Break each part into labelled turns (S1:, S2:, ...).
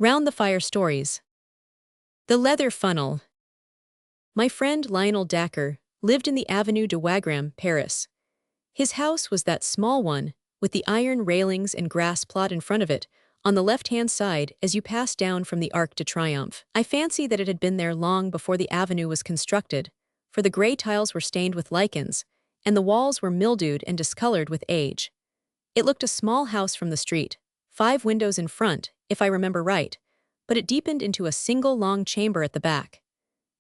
S1: Round the Fire Stories. The Leather Funnel. My friend Lionel Dacker lived in the Avenue de Wagram, Paris. His house was that small one, with the iron railings and grass plot in front of it, on the left-hand side as you pass down from the Arc de Triomphe. I fancy that it had been there long before the avenue was constructed, for the gray tiles were stained with lichens, and the walls were mildewed and discolored with age. It looked a small house from the street, 5 windows in front, if I remember right, but it deepened into a single long chamber at the back.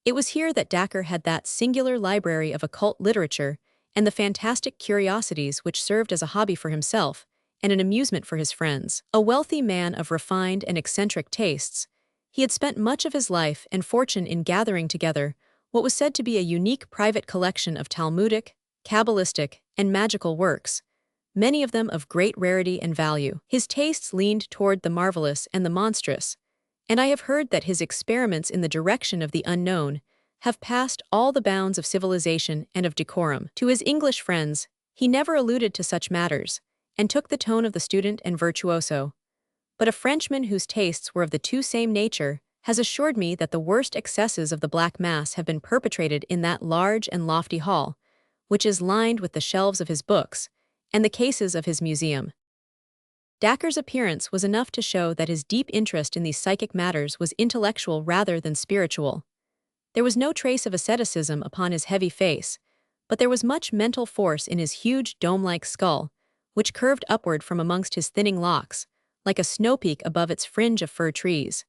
S1: It was here that Dacker had that singular library of occult literature and the fantastic curiosities which served as a hobby for himself and an amusement for his friends. A wealthy man of refined and eccentric tastes, he had spent much of his life and fortune in gathering together what was said to be a unique private collection of Talmudic, Kabbalistic, and magical works, many of them of great rarity and value. His tastes leaned toward the marvelous and the monstrous, and I have heard that his experiments in the direction of the unknown have passed all the bounds of civilization and of decorum. To his English friends, he never alluded to such matters, and took the tone of the student and virtuoso. But a Frenchman whose tastes were of the two same nature has assured me that the worst excesses of the Black Mass have been perpetrated in that large and lofty hall, which is lined with the shelves of his books and the cases of his museum. Dacker's appearance was enough to show that his deep interest in these psychic matters was intellectual rather than spiritual. There was no trace of asceticism upon his heavy face, but there was much mental force in his huge dome-like skull, which curved upward from amongst his thinning locks, like a snow-peak above its fringe of fir trees.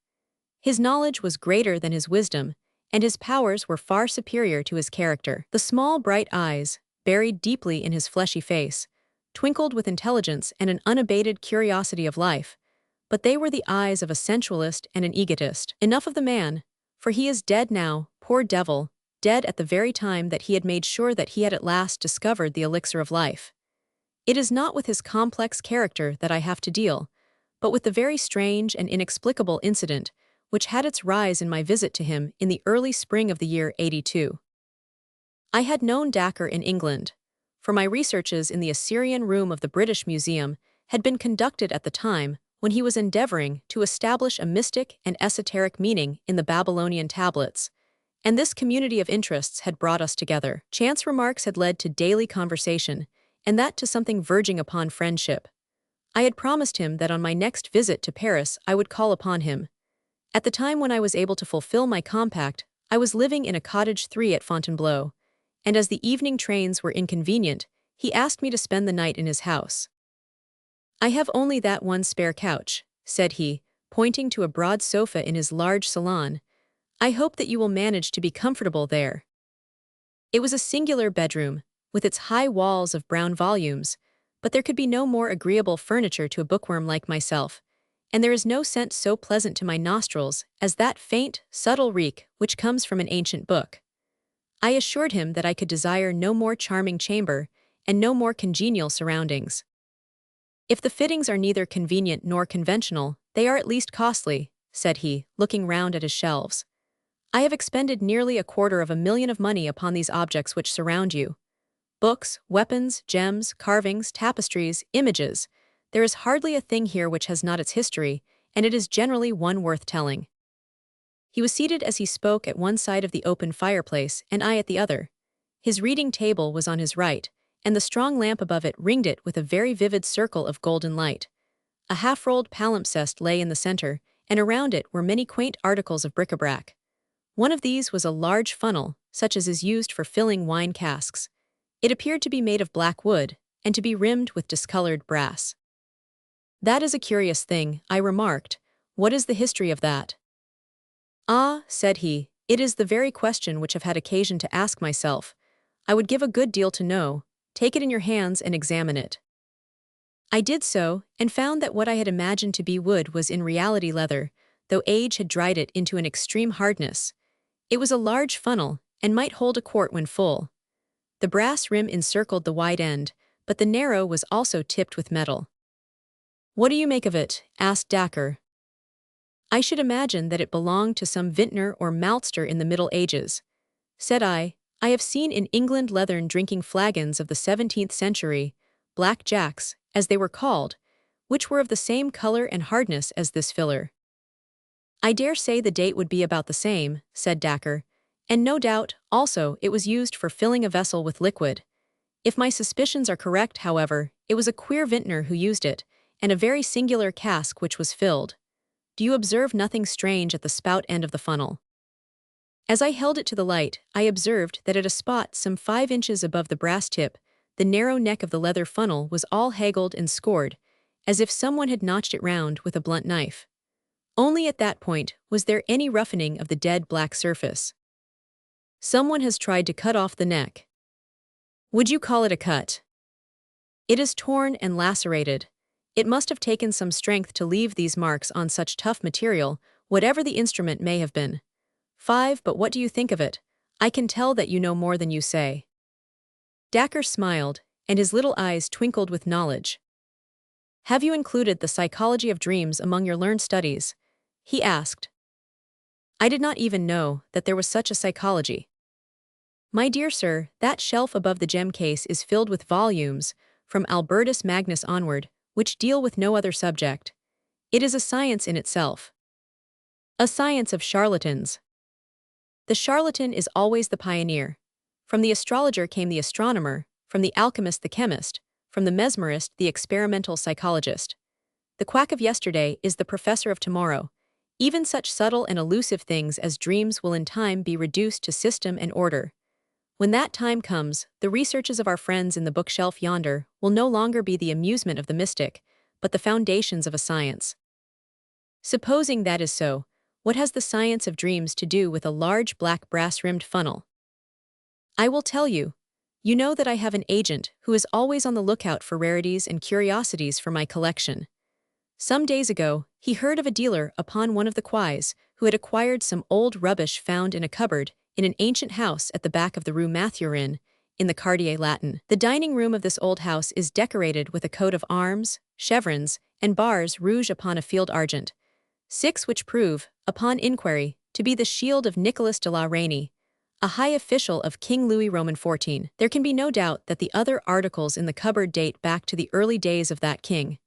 S1: His knowledge was greater than his wisdom, and his powers were far superior to his character. The small bright eyes, buried deeply in his fleshy face, twinkled with intelligence and an unabated curiosity of life, but they were the eyes of a sensualist and an egotist. Enough of the man, for he is dead now, poor devil, dead at the very time that he had made sure that he had at last discovered the elixir of life. It is not with his complex character that I have to deal, but with the very strange and inexplicable incident which had its rise in my visit to him in the early spring of the year '82. I had known Dacker in England, for my researches in the Assyrian Room of the British Museum had been conducted at the time when he was endeavoring to establish a mystic and esoteric meaning in the Babylonian tablets, and this community of interests had brought us together. Chance remarks had led to daily conversation, and that to something verging upon friendship. I had promised him that on my next visit to Paris I would call upon him. At the time when I was able to fulfill my compact, I was living in a cottage 3 at Fontainebleau, and as the evening trains were inconvenient, he asked me to spend the night in his house. "I have only that one spare couch," said he, pointing to a broad sofa in his large salon. "I hope that you will manage to be comfortable there." It was a singular bedroom, with its high walls of brown volumes, but there could be no more agreeable furniture to a bookworm like myself, and there is no scent so pleasant to my nostrils as that faint, subtle reek which comes from an ancient book. I assured him that I could desire no more charming chamber and no more congenial surroundings. "If the fittings are neither convenient nor conventional, they are at least costly," said he, looking round at his shelves. "I have expended nearly $250,000 of money upon these objects which surround you. Books, weapons, gems, carvings, tapestries, images. There is hardly a thing here which has not its history, and it is generally one worth telling." He was seated as he spoke at one side of the open fireplace and I at the other. His reading table was on his right, and the strong lamp above it ringed it with a very vivid circle of golden light. A half-rolled palimpsest lay in the center, and around it were many quaint articles of bric-a-brac. One of these was a large funnel, such as is used for filling wine casks. It appeared to be made of black wood, and to be rimmed with discolored brass. "That is a curious thing," I remarked. "What is the history of that?" "Ah," said he, "it is the very question which I've had occasion to ask myself. I would give a good deal to know. Take it in your hands and examine it." I did so, and found that what I had imagined to be wood was in reality leather, though age had dried it into an extreme hardness. It was a large funnel, and might hold a quart when full. The brass rim encircled the wide end, but the narrow was also tipped with metal. "What do you make of it?" asked Dacker. "I should imagine that it belonged to some vintner or maltster in the Middle Ages," said I. "I have seen in England leathern drinking flagons of the 17th century, black jacks, as they were called, which were of the same color and hardness as this filler." I dare say the date would be about the same, said Dacre, and no doubt, also, it was used for filling a vessel with liquid. If my suspicions are correct, however, it was a queer vintner who used it, and a very singular cask which was filled. Do you observe nothing strange at the spout end of the funnel? As I held it to the light, I observed that at a spot some 5 inches above the brass tip, the narrow neck of the leather funnel was all haggled and scored, as if someone had notched it round with a blunt knife. Only at that point was there any roughening of the dead black surface. Someone has tried to cut off the neck. Would you call it a cut? It is torn and lacerated. It must have taken some strength to leave these marks on such tough material, whatever the instrument may have been. 5, but what do you think of it? I can tell that you know more than you say. Dacre smiled, and his little eyes twinkled with knowledge. Have you included the psychology of dreams among your learned studies? He asked. I did not even know that there was such a psychology. My dear sir, that shelf above the gem case is filled with volumes, from Albertus Magnus onward, which deal with no other subject. It is a science in itself. A science of charlatans. The charlatan is always the pioneer. From the astrologer came the astronomer, from the alchemist the chemist, from the mesmerist the experimental psychologist. The quack of yesterday is the professor of tomorrow. Even such subtle and elusive things as dreams will in time be reduced to system and order. When that time comes, the researches of our friends in the bookshelf yonder will no longer be the amusement of the mystic, but the foundations of a science. Supposing that is so, what has the science of dreams to do with a large black brass-rimmed funnel? I will tell you. You know that I have an agent who is always on the lookout for rarities and curiosities for my collection. Some days ago, he heard of a dealer upon one of the quays who had acquired some old rubbish found in a cupboard in an ancient house at the back of the Rue Mathurin, in the Quartier Latin. The dining room of this old house is decorated with a coat of arms, chevrons, and bars rouge upon a field argent, 6 which prove, upon inquiry, to be the shield of Nicholas de la Reynie, a high official of King Louis Roman XIV. There can be no doubt that the other articles in the cupboard date back to the early days of that king.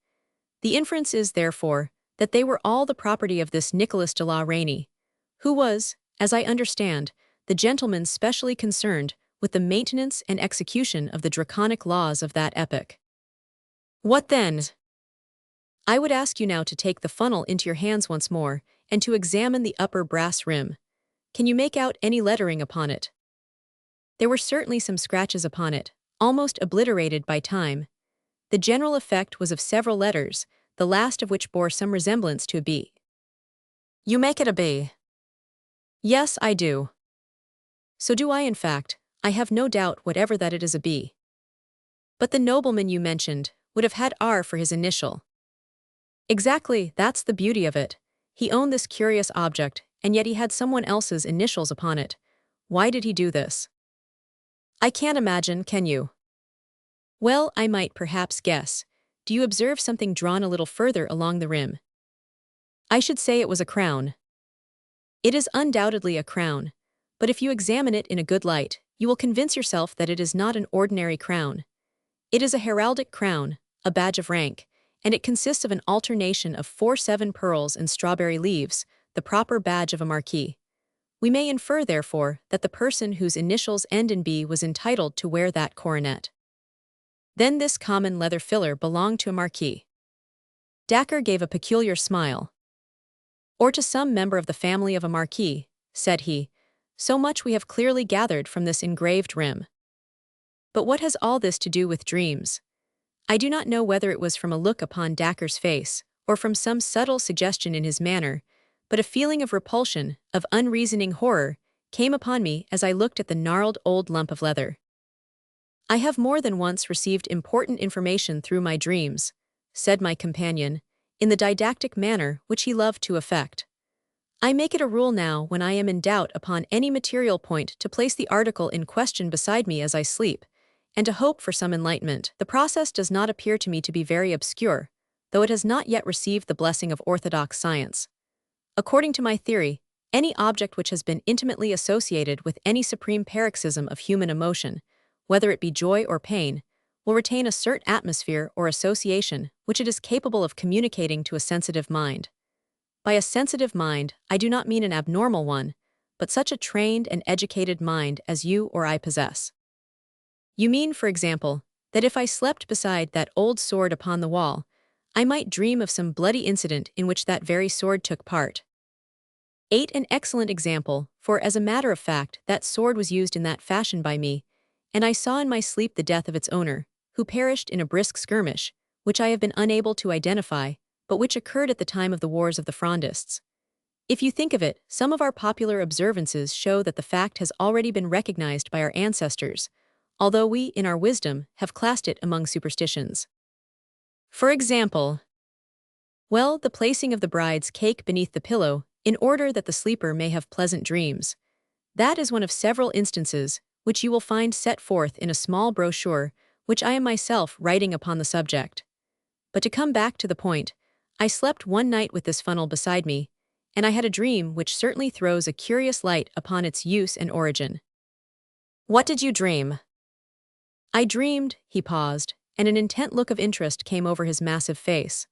S1: The inference is, therefore, that they were all the property of this Nicholas de la Reynie, who was, as I understand, the gentleman specially concerned with the maintenance and execution of the draconic laws of that epoch. What then? I would ask you now to take the funnel into your hands once more, and to examine the upper brass rim. Can you make out any lettering upon it? There were certainly some scratches upon it, almost obliterated by time. The general effect was of several letters, the last of which bore some resemblance to a B. You make it a B? Yes, I do. So do I, in fact. I have no doubt whatever that it is a B. But the nobleman you mentioned would have had R for his initial. Exactly, that's the beauty of it. He owned this curious object, and yet he had someone else's initials upon it. Why did he do this? I can't imagine, can you? Well, I might perhaps guess. Do you observe something drawn a little further along the rim? I should say it was a crown. It is undoubtedly a crown, but if you examine it in a good light, you will convince yourself that it is not an ordinary crown. It is a heraldic crown, a badge of rank, and it consists of an alternation of 4-7 pearls and strawberry leaves, the proper badge of a marquis. We may infer, therefore, that the person whose initials end in B was entitled to wear that coronet. Then this common leather filler belonged to a marquis. Dacre gave a peculiar smile. Or to some member of the family of a marquis, said he. So much we have clearly gathered from this engraved rim. But what has all this to do with dreams? I do not know whether it was from a look upon Dacre's face, or from some subtle suggestion in his manner, but a feeling of repulsion, of unreasoning horror, came upon me as I looked at the gnarled old lump of leather. I have more than once received important information through my dreams, said my companion, in the didactic manner which he loved to affect. I make it a rule now when I am in doubt upon any material point to place the article in question beside me as I sleep, and to hope for some enlightenment. The process does not appear to me to be very obscure, though it has not yet received the blessing of orthodox science. According to my theory, any object which has been intimately associated with any supreme paroxysm of human emotion, whether it be joy or pain, will retain a certain atmosphere or association which it is capable of communicating to a sensitive mind. By a sensitive mind, I do not mean an abnormal one, but such a trained and educated mind as you or I possess. You mean, for example, that if I slept beside that old sword upon the wall, I might dream of some bloody incident in which that very sword took part. 8. An excellent example, for as a matter of fact, that sword was used in that fashion by me, and I saw in my sleep the death of its owner, who perished in a brisk skirmish, which I have been unable to identify, but which occurred at the time of the Wars of the Frondists. If you think of it, some of our popular observances show that the fact has already been recognized by our ancestors, although we, in our wisdom, have classed it among superstitions. For example, well, the placing of the bride's cake beneath the pillow, in order that the sleeper may have pleasant dreams. That is one of several instances, which you will find set forth in a small brochure, which I am myself writing upon the subject. But to come back to the point, I slept one night with this funnel beside me, and I had a dream which certainly throws a curious light upon its use and origin. What did you dream? I dreamed, he paused, and an intent look of interest came over his massive face.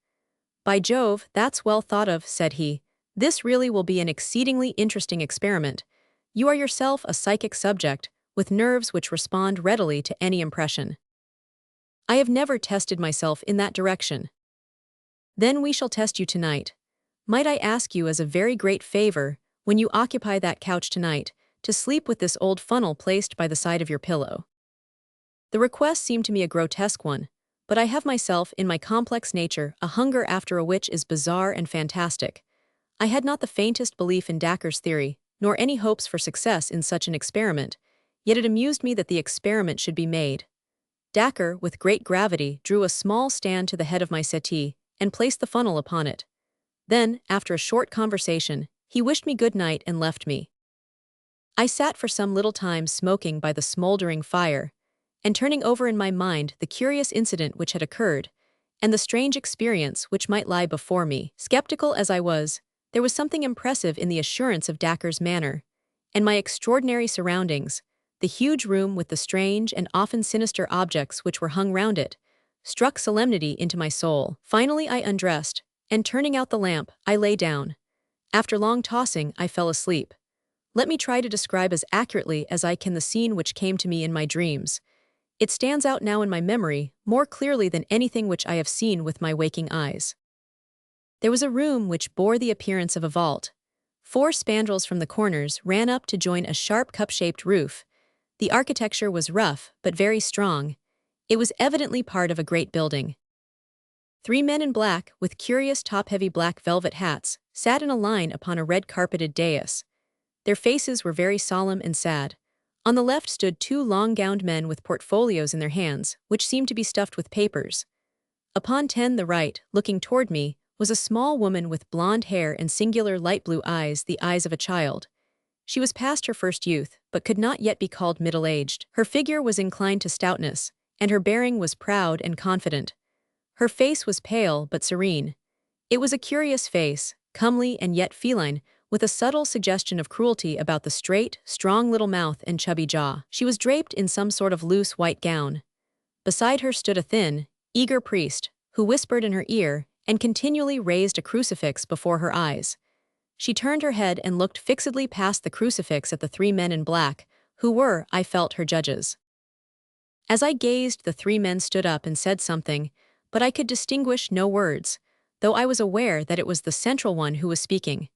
S1: By Jove, that's well thought of, said he. This really will be an exceedingly interesting experiment. You are yourself a psychic subject, with nerves which respond readily to any impression. I have never tested myself in that direction. Then we shall test you tonight. Might I ask you as a very great favor, when you occupy that couch tonight, to sleep with this old funnel placed by the side of your pillow? The request seemed to me a grotesque one, but I have myself, in my complex nature, a hunger after a which is bizarre and fantastic. I had not the faintest belief in Dacre's theory, nor any hopes for success in such an experiment, yet it amused me that the experiment should be made. Dacre, with great gravity, drew a small stand to the head of my settee, and placed the funnel upon it. Then, after a short conversation, he wished me good night and left me. I sat for some little time smoking by the smoldering fire, and turning over in my mind the curious incident which had occurred, and the strange experience which might lie before me. Skeptical as I was, there was something impressive in the assurance of Dacre's manner, and my extraordinary surroundings, the huge room with the strange and often sinister objects which were hung round it, struck solemnity into my soul. Finally I undressed, and turning out the lamp, I lay down. After long tossing, I fell asleep. Let me try to describe as accurately as I can the scene which came to me in my dreams. It stands out now in my memory more clearly than anything which I have seen with my waking eyes. There was a room which bore the appearance of a vault. 4 spandrels from the corners ran up to join a sharp cup-shaped roof. The architecture was rough, but very strong. It was evidently part of a great building. 3 men in black, with curious top-heavy black velvet hats, sat in a line upon a red-carpeted dais. Their faces were very solemn and sad. On the left stood 2 long-gowned men with portfolios in their hands, which seemed to be stuffed with papers. Upon the right, looking toward me, was a small woman with blonde hair and singular light blue eyes, the eyes of a child. She was past her first youth, but could not yet be called middle-aged. Her figure was inclined to stoutness, and her bearing was proud and confident. Her face was pale but serene. It was a curious face, comely and yet feline, with a subtle suggestion of cruelty about the straight, strong little mouth and chubby jaw. She was draped in some sort of loose white gown. Beside her stood a thin, eager priest, who whispered in her ear and continually raised a crucifix before her eyes. She turned her head and looked fixedly past the crucifix at the 3 men in black, who were, I felt, her judges. As I gazed, the 3 men stood up and said something, but I could distinguish no words, though I was aware that it was the central one who was speaking.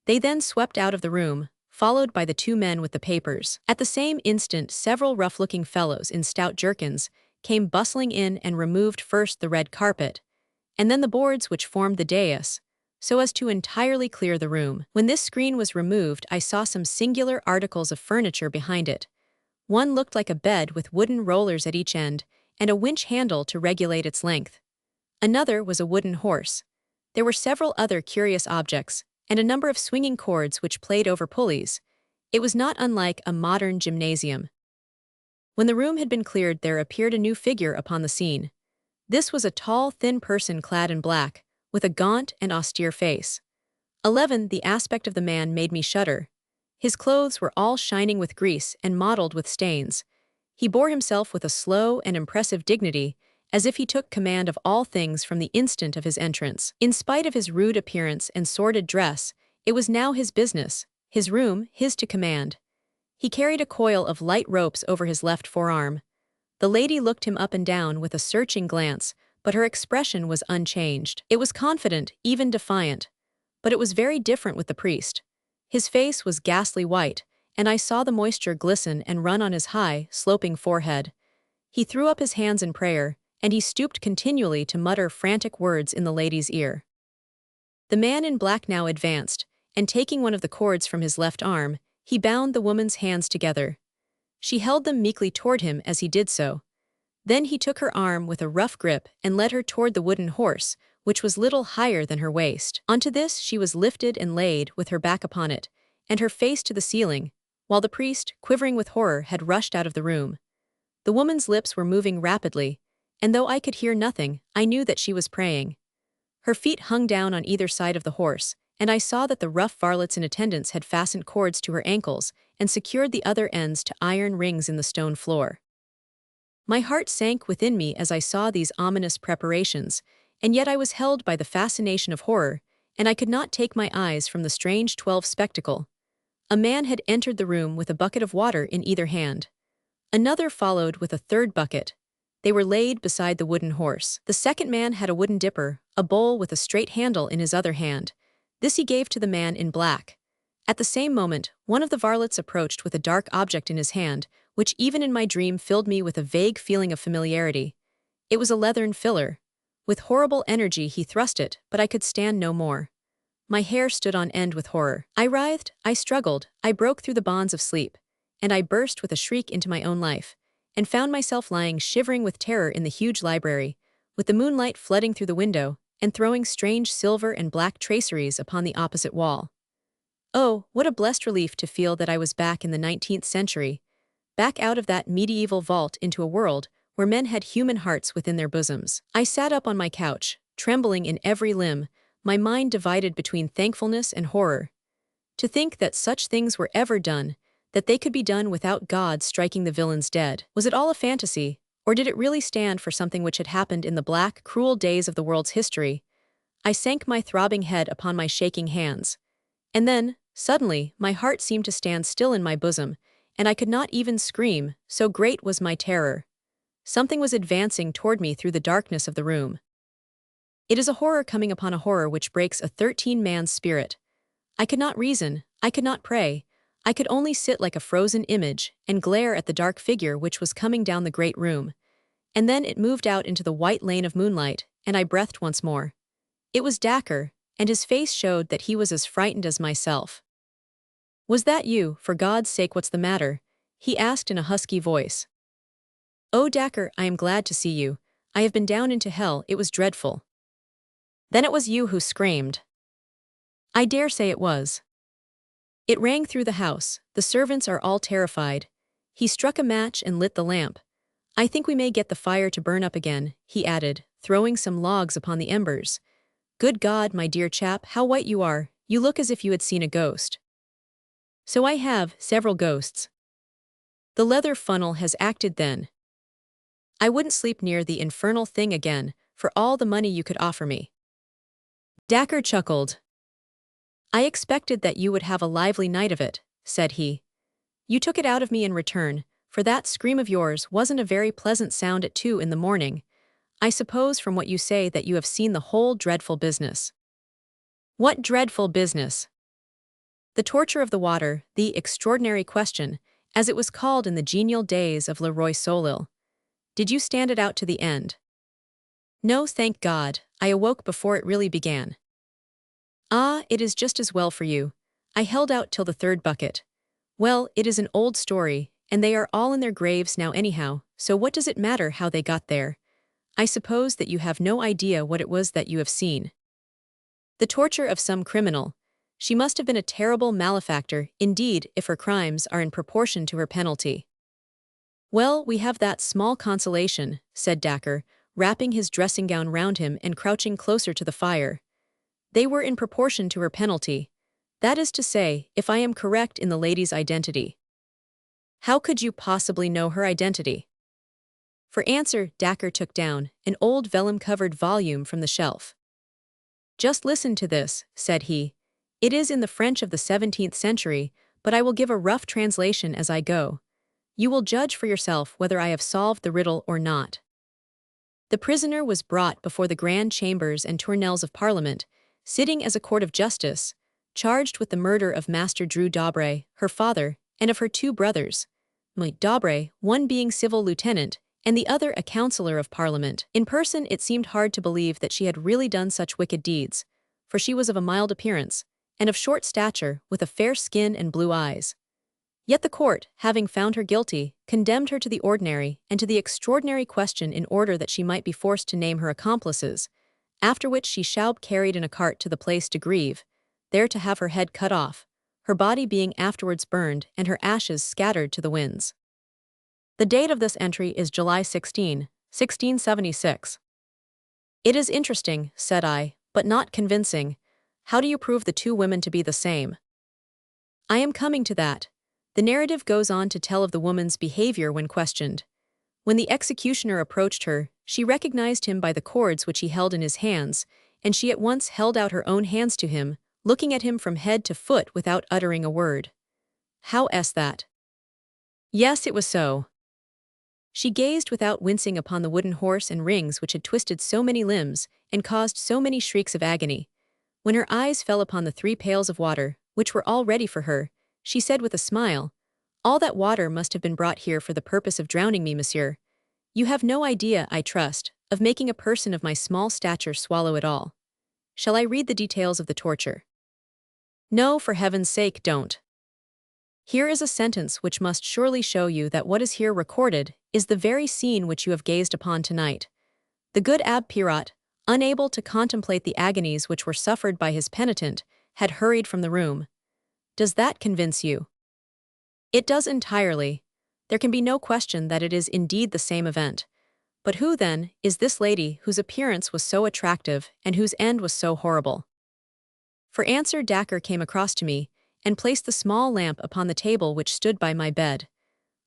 S1: They then swept out of the room, followed by the 2 men with the papers. At the same instant, several rough-looking fellows in stout jerkins came bustling in and removed first the red carpet, and then the boards which formed the dais, so as to entirely clear the room. When this screen was removed, I saw some singular articles of furniture behind it. One looked like a bed with wooden rollers at each end, and a winch handle to regulate its length. Another was a wooden horse. There were several other curious objects, and a number of swinging cords which played over pulleys. It was not unlike a modern gymnasium. When the room had been cleared, there appeared a new figure upon the scene. This was a tall, thin person clad in black, with a gaunt and austere face. 11. The aspect of the man made me shudder. His clothes were all shining with grease and mottled with stains. He bore himself with a slow and impressive dignity, as if he took command of all things from the instant of his entrance. In spite of his rude appearance and sordid dress, it was now his business, his room, his to command. He carried a coil of light ropes over his left forearm. The lady looked him up and down with a searching glance, but her expression was unchanged. It was confident, even defiant. But it was very different with the priest. His face was ghastly white, and I saw the moisture glisten and run on his high, sloping forehead. He threw up his hands in prayer, and he stooped continually to mutter frantic words in the lady's ear. The man in black now advanced, and taking one of the cords from his left arm, he bound the woman's hands together. She held them meekly toward him as he did so. Then he took her arm with a rough grip and led her toward the wooden horse, which was little higher than her waist. Onto this she was lifted and laid with her back upon it, and her face to the ceiling, while the priest, quivering with horror, had rushed out of the room. The woman's lips were moving rapidly, and though I could hear nothing, I knew that she was praying. Her feet hung down on either side of the horse, and I saw that the rough varlets in attendance had fastened cords to her ankles and secured the other ends to iron rings in the stone floor. My heart sank within me as I saw these ominous preparations, and yet I was held by the fascination of horror, and I could not take my eyes from the strange 12 spectacle. A man had entered the room with a bucket of water in either hand. Another followed with a third bucket. They were laid beside the wooden horse. The second man had a wooden dipper, a bowl with a straight handle in his other hand. This he gave to the man in black. At the same moment, one of the varlets approached with a dark object in his hand, which even in my dream filled me with a vague feeling of familiarity. It was a leathern filler. With horrible energy he thrust it, but I could stand no more. My hair stood on end with horror. I writhed, I struggled, I broke through the bonds of sleep, and I burst with a shriek into my own life, and found myself lying shivering with terror in the huge library, with the moonlight flooding through the window and throwing strange silver and black traceries upon the opposite wall. Oh, what a blessed relief to feel that I was back in the 19th century, back out of that medieval vault into a world where men had human hearts within their bosoms. I sat up on my couch, trembling in every limb, my mind divided between thankfulness and horror. To think that such things were ever done, that they could be done without God striking the villains dead. Was it all a fantasy, or did it really stand for something which had happened in the black, cruel days of the world's history? I sank my throbbing head upon my shaking hands. And then, suddenly, my heart seemed to stand still in my bosom, and I could not even scream, so great was my terror. Something was advancing toward me through the darkness of the room. It is a horror coming upon a horror which breaks a 13-man's spirit. I could not reason, I could not pray, I could only sit like a frozen image and glare at the dark figure which was coming down the great room. And then it moved out into the white lane of moonlight, and I breathed once more. It was Dacre, and his face showed that he was as frightened as myself. "Was that you? For God's sake, what's the matter?" he asked in a husky voice. "Oh, Dacre, I am glad to see you. I have been down into hell, it was dreadful." "Then it was you who screamed." "I dare say it was." It rang through the house, the servants are all terrified. He struck a match and lit the lamp. "I think we may get the fire to burn up again," he added, throwing some logs upon the embers. "Good God, my dear chap, how white you are, you look as if you had seen a ghost." "So I have, several ghosts." "The leather funnel has acted then." "I wouldn't sleep near the infernal thing again, for all the money you could offer me." Dacre chuckled. "I expected that you would have a lively night of it," said he. "You took it out of me in return, for that scream of yours wasn't a very pleasant sound at 2 in the morning. I suppose from what you say that you have seen the whole dreadful business." "What dreadful business?" "The torture of the water, the extraordinary question, as it was called in the genial days of Le Roi Soleil. Did you stand it out to the end?" "No, thank God, I awoke before it really began." "Ah, it is just as well for you. I held out till the third bucket. Well, it is an old story, and they are all in their graves now anyhow, so what does it matter how they got there? I suppose that you have no idea what it was that you have seen." "The torture of some criminal. She must have been a terrible malefactor, indeed, if her crimes are in proportion to her penalty." "Well, we have that small consolation," said Dacre, wrapping his dressing gown round him and crouching closer to the fire. "They were in proportion to her penalty. That is to say, if I am correct in the lady's identity." "How could you possibly know her identity?" For answer, Dacre took down an old vellum-covered volume from the shelf. "Just listen to this," said he. "It is in the French of the 17th century, but I will give a rough translation as I go. You will judge for yourself whether I have solved the riddle or not." The prisoner was brought before the grand chambers and tournelles of Parliament, sitting as a court of justice, charged with the murder of Master Drew Dobre, her father, and of her two brothers, Dobre, one being civil lieutenant, and the other a councillor of Parliament. In person it seemed hard to believe that she had really done such wicked deeds, for she was of a mild appearance, and of short stature, with a fair skin and blue eyes. Yet the court, having found her guilty, condemned her to the ordinary and to the extraordinary question in order that she might be forced to name her accomplices, after which she shall be carried in a cart to the place de Grève, there to have her head cut off, her body being afterwards burned and her ashes scattered to the winds. The date of this entry is July 16, 1676. "It is interesting," said I, "but not convincing. How do you prove the two women to be the same?" "I am coming to that. The narrative goes on to tell of the woman's behavior when questioned. When the executioner approached her, she recognized him by the cords which he held in his hands, and she at once held out her own hands to him, looking at him from head to foot without uttering a word." "How is that?" "Yes, it was so. She gazed without wincing upon the wooden horse and rings which had twisted so many limbs and caused so many shrieks of agony. When her eyes fell upon the 3 pails of water, which were all ready for her, she said with a smile, 'All that water must have been brought here for the purpose of drowning me, monsieur. You have no idea, I trust, of making a person of my small stature swallow it all. Shall I read the details of the torture?" "No, for heaven's sake, don't. Here is a sentence which must surely show you that what is here recorded is the very scene which you have gazed upon tonight. The good Abbé Pirot, unable to contemplate the agonies which were suffered by his penitent, had hurried from the room. Does that convince you?" "It does entirely. There can be no question that it is indeed the same event. But who, then, is this lady whose appearance was so attractive and whose end was so horrible?" For answer, Dacre came across to me and placed the small lamp upon the table which stood by my bed.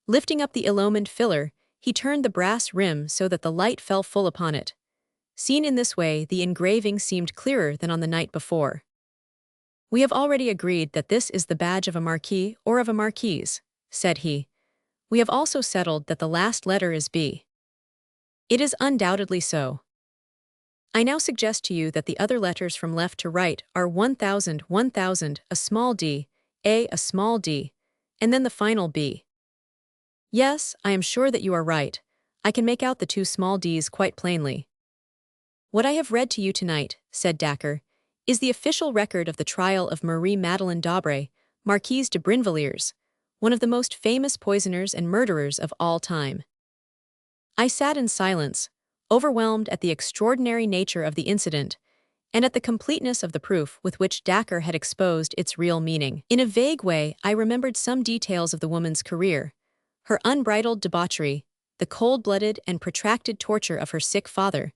S1: Lifting up the illumined filler, he turned the brass rim so that the light fell full upon it. Seen in this way, the engraving seemed clearer than on the night before. "We have already agreed that this is the badge of a marquis or of a marquise," said he. "We have also settled that the last letter is B." "It is undoubtedly so. I now suggest to you that the other letters from left to right are 1000, 1000, a small d, a small d, and then the final B." "Yes, I am sure that you are right. I can make out the 2 small d's quite plainly." "What I have read to you tonight," said Dacre, "is the official record of the trial of Marie Madeleine d'Aubray, Marquise de Brinvilliers, one of the most famous poisoners and murderers of all time." I sat in silence, overwhelmed at the extraordinary nature of the incident, and at the completeness of the proof with which Dacre had exposed its real meaning. In a vague way, I remembered some details of the woman's career: her unbridled debauchery, the cold-blooded and protracted torture of her sick father,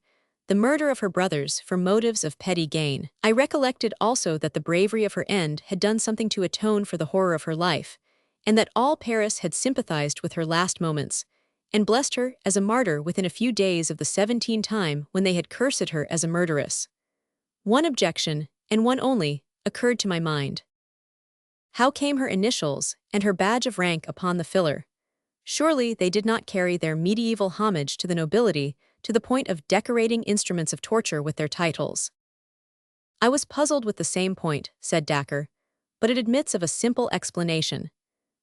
S1: the murder of her brothers for motives of petty gain. I recollected also that the bravery of her end had done something to atone for the horror of her life, and that all Paris had sympathized with her last moments, and blessed her as a martyr within a few days of the 17th time when they had cursed her as a murderess. One objection, and one only, occurred to my mind. How came her initials and her badge of rank upon the filler? Surely they did not carry their medieval homage to the nobility to the point of decorating instruments of torture with their titles. "I was puzzled with the same point," said Dacre, "but it admits of a simple explanation.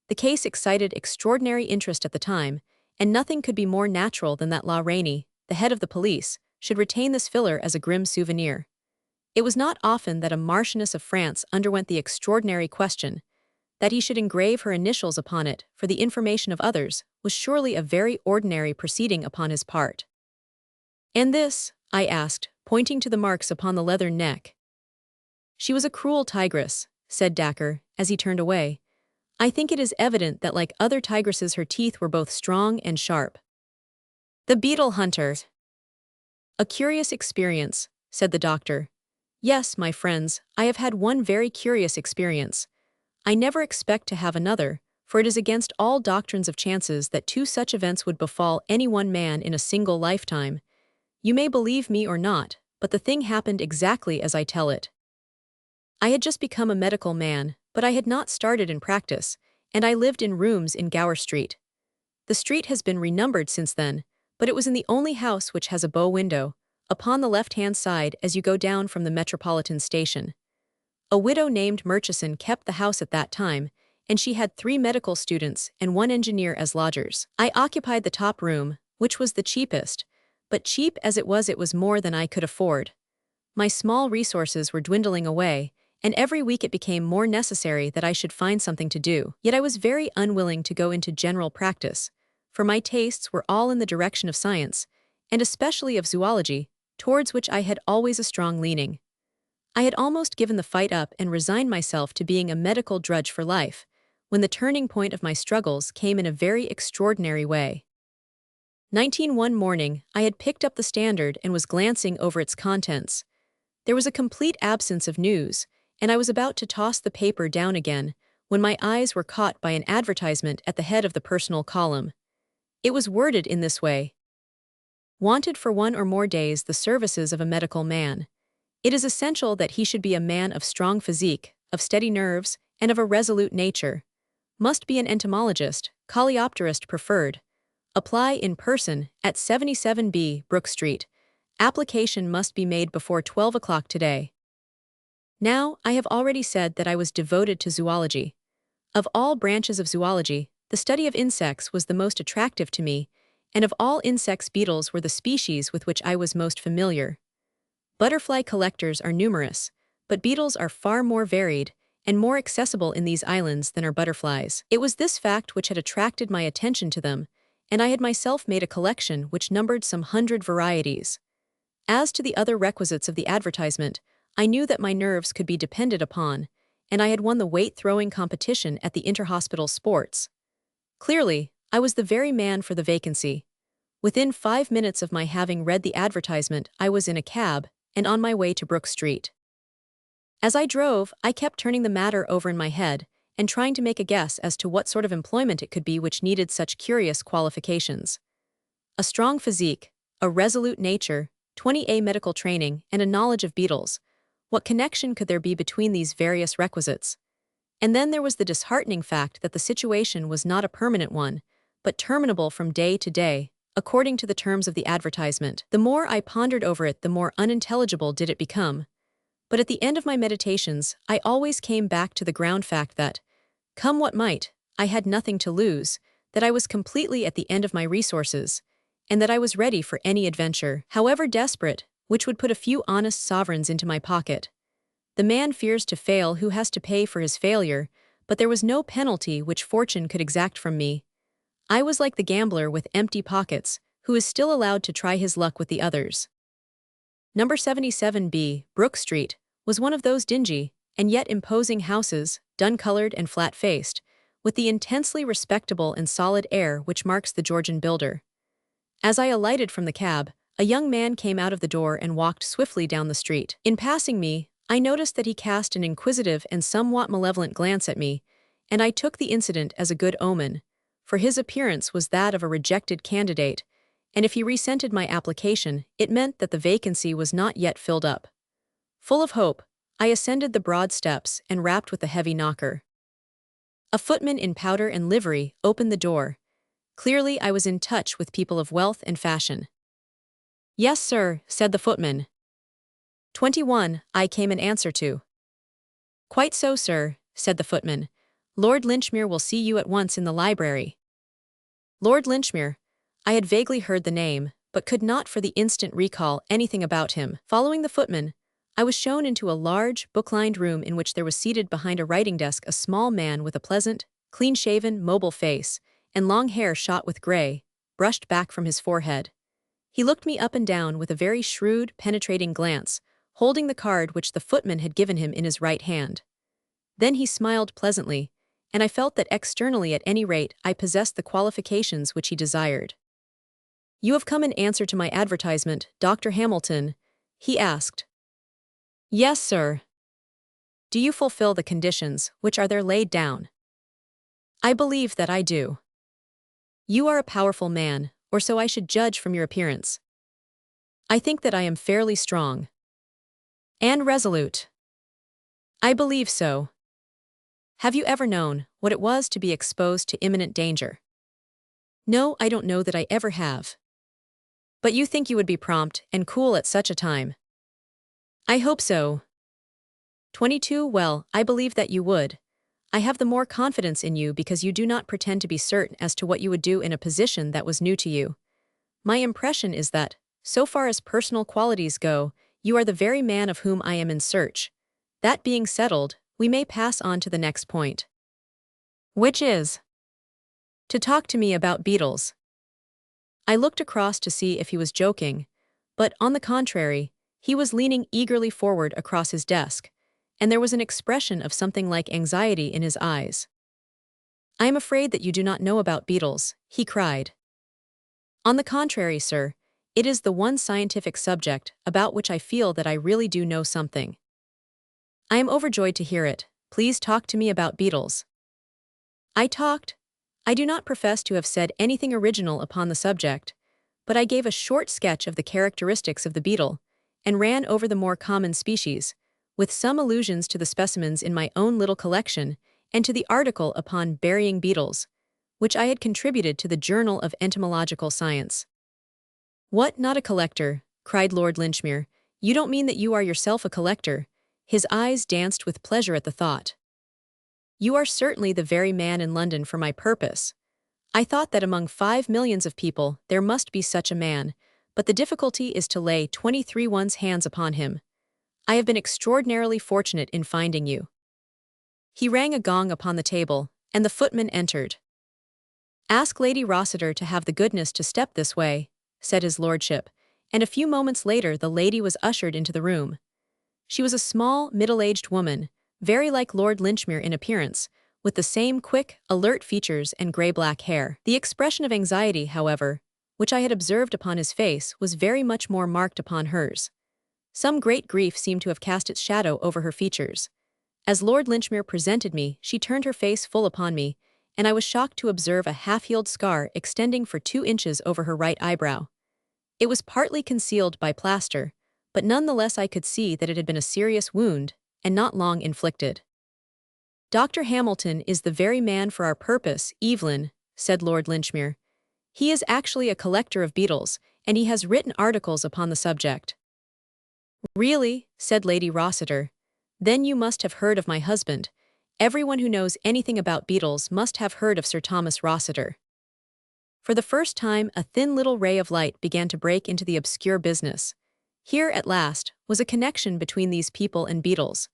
S1: The case excited extraordinary interest at the time, and nothing could be more natural than that La Rainey, the head of the police, should retain this filler as a grim souvenir. It was not often that a Marchioness of France underwent the extraordinary question. That he should engrave her initials upon it for the information of others was surely a very ordinary proceeding upon his part." "And this?" I asked, pointing to the marks upon the leathern neck. "She was a cruel tigress," said Dacre, as he turned away. "I think it is evident that like other tigresses her teeth were both strong and sharp." "The beetle hunter." "A curious experience," said the doctor. "Yes, my friends, I have had one very curious experience. I never expect to have another, for it is against all doctrines of chances that two such events would befall any one man in a single lifetime. You may believe me or not, but the thing happened exactly as I tell it. I had just become a medical man, but I had not started in practice, and I lived in rooms in Gower Street. The street has been renumbered since then, but it was in the only house which has a bow window, upon the left-hand side as you go down from the Metropolitan Station. A widow named Murchison kept the house at that time, and she had 3 medical students and 1 engineer as lodgers. I occupied the top room, which was the cheapest, but cheap as it was more than I could afford. My small resources were dwindling away, and every week it became more necessary that I should find something to do. Yet I was very unwilling to go into general practice, for my tastes were all in the direction of science, and especially of zoology, towards which I had always a strong leaning. I had almost given the fight up and resigned myself to being a medical drudge for life, when the turning point of my struggles came in a very extraordinary way. One morning, I had picked up the Standard and was glancing over its contents. There was a complete absence of news, and I was about to toss the paper down again, when my eyes were caught by an advertisement at the head of the personal column. It was worded in this way: "Wanted for 1 or more days the services of a medical man. It is essential that he should be a man of strong physique, of steady nerves, and of a resolute nature. Must be an entomologist, coleopterist preferred. Apply in person at 77B Brook Street. Application must be made before 12 o'clock today." Now, I have already said that I was devoted to zoology. Of all branches of zoology, the study of insects was the most attractive to me, and of all insects beetles were the species with which I was most familiar. Butterfly collectors are numerous, but beetles are far more varied and more accessible in these islands than are butterflies. It was this fact which had attracted my attention to them, and I had myself made a collection which numbered some 100 varieties. As to the other requisites of the advertisement, I knew that my nerves could be depended upon, and I had won the weight-throwing competition at the inter-hospital sports. Clearly, I was the very man for the vacancy. Within 5 minutes of my having read the advertisement, I was in a cab and on my way to Brook Street. As I drove, I kept turning the matter over in my head and trying to make a guess as to what sort of employment it could be which needed such curious qualifications. A strong physique, a resolute nature, 20A medical training, and a knowledge of beetles. What connection could there be between these various requisites? And then there was the disheartening fact that the situation was not a permanent one, but terminable from day to day, according to the terms of the advertisement. The more I pondered over it, the more unintelligible did it become. But at the end of my meditations, I always came back to the ground fact that, come what might, I had nothing to lose, that I was completely at the end of my resources, and that I was ready for any adventure, however desperate, which would put a few honest sovereigns into my pocket. The man fears to fail who has to pay for his failure, but there was no penalty which fortune could exact from me. I was like the gambler with empty pockets, who is still allowed to try his luck with the others. Number 77B, Brook Street, was one of those dingy, and yet imposing houses, dun-colored and flat-faced, with the intensely respectable and solid air which marks the Georgian builder. As I alighted from the cab, a young man came out of the door and walked swiftly down the street. In passing me, I noticed that he cast an inquisitive and somewhat malevolent glance at me, and I took the incident as a good omen, for his appearance was that of a rejected candidate, and if he resented my application, it meant that the vacancy was not yet filled up. Full of hope, I ascended the broad steps and rapped with the heavy knocker. A footman in powder and livery opened the door. Clearly I was in touch with people of wealth and fashion. "Yes, sir," said the footman. 21, I came in answer to. "Quite so, sir," said the footman. "Lord Linchmere will see you at once in the library." Lord Linchmere. I had vaguely heard the name, but could not for the instant recall anything about him. Following the footman, I was shown into a large, book-lined room in which there was seated behind a writing desk a small man with a pleasant, clean-shaven, mobile face, and long hair shot with gray, brushed back from his forehead. He looked me up and down with a very shrewd, penetrating glance, holding the card which the footman had given him in his right hand. Then he smiled pleasantly, and I felt that externally at any rate I possessed the qualifications which he desired. "You have come in answer to my advertisement, Dr. Hamilton?" he asked. "Yes, sir." "Do you fulfill the conditions which are there laid down?" I believe that I do. You are a powerful man, or so I should judge from your appearance. I think that I am fairly strong. And resolute. I believe so. Have you ever known what it was to be exposed to imminent danger? No, I don't know that I ever have. But you think you would be prompt and cool at such a time. I hope so. 22 Well, I believe that you would. I have the more confidence in you because you do not pretend to be certain as to what you would do in a position that was new to you. My impression is that, so far as personal qualities go, you are the very man of whom I am in search. That being settled, we may pass on to the next point. Which is to talk to me about beetles. I looked across to see if he was joking, but on the contrary, he was leaning eagerly forward across his desk, and there was an expression of something like anxiety in his eyes. I am afraid that you do not know about beetles, he cried. On the contrary, sir, it is the one scientific subject about which I feel that I really do know something. I am overjoyed to hear it. Please talk to me about beetles. I do not profess to have said anything original upon the subject, but I gave a short sketch of the characteristics of the beetle, and ran over the more common species, with some allusions to the specimens in my own little collection and to the article upon burying beetles, which I had contributed to the Journal of Entomological Science. What, not a collector? Cried Lord Linchmere. You don't mean that you are yourself a collector? His eyes danced with pleasure at the thought. You are certainly the very man in London for my purpose. I thought that among 5 millions of people there must be such a man, but the difficulty is to lay 23 one's hands upon him. I have been extraordinarily fortunate in finding you. He rang a gong upon the table, and the footman entered. Ask Lady Rossiter to have the goodness to step this way, said his lordship, and a few moments later the lady was ushered into the room. She was a small, middle-aged woman, very like Lord Linchmere in appearance, with the same quick, alert features and gray-black hair. The expression of anxiety, however, which I had observed upon his face, was very much more marked upon hers. Some great grief seemed to have cast its shadow over her features. As Lord Linchmere presented me, she turned her face full upon me, and I was shocked to observe a half-healed scar extending for 2 inches over her right eyebrow. It was partly concealed by plaster, but nonetheless I could see that it had been a serious wound, and not long inflicted. Dr. Hamilton is the very man for our purpose, Evelyn, said Lord Linchmere. He is actually a collector of beetles, and he has written articles upon the subject. Really, said Lady Rossiter. Then you must have heard of my husband. Everyone who knows anything about beetles must have heard of Sir Thomas Rossiter. For the first time, a thin little ray of light began to break into the obscure business. Here, at last, was a connection between these people and beetles.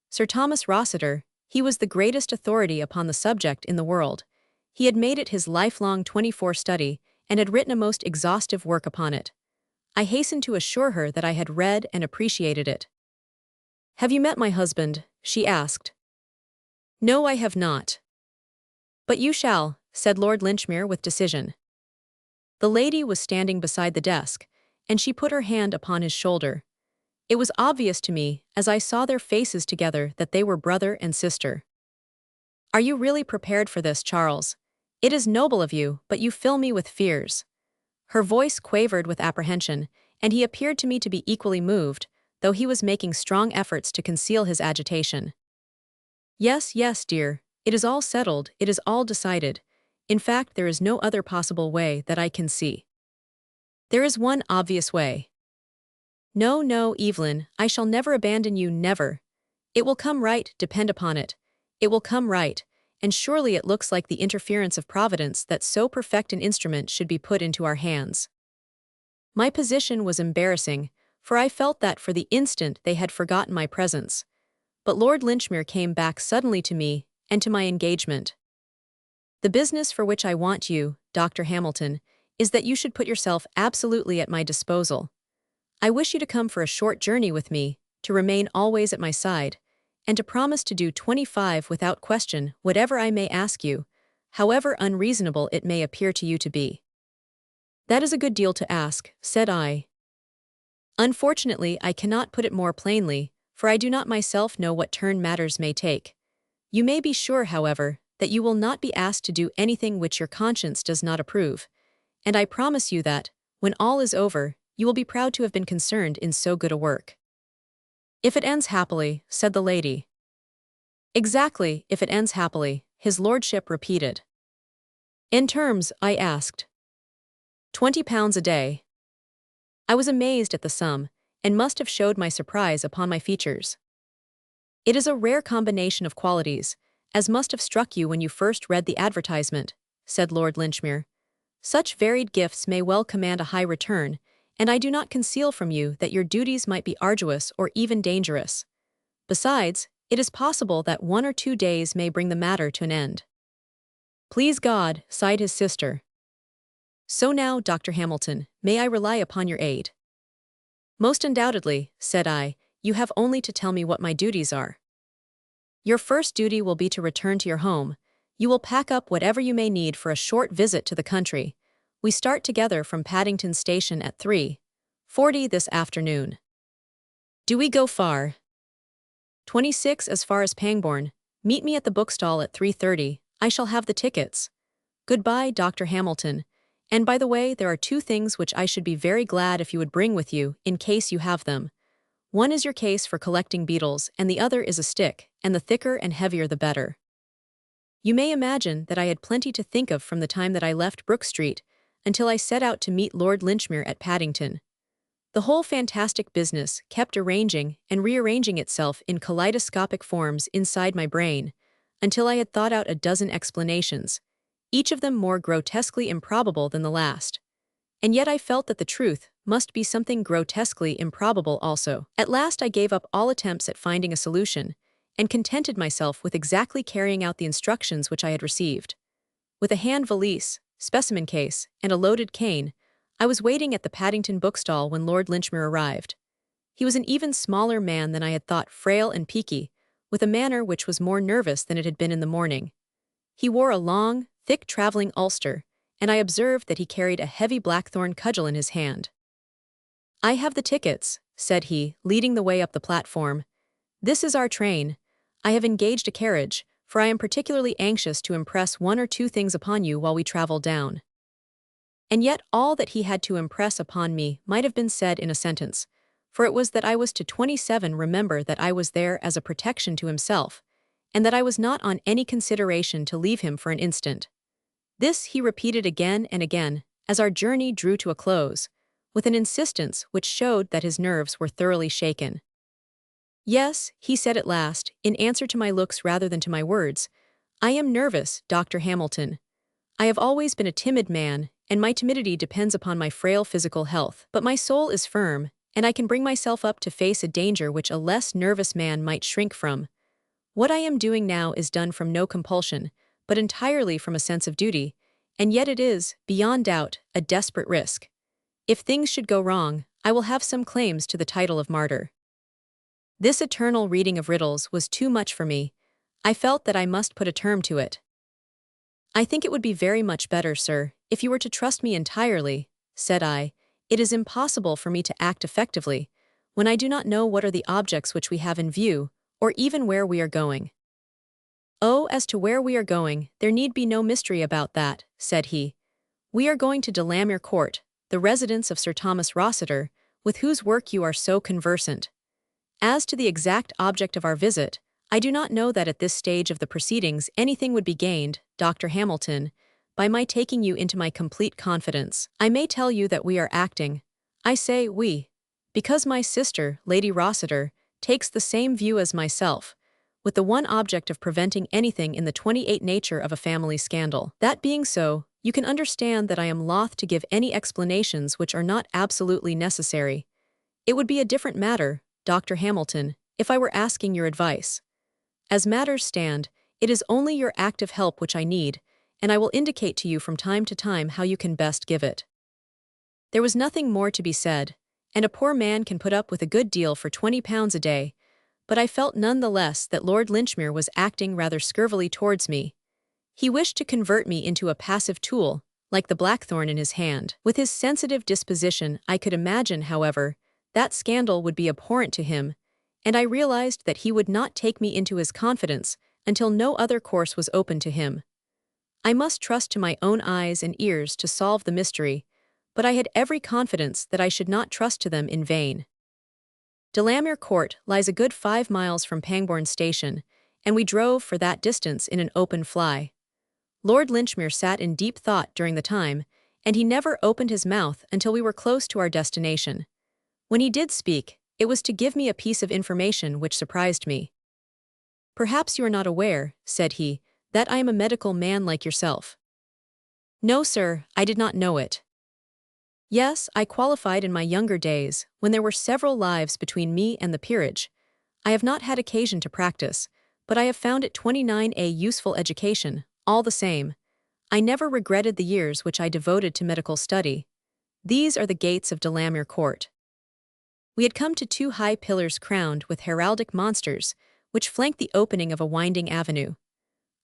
S1: Sir Thomas Rossiter, he was the greatest authority upon the subject in the world. He had made it his lifelong 24 study, and had written a most exhaustive work upon it. I hastened to assure her that I had read and appreciated it. Have you met my husband? She asked. No, I have not. But you shall, said Lord Linchmere with decision. The lady was standing beside the desk, and she put her hand upon his shoulder. It was obvious to me, as I saw their faces together, that they were brother and sister. Are you really prepared for this, Charles? It is noble of you, but you fill me with fears. Her voice quavered with apprehension, and he appeared to me to be equally moved, though he was making strong efforts to conceal his agitation. Yes, yes, dear, it is all settled, it is all decided. In fact, there is no other possible way that I can see. There is one obvious way. No, no, Evelyn, I shall never abandon you, never. It will come right, depend upon it. It will come right, and surely it looks like the interference of Providence that so perfect an instrument should be put into our hands. My position was embarrassing, for I felt that for the instant they had forgotten my presence. But Lord Linchmere came back suddenly to me, and to my engagement. The business for which I want you, Dr. Hamilton, is that you should put yourself absolutely at my disposal. I wish you to come for a short journey with me, to remain always at my side, and to promise to do 25 without question whatever I may ask you, however unreasonable it may appear to you to be. That is a good deal to ask, said I. Unfortunately, I cannot put it more plainly, for I do not myself know what turn matters may take. You may be sure, however, that you will not be asked to do anything which your conscience does not approve, and I promise you that, when all is over, you will be proud to have been concerned in so good a work. If it ends happily, said the lady. Exactly, if it ends happily, his lordship repeated. In terms, I asked. £20 a day. I was amazed at the sum, and must have showed my surprise upon my features. It is a rare combination of qualities, as must have struck you when you first read the advertisement, said Lord Linchmere. Such varied gifts may well command a high return, and I do not conceal from you that your duties might be arduous or even dangerous. Besides, it is possible that 1 or 2 days may bring the matter to an end. Please God, sighed his sister. So now, Dr. Hamilton, may I rely upon your aid? Most undoubtedly, said I, you have only to tell me what my duties are. Your first duty will be to return to your home. You will pack up whatever you may need for a short visit to the country. We start together from Paddington Station at 3:40 this afternoon. Do we go far? 26 as far as Pangbourne. Meet me at the bookstall at 3:30. I shall have the tickets. Goodbye, Dr. Hamilton. And by the way, there are 2 things which I should be very glad if you would bring with you, in case you have them. One is your case for collecting beetles, and the other is a stick, and the thicker and heavier the better. You may imagine that I had plenty to think of from the time that I left Brook Street, until I set out to meet Lord Linchmere at Paddington. The whole fantastic business kept arranging and rearranging itself in kaleidoscopic forms inside my brain, until I had thought out a dozen explanations, each of them more grotesquely improbable than the last. And yet I felt that the truth must be something grotesquely improbable also. At last I gave up all attempts at finding a solution, and contented myself with exactly carrying out the instructions which I had received. With a hand valise, specimen case, and a loaded cane, I was waiting at the Paddington bookstall when Lord Linchmere arrived. He was an even smaller man than I had thought, frail and peaky, with a manner which was more nervous than it had been in the morning. He wore a long, thick traveling ulster, and I observed that he carried a heavy blackthorn cudgel in his hand. I have the tickets, said he, leading the way up the platform. This is our train. I have engaged a carriage, for I am particularly anxious to impress 1 or 2 things upon you while we travel down. And yet all that he had to impress upon me might have been said in a sentence, for it was that I was to 27 remember that I was there as a protection to himself, and that I was not on any consideration to leave him for an instant. This he repeated again and again, as our journey drew to a close, with an insistence which showed that his nerves were thoroughly shaken. Yes, he said at last, in answer to my looks rather than to my words, I am nervous, Dr. Hamilton. I have always been a timid man, and my timidity depends upon my frail physical health, but my soul is firm, and I can bring myself up to face a danger which a less nervous man might shrink from. What I am doing now is done from no compulsion, but entirely from a sense of duty, and yet it is, beyond doubt, a desperate risk. If things should go wrong, I will have some claims to the title of martyr. This eternal reading of riddles was too much for me. I felt that I must put a term to it. I think it would be very much better, sir, if you were to trust me entirely, said I. It is impossible for me to act effectively, when I do not know what are the objects which we have in view, or even where we are going. Oh, as to where we are going, there need be no mystery about that, said he. We are going to Delamere Court, the residence of Sir Thomas Rossiter, with whose work you are so conversant. As to the exact object of our visit, I do not know that at this stage of the proceedings anything would be gained, Dr. Hamilton, by my taking you into my complete confidence. I may tell you that we are acting, I say we, because my sister, Lady Rossiter, takes the same view as myself, with the one object of preventing anything in the 28 nature of a family scandal. That being so, you can understand that I am loath to give any explanations which are not absolutely necessary. It would be a different matter, Dr. Hamilton, if I were asking your advice. As matters stand, it is only your active help which I need, and I will indicate to you from time to time how you can best give it. There was nothing more to be said, and a poor man can put up with a good deal for £20 a day, but I felt none the less that Lord Linchmere was acting rather scurvily towards me. He wished to convert me into a passive tool, like the blackthorn in his hand. With his sensitive disposition, I could imagine, however, that scandal would be abhorrent to him, and I realized that he would not take me into his confidence until no other course was open to him. I must trust to my own eyes and ears to solve the mystery, but I had every confidence that I should not trust to them in vain. Delamere Court lies a good 5 miles from Pangbourne Station, and we drove for that distance in an open fly. Lord Linchmere sat in deep thought during the time, and he never opened his mouth until we were close to our destination. When he did speak, it was to give me a piece of information which surprised me. "Perhaps you are not aware," said he, "that I am a medical man like yourself." "No, sir, I did not know it." "Yes, I qualified in my younger days, when there were several lives between me and the peerage. I have not had occasion to practice, but I have found it 29 a useful education, all the same. I never regretted the years which I devoted to medical study. These are the gates of Delamere Court." We had come to 2 high pillars crowned with heraldic monsters, which flanked the opening of a winding avenue.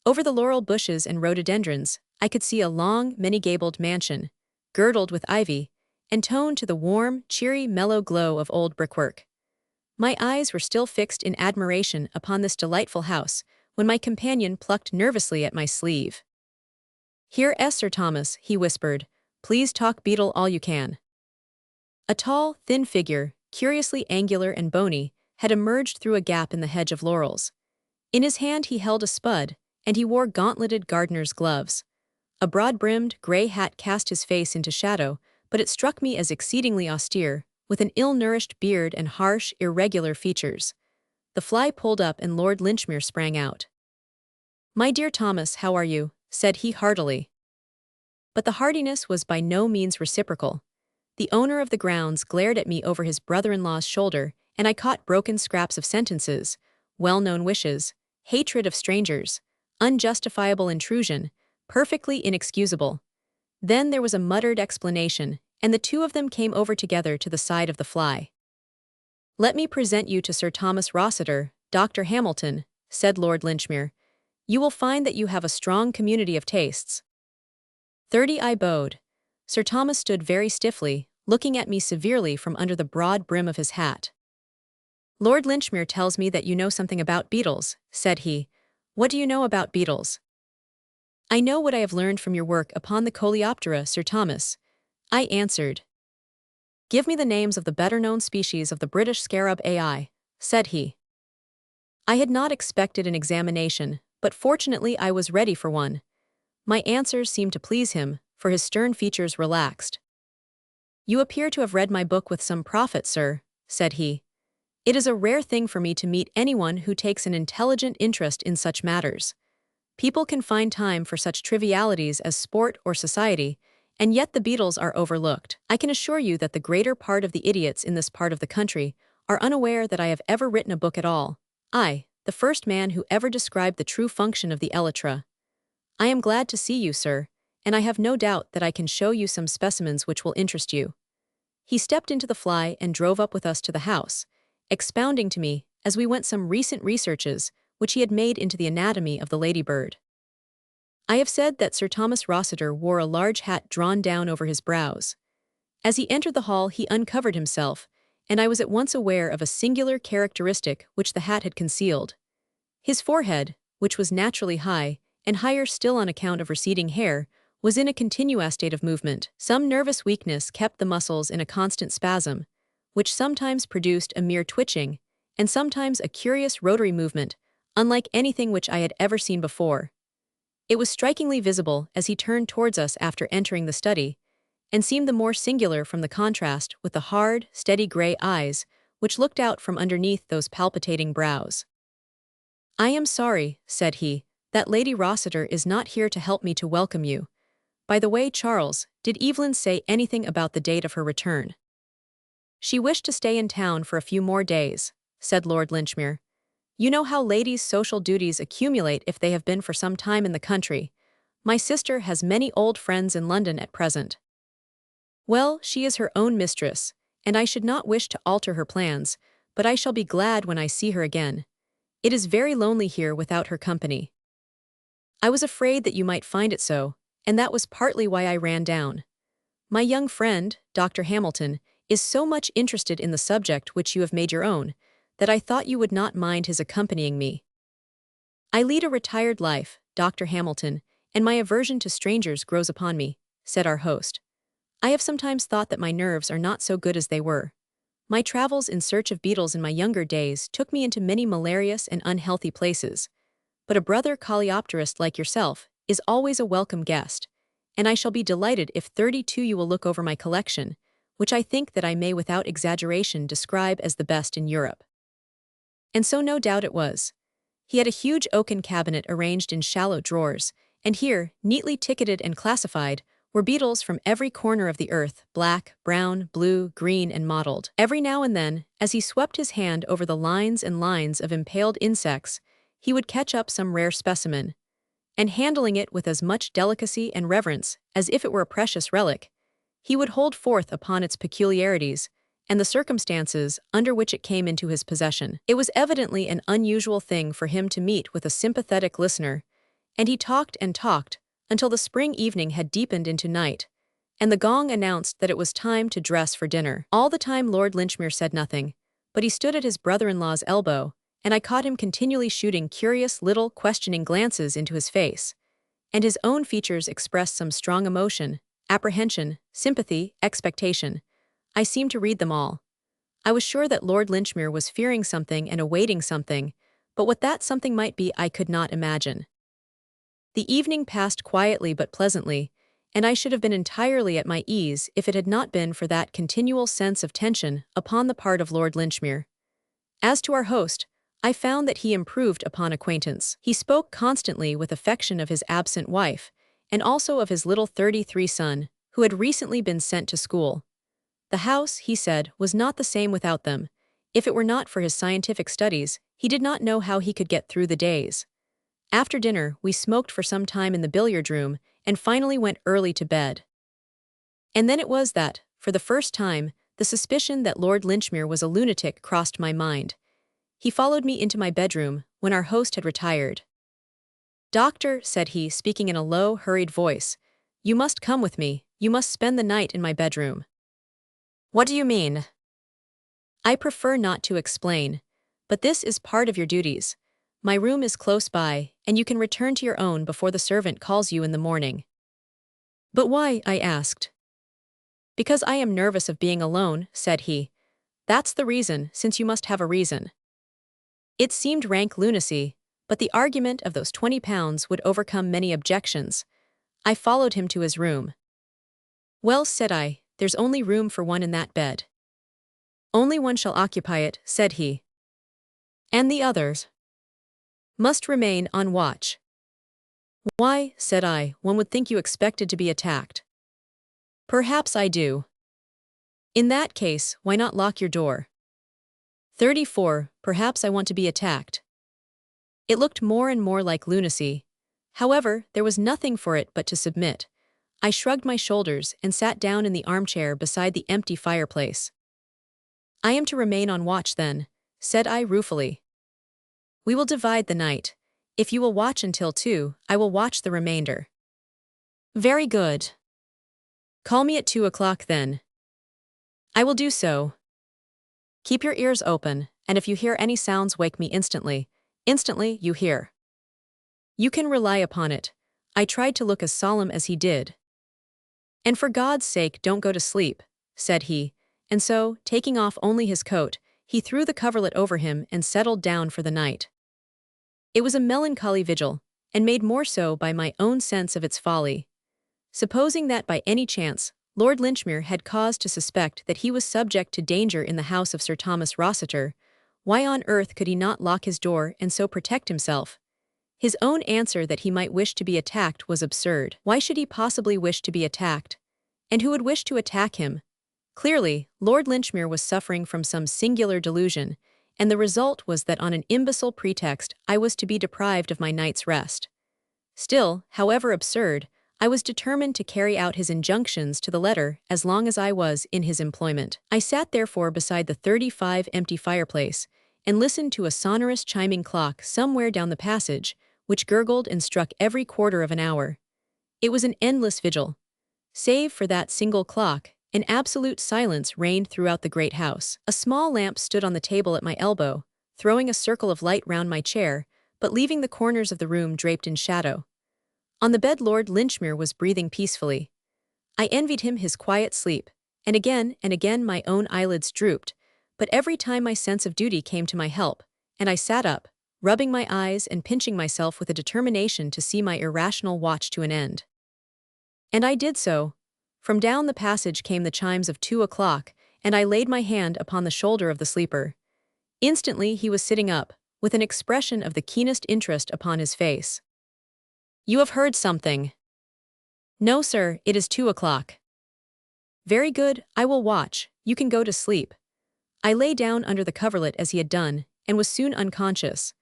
S1: Over the laurel bushes and rhododendrons, I could see a long, many-gabled mansion, girdled with ivy, and toned to the warm, cheery, mellow glow of old brickwork. My eyes were still fixed in admiration upon this delightful house, when my companion plucked nervously at my sleeve. "Here, Sir Thomas," he whispered, "please talk beetle all you can." A tall, thin figure, curiously angular and bony, had emerged through a gap in the hedge of laurels. In his hand he held a spud, and he wore gauntleted gardener's gloves. A broad-brimmed, grey hat cast his face into shadow, but it struck me as exceedingly austere, with an ill-nourished beard and harsh, irregular features. The fly pulled up and Lord Linchmere sprang out. "My dear Thomas, how are you?" said he heartily. But the heartiness was by no means reciprocal. The owner of the grounds glared at me over his brother-in-law's shoulder, and I caught broken scraps of sentences, well-known wishes, hatred of strangers, unjustifiable intrusion, perfectly inexcusable. Then there was a muttered explanation, and the 2 of them came over together to the side of the fly. "Let me present you to Sir Thomas Rossiter, Dr. Hamilton," said Lord Linchmere. "You will find that you have a strong community of tastes." 30 I bowed. Sir Thomas stood very stiffly, looking at me severely from under the broad brim of his hat. "Lord Linchmere tells me that you know something about beetles," said he. "What do you know about beetles?" "I know what I have learned from your work upon the Coleoptera, Sir Thomas," I answered. "Give me the names of the better-known species of the British scarab AI," said he. I had not expected an examination, but fortunately I was ready for one. My answers seemed to please him, for his stern features relaxed. "You appear to have read my book with some profit, sir," said he. "It is a rare thing for me to meet anyone who takes an intelligent interest in such matters. People can find time for such trivialities as sport or society, and yet the beetles are overlooked. I can assure you that the greater part of the idiots in this part of the country are unaware that I have ever written a book at all. I, the first man who ever described the true function of the elytra. I am glad to see you, sir, and I have no doubt that I can show you some specimens which will interest you." He stepped into the fly and drove up with us to the house, expounding to me, as we went, some recent researches which he had made into the anatomy of the ladybird. I have said that Sir Thomas Rossiter wore a large hat drawn down over his brows. As he entered the hall he uncovered himself, and I was at once aware of a singular characteristic which the hat had concealed. His forehead, which was naturally high, and higher still on account of receding hair, was in a continuous state of movement. Some nervous weakness kept the muscles in a constant spasm, which sometimes produced a mere twitching, and sometimes a curious rotary movement, unlike anything which I had ever seen before. It was strikingly visible as he turned towards us after entering the study, and seemed the more singular from the contrast with the hard, steady grey eyes which looked out from underneath those palpitating brows. "I am sorry," said he, "that Lady Rossiter is not here to help me to welcome you. By the way, Charles, did Evelyn say anything about the date of her return?" "She wished to stay in town for a few more days," said Lord Linchmere. "You know how ladies' social duties accumulate if they have been for some time in the country. My sister has many old friends in London at present." "Well, she is her own mistress, and I should not wish to alter her plans, but I shall be glad when I see her again. It is very lonely here without her company." "I was afraid that you might find it so, and that was partly why I ran down. My young friend, Dr. Hamilton, is so much interested in the subject which you have made your own, that I thought you would not mind his accompanying me." I lead a retired life, Dr. Hamilton, and my aversion to strangers grows upon me, said our host. I have sometimes thought that my nerves are not so good as they were. My travels in search of beetles in my younger days took me into many malarious and unhealthy places. But a brother coleopterist like yourself is always a welcome guest, and I shall be delighted if 32 you will look over my collection, which I think that I may without exaggeration describe as the best in Europe. And so no doubt it was. He had a huge oaken cabinet arranged in shallow drawers, and here, neatly ticketed and classified, were beetles from every corner of the earth, black, brown, blue, green, and mottled. Every now and then, as he swept his hand over the lines and lines of impaled insects, he would catch up some rare specimen, and handling it with as much delicacy and reverence as if it were a precious relic, he would hold forth upon its peculiarities and the circumstances under which it came into his possession. It was evidently an unusual thing for him to meet with a sympathetic listener, and he talked and talked until the spring evening had deepened into night, and the gong announced that it was time to dress for dinner. All the time Lord Linchmere said nothing, but he stood at his brother-in-law's elbow, and I caught him continually shooting curious little questioning glances into his face, and his own features expressed some strong emotion, apprehension, sympathy, expectation. I seemed to read them all. I was sure that Lord Linchmere was fearing something and awaiting something, but what that something might be I could not imagine. The evening passed quietly but pleasantly, and I should have been entirely at my ease if it had not been for that continual sense of tension upon the part of Lord Linchmere. As to our host, I found that he improved upon acquaintance. He spoke constantly with affection of his absent wife, and also of his little 33 son, who had recently been sent to school. The house, he said, was not the same without them. If it were not for his scientific studies, he did not know how he could get through the days. After dinner, we smoked for some time in the billiard room, and finally went early to bed. And then it was that, for the first time, the suspicion that Lord Linchmere was a lunatic crossed my mind. He followed me into my bedroom, when our host had retired. "Doctor," said he, speaking in a low, hurried voice, "you must come with me, you must spend the night in my bedroom." "What do you mean?" "I prefer not to explain, but this is part of your duties. My room is close by, and you can return to your own before the servant calls you in the morning." "But why?" I asked. "Because I am nervous of being alone," said he. "That's the reason, since you must have a reason." It seemed rank lunacy, but the argument of those 20 pounds would overcome many objections. I followed him to his room. "Well," said I, "there's only room for one in that bed." "Only one shall occupy it," said he. "And the others?" "Must remain on watch." "Why," said I, "one would think you expected to be attacked." "Perhaps I do." "In that case, why not lock your door?" 34, perhaps I want to be attacked. It looked more and more like lunacy. However, there was nothing for it but to submit. I shrugged my shoulders and sat down in the armchair beside the empty fireplace. "I am to remain on watch then," said I ruefully. "We will divide the night. If you will watch until 2, I will watch the remainder." "Very good. Call me at 2 o'clock then." "I will do so." "Keep your ears open, and if you hear any sounds wake me instantly. Instantly, you hear." "You can rely upon it." I tried to look as solemn as he did. "And for God's sake don't go to sleep," said he, and so, taking off only his coat, he threw the coverlet over him and settled down for the night. It was a melancholy vigil, and made more so by my own sense of its folly. Supposing that by any chance, Lord Linchmere had cause to suspect that he was subject to danger in the house of Sir Thomas Rossiter, why on earth could he not lock his door and so protect himself? His own answer that he might wish to be attacked was absurd. Why should he possibly wish to be attacked? And who would wish to attack him? Clearly, Lord Linchmere was suffering from some singular delusion, and the result was that on an imbecile pretext I was to be deprived of my night's rest. Still, however absurd, I was determined to carry out his injunctions to the letter as long as I was in his employment. I sat therefore beside the 35 empty fireplace, and listened to a sonorous chiming clock somewhere down the passage, which gurgled and struck every quarter of an hour. It was an endless vigil. Save for that single clock, an absolute silence reigned throughout the great house. A small lamp stood on the table at my elbow, throwing a circle of light round my chair, but leaving the corners of the room draped in shadow. On the bed Lord Linchmere was breathing peacefully. I envied him his quiet sleep, and again my own eyelids drooped, but every time my sense of duty came to my help, and I sat up, rubbing my eyes and pinching myself with a determination to see my irrational watch to an end. And I did so. From down the passage came the chimes of 2 o'clock, and I laid my hand upon the shoulder of the sleeper. Instantly he was sitting up, with an expression of the keenest interest upon his face. "You have heard something." "No, sir, it is 2 o'clock." "Very good, I will watch, you can go to sleep." I lay down under the coverlet as he had done, and was soon unconscious.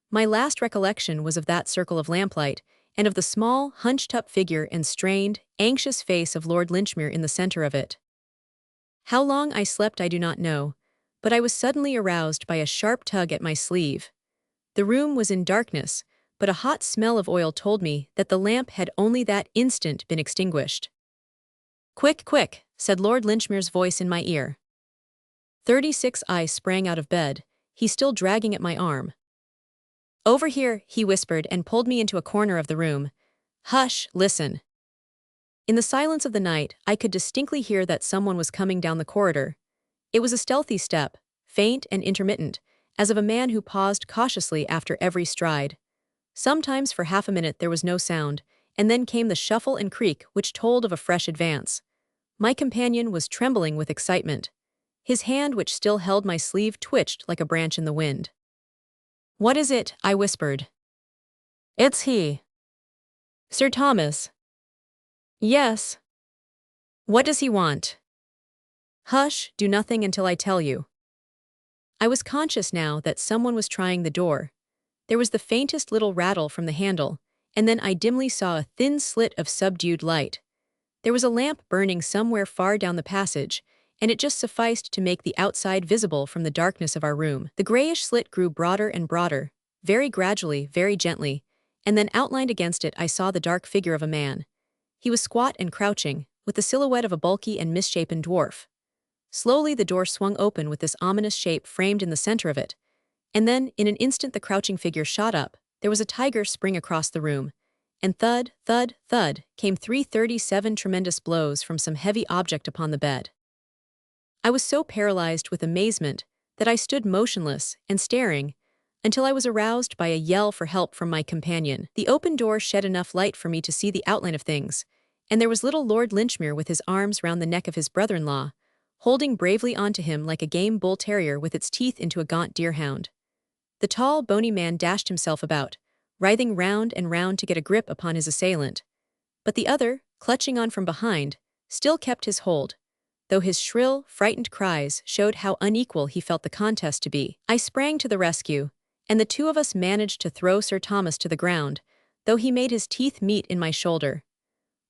S1: My last recollection was of that circle of lamplight, and of the small, hunched-up figure and strained, anxious face of Lord Linchmere in the center of it. How long I slept I do not know, but I was suddenly aroused by a sharp tug at my sleeve. The room was in darkness, but a hot smell of oil told me that the lamp had only that instant been extinguished. "Quick, quick," said Lord Linchmere's voice in my ear. 36 I sprang out of bed, he still dragging at my arm. "Over here," he whispered and pulled me into a corner of the room. "Hush, listen." In the silence of the night, I could distinctly hear that someone was coming down the corridor. It was a stealthy step, faint and intermittent, as of a man who paused cautiously after every stride. Sometimes for half a minute there was no sound, and then came the shuffle and creak which told of a fresh advance. My companion was trembling with excitement. His hand which still held my sleeve twitched like a branch in the wind. "What is it?" I whispered. "It's he." "Sir Thomas?" "Yes." "What does he want?" "Hush, do nothing until I tell you." I was conscious now that someone was trying the door. There was the faintest little rattle from the handle, and then I dimly saw a thin slit of subdued light. There was a lamp burning somewhere far down the passage, and it just sufficed to make the outside visible from the darkness of our room. The grayish slit grew broader and broader, very gradually, very gently, and then outlined against it I saw the dark figure of a man. He was squat and crouching, with the silhouette of a bulky and misshapen dwarf. Slowly the door swung open with this ominous shape framed in the center of it, and then, in an instant the crouching figure shot up. There was a tiger spring across the room, and thud, thud, thud, came 337 tremendous blows from some heavy object upon the bed. I was so paralyzed with amazement that I stood motionless and staring until I was aroused by a yell for help from my companion. The open door shed enough light for me to see the outline of things, and there was little Lord Linchmere with his arms round the neck of his brother-in-law, holding bravely onto him like a game bull terrier with its teeth into a gaunt deerhound. The tall, bony man dashed himself about, writhing round and round to get a grip upon his assailant. But the other, clutching on from behind, still kept his hold, though his shrill, frightened cries showed how unequal he felt the contest to be. I sprang to the rescue, and the two of us managed to throw Sir Thomas to the ground, though he made his teeth meet in my shoulder.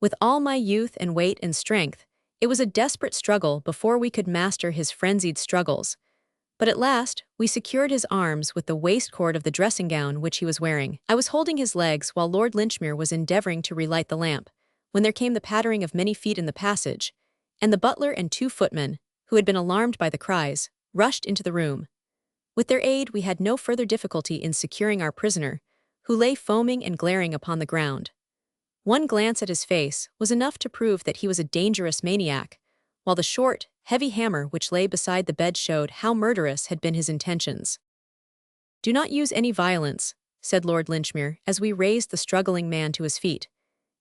S1: With all my youth and weight and strength, it was a desperate struggle before we could master his frenzied struggles. But at last, we secured his arms with the waistcord of the dressing gown which he was wearing. I was holding his legs while Lord Linchmere was endeavoring to relight the lamp, when there came the pattering of many feet in the passage, and the butler and 2 footmen, who had been alarmed by the cries, rushed into the room. With their aid we had no further difficulty in securing our prisoner, who lay foaming and glaring upon the ground. One glance at his face was enough to prove that he was a dangerous maniac, while the short, heavy hammer which lay beside the bed showed how murderous had been his intentions. "Do not use any violence," said Lord Linchmere as we raised the struggling man to his feet.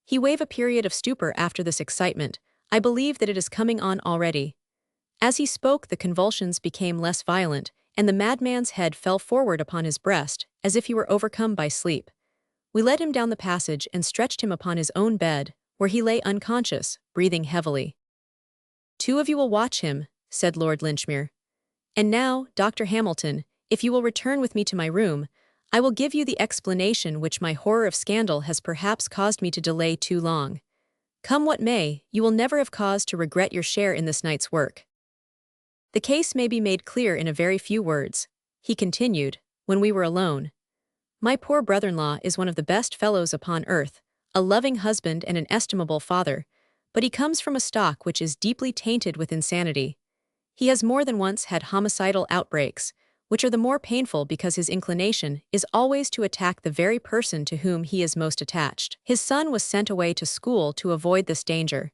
S1: "He wave a period of stupor after this excitement. I believe that it is coming on already." As he spoke the convulsions became less violent, and the madman's head fell forward upon his breast, as if he were overcome by sleep. We led him down the passage and stretched him upon his own bed, where he lay unconscious, breathing heavily. "2 of you will watch him," said Lord Linchmere. "And now, Dr. Hamilton, if you will return with me to my room, I will give you the explanation which my horror of scandal has perhaps caused me to delay too long. Come what may, you will never have cause to regret your share in this night's work. The case may be made clear in a very few words," he continued, when we were alone. "My poor brother-in-law is one of the best fellows upon earth, a loving husband and an estimable father, but he comes from a stock which is deeply tainted with insanity. He has more than once had homicidal outbreaks, which are the more painful because his inclination is always to attack the very person to whom he is most attached. His son was sent away to school to avoid this danger,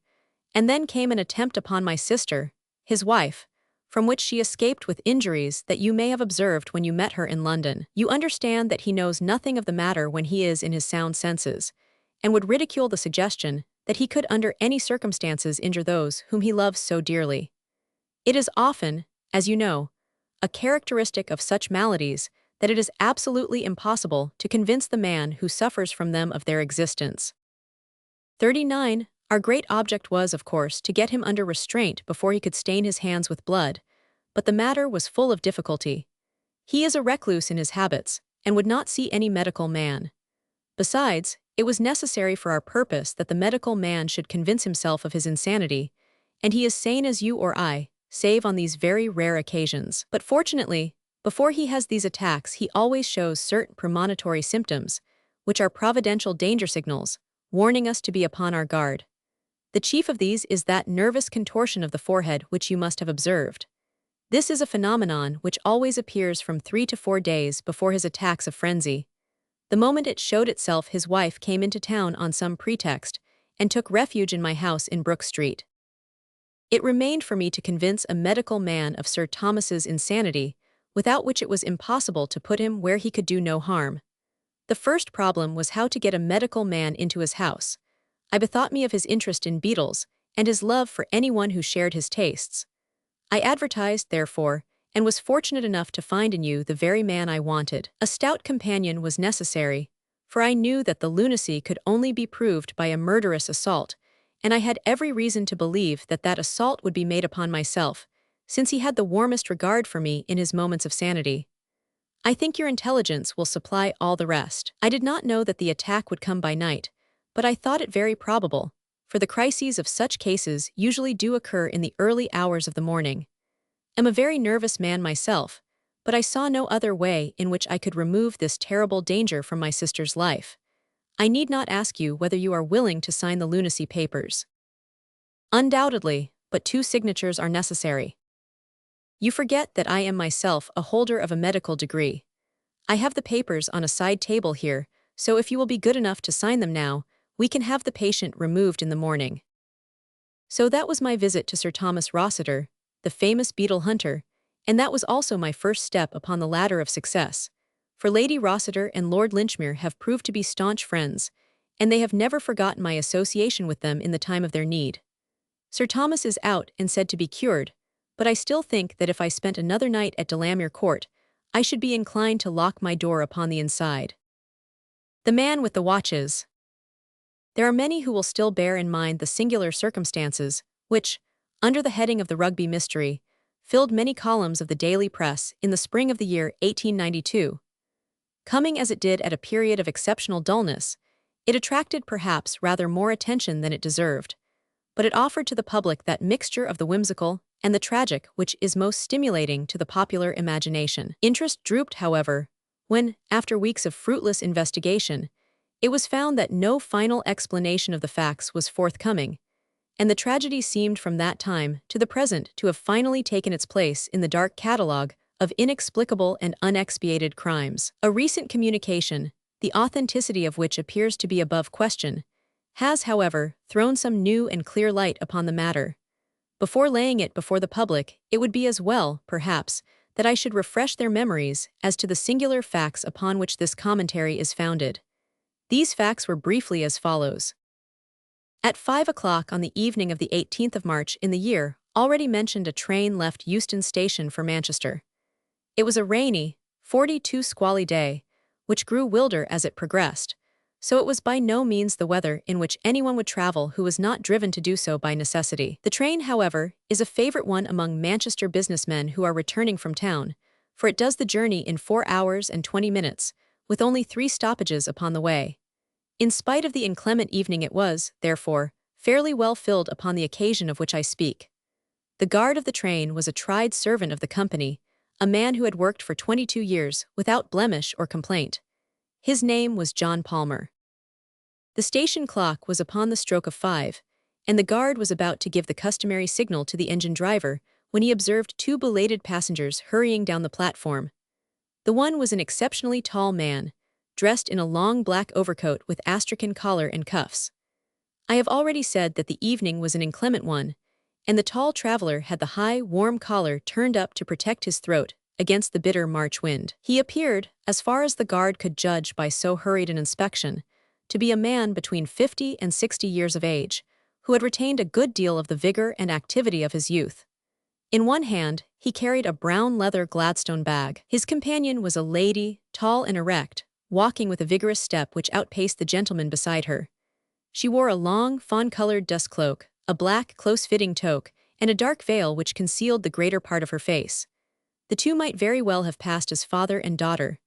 S1: and then came an attempt upon my sister, his wife, from which she escaped with injuries that you may have observed when you met her in London. You understand that he knows nothing of the matter when he is in his sound senses, and would ridicule the suggestion that he could under any circumstances injure those whom he loves so dearly. It is often, as you know, a characteristic of such maladies that it is absolutely impossible to convince the man who suffers from them of their existence. 39. Our great object was, of course, to get him under restraint before he could stain his hands with blood, but the matter was full of difficulty. He is a recluse in his habits, and would not see any medical man. Besides, it was necessary for our purpose that the medical man should convince himself of his insanity, and he is sane as you or I, save on these very rare occasions. But fortunately, before he has these attacks he always shows certain premonitory symptoms, which are providential danger signals, warning us to be upon our guard. The chief of these is that nervous contortion of the forehead which you must have observed. This is a phenomenon which always appears from 3 to 4 days before his attacks of frenzy. The moment it showed itself his wife came into town on some pretext, and took refuge in my house in Brook Street. It remained for me to convince a medical man of Sir Thomas's insanity, without which it was impossible to put him where he could do no harm. The first problem was how to get a medical man into his house. I bethought me of his interest in beetles, and his love for anyone who shared his tastes. I advertised, therefore, and was fortunate enough to find in you the very man I wanted. A stout companion was necessary, for I knew that the lunacy could only be proved by a murderous assault, and I had every reason to believe that that assault would be made upon myself, since he had the warmest regard for me in his moments of sanity. I think your intelligence will supply all the rest. I did not know that the attack would come by night, but I thought it very probable, for the crises of such cases usually do occur in the early hours of the morning. I am a very nervous man myself, but I saw no other way in which I could remove this terrible danger from my sister's life. I need not ask you whether you are willing to sign the lunacy papers. Undoubtedly, but 2 signatures are necessary. You forget that I am myself a holder of a medical degree. I have the papers on a side table here, so if you will be good enough to sign them now, we can have the patient removed in the morning. So that was my visit to Sir Thomas Rossiter, the famous beetle hunter, and that was also my first step upon the ladder of success, for Lady Rossiter and Lord Linchmere have proved to be staunch friends, and they have never forgotten my association with them in the time of their need. Sir Thomas is out and said to be cured, but I still think that if I spent another night at Delamere Court, I should be inclined to lock my door upon the inside. The man with the watches. There are many who will still bear in mind the singular circumstances, which, under the heading of the Rugby mystery, filled many columns of the daily press in the spring of the year 1892. Coming as it did at a period of exceptional dullness, it attracted perhaps rather more attention than it deserved, but it offered to the public that mixture of the whimsical and the tragic which is most stimulating to the popular imagination. Interest drooped, however, when, after weeks of fruitless investigation, it was found that no final explanation of the facts was forthcoming, and the tragedy seemed from that time to the present to have finally taken its place in the dark catalogue of inexplicable and unexpiated crimes. A recent communication, the authenticity of which appears to be above question, has, however, thrown some new and clear light upon the matter. Before laying it before the public, it would be as well, perhaps, that I should refresh their memories as to the singular facts upon which this commentary is founded. These facts were briefly as follows. At 5 o'clock on the evening of the 18th of March in the year already mentioned, a train left Euston Station for Manchester. It was a rainy, 42 squally day, which grew wilder as it progressed, so it was by no means the weather in which anyone would travel who was not driven to do so by necessity. The train, however, is a favorite one among Manchester businessmen who are returning from town, for it does the journey in 4 hours and 20 minutes, with only 3 stoppages upon the way. In spite of the inclement evening it was, therefore, fairly well filled upon the occasion of which I speak. The guard of the train was a tried servant of the company, a man who had worked for 22 years without blemish or complaint. His name was John Palmer. The station clock was upon the stroke of 5, and the guard was about to give the customary signal to the engine driver when he observed 2 belated passengers hurrying down the platform. The one was an exceptionally tall man, dressed in a long black overcoat with astrakhan collar and cuffs. I have already said that the evening was an inclement one, and the tall traveler had the high, warm collar turned up to protect his throat against the bitter March wind. He appeared, as far as the guard could judge by so hurried an inspection, to be a man between 50 and 60 years of age, who had retained a good deal of the vigor and activity of his youth. In one hand, he carried a brown leather Gladstone bag. His companion was a lady, tall and erect, walking with a vigorous step which outpaced the gentleman beside her. She wore a long, fawn-colored dust cloak, a black, close-fitting toque, and a dark veil which concealed the greater part of her face. The two might very well have passed as father and daughter.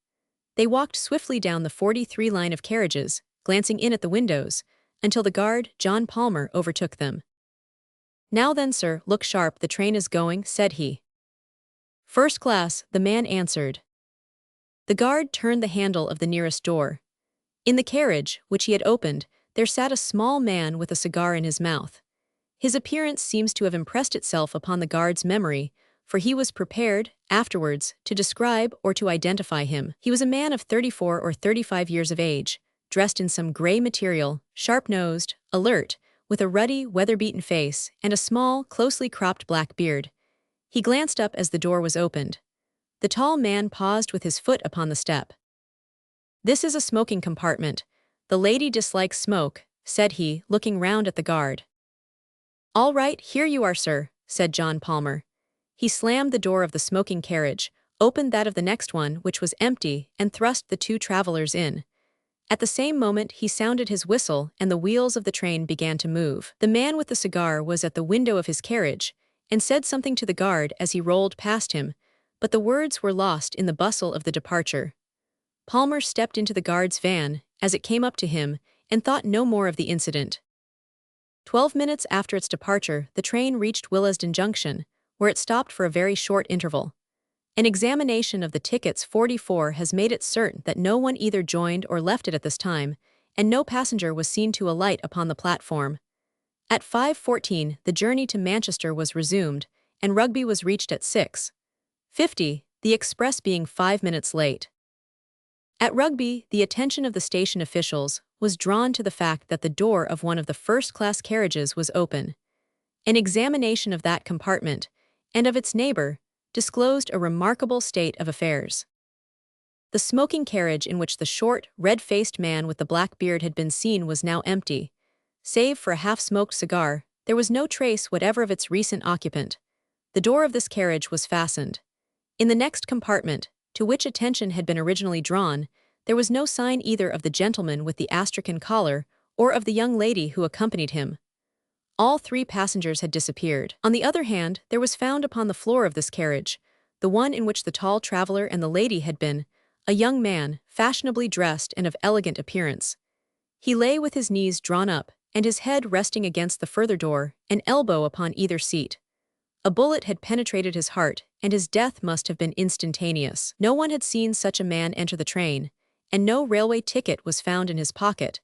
S1: They walked swiftly down the 43 line of carriages, glancing in at the windows, until the guard, John Palmer, overtook them. "Now then, sir, look sharp, the train is going," said he. "First class," the man answered. The guard turned the handle of the nearest door. In the carriage, which he had opened, there sat a small man with a cigar in his mouth. His appearance seems to have impressed itself upon the guard's memory, for he was prepared, afterwards, to describe or to identify him. He was a man of 34 or 35 years of age, dressed in some gray material, sharp-nosed, alert, with a ruddy, weather-beaten face and a small, closely cropped black beard. He glanced up as the door was opened. The tall man paused with his foot upon the step. "This is a smoking compartment. The lady dislikes smoke," said he, looking round at the guard. "All right, here you are, sir," said John Palmer. He slammed the door of the smoking carriage, opened that of the next one, which was empty, and thrust the two travelers in. At the same moment he sounded his whistle and the wheels of the train began to move. The man with the cigar was at the window of his carriage, and said something to the guard as he rolled past him, but the words were lost in the bustle of the departure. Palmer stepped into the guard's van, as it came up to him, and thought no more of the incident. 12 minutes after its departure, the train reached Willesden Junction, where it stopped for a very short interval. An examination of the tickets 44 has made it certain that no one either joined or left it at this time, and no passenger was seen to alight upon the platform. At 5:14, the journey to Manchester was resumed, and Rugby was reached at 6:50, the express being 5 minutes late. At Rugby, the attention of the station officials was drawn to the fact that the door of one of the first-class carriages was open. An examination of that compartment, and of its neighbor, disclosed a remarkable state of affairs. The smoking carriage in which the short, red-faced man with the black beard had been seen was now empty. Save for a half-smoked cigar, there was no trace whatever of its recent occupant. The door of this carriage was fastened. In the next compartment, to which attention had been originally drawn, there was no sign either of the gentleman with the astrakhan collar or of the young lady who accompanied him. All three passengers had disappeared. On the other hand, there was found upon the floor of this carriage, the one in which the tall traveler and the lady had been, a young man, fashionably dressed and of elegant appearance. He lay with his knees drawn up, and his head resting against the further door, an elbow upon either seat. A bullet had penetrated his heart, and his death must have been instantaneous. No one had seen such a man enter the train, and no railway ticket was found in his pocket,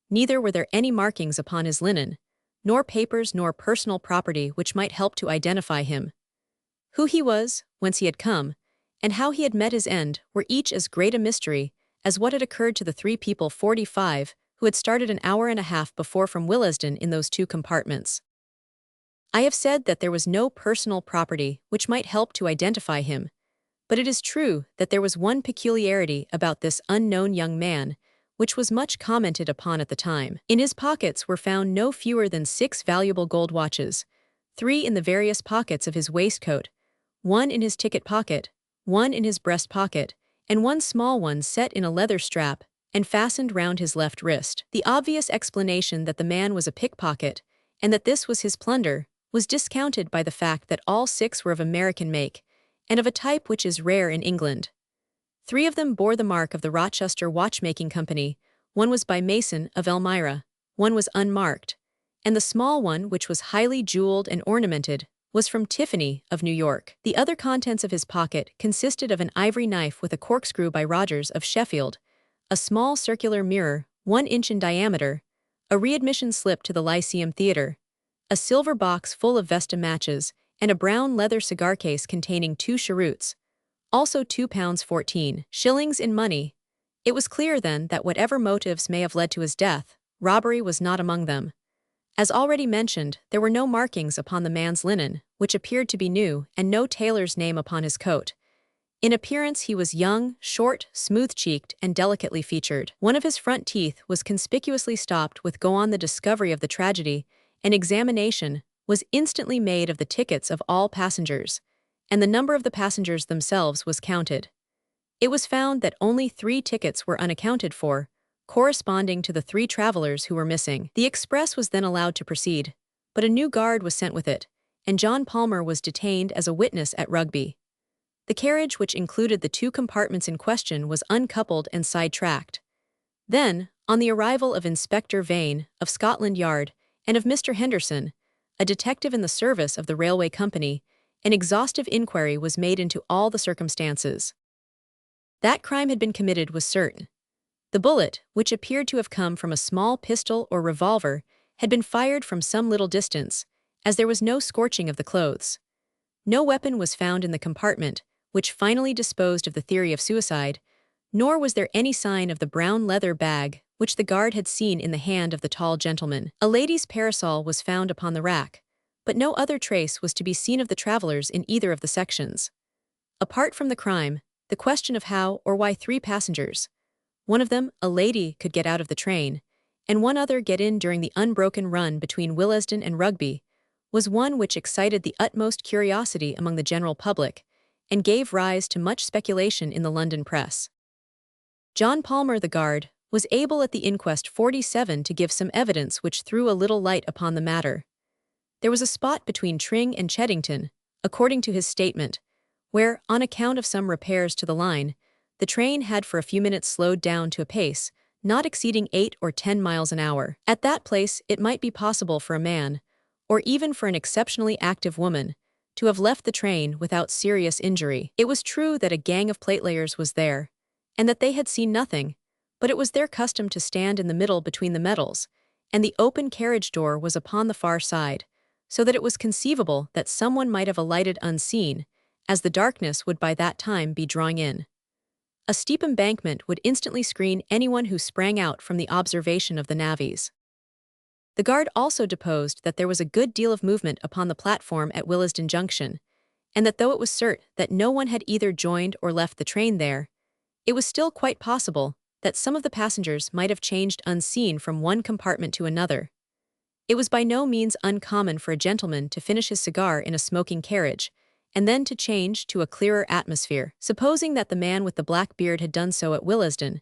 S1: neither were there any markings upon his linen, nor papers nor personal property which might help to identify him. Who he was, whence he had come, and how he had met his end were each as great a mystery as what had occurred to the three people 45 who had started an hour and a half before from Willesden in those two compartments. I have said that there was no personal property which might help to identify him, but it is true that there was one peculiarity about this unknown young man which was much commented upon at the time. In his pockets were found no fewer than 6 valuable gold watches, 3 in the various pockets of his waistcoat, 1 in his ticket pocket, 1 in his breast pocket, and 1 small one set in a leather strap and fastened round his left wrist. The obvious explanation that the man was a pickpocket, and that this was his plunder, was discounted by the fact that all 6 were of American make, and of a type which is rare in England. 3 of them bore the mark of the Rochester Watchmaking Company, 1 was by Mason of Elmira, 1 was unmarked, and the small one, which was highly jeweled and ornamented, was from Tiffany of New York. The other contents of his pocket consisted of an ivory knife with a corkscrew by Rogers of Sheffield, a small circular mirror, 1 inch in diameter, a readmission slip to the Lyceum Theatre, a silver box full of Vesta matches, and a brown leather cigar case containing 2 cheroots. also £2.14 in money. It was clear then that whatever motives may have led to his death, robbery was not among them. As already mentioned, there were no markings upon the man's linen, which appeared to be new, and no tailor's name upon his coat. In appearance he was young, short, smooth-cheeked, and delicately featured. One of his front teeth was conspicuously stopped with "Go on the discovery of the tragedy." An examination was instantly made of the tickets of all passengers, and the number of the passengers themselves was counted. It was found that only 3 tickets were unaccounted for, corresponding to the 3 travelers who were missing. The express was then allowed to proceed, but a new guard was sent with it, and John Palmer was detained as a witness at Rugby. The carriage, which included the 2 compartments in question, was uncoupled and sidetracked. Then, on the arrival of Inspector Vane, of Scotland Yard, and of Mr. Henderson, a detective in the service of the railway company, an exhaustive inquiry was made into all the circumstances. That crime had been committed was certain. The bullet, which appeared to have come from a small pistol or revolver, had been fired from some little distance, as there was no scorching of the clothes. No weapon was found in the compartment, which finally disposed of the theory of suicide, nor was there any sign of the brown leather bag which the guard had seen in the hand of the tall gentleman. A lady's parasol was found upon the rack, but no other trace was to be seen of the travelers in either of the sections. Apart from the crime, the question of how or why 3 passengers, one of them, a lady, could get out of the train, and one other get in during the unbroken run between Willesden and Rugby, was one which excited the utmost curiosity among the general public, and gave rise to much speculation in the London press. John Palmer, the guard, was able at the inquest 47 to give some evidence which threw a little light upon the matter. There was a spot between Tring and Cheddington, according to his statement, where, on account of some repairs to the line, the train had for a few minutes slowed down to a pace not exceeding 8 or 10 miles an hour. At that place it might be possible for a man, or even for an exceptionally active woman, to have left the train without serious injury. It was true that a gang of platelayers was there, and that they had seen nothing, but it was their custom to stand in the middle between the metals, and the open carriage door was upon the far side, so that it was conceivable that someone might have alighted unseen, as the darkness would by that time be drawing in. A steep embankment would instantly screen anyone who sprang out from the observation of the navvies. The guard also deposed that there was a good deal of movement upon the platform at Willesden Junction, and that though it was certain that no one had either joined or left the train there, it was still quite possible that some of the passengers might have changed unseen from one compartment to another. It was by no means uncommon for a gentleman to finish his cigar in a smoking carriage, and then to change to a clearer atmosphere. Supposing that the man with the black beard had done so at Willesden,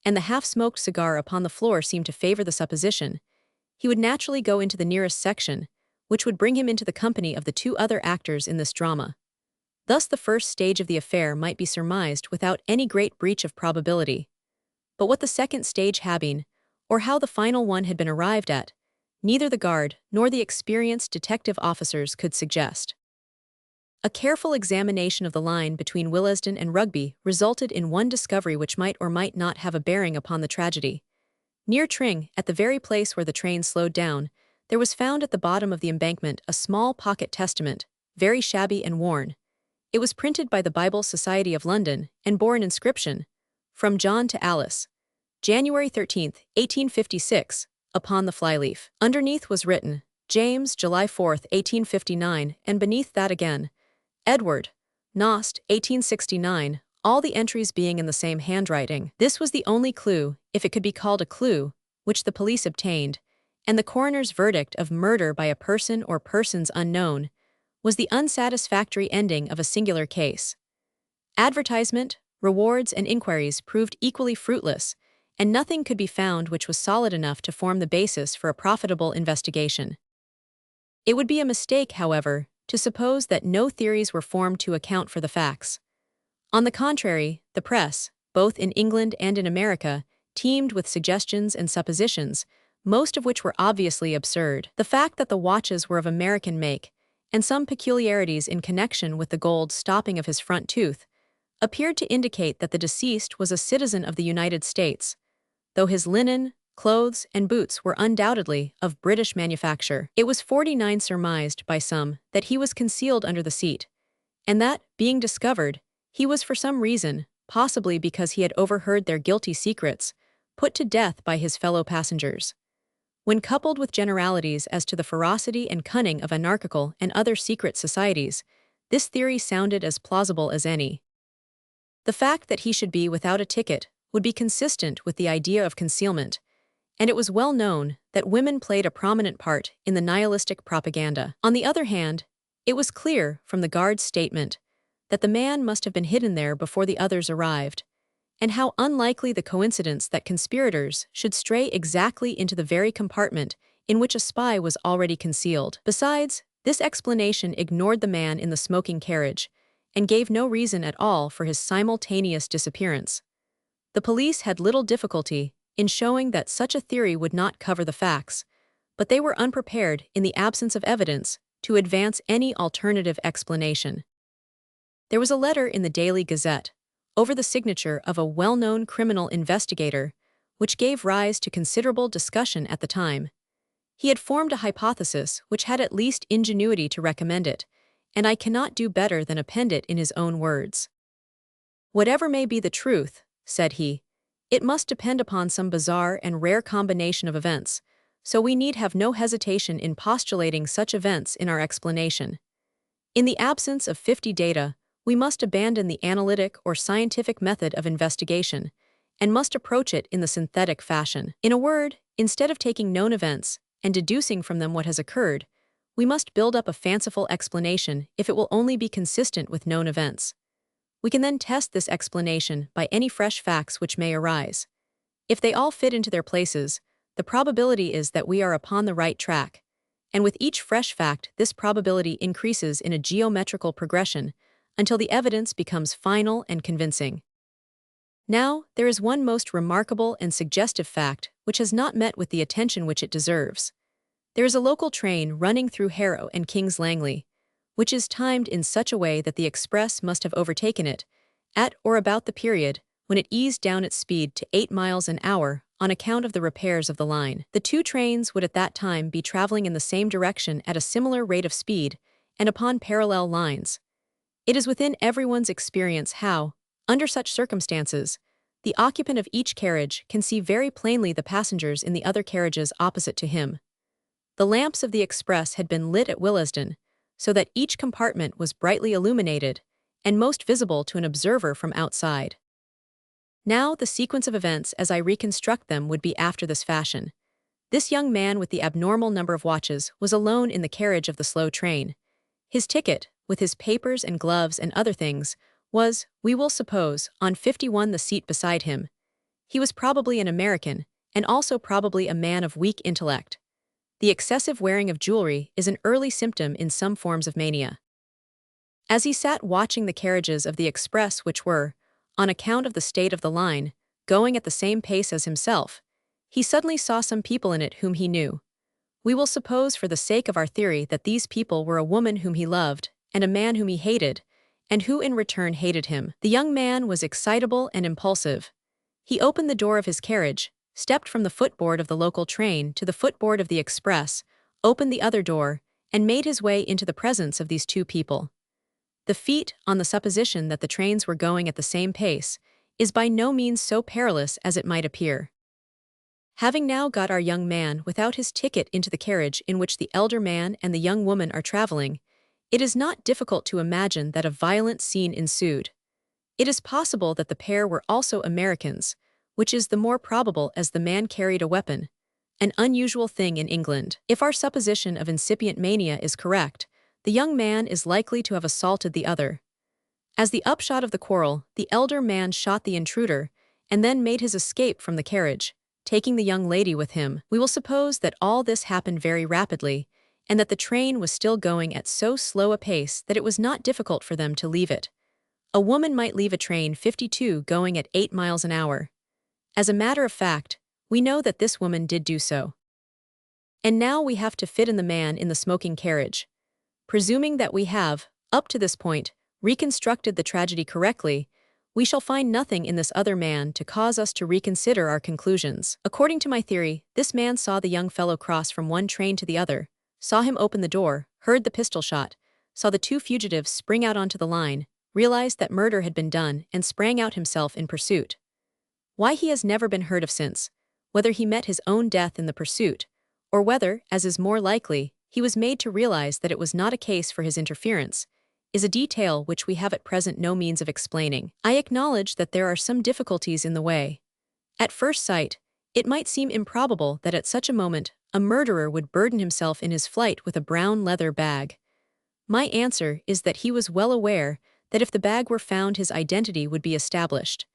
S1: and the half-smoked cigar upon the floor seemed to favor the supposition, he would naturally go into the nearest section, which would bring him into the company of the 2 other actors in this drama. Thus the first stage of the affair might be surmised without any great breach of probability. But what the second stage had been, or how the final one had been arrived at, neither the guard nor the experienced detective officers could suggest. A careful examination of the line between Willesden and Rugby resulted in one discovery which might or might not have a bearing upon the tragedy. Near Tring, at the very place where the train slowed down, there was found at the bottom of the embankment a small pocket testament, very shabby and worn. It was printed by the Bible Society of London and bore an inscription, "From John to Alice, January 13, 1856, upon the flyleaf. Underneath was written, James, July 4, 1859, and beneath that again, Edward, Nost, 1869, all the entries being in the same handwriting. This was the only clue, if it could be called a clue, which the police obtained, and the coroner's verdict of murder by a person or persons unknown was the unsatisfactory ending of a singular case. Advertisement, rewards, and inquiries proved equally fruitless, and nothing could be found which was solid enough to form the basis for a profitable investigation. It would be a mistake, however, to suppose that no theories were formed to account for the facts. On the contrary, the press, both in England and in America, teemed with suggestions and suppositions, most of which were obviously absurd. The fact that the watches were of American make, and some peculiarities in connection with the gold stopping of his front tooth, appeared to indicate that the deceased was a citizen of the United States, though his linen, clothes, and boots were undoubtedly of British manufacture. It was 49 surmised by some that he was concealed under the seat, and that, being discovered, He was for some reason, possibly because he had overheard their guilty secrets, put to death by his fellow passengers. When coupled with generalities as to the ferocity and cunning of anarchical and other secret societies, this theory sounded as plausible as any. The fact that he should be without a ticket would be consistent with the idea of concealment, and it was well known that women played a prominent part in the nihilistic propaganda. On the other hand, it was clear from the guard's statement that the man must have been hidden there before the others arrived, and how unlikely the coincidence that conspirators should stray exactly into the very compartment in which a spy was already concealed. Besides, this explanation ignored the man in the smoking carriage and gave no reason at all for his simultaneous disappearance. The police had little difficulty in showing that such a theory would not cover the facts, but they were unprepared in the absence of evidence to advance any alternative explanation. There was a letter in the Daily Gazette, over the signature of a well-known criminal investigator, which gave rise to considerable discussion at the time. He had formed a hypothesis which had at least ingenuity to recommend it, and I cannot do better than append it in his own words. "Whatever may be the truth," said he, "it must depend upon some bizarre and rare combination of events, so we need have no hesitation in postulating such events in our explanation. In the absence of 50 data, we must abandon the analytic or scientific method of investigation, and must approach it in the synthetic fashion. In a word, instead of taking known events and deducing from them what has occurred, we must build up a fanciful explanation if it will only be consistent with known events. We can then test this explanation by any fresh facts which may arise. If they all fit into their places, the probability is that we are upon the right track, and with each fresh fact this probability increases in a geometrical progression until the evidence becomes final and convincing. Now, there is one most remarkable and suggestive fact which has not met with the attention which it deserves. There is a local train running through Harrow and King's Langley, which is timed in such a way that the express must have overtaken it, at or about the period when it eased down its speed to 8 miles an hour on account of the repairs of the line. The two trains would at that time be traveling in the same direction at a similar rate of speed and upon parallel lines. It is within everyone's experience how, under such circumstances, the occupant of each carriage can see very plainly the passengers in the other carriages opposite to him. The lamps of the express had been lit at Willesden, so that each compartment was brightly illuminated and most visible to an observer from outside. Now the sequence of events as I reconstruct them would be after this fashion. This young man with the abnormal number of watches was alone in the carriage of the slow train. His ticket, with his papers and gloves and other things, was, we will suppose, on 51, the seat beside him. He was probably an American, and also probably a man of weak intellect. The excessive wearing of jewelry is an early symptom in some forms of mania. As he sat watching the carriages of the express which were, on account of the state of the line, going at the same pace as himself, he suddenly saw some people in it whom he knew. We will suppose for the sake of our theory that these people were a woman whom he loved and a man whom he hated, and who in return hated him. The young man was excitable and impulsive. He opened the door of his carriage, stepped from the footboard of the local train to the footboard of the express, opened the other door, and made his way into the presence of these two people. The feat, on the supposition that the trains were going at the same pace, is by no means so perilous as it might appear. Having now got our young man without his ticket into the carriage in which the elder man and the young woman are traveling, it is not difficult to imagine that a violent scene ensued. It is possible that the pair were also Americans, which is the more probable as the man carried a weapon, an unusual thing in England. If our supposition of incipient mania is correct, the young man is likely to have assaulted the other. As the upshot of the quarrel, the elder man shot the intruder, and then made his escape from the carriage, taking the young lady with him. We will suppose that all this happened very rapidly, and that the train was still going at so slow a pace that it was not difficult for them to leave it. A woman might leave a train 52 going at 8 miles an hour. As a matter of fact, we know that this woman did do so. And now we have to fit in the man in the smoking carriage. Presuming that we have, up to this point, reconstructed the tragedy correctly, we shall find nothing in this other man to cause us to reconsider our conclusions. According to my theory, this man saw the young fellow cross from one train to the other, saw him open the door, heard the pistol shot, saw the two fugitives spring out onto the line, realized that murder had been done and sprang out himself in pursuit. Why he has never been heard of since, whether he met his own death in the pursuit, or whether, as is more likely, he was made to realize that it was not a case for his interference, is a detail which we have at present no means of explaining. I acknowledge that there are some difficulties in the way. At first sight, it might seem improbable that at such a moment, a murderer would burden himself in his flight with a brown leather bag. My answer is that he was well aware that if the bag were found, his identity would be established.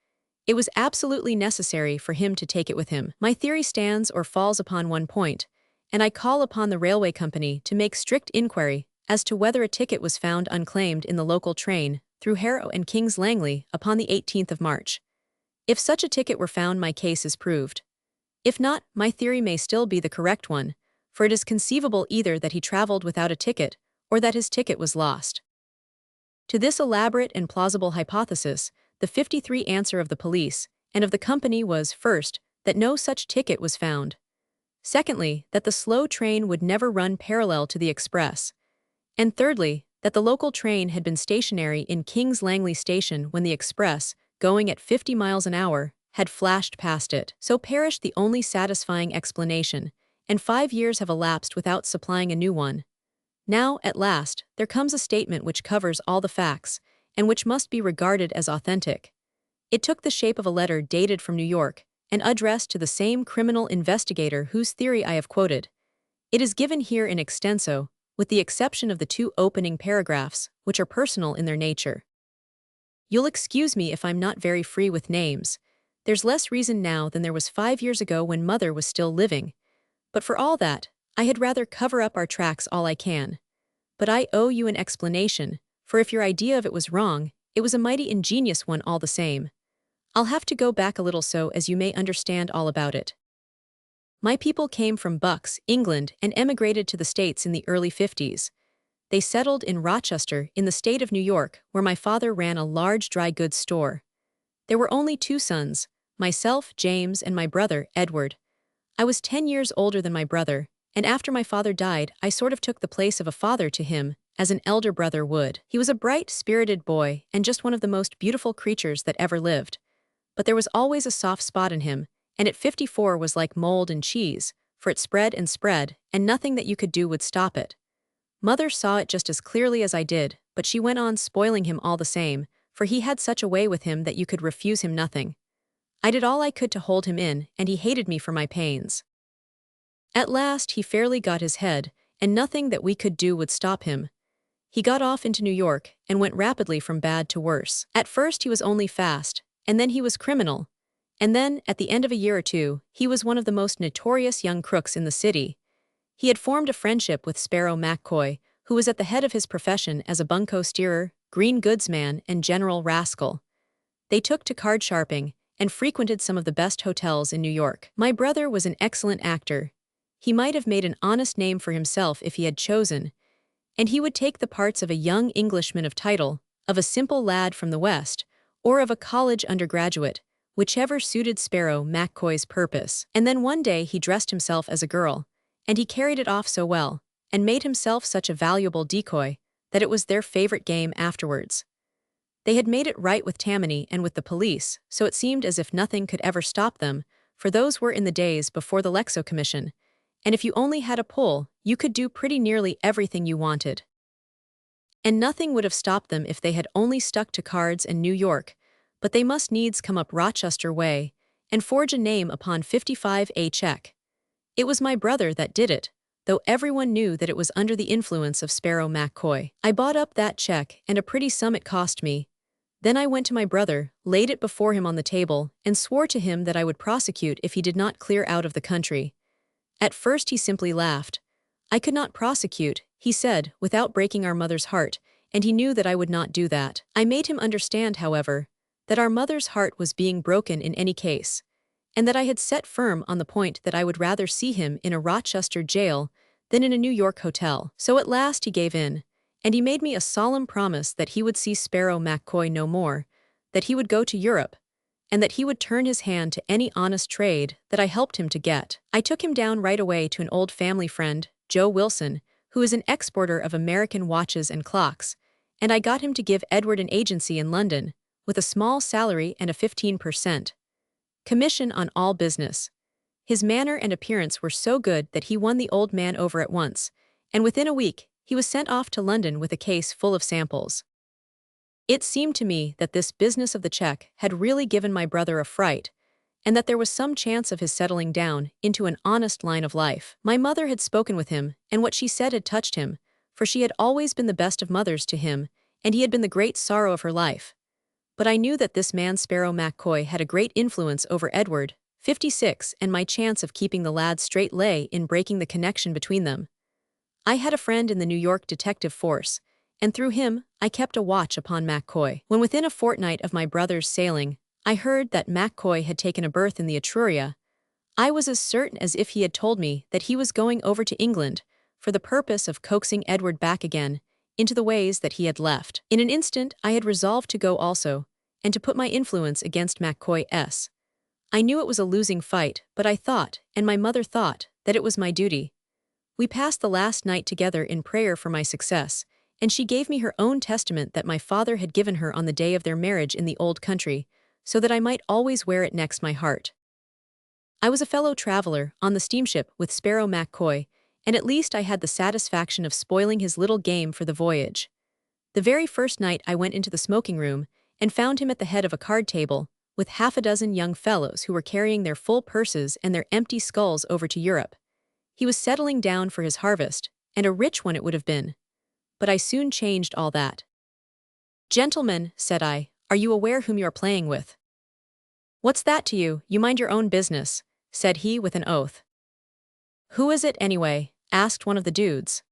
S1: It was absolutely necessary for him to take it with him. My theory stands or falls upon one point, and I call upon the railway company to make strict inquiry as to whether a ticket was found unclaimed in the local train through Harrow and King's Langley upon the 18th of March. If such a ticket were found, my case is proved. If not, my theory may still be the correct one, for it is conceivable either that he traveled without a ticket or that his ticket was lost. To this elaborate and plausible hypothesis, the 53 answer of the police and of the company was, first, that no such ticket was found. Secondly, that the slow train would never run parallel to the express. And thirdly, that the local train had been stationary in King's Langley Station when the express, going at 50 miles an hour, had flashed past it. So perished the only satisfying explanation, and 5 years have elapsed without supplying a new one. Now, at last, there comes a statement which covers all the facts, and which must be regarded as authentic. It took the shape of a letter dated from New York and addressed to the same criminal investigator whose theory I have quoted. It is given here in extenso, with the exception of the 2 opening paragraphs, which are personal in their nature. You'll excuse me if I'm not very free with names. There's less reason now than there was 5 years ago when Mother was still living. But for all that, I had rather cover up our tracks all I can. But I owe you an explanation, for if your idea of it was wrong, it was a mighty ingenious one all the same. I'll have to go back a little so as you may understand all about it. My people came from Bucks, England, and emigrated to the States in the early 50s. They settled in Rochester, in the state of New York, where my father ran a large dry goods store. There were only 2 sons, myself, James, and my brother, Edward. I was 10 years older than my brother, and after my father died, I sort of took the place of a father to him, as an elder brother would. He was a bright, spirited boy, and just one of the most beautiful creatures that ever lived. But there was always a soft spot in him, and at 54 was like mold and cheese, for it spread and spread, and nothing that you could do would stop it. Mother saw it just as clearly as I did, but she went on spoiling him all the same, for he had such a way with him that you could refuse him nothing. I did all I could to hold him in, and he hated me for my pains. At last he fairly got his head, and nothing that we could do would stop him. He got off into New York, and went rapidly from bad to worse. At first he was only fast, and then he was criminal. And then, at the end of a year or 2, he was one of the most notorious young crooks in the city. He had formed a friendship with Sparrow McCoy, who was at the head of his profession as a bunco steerer, green goods man, and general rascal. They took to card sharping, and frequented some of the best hotels in New York. My brother was an excellent actor. He might have made an honest name for himself if he had chosen, and he would take the parts of a young Englishman of title, of a simple lad from the West, or of a college undergraduate, whichever suited Sparrow McCoy's purpose. And then one day he dressed himself as a girl, and he carried it off so well, and made himself such a valuable decoy, that it was their favorite game afterwards. They had made it right with Tammany and with the police, so it seemed as if nothing could ever stop them, for those were in the days before the Lexo Commission, and if you only had a pull, you could do pretty nearly everything you wanted. And nothing would have stopped them if they had only stuck to cards and New York, but they must needs come up Rochester way, and forge a name upon 55A check. It was my brother that did it, though everyone knew that it was under the influence of Sparrow McCoy. I bought up that check, and a pretty sum it cost me. Then I went to my brother, laid it before him on the table, and swore to him that I would prosecute if he did not clear out of the country. At first he simply laughed. I could not prosecute, he said, without breaking our mother's heart, and he knew that I would not do that. I made him understand, however, that our mother's heart was being broken in any case, and that I had set firm on the point that I would rather see him in a Rochester jail than in a New York hotel. So at last he gave in, and he made me a solemn promise that he would see Sparrow McCoy no more, that he would go to Europe, and that he would turn his hand to any honest trade that I helped him to get. I took him down right away to an old family friend, Joe Wilson, who is an exporter of American watches and clocks, and I got him to give Edward an agency in London, with a small salary and a 15% commission on all business. His manner and appearance were so good that he won the old man over at once, and within a week, he was sent off to London with a case full of samples. It seemed to me that this business of the check had really given my brother a fright, and that there was some chance of his settling down into an honest line of life. My mother had spoken with him, and what she said had touched him, for she had always been the best of mothers to him, and he had been the great sorrow of her life. But I knew that this man Sparrow McCoy had a great influence over Edward, 56, and my chance of keeping the lad straight lay in breaking the connection between them. I had a friend in the New York detective force, and through him, I kept a watch upon McCoy. When within a fortnight of my brother's sailing, I heard that McCoy had taken a berth in the Etruria, I was as certain as if he had told me that he was going over to England for the purpose of coaxing Edward back again into the ways that he had left. In an instant, I had resolved to go also, and to put my influence against McCoy. I knew it was a losing fight, but I thought, and my mother thought, that it was my duty. We passed the last night together in prayer for my success, and she gave me her own testament that my father had given her on the day of their marriage in the old country, so that I might always wear it next my heart. I was a fellow traveler on the steamship with Sparrow McCoy, and at least I had the satisfaction of spoiling his little game for the voyage. The very first night I went into the smoking room and found him at the head of a card table, with half a dozen young fellows who were carrying their full purses and their empty skulls over to Europe. He was settling down for his harvest, and a rich one it would have been. But I soon changed all that. "Gentlemen," said I, "are you aware whom you are playing with?" "What's that to you? You mind your own business," said he with an oath. "Who is it, anyway?" asked one of the dudes.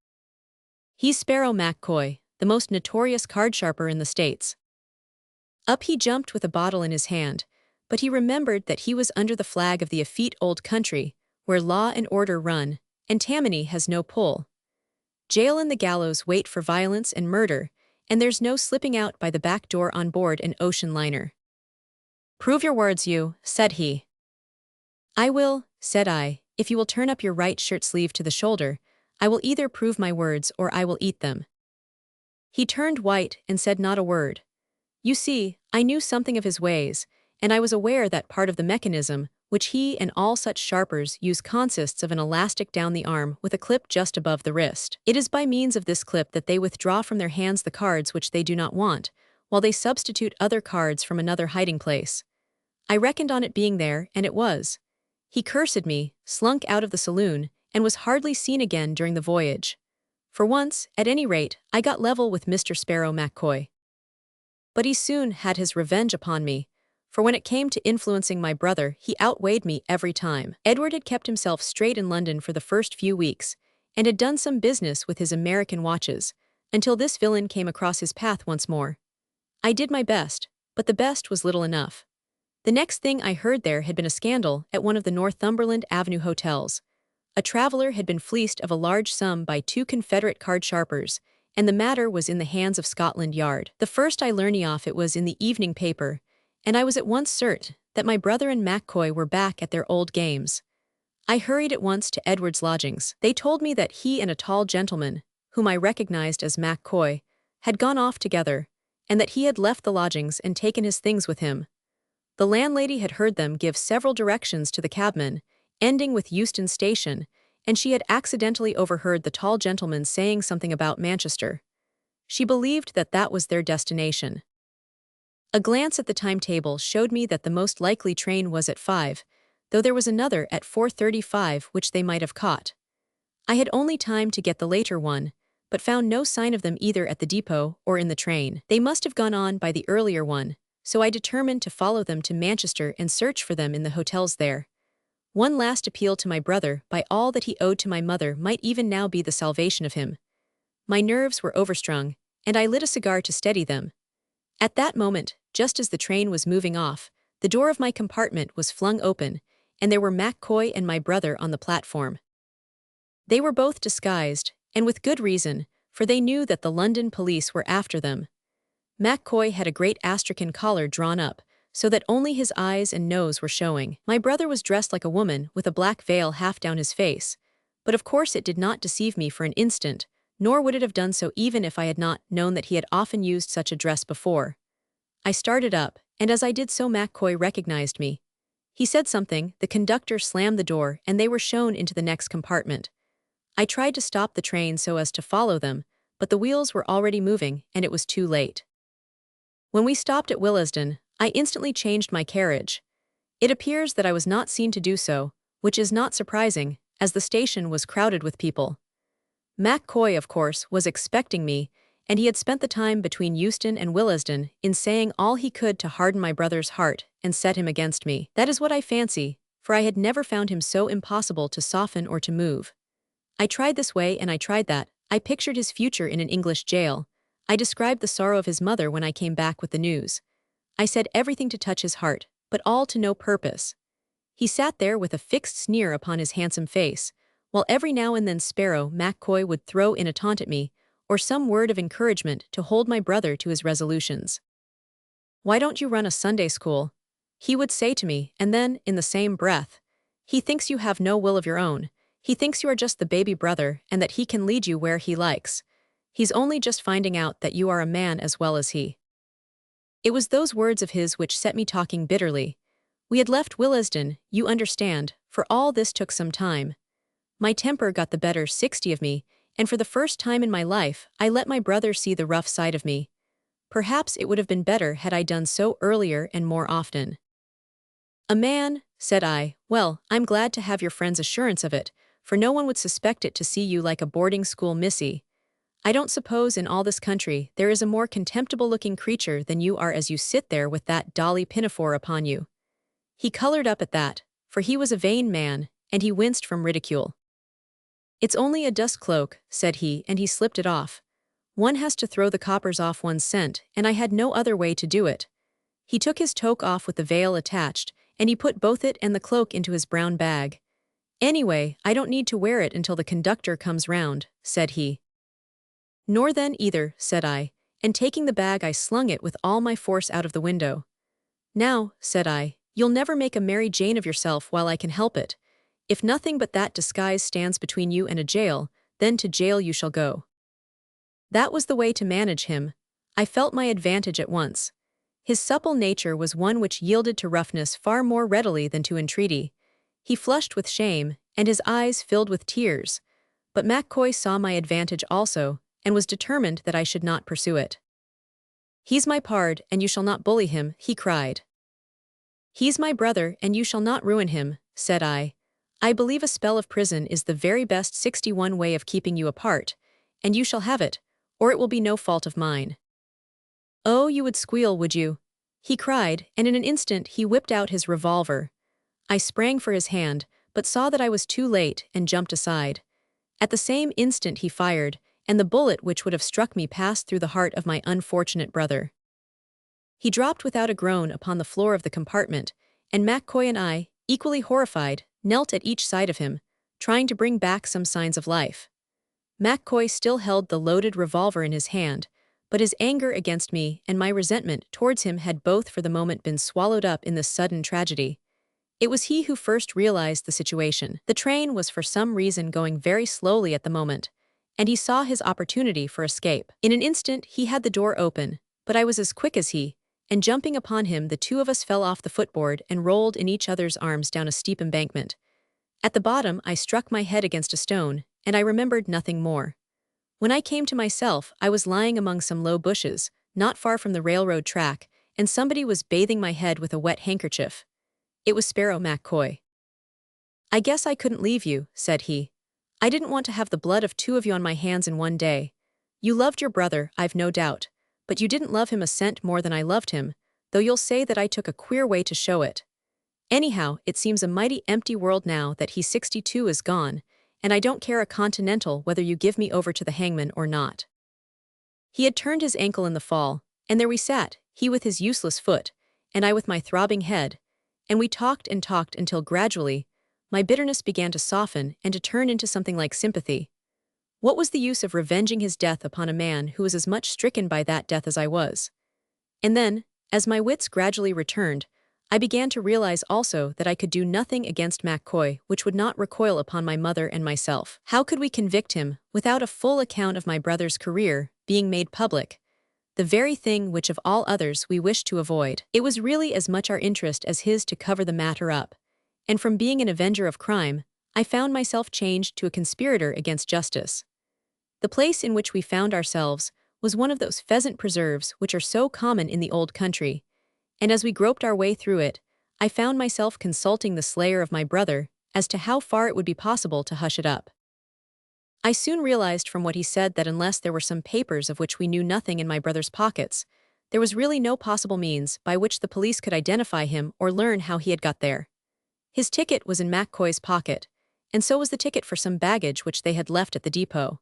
S1: "He's Sparrow McCoy, the most notorious card sharper in the States." Up he jumped with a bottle in his hand, but he remembered that he was under the flag of the effete old country, where law and order run, and Tammany has no pull. Jail and the gallows wait for violence and murder, and there's no slipping out by the back door on board an ocean liner. "Prove your words, you," said he. "I will," said I, "if you will turn up your right shirt sleeve to the shoulder. I will either prove my words or I will eat them." He turned white and said not a word. You see, I knew something of his ways, and I was aware that part of the mechanism, which he and all such sharpers use, consists of an elastic down the arm with a clip just above the wrist. It is by means of this clip that they withdraw from their hands the cards which they do not want, while they substitute other cards from another hiding place. I reckoned on it being there, and it was. He cursed me, slunk out of the saloon, and was hardly seen again during the voyage. For once, at any rate, I got level with Mr. Sparrow McCoy. But he soon had his revenge upon me, for when it came to influencing my brother, he outweighed me every time. Edward had kept himself straight in London for the first few weeks, and had done some business with his American watches, until this villain came across his path once more. I did my best, but the best was little enough. The next thing I heard there had been a scandal at one of the Northumberland Avenue hotels. A traveler had been fleeced of a large sum by two Confederate card sharpers, and the matter was in the hands of Scotland Yard. The first I learned of it was in the evening paper, and I was at once certain that my brother and McCoy were back at their old games. I hurried at once to Edward's lodgings. They told me that he and a tall gentleman, whom I recognized as McCoy, had gone off together, and that he had left the lodgings and taken his things with him. The landlady had heard them give several directions to the cabman, ending with Euston Station, and she had accidentally overheard the tall gentleman saying something about Manchester. She believed that that was their destination. A glance at the timetable showed me that the most likely train was at 5, though there was another at 4:35 which they might have caught. I had only time to get the later one, but found no sign of them either at the depot or in the train. They must have gone on by the earlier one, so I determined to follow them to Manchester and search for them in the hotels there. One last appeal to my brother by all that he owed to my mother might even now be the salvation of him. My nerves were overstrung, and I lit a cigar to steady them. At that moment, just as the train was moving off, the door of my compartment was flung open, and there were McCoy and my brother on the platform. They were both disguised, and with good reason, for they knew that the London police were after them. McCoy had a great astrakhan collar drawn up, so that only his eyes and nose were showing. My brother was dressed like a woman with a black veil half down his face, but of course it did not deceive me for an instant, nor would it have done so even if I had not known that he had often used such a dress before. I started up, and as I did so McCoy recognized me. He said something, the conductor slammed the door, and they were shown into the next compartment. I tried to stop the train so as to follow them, but the wheels were already moving, and it was too late. When we stopped at Willesden, I instantly changed my carriage. It appears that I was not seen to do so, which is not surprising, as the station was crowded with people. McCoy, of course, was expecting me, and he had spent the time between Euston and Willesden in saying all he could to harden my brother's heart and set him against me. That is what I fancy, for I had never found him so impossible to soften or to move. I tried this way and I tried that. I pictured his future in an English jail. I described the sorrow of his mother when I came back with the news. I said everything to touch his heart, but all to no purpose. He sat there with a fixed sneer upon his handsome face, while every now and then Sparrow McCoy would throw in a taunt at me, or some word of encouragement to hold my brother to his resolutions. "Why don't you run a Sunday school?" he would say to me, and then, in the same breath, "He thinks you have no will of your own. He thinks you are just the baby brother and that he can lead you where he likes. He's only just finding out that you are a man as well as he." It was those words of his which set me talking bitterly. We had left Willesden, you understand, for all this took some time. My temper got the better 60 of me, and for the first time in my life, I let my brother see the rough side of me. Perhaps it would have been better had I done so earlier and more often. "A man," said I, "well, I'm glad to have your friend's assurance of it, for no one would suspect it to see you like a boarding school missy. I don't suppose in all this country there is a more contemptible-looking creature than you are as you sit there with that dolly pinafore upon you." He colored up at that, for he was a vain man, and he winced from ridicule. "It's only a dust cloak," said he, and he slipped it off. "One has to throw the coppers off one's scent, and I had no other way to do it." He took his toque off with the veil attached, and he put both it and the cloak into his brown bag. "Anyway, I don't need to wear it until the conductor comes round," said he. "Nor then either," said I, and taking the bag I slung it with all my force out of the window. "Now," said I, "you'll never make a Mary Jane of yourself while I can help it. If nothing but that disguise stands between you and a jail, then to jail you shall go." That was the way to manage him. I felt my advantage at once. His supple nature was one which yielded to roughness far more readily than to entreaty. He flushed with shame, and his eyes filled with tears. But McCoy saw my advantage also, and was determined that I should not pursue it. "He's my pard, and you shall not bully him," he cried. "He's my brother, and you shall not ruin him," said I. "I believe a spell of prison is the very best 61 way of keeping you apart, and you shall have it, or it will be no fault of mine." "Oh, you would squeal, would you?" he cried, and in an instant he whipped out his revolver. I sprang for his hand, but saw that I was too late and jumped aside. At the same instant he fired, and the bullet which would have struck me passed through the heart of my unfortunate brother. He dropped without a groan upon the floor of the compartment, and McCoy and I, equally horrified, knelt at each side of him, trying to bring back some signs of life. McCoy still held the loaded revolver in his hand, but his anger against me and my resentment towards him had both for the moment been swallowed up in this sudden tragedy. It was he who first realized the situation. The train was for some reason going very slowly at the moment, and he saw his opportunity for escape. In an instant he had the door open, but I was as quick as he, and jumping upon him the two of us fell off the footboard and rolled in each other's arms down a steep embankment. At the bottom I struck my head against a stone, and I remembered nothing more. When I came to myself, I was lying among some low bushes, not far from the railroad track, and somebody was bathing my head with a wet handkerchief. It was Sparrow McCoy. "I guess I couldn't leave you," said he. "I didn't want to have the blood of two of you on my hands in one day. You loved your brother, I've no doubt, but you didn't love him a cent more than I loved him, though you'll say that I took a queer way to show it. Anyhow, it seems a mighty empty world now that he 62 is gone, and I don't care a continental whether you give me over to the hangman or not." He had turned his ankle in the fall, and there we sat, he with his useless foot, and I with my throbbing head, and we talked and talked until gradually, my bitterness began to soften and to turn into something like sympathy. What was the use of revenging his death upon a man who was as much stricken by that death as I was? And then, as my wits gradually returned, I began to realize also that I could do nothing against McCoy which would not recoil upon my mother and myself. How could we convict him without a full account of my brother's career being made public? The very thing which of all others we wished to avoid. It was really as much our interest as his to cover the matter up. And from being an avenger of crime, I found myself changed to a conspirator against justice. The place in which we found ourselves was one of those pheasant preserves which are so common in the old country, and as we groped our way through it, I found myself consulting the slayer of my brother as to how far it would be possible to hush it up. I soon realized from what he said that unless there were some papers of which we knew nothing in my brother's pockets, there was really no possible means by which the police could identify him or learn how he had got there. His ticket was in McCoy's pocket, and so was the ticket for some baggage which they had left at the depot.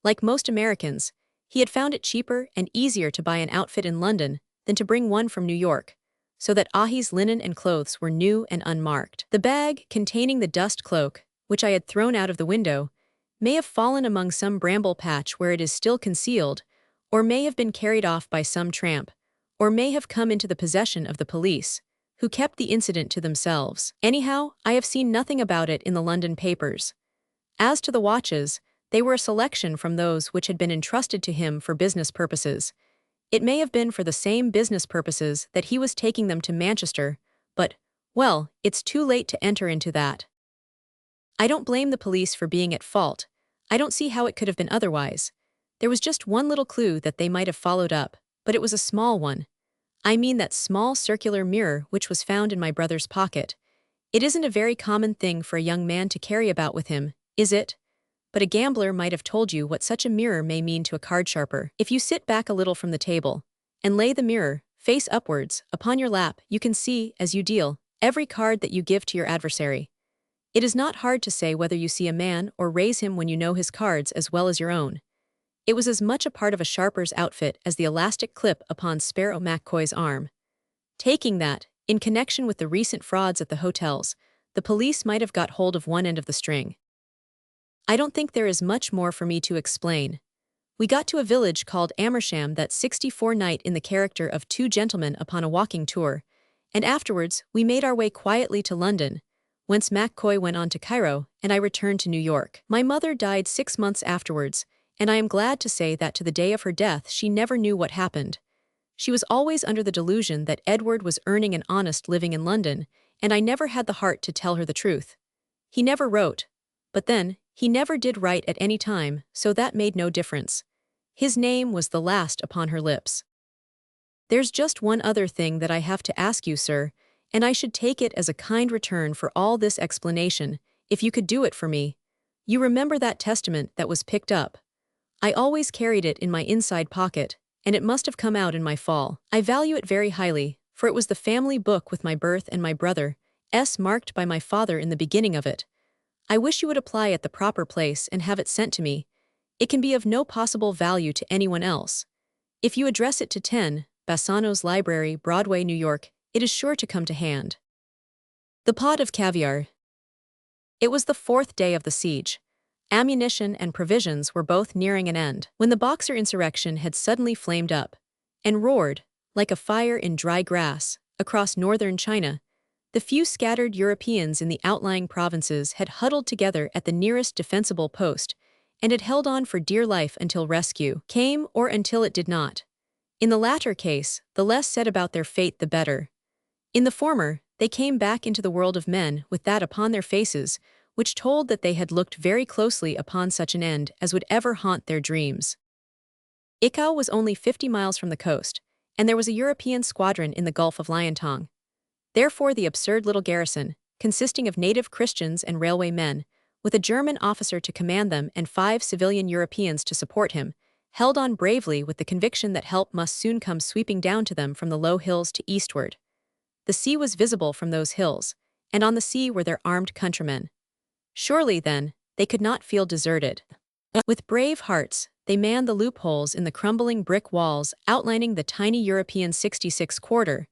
S1: Like most Americans, he had found it cheaper and easier to buy an outfit in London than to bring one from New York, so that Ahi's linen and clothes were new and unmarked. The bag, containing the dust cloak, which I had thrown out of the window, may have fallen among some bramble patch where it is still concealed, or may have been carried off by some tramp, or may have come into the possession of the police, who kept the incident to themselves. Anyhow, I have seen nothing about it in the London papers. As to the watches, they were a selection from those which had been entrusted to him for business purposes. It may have been for the same business purposes that he was taking them to Manchester, but, well, it's too late to enter into that. I don't blame the police for being at fault. I don't see how it could have been otherwise. There was just one little clue that they might have followed up, but it was a small one. I mean that small circular mirror which was found in my brother's pocket. It isn't a very common thing for a young man to carry about with him, is it? But a gambler might have told you what such a mirror may mean to a card sharper. If you sit back a little from the table and lay the mirror, face upwards, upon your lap, you can see, as you deal, every card that you give to your adversary. It is not hard to say whether you see a man or raise him when you know his cards as well as your own. It was as much a part of a sharper's outfit as the elastic clip upon Sparrow McCoy's arm. Taking that, in connection with the recent frauds at the hotels, the police might have got hold of one end of the string. I don't think there is much more for me to explain. We got to a village called Amersham that 64 night in the character of two gentlemen upon a walking tour, and afterwards we made our way quietly to London, whence McCoy went on to Cairo, and I returned to New York. My mother died 6 months afterwards, and I am glad to say that to the day of her death she never knew what happened. She was always under the delusion that Edward was earning an honest living in London, and I never had the heart to tell her the truth. He never wrote, but then, he never did write at any time, so that made no difference. His name was the last upon her lips. There's just one other thing that I have to ask you, sir, and I should take it as a kind return for all this explanation, if you could do it for me. You remember that testament that was picked up? I always carried it in my inside pocket, and it must have come out in my fall. I value it very highly, for it was the family book with my birth and my brother's marked by my father in the beginning of it. I wish you would apply at the proper place and have it sent to me. It can be of no possible value to anyone else. If you address it to 10, Bassano's Library, Broadway, New York, it is sure to come to hand. The Pot of Caviar. It was the 4th day of the siege. Ammunition and provisions were both nearing an end, when the Boxer insurrection had suddenly flamed up and roared, like a fire in dry grass, across northern China. The few scattered Europeans in the outlying provinces had huddled together at the nearest defensible post, and had held on for dear life until rescue came or until it did not. In the latter case, the less said about their fate the better. In the former, they came back into the world of men with that upon their faces, which told that they had looked very closely upon such an end as would ever haunt their dreams. Ichau was only 50 miles from the coast, and there was a European squadron in the Gulf of Liantong. Therefore the absurd little garrison, consisting of native Christians and railway men, with a German officer to command them and 5 civilian Europeans to support him, held on bravely with the conviction that help must soon come sweeping down to them from the low hills to eastward. The sea was visible from those hills, and on the sea were their armed countrymen. Surely, then, they could not feel deserted. With brave hearts, they manned the loopholes in the crumbling brick walls outlining the tiny European 66 quarter,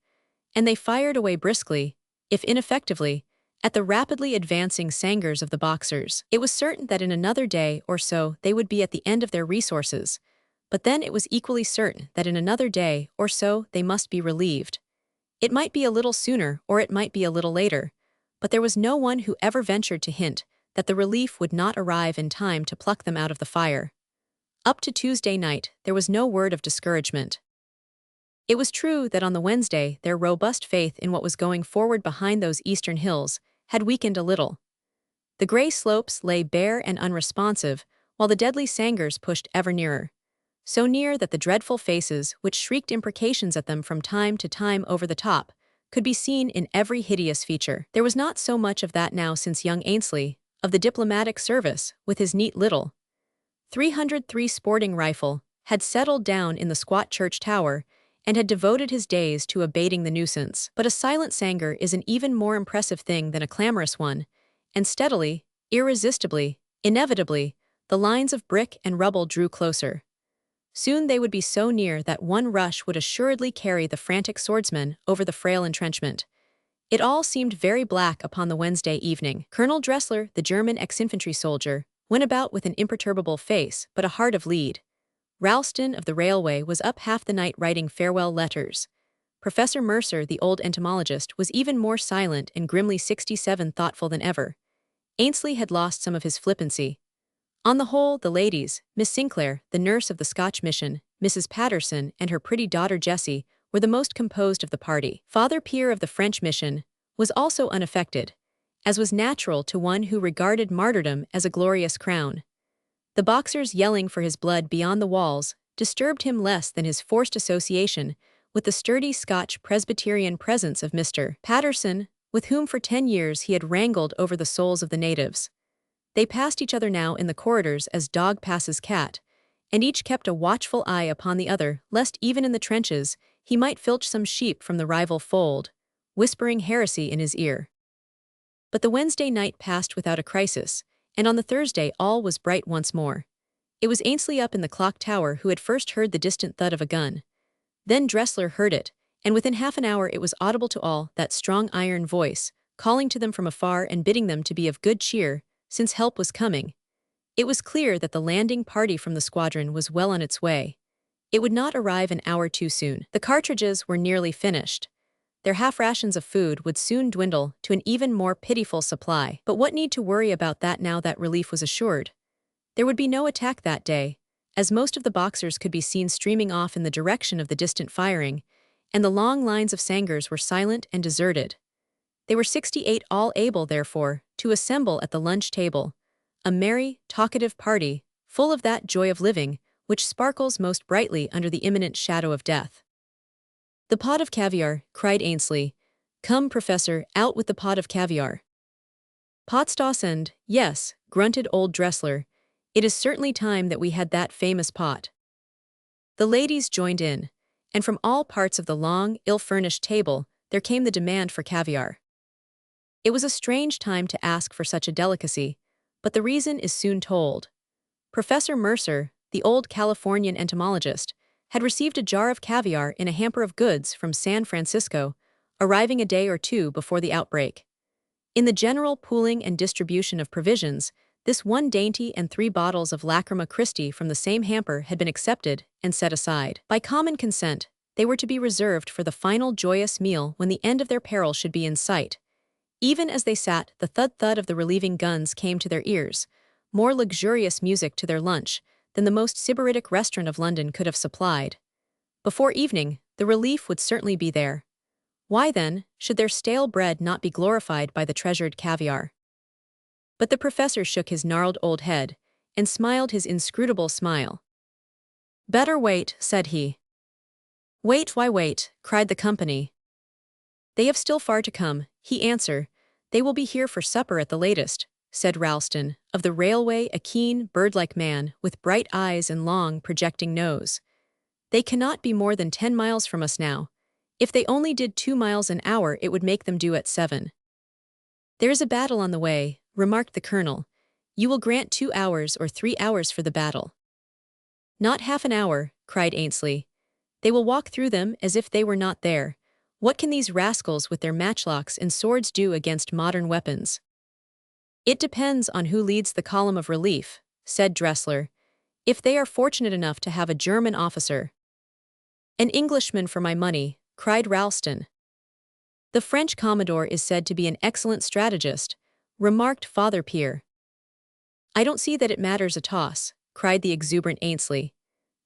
S1: and they fired away briskly, if ineffectively, at the rapidly advancing sangers of the Boxers. It was certain that in another day or so they would be at the end of their resources, but then it was equally certain that in another day or so they must be relieved. It might be a little sooner or it might be a little later, but there was no one who ever ventured to hint that the relief would not arrive in time to pluck them out of the fire. Up to Tuesday night, there was no word of discouragement. It was true that on the Wednesday their robust faith in what was going forward behind those eastern hills had weakened a little. The gray slopes lay bare and unresponsive, while the deadly sangers pushed ever nearer. So near that the dreadful faces, which shrieked imprecations at them from time to time over the top, could be seen in every hideous feature. There was not so much of that now since young Ainsley, of the diplomatic service, with his neat little 303 sporting rifle, had settled down in the squat church tower and had devoted his days to abating the nuisance. But a silent sanger is an even more impressive thing than a clamorous one, and steadily, irresistibly, inevitably, the lines of brick and rubble drew closer. Soon they would be so near that one rush would assuredly carry the frantic swordsmen over the frail entrenchment. It all seemed very black upon the Wednesday evening. Colonel Dressler, the German ex-infantry soldier, went about with an imperturbable face but a heart of lead. Ralston of the railway was up half the night writing farewell letters. Professor Mercer, the old entomologist, was even more silent and grimly 67 thoughtful than ever. Ainsley had lost some of his flippancy. On the whole, the ladies, Miss Sinclair, the nurse of the Scotch mission, Mrs. Patterson, and her pretty daughter Jessie, were the most composed of the party. Father Pierre of the French mission was also unaffected, as was natural to one who regarded martyrdom as a glorious crown. The boxers yelling for his blood beyond the walls disturbed him less than his forced association with the sturdy Scotch Presbyterian presence of Mr. Patterson, with whom for 10 years he had wrangled over the souls of the natives. They passed each other now in the corridors as dog passes cat, and each kept a watchful eye upon the other, lest even in the trenches he might filch some sheep from the rival fold, whispering heresy in his ear. But the Wednesday night passed without a crisis, and on the Thursday all was bright once more. It was Ainsley up in the clock tower who had first heard the distant thud of a gun. Then Dressler heard it, and within half an hour it was audible to all, that strong iron voice, calling to them from afar and bidding them to be of good cheer, since help was coming. It was clear that the landing party from the squadron was well on its way. It would not arrive an hour too soon. The cartridges were nearly finished. Their half-rations of food would soon dwindle to an even more pitiful supply. But what need to worry about that now that relief was assured? There would be no attack that day, as most of the boxers could be seen streaming off in the direction of the distant firing, and the long lines of sangers were silent and deserted. They were 68 all able, therefore, to assemble at the lunch table, a merry, talkative party, full of that joy of living which sparkles most brightly under the imminent shadow of death. "The pot of caviar," cried Ainsley. "Come, Professor, out with the pot of caviar." "Potstoss and, yes," grunted old Dressler. "It is certainly time that we had that famous pot." The ladies joined in, and from all parts of the long, ill-furnished table there came the demand for caviar. It was a strange time to ask for such a delicacy, but the reason is soon told. Professor Mercer, the old Californian entomologist, had received a jar of caviar in a hamper of goods from San Francisco, arriving a day or two before the outbreak. In the general pooling and distribution of provisions, this one dainty and 3 bottles of Lacrima Christi from the same hamper had been accepted and set aside. By common consent, they were to be reserved for the final joyous meal when the end of their peril should be in sight. Even as they sat, the thud-thud of the relieving guns came to their ears, more luxurious music to their lunch than the most sybaritic restaurant of London could have supplied. Before evening, the relief would certainly be there. Why then should their stale bread not be glorified by the treasured caviar? But the professor shook his gnarled old head and smiled his inscrutable smile. "Better wait," said he. "Wait, why wait?" cried the company. "They have still far to come," he answered. "They will be here for supper at the latest," said Ralston, of the railway, a keen, bird-like man, with bright eyes and long, projecting nose. "They cannot be more than 10 miles from us now. If they only did 2 miles an hour it would make them do at 7. "There is a battle on the way," remarked the colonel. "You will grant 2 hours or 3 hours for the battle." "Not half an hour," cried Ainsley. "They will walk through them as if they were not there. What can these rascals with their matchlocks and swords do against modern weapons?" "It depends on who leads the column of relief," said Dressler. "If they are fortunate enough to have a German officer—" "An Englishman for my money," cried Ralston. The French Commodore is said to be an excellent strategist, remarked Father Pierre. I don't see that it matters a toss, cried the exuberant Ainsley.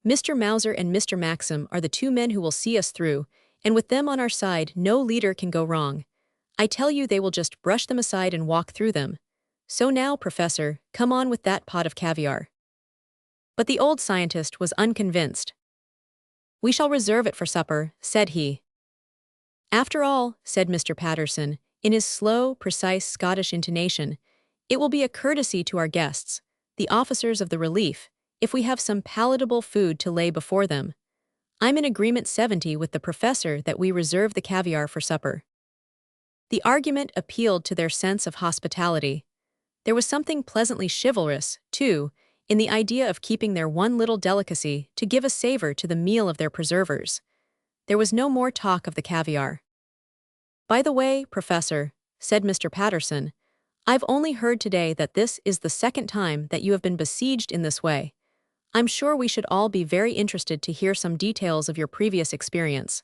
S1: Mr. Mauser and Mr. Maxim are the two men who will see us through, and with them on our side no leader can go wrong. I tell you they will just brush them aside and walk through them. So now, Professor, come on with that pot of caviar. But the old scientist was unconvinced. We shall reserve it for supper, said he. After all, said Mr. Patterson, in his slow, precise Scottish intonation, it will be a courtesy to our guests, the officers of the relief, if we have some palatable food to lay before them. I'm in agreement 70 with the professor that we reserve the caviar for supper. The argument appealed to their sense of hospitality. There was something pleasantly chivalrous, too, in the idea of keeping their one little delicacy to give a savor to the meal of their preservers. There was no more talk of the caviar. By the way, Professor, said Mr. Patterson, I've only heard today that this is the second time that you have been besieged in this way. I'm sure we should all be very interested to hear some details of your previous experience.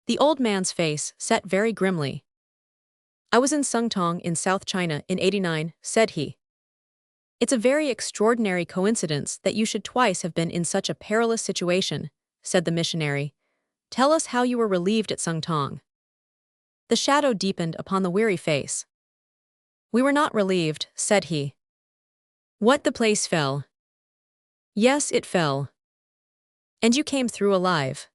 S1: The old man's face set very grimly. I was in Sungtong in South China in '89, said he. It's a very extraordinary coincidence that you should twice have been in such a perilous situation, said the missionary. Tell us how you were relieved at Sungtong. The shadow deepened upon the weary face. We were not relieved, said he. What, the place fell? Yes, it fell. And you came through alive.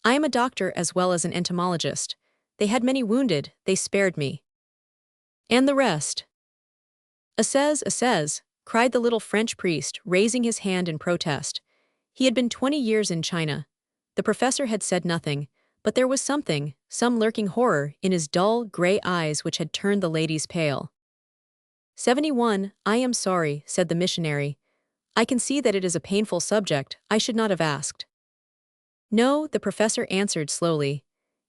S1: I am a doctor as well as an entomologist. They had many wounded, they spared me. And the rest? Assez, cried the little French priest, raising his hand in protest. He had been 20 years in China. The professor had said nothing, but there was something, some lurking horror, in his dull, gray eyes which had turned the ladies pale. 71, I am sorry, said the missionary. I can see that it is a painful subject, I should not have asked. No, the professor answered slowly.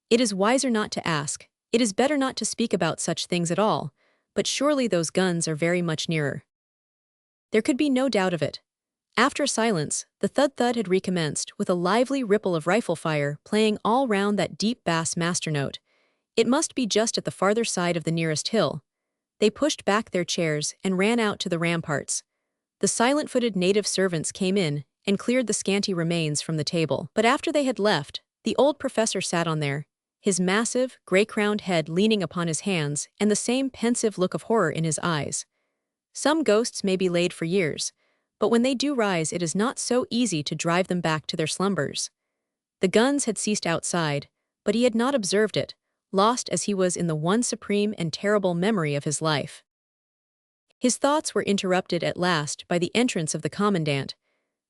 S1: It is wiser not to ask, it is better not to speak about such things at all, but surely those guns are very much nearer. There could be no doubt of it. After a silence, the thud-thud had recommenced with a lively ripple of rifle fire playing all round that deep bass master note. It must be just at the farther side of the nearest hill. They pushed back their chairs and ran out to the ramparts. The silent-footed native servants came in and cleared the scanty remains from the table. But after they had left, the old professor sat on there, his massive, gray-crowned head leaning upon his hands and the same pensive look of horror in his eyes. Some ghosts may be laid for years, but when they do rise it is not so easy to drive them back to their slumbers. The guns had ceased outside, but he had not observed it, lost as he was in the one supreme and terrible memory of his life. His thoughts were interrupted at last by the entrance of the commandant.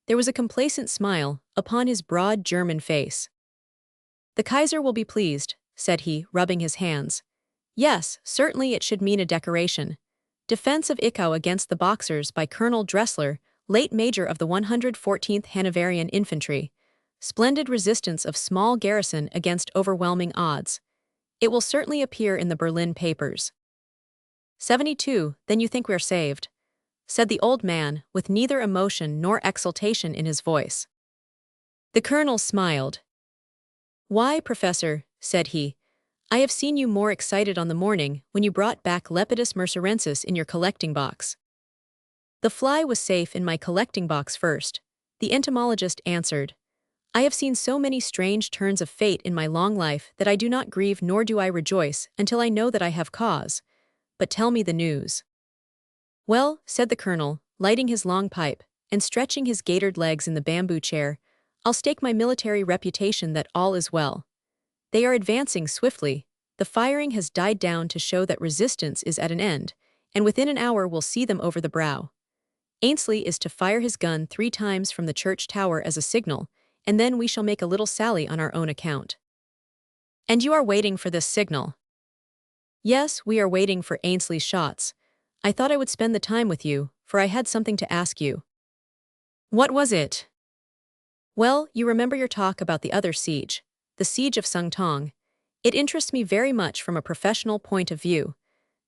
S1: There was a complacent smile upon his broad German face. The Kaiser will be pleased, said he, rubbing his hands. Yes, certainly it should mean a decoration. Defense of Ichau against the Boxers by Colonel Dressler, late Major of the 114th Hanoverian Infantry. Splendid resistance of small garrison against overwhelming odds. It will certainly appear in the Berlin papers. 72, then you think we're saved, said the old man, with neither emotion nor exultation in his voice. The colonel smiled. Why, Professor, said he, I have seen you more excited on the morning when you brought back Lepidus mercerensis in your collecting box. The fly was safe in my collecting box first, the entomologist answered. I have seen so many strange turns of fate in my long life that I do not grieve nor do I rejoice until I know that I have cause. But tell me the news. Well, said the colonel, lighting his long pipe and stretching his gaitered legs in the bamboo chair, I'll stake my military reputation that all is well. They are advancing swiftly, the firing has died down to show that resistance is at an end, and within an hour we'll see them over the brow. Ainsley is to fire his gun 3 times from the church tower as a signal, and then we shall make a little sally on our own account. And you are waiting for this signal? Yes, we are waiting for Ainsley's shots. I thought I would spend the time with you, for I had something to ask you. What was it? Well, you remember your talk about the other siege, the siege of Sungtong. It interests me very much from a professional point of view.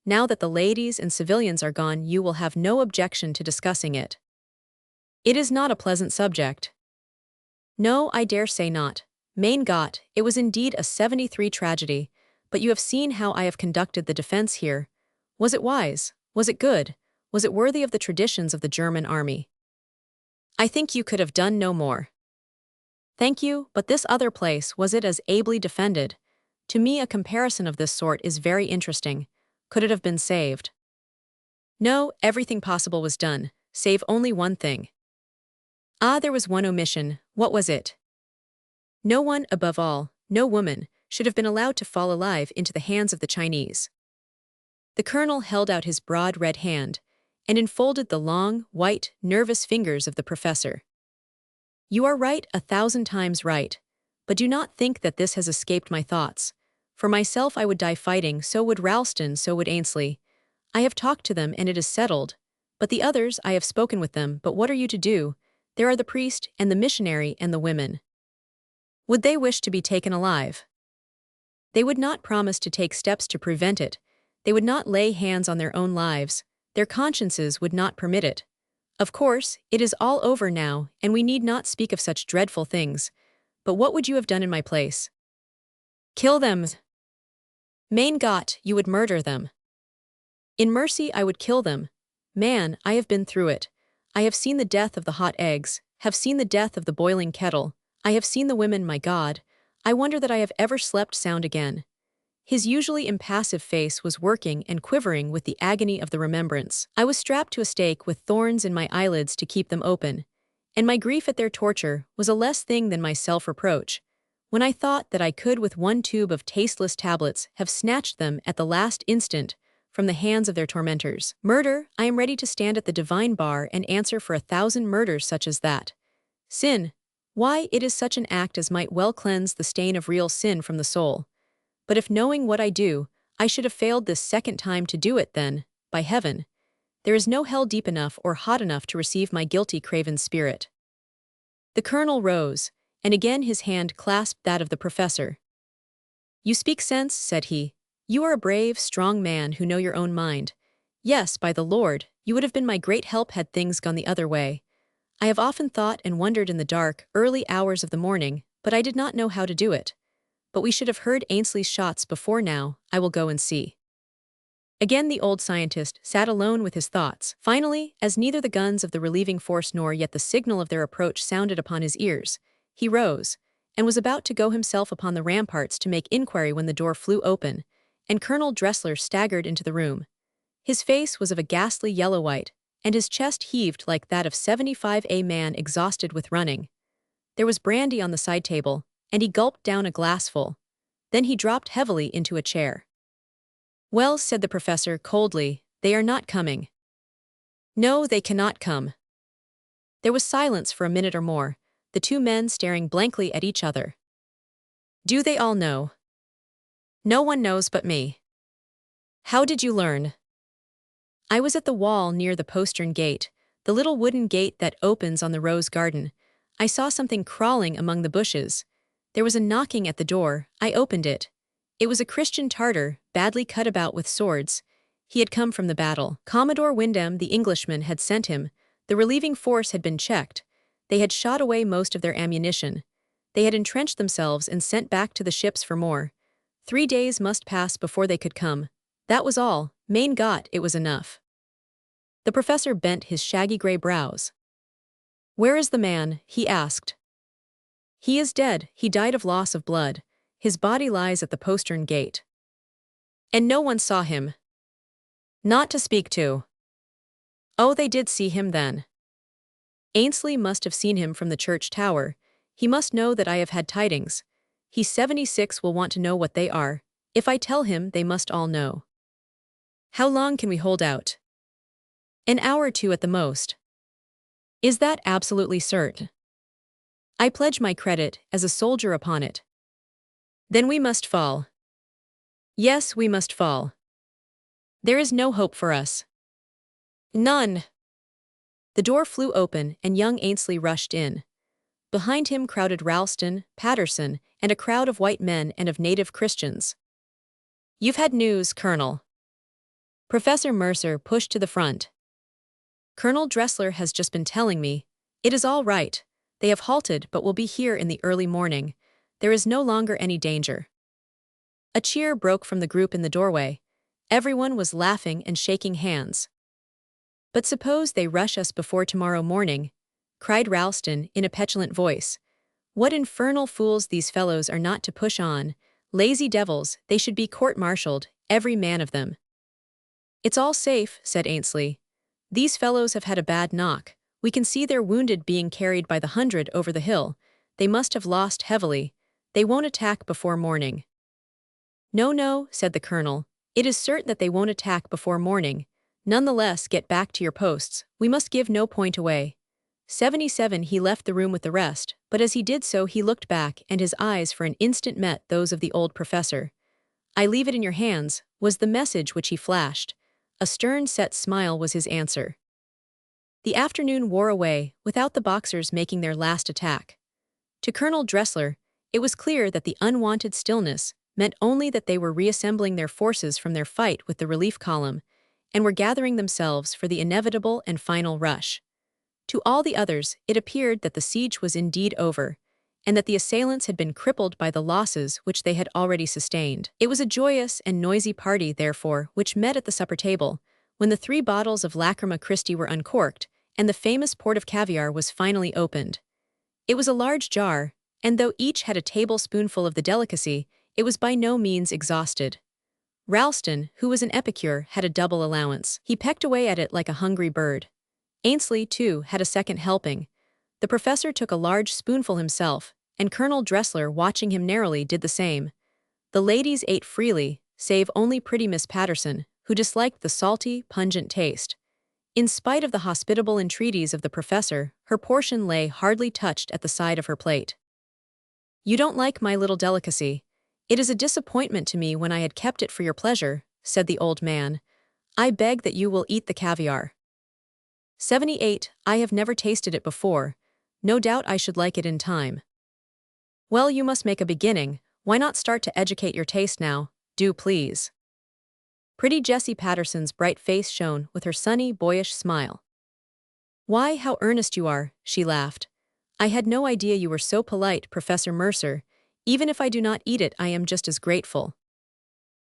S1: Now that the ladies and civilians are gone, you will have no objection to discussing it. It is not a pleasant subject. No, I dare say not. Mein Gott, it was indeed a 73 tragedy, but you have seen how I have conducted the defense here. Was it wise? Was it good? Was it worthy of the traditions of the German army? I think you could have done no more. Thank you, but this other place, was it as ably defended? To me, a comparison of this sort is very interesting. Could it have been saved? No, everything possible was done, save only one thing. Ah, there was one omission. What was it? No one, above all, no woman, should have been allowed to fall alive into the hands of the Chinese. The colonel held out his broad red hand and enfolded the long, white, nervous fingers of the professor. You are right, 1,000 times right, but do not think that this has escaped my thoughts. For myself I would die fighting, so would Ralston, so would Ainsley. I have talked to them and it is settled. But the others, I have spoken with them, but what are you to do? There are the priest and the missionary and the women. Would they wish to be taken alive? They would not promise to take steps to prevent it. They would not lay hands on their own lives. Their consciences would not permit it. Of course, it is all over now, and we need not speak of such dreadful things. But what would you have done in my place? Kill them. Mein Gott, you would murder them. In mercy I would kill them. Man, I have been through it. I have seen the death of the hot eggs, have seen the death of the boiling kettle. I have seen the women, my God. I wonder that I have ever slept sound again. His usually impassive face was working and quivering with the agony of the remembrance. I was strapped to a stake with thorns in my eyelids to keep them open, and my grief at their torture was a less thing than my self-reproach, when I thought that I could with one tube of tasteless tablets have snatched them at the last instant from the hands of their tormentors. Murder, I am ready to stand at the divine bar and answer for 1,000 murders such as that. Sin, why, it is such an act as might well cleanse the stain of real sin from the soul. But if knowing what I do, I should have failed this second time to do it, then, by heaven, there is no hell deep enough or hot enough to receive my guilty craven spirit. The colonel rose, and again his hand clasped that of the professor. You speak sense, said he. You are a brave, strong man who know your own mind. Yes, by the Lord, you would have been my great help had things gone the other way. I have often thought and wondered in the dark, early hours of the morning, but I did not know how to do it. But we should have heard Ainsley's shots before now. I will go and see. Again the old scientist sat alone with his thoughts. Finally, as neither the guns of the relieving force nor yet the signal of their approach sounded upon his ears, he rose, and was about to go himself upon the ramparts to make inquiry when the door flew open, and Colonel Dressler staggered into the room. His face was of a ghastly yellow-white, and his chest heaved like that of 75-a man exhausted with running. There was brandy on the side table, and he gulped down a glassful. Then he dropped heavily into a chair. Well, said the professor coldly, they are not coming. No, they cannot come. There was silence for a minute or more, the two men staring blankly at each other. Do they all know? No one knows but me. How did you learn? I was at the wall near the postern gate, the little wooden gate that opens on the rose garden. I saw something crawling among the bushes. There was a knocking at the door. I opened it. It was a Christian Tartar, badly cut about with swords. He had come from the battle. Commodore Wyndham, the Englishman, had sent him. The relieving force had been checked. They had shot away most of their ammunition. They had entrenched themselves and sent back to the ships for more. 3 days must pass before they could come. That was all. Mein Gott, it was enough. The professor bent his shaggy gray brows. Where is the man? He asked. He is dead. He died of loss of blood. His body lies at the postern gate. And no one saw him? Not to speak to. Oh, they did see him then. Ainsley must have seen him from the church tower. He must know that I have had tidings. He 76 will want to know what they are. If I tell him, they must all know. How long can we hold out? An hour or two at the most. Is that absolutely certain? I pledge my credit as a soldier upon it. Then we must fall. Yes, we must fall. There is no hope for us. None. The door flew open and young Ainsley rushed in. Behind him crowded Ralston, Patterson, and a crowd of white men and of native Christians. You've had news, Colonel. Professor Mercer pushed to the front. Colonel Dressler has just been telling me. It is all right. They have halted but will be here in the early morning. There is no longer any danger. A cheer broke from the group in the doorway. Everyone was laughing and shaking hands. "But suppose they rush us before tomorrow morning," cried Ralston in a petulant voice. "What infernal fools these fellows are not to push on. Lazy devils, they should be court-martialed, every man of them." "It's all safe," said Ainsley. "These fellows have had a bad knock. We can see their wounded being carried by the 100 over the hill. They must have lost heavily. They won't attack before morning." "No, no," said the colonel. "It is certain that they won't attack before morning. Nonetheless, get back to your posts. We must give no point away." 77 He left the room with the rest, but as he did so he looked back and his eyes for an instant met those of the old professor. "I leave it in your hands," was the message which he flashed. A stern set smile was his answer. The afternoon wore away, without the Boxers making their last attack. To Colonel Dressler, it was clear that the unwanted stillness meant only that they were reassembling their forces from their fight with the relief column, and were gathering themselves for the inevitable and final rush. To all the others, it appeared that the siege was indeed over, and that the assailants had been crippled by the losses which they had already sustained. It was a joyous and noisy party, therefore, which met at the supper table, when the 3 bottles of Lacrima Christi were uncorked, and the famous port of caviar was finally opened. It was a large jar, and though each had a tablespoonful of the delicacy, it was by no means exhausted. Ralston, who was an epicure, had a double allowance. He pecked away at it like a hungry bird. Ainsley, too, had a second helping. The professor took a large spoonful himself, and Colonel Dressler, watching him narrowly, did the same. The ladies ate freely, save only pretty Miss Patterson, who disliked the salty, pungent taste. In spite of the hospitable entreaties of the professor, her portion lay hardly touched at the side of her plate. "You don't like my little delicacy. It is a disappointment to me when I had kept it for your pleasure," said the old man. "I beg that you will eat the caviar." 78 I have never tasted it before. No doubt I should like it in time. "Well, you must make a beginning. Why not start to educate your taste now? Do please." Pretty Jessie Patterson's bright face shone with her sunny, boyish smile. "Why, how earnest you are," she laughed. "I had no idea you were so polite, Professor Mercer. Even if I do not eat it, I am just as grateful."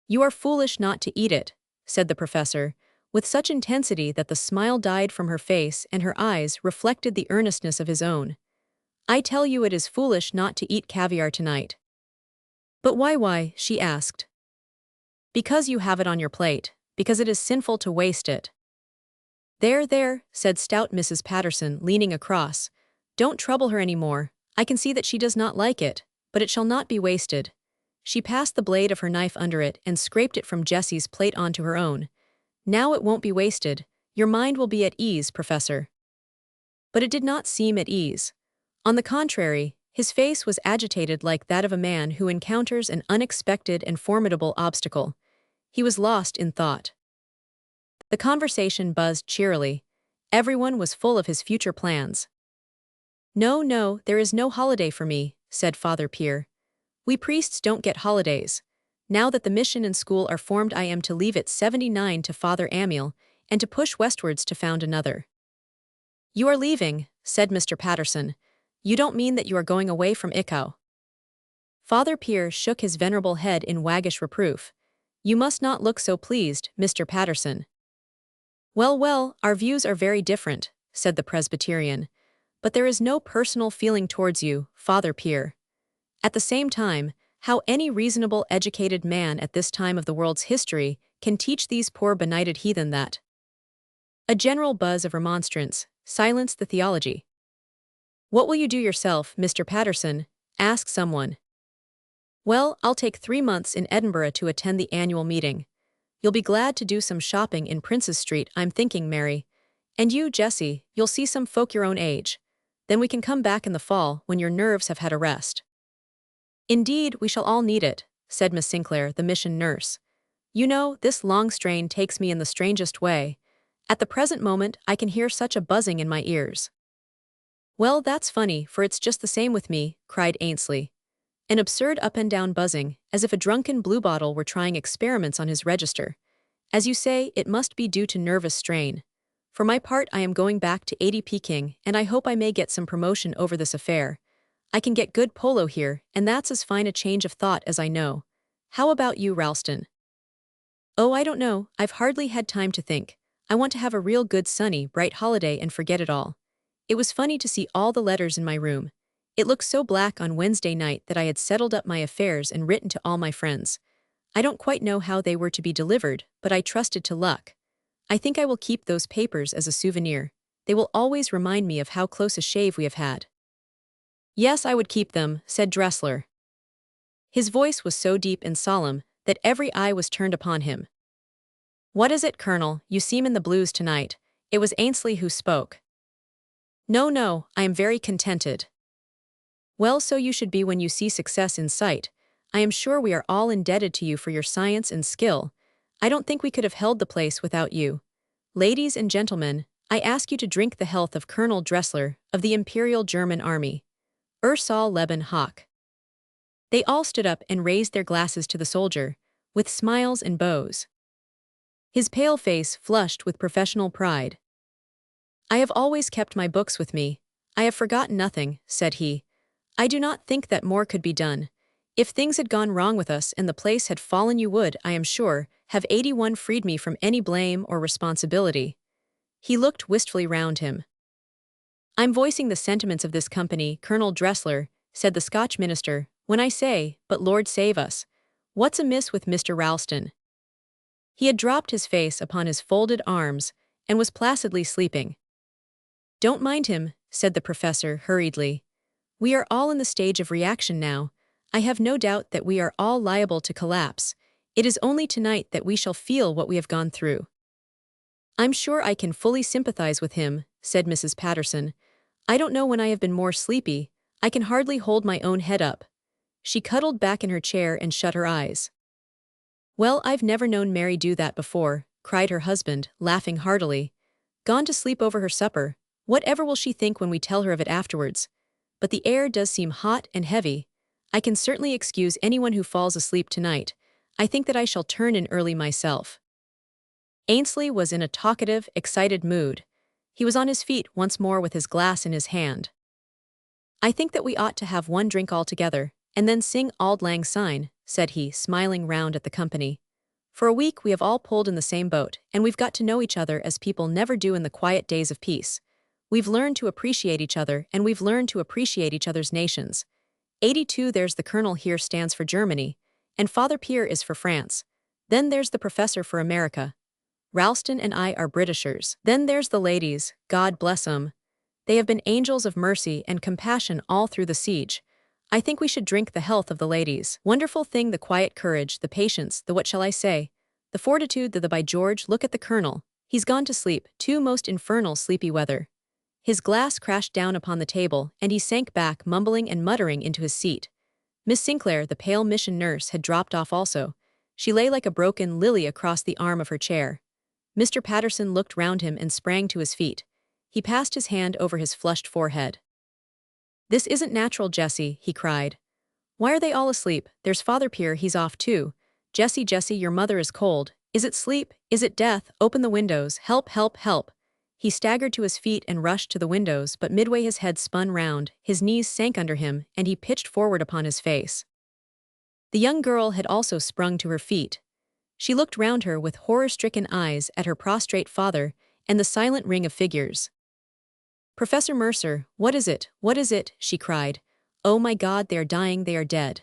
S1: "You are foolish not to eat it," said the professor, with such intensity that the smile died from her face and her eyes reflected the earnestness of his own. "I tell you it is foolish not to eat caviar tonight." "But why?" she asked. "Because you have it on your plate, because it is sinful to waste it." There," said stout Mrs. Patterson, leaning across. "Don't trouble her any more. I can see that she does not like it, but it shall not be wasted." She passed the blade of her knife under it and scraped it from Jessie's plate onto her own. "Now it won't be wasted. Your mind will be at ease, Professor." But it did not seem at ease. On the contrary, his face was agitated like that of a man who encounters an unexpected and formidable obstacle. He was lost in thought. The conversation buzzed cheerily. Everyone was full of his future plans. No, there is no holiday for me," said Father Pierre. "We priests don't get holidays. Now that the mission and school are formed, I am to leave it 79 to Father Amiel, and to push westwards to found another." "You are leaving," said Mr. Patterson. "You don't mean that you are going away from Ichau?" Father Pierre shook his venerable head in waggish reproof. "You must not look so pleased, Mr. Patterson." Well, our views are very different," said the Presbyterian. "But there is no personal feeling towards you, Father Pierre. At the same time, how any reasonable educated man at this time of the world's history can teach these poor benighted heathen that?" A general buzz of remonstrance silenced the theology. "What will you do yourself, Mr. Patterson?" asked someone. "Well, I'll take 3 months in Edinburgh to attend the annual meeting. You'll be glad to do some shopping in Princes Street, I'm thinking, Mary. And you, Jessie, you'll see some folk your own age. Then we can come back in the fall when your nerves have had a rest." "Indeed, we shall all need it," said Miss Sinclair, the mission nurse. "You know, this long strain takes me in the strangest way. At the present moment, I can hear such a buzzing in my ears." "Well, that's funny, for it's just the same with me," cried Ainsley. An absurd up-and-down buzzing, as if a drunken bluebottle were trying experiments on his register. "As you say, it must be due to nervous strain. For my part, I am going back to 80 Peking, and I hope I may get some promotion over this affair. I can get good polo here, and that's as fine a change of thought as I know. How about you, Ralston? Oh, I don't know, I've hardly had time to think. I want to have a real good sunny, bright holiday and forget it all. It was funny to see all the letters in my room. It looked so black on Wednesday night that I had settled up my affairs and written to all my friends. I don't quite know how they were to be delivered, but I trusted to luck. I think I will keep those papers as a souvenir. They will always remind me of how close a shave we have had. Yes, I would keep them, said Dressler. His voice was so deep and solemn that every eye was turned upon him. What is it, Colonel? You seem in the blues tonight. It was Ainsley who spoke. No, I am very contented. Well, so you should be when you see success in sight. I am sure we are all indebted to you for your science and skill. I don't think we could have held the place without you. Ladies and gentlemen, I ask you to drink the health of Colonel Dressler of the Imperial German Army. Soll Leben Hoch. They all stood up and raised their glasses to the soldier, with smiles and bows. His pale face flushed with professional pride. I have always kept my books with me. I have forgotten nothing, said he. I do not think that more could be done. If things had gone wrong with us and the place had fallen, you would, I am sure, have 81 freed me from any blame or responsibility. He looked wistfully round him. I'm voicing the sentiments of this company, Colonel Dressler, said the Scotch minister, when I say, but Lord save us. What's amiss with Mr. Ralston? He had dropped his face upon his folded arms and was placidly sleeping. Don't mind him, said the professor hurriedly. We are all in the stage of reaction now. I have no doubt that we are all liable to collapse. It is only tonight that we shall feel what we have gone through. I'm sure I can fully sympathize with him, said Mrs. Patterson. I don't know when I have been more sleepy. I can hardly hold my own head up. She cuddled back in her chair and shut her eyes. Well, I've never known Mary do that before, cried her husband, laughing heartily. Gone to sleep over her supper. Whatever will she think when we tell her of it afterwards? But the air does seem hot and heavy. I can certainly excuse anyone who falls asleep tonight. I think that I shall turn in early myself. Ainsley was in a talkative, excited mood. He was on his feet once more with his glass in his hand. I think that we ought to have one drink all together, and then sing Auld Lang Syne, said he, smiling round at the company. For a week we have all pulled in the same boat, and we've got to know each other as people never do in the quiet days of peace. We've learned to appreciate each other, and we've learned to appreciate each other's nations. 82 There's the Colonel here stands for Germany, and Father Pierre is for France. Then there's the Professor for America. Ralston and I are Britishers. Then there's the ladies, God bless 'em. They have been angels of mercy and compassion all through the siege. I think we should drink the health of the ladies. Wonderful thing, the quiet courage, the patience, the what shall I say? The fortitude, the by George, look at the Colonel. He's gone to sleep, too most infernal sleepy weather. His glass crashed down upon the table, and he sank back, mumbling and muttering, into his seat. Miss Sinclair, the pale mission nurse, had dropped off also. She lay like a broken lily across the arm of her chair. Mr. Patterson looked round him and sprang to his feet. He passed his hand over his flushed forehead. This isn't natural, Jessie, he cried. Why are they all asleep? There's Father Pierre, he's off too. Jessie, your mother is cold. Is it sleep? Is it death? Open the windows. Help, help, help. He staggered to his feet and rushed to the windows, but midway his head spun round, his knees sank under him, and he pitched forward upon his face. The young girl had also sprung to her feet. She looked round her with horror-stricken eyes at her prostrate father and the silent ring of figures. Professor Mercer, what is it? What is it? She cried. Oh my God, they are dying, they are dead.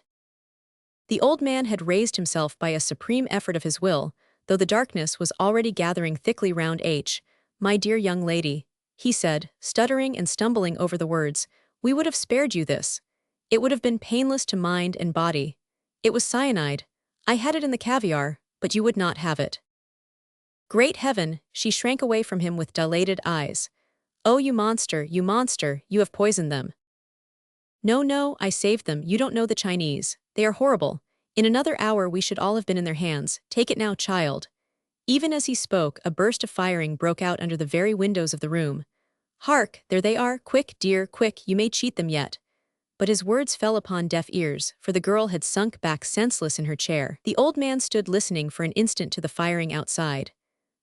S1: The old man had raised himself by a supreme effort of his will, though the darkness was already gathering thickly round H. My dear young lady, he said, stuttering and stumbling over the words, we would have spared you this. It would have been painless to mind and body. It was cyanide. I had it in the caviar, but you would not have it. Great heaven, she shrank away from him with dilated eyes. Oh, you monster, you have poisoned them. No, I saved them, you don't know the Chinese. They are horrible. In another hour we should all have been in their hands. Take it now, child. Even as he spoke, a burst of firing broke out under the very windows of the room. Hark, there they are, quick, dear, quick, you may cheat them yet. But his words fell upon deaf ears, for the girl had sunk back senseless in her chair. The old man stood listening for an instant to the firing outside.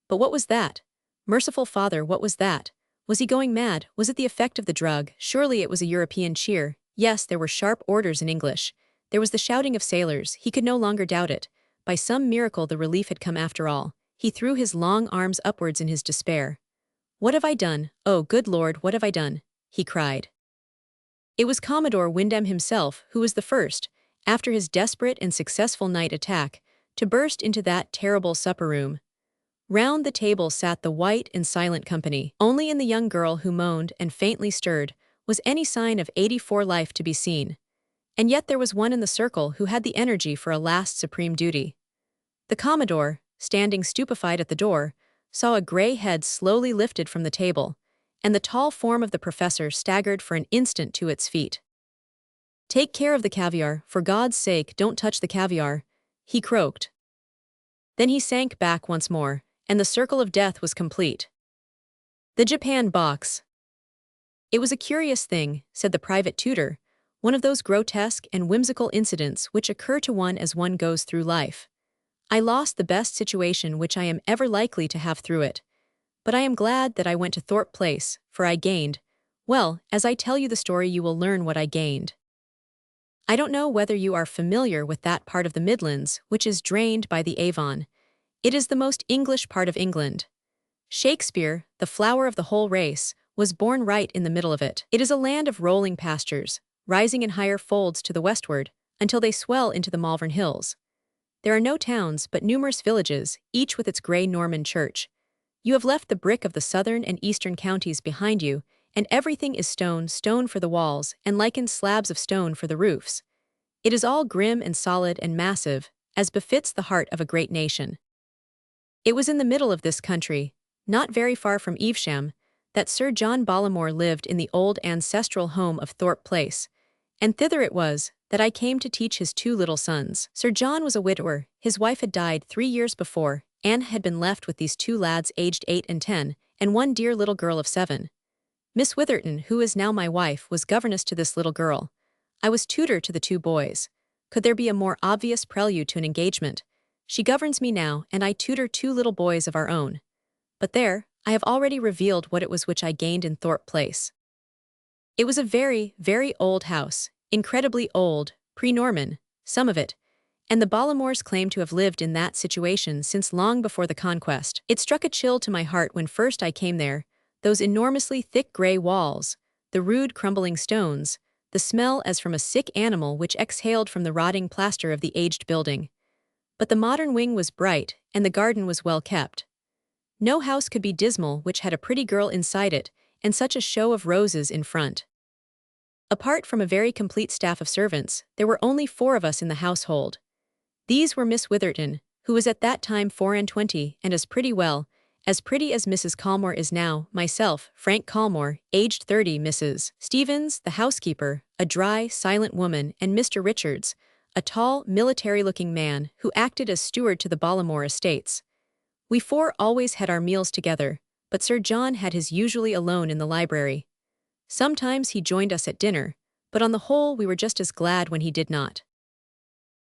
S1: But what was that? Merciful Father, what was that? Was he going mad? Was it the effect of the drug? Surely it was a European cheer. Yes, there were sharp orders in English. There was the shouting of sailors. He could no longer doubt it. By some miracle the relief had come after all. He threw his long arms upwards in his despair. "What have I done? Oh, good Lord, what have I done?" he cried. It was Commodore Wyndham himself who was the first, after his desperate and successful night attack, to burst into that terrible supper room. Round the table sat the white and silent company. Only in the young girl who moaned and faintly stirred was any sign of 84 life to be seen. And yet there was one in the circle who had the energy for a last supreme duty. The Commodore, standing stupefied at the door, saw a gray head slowly lifted from the table, and the tall form of the professor staggered for an instant to its feet. "Take care of the caviar, for God's sake, don't touch the caviar," he croaked. Then he sank back once more, and the circle of death was complete. The Japan box. "It was a curious thing," said the private tutor, "one of those grotesque and whimsical incidents which occur to one as one goes through life. I lost the best situation which I am ever likely to have through it. But I am glad that I went to Thorpe Place, for I gained— well, as I tell you the story you will learn what I gained. I don't know whether you are familiar with that part of the Midlands which is drained by the Avon. It is the most English part of England. Shakespeare, the flower of the whole race, was born right in the middle of it. It is a land of rolling pastures, rising in higher folds to the westward, until they swell into the Malvern Hills. There are no towns but numerous villages, each with its grey Norman church. You have left the brick of the southern and eastern counties behind you, and everything is stone for the walls, and lichened slabs of stone for the roofs. It is all grim and solid and massive, as befits the heart of a great nation. It was in the middle of this country, not very far from Evesham, that Sir John Bollamore lived in the old ancestral home of Thorpe Place, and thither it was that I came to teach his two little sons. Sir John was a widower. His wife had died 3 years before, and had been left with these two lads aged 8 and 10, and one dear little girl of 7. Miss Witherton, who is now my wife, was governess to this little girl. I was tutor to the two boys. Could there be a more obvious prelude to an engagement? She governs me now, and I tutor 2 little boys of our own. But there, I have already revealed what it was which I gained in Thorpe Place. It was a very, very old house, incredibly old, pre-Norman, some of it, and the Bollamores claim to have lived in that situation since long before the Conquest. It struck a chill to my heart when first I came there, those enormously thick grey walls, the rude crumbling stones, the smell as from a sick animal which exhaled from the rotting plaster of the aged building. But the modern wing was bright, and the garden was well kept. No house could be dismal which had a pretty girl inside it, and such a show of roses in front. Apart from a very complete staff of servants, there were only 4 of us in the household. These were Miss Witherton, who was at that time 24 and as pretty as Mrs. Colmore is now, myself, Frank Colmore, aged 30, Mrs. Stevens, the housekeeper, a dry, silent woman, and Mr. Richards, a tall, military-looking man who acted as steward to the Bollamore estates. We 4 always had our meals together, but Sir John had his usually alone in the library. Sometimes he joined us at dinner, but on the whole we were just as glad when he did not.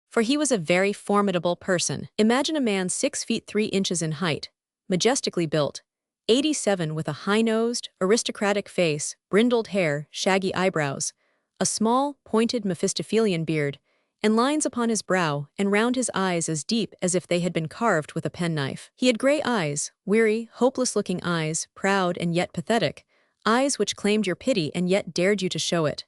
S1: For he was a very formidable person. Imagine a man 6 feet 3 inches in height, majestically built, 87 with a high-nosed, aristocratic face, brindled hair, shaggy eyebrows, a small, pointed Mephistophelian beard, and lines upon his brow and round his eyes as deep as if they had been carved with a penknife. He had grey eyes, weary, hopeless-looking eyes, proud and yet pathetic, eyes which claimed your pity and yet dared you to show it.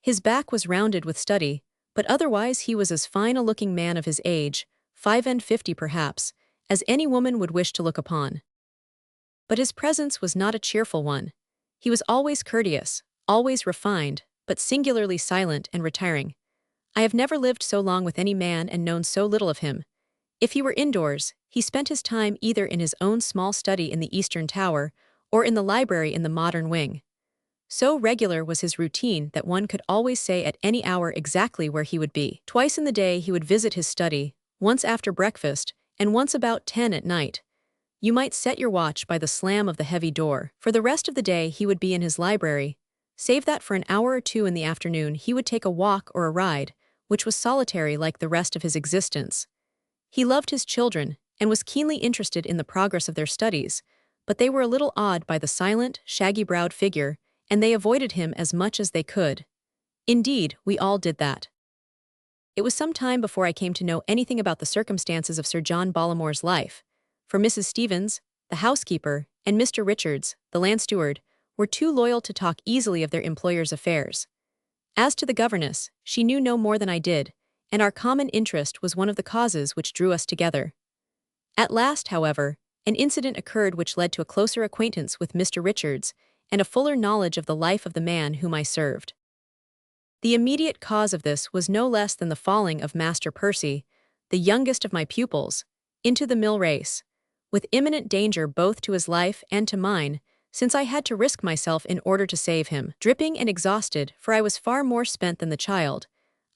S1: His back was rounded with study, but otherwise he was as fine a looking man of his age, 55 perhaps, as any woman would wish to look upon. But his presence was not a cheerful one. He was always courteous, always refined, but singularly silent and retiring. I have never lived so long with any man and known so little of him. If he were indoors, he spent his time either in his own small study in the eastern tower, or in the library in the modern wing. So regular was his routine that one could always say at any hour exactly where he would be. Twice in the day he would visit his study, once after breakfast, and once about 10 at night. You might set your watch by the slam of the heavy door. For the rest of the day he would be in his library. Save that for an hour or 2 in the afternoon he would take a walk or a ride, which was solitary like the rest of his existence. He loved his children, and was keenly interested in the progress of their studies, but they were a little awed by the silent, shaggy-browed figure, and they avoided him as much as they could. Indeed, we all did that. It was some time before I came to know anything about the circumstances of Sir John Bollamore's life, for Mrs. Stevens, the housekeeper, and Mr. Richards, the land steward, were too loyal to talk easily of their employer's affairs. As to the governess, she knew no more than I did, and our common interest was one of the causes which drew us together. At last, however, an incident occurred which led to a closer acquaintance with Mr. Richards and a fuller knowledge of the life of the man whom I served. The immediate cause of this was no less than the falling of Master Percy, the youngest of my pupils, into the mill race, with imminent danger both to his life and to mine, since I had to risk myself in order to save him. Dripping and exhausted, for I was far more spent than the child,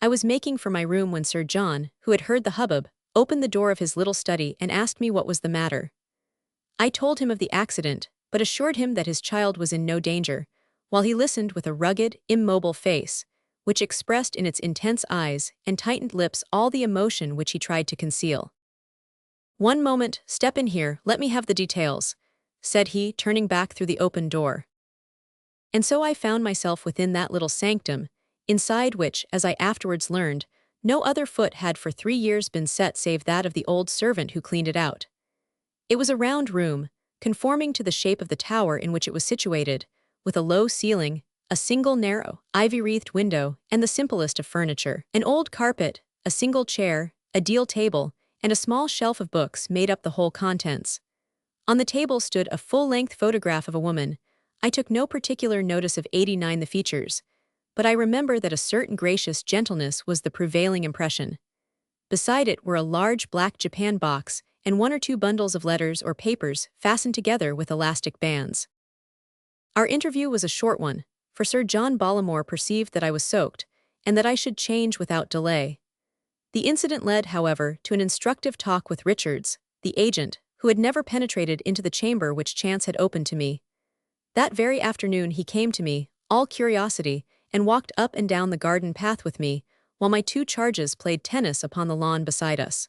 S1: I was making for my room when Sir John, who had heard the hubbub, opened the door of his little study and asked me what was the matter. I told him of the accident, but assured him that his child was in no danger, while he listened with a rugged, immobile face, which expressed in its intense eyes and tightened lips all the emotion which he tried to conceal. "One moment, step in here, let me have the details," said he, turning back through the open door. And so I found myself within that little sanctum, inside which, as I afterwards learned, no other foot had for 3 years been set save that of the old servant who cleaned it out. It was a round room, conforming to the shape of the tower in which it was situated, with a low ceiling, a single narrow, ivy-wreathed window, and the simplest of furniture. An old carpet, a single chair, a deal table, and a small shelf of books made up the whole contents. On the table stood a full-length photograph of a woman. I took no particular notice of 89 the features, but I remember that a certain gracious gentleness was the prevailing impression. Beside it were a large black Japan box and 1 or 2 bundles of letters or papers fastened together with elastic bands. Our interview was a short one, for Sir John Bollamore perceived that I was soaked, and that I should change without delay. The incident led, however, to an instructive talk with Richards, the agent, who had never penetrated into the chamber which chance had opened to me. That very afternoon he came to me, all curiosity, and walked up and down the garden path with me, while my 2 charges played tennis upon the lawn beside us.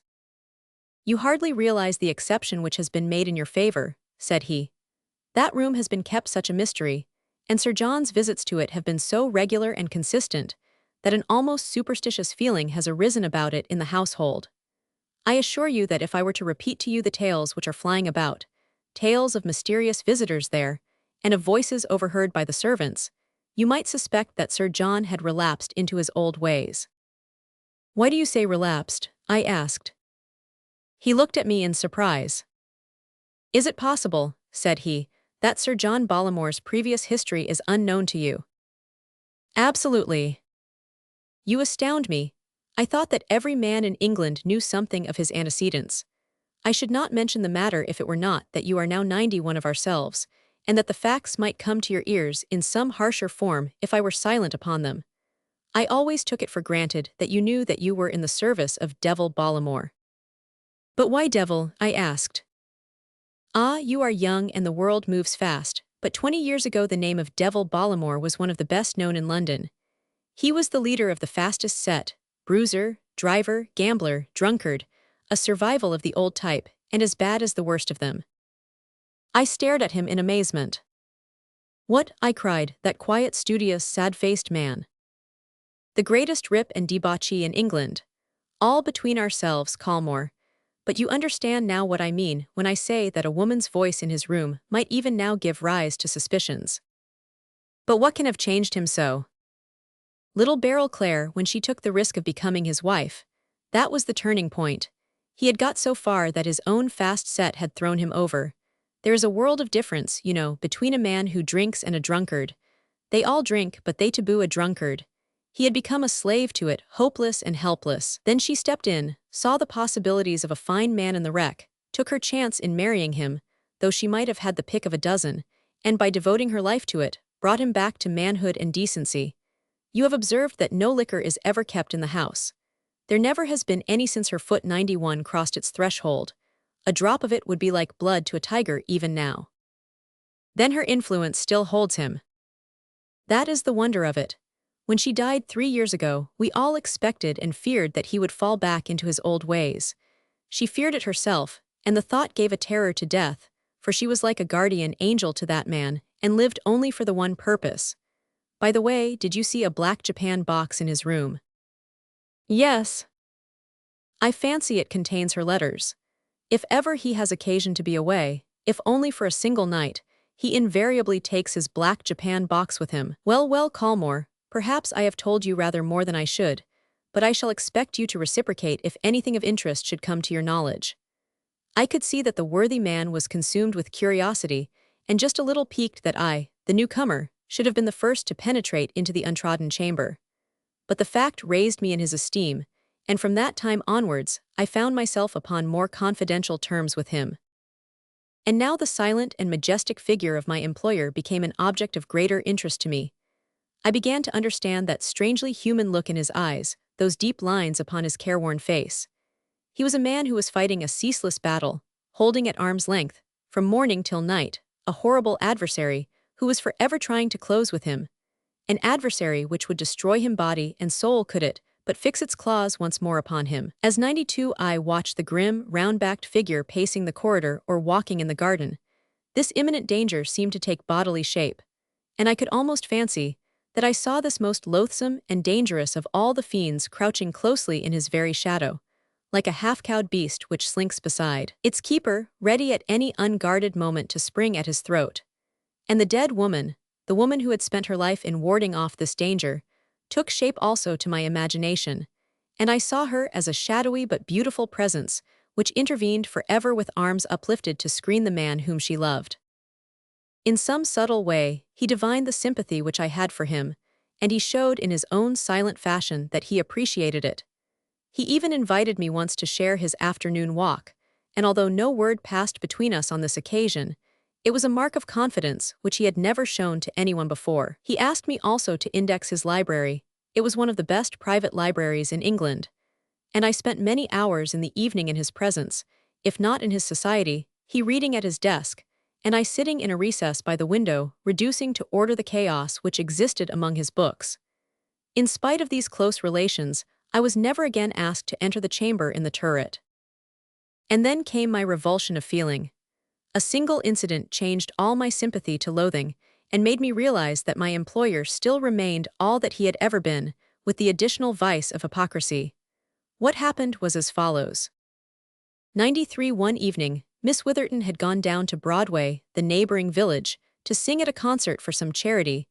S1: "You hardly realize the exception which has been made in your favor," said he. "That room has been kept such a mystery, and Sir John's visits to it have been so regular and consistent, that an almost superstitious feeling has arisen about it in the household. I assure you that if I were to repeat to you the tales which are flying about, tales of mysterious visitors there, and of voices overheard by the servants, you might suspect that Sir John had relapsed into his old ways." "Why do you say relapsed?" I asked. He looked at me in surprise. "Is it possible," said he, "that Sir John Bollamore's previous history is unknown to you?" "Absolutely." "You astound me. I thought that every man in England knew something of his antecedents. I should not mention the matter if it were not that you are now 91 of ourselves, and that the facts might come to your ears in some harsher form if I were silent upon them. I always took it for granted that you knew that you were in the service of Devil Bollamore." "But why Devil?" I asked. "Ah, you are young and the world moves fast, but 20 years ago the name of Devil Bollamore was one of the best known in London. He was the leader of the fastest set, bruiser, driver, gambler, drunkard, a survival of the old type, and as bad as the worst of them." I stared at him in amazement. "What?" I cried, "that quiet, studious, sad-faced man? The greatest rip and debauchee in England. All between ourselves, Colmore. But you understand now what I mean when I say that a woman's voice in his room might even now give rise to suspicions. But what can have changed him so? Little Beryl Clare, when she took the risk of becoming his wife, that was the turning point. He had got so far that his own fast set had thrown him over. There is a world of difference, you know, between a man who drinks and a drunkard. They all drink, but they taboo a drunkard. He had become a slave to it, hopeless and helpless. Then she stepped in, saw the possibilities of a fine man in the wreck, took her chance in marrying him, though she might have had the pick of a dozen, and by devoting her life to it, brought him back to manhood and decency. You have observed that no liquor is ever kept in the house. There never has been any since her foot 91 crossed its threshold. A drop of it would be like blood to a tiger even now. Then her influence still holds him. That is the wonder of it. When she died 3 years ago, we all expected and feared that he would fall back into his old ways. She feared it herself, and the thought gave a terror to death, for she was like a guardian angel to that man, and lived only for the one purpose. By the way, did you see a black Japan box in his room? Yes. I fancy it contains her letters. If ever he has occasion to be away, if only for a single night, he invariably takes his black Japan box with him. Well, Colmore, perhaps I have told you rather more than I should, but I shall expect you to reciprocate if anything of interest should come to your knowledge. I could see that the worthy man was consumed with curiosity, and just a little piqued that I, the newcomer, should have been the first to penetrate into the untrodden chamber. But the fact raised me in his esteem, and from that time onwards, I found myself upon more confidential terms with him. And now the silent and majestic figure of my employer became an object of greater interest to me. I began to understand that strangely human look in his eyes, those deep lines upon his careworn face. He was a man who was fighting a ceaseless battle, holding at arm's length, from morning till night, a horrible adversary who was forever trying to close with him. An adversary which would destroy him body and soul could it but fix its claws once more upon him. As 92 I watched the grim, round-backed figure pacing the corridor or walking in the garden, this imminent danger seemed to take bodily shape, and I could almost fancy that I saw this most loathsome and dangerous of all the fiends crouching closely in his very shadow, like a half-cowed beast which slinks beside its keeper, ready at any unguarded moment to spring at his throat. And the dead woman, the woman who had spent her life in warding off this danger, took shape also to my imagination, and I saw her as a shadowy but beautiful presence which intervened forever with arms uplifted to screen the man whom she loved. In some subtle way, he divined the sympathy which I had for him, and he showed in his own silent fashion that he appreciated it. He even invited me once to share his afternoon walk, and although no word passed between us on this occasion, it was a mark of confidence which he had never shown to anyone before. He asked me also to index his library. It was one of the best private libraries in England, and I spent many hours in the evening in his presence, if not in his society, he reading at his desk, and I sitting in a recess by the window, reducing to order the chaos which existed among his books. In spite of these close relations, I was never again asked to enter the chamber in the turret. And then came my revulsion of feeling. A single incident changed all my sympathy to loathing and made me realize that my employer still remained all that he had ever been, with the additional vice of hypocrisy. What happened was as follows. 93 One evening, Miss Witherton had gone down to Broadway, the neighboring village, to sing at a concert for some charity,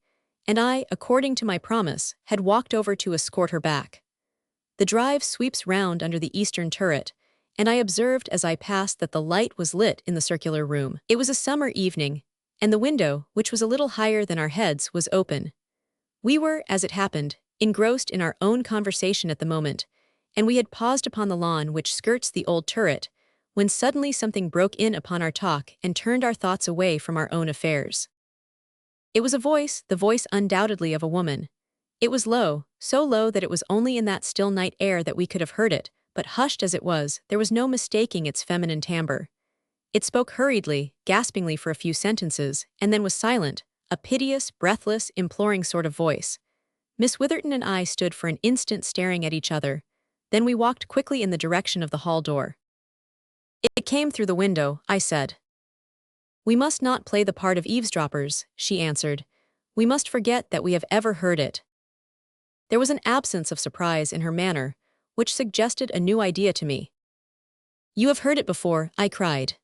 S1: and I, according to my promise, had walked over to escort her back. The drive sweeps round under the eastern turret, and I observed as I passed that the light was lit in the circular room. It was a summer evening, and the window, which was a little higher than our heads, was open. We were, as it happened, engrossed in our own conversation at the moment, and we had paused upon the lawn which skirts the old turret, when suddenly something broke in upon our talk and turned our thoughts away from our own affairs. It was a voice, the voice undoubtedly of a woman. It was low, so low that it was only in that still night air that we could have heard it, but hushed as it was, there was no mistaking its feminine timbre. It spoke hurriedly, gaspingly for a few sentences, and then was silent, a piteous, breathless, imploring sort of voice. Miss Witherton and I stood for an instant staring at each other. Then we walked quickly in the direction of the hall door. It came through the window, I said. We must not play the part of eavesdroppers, she answered. We must forget that we have ever heard it. There was an absence of surprise in her manner, which suggested a new idea to me. You have heard it before, I cried.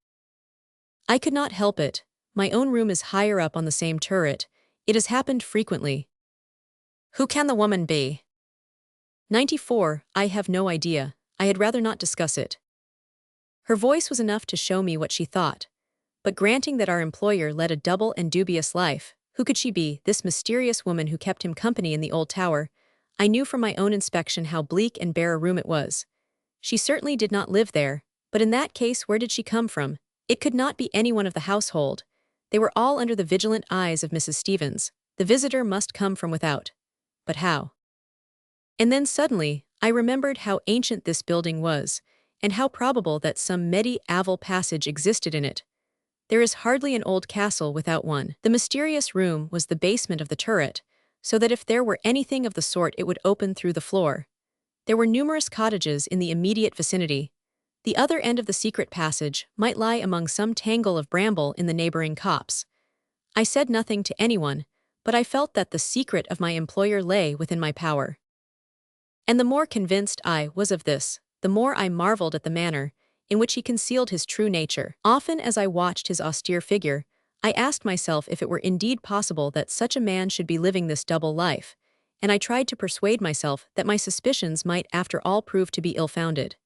S1: I could not help it. My own room is higher up on the same turret. It has happened frequently. Who can the woman be? 94, I have no idea. I had rather not discuss it. Her voice was enough to show me what she thought. But granting that our employer led a double and dubious life, who could she be, this mysterious woman who kept him company in the old tower? I knew from my own inspection how bleak and bare a room it was. She certainly did not live there, but in that case where did she come from? It could not be anyone of the household. They were all under the vigilant eyes of Mrs. Stevens. The visitor must come from without. But how? And then suddenly, I remembered how ancient this building was, and how probable that some medieval passage existed in it. There is hardly an old castle without one. The mysterious room was the basement of the turret, so that if there were anything of the sort it would open through the floor. There were numerous cottages in the immediate vicinity. The other end of the secret passage might lie among some tangle of bramble in the neighboring copse. I said nothing to anyone, but I felt that the secret of my employer lay within my power. And the more convinced I was of this, the more I marveled at the manner in which he concealed his true nature. Often as I watched his austere figure, I asked myself if it were indeed possible that such a man should be living this double life, and I tried to persuade myself that my suspicions might after all prove to be ill-founded.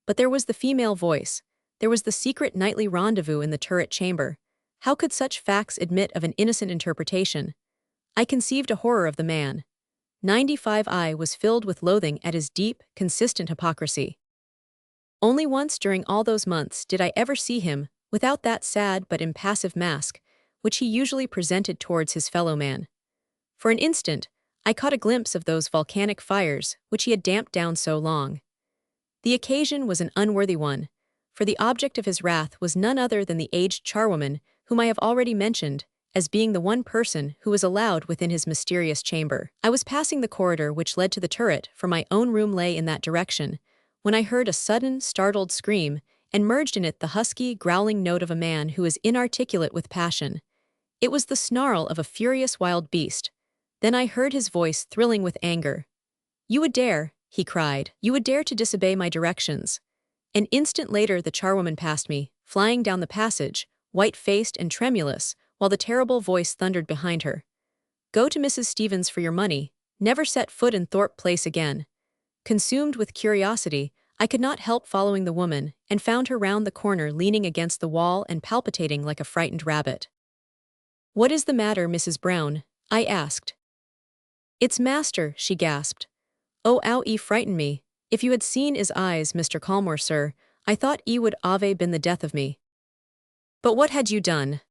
S1: But there was the female voice, there was the secret nightly rendezvous in the turret chamber. How could such facts admit of an innocent interpretation? I conceived a horror of the man. 95I was filled with loathing at his deep, consistent hypocrisy. Only once during all those months did I ever see him without that sad but impassive mask which he usually presented towards his fellow man. For an instant, I caught a glimpse of those volcanic fires which he had damped down so long. The occasion was an unworthy one, for the object of his wrath was none other than the aged charwoman whom I have already mentioned as being the one person who was allowed within his mysterious chamber. I was passing the corridor which led to the turret, for my own room lay in that direction, when I heard a sudden, startled scream, and merged in it the husky, growling note of a man who is inarticulate with passion. It was the snarl of a furious wild beast. Then I heard his voice thrilling with anger. "You would dare," he cried, "you would dare to disobey my directions." An instant later the charwoman passed me, flying down the passage, white-faced and tremulous, while the terrible voice thundered behind her. "Go to Mrs. Stevens for your money. Never set foot in Thorpe Place again." Consumed with curiosity, I could not help following the woman, and found her round the corner leaning against the wall and palpitating like a frightened rabbit. "What is the matter, Mrs. Brown?" I asked. "It's master," she gasped. "Oh, 'ow 'e frightened me. If you had seen 'is eyes, Mr. Colmore, sir, I thought 'e would 'ave been the death of me." "But what had you done?"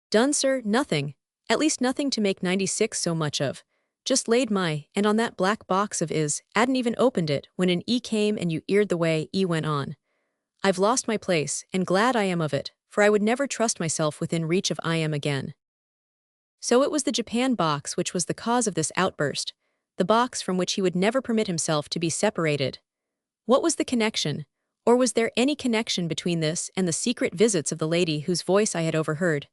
S1: "Done, sir? Nothing. At least nothing to make 96 so much of. Just laid my, and on that black box of 'is, 'adn't even opened it when an 'e came and you 'eard the way 'e went on. I've lost my place, and glad I am of it, for I would never trust myself within reach of I am again." So it was the Japan box which was the cause of this outburst, the box from which he would never permit himself to be separated. What was the connection, or was there any connection between this and the secret visits of the lady whose voice I had overheard?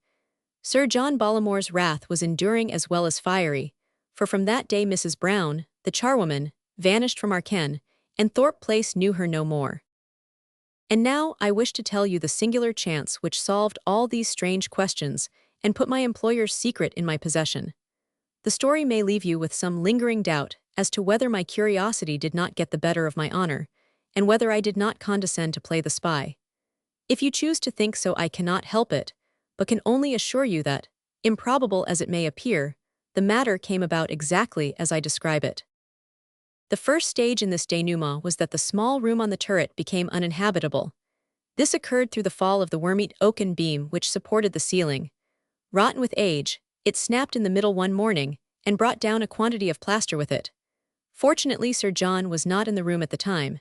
S1: Sir John Bollamore's wrath was enduring as well as fiery, for from that day Mrs. Brown, the charwoman, vanished from our ken, and Thorpe Place knew her no more. And now I wish to tell you the singular chance which solved all these strange questions and put my employer's secret in my possession. The story may leave you with some lingering doubt as to whether my curiosity did not get the better of my honor, and whether I did not condescend to play the spy. If you choose to think so, I cannot help it, but can only assure you that, improbable as it may appear, the matter came about exactly as I describe it. The first stage in this denouement was that the small room on the turret became uninhabitable. This occurred through the fall of the worm-eaten oaken beam which supported the ceiling. Rotten with age, it snapped in the middle one morning, and brought down a quantity of plaster with it. Fortunately, Sir John was not in the room at the time.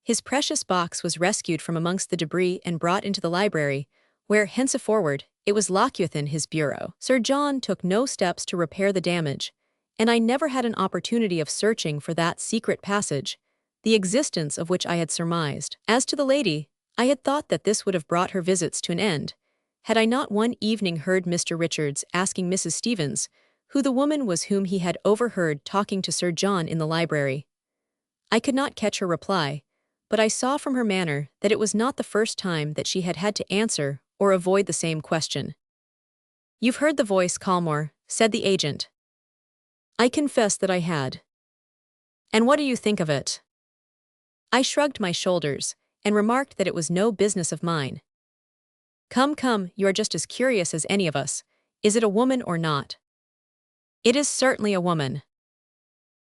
S1: His precious box was rescued from amongst the debris and brought into the library, where, henceforward, it was locked within his bureau. Sir John took no steps to repair the damage, and I never had an opportunity of searching for that secret passage, the existence of which I had surmised. As to the lady, I had thought that this would have brought her visits to an end, had I not one evening heard Mr. Richards asking Mrs. Stevens who the woman was whom he had overheard talking to Sir John in the library. I could not catch her reply, but I saw from her manner that it was not the first time that she had had to answer or avoid the same question. "You've heard the voice, Colmore," said the agent. I confess that I had. "And what do you think of it?" I shrugged my shoulders, and remarked that it was no business of mine. "Come, come, you are just as curious as any of us. Is it a woman or not?" "It is certainly a woman."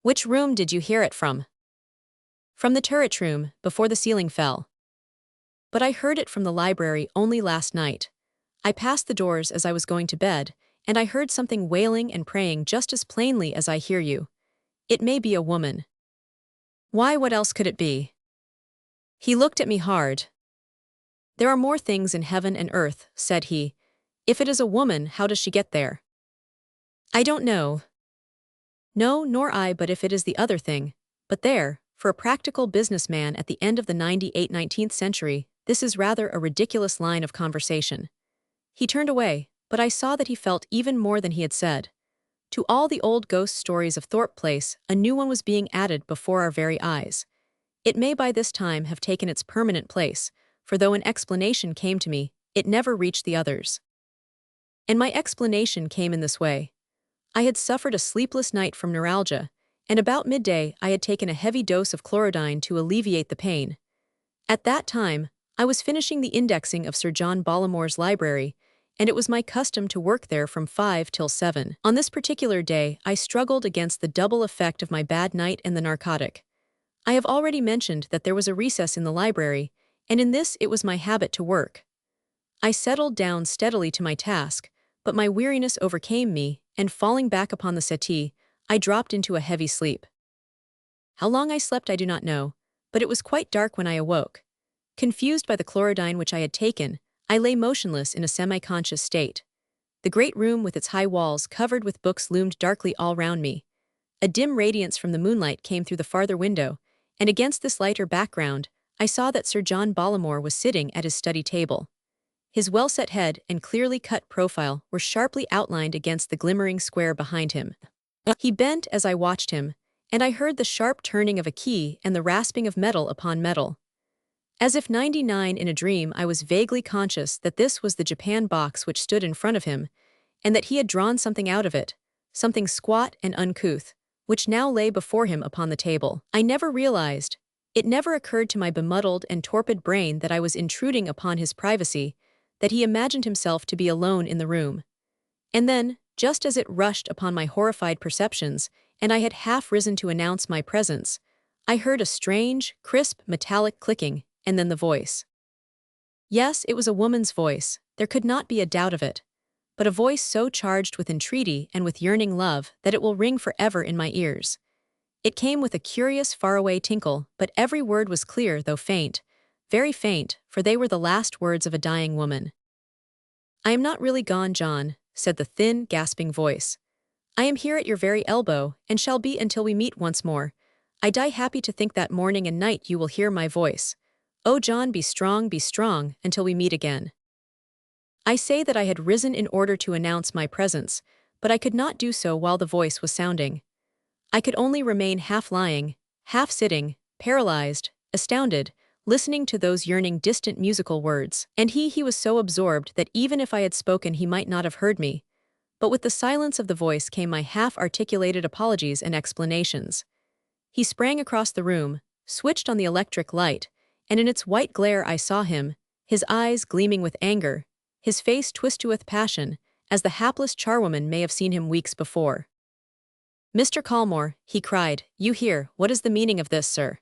S1: "Which room did you hear it from?" "From the turret room, before the ceiling fell." "But I heard it from the library only last night. I passed the doors as I was going to bed, and I heard something wailing and praying just as plainly as I hear you. It may be a woman." "Why, what else could it be?" He looked at me hard. "There are more things in heaven and earth," said he. "If it is a woman, how does she get there?" "I don't know." "No, nor I, but if it is the other thing. But there, for a practical businessman at the end of the 19th century, this is rather a ridiculous line of conversation." He turned away, but I saw that he felt even more than he had said. To all the old ghost stories of Thorpe Place, a new one was being added before our very eyes. It may by this time have taken its permanent place, for though an explanation came to me, it never reached the others. And my explanation came in this way. I had suffered a sleepless night from neuralgia, and about midday I had taken a heavy dose of chlorodyne to alleviate the pain. At that time, I was finishing the indexing of Sir John Bollamore's library, and it was my custom to work there from 5 till 7. On this particular day, I struggled against the double effect of my bad night and the narcotic. I have already mentioned that there was a recess in the library, and in this it was my habit to work. I settled down steadily to my task, but my weariness overcame me, and falling back upon the settee, I dropped into a heavy sleep. How long I slept I do not know, but it was quite dark when I awoke. Confused by the chlorodyne which I had taken, I lay motionless in a semi-conscious state. The great room with its high walls covered with books loomed darkly all round me. A dim radiance from the moonlight came through the farther window, and against this lighter background, I saw that Sir John Bollamore was sitting at his study table. His well-set head and clearly cut profile were sharply outlined against the glimmering square behind him. He bent as I watched him, and I heard the sharp turning of a key and the rasping of metal upon metal. As if 99 in a dream, I was vaguely conscious that this was the Japan box which stood in front of him, and that he had drawn something out of it, something squat and uncouth, which now lay before him upon the table. I never realized, it never occurred to my bemuddled and torpid brain that I was intruding upon his privacy, that he imagined himself to be alone in the room. And then, just as it rushed upon my horrified perceptions, and I had half risen to announce my presence, I heard a strange, crisp, metallic clicking, and then the voice. Yes, it was a woman's voice, there could not be a doubt of it, but a voice so charged with entreaty and with yearning love that it will ring forever in my ears. It came with a curious faraway tinkle, but every word was clear though faint, very faint, for they were the last words of a dying woman. "I am not really gone, John," said the thin, gasping voice. "I am here at your very elbow, and shall be until we meet once more. I die happy to think that morning and night you will hear my voice. Oh, John, be strong, until we meet again." I say that I had risen in order to announce my presence, but I could not do so while the voice was sounding. I could only remain half lying, half sitting, paralyzed, astounded, listening to those yearning distant musical words, and he was so absorbed that even if I had spoken he might not have heard me. But with the silence of the voice came my half-articulated apologies and explanations. He sprang across the room, switched on the electric light, and in its white glare I saw him, his eyes gleaming with anger, his face twisted with passion, as the hapless charwoman may have seen him weeks before. "Mr. Colmore," he cried, "you here, what is the meaning of this, sir?"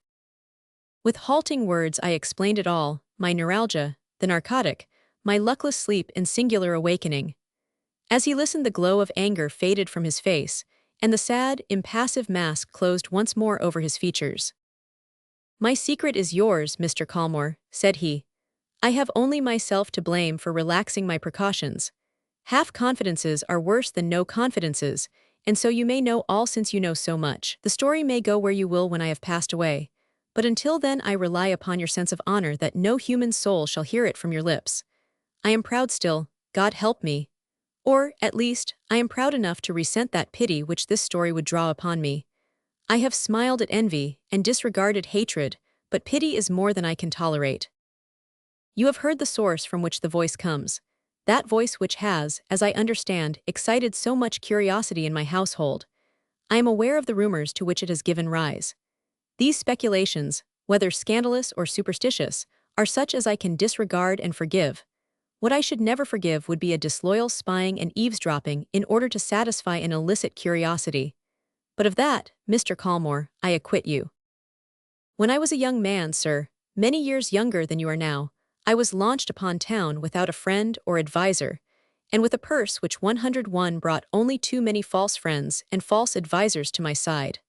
S1: With halting words I explained it all, my neuralgia, the narcotic, my luckless sleep and singular awakening. As he listened the glow of anger faded from his face, and the sad, impassive mask closed once more over his features. "My secret is yours, Mr. Colmore," said he. "I have only myself to blame for relaxing my precautions. Half-confidences are worse than no confidences, and so you may know all since you know so much. The story may go where you will when I have passed away, but until then I rely upon your sense of honor that no human soul shall hear it from your lips. I am proud still, God help me. Or, at least, I am proud enough to resent that pity which this story would draw upon me. I have smiled at envy and disregarded hatred, but pity is more than I can tolerate. You have heard the source from which the voice comes, that voice which has, as I understand, excited so much curiosity in my household. I am aware of the rumors to which it has given rise. These speculations, whether scandalous or superstitious, are such as I can disregard and forgive. What I should never forgive would be a disloyal spying and eavesdropping in order to satisfy an illicit curiosity. But of that, Mr. Colmore, I acquit you. When I was a young man, sir, many years younger than you are now, I was launched upon town without a friend or adviser, and with a purse which 101 brought only too many false friends and false advisers to my side.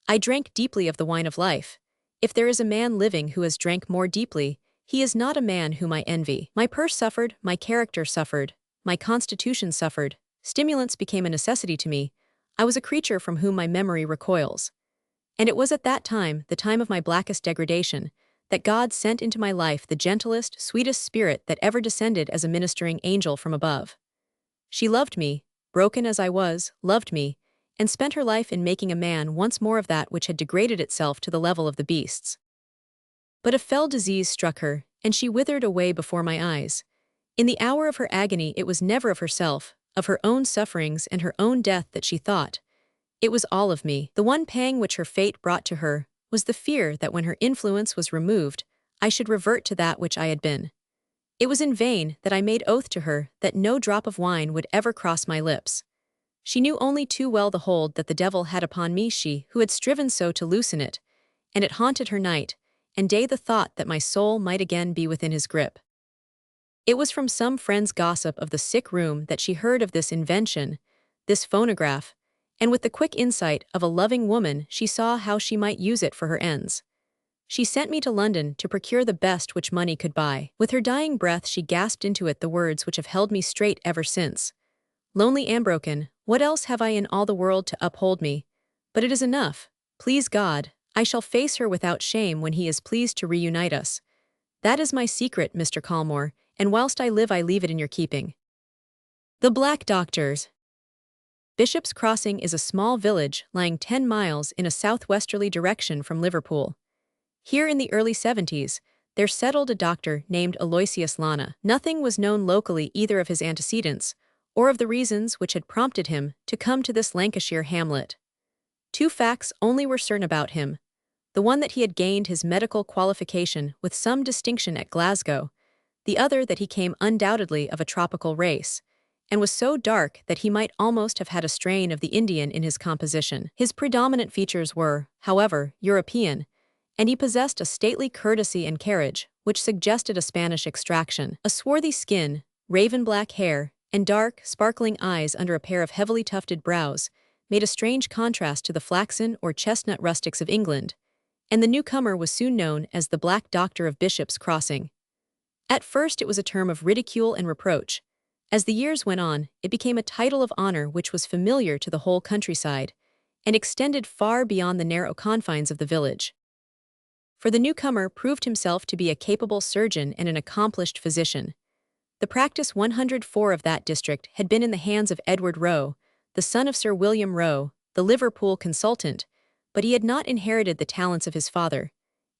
S1: I drank deeply of the wine of life. If there is a man living who has drank more deeply, he is not a man whom I envy. My purse suffered, my character suffered, my constitution suffered, stimulants became a necessity to me. I was a creature from whom my memory recoils. And it was at that time, the time of my blackest degradation, that God sent into my life the gentlest, sweetest spirit that ever descended as a ministering angel from above. She loved me, broken as I was, loved me, and spent her life in making a man once more of that which had degraded itself to the level of the beasts. But a fell disease struck her, and she withered away before my eyes. In the hour of her agony it was never of herself, of her own sufferings and her own death that she thought. It was all of me. The one pang which her fate brought to her was the fear that when her influence was removed, I should revert to that which I had been. It was in vain that I made oath to her that no drop of wine would ever cross my lips. She knew only too well the hold that the devil had upon me, she who had striven so to loosen it, and it haunted her night and day the thought that my soul might again be within his grip. It was from some friend's gossip of the sick room that she heard of this invention, this phonograph, and with the quick insight of a loving woman she saw how she might use it for her ends. She sent me to London to procure the best which money could buy. With her dying breath she gasped into it the words which have held me straight ever since. Lonely and broken, what else have I in all the world to uphold me? But it is enough. Please God, I shall face her without shame when he is pleased to reunite us. That is my secret, Mr. Colmore, and whilst I live I leave it in your keeping. The Black Doctors. Bishop's Crossing is a small village lying 10 miles in a southwesterly direction from Liverpool. Here in the early 70s, there settled a doctor named Aloysius Lana. Nothing was known locally either of his antecedents, or of the reasons which had prompted him to come to this Lancashire hamlet. 2 facts only were certain about him. The one that he had gained his medical qualification with some distinction at Glasgow, the other that he came undoubtedly of a tropical race, and was so dark that he might almost have had a strain of the Indian in his composition. His predominant features were, however, European, and he possessed a stately courtesy and carriage which suggested a Spanish extraction. A swarthy skin, raven-black hair, and dark, sparkling eyes under a pair of heavily tufted brows made a strange contrast to the flaxen or chestnut rustics of England, and the newcomer was soon known as the Black Doctor of Bishop's Crossing. At first it was a term of ridicule and reproach. As the years went on, it became a title of honor which was familiar to the whole countryside, and extended far beyond the narrow confines of the village. For the newcomer proved himself to be a capable surgeon and an accomplished physician. The practice 104 of that district had been in the hands of Edward Roe, the son of Sir William Roe, the Liverpool consultant, but he had not inherited the talents of his father,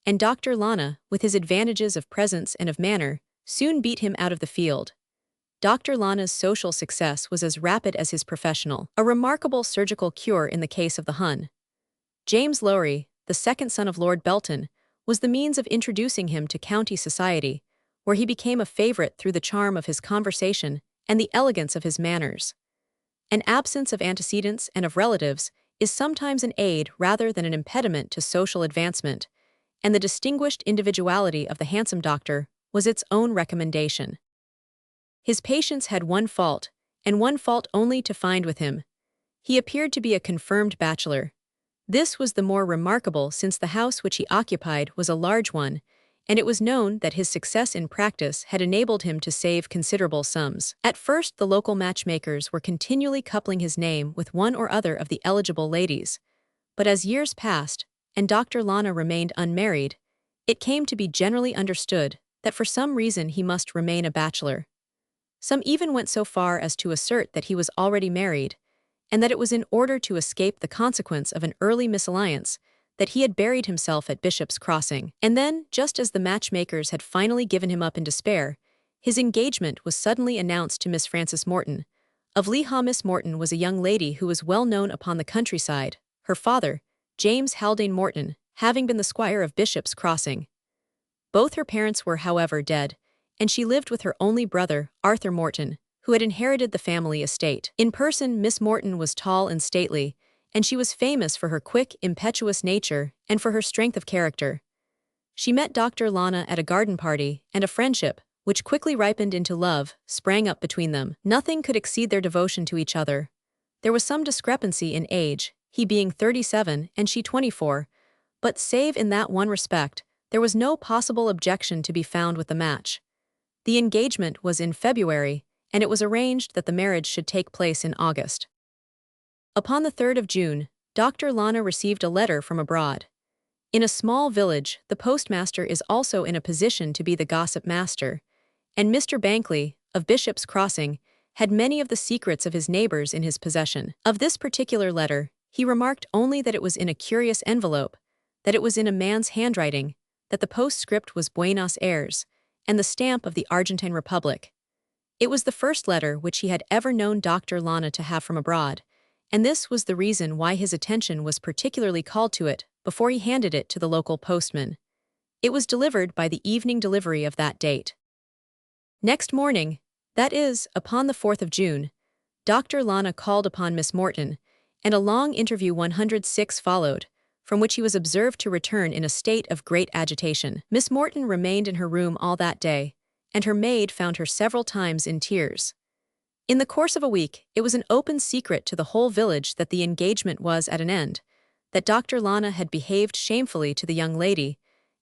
S1: and Dr. Lana, with his advantages of presence and of manner, soon beat him out of the field. Dr. Lana's social success was as rapid as his professional, a remarkable surgical cure in the case of the Hun. James Lowry, the second son of Lord Belton, was the means of introducing him to county society, where he became a favorite through the charm of his conversation and the elegance of his manners. An absence of antecedents and of relatives is sometimes an aid rather than an impediment to social advancement, and the distinguished individuality of the handsome doctor was its own recommendation. His patients had one fault, and one fault only to find with him. He appeared to be a confirmed bachelor. This was the more remarkable since the house which he occupied was a large one, and it was known that his success in practice had enabled him to save considerable sums. At first the local matchmakers were continually coupling his name with one or other of the eligible ladies, but as years passed, and Dr. Lana remained unmarried, it came to be generally understood that for some reason he must remain a bachelor. Some even went so far as to assert that he was already married, and that it was in order to escape the consequence of an early misalliance that he had buried himself at Bishop's Crossing. And then, just as the matchmakers had finally given him up in despair, his engagement was suddenly announced to Miss Frances Morton. Of Leha, Miss Morton was a young lady who was well known upon the countryside, her father, James Haldane Morton, having been the squire of Bishop's Crossing. Both her parents were, however, dead, and she lived with her only brother, Arthur Morton, who had inherited the family estate. In person, Miss Morton was tall and stately, and she was famous for her quick, impetuous nature and for her strength of character. She met Dr. Lana at a garden party, and a friendship, which quickly ripened into love, sprang up between them. Nothing could exceed their devotion to each other. There was some discrepancy in age, he being 37 and she 24, but save in that one respect, there was no possible objection to be found with the match. The engagement was in February, and it was arranged that the marriage should take place in August. Upon the 3rd of June, Dr. Lana received a letter from abroad. In a small village, the postmaster is also in a position to be the gossip master, and Mr. Bankley, of Bishop's Crossing, had many of the secrets of his neighbors in his possession. Of this particular letter, he remarked only that it was in a curious envelope, that it was in a man's handwriting, that the postscript was Buenos Aires, and the stamp of the Argentine Republic. It was the first letter which he had ever known Dr. Lana to have from abroad, and this was the reason why his attention was particularly called to it before he handed it to the local postman. It was delivered by the evening delivery of that date. Next morning, that is, upon the 4th of June, Dr. Lana called upon Miss Morton, and a long interview 106 followed, from which he was observed to return in a state of great agitation. Miss Morton remained in her room all that day, and her maid found her several times in tears. In the course of a week, it was an open secret to the whole village that the engagement was at an end, that Dr. Lana had behaved shamefully to the young lady,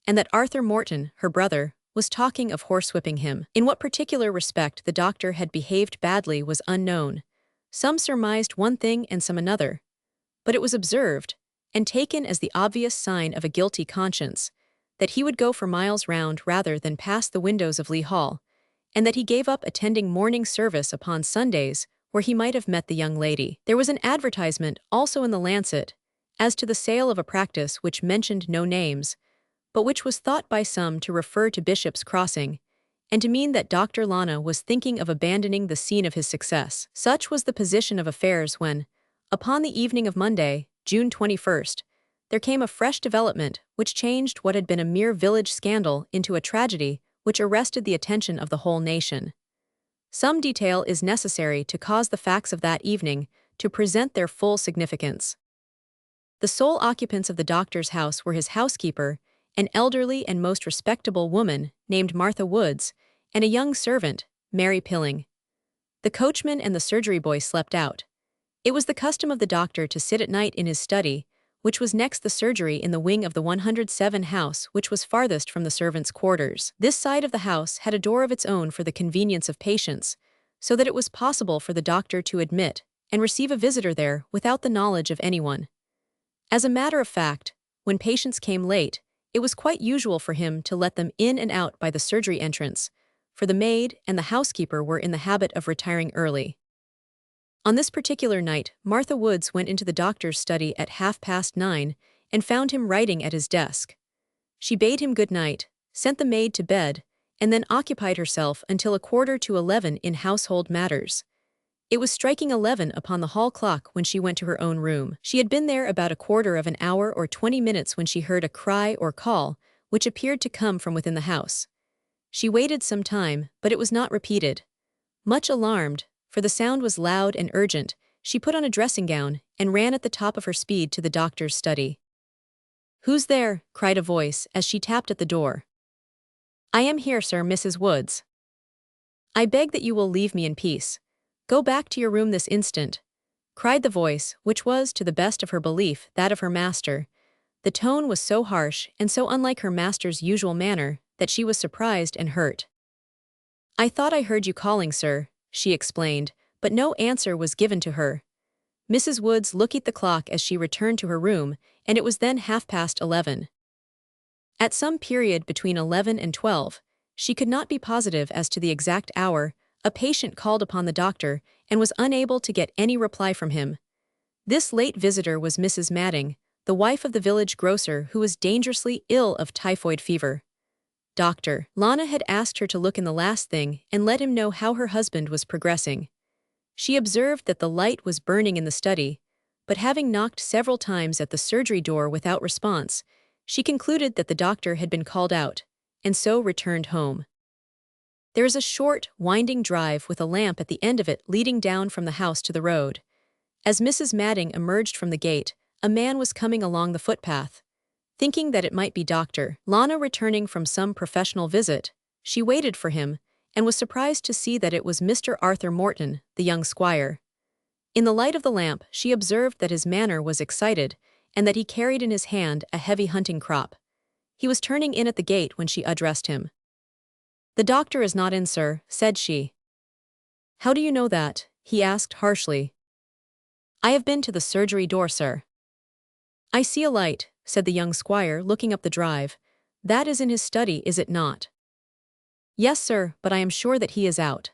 S1: and that Arthur Morton, her brother, was talking of horsewhipping him. In what particular respect the doctor had behaved badly was unknown. Some surmised one thing and some another. But it was observed, and taken as the obvious sign of a guilty conscience, that he would go for miles round rather than pass the windows of Lee Hall, and that he gave up attending morning service upon Sundays, where he might have met the young lady. There was an advertisement also in the Lancet, as to the sale of a practice which mentioned no names, but which was thought by some to refer to Bishop's Crossing, and to mean that Dr. Lana was thinking of abandoning the scene of his success. Such was the position of affairs when, upon the evening of Monday, June 21st, there came a fresh development which changed what had been a mere village scandal into a tragedy which arrested the attention of the whole nation. Some detail is necessary to cause the facts of that evening to present their full significance. The sole occupants of the doctor's house were his housekeeper, an elderly and most respectable woman named Martha Woods, and a young servant, Mary Pilling. The coachman and the surgery boy slept out. It was the custom of the doctor to sit at night in his study, which was next the surgery in the wing of the 107 house which was farthest from the servants' quarters. This side of the house had a door of its own for the convenience of patients, so that it was possible for the doctor to admit and receive a visitor there without the knowledge of anyone. As a matter of fact, when patients came late, it was quite usual for him to let them in and out by the surgery entrance, for the maid and the housekeeper were in the habit of retiring early. On this particular night, Martha Woods went into the doctor's study at 9:30 and found him writing at his desk. She bade him good night, sent the maid to bed, and then occupied herself until 11:15 in household matters. It was striking 11 upon the hall clock when she went to her own room. She had been there about 1/4 of an hour or 20 minutes when she heard a cry or call, which appeared to come from within the house. She waited some time, but it was not repeated. Much alarmed, for the sound was loud and urgent, she put on a dressing gown and ran at the top of her speed to the doctor's study. "Who's there?" cried a voice as she tapped at the door. "I am here, sir, Mrs. Woods." "I beg that you will leave me in peace. Go back to your room this instant," cried the voice, which was, to the best of her belief, that of her master. The tone was so harsh and so unlike her master's usual manner that she was surprised and hurt. "I thought I heard you calling, sir," she explained, but no answer was given to her. Mrs. Woods looked at the clock as she returned to her room, and it was then 11:30. At some period between 11 and 12, she could not be positive as to the exact hour, a patient called upon the doctor and was unable to get any reply from him. This late visitor was Mrs. Madding, the wife of the village grocer who was dangerously ill of typhoid fever. Dr. Lana had asked her to look in the last thing and let him know how her husband was progressing. She observed that the light was burning in the study, but having knocked several times at the surgery door without response, she concluded that the doctor had been called out, and so returned home. There is a short, winding drive with a lamp at the end of it leading down from the house to the road. As Mrs. Madding emerged from the gate, a man was coming along the footpath. Thinking that it might be Dr. Lana returning from some professional visit, she waited for him, and was surprised to see that it was Mr. Arthur Morton, the young squire. In the light of the lamp, she observed that his manner was excited, and that he carried in his hand a heavy hunting crop. He was turning in at the gate when she addressed him. "The doctor is not in, sir," said she. "How do you know that?" he asked harshly. "I have been to the surgery door, sir." "I see a light," said the young squire, looking up the drive. "That is in his study, is it not?" "Yes, sir, but I am sure that he is out."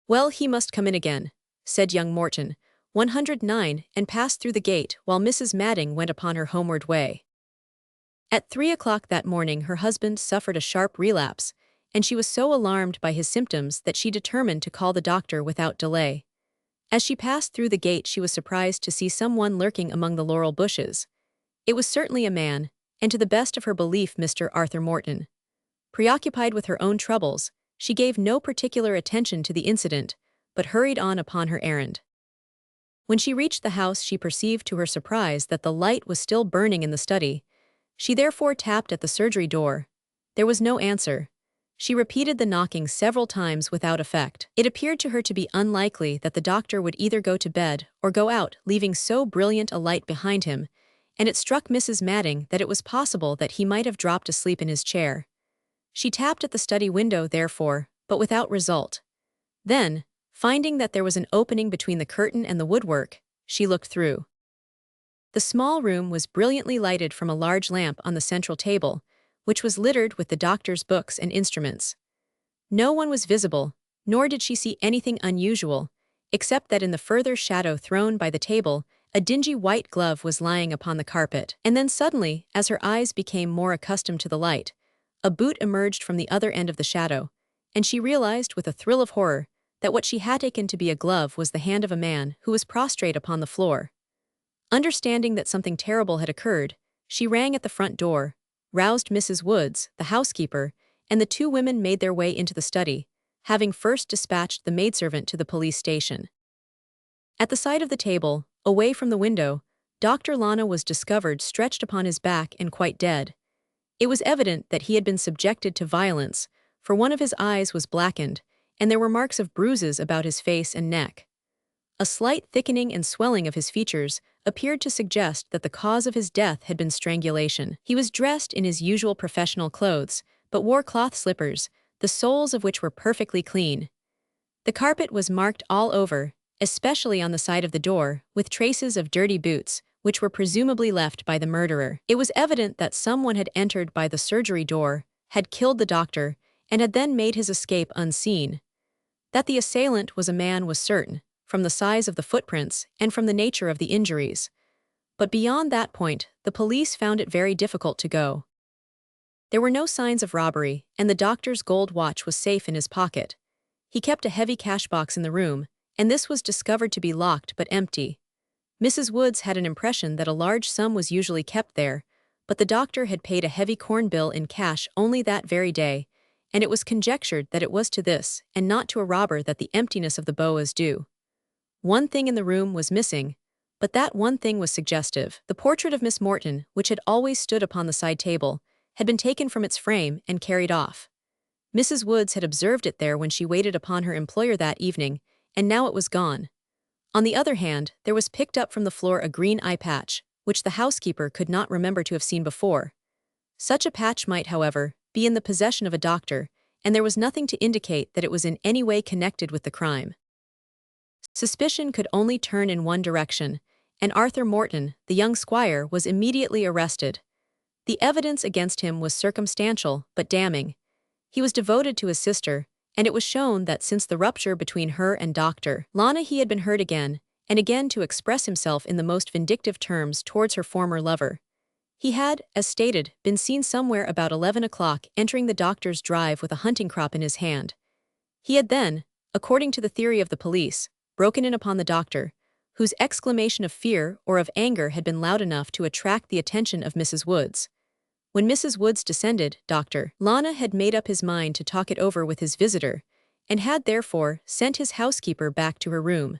S1: "Well, he must come in again," said young Morton, 109, and passed through the gate while Mrs. Madding went upon her homeward way. At 3 o'clock that morning her husband suffered a sharp relapse, and she was so alarmed by his symptoms that she determined to call the doctor without delay. As she passed through the gate she was surprised to see someone lurking among the laurel bushes. It was certainly a man, and to the best of her belief Mr. Arthur Morton. Preoccupied with her own troubles, she gave no particular attention to the incident, but hurried on upon her errand. When she reached the house she perceived to her surprise that the light was still burning in the study. She therefore tapped at the surgery door. There was no answer. She repeated the knocking several times without effect. It appeared to her to be unlikely that the doctor would either go to bed or go out, leaving so brilliant a light behind him, and it struck Mrs. Madding that it was possible that he might have dropped asleep in his chair. She tapped at the study window, therefore, but without result. Then, finding that there was an opening between the curtain and the woodwork, she looked through. The small room was brilliantly lighted from a large lamp on the central table, which was littered with the doctor's books and instruments. No one was visible, nor did she see anything unusual, except that in the further shadow thrown by the table, a dingy white glove was lying upon the carpet. And then suddenly, as her eyes became more accustomed to the light, a boot emerged from the other end of the shadow, and she realized with a thrill of horror that what she had taken to be a glove was the hand of a man who was prostrate upon the floor. Understanding that something terrible had occurred, she rang at the front door, roused Mrs. Woods, the housekeeper, and the two women made their way into the study, having first dispatched the maidservant to the police station. At the side of the table, away from the window, Dr. Lana was discovered stretched upon his back and quite dead. It was evident that he had been subjected to violence, for one of his eyes was blackened, and there were marks of bruises about his face and neck. A slight thickening and swelling of his features appeared to suggest that the cause of his death had been strangulation. He was dressed in his usual professional clothes, but wore cloth slippers, the soles of which were perfectly clean. The carpet was marked all over, especially on the side of the door, with traces of dirty boots, which were presumably left by the murderer. It was evident that someone had entered by the surgery door, had killed the doctor, and had then made his escape unseen. That the assailant was a man was certain, from the size of the footprints and from the nature of the injuries. But beyond that point, the police found it very difficult to go. There were no signs of robbery, and the doctor's gold watch was safe in his pocket. He kept a heavy cash box in the room, and this was discovered to be locked but empty. Mrs. Woods had an impression that a large sum was usually kept there, but the doctor had paid a heavy corn bill in cash only that very day, and it was conjectured that it was to this, and not to a robber, that the emptiness of the bow was due. One thing in the room was missing, but that one thing was suggestive. The portrait of Miss Morton, which had always stood upon the side table, had been taken from its frame and carried off. Mrs. Woods had observed it there when she waited upon her employer that evening, and now it was gone. On the other hand, there was picked up from the floor a green eye patch, which the housekeeper could not remember to have seen before. Such a patch might, however, be in the possession of a doctor, and there was nothing to indicate that it was in any way connected with the crime. Suspicion could only turn in one direction, and Arthur Morton, the young squire, was immediately arrested. The evidence against him was circumstantial but damning. He was devoted to his sister, and it was shown that since the rupture between her and Dr. Lana he had been heard again and again to express himself in the most vindictive terms towards her former lover. He had, as stated, been seen somewhere about 11 o'clock entering the doctor's drive with a hunting crop in his hand. He had then, according to the theory of the police, broken in upon the doctor, whose exclamation of fear or of anger had been loud enough to attract the attention of Mrs. Woods. When Mrs. Woods descended, Dr. Lana had made up his mind to talk it over with his visitor, and had therefore sent his housekeeper back to her room.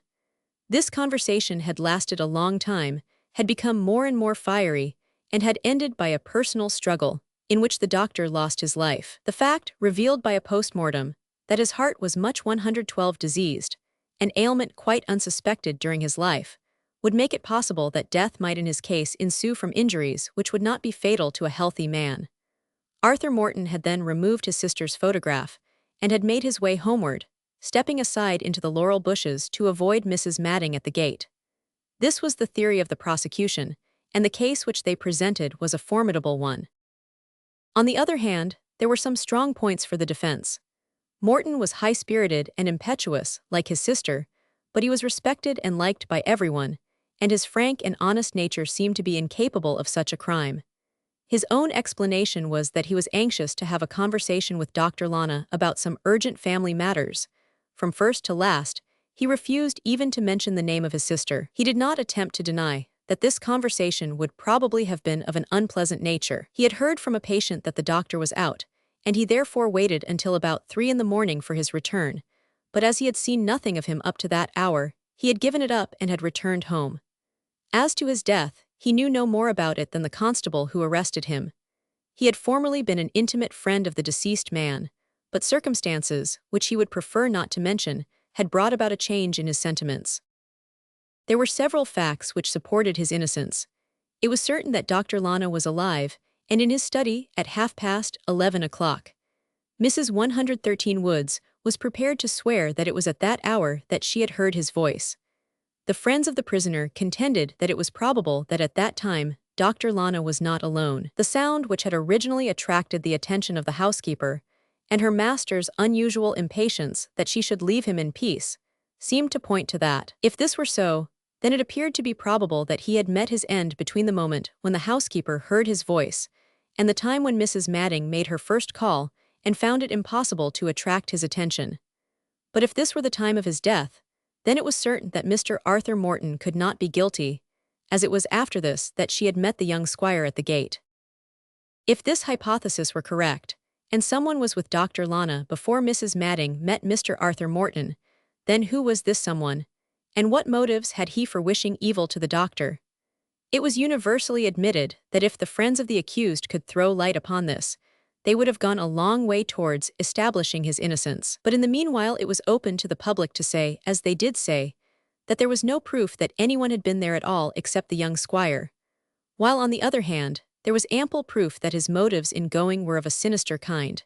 S1: This conversation had lasted a long time, had become more and more fiery, and had ended by a personal struggle, in which the doctor lost his life. The fact, revealed by a post-mortem, that his heart was much 112 diseased, an ailment quite unsuspected during his life, would make it possible that death might in his case ensue from injuries which would not be fatal to a healthy man. Arthur Morton had then removed his sister's photograph, and had made his way homeward, stepping aside into the laurel bushes to avoid Mrs. Madding at the gate. This was the theory of the prosecution, and the case which they presented was a formidable one. On the other hand, there were some strong points for the defense. Morton was high-spirited and impetuous, like his sister, but he was respected and liked by everyone, and his frank and honest nature seemed to be incapable of such a crime. His own explanation was that he was anxious to have a conversation with Dr. Lana about some urgent family matters. From first to last, he refused even to mention the name of his sister. He did not attempt to deny that this conversation would probably have been of an unpleasant nature. He had heard from a patient that the doctor was out, and he therefore waited until about 3 in the morning for his return. But as he had seen nothing of him up to that hour, he had given it up and had returned home. As to his death, he knew no more about it than the constable who arrested him. He had formerly been an intimate friend of the deceased man, but circumstances, which he would prefer not to mention, had brought about a change in his sentiments. There were several facts which supported his innocence. It was certain that Dr. Lana was alive, and in his study at 11:30. Mrs. 113 Woods was prepared to swear that it was at that hour that she had heard his voice. The friends of the prisoner contended that it was probable that at that time Dr. Lana was not alone. The sound which had originally attracted the attention of the housekeeper, and her master's unusual impatience that she should leave him in peace, seemed to point to that. If this were so, then it appeared to be probable that he had met his end between the moment when the housekeeper heard his voice and the time when Mrs. Madding made her first call and found it impossible to attract his attention. But if this were the time of his death, then it was certain that Mr. Arthur Morton could not be guilty, as it was after this that she had met the young squire at the gate. If this hypothesis were correct, and someone was with Dr. Lana before Mrs. Madding met Mr. Arthur Morton, then who was this someone, and what motives had he for wishing evil to the doctor? It was universally admitted that if the friends of the accused could throw light upon this, they would have gone a long way towards establishing his innocence. But in the meanwhile it was open to the public to say, as they did say, that there was no proof that anyone had been there at all except the young squire, while on the other hand, there was ample proof that his motives in going were of a sinister kind.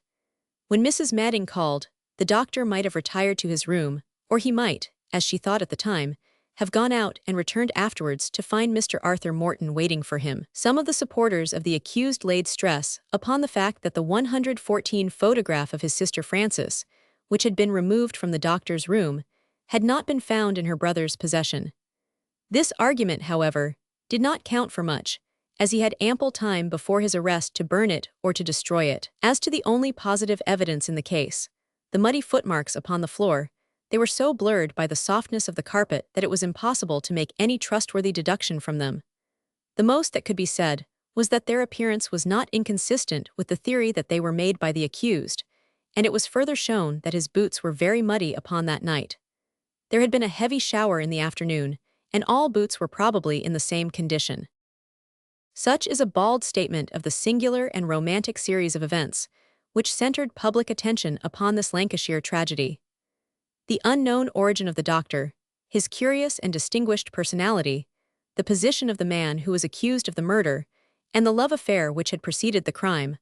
S1: When Mrs. Madding called, the doctor might have retired to his room, or he might, as she thought at the time, have gone out and returned afterwards to find Mr. Arthur Morton waiting for him. Some of the supporters of the accused laid stress upon the fact that the 114 photograph of his sister Frances, which had been removed from the doctor's room, had not been found in her brother's possession. This argument, however, did not count for much, as he had ample time before his arrest to burn it or to destroy it. As to the only positive evidence in the case, the muddy footmarks upon the floor, they were so blurred by the softness of the carpet that it was impossible to make any trustworthy deduction from them. The most that could be said was that their appearance was not inconsistent with the theory that they were made by the accused, and it was further shown that his boots were very muddy upon that night. There had been a heavy shower in the afternoon, and all boots were probably in the same condition. Such is a bald statement of the singular and romantic series of events, which centered public attention upon this Lancashire tragedy. The unknown origin of the doctor, his curious and distinguished personality, the position of the man who was accused of the murder, and the love affair which had preceded the crime,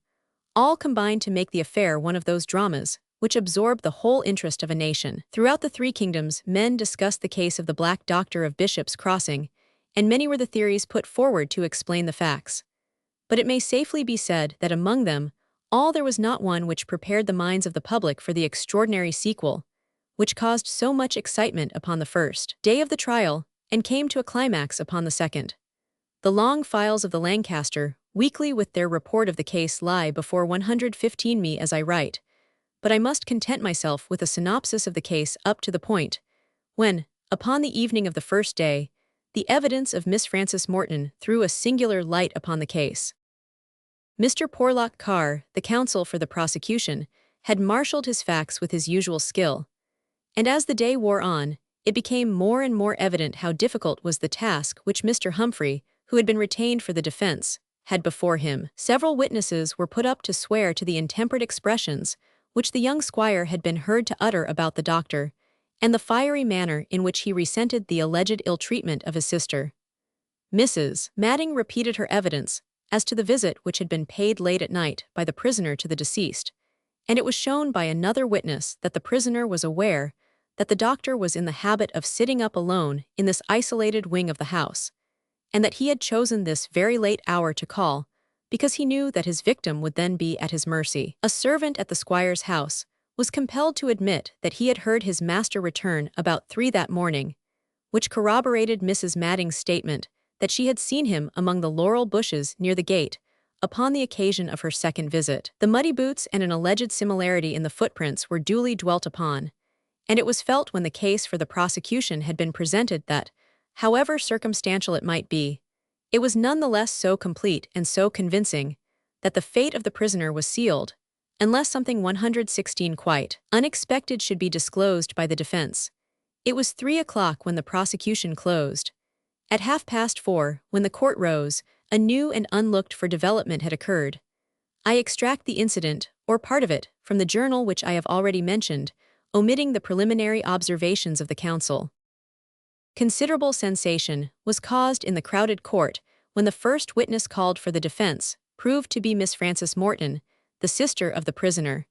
S1: all combined to make the affair one of those dramas which absorb the whole interest of a nation. Throughout the Three Kingdoms, men discussed the case of the Black Doctor of Bishop's Crossing, and many were the theories put forward to explain the facts. But it may safely be said that among them all there was not one which prepared the minds of the public for the extraordinary sequel, which caused so much excitement upon the first day of the trial and came to a climax upon the second. The long files of the Lancaster Weekly with their report of the case lie before 115 me as I write, but I must content myself with a synopsis of the case up to the point when, upon the evening of the first day, the evidence of Miss Frances Morton threw a singular light upon the case. Mr. Porlock Carr, the counsel for the prosecution, had marshalled his facts with his usual skill, and as the day wore on, it became more and more evident how difficult was the task which Mr. Humphrey, who had been retained for the defense, had before him. Several witnesses were put up to swear to the intemperate expressions which the young squire had been heard to utter about the doctor, and the fiery manner in which he resented the alleged ill-treatment of his sister. Mrs. Madding repeated her evidence as to the visit which had been paid late at night by the prisoner to the deceased, and it was shown by another witness that the prisoner was aware that the doctor was in the habit of sitting up alone in this isolated wing of the house, and that he had chosen this very late hour to call because he knew that his victim would then be at his mercy. A servant at the squire's house was compelled to admit that he had heard his master return about 3 that morning, which corroborated Mrs. Madding's statement that she had seen him among the laurel bushes near the gate upon the occasion of her second visit. The muddy boots and an alleged similarity in the footprints were duly dwelt upon, and it was felt when the case for the prosecution had been presented that, however circumstantial it might be, it was nonetheless so complete and so convincing that the fate of the prisoner was sealed, unless something 116 quite unexpected should be disclosed by the defense. It was 3 o'clock when the prosecution closed. At 4:30, when the court rose, a new and unlooked-for development had occurred. I extract the incident, or part of it, from the journal which I have already mentioned, omitting the preliminary observations of the counsel. Considerable sensation was caused in the crowded court when the first witness called for the defense proved to be Miss Frances Morton, the sister of the prisoner.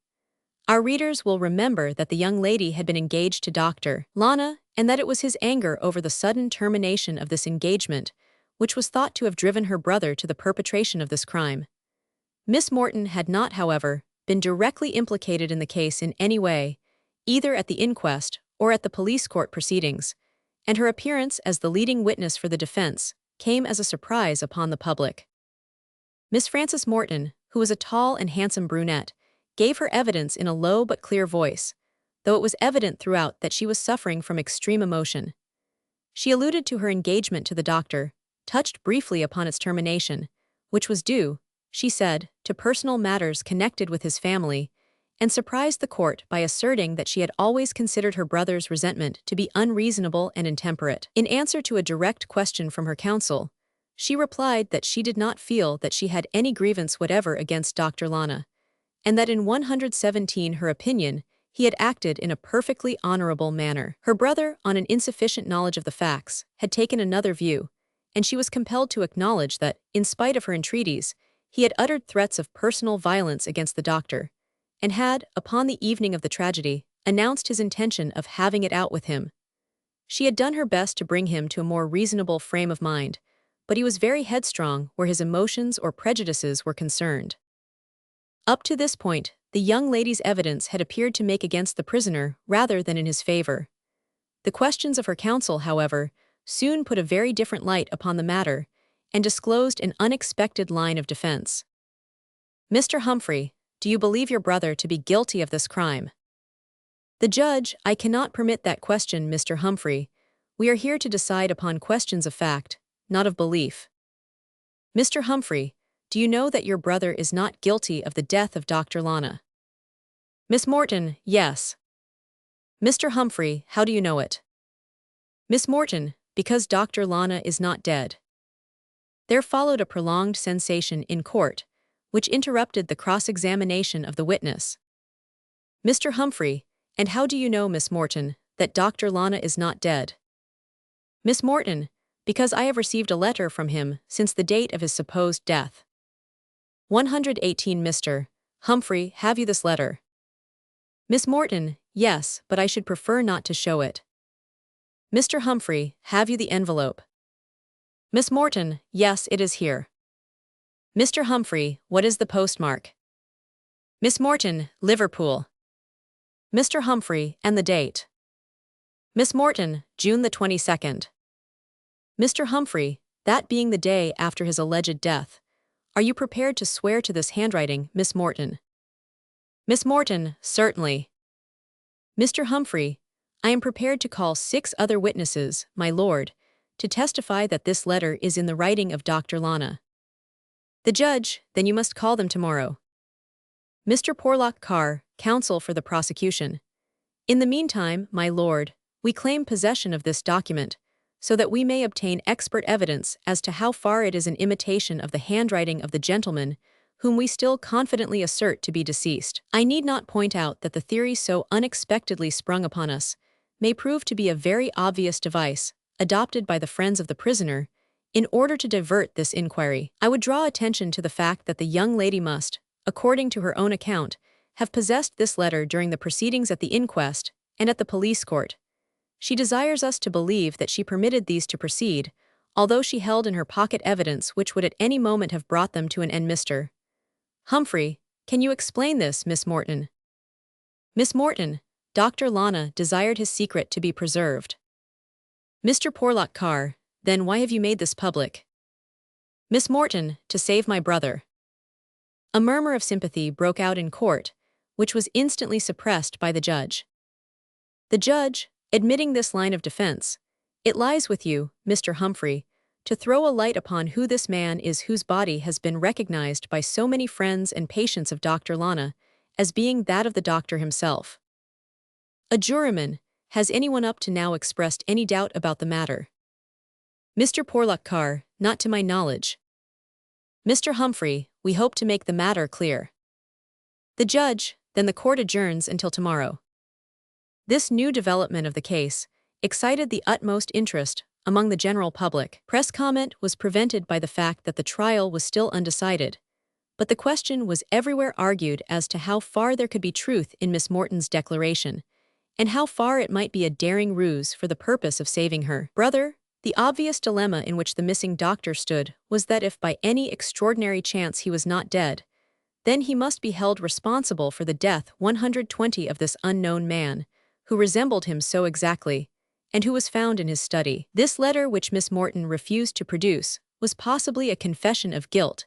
S1: Our readers will remember that the young lady had been engaged to Dr. Lana, and that it was his anger over the sudden termination of this engagement which was thought to have driven her brother to the perpetration of this crime. Miss Morton had not, however, been directly implicated in the case in any way, either at the inquest or at the police court proceedings, and her appearance as the leading witness for the defense came as a surprise upon the public. Miss Frances Morton, who was a tall and handsome brunette, gave her evidence in a low but clear voice, though it was evident throughout that she was suffering from extreme emotion. She alluded to her engagement to the doctor, touched briefly upon its termination, which was due, she said, to personal matters connected with his family, and surprised the court by asserting that she had always considered her brother's resentment to be unreasonable and intemperate. In answer to a direct question from her counsel, she replied that she did not feel that she had any grievance whatever against Dr. Lana, and that in 117 her opinion he had acted in a perfectly honorable manner. Her brother, on an insufficient knowledge of the facts, had taken another view, and she was compelled to acknowledge that, in spite of her entreaties, he had uttered threats of personal violence against the doctor, and had, upon the evening of the tragedy, announced his intention of having it out with him. She had done her best to bring him to a more reasonable frame of mind, but he was very headstrong where his emotions or prejudices were concerned. Up to this point, the young lady's evidence had appeared to make against the prisoner rather than in his favor. The questions of her counsel, however, soon put a very different light upon the matter, and disclosed an unexpected line of defense. "Mr. Humphrey, do you believe your brother to be guilty of this crime?" The judge: "I cannot permit that question, Mr. Humphrey. We are here to decide upon questions of fact, not of belief." "Mr. Humphrey, do you know that your brother is not guilty of the death of Dr. Lana?" Miss Morton: "Yes." "Mr. Humphrey, how do you know it?" Miss Morton: "Because Dr. Lana is not dead." There followed a prolonged sensation in court, which interrupted the cross-examination of the witness. Mr. Humphrey: "And how do you know, Miss Morton, that Dr. Lana is not dead?" Miss Morton: "Because I have received a letter from him since the date of his supposed death." 118 Mr. Humphrey, have you this letter? Miss Morton: "Yes, but I should prefer not to show it." Mr. Humphrey: "Have you the envelope?" Miss Morton: "Yes, it is here." Mr. Humphrey: "What is the postmark?" Miss Morton: "Liverpool." Mr. Humphrey: "And the date?" Miss Morton: "June the 22nd. Mr. Humphrey: "That being the day after his alleged death, are you prepared to swear to this handwriting, Miss Morton?" Miss Morton: "Certainly." Mr. Humphrey: "I am prepared to call 6 other witnesses, my lord, to testify that this letter is in the writing of Dr. Lana." The judge: "Then you must call them tomorrow." Mr. Porlock Carr, counsel for the prosecution: "In the meantime, my lord, we claim possession of this document, so that we may obtain expert evidence as to how far it is an imitation of the handwriting of the gentleman whom we still confidently assert to be deceased. I need not point out that the theory so unexpectedly sprung upon us may prove to be a very obvious device, adopted by the friends of the prisoner, in order to divert this inquiry. I would draw attention to the fact that the young lady must, according to her own account, have possessed this letter during the proceedings at the inquest and at the police court. She desires us to believe that she permitted these to proceed, although she held in her pocket evidence which would at any moment have brought them to an end. Mr. Humphrey, can you explain this, Miss Morton? Miss Morton, Dr. Lana desired his secret to be preserved. Mr. Porlock Carr, then why have you made this public? Miss Morton, to save my brother. A murmur of sympathy broke out in court, which was instantly suppressed by the judge. The judge, admitting this line of defense, it lies with you, Mr. Humphrey, to throw a light upon who this man is whose body has been recognized by so many friends and patients of Dr. Lana as being that of the doctor himself. A juryman, has anyone up to now expressed any doubt about the matter? Mr. Porlock Carr, not to my knowledge. Mr. Humphrey, we hope to make the matter clear. The judge, then the court adjourns until tomorrow. This new development of the case excited the utmost interest among the general public. Press comment was prevented by the fact that the trial was still undecided, but the question was everywhere argued as to how far there could be truth in Miss Morton's declaration, and how far it might be a daring ruse for the purpose of saving her brother. The obvious dilemma in which the missing doctor stood was that if by any extraordinary chance he was not dead, then he must be held responsible for the death 120 of this unknown man, who resembled him so exactly, and who was found in his study. This letter which Miss Morton refused to produce was possibly a confession of guilt,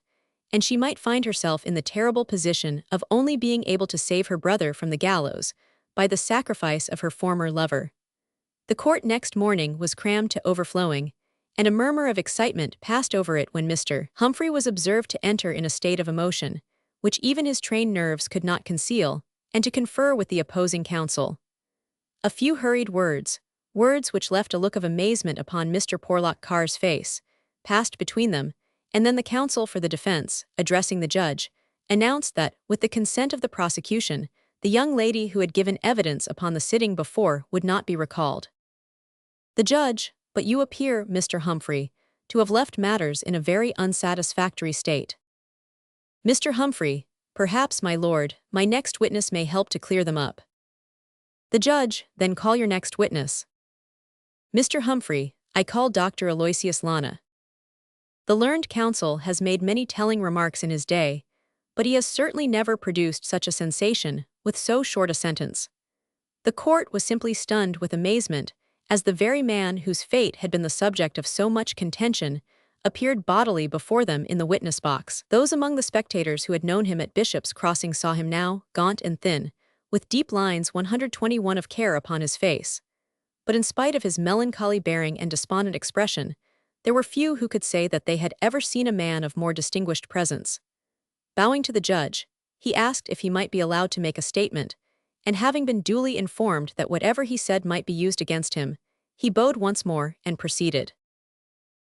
S1: and she might find herself in the terrible position of only being able to save her brother from the gallows by the sacrifice of her former lover. The court next morning was crammed to overflowing, and a murmur of excitement passed over it when Mr. Humphrey was observed to enter in a state of emotion, which even his trained nerves could not conceal, and to confer with the opposing counsel. A few hurried words which left a look of amazement upon Mr. Porlock Carr's face, passed between them, and then the counsel for the defense, addressing the judge, announced that, with the consent of the prosecution, the young lady who had given evidence upon the sitting before would not be recalled. The judge, but you appear, Mr. Humphrey, to have left matters in a very unsatisfactory state. Mr. Humphrey, perhaps, my lord, my next witness may help to clear them up. The judge, then call your next witness. Mr. Humphrey, I call Dr. Aloysius Lana. The learned counsel has made many telling remarks in his day, but he has certainly never produced such a sensation with so short a sentence. The court was simply stunned with amazement as the very man whose fate had been the subject of so much contention appeared bodily before them in the witness box. Those among the spectators who had known him at Bishop's Crossing saw him now, gaunt and thin, with deep lines 121 of care upon his face. But in spite of his melancholy bearing and despondent expression, there were few who could say that they had ever seen a man of more distinguished presence. Bowing to the judge, he asked if he might be allowed to make a statement, and having been duly informed that whatever he said might be used against him, he bowed once more and proceeded.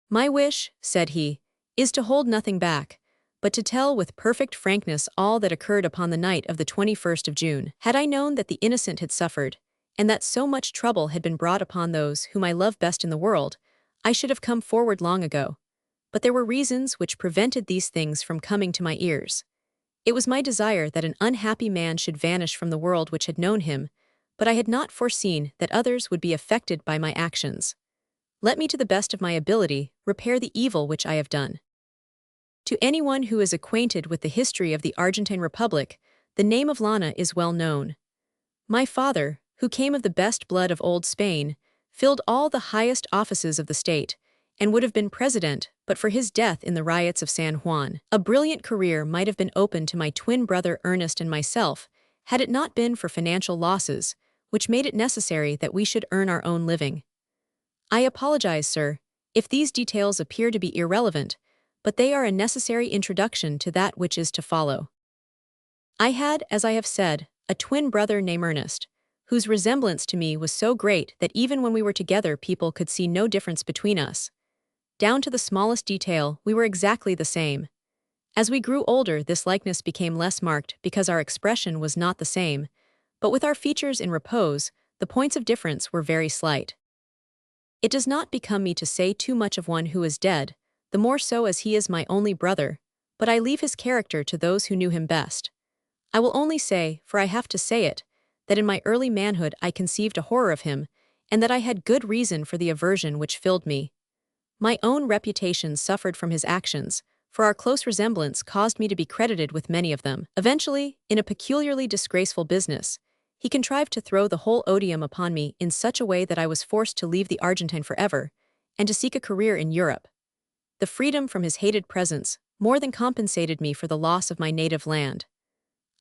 S1: My wish, said he, is to hold nothing back, but to tell with perfect frankness all that occurred upon the night of the 21st of June. Had I known that the innocent had suffered, and that so much trouble had been brought upon those whom I love best in the world, I should have come forward long ago. But there were reasons which prevented these things from coming to my ears. It was my desire that an unhappy man should vanish from the world which had known him, but I had not foreseen that others would be affected by my actions. Let me, to the best of my ability, repair the evil which I have done. To anyone who is acquainted with the history of the Argentine Republic, the name of Lana is well known. My father, who came of the best blood of old Spain, filled all the highest offices of the state, and would have been president but for his death in the riots of San Juan. A brilliant career might have been open to my twin brother Ernest and myself, had it not been for financial losses, which made it necessary that we should earn our own living. I apologize, sir, if these details appear to be irrelevant, but they are a necessary introduction to that which is to follow. I had, as I have said, a twin brother named Ernest, whose resemblance to me was so great that even when we were together people could see no difference between us. Down to the smallest detail, we were exactly the same. As we grew older, this likeness became less marked because our expression was not the same, but with our features in repose, the points of difference were very slight. It does not become me to say too much of one who is dead, the more so as he is my only brother, but I leave his character to those who knew him best. I will only say, for I have to say it, that in my early manhood I conceived a horror of him, and that I had good reason for the aversion which filled me. My own reputation suffered from his actions, for our close resemblance caused me to be credited with many of them. Eventually, in a peculiarly disgraceful business, He contrived to throw the whole odium upon me in such a way that I was forced to leave the Argentine forever, and to seek a career in Europe. The freedom from his hated presence more than compensated me for the loss of my native land.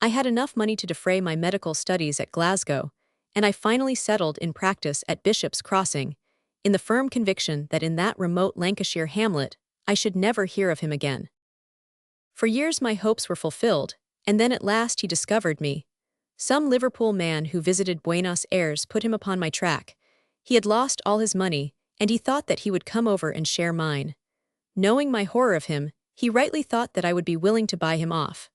S1: I had enough money to defray my medical studies at Glasgow, and I finally settled in practice at Bishop's Crossing, in the firm conviction that in that remote Lancashire hamlet, I should never hear of him again. For years my hopes were fulfilled, and then at last he discovered me. Some Liverpool man who visited Buenos Aires put him upon my track. He had lost all his money, and he thought that he would come over and share mine. Knowing my horror of him, he rightly thought that I would be willing to buy him off.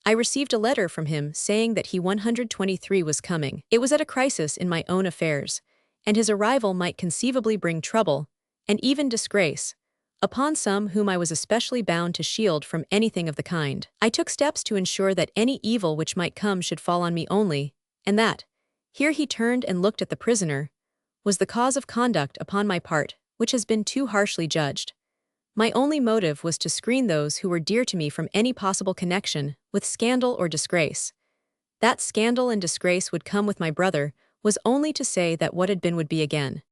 S1: I received a letter from him saying that he 123 was coming. It was at a crisis in my own affairs, and his arrival might conceivably bring trouble, and even disgrace, upon some whom I was especially bound to shield from anything of the kind. I took steps to ensure that any evil which might come should fall on me only, and that, here he turned and looked at the prisoner, was the cause of conduct upon my part which has been too harshly judged. My only motive was to screen those who were dear to me from any possible connection with scandal or disgrace. That scandal and disgrace would come with my brother was only to say that what had been would be again.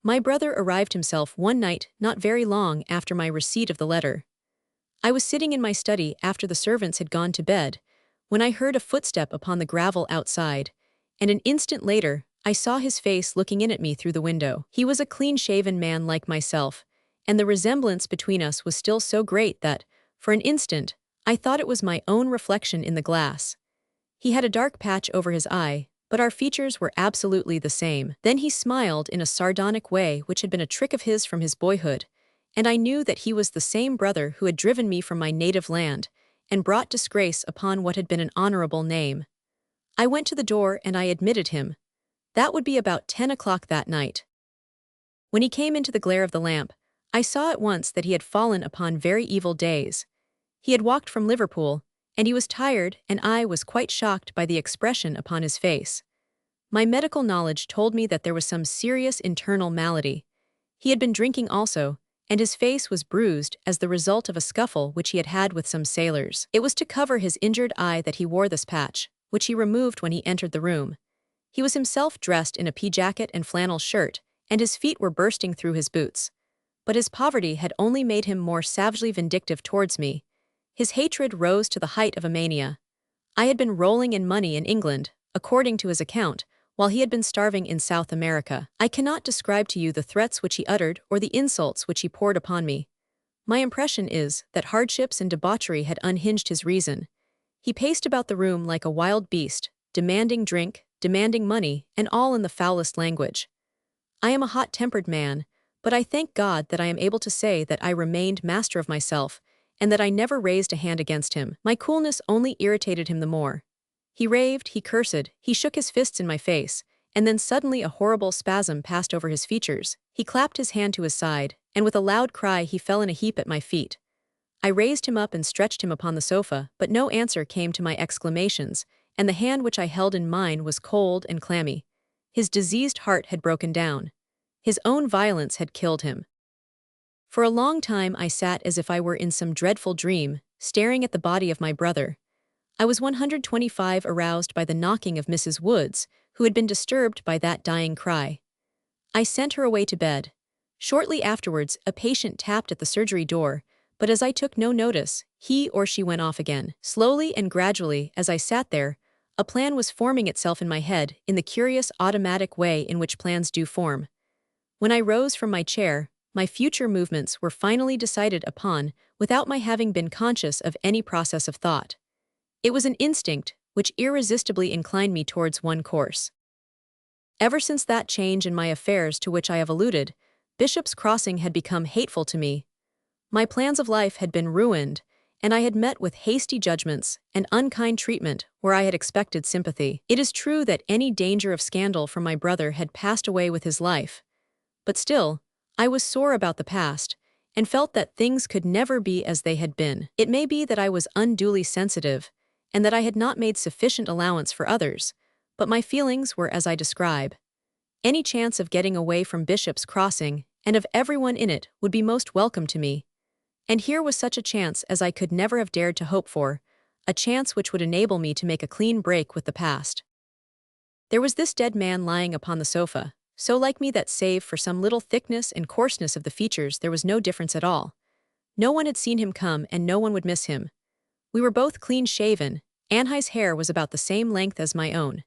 S1: My brother arrived himself one night not very long after my receipt of the letter. I was sitting in my study after the servants had gone to bed, when I heard a footstep upon the gravel outside, and an instant later I saw his face looking in at me through the window. He was a clean-shaven man like myself, and the resemblance between us was still so great that, for an instant, I thought it was my own reflection in the glass. He had a dark patch over his eye, but our features were absolutely the same. Then he smiled in a sardonic way which had been a trick of his from his boyhood, and I knew that he was the same brother who had driven me from my native land and brought disgrace upon what had been an honorable name. I went to the door and I admitted him. That would be about 10 o'clock that night. When he came into the glare of the lamp, I saw at once that he had fallen upon very evil days. He had walked from Liverpool, and he was tired, and I was quite shocked by the expression upon his face. My medical knowledge told me that there was some serious internal malady. He had been drinking also, and his face was bruised as the result of a scuffle which he had had with some sailors. It was to cover his injured eye that he wore this patch, which he removed when he entered the room. He was himself dressed in a pea jacket and flannel shirt, and his feet were bursting through his boots. But his poverty had only made him more savagely vindictive towards me. His hatred rose to the height of a mania. I had been rolling in money in England, according to his account, while he had been starving in South America. I cannot describe to you the threats which he uttered or the insults which he poured upon me. My impression is that hardships and debauchery had unhinged his reason. He paced about the room like a wild beast, demanding drink, demanding money, and all in the foulest language. I am a hot-tempered man, but I thank God that I am able to say that I remained master of myself, and that I never raised a hand against him. My coolness only irritated him the more. He raved, he cursed, he shook his fists in my face, and then suddenly a horrible spasm passed over his features. He clapped his hand to his side, and with a loud cry he fell in a heap at my feet. I raised him up and stretched him upon the sofa, but no answer came to my exclamations, and the hand which I held in mine was cold and clammy. His diseased heart had broken down. His own violence had killed him. For a long time I sat as if I were in some dreadful dream, staring at the body of my brother. I was 125 aroused by the knocking of Mrs. Woods, who had been disturbed by that dying cry. I sent her away to bed. Shortly afterwards, a patient tapped at the surgery door, but as I took no notice, he or she went off again. Slowly and gradually, as I sat there, a plan was forming itself in my head in the curious automatic way in which plans do form. When I rose from my chair, my future movements were finally decided upon without my having been conscious of any process of thought. It was an instinct which irresistibly inclined me towards one course. Ever since that change in my affairs to which I have alluded, Bishop's Crossing had become hateful to me. My plans of life had been ruined, and I had met with hasty judgments and unkind treatment where I had expected sympathy. It is true that any danger of scandal from my brother had passed away with his life, but still, I was sore about the past, and felt that things could never be as they had been. It may be that I was unduly sensitive, and that I had not made sufficient allowance for others, but my feelings were as I describe. Any chance of getting away from Bishop's Crossing, and of everyone in it, would be most welcome to me. And here was such a chance as I could never have dared to hope for, a chance which would enable me to make a clean break with the past. There was this dead man lying upon the sofa, so like me that save for some little thickness and coarseness of the features there was no difference at all. No one had seen him come and no one would miss him. We were both clean-shaven. Anhi's hair was about the same length as my own.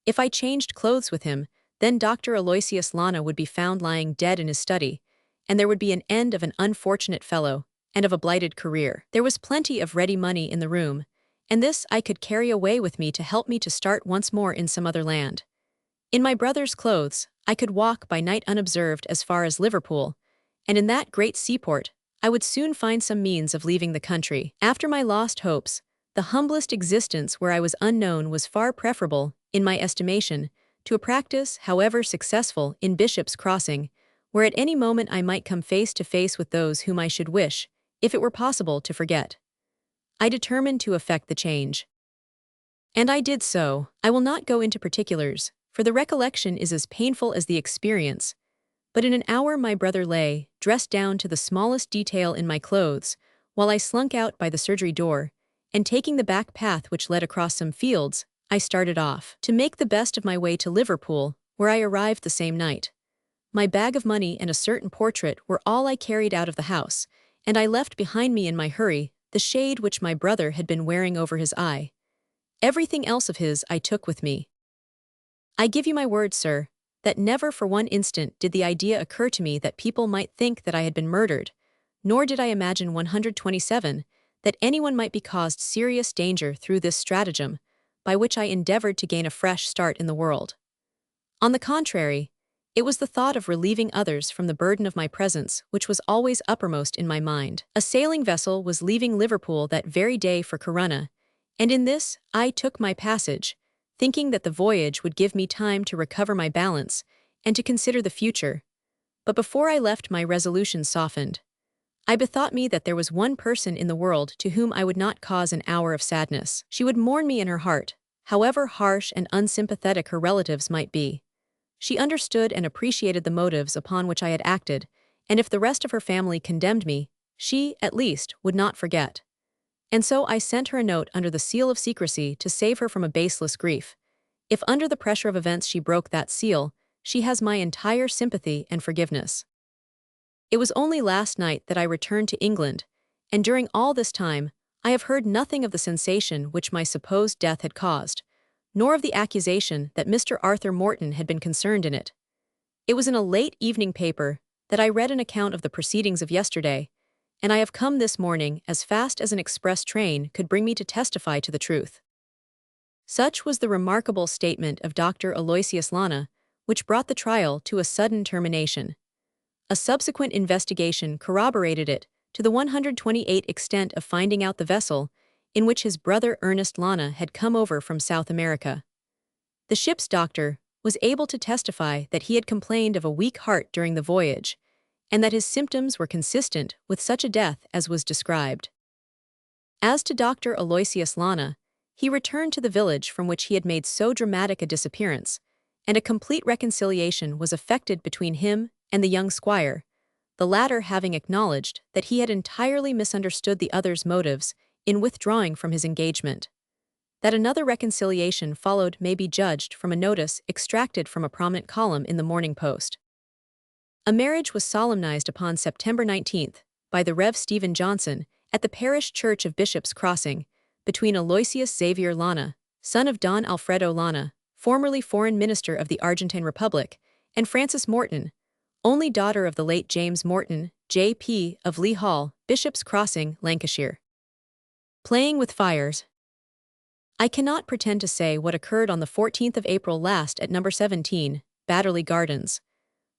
S1: If I changed clothes with him, then Dr. Aloysius Lana would be found lying dead in his study, and there would be an end of an unfortunate fellow, and of a blighted career. There was plenty of ready money in the room, and this I could carry away with me to help me to start once more in some other land. In my brother's clothes, I could walk by night unobserved as far as Liverpool, and in that great seaport, I would soon find some means of leaving the country. After my lost hopes, the humblest existence where I was unknown was far preferable, in my estimation, to a practice, however successful, in Bishop's Crossing, where at any moment I might come face to face with those whom I should wish, if it were possible, to forget. I determined to effect the change. And I did so. I will not go into particulars, for the recollection is as painful as the experience, but in an hour my brother lay, dressed down to the smallest detail in my clothes, while I slunk out by the surgery door, and taking the back path which led across some fields, I started off, to make the best of my way to Liverpool, where I arrived the same night. My bag of money and a certain portrait were all I carried out of the house, and I left behind me in my hurry the shade which my brother had been wearing over his eye. Everything else of his I took with me. I give you my word, sir, that never for one instant did the idea occur to me that people might think that I had been murdered, nor did I imagine 127, that anyone might be caused serious danger through this stratagem, by which I endeavored to gain a fresh start in the world. On the contrary, it was the thought of relieving others from the burden of my presence which was always uppermost in my mind. A sailing vessel was leaving Liverpool that very day for Corunna, and in this I took my passage, thinking that the voyage would give me time to recover my balance and to consider the future. But before I left, my resolution softened. I bethought me that there was one person in the world to whom I would not cause an hour of sadness. She would mourn me in her heart, however harsh and unsympathetic her relatives might be. She understood and appreciated the motives upon which I had acted, and if the rest of her family condemned me, she, at least, would not forget. And so I sent her a note under the seal of secrecy to save her from a baseless grief. If under the pressure of events she broke that seal, she has my entire sympathy and forgiveness. It was only last night that I returned to England, and during all this time, I have heard nothing of the sensation which my supposed death had caused, nor of the accusation that Mr. Arthur Morton had been concerned in it. It was in a late evening paper that I read an account of the proceedings of yesterday, and I have come this morning as fast as an express train could bring me to testify to the truth. Such was the remarkable statement of Dr. Aloysius Lana, which brought the trial to a sudden termination. A subsequent investigation corroborated it to the 128 extent of finding out the vessel in which his brother Ernest Lana had come over from South America. The ship's doctor was able to testify that he had complained of a weak heart during the voyage, and that his symptoms were consistent with such a death as was described. As to Dr. Aloysius Lana, he returned to the village from which he had made so dramatic a disappearance, and a complete reconciliation was effected between him and the young squire, the latter having acknowledged that he had entirely misunderstood the other's motives in withdrawing from his engagement. That another reconciliation followed may be judged from a notice extracted from a prominent column in the Morning Post. A marriage was solemnized upon September 19th by the Rev. Stephen Johnson at the parish church of Bishop's Crossing between Aloysius Xavier Lana, son of Don Alfredo Lana, formerly foreign minister of the Argentine Republic, and Frances Morton, only daughter of the late James Morton, J.P. of Lee Hall, Bishop's Crossing, Lancashire. Playing with fires. I cannot pretend to say what occurred on the 14th of April last at number 17, Batterley Gardens.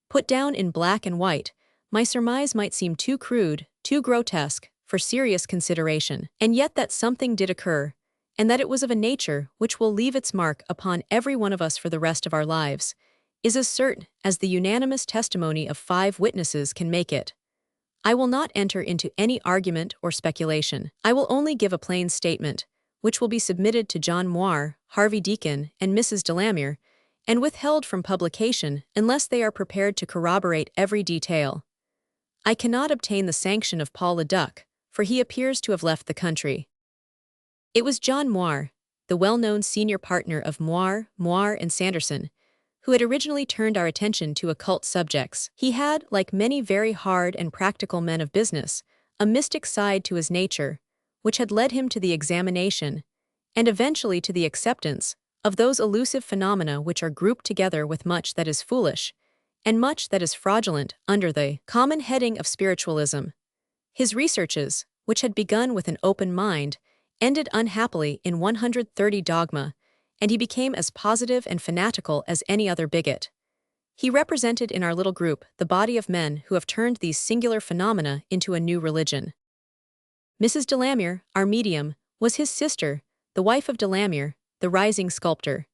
S1: Put down in black and white, my surmise might seem too crude, too grotesque, for serious consideration, and yet that something did occur, and that it was of a nature which will leave its mark upon every one of us for the rest of our lives, is as certain as the unanimous testimony of 5 witnesses can make it. I will not enter into any argument or speculation. I will only give a plain statement, which will be submitted to John Moir, Harvey Deacon, and Mrs. Delamere, and withheld from publication unless they are prepared to corroborate every detail. I cannot obtain the sanction of Paul Leduc, for he appears to have left the country. It was John Moir, the well-known senior partner of Moir and Sanderson, who had originally turned our attention to occult subjects. He had, like many very hard and practical men of business, a mystic side to his nature, which had led him to the examination, and eventually to the acceptance, of those elusive phenomena which are grouped together with much that is foolish, and much that is fraudulent, under the common heading of spiritualism. His researches, which had begun with an open mind, ended unhappily in 130 dogma, and he became as positive and fanatical as any other bigot. He represented in our little group the body of men who have turned these singular phenomena into a new religion. Mrs. Delamere, our medium, was his sister, the wife of Delamere, the rising sculptor.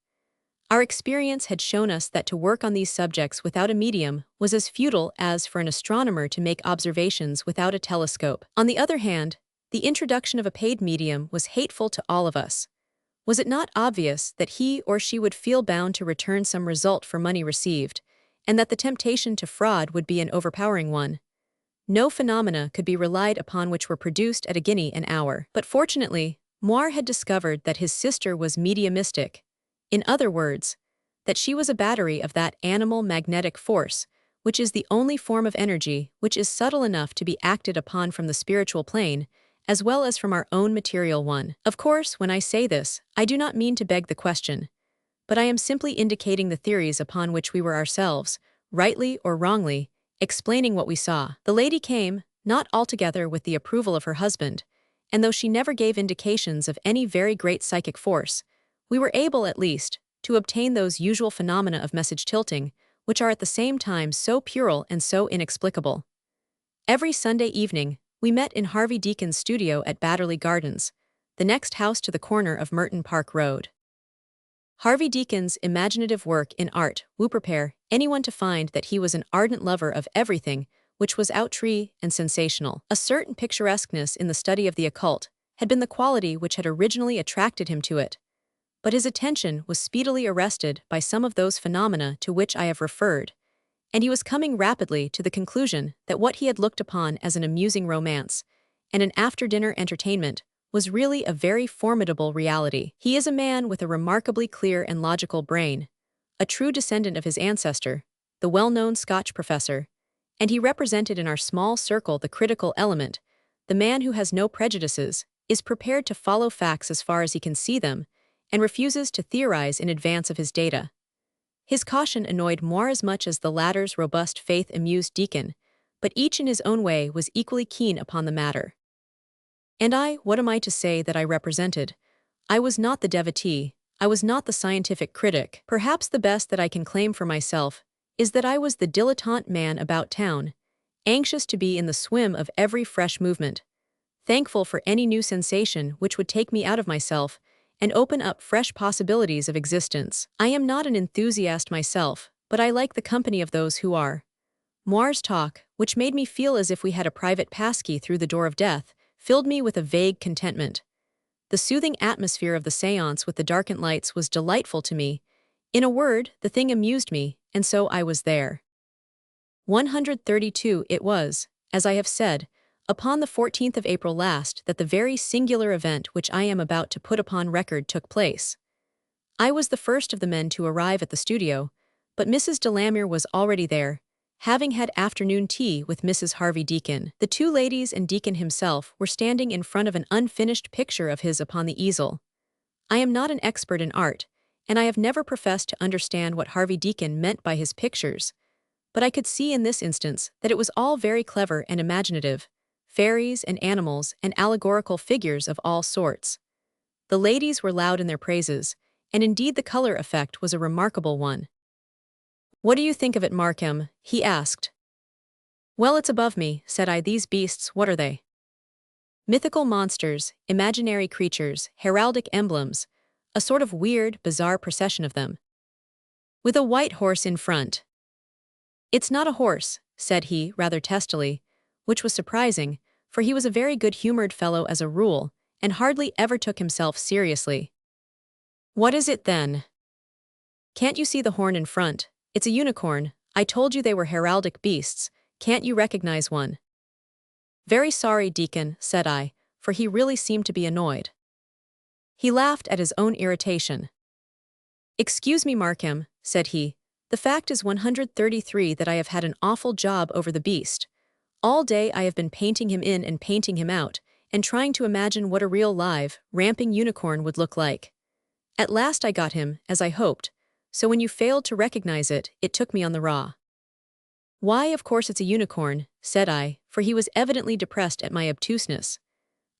S1: Our experience had shown us that to work on these subjects without a medium was as futile as for an astronomer to make observations without a telescope. On the other hand, the introduction of a paid medium was hateful to all of us. Was it not obvious that he or she would feel bound to return some result for money received, and that the temptation to fraud would be an overpowering one? No phenomena could be relied upon which were produced at a guinea an hour. But fortunately, Moir had discovered that his sister was mediumistic. In other words, that she was a battery of that animal magnetic force, which is the only form of energy which is subtle enough to be acted upon from the spiritual plane, as well as from our own material one. Of course, when I say this, I do not mean to beg the question, but I am simply indicating the theories upon which we were ourselves, rightly or wrongly, explaining what we saw. The lady came, not altogether with the approval of her husband, and though she never gave indications of any very great psychic force, we were able, at least, to obtain those usual phenomena of message tilting, which are at the same time so puerile and so inexplicable. Every Sunday evening, we met in Harvey Deacon's studio at Batterley Gardens, the next house to the corner of Merton Park Road. Harvey Deacon's imaginative work in art would prepare anyone to find that he was an ardent lover of everything which was outre and sensational. A certain picturesqueness in the study of the occult had been the quality which had originally attracted him to it, but his attention was speedily arrested by some of those phenomena to which I have referred, and he was coming rapidly to the conclusion that what he had looked upon as an amusing romance and an after-dinner entertainment was really a very formidable reality. He is a man with a remarkably clear and logical brain, a true descendant of his ancestor, the well-known Scotch professor, and he represented in our small circle the critical element, the man who has no prejudices, is prepared to follow facts as far as he can see them, and refuses to theorize in advance of his data. His caution annoyed Moir as much as the latter's robust faith amused Deacon, but each in his own way was equally keen upon the matter. And what am I to say that I represented? I was not the devotee, I was not the scientific critic. Perhaps the best that I can claim for myself is that I was the dilettante man about town, anxious to be in the swim of every fresh movement, thankful for any new sensation which would take me out of myself and open up fresh possibilities of existence. I am not an enthusiast myself, but I like the company of those who are. Moir's talk, which made me feel as if we had a private passkey through the door of death, filled me with a vague contentment. The soothing atmosphere of the séance with the darkened lights was delightful to me. In a word, the thing amused me, and so I was there. 132 It was, as I have said, upon the 14th of April last that the very singular event which I am about to put upon record took place. I was the first of the men to arrive at the studio, but Mrs. Delamere was already there, having had afternoon tea with Mrs. Harvey Deacon. The two ladies and Deacon himself were standing in front of an unfinished picture of his upon the easel. I am not an expert in art, and I have never professed to understand what Harvey Deacon meant by his pictures, but I could see in this instance that it was all very clever and imaginative, fairies and animals and allegorical figures of all sorts. The ladies were loud in their praises, and indeed the color effect was a remarkable one. "What do you think of it, Markham?" he asked. "Well, it's above me," said I. "These beasts, what are they?" "Mythical monsters, imaginary creatures, heraldic emblems, a sort of weird, bizarre procession of them, with a white horse in front." "It's not a horse," said he, rather testily, which was surprising, for he was a very good-humored fellow as a rule, and hardly ever took himself seriously. "What is it, then?" "Can't you see the horn in front? It's a unicorn. I told you they were heraldic beasts. Can't you recognize one?" "Very sorry, Deacon," said I, for he really seemed to be annoyed. He laughed at his own irritation. "Excuse me, Markham," said he. "The fact is 133 that I have had an awful job over the beast. All day I have been painting him in and painting him out, and trying to imagine what a real live, ramping unicorn would look like. At last I got him, as I hoped, so when you failed to recognize it, it took me on the raw." "Why, of course it's a unicorn," said I, for he was evidently depressed at my obtuseness.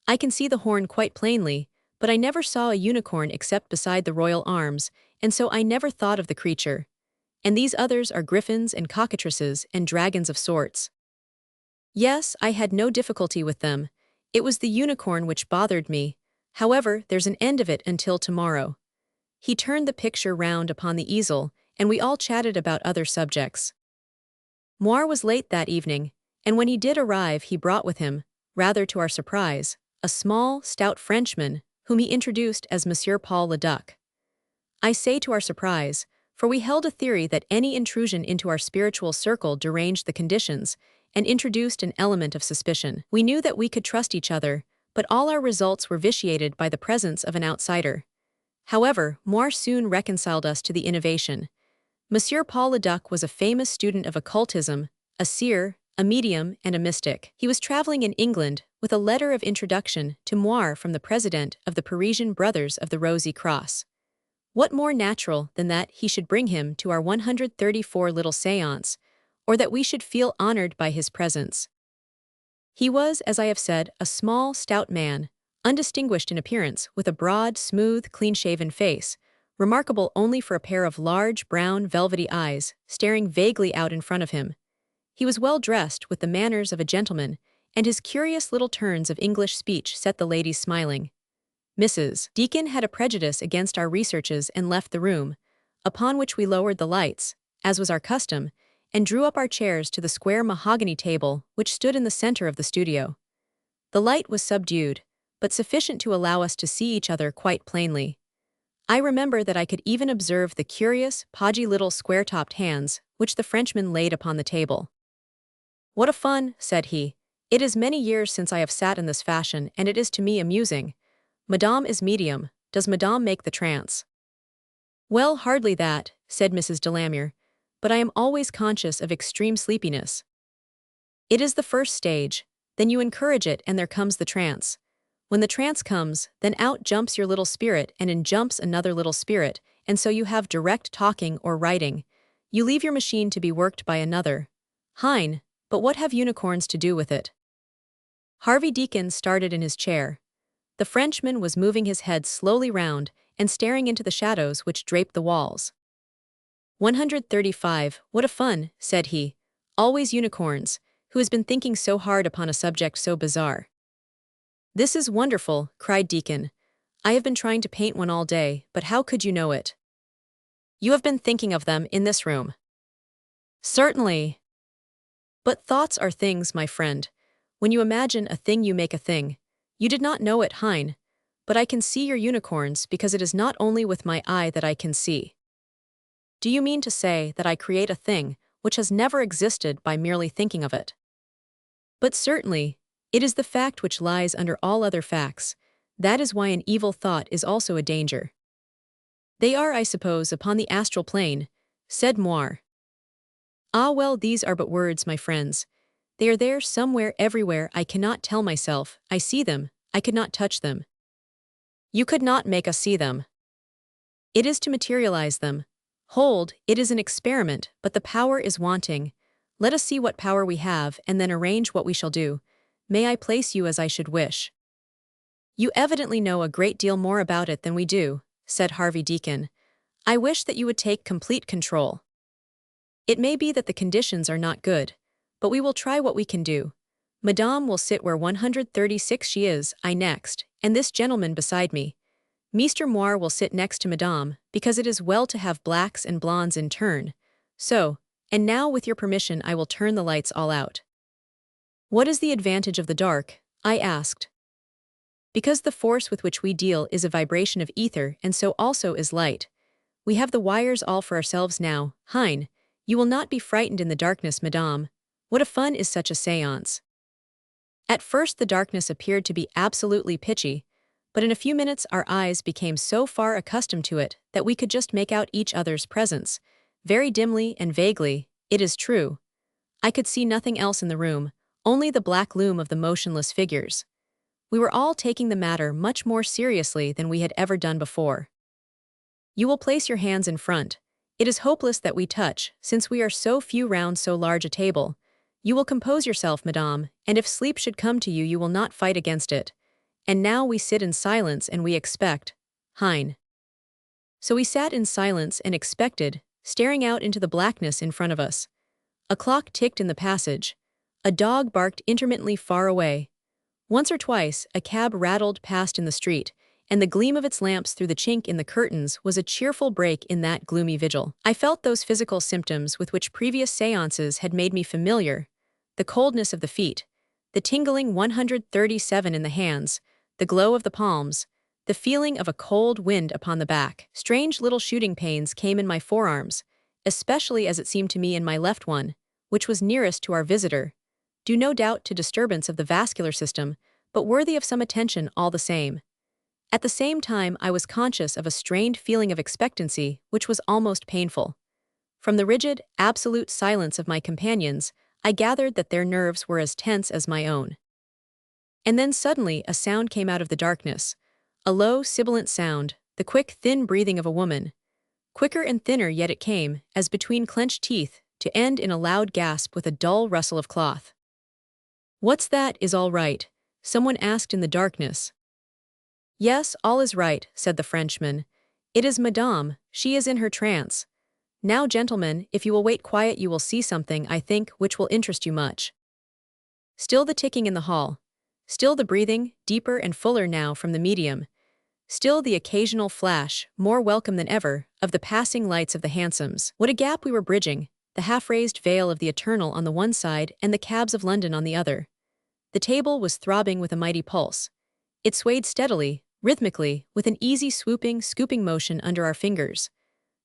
S1: "I can see the horn quite plainly, but I never saw a unicorn except beside the royal arms, and so I never thought of the creature. And these others are griffins and cockatrices and dragons of sorts." "Yes, I had no difficulty with them. It was the unicorn which bothered me. However, there's an end of it until tomorrow." He turned the picture round upon the easel, and we all chatted about other subjects. Moir was late that evening, and when he did arrive he brought with him, rather to our surprise, a small, stout Frenchman, whom he introduced as Monsieur Paul Leduc. I say to our surprise, for we held a theory that any intrusion into our spiritual circle deranged the conditions, and introduced an element of suspicion. We knew that we could trust each other, but all our results were vitiated by the presence of an outsider. However, Moir soon reconciled us to the innovation. Monsieur Paul Leduc was a famous student of occultism, a seer, a medium, and a mystic. He was traveling in England with a letter of introduction to Moir from the president of the Parisian Brothers of the Rosy Cross. What more natural than that he should bring him to our 134 little séance, or that we should feel honored by his presence? He was, as I have said, a small, stout man, undistinguished in appearance, with a broad, smooth, clean-shaven face, remarkable only for a pair of large, brown, velvety eyes, staring vaguely out in front of him. He was well dressed with the manners of a gentleman, and his curious little turns of English speech set the ladies smiling. Mrs. Deacon had a prejudice against our researches and left the room, upon which we lowered the lights, as was our custom, and drew up our chairs to the square mahogany table which stood in the center of the studio. The light was subdued, but sufficient to allow us to see each other quite plainly. I remember that I could even observe the curious, podgy little square-topped hands which the Frenchman laid upon the table. "What a fun," said he. "It is many years since I have sat in this fashion, and it is to me amusing. Madame is medium. Does Madame make the trance?" "Well, hardly that," said Mrs. Delamere, "but I am always conscious of extreme sleepiness." "It is the first stage. Then you encourage it and there comes the trance. When the trance comes, then out jumps your little spirit and in jumps another little spirit, and so you have direct talking or writing. You leave your machine to be worked by another. Hein, but what have unicorns to do with it?" Harvey Deacon started in his chair. The Frenchman was moving his head slowly round and staring into the shadows which draped the walls. 135, what a fun, said he. Always unicorns, who has been thinking so hard upon a subject so bizarre. This is wonderful, cried Deacon. I have been trying to paint one all day, but how could you know it? You have been thinking of them in this room. Certainly. But thoughts are things, my friend. When you imagine a thing, you make a thing. You did not know it, Hein, but I can see your unicorns because it is not only with my eye that I can see. Do you mean to say that I create a thing which has never existed by merely thinking of it? But certainly, it is the fact which lies under all other facts. That is why an evil thought is also a danger. They are, I suppose, upon the astral plane, said Moir. Ah well, these are but words, my friends. They are there somewhere, everywhere. I cannot tell myself. I see them. I could not touch them. You could not make us see them. It is to materialize them. Hold, it is an experiment, but the power is wanting. Let us see what power we have, and then arrange what we shall do. May I place you as I should wish? You evidently know a great deal more about it than we do, said Harvey Deacon. I wish that you would take complete control. It may be that the conditions are not good, but we will try what we can do. Madame will sit where 136 she is, I next, and this gentleman beside me. Mr. Moir will sit next to Madame, because it is well to have blacks and blondes in turn. So, and now with your permission I will turn the lights all out. What is the advantage of the dark? I asked. Because the force with which we deal is a vibration of ether, and so also is light. We have the wires all for ourselves now, Hein. You will not be frightened in the darkness, Madame. What a fun is such a séance. At first the darkness appeared to be absolutely pitchy, but in a few minutes our eyes became so far accustomed to it that we could just make out each other's presence, very dimly and vaguely, it is true. I could see nothing else in the room, only the black loom of the motionless figures. We were all taking the matter much more seriously than we had ever done before. You will place your hands in front. It is hopeless that we touch, since we are so few round so large a table. You will compose yourself, madame, and if sleep should come to you, you will not fight against it. And now we sit in silence and we expect. Hein. So we sat in silence and expected, staring out into the blackness in front of us. A clock ticked in the passage. A dog barked intermittently far away. Once or twice, a cab rattled past in the street, and the gleam of its lamps through the chink in the curtains was a cheerful break in that gloomy vigil. I felt those physical symptoms with which previous séances had made me familiar: the coldness of the feet, the tingling 137 in the hands, the glow of the palms, the feeling of a cold wind upon the back. Strange little shooting pains came in my forearms, especially as it seemed to me in my left one, which was nearest to our visitor, due no doubt to disturbance of the vascular system, but worthy of some attention all the same. At the same time, I was conscious of a strained feeling of expectancy, which was almost painful. From the rigid, absolute silence of my companions, I gathered that their nerves were as tense as my own. And then suddenly a sound came out of the darkness, a low, sibilant sound, the quick, thin breathing of a woman. Quicker and thinner yet it came, as between clenched teeth, to end in a loud gasp with a dull rustle of cloth. "What's that? Is all right?" someone asked in the darkness. "Yes, all is right," said the Frenchman. "It is Madame, she is in her trance. Now, gentlemen, if you will wait quiet you will see something, I think, which will interest you much." Still the ticking in the hall. Still the breathing, deeper and fuller now from the medium. Still the occasional flash, more welcome than ever, of the passing lights of the hansoms. What a gap we were bridging, the half-raised veil of the eternal on the one side and the cabs of London on the other. The table was throbbing with a mighty pulse. It swayed steadily, rhythmically, with an easy swooping, scooping motion under our fingers.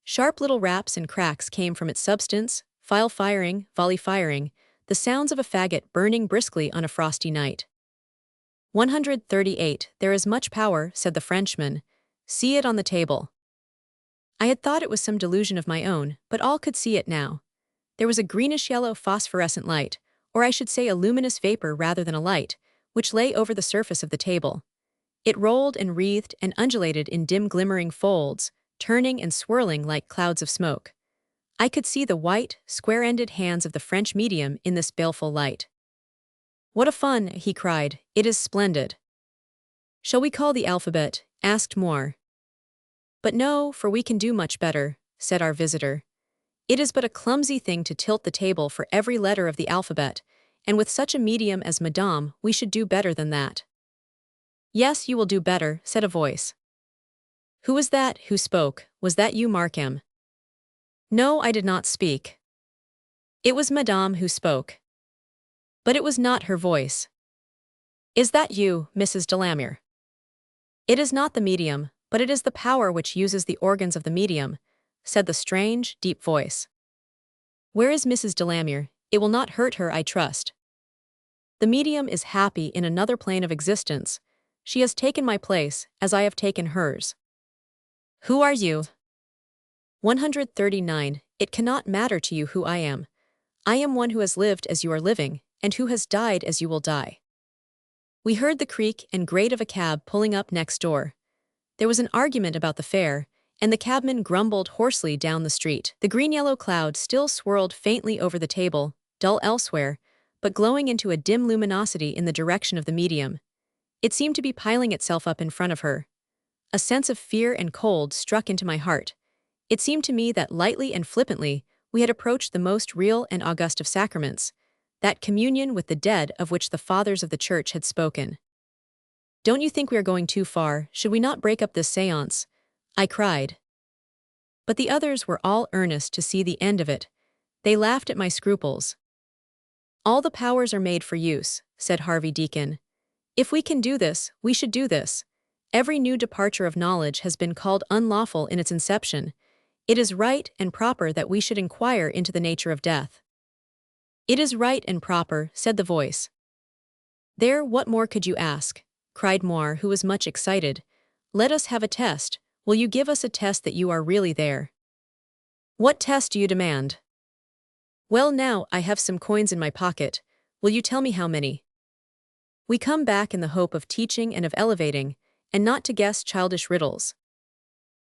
S1: Sharp little raps and cracks came from its substance, file firing, volley firing, the sounds of a faggot burning briskly on a frosty night. 138. There is much power, said the Frenchman. See it on the table. I had thought it was some delusion of my own, but all could see it now. There was a greenish-yellow phosphorescent light, or I should say a luminous vapor rather than a light, which lay over the surface of the table. It rolled and wreathed and undulated in dim glimmering folds, turning and swirling like clouds of smoke. I could see the white, square-ended hands of the French medium in this baleful light. "What a fun," he cried. "It is splendid." "Shall we call the alphabet?" asked Moore. "But no, for we can do much better," said our visitor. "It is but a clumsy thing to tilt the table for every letter of the alphabet, and with such a medium as Madame, we should do better than that." "Yes, you will do better," said a voice. "Who was that who spoke? Was that you, Markham?" "No, I did not speak. It was Madame who spoke." But it was not her voice. "Is that you, Mrs. Delamere?" "It is not the medium, but it is the power which uses the organs of the medium," said the strange, deep voice. "Where is Mrs. Delamere? It will not hurt her, I trust." "The medium is happy in another plane of existence. She has taken my place, as I have taken hers." "Who are you?" 139. It cannot matter to you who I am. I am one who has lived as you are living, and who has died as you will die. We heard the creak and grate of a cab pulling up next door. There was an argument about the fare, and the cabman grumbled hoarsely down the street. The green-yellow cloud still swirled faintly over the table, dull elsewhere, but glowing into a dim luminosity in the direction of the medium. It seemed to be piling itself up in front of her. A sense of fear and cold struck into my heart. It seemed to me that lightly and flippantly we had approached the most real and august of sacraments, that communion with the dead of which the fathers of the Church had spoken. "Don't you think we are going too far? Should we not break up this séance?" I cried. But the others were all earnest to see the end of it. They laughed at my scruples. "All the powers are made for use," said Harvey Deacon. "If we can do this, we should do this. Every new departure of knowledge has been called unlawful in its inception. It is right and proper that we should inquire into the nature of death." "It is right and proper," said the voice. "There, what more could you ask?" cried Moir, who was much excited. Let us have a test. Will you give us a test that you are really there? What test do you demand? Well, now, I have some coins in my pocket. Will you tell me how many? We come back in the hope of teaching and of elevating, and not to guess childish riddles.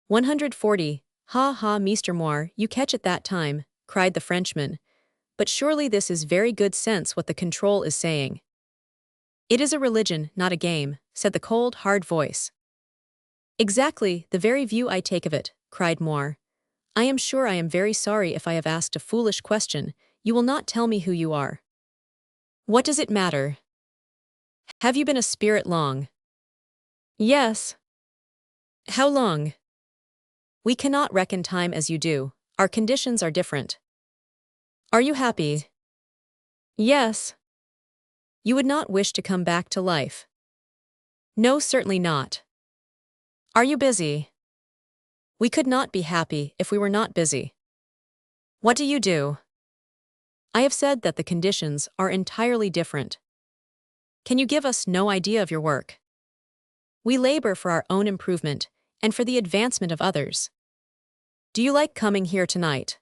S1: 140. Ha ha, Mr. Moir, you catch at that time, cried the Frenchman. But surely this is very good sense what the control is saying. It is a religion, not a game, said the cold, hard voice. Exactly, the very view I take of it, cried Moir. I am sure I am very sorry if I have asked a foolish question. You will not tell me who you are. What does it matter? Have you been a spirit long? Yes. How long? We cannot reckon time as you do. Our conditions are different. Are you happy? Yes. You would not wish to come back to life? No, certainly not. Are you busy? We could not be happy if we were not busy. What do you do? I have said that the conditions are entirely different. Can you give us no idea of your work? We labor for our own improvement and for the advancement of others. Do you like coming here tonight?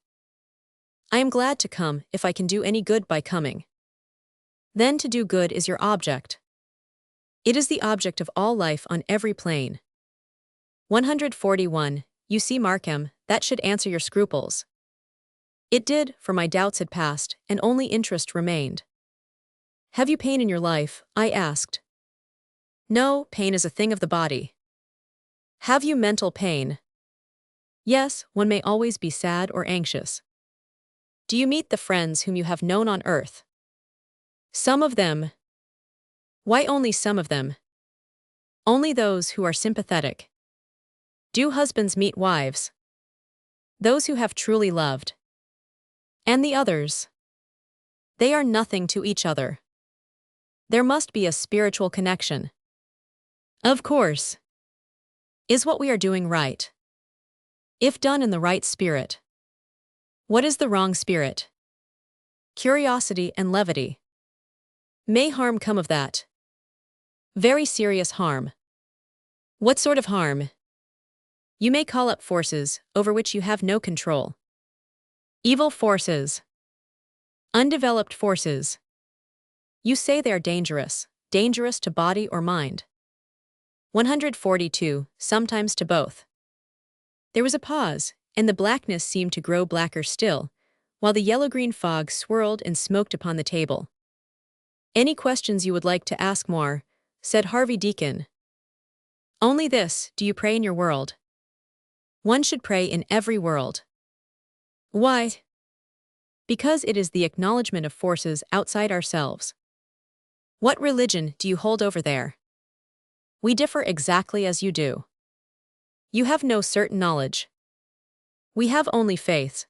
S1: I am glad to come if I can do any good by coming. Then to do good is your object. It is the object of all life on every plane. 141. You see, Markham, that should answer your scruples. It did, for my doubts had passed, and only interest remained. Have you pain in your life? I asked. No, pain is a thing of the body. Have you mental pain? Yes, one may always be sad or anxious. Do you meet the friends whom you have known on earth? Some of them. Why only some of them? Only those who are sympathetic. Do husbands meet wives? Those who have truly loved. And the others? They are nothing to each other. There must be a spiritual connection. Of course. Is what we are doing right? If done in the right spirit. What is the wrong spirit? Curiosity and levity. May harm come of that? Very serious harm. What sort of harm? You may call up forces over which you have no control. Evil forces. Undeveloped forces. You say they are dangerous to body or mind. 142, sometimes to both. There was a pause, and the blackness seemed to grow blacker still, while the yellow-green fog swirled and smoked upon the table. Any questions you would like to ask more, said Harvey Deacon. Only this, do you pray in your world? One should pray in every world. Why? Because it is the acknowledgement of forces outside ourselves. What religion do you hold over there? We differ exactly as you do. You have no certain knowledge. We have only faith.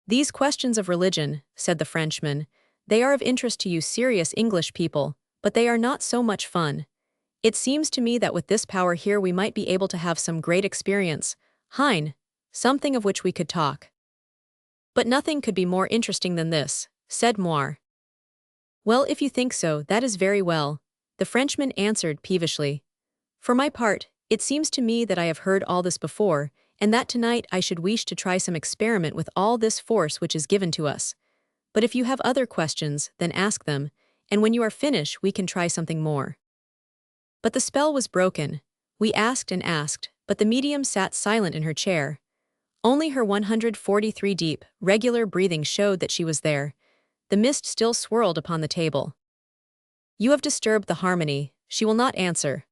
S1: These questions of religion, said the Frenchman, they are of interest to you serious English people, but they are not so much fun. It seems to me that with this power here we might be able to have some great experience, something of which we could talk. But nothing could be more interesting than this, said Moir. Well, if you think so, that is very well, the Frenchman answered peevishly. For my part, it seems to me that I have heard all this before, and that tonight I should wish to try some experiment with all this force which is given to us. But if you have other questions, then ask them, and when you are finished we can try something more. But the spell was broken. We asked and asked, but the medium sat silent in her chair. Only her 143 deep, regular breathing showed that she was there. The mist still swirled upon the table. You have disturbed the harmony, she will not answer.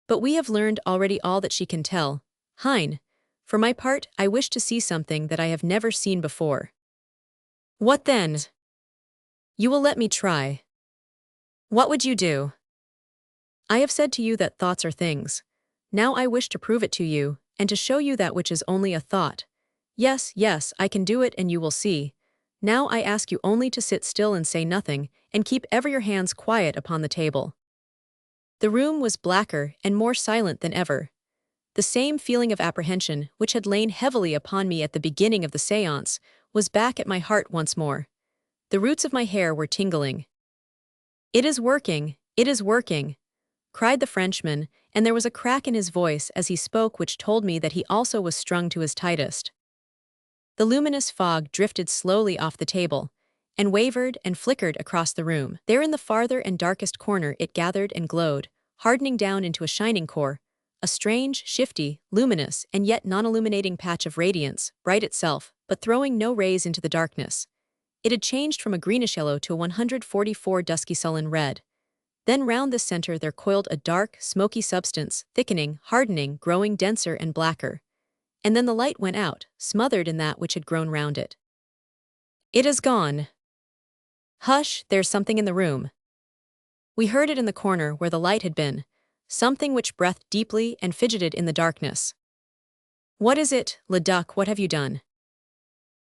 S1: But we have learned already all that she can tell. For my part, I wish to see something that I have never seen before. What then? You will let me try. What would you do? I have said to you that thoughts are things. Now I wish to prove it to you, and to show you that which is only a thought. Yes, I can do it and you will see. Now I ask you only to sit still and say nothing, and keep ever your hands quiet upon the table. The room was blacker and more silent than ever. The same feeling of apprehension which had lain heavily upon me at the beginning of the séance was back at my heart once more. The roots of my hair were tingling. It is working, cried the Frenchman, and there was a crack in his voice as he spoke which told me that he also was strung to his tightest. The luminous fog drifted slowly off the table, and wavered and flickered across the room. There in the farther and darkest corner it gathered and glowed, hardening down into a shining core, a strange, shifty, luminous, and yet non-illuminating patch of radiance, bright itself, but throwing no rays into the darkness. It had changed from a greenish yellow to a 144 dusky sullen red. Then round this center there coiled a dark, smoky substance, thickening, hardening, growing denser and blacker. And then the light went out, smothered in that which had grown round it. "It is gone. Hush, there's something in the room." We heard it in the corner where the light had been, something which breathed deeply and fidgeted in the darkness. "What is it, Leduc, what have you done?"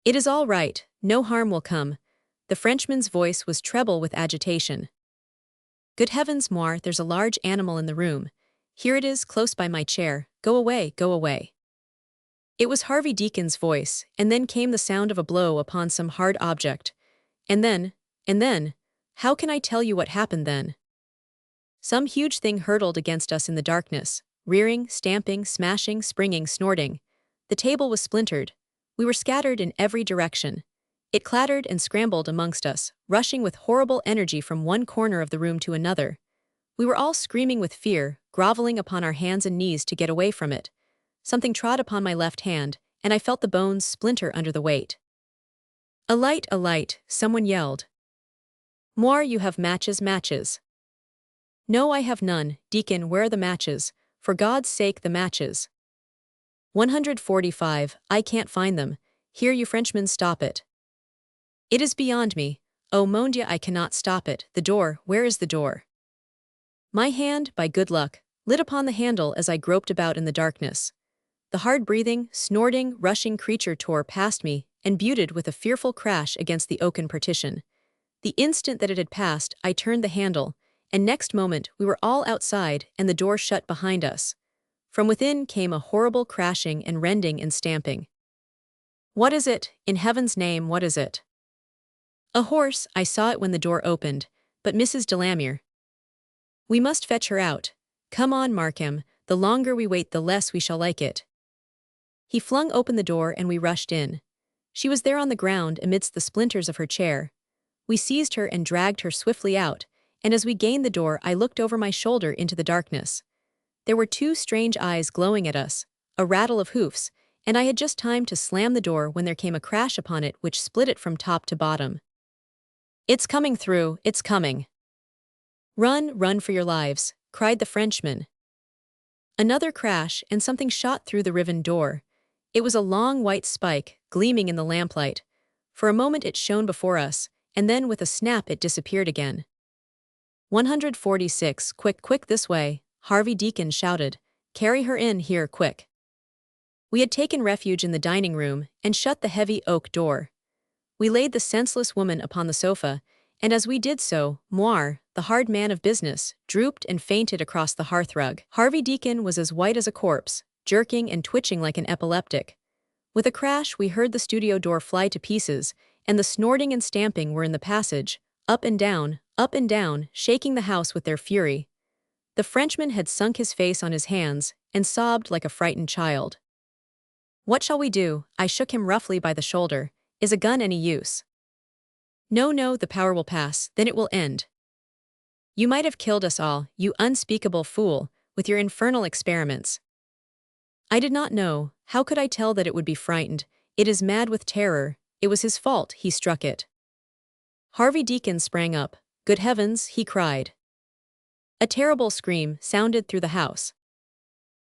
S1: "It is all right, no harm will come." The Frenchman's voice was treble with agitation. "Good heavens, Moire, there's a large animal in the room. Here it is, close by my chair. Go away, go away." It was Harvey Deacon's voice, and then came the sound of a blow upon some hard object. And then, how can I tell you what happened then? Some huge thing hurtled against us in the darkness, rearing, stamping, smashing, springing, snorting. The table was splintered. We were scattered in every direction. It clattered and scrambled amongst us, rushing with horrible energy from one corner of the room to another. We were all screaming with fear, groveling upon our hands and knees to get away from it. Something trod upon my left hand, and I felt the bones splinter under the weight. A light, someone yelled. "Moire, you have matches, matches." "No, I have none. Deacon, where are the matches? For God's sake, the matches." 145, I can't find them. Here, you Frenchmen, stop it. It is beyond me. Oh, mon Dieu, I cannot stop it. The door, where is the door? My hand, by good luck, lit upon the handle as I groped about in the darkness. The hard-breathing, snorting, rushing creature tore past me and butted with a fearful crash against the oaken partition. The instant that it had passed, I turned the handle, and next moment we were all outside and the door shut behind us. From within came a horrible crashing and rending and stamping. "What is it? In heaven's name, what is it?" "A horse, I saw it when the door opened, but Mrs. Delamere." "We must fetch her out. Come on, Markham, the longer we wait the less we shall like it." He flung open the door and we rushed in. She was there on the ground amidst the splinters of her chair. We seized her and dragged her swiftly out, and as we gained the door I looked over my shoulder into the darkness. There were two strange eyes glowing at us, a rattle of hoofs, and I had just time to slam the door when there came a crash upon it which split it from top to bottom. "It's coming through, it's coming." "Run, run for your lives," cried the Frenchman. Another crash, and something shot through the riven door. It was a long white spike, gleaming in the lamplight. For a moment it shone before us, and then with a snap it disappeared again. 146, quick, quick, this way, Harvey Deacon shouted. "Carry her in here, quick." We had taken refuge in the dining room and shut the heavy oak door. We laid the senseless woman upon the sofa, and as we did so, Moire, the hard man of business, drooped and fainted across the hearthrug. Harvey Deacon was as white as a corpse, jerking and twitching like an epileptic. With a crash we heard the studio door fly to pieces, and the snorting and stamping were in the passage, up and down, shaking the house with their fury. The Frenchman had sunk his face on his hands, and sobbed like a frightened child. "What shall we do?" I shook him roughly by the shoulder. "Is a gun any use?" "No, no, the power will pass, then it will end." "You might have killed us all, you unspeakable fool, with your infernal experiments." I did not know. How could I tell that it would be frightened? It is mad with terror. It was his fault, he struck it. Harvey Deacon sprang up. "Good heavens," he cried. A terrible scream sounded through the house.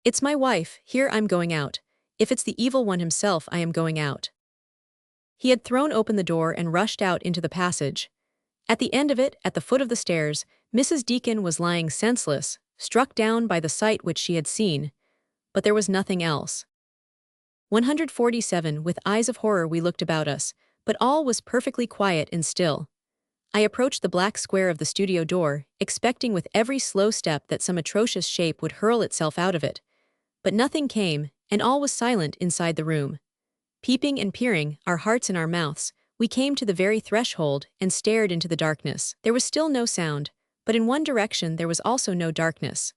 S1: "It's my wife, here I'm going out. If it's the evil one himself, I am going out." He had thrown open the door and rushed out into the passage. At the end of it, at the foot of the stairs, Mrs. Deacon was lying senseless, struck down by the sight which she had seen. But there was nothing else. 147, with eyes of horror we looked about us, but all was perfectly quiet and still. I approached the black square of the studio door, expecting with every slow step that some atrocious shape would hurl itself out of it. But nothing came, and all was silent inside the room. Peeping and peering, our hearts in our mouths, we came to the very threshold and stared into the darkness. There was still no sound, But in one direction there was also no darkness.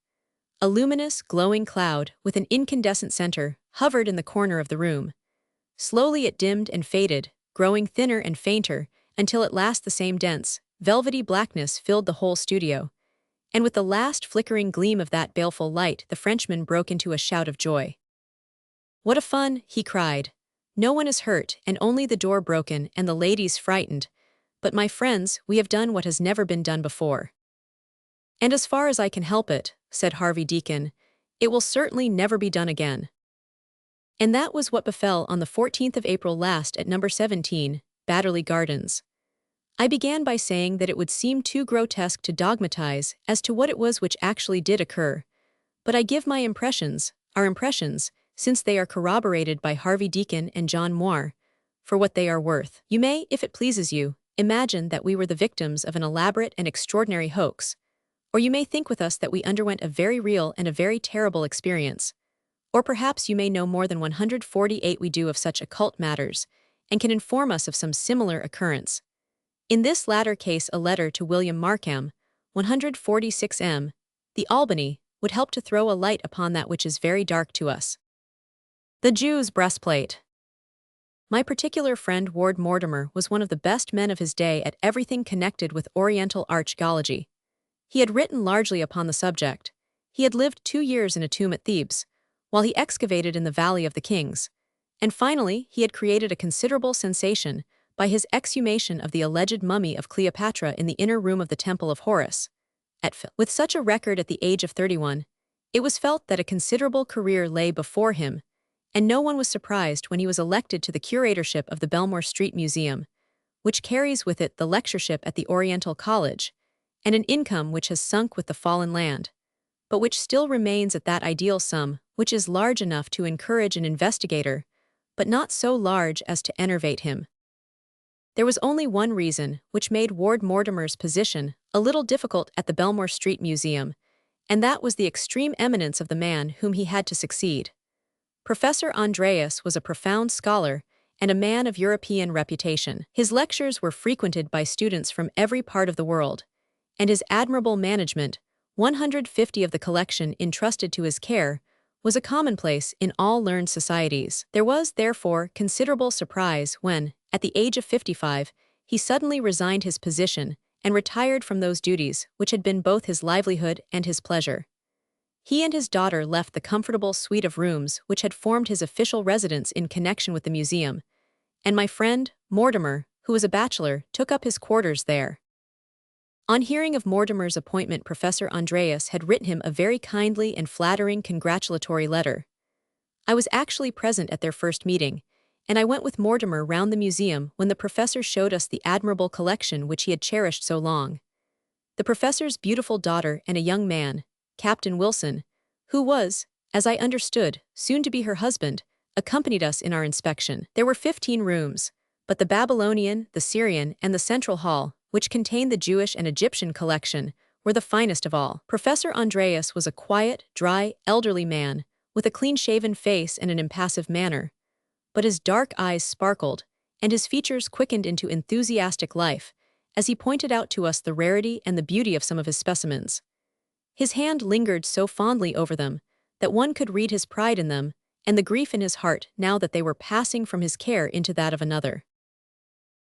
S1: A luminous, glowing cloud with an incandescent center hovered in the corner of the room. Slowly it dimmed and faded, growing thinner and fainter, until at last the same dense, velvety blackness filled the whole studio. And with the last flickering gleam of that baleful light, the Frenchman broke into a shout of joy. "What a fun!" he cried. "No one is hurt, and only the door broken and the ladies frightened. But my friends, we have done what has never been done before." "And as far as I can help it," said Harvey Deacon, "it will certainly never be done again." And that was what befell on the 14th of April last at number 17, Batterley Gardens. I began by saying that it would seem too grotesque to dogmatize as to what it was which actually did occur, but I give my impressions, our impressions, since they are corroborated by Harvey Deacon and John Moir, for what they are worth. You may, if it pleases you, imagine that we were the victims of an elaborate and extraordinary hoax, or you may think with us that we underwent a very real and a very terrible experience. Or perhaps you may know more than 148 we do of such occult matters, and can inform us of some similar occurrence. In this latter case, a letter to William Markham, 146M, the Albany, would help to throw a light upon that which is very dark to us. The Jew's breastplate. My particular friend Ward Mortimer was one of the best men of his day at everything connected with Oriental archaeology. He had written largely upon the subject. He had lived 2 years in a tomb at Thebes, while he excavated in the Valley of the Kings. And finally, he had created a considerable sensation by his exhumation of the alleged mummy of Cleopatra in the inner room of the Temple of Horus. With such a record at the age of 31, it was felt that a considerable career lay before him, and no one was surprised when he was elected to the curatorship of the Belmore Street Museum, which carries with it the lectureship at the Oriental College, and an income which has sunk with the fallen land, but which still remains at that ideal sum which is large enough to encourage an investigator, but not so large as to enervate him. There was only one reason which made Ward Mortimer's position a little difficult at the Belmore Street Museum, and that was the extreme eminence of the man whom he had to succeed. Professor Andreas was a profound scholar and a man of European reputation. His lectures were frequented by students from every part of the world, and his admirable management, 150 of the collection entrusted to his care, was a commonplace in all learned societies. There was, therefore, considerable surprise when, at the age of 55, he suddenly resigned his position and retired from those duties which had been both his livelihood and his pleasure. He and his daughter left the comfortable suite of rooms which had formed his official residence in connection with the museum, and my friend, Mortimer, who was a bachelor, took up his quarters there. On hearing of Mortimer's appointment, Professor Andreas had written him a very kindly and flattering congratulatory letter. I was actually present at their first meeting, and I went with Mortimer round the museum when the professor showed us the admirable collection which he had cherished so long. The professor's beautiful daughter and a young man, Captain Wilson, who was, as I understood, soon to be her husband, accompanied us in our inspection. There were 15 rooms, but the Babylonian, the Syrian, and the Central Hall, which contained the Jewish and Egyptian collection, were the finest of all. Professor Andreas was a quiet, dry, elderly man, with a clean-shaven face and an impassive manner, but his dark eyes sparkled, and his features quickened into enthusiastic life, as he pointed out to us the rarity and the beauty of some of his specimens. His hand lingered so fondly over them, that one could read his pride in them, and the grief in his heart now that they were passing from his care into that of another.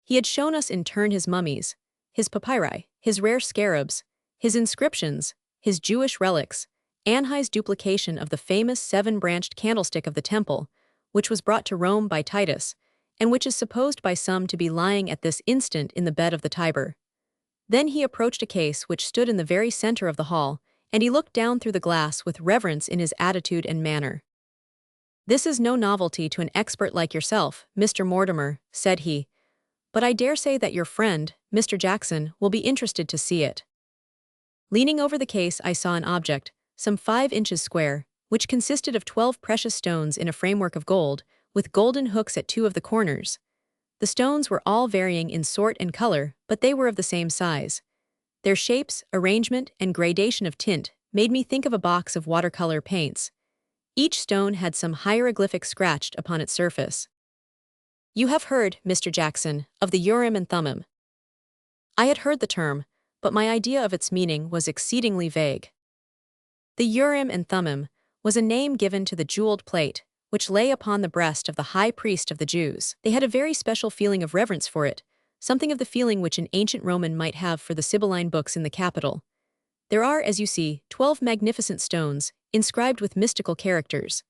S1: He had shown us in turn his mummies, his papyri, his rare scarabs, his inscriptions, his Jewish relics, Anhai's duplication of the famous 7-branched candlestick of the temple, which was brought to Rome by Titus, and which is supposed by some to be lying at this instant in the bed of the Tiber. Then he approached a case which stood in the very center of the hall, and he looked down through the glass with reverence in his attitude and manner. "This is no novelty to an expert like yourself, Mr. Mortimer," said he, "but I dare say that your friend, Mr. Jackson, will be interested to see it." Leaning over the case, I saw an object, some 5 inches square, which consisted of 12 precious stones in a framework of gold, with golden hooks at 2 of the corners. The stones were all varying in sort and color, but they were of the same size. Their shapes, arrangement, and gradation of tint made me think of a box of watercolor paints. Each stone had some hieroglyphic scratched upon its surface. "You have heard, Mr. Jackson, of the Urim and Thummim." I had heard the term, but my idea of its meaning was exceedingly vague. The Urim and Thummim was a name given to the jeweled plate, which lay upon the breast of the high priest of the Jews. They had a very special feeling of reverence for it, something of the feeling which an ancient Roman might have for the Sibylline books in the Capitol. There are, as you see, 12 magnificent stones, inscribed with mystical characters.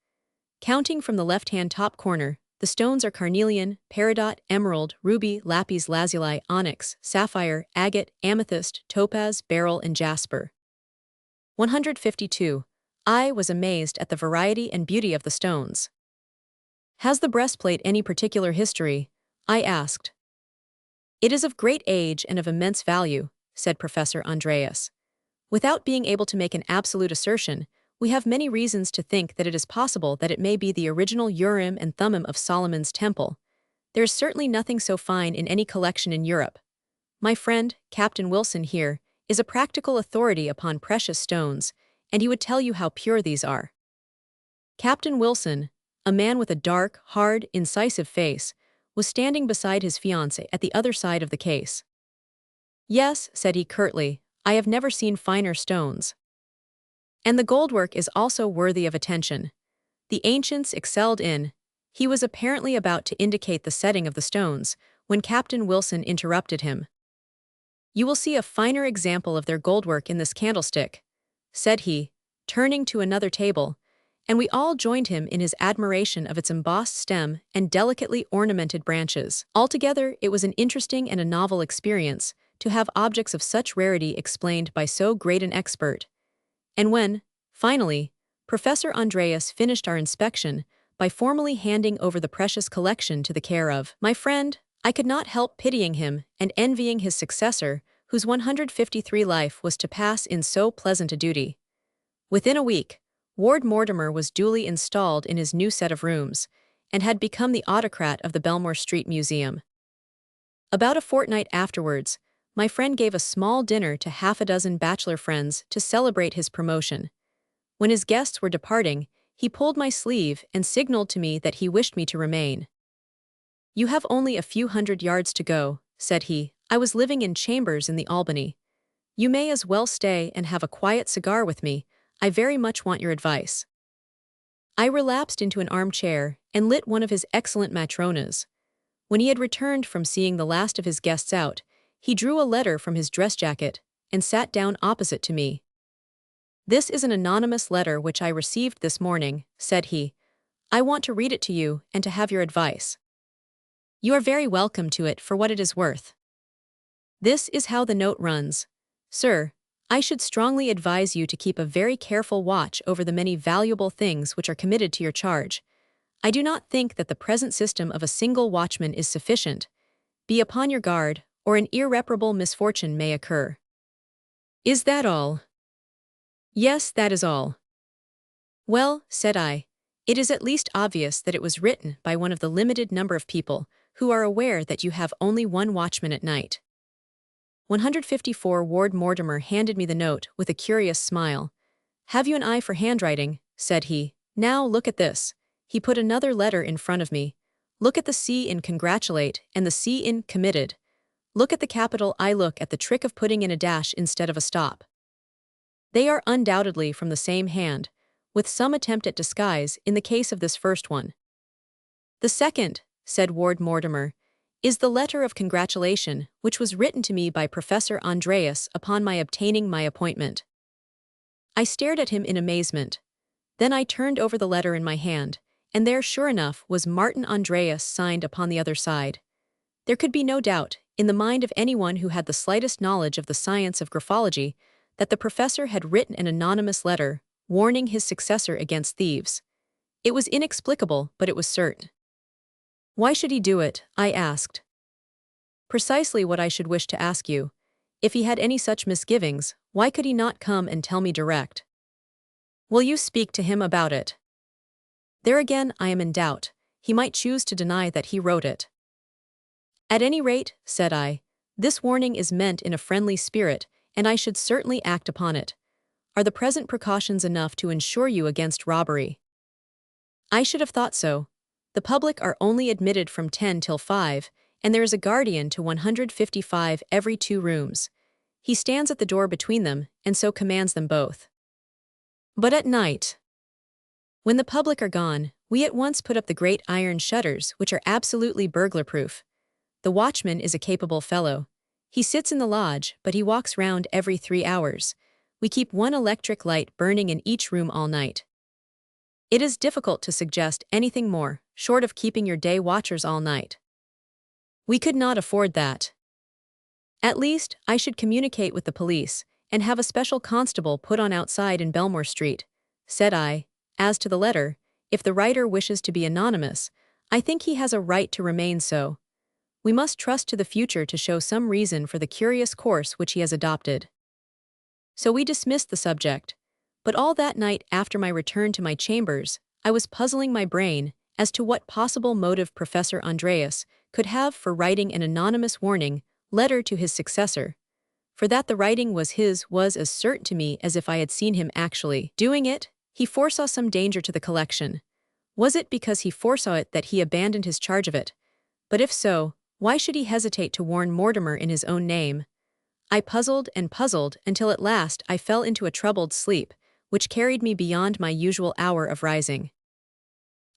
S1: Counting from the left-hand top corner, the stones are carnelian, peridot, emerald, ruby, lapis lazuli, onyx, sapphire, agate, amethyst, topaz, beryl, and jasper. 152. I was amazed at the variety and beauty of the stones. Has the breastplate any particular history? I asked. It is of great age and of immense value, said Professor Andreas. Without being able to make an absolute assertion, we have many reasons to think that it is possible that it may be the original Urim and Thummim of Solomon's temple. There is certainly nothing so fine in any collection in Europe. My friend, Captain Wilson here, is a practical authority upon precious stones, and he would tell you how pure these are. Captain Wilson, a man with a dark, hard, incisive face, was standing beside his fiancée at the other side of the case. Yes, said he curtly, I have never seen finer stones. And the goldwork is also worthy of attention. The ancients excelled in. He was apparently about to indicate the setting of the stones, when Captain Wilson interrupted him. You will see a finer example of their goldwork in this candlestick, said he, turning to another table, and we all joined him in his admiration of its embossed stem and delicately ornamented branches. Altogether, it was an interesting and a novel experience to have objects of such rarity explained by so great an expert. And when, finally, Professor Andreas finished our inspection by formally handing over the precious collection to the care of my friend, I could not help pitying him and envying his successor, whose 153 life was to pass in so pleasant a duty. Within a week, Ward Mortimer was duly installed in his new set of rooms, and had become the autocrat of the Belmore Street Museum. About a fortnight afterwards, my friend gave a small dinner to half a dozen bachelor friends to celebrate his promotion. When his guests were departing, he pulled my sleeve and signaled to me that he wished me to remain. You have only a few hundred yards to go, said he. I was living in chambers in the Albany. You may as well stay and have a quiet cigar with me. I very much want your advice. I relapsed into an armchair and lit one of his excellent Matronas. When he had returned from seeing the last of his guests out, he drew a letter from his dress jacket and sat down opposite to me. This is an anonymous letter which I received this morning, said he. I want to read it to you and to have your advice. You are very welcome to it for what it is worth. This is how the note runs. Sir, I should strongly advise you to keep a very careful watch over the many valuable things which are committed to your charge. I do not think that the present system of a single watchman is sufficient. Be upon your guard, or an irreparable misfortune may occur. Is that all? Yes, that is all. Well, said I, it is at least obvious that it was written by one of the limited number of people who are aware that you have only one watchman at night. 154 Ward Mortimer handed me the note with a curious smile. Have you an eye for handwriting? Said he. Now look at this. He put another letter in front of me. Look at the C in congratulate and the C in committed. Look at the capital I. Look at the trick of putting in a dash instead of a stop. They are undoubtedly from the same hand, with some attempt at disguise in the case of this first one. The second, said Ward Mortimer, is the letter of congratulation which was written to me by Professor Andreas upon my obtaining my appointment. I stared at him in amazement. Then I turned over the letter in my hand, and there sure enough was Martin Andreas signed upon the other side. There could be no doubt, in the mind of anyone who had the slightest knowledge of the science of graphology, that the professor had written an anonymous letter, warning his successor against thieves. It was inexplicable, but it was certain. Why should he do it? I asked. Precisely what I should wish to ask you. If he had any such misgivings, why could he not come and tell me direct? Will you speak to him about it? There again I am in doubt. He might choose to deny that he wrote it. At any rate, said I, this warning is meant in a friendly spirit, and I should certainly act upon it. Are the present precautions enough to ensure you against robbery? I should have thought so. The public are only admitted from 10 till 5, and there is a guardian to 155 every 2 rooms. He stands at the door between them, and so commands them both. But at night, when the public are gone, we at once put up the great iron shutters, which are absolutely burglar-proof. The watchman is a capable fellow. He sits in the lodge, but he walks round every 3 hours. We keep one electric light burning in each room all night. It is difficult to suggest anything more, short of keeping your day watchers all night. We could not afford that. At least, I should communicate with the police, and have a special constable put on outside in Belmore Street, said I. As to the letter, if the writer wishes to be anonymous, I think he has a right to remain so. We must trust to the future to show some reason for the curious course which he has adopted. So we dismissed the subject, but all that night after my return to my chambers, I was puzzling my brain as to what possible motive Professor Andreas could have for writing an anonymous warning letter to his successor. For that the writing was his was as certain to me as if I had seen him actually doing it. He foresaw some danger to the collection. Was it because he foresaw it that he abandoned his charge of it? But if so, why should he hesitate to warn Mortimer in his own name? I puzzled and puzzled until at last I fell into a troubled sleep, which carried me beyond my usual hour of rising.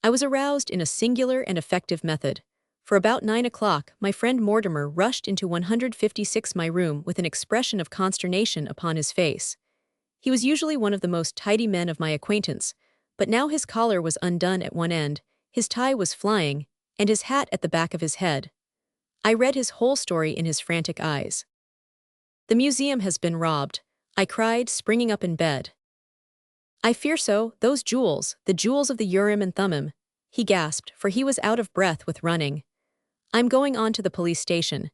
S1: I was aroused in a singular and effective method. For about 9 o'clock, my friend Mortimer rushed into 156 my room with an expression of consternation upon his face. He was usually one of the most tidy men of my acquaintance, but now his collar was undone at one end, his tie was flying, and his hat at the back of his head. I read his whole story in his frantic eyes. "The museum has been robbed," I cried, springing up in bed. "I fear so, those jewels, the jewels of the Urim and Thummim," he gasped, for he was out of breath with running. "I'm going on to the police station.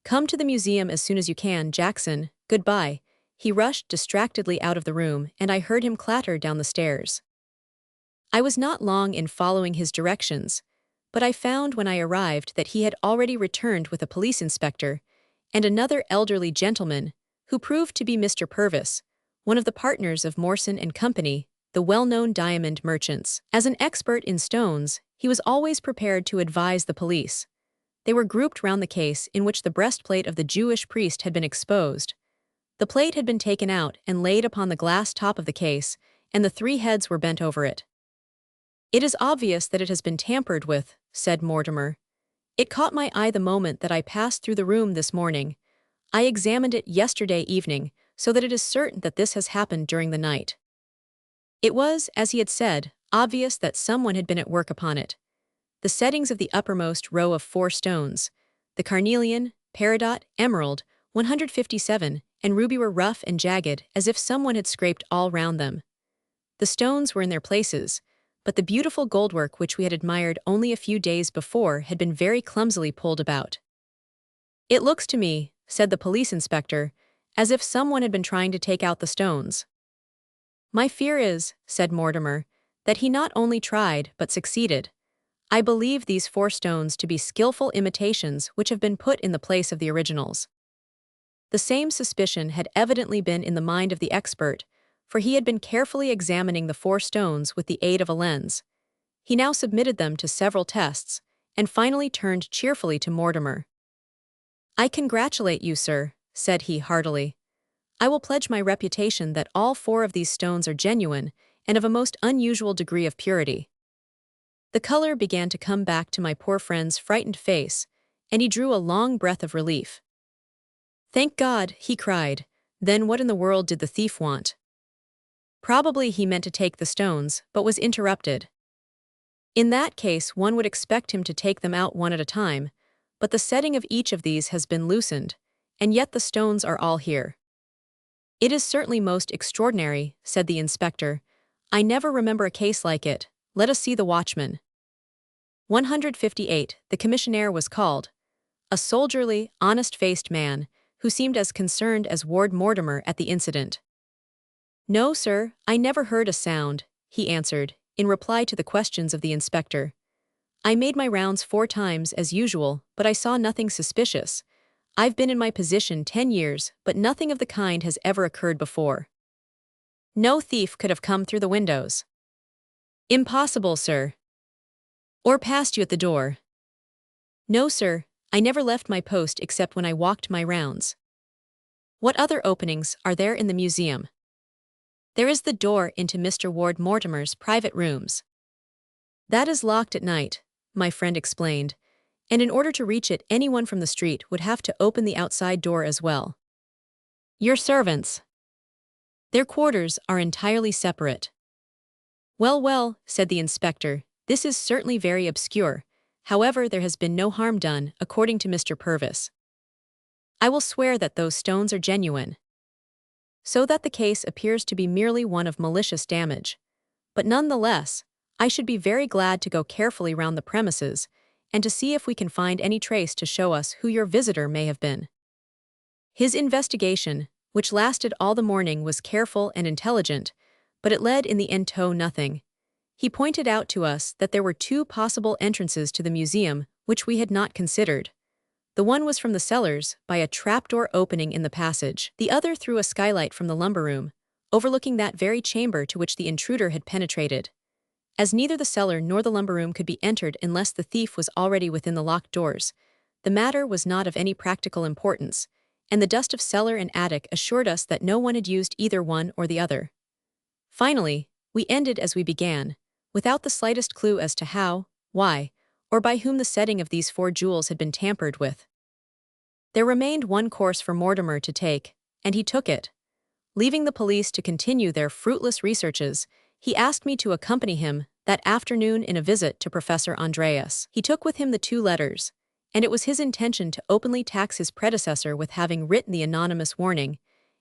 S1: Come to the museum as soon as you can, Jackson. Goodbye." He rushed distractedly out of the room, and I heard him clatter down the stairs. I was not long in following his directions, but I found when I arrived that he had already returned with a police inspector and another elderly gentleman, who proved to be Mr. Purvis, one of the partners of Morson and Company, the well-known diamond merchants. As an expert in stones, he was always prepared to advise the police. They were grouped round the case in which the breastplate of the Jewish priest had been exposed. The plate had been taken out and laid upon the glass top of the case, and the 3 heads were bent over it. "It is obvious that it has been tampered with," said Mortimer. "It caught my eye the moment that I passed through the room this morning. I examined it yesterday evening, so that it is certain that this has happened during the night." It was, as he had said, obvious that someone had been at work upon it. The settings of the uppermost row of 4 stones, the carnelian, peridot, emerald, 157, and ruby were rough and jagged, as if someone had scraped all round them. The stones were in their places, but the beautiful goldwork which we had admired only a few days before had been very clumsily pulled about. "It looks to me," said the police inspector, "as if someone had been trying to take out the stones." "My fear is," said Mortimer, "that he not only tried but succeeded. I believe these 4 stones to be skillful imitations which have been put in the place of the originals." The same suspicion had evidently been in the mind of the expert, for he had been carefully examining the 4 stones with the aid of a lens. He now submitted them to several tests, and finally turned cheerfully to Mortimer. "I congratulate you, sir," said he heartily. "I will pledge my reputation that all 4 of these stones are genuine, and of a most unusual degree of purity." The color began to come back to my poor friend's frightened face, and he drew a long breath of relief. "Thank God," he cried. "Then what in the world did the thief want?" Probably he meant to take the stones, but was interrupted. "In that case one would expect him to take them out one at a time, but the setting of each of these has been loosened, and yet the stones are all here." "It is certainly most extraordinary," said the inspector. "I never remember a case like it. Let us see the watchman." 158, the commissionaire was called. A soldierly, honest-faced man, who seemed as concerned as Ward Mortimer at the incident. "No, sir, I never heard a sound," he answered, in reply to the questions of the inspector. "I made my rounds 4 times as usual, but I saw nothing suspicious. I've been in my position 10 years, but nothing of the kind has ever occurred before." "No thief could have come through the windows." "Impossible, sir." "Or passed you at the door?" "No, sir, I never left my post except when I walked my rounds." What other openings are there in the museum? There is the door into Mr. Ward Mortimer's private rooms. That is locked at night, my friend explained, and in order to reach it, anyone from the street would have to open the outside door as well. Your servants. Their quarters are entirely separate. Well, well, said the inspector, this is certainly very obscure. However, there has been no harm done, according to Mr. Purvis. I will swear that those stones are genuine. So that the case appears to be merely one of malicious damage. But nonetheless, I should be very glad to go carefully round the premises and to see if we can find any trace to show us who your visitor may have been. His investigation, which lasted all the morning, was careful and intelligent, but it led in the end to nothing. He pointed out to us that there were two possible entrances to the museum which we had not considered. The one was from the cellars, by a trapdoor opening in the passage, the other through a skylight from the lumber room, overlooking that very chamber to which the intruder had penetrated. As neither the cellar nor the lumber room could be entered unless the thief was already within the locked doors, the matter was not of any practical importance, and the dust of cellar and attic assured us that no one had used either one or the other. Finally, we ended as we began, without the slightest clue as to how, why, or by whom the setting of these 4 jewels had been tampered with. There remained one course for Mortimer to take, and he took it. Leaving the police to continue their fruitless researches, he asked me to accompany him that afternoon in a visit to Professor Andreas. He took with him the 2 letters, and it was his intention to openly tax his predecessor with having written the anonymous warning,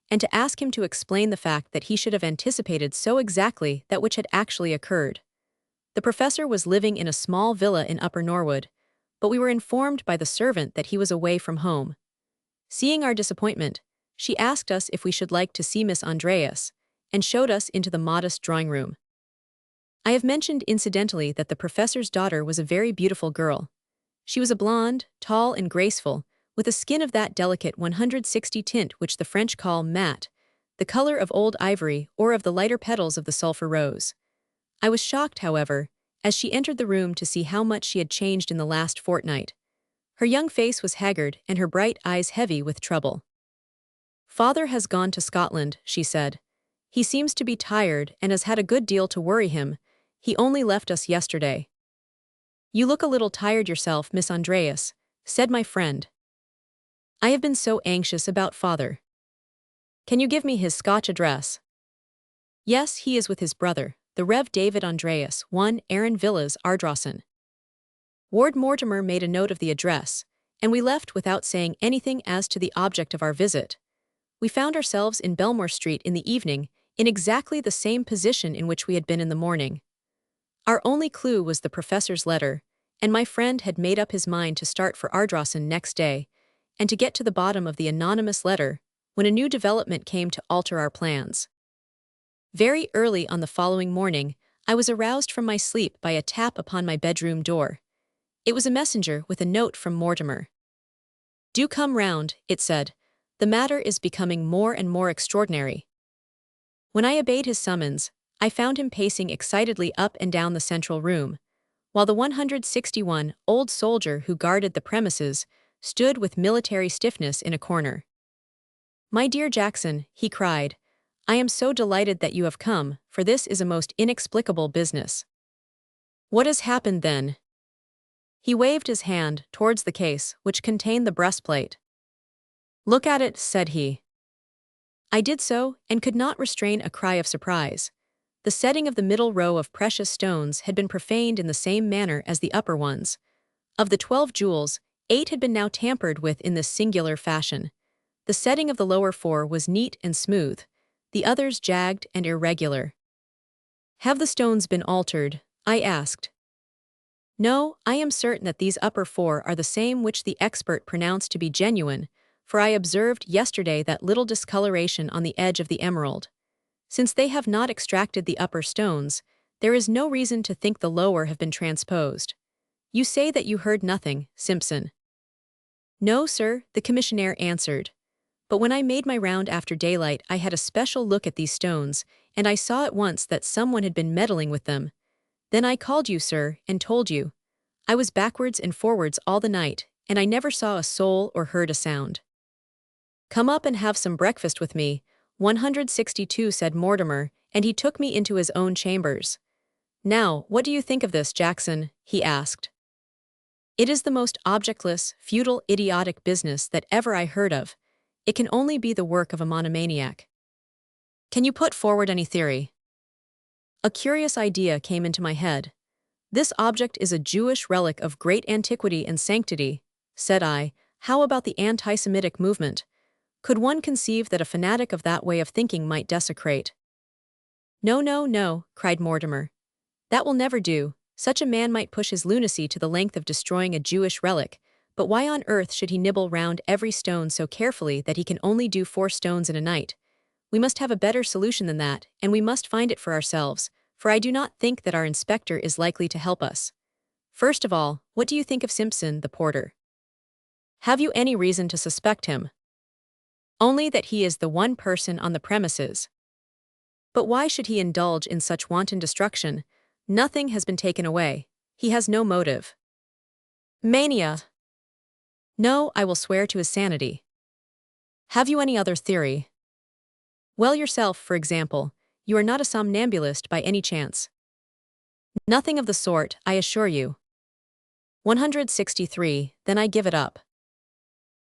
S1: and to ask him to explain the fact that he should have anticipated so exactly that which had actually occurred. The professor was living in a small villa in Upper Norwood, but we were informed by the servant that he was away from home. Seeing our disappointment, she asked us if we should like to see Miss Andreas, and showed us into the modest drawing-room. I have mentioned incidentally that the professor's daughter was a very beautiful girl. She was a blonde, tall and graceful, with a skin of that delicate 160 tint which the French call matte, the color of old ivory or of the lighter petals of the sulphur rose. I was shocked, however, as she entered the room to see how much she had changed in the last fortnight. Her young face was haggard and her bright eyes heavy with trouble. Father has gone to Scotland, she said. He seems to be tired and has had a good deal to worry him. He only left us yesterday. You look a little tired yourself, Miss Andreas, said my friend. I have been so anxious about father. Can you give me his Scotch address? Yes, he is with his brother, the Rev. David Andreas, 1 Aaron Villas, Ardrossan. Ward Mortimer made a note of the address, and we left without saying anything as to the object of our visit. We found ourselves in Belmore Street in the evening, in exactly the same position in which we had been in the morning. Our only clue was the professor's letter, and my friend had made up his mind to start for Ardrossan next day, and to get to the bottom of the anonymous letter, when a new development came to alter our plans. Very early on the following morning, I was aroused from my sleep by a tap upon my bedroom door. It was a messenger with a note from Mortimer. Do come round, it said. The matter is becoming more and more extraordinary. When I obeyed his summons, I found him pacing excitedly up and down the central room, while the 161 old soldier who guarded the premises stood with military stiffness in a corner. My dear Jackson, he cried, I am so delighted that you have come, for this is a most inexplicable business. What has happened then? He waved his hand towards the case which contained the breastplate. Look at it, said he. I did so, and could not restrain a cry of surprise. The setting of the middle row of precious stones had been profaned in the same manner as the upper ones. Of the 12 jewels, 8 had been now tampered with in this singular fashion. The setting of the lower 4 was neat and smooth, the others jagged and irregular. Have the stones been altered? I asked. No, I am certain that these upper 4 are the same which the expert pronounced to be genuine, for I observed yesterday that little discoloration on the edge of the emerald. Since they have not extracted the upper stones, there is no reason to think the lower have been transposed. You say that you heard nothing, Simpson. No, sir, the commissionaire answered. But when I made my round after daylight, I had a special look at these stones, and I saw at once that someone had been meddling with them. Then I called you, sir, and told you. I was backwards and forwards all the night, and I never saw a soul or heard a sound. "Come up and have some breakfast with me," 162 said Mortimer, and he took me into his own chambers. "Now, what do you think of this, Jackson?" he asked. "It is the most objectless, futile, idiotic business that ever I heard of. It can only be the work of a monomaniac. Can you put forward any theory?" A curious idea came into my head. "This object is a Jewish relic of great antiquity and sanctity," said I. "How about the anti-Semitic movement? Could one conceive that a fanatic of that way of thinking might desecrate?" "No, no, no," cried Mortimer. "That will never do. Such a man might push his lunacy to the length of destroying a Jewish relic, but why on earth should he nibble round every stone so carefully that he can only do 4 stones in a night? We must have a better solution than that, and we must find it for ourselves, for I do not think that our inspector is likely to help us. First of all, what do you think of Simpson, the porter? Have you any reason to suspect him?" "Only that he is the one person on the premises." "But why should he indulge in such wanton destruction? Nothing has been taken away. He has no motive." "Mania." "No, I will swear to his sanity." "Have you any other theory?" "Well, yourself, for example. You are not a somnambulist by any chance." "Nothing of the sort, I assure you." 163, "Then I give it up."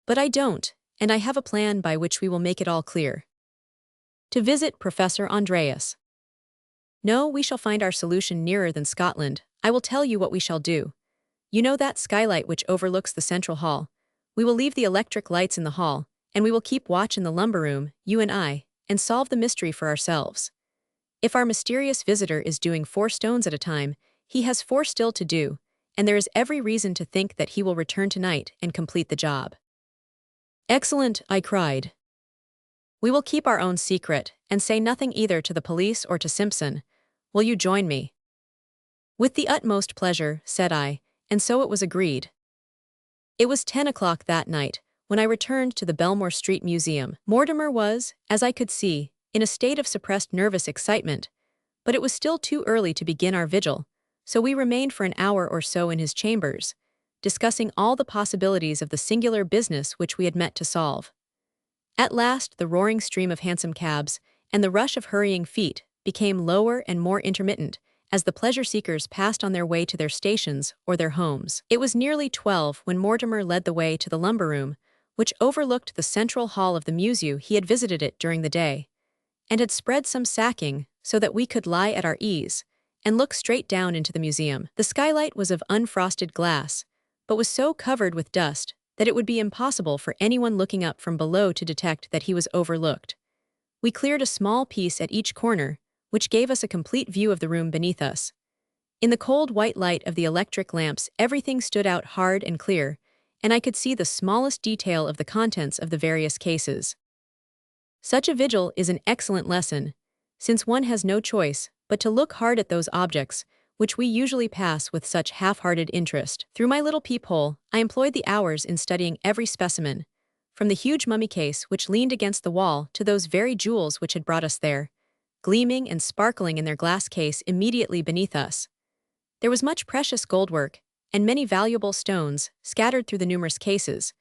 S1: "But I don't, and I have a plan by which we will make it all clear." "To visit Professor Andreas." "No, we shall find our solution nearer than Scotland. I will tell you what we shall do. You know that skylight which overlooks the central hall? We will leave the electric lights in the hall, and we will keep watch in the lumber room, you and I, and solve the mystery for ourselves. If our mysterious visitor is doing 4 stones at a time, he has 4 still to do, and there is every reason to think that he will return tonight and complete the job." "Excellent," I cried. "We will keep our own secret, and say nothing either to the police or to Simpson. Will you join me?" "With the utmost pleasure," said I, and so it was agreed. It was 10 o'clock that night, when I returned to the Belmore Street Museum. Mortimer was, as I could see, in a state of suppressed nervous excitement, but it was still too early to begin our vigil, so we remained for an hour or so in his chambers, discussing all the possibilities of the singular business which we had met to solve. At last the roaring stream of hansom cabs, and the rush of hurrying feet, became lower and more intermittent, as the pleasure-seekers passed on their way to their stations or their homes. It was nearly 12 when Mortimer led the way to the lumber room, which overlooked the central hall of the museum. He had visited it during the day, and had spread some sacking so that we could lie at our ease, and look straight down into the museum. The skylight was of unfrosted glass, but was so covered with dust that it would be impossible for anyone looking up from below to detect that he was overlooked. We cleared a small piece at each corner, which gave us a complete view of the room beneath us. In the cold white light of the electric lamps, everything stood out hard and clear, and I could see the smallest detail of the contents of the various cases. Such a vigil is an excellent lesson, since one has no choice but to look hard at those objects, which we usually pass with such half-hearted interest. Through my little peephole, I employed the hours in studying every specimen, from the huge mummy case which leaned against the wall to those very jewels which had brought us there, gleaming and sparkling in their glass case immediately beneath us. There was much precious goldwork, and many valuable stones, scattered through the numerous cases,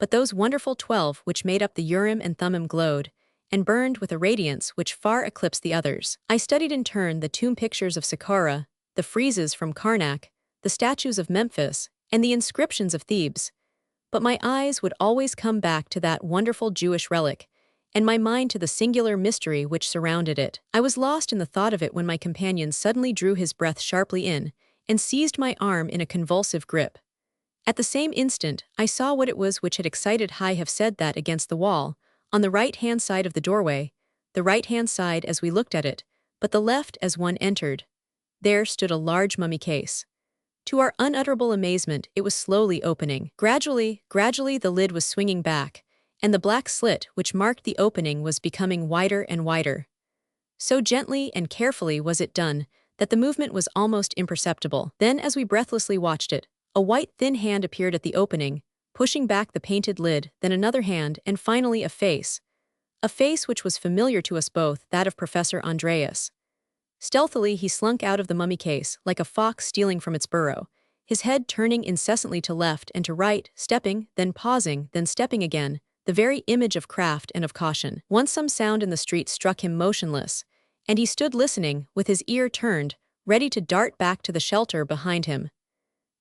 S1: but those wonderful 12 which made up the Urim and Thummim glowed, and burned with a radiance which far eclipsed the others. I studied in turn the tomb pictures of Saqqara, the friezes from Karnak, the statues of Memphis, and the inscriptions of Thebes, but my eyes would always come back to that wonderful Jewish relic, and my mind to the singular mystery which surrounded it. I was lost in the thought of it when my companion suddenly drew his breath sharply in, and seized my arm in a convulsive grip. At the same instant, I saw what it was which had excited. I have said that against the wall, on the right-hand side of the doorway, the right-hand side as we looked at it, but the left as one entered, there stood a large mummy case. To our unutterable amazement, it was slowly opening. Gradually, the lid was swinging back, and the black slit which marked the opening was becoming wider and wider. So gently and carefully was it done that the movement was almost imperceptible. Then, as we breathlessly watched it, a white thin hand appeared at the opening, pushing back the painted lid, then another hand, and finally a face. A face which was familiar to us both, that of Professor Andreas. Stealthily he slunk out of the mummy case, like a fox stealing from its burrow, his head turning incessantly to left and to right, stepping, then pausing, then stepping again, the very image of craft and of caution. Once some sound in the street struck him motionless, and he stood listening, with his ear turned, ready to dart back to the shelter behind him.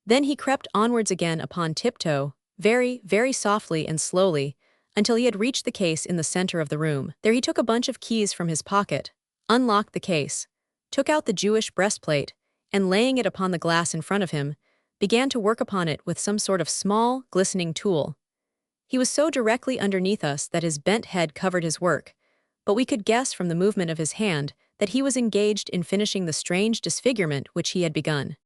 S1: Then he crept onwards again upon tiptoe, very, very softly and slowly, until he had reached the case in the center of the room. There he took a bunch of keys from his pocket, unlocked the case, took out the Jewish breastplate, and laying it upon the glass in front of him, began to work upon it with some sort of small, glistening tool. He was so directly underneath us that his bent head covered his work, but we could guess from the movement of his hand that he was engaged in finishing the strange disfigurement which he had begun.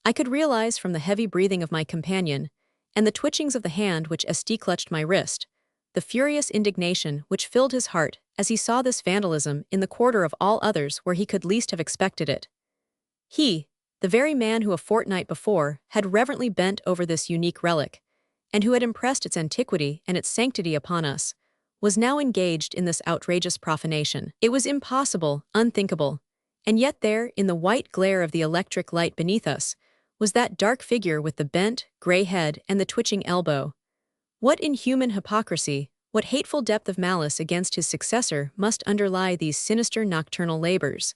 S1: I could realize from the heavy breathing of my companion, and the twitchings of the hand which clutched my wrist, the furious indignation which filled his heart as he saw this vandalism in the quarter of all others where he could least have expected it. He, the very man who a fortnight before had reverently bent over this unique relic, and who had impressed its antiquity and its sanctity upon us, was now engaged in this outrageous profanation. It was impossible, unthinkable, and yet there, in the white glare of the electric light beneath us, was that dark figure with the bent, gray head and the twitching elbow. What inhuman hypocrisy, what hateful depth of malice against his successor must underlie these sinister nocturnal labors?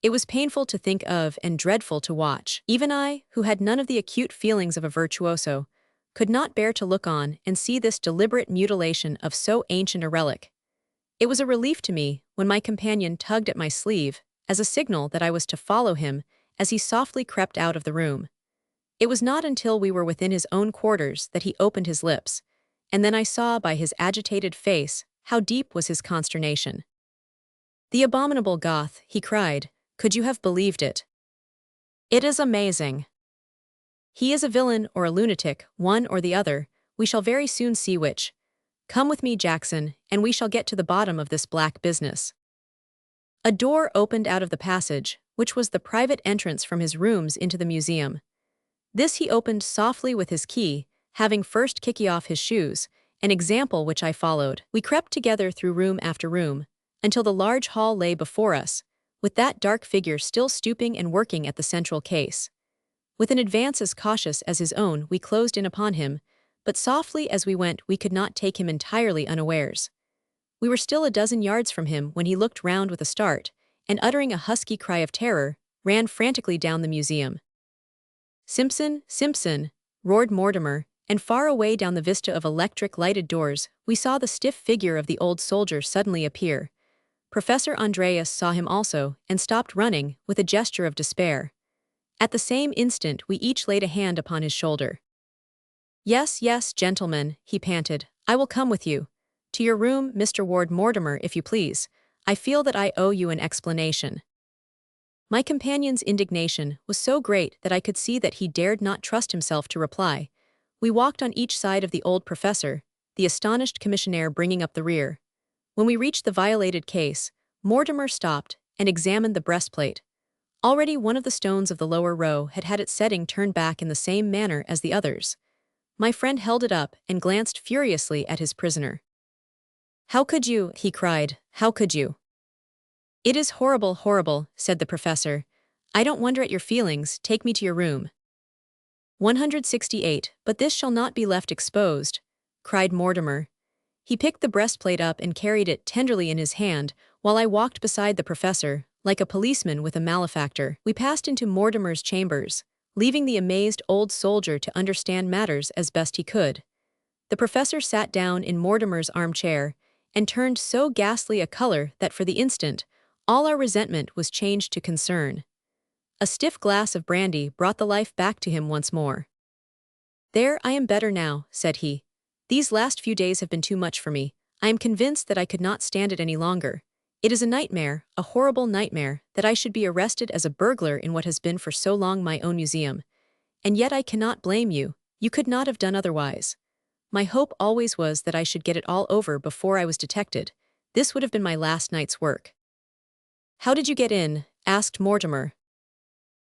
S1: It was painful to think of and dreadful to watch. Even I, who had none of the acute feelings of a virtuoso, could not bear to look on and see this deliberate mutilation of so ancient a relic. It was a relief to me when my companion tugged at my sleeve as a signal that I was to follow him as he softly crept out of the room. It was not until we were within his own quarters that he opened his lips, and then I saw by his agitated face how deep was his consternation. "The abominable Goth," he cried, "could you have believed it? It is amazing. He is a villain or a lunatic, one or the other, we shall very soon see which. Come with me, Jackson, and we shall get to the bottom of this black business." A door opened out of the passage, which was the private entrance from his rooms into the museum. This he opened softly with his key, having first kicked off his shoes, an example which I followed. We crept together through room after room, until the large hall lay before us, with that dark figure still stooping and working at the central case. With an advance as cautious as his own, we closed in upon him, but softly as we went we could not take him entirely unawares. We were still a dozen yards from him when he looked round with a start, and uttering a husky cry of terror, ran frantically down the museum. "Simpson, Simpson!" roared Mortimer, and far away down the vista of electric-lighted doors, we saw the stiff figure of the old soldier suddenly appear. Professor Andreas saw him also, and stopped running, with a gesture of despair. At the same instant we each laid a hand upon his shoulder. "Yes, yes, gentlemen," he panted, "I will come with you. To your room, Mr. Ward Mortimer, if you please. I feel that I owe you an explanation." My companion's indignation was so great that I could see that he dared not trust himself to reply. We walked on each side of the old professor, the astonished commissionaire bringing up the rear. When we reached the violated case, Mortimer stopped and examined the breastplate. Already one of the stones of the lower row had had its setting turned back in the same manner as the others. My friend held it up and glanced furiously at his prisoner. "How could you?" he cried. "How could you?" "It is horrible, horrible," said the professor. "I don't wonder at your feelings. Take me to your room." 168, "But this shall not be left exposed," cried Mortimer. He picked the breastplate up and carried it tenderly in his hand, while I walked beside the professor, like a policeman with a malefactor. We passed into Mortimer's chambers, leaving the amazed old soldier to understand matters as best he could. The professor sat down in Mortimer's armchair, and turned so ghastly a color that for the instant, all our resentment was changed to concern. A stiff glass of brandy brought the life back to him once more. "There, I am better now," said he. "These last few days have been too much for me. I am convinced that I could not stand it any longer. It is a nightmare, a horrible nightmare, that I should be arrested as a burglar in what has been for so long my own museum. And yet I cannot blame you. You could not have done otherwise. My hope always was that I should get it all over before I was detected. This would have been my last night's work." "How did you get in?" asked Mortimer.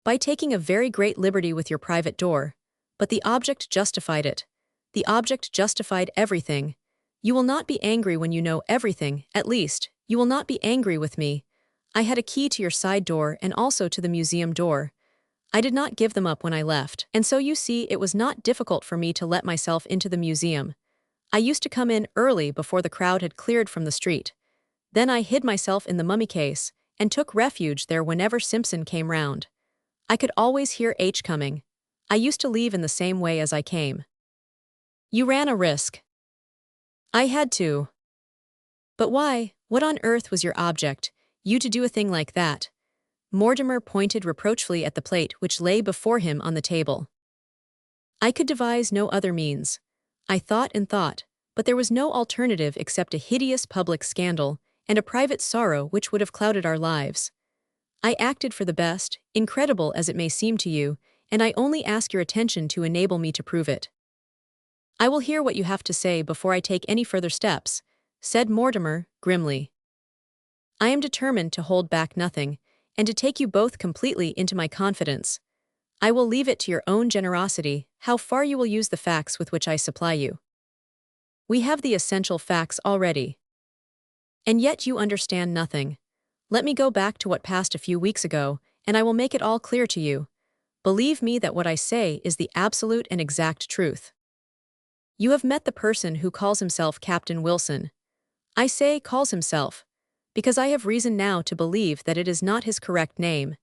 S1: "By taking a very great liberty with your private door. But the object justified it. The object justified everything. You will not be angry when you know everything, at least. You will not be angry with me. I had a key to your side door and also to the museum door. I did not give them up when I left, and so you see it was not difficult for me to let myself into the museum. I used to come in early before the crowd had cleared from the street. Then I hid myself in the mummy case and took refuge there whenever Simpson came round. I could always hear H coming. I used to leave in the same way as I came. You ran a risk. I had to. But why? What on earth was your object, you to do a thing like that? Mortimer pointed reproachfully at the plate which lay before him on the table. I could devise no other means. I thought and thought, but there was no alternative except a hideous public scandal and a private sorrow which would have clouded our lives. I acted for the best, incredible as it may seem to you, and I only ask your attention to enable me to prove it. I will hear what you have to say before I take any further steps, said Mortimer, grimly. I am determined to hold back nothing, and to take you both completely into my confidence. I will leave it to your own generosity how far you will use the facts with which I supply you. We have the essential facts already. And yet you understand nothing. Let me go back to what passed a few weeks ago, and I will make it all clear to you. Believe me that what I say is the absolute and exact truth. You have met the person who calls himself Captain Wilson. I say calls himself, because I have reason now to believe that it is not his correct name.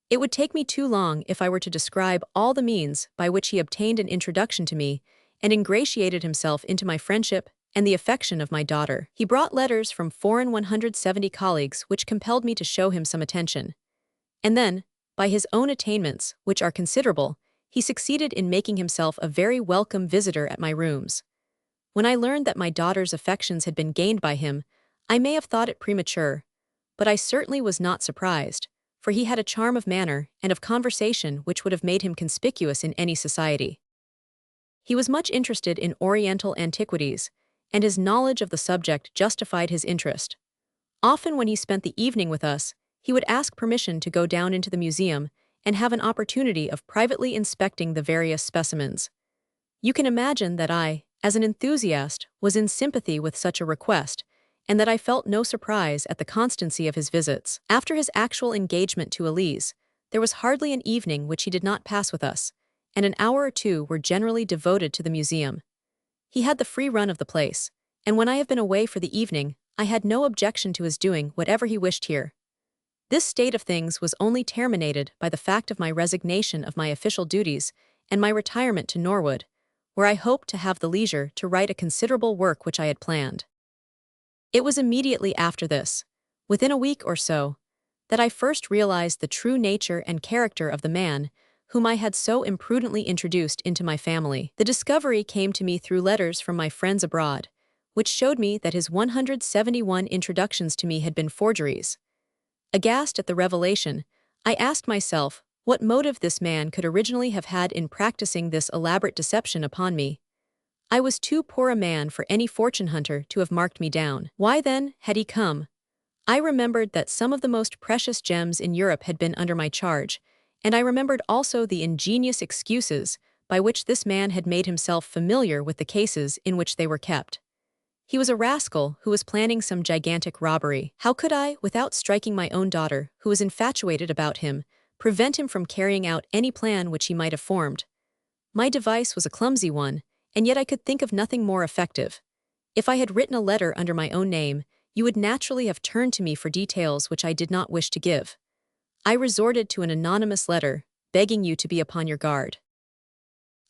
S1: It would take me too long if I were to describe all the means by which he obtained an introduction to me and ingratiated himself into my friendship and the affection of my daughter. He brought letters from foreign 170 colleagues which compelled me to show him some attention. And then, by his own attainments, which are considerable, he succeeded in making himself a very welcome visitor at my rooms. When I learned that my daughter's affections had been gained by him, I may have thought it premature, but I certainly was not surprised, for he had a charm of manner and of conversation which would have made him conspicuous in any society. He was much interested in Oriental antiquities, and his knowledge of the subject justified his interest. Often when he spent the evening with us, he would ask permission to go down into the museum and have an opportunity of privately inspecting the various specimens. You can imagine that I, as an enthusiast, was in sympathy with such a request, and that I felt no surprise at the constancy of his visits. After his actual engagement to Elise, there was hardly an evening which he did not pass with us, and an hour or two were generally devoted to the museum. He had the free run of the place, and when I have been away for the evening, I had no objection to his doing whatever he wished here. This state of things was only terminated by the fact of my resignation of my official duties and my retirement to Norwood, where I hoped to have the leisure to write a considerable work which I had planned. It was immediately after this, within a week or so, that I first realized the true nature and character of the man whom I had so imprudently introduced into my family. The discovery came to me through letters from my friends abroad, which showed me that his 171 introductions to me had been forgeries. Aghast at the revelation, I asked myself what motive this man could originally have had in practicing this elaborate deception upon me. I was too poor a man for any fortune hunter to have marked me down. Why then had he come? I remembered that some of the most precious gems in Europe had been under my charge, and I remembered also the ingenious excuses by which this man had made himself familiar with the cases in which they were kept. He was a rascal who was planning some gigantic robbery. How could I, without striking my own daughter, who was infatuated about him, prevent him from carrying out any plan which he might have formed? My device was a clumsy one, and yet I could think of nothing more effective. If I had written a letter under my own name, you would naturally have turned to me for details which I did not wish to give. I resorted to an anonymous letter, begging you to be upon your guard.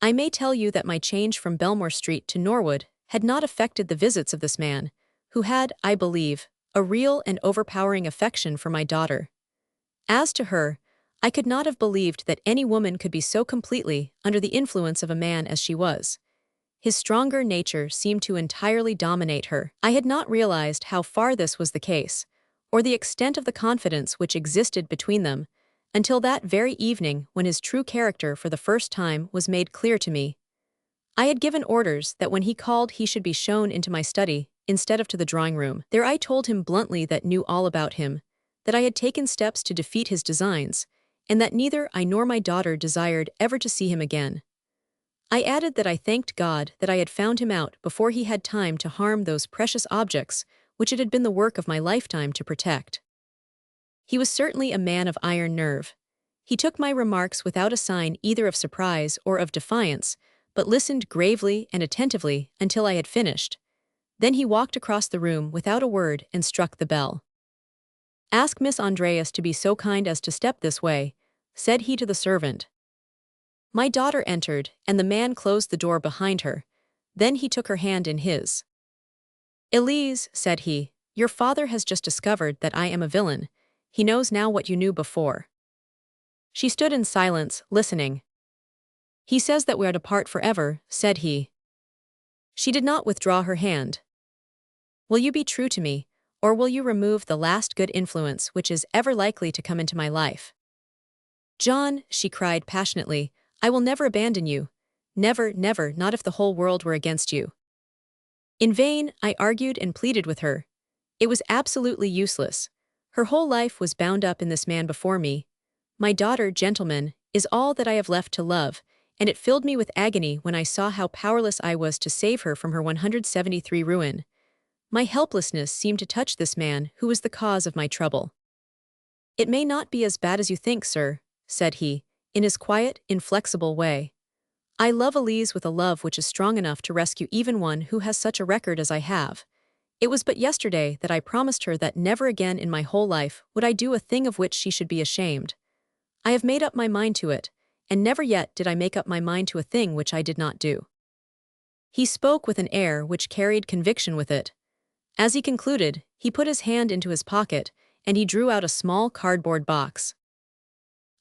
S1: I may tell you that my change from Belmore Street to Norwood had not affected the visits of this man, who had, I believe, a real and overpowering affection for my daughter. As to her, I could not have believed that any woman could be so completely under the influence of a man as she was. His stronger nature seemed to entirely dominate her. I had not realized how far this was the case, or the extent of the confidence which existed between them, until that very evening when his true character for the first time was made clear to me. I had given orders that when he called he should be shown into my study, instead of to the drawing-room. There I told him bluntly that knew all about him, that I had taken steps to defeat his designs, and that neither I nor my daughter desired ever to see him again. I added that I thanked God that I had found him out before he had time to harm those precious objects which it had been the work of my lifetime to protect. He was certainly a man of iron nerve. He took my remarks without a sign either of surprise or of defiance, but listened gravely and attentively until I had finished. Then he walked across the room without a word and struck the bell. "Ask Miss Andreas to be so kind as to step this way," said he to the servant. My daughter entered, and the man closed the door behind her. Then he took her hand in his. "Elise," said he, "your father has just discovered that I am a villain. He knows now what you knew before." She stood in silence, listening. "He says that we are to part forever," said he. She did not withdraw her hand. "Will you be true to me, or will you remove the last good influence which is ever likely to come into my life?" "John," she cried passionately, "I will never abandon you. Never, never, not if the whole world were against you." In vain, I argued and pleaded with her. It was absolutely useless. Her whole life was bound up in this man before me. My daughter, gentlemen, is all that I have left to love, and it filled me with agony when I saw how powerless I was to save her from her 173 ruin. My helplessness seemed to touch this man who was the cause of my trouble. "It may not be as bad as you think, sir," said he, in his quiet, inflexible way. "I love Elise with a love which is strong enough to rescue even one who has such a record as I have. It was but yesterday that I promised her that never again in my whole life would I do a thing of which she should be ashamed. I have made up my mind to it, and never yet did I make up my mind to a thing which I did not do." He spoke with an air which carried conviction with it. As he concluded, he put his hand into his pocket, and he drew out a small cardboard box.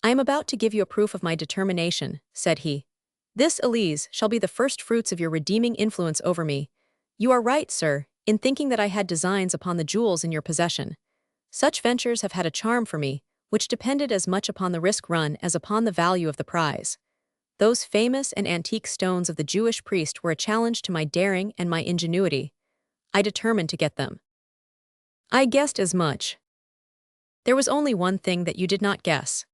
S1: "I am about to give you a proof of my determination," said he. "This, Elise, shall be the first fruits of your redeeming influence over me. You are right, sir, in thinking that I had designs upon the jewels in your possession. Such ventures have had a charm for me, which depended as much upon the risk run as upon the value of the prize. Those famous and antique stones of the Jewish priest were a challenge to my daring and my ingenuity. I determined to get them." "I guessed as much. There was only one thing that you did not guess."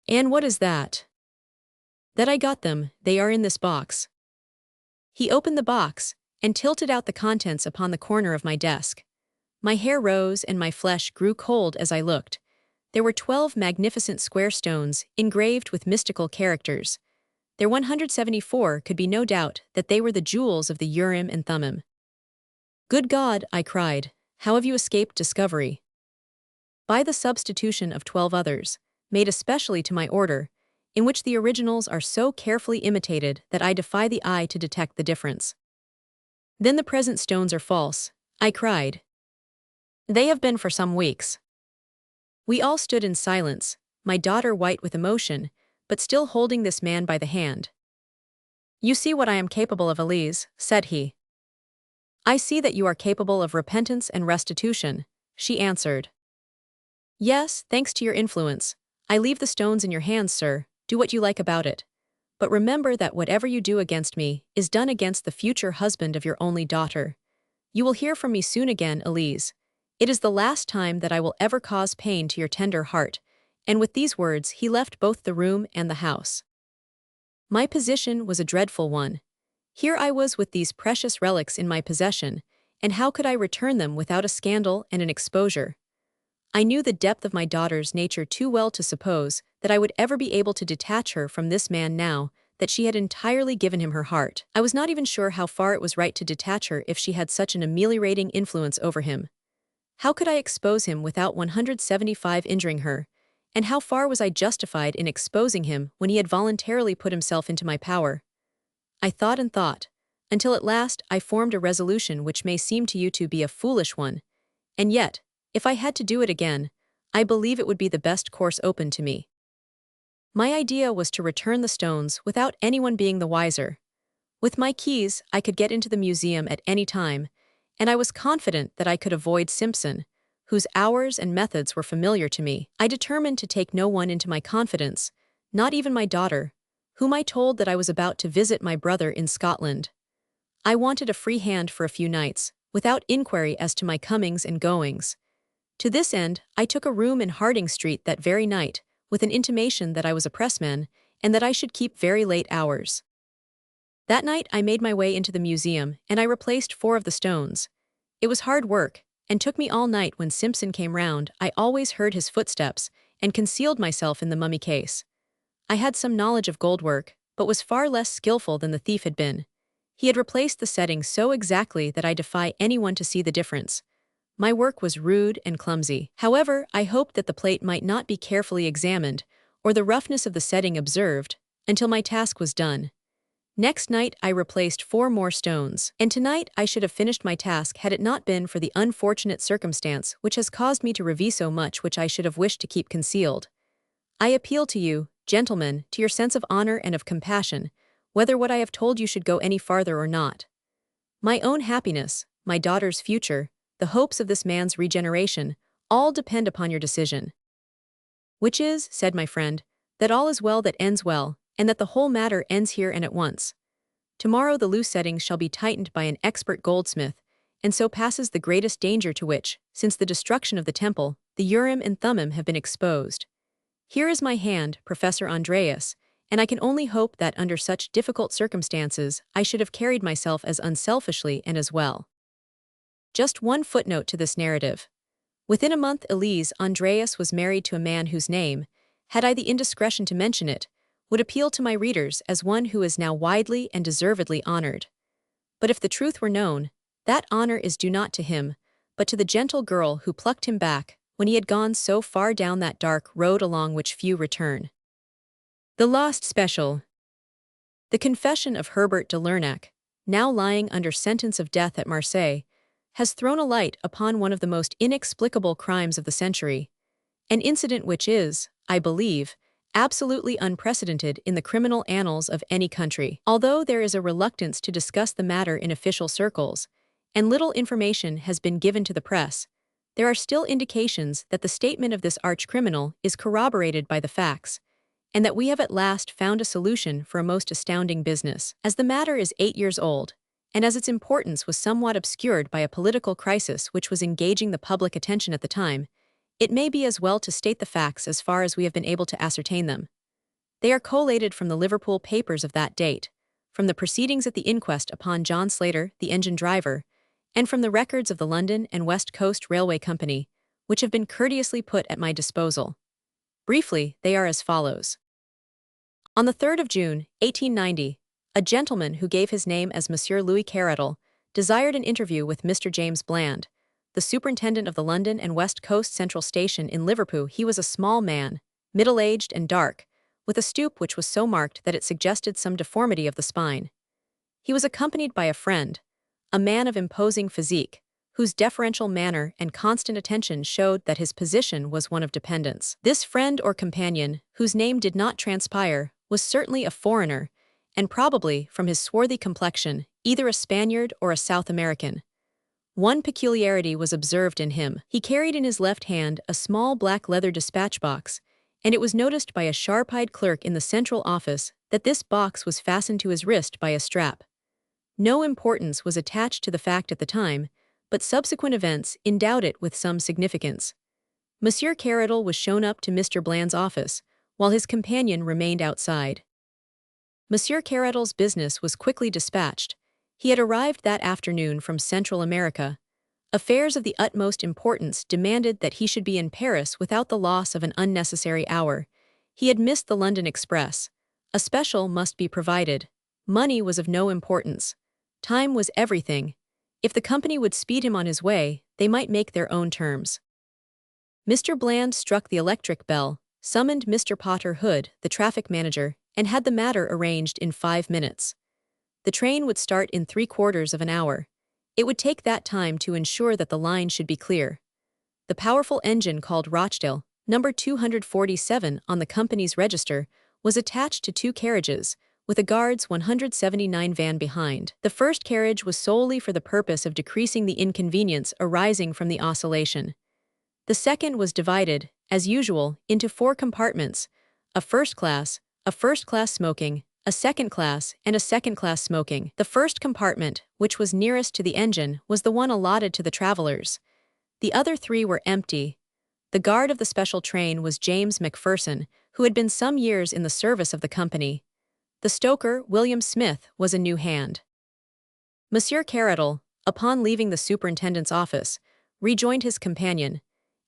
S1: "And what is that?" "That I got them. They are in this box." He opened the box and tilted out the contents upon the corner of my desk. My hair rose and my flesh grew cold as I looked. There were 12 magnificent square stones engraved with mystical characters. There 174 could be no doubt that they were the jewels of the Urim and Thummim. "Good God," I cried, "how have you escaped discovery?" "By the substitution of 12 others, made especially to my order, in which the originals are so carefully imitated that I defy the eye to detect the difference." "Then the present stones are false," I cried. "They have been for some weeks." We all stood in silence, my daughter white with emotion, but still holding this man by the hand. "You see what I am capable of, Elise," said he. "I see that you are capable of repentance and restitution," she answered. "Yes, thanks to your influence. I leave the stones in your hands, sir. Do what you like about it. But remember that whatever you do against me is done against the future husband of your only daughter. You will hear from me soon again, Elise. It is the last time that I will ever cause pain to your tender heart." And with these words he left both the room and the house. My position was a dreadful one. Here I was with these precious relics in my possession, and how could I return them without a scandal and an exposure? I knew the depth of my daughter's nature too well to suppose that I would ever be able to detach her from this man now that she had entirely given him her heart. I was not even sure how far it was right to detach her if she had such an ameliorating influence over him. How could I expose him without 175 injuring her? And how far was I justified in exposing him when he had voluntarily put himself into my power? I thought and thought, until at last I formed a resolution which may seem to you to be a foolish one, and yet, if I had to do it again, I believe it would be the best course open to me. My idea was to return the stones without anyone being the wiser. With my keys, I could get into the museum at any time, and I was confident that I could avoid Simpson, whose hours and methods were familiar to me. I determined to take no one into my confidence, not even my daughter, whom I told that I was about to visit my brother in Scotland. I wanted a free hand for a few nights, without inquiry as to my comings and goings. To this end, I took a room in Harding Street that very night, with an intimation that I was a pressman, and that I should keep very late hours. That night I made my way into the museum, and I replaced 4 of the stones. It was hard work, and took me all night. When Simpson came round, I always heard his footsteps, and concealed myself in the mummy case. I had some knowledge of gold work, but was far less skillful than the thief had been. He had replaced the setting so exactly that I defy anyone to see the difference. My work was rude and clumsy. However, I hoped that the plate might not be carefully examined, or the roughness of the setting observed, until my task was done. Next night I replaced 4 more stones, and tonight I should have finished my task had it not been for the unfortunate circumstance which has caused me to reveal so much which I should have wished to keep concealed. I appeal to you, gentlemen, to your sense of honor and of compassion, whether what I have told you should go any farther or not. My own happiness, my daughter's future, the hopes of this man's regeneration, all depend upon your decision. Which is, said my friend, that all is well that ends well, and that the whole matter ends here and at once. Tomorrow the loose settings shall be tightened by an expert goldsmith, and so passes the greatest danger to which, since the destruction of the temple, the Urim and Thummim have been exposed. Here is my hand, Professor Andreas, and I can only hope that under such difficult circumstances I should have carried myself as unselfishly and as well. Just one footnote to this narrative. Within a month Elise Andreas was married to a man whose name, had I the indiscretion to mention it, would appeal to my readers as one who is now widely and deservedly honored. But if the truth were known, that honor is due not to him, but to the gentle girl who plucked him back when he had gone so far down that dark road along which few return. The Lost Special. The confession of Herbert de Lernac, now lying under sentence of death at Marseille, has thrown a light upon one of the most inexplicable crimes of the century, an incident which is, I believe, absolutely unprecedented in the criminal annals of any country. Although there is a reluctance to discuss the matter in official circles, and little information has been given to the press, there are still indications that the statement of this arch-criminal is corroborated by the facts, and that we have at last found a solution for a most astounding business. As the matter is 8 years old, and as its importance was somewhat obscured by a political crisis which was engaging the public attention at the time, it may be as well to state the facts as far as we have been able to ascertain them. They are collated from the Liverpool papers of that date, from the proceedings at the inquest upon John Slater, the engine driver, and from the records of the London and West Coast Railway Company, which have been courteously put at my disposal. Briefly, they are as follows. On the 3rd of June, 1890, a gentleman who gave his name as Monsieur Louis Carroll desired an interview with Mr. James Bland, the superintendent of the London and West Coast Central Station in Liverpool. He was a small man, middle-aged and dark, with a stoop which was so marked that it suggested some deformity of the spine. He was accompanied by a friend, a man of imposing physique, whose deferential manner and constant attention showed that his position was one of dependence. This friend or companion, whose name did not transpire, was certainly a foreigner, and probably, from his swarthy complexion, either a Spaniard or a South American. One peculiarity was observed in him. He carried in his left hand a small black leather dispatch box, and it was noticed by a sharp-eyed clerk in the central office that this box was fastened to his wrist by a strap. No importance was attached to the fact at the time, but subsequent events endowed it with some significance. Monsieur Carroll was shown up to Mr. Bland's office, while his companion remained outside. Monsieur Carroll's business was quickly dispatched. He had arrived that afternoon from Central America. Affairs of the utmost importance demanded that he should be in Paris without the loss of an unnecessary hour. He had missed the London express. A special must be provided. Money was of no importance. Time was everything. If the company would speed him on his way, they might make their own terms. Mr. Bland struck the electric bell, summoned Mr. Potter Hood, the traffic manager, and had the matter arranged in 5 minutes. The train would start in 3/4 of an hour. It would take that time to ensure that the line should be clear. The powerful engine called Rochdale, number 247 on the company's register, was attached to 2 carriages, with a Guards 179 van behind. The first carriage was solely for the purpose of decreasing the inconvenience arising from the oscillation. The second was divided, as usual, into 4 compartments, a first class smoking, a second class, and a second class smoking. The first compartment, which was nearest to the engine, was the one allotted to the travelers. The other 3 were empty. The guard of the special train was James Macpherson, who had been some years in the service of the company. The stoker, William Smith, was a new hand. Monsieur Carroll, upon leaving the superintendent's office, rejoined his companion,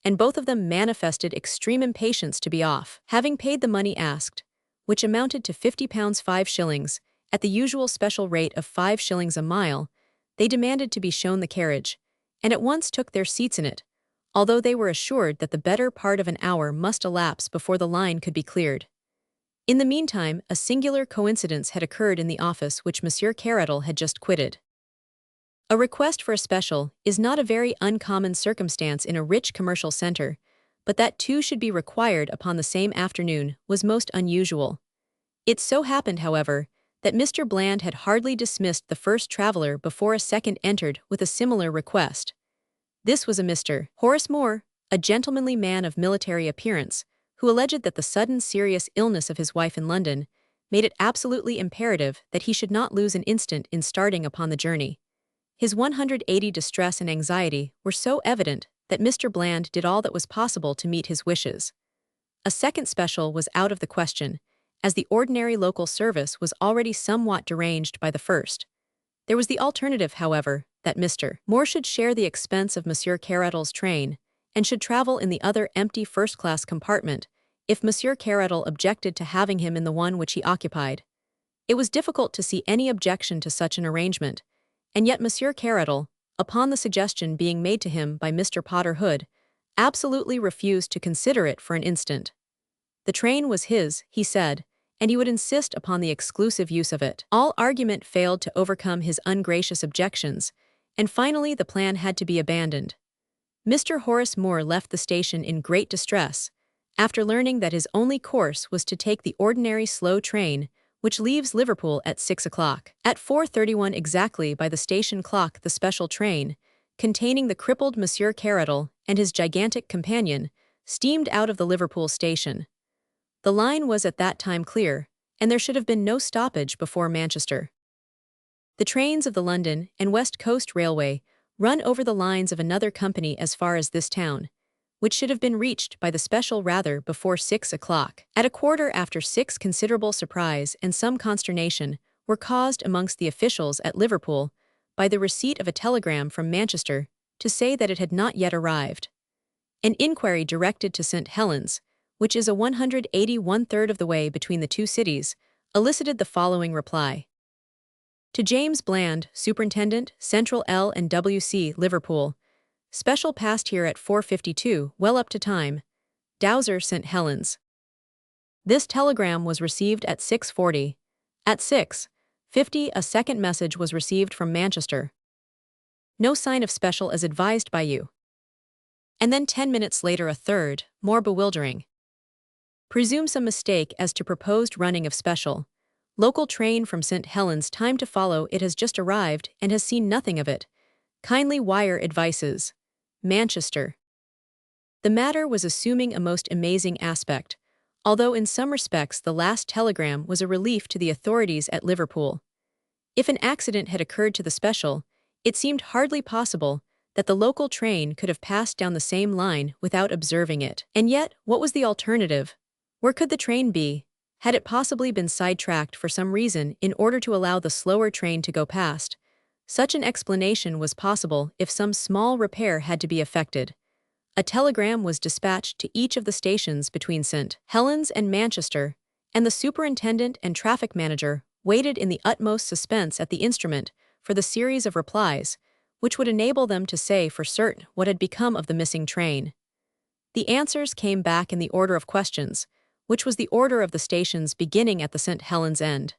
S1: and both of them manifested extreme impatience to be off. Having paid the money asked, which amounted to £50 5 shillings, at the usual special rate of 5 shillings a mile. They demanded to be shown the carriage, and at once took their seats in it, although they were assured that the better part of an hour must elapse before the line could be cleared. In the meantime, a singular coincidence had occurred in the office which Monsieur Carroll had just quitted. A request for a special is not a very uncommon circumstance in a rich commercial center, but that two should be required upon the same afternoon was most unusual. It so happened, however, that Mr. Bland had hardly dismissed the first traveler before a second entered with a similar request. This was a Mr. Horace Moore, a gentlemanly man of military appearance, who alleged that the sudden serious illness of his wife in London made it absolutely imperative that he should not lose an instant in starting upon the journey. His 180 distress and anxiety were so evident that Mr. Bland did all that was possible to meet his wishes. A second special was out of the question, as the ordinary local service was already somewhat deranged by the first. There was the alternative, however, that Mr. Moore should share the expense of Monsieur Carroll's train, and should travel in the other empty first-class compartment, if Monsieur Carroll objected to having him in the one which he occupied. It was difficult to see any objection to such an arrangement, and yet Monsieur Carroll, upon the suggestion being made to him by Mr. Potter Hood, absolutely refused to consider it for an instant. The train was his, he said, and he would insist upon the exclusive use of it. All argument failed to overcome his ungracious objections, and finally the plan had to be abandoned. Mr. Horace Moore left the station in great distress, after learning that his only course was to take the ordinary slow train, which leaves Liverpool at 6 o'clock. At 4:31 exactly by the station clock, the special train, containing the crippled Monsieur Carroll and his gigantic companion, steamed out of the Liverpool station. The line was at that time clear, and there should have been no stoppage before Manchester. The trains of the London and West Coast Railway run over the lines of another company as far as this town, which should have been reached by the special rather before 6 o'clock. At 6:15, considerable surprise and some consternation were caused amongst the officials at Liverpool by the receipt of a telegram from Manchester to say that it had not yet arrived. An inquiry directed to St. Helens, which is a 181/3 of the way between the two cities, elicited the following reply. To James Bland, Superintendent, Central L&WC, Liverpool. Special passed here at 4:52, well up to time. Dowser, St. Helens. This telegram was received at 6:40. At 6:50, a second message was received from Manchester. No sign of special as advised by you. And then 10 minutes later a third, more bewildering. Presume some mistake as to proposed running of special. Local train from St. Helens, time to follow, it has just arrived and has seen nothing of it. Kindly wire advices. Manchester. The matter was assuming a most amazing aspect, although in some respects the last telegram was a relief to the authorities at Liverpool. If an accident had occurred to the special, it seemed hardly possible that the local train could have passed down the same line without observing it. And yet, what was the alternative? Where could the train be? Had it possibly been sidetracked for some reason in order to allow the slower train to go past? Such an explanation was possible if some small repair had to be effected. A telegram was dispatched to each of the stations between St. Helens and Manchester, and the superintendent and traffic manager waited in the utmost suspense at the instrument for the series of replies, which would enable them to say for certain what had become of the missing train. The answers came back in the order of questions, which was the order of the stations beginning at the St. Helens end.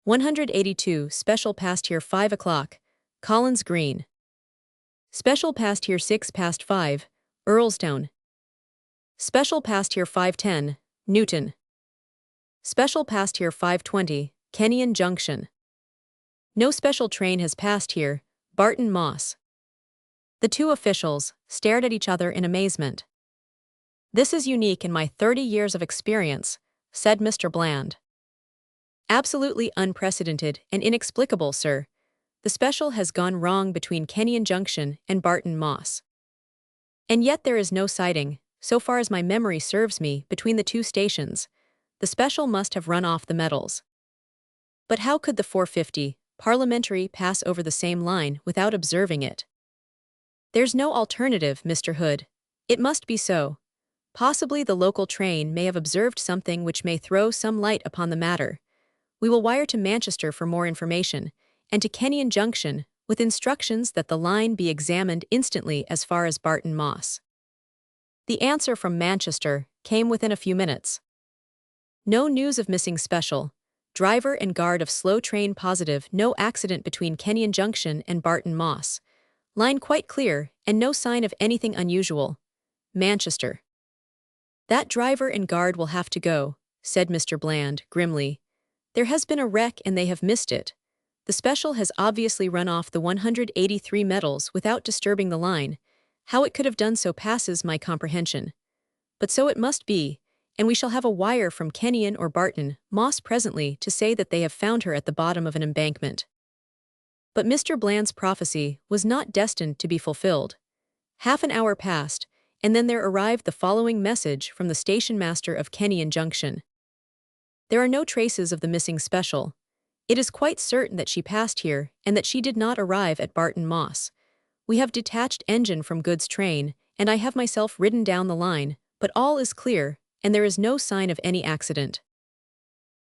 S1: 182, special passed here 5 o'clock, Collins Green. Special passed here 5:06, Earlstown. Special passed here 5:10, Newton. Special passed here 5:20, Kenyon Junction. No special train has passed here, Barton Moss. The two officials stared at each other in amazement. This is unique in my 30 years of experience, said Mr. Bland. Absolutely unprecedented and inexplicable, sir. The special has gone wrong between Kenyon Junction and Barton Moss. And yet there is no siding, so far as my memory serves me, between the two stations. The special must have run off the metals. But how could the 450 parliamentary pass over the same line without observing it? There's no alternative, Mr. Hood. It must be so. Possibly the local train may have observed something which may throw some light upon the matter. We will wire to Manchester for more information, and to Kenyon Junction, with instructions that the line be examined instantly as far as Barton Moss. The answer from Manchester came within a few minutes. No news of missing special. Driver and guard of slow train positive, no accident between Kenyon Junction and Barton Moss. Line quite clear, and no sign of anything unusual. Manchester. That driver and guard will have to go, said Mr. Bland, grimly. There has been a wreck and they have missed it. The special has obviously run off the 183 metals without disturbing the line. How it could have done so passes my comprehension. But so it must be, and we shall have a wire from Kenyon or Barton Moss presently to say that they have found her at the bottom of an embankment. But Mr. Bland's prophecy was not destined to be fulfilled. Half an hour passed, and then there arrived the following message from the station master of Kenyon Junction. There are no traces of the missing special. It is quite certain that she passed here and that she did not arrive at Barton Moss. We have detached engine from goods train, and I have myself ridden down the line, but all is clear, and there is no sign of any accident.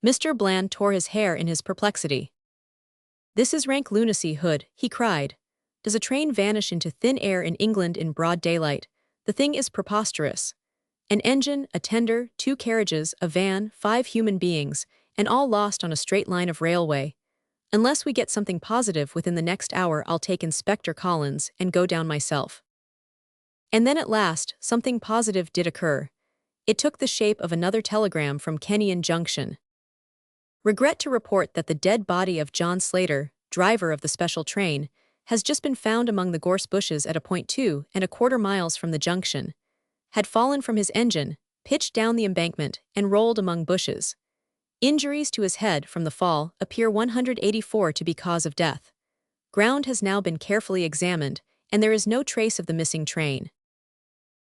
S1: Mr. Bland tore his hair in his perplexity. This is rank lunacy, Hood, he cried. Does a train vanish into thin air in England in broad daylight? The thing is preposterous. An engine, a tender, 2 carriages, a van, 5 human beings, and all lost on a straight line of railway. Unless we get something positive within the next hour, I'll take Inspector Collins and go down myself. And then at last, something positive did occur. It took the shape of another telegram from Kenyon Junction. Regret to report that the dead body of John Slater, driver of the special train, has just been found among the gorse bushes at a point 2¼ miles from the junction. Had fallen from his engine, pitched down the embankment, and rolled among bushes. Injuries to his head from the fall appear 184 to be cause of death. Ground has now been carefully examined, and there is no trace of the missing train.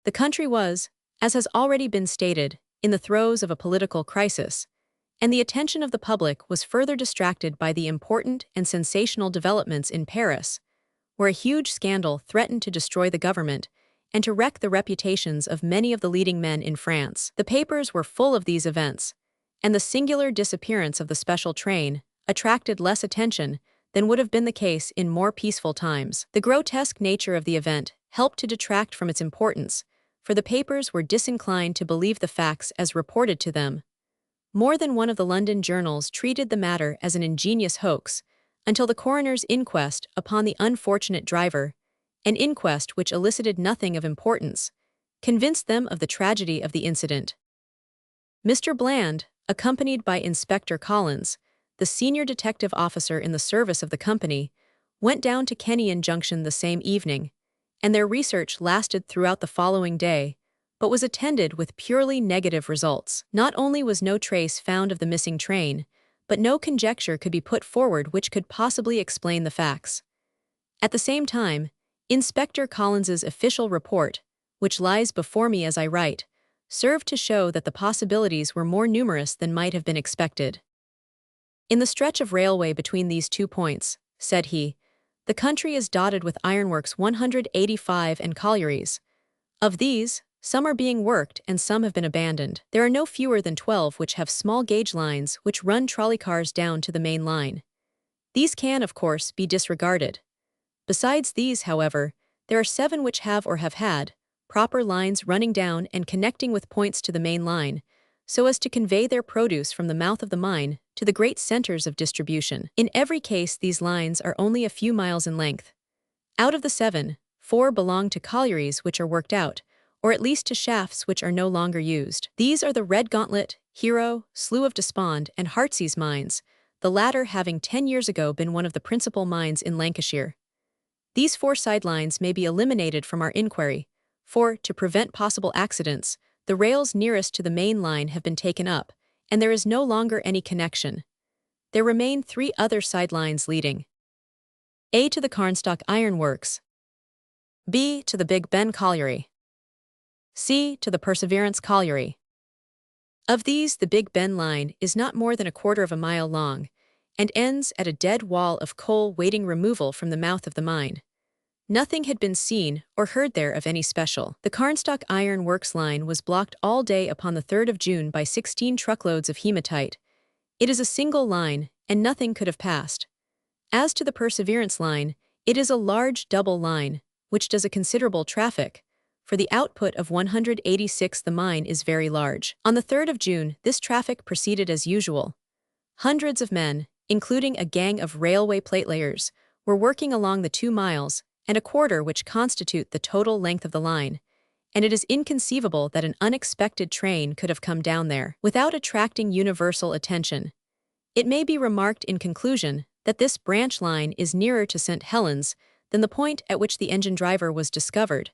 S1: The country was, as has already been stated, in the throes of a political crisis, and the attention of the public was further distracted by the important and sensational developments in Paris, where a huge scandal threatened to destroy the government and to wreck the reputations of many of the leading men in France. The papers were full of these events, and the singular disappearance of the special train attracted less attention than would have been the case in more peaceful times. The grotesque nature of the event helped to detract from its importance, for the papers were disinclined to believe the facts as reported to them. More than one of the London journals treated the matter as an ingenious hoax, until the coroner's inquest upon the unfortunate driver, an inquest which elicited nothing of importance, convinced them of the tragedy of the incident. Mr. Bland, accompanied by Inspector Collins, the senior detective officer in the service of the company, went down to Kenyon Junction the same evening, and their research lasted throughout the following day, but was attended with purely negative results. Not only was no trace found of the missing train, but no conjecture could be put forward which could possibly explain the facts. At the same time, Inspector Collins's official report, which lies before me as I write, served to show that the possibilities were more numerous than might have been expected. In the stretch of railway between these 2 points, said he, the country is dotted with ironworks 185 and collieries. Of these, some are being worked and some have been abandoned. There are no fewer than 12 which have small gauge lines which run trolley cars down to the main line. These can, of course, be disregarded. Besides these, however, there are 7 which have or have had proper lines running down and connecting with points to the main line, so as to convey their produce from the mouth of the mine to the great centers of distribution. In every case, these lines are only a few miles in length. Out of the 7, 4 belong to collieries which are worked out, or at least to shafts which are no longer used. These are the Red Gauntlet, Hero, Slough of Despond, and Heartsease mines, the latter having 10 years ago been one of the principal mines in Lancashire. These 4 sidelines may be eliminated from our inquiry, for, to prevent possible accidents, the rails nearest to the main line have been taken up, and there is no longer any connection. There remain 3 other sidelines leading A to the Carnstock Iron Works, B to the Big Ben Colliery, C to the Perseverance Colliery. Of these, the Big Ben line is not more than 1/4 mile long, and ends at a dead wall of coal waiting removal from the mouth of the mine. Nothing had been seen or heard there of any special. The Carnstock Iron Works line was blocked all day upon the 3rd of June by 16 truckloads of hematite. It is a single line, and nothing could have passed. As to the Perseverance line, it is a large double line, which does a considerable traffic. For the output of 186, the mine is very large. On the 3rd of June, this traffic proceeded as usual. Hundreds of men, including a gang of railway platelayers, were working along the 2 miles and a quarter which constitute the total length of the line, and it is inconceivable that an unexpected train could have come down there without attracting universal attention. It may be remarked in conclusion that this branch line is nearer to St. Helens than the point at which the engine driver was discovered,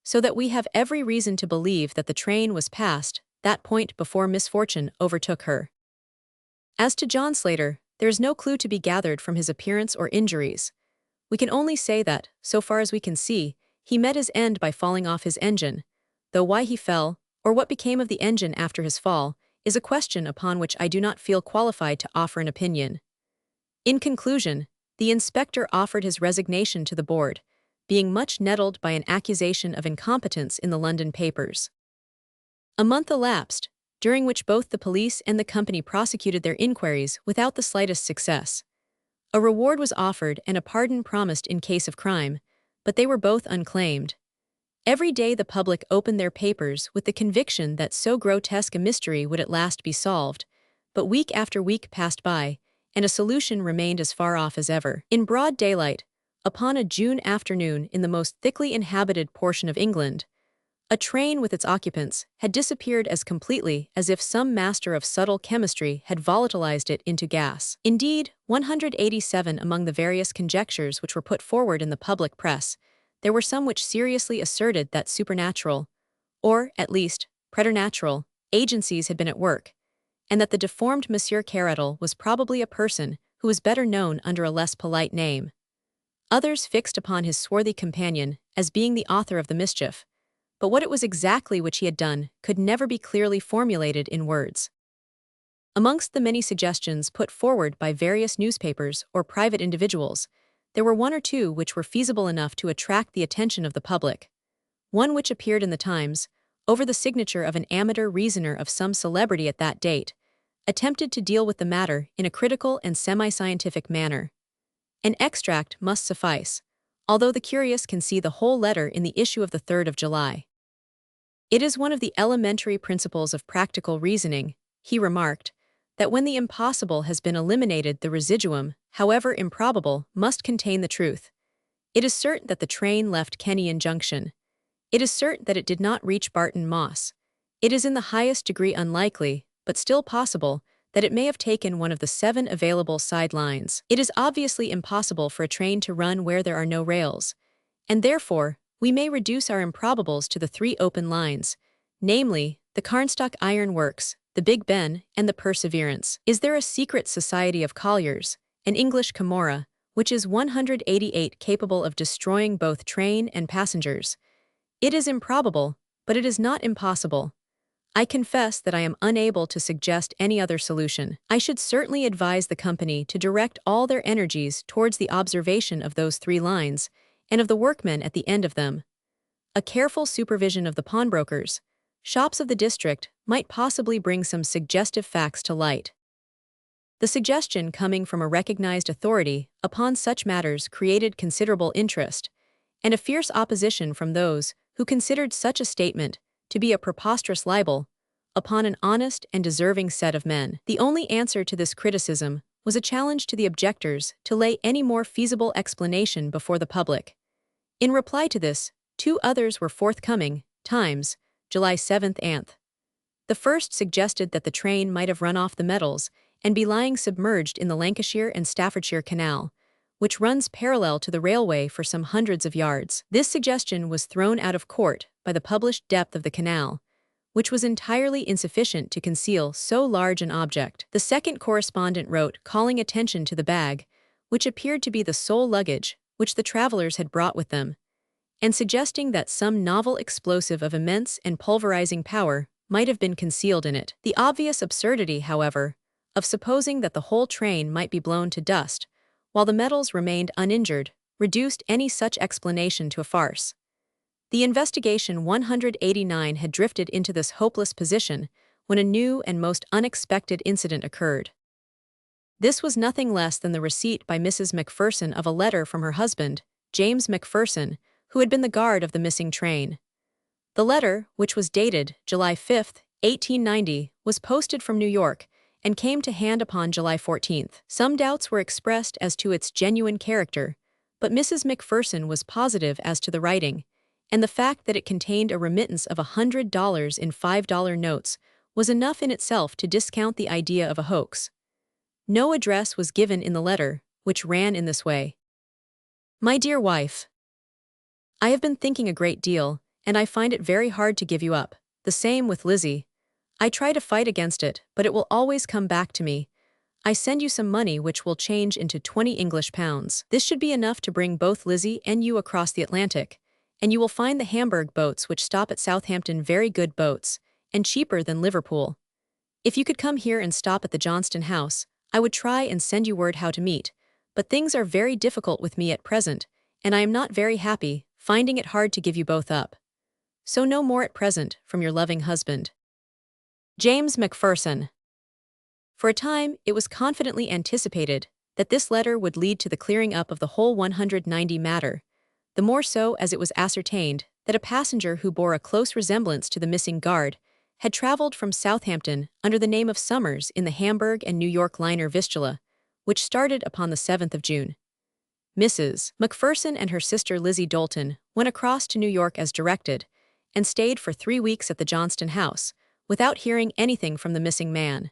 S1: so that we have every reason to believe that the train was past that point before misfortune overtook her. As to John Slater, there is no clue to be gathered from his appearance or injuries. We can only say that, so far as we can see, he met his end by falling off his engine, though why he fell, or what became of the engine after his fall, is a question upon which I do not feel qualified to offer an opinion. In conclusion, the inspector offered his resignation to the board, being much nettled by an accusation of incompetence in the London papers. A month elapsed, during which both the police and the company prosecuted their inquiries without the slightest success. A reward was offered and a pardon promised in case of crime, but they were both unclaimed. Every day the public opened their papers with the conviction that so grotesque a mystery would at last be solved, but week after week passed by, and a solution remained as far off as ever. In broad daylight, upon a June afternoon in the most thickly inhabited portion of England, a train with its occupants had disappeared as completely as if some master of subtle chemistry had volatilized it into gas. Indeed, 187 among the various conjectures which were put forward in the public press, there were some which seriously asserted that supernatural, or, at least, preternatural, agencies had been at work, and that the deformed Monsieur Carettle was probably a person who was better known under a less polite name. Others fixed upon his swarthy companion as being the author of the mischief, but what it was exactly which he had done could never be clearly formulated in words. Amongst the many suggestions put forward by various newspapers or private individuals, there were 1 or 2 which were feasible enough to attract the attention of the public. One which appeared in the Times, over the signature of an amateur reasoner of some celebrity at that date, attempted to deal with the matter in a critical and semi-scientific manner. An extract must suffice, although the curious can see the whole letter in the issue of the 3rd of July. It is one of the elementary principles of practical reasoning, he remarked, that when the impossible has been eliminated, the residuum, however improbable, must contain the truth. It is certain that the train left Kenyon Junction. It is certain that it did not reach Barton Moss. It is in the highest degree unlikely, but still possible, that it may have taken one of the 7 available side lines. It is obviously impossible for a train to run where there are no rails, and therefore, we may reduce our improbables to the 3 open lines, namely, the Carnstock Iron Works, the Big Ben, and the Perseverance. Is there a secret society of colliers, an English Camorra, which is 188 capable of destroying both train and passengers? It is improbable, but it is not impossible. I confess that I am unable to suggest any other solution. I should certainly advise the company to direct all their energies towards the observation of those 3 lines, and of the workmen at the end of them. A careful supervision of the pawnbrokers, shops of the district might possibly bring some suggestive facts to light. The suggestion coming from a recognized authority upon such matters created considerable interest, and a fierce opposition from those who considered such a statement to be a preposterous libel upon an honest and deserving set of men. The only answer to this criticism was a challenge to the objectors to lay any more feasible explanation before the public. In reply to this, 2 others were forthcoming, Times, July 7th anth. The first suggested that the train might have run off the metals and be lying submerged in the Lancashire and Staffordshire Canal, which runs parallel to the railway for some hundreds of yards. This suggestion was thrown out of court by the published depth of the canal, which was entirely insufficient to conceal so large an object. The second correspondent wrote calling attention to the bag, which appeared to be the sole luggage which the travelers had brought with them, and suggesting that some novel explosive of immense and pulverizing power might have been concealed in it. The obvious absurdity, however, of supposing that the whole train might be blown to dust, while the metals remained uninjured, reduced any such explanation to a farce. The investigation 189 had drifted into this hopeless position when a new and most unexpected incident occurred. This was nothing less than the receipt by Mrs. Macpherson of a letter from her husband, James Macpherson, who had been the guard of the missing train. The letter, which was dated July 5, 1890, was posted from New York and came to hand upon July 14. Some doubts were expressed as to its genuine character, but Mrs. Macpherson was positive as to the writing, and the fact that it contained a remittance of $100 in $5 notes was enough in itself to discount the idea of a hoax. No address was given in the letter, which ran in this way. My dear wife, I have been thinking a great deal, and I find it very hard to give you up. The same with Lizzie. I try to fight against it, but it will always come back to me. I send you some money which will change into 20 English pounds. This should be enough to bring both Lizzie and you across the Atlantic, and you will find the Hamburg boats which stop at Southampton very good boats, and cheaper than Liverpool. If you could come here and stop at the Johnston house, I would try and send you word how to meet, but things are very difficult with me at present, and I am not very happy, finding it hard to give you both up. So no more at present, from your loving husband, James Macpherson. For a time, it was confidently anticipated that this letter would lead to the clearing up of the whole 190 matter, the more so as it was ascertained that a passenger who bore a close resemblance to the missing guard had traveled from Southampton under the name of Summers in the Hamburg and New York liner Vistula, which started upon the 7th of June. Mrs. Macpherson and her sister Lizzie Dolton went across to New York as directed, and stayed for 3 weeks at the Johnston house, without hearing anything from the missing man.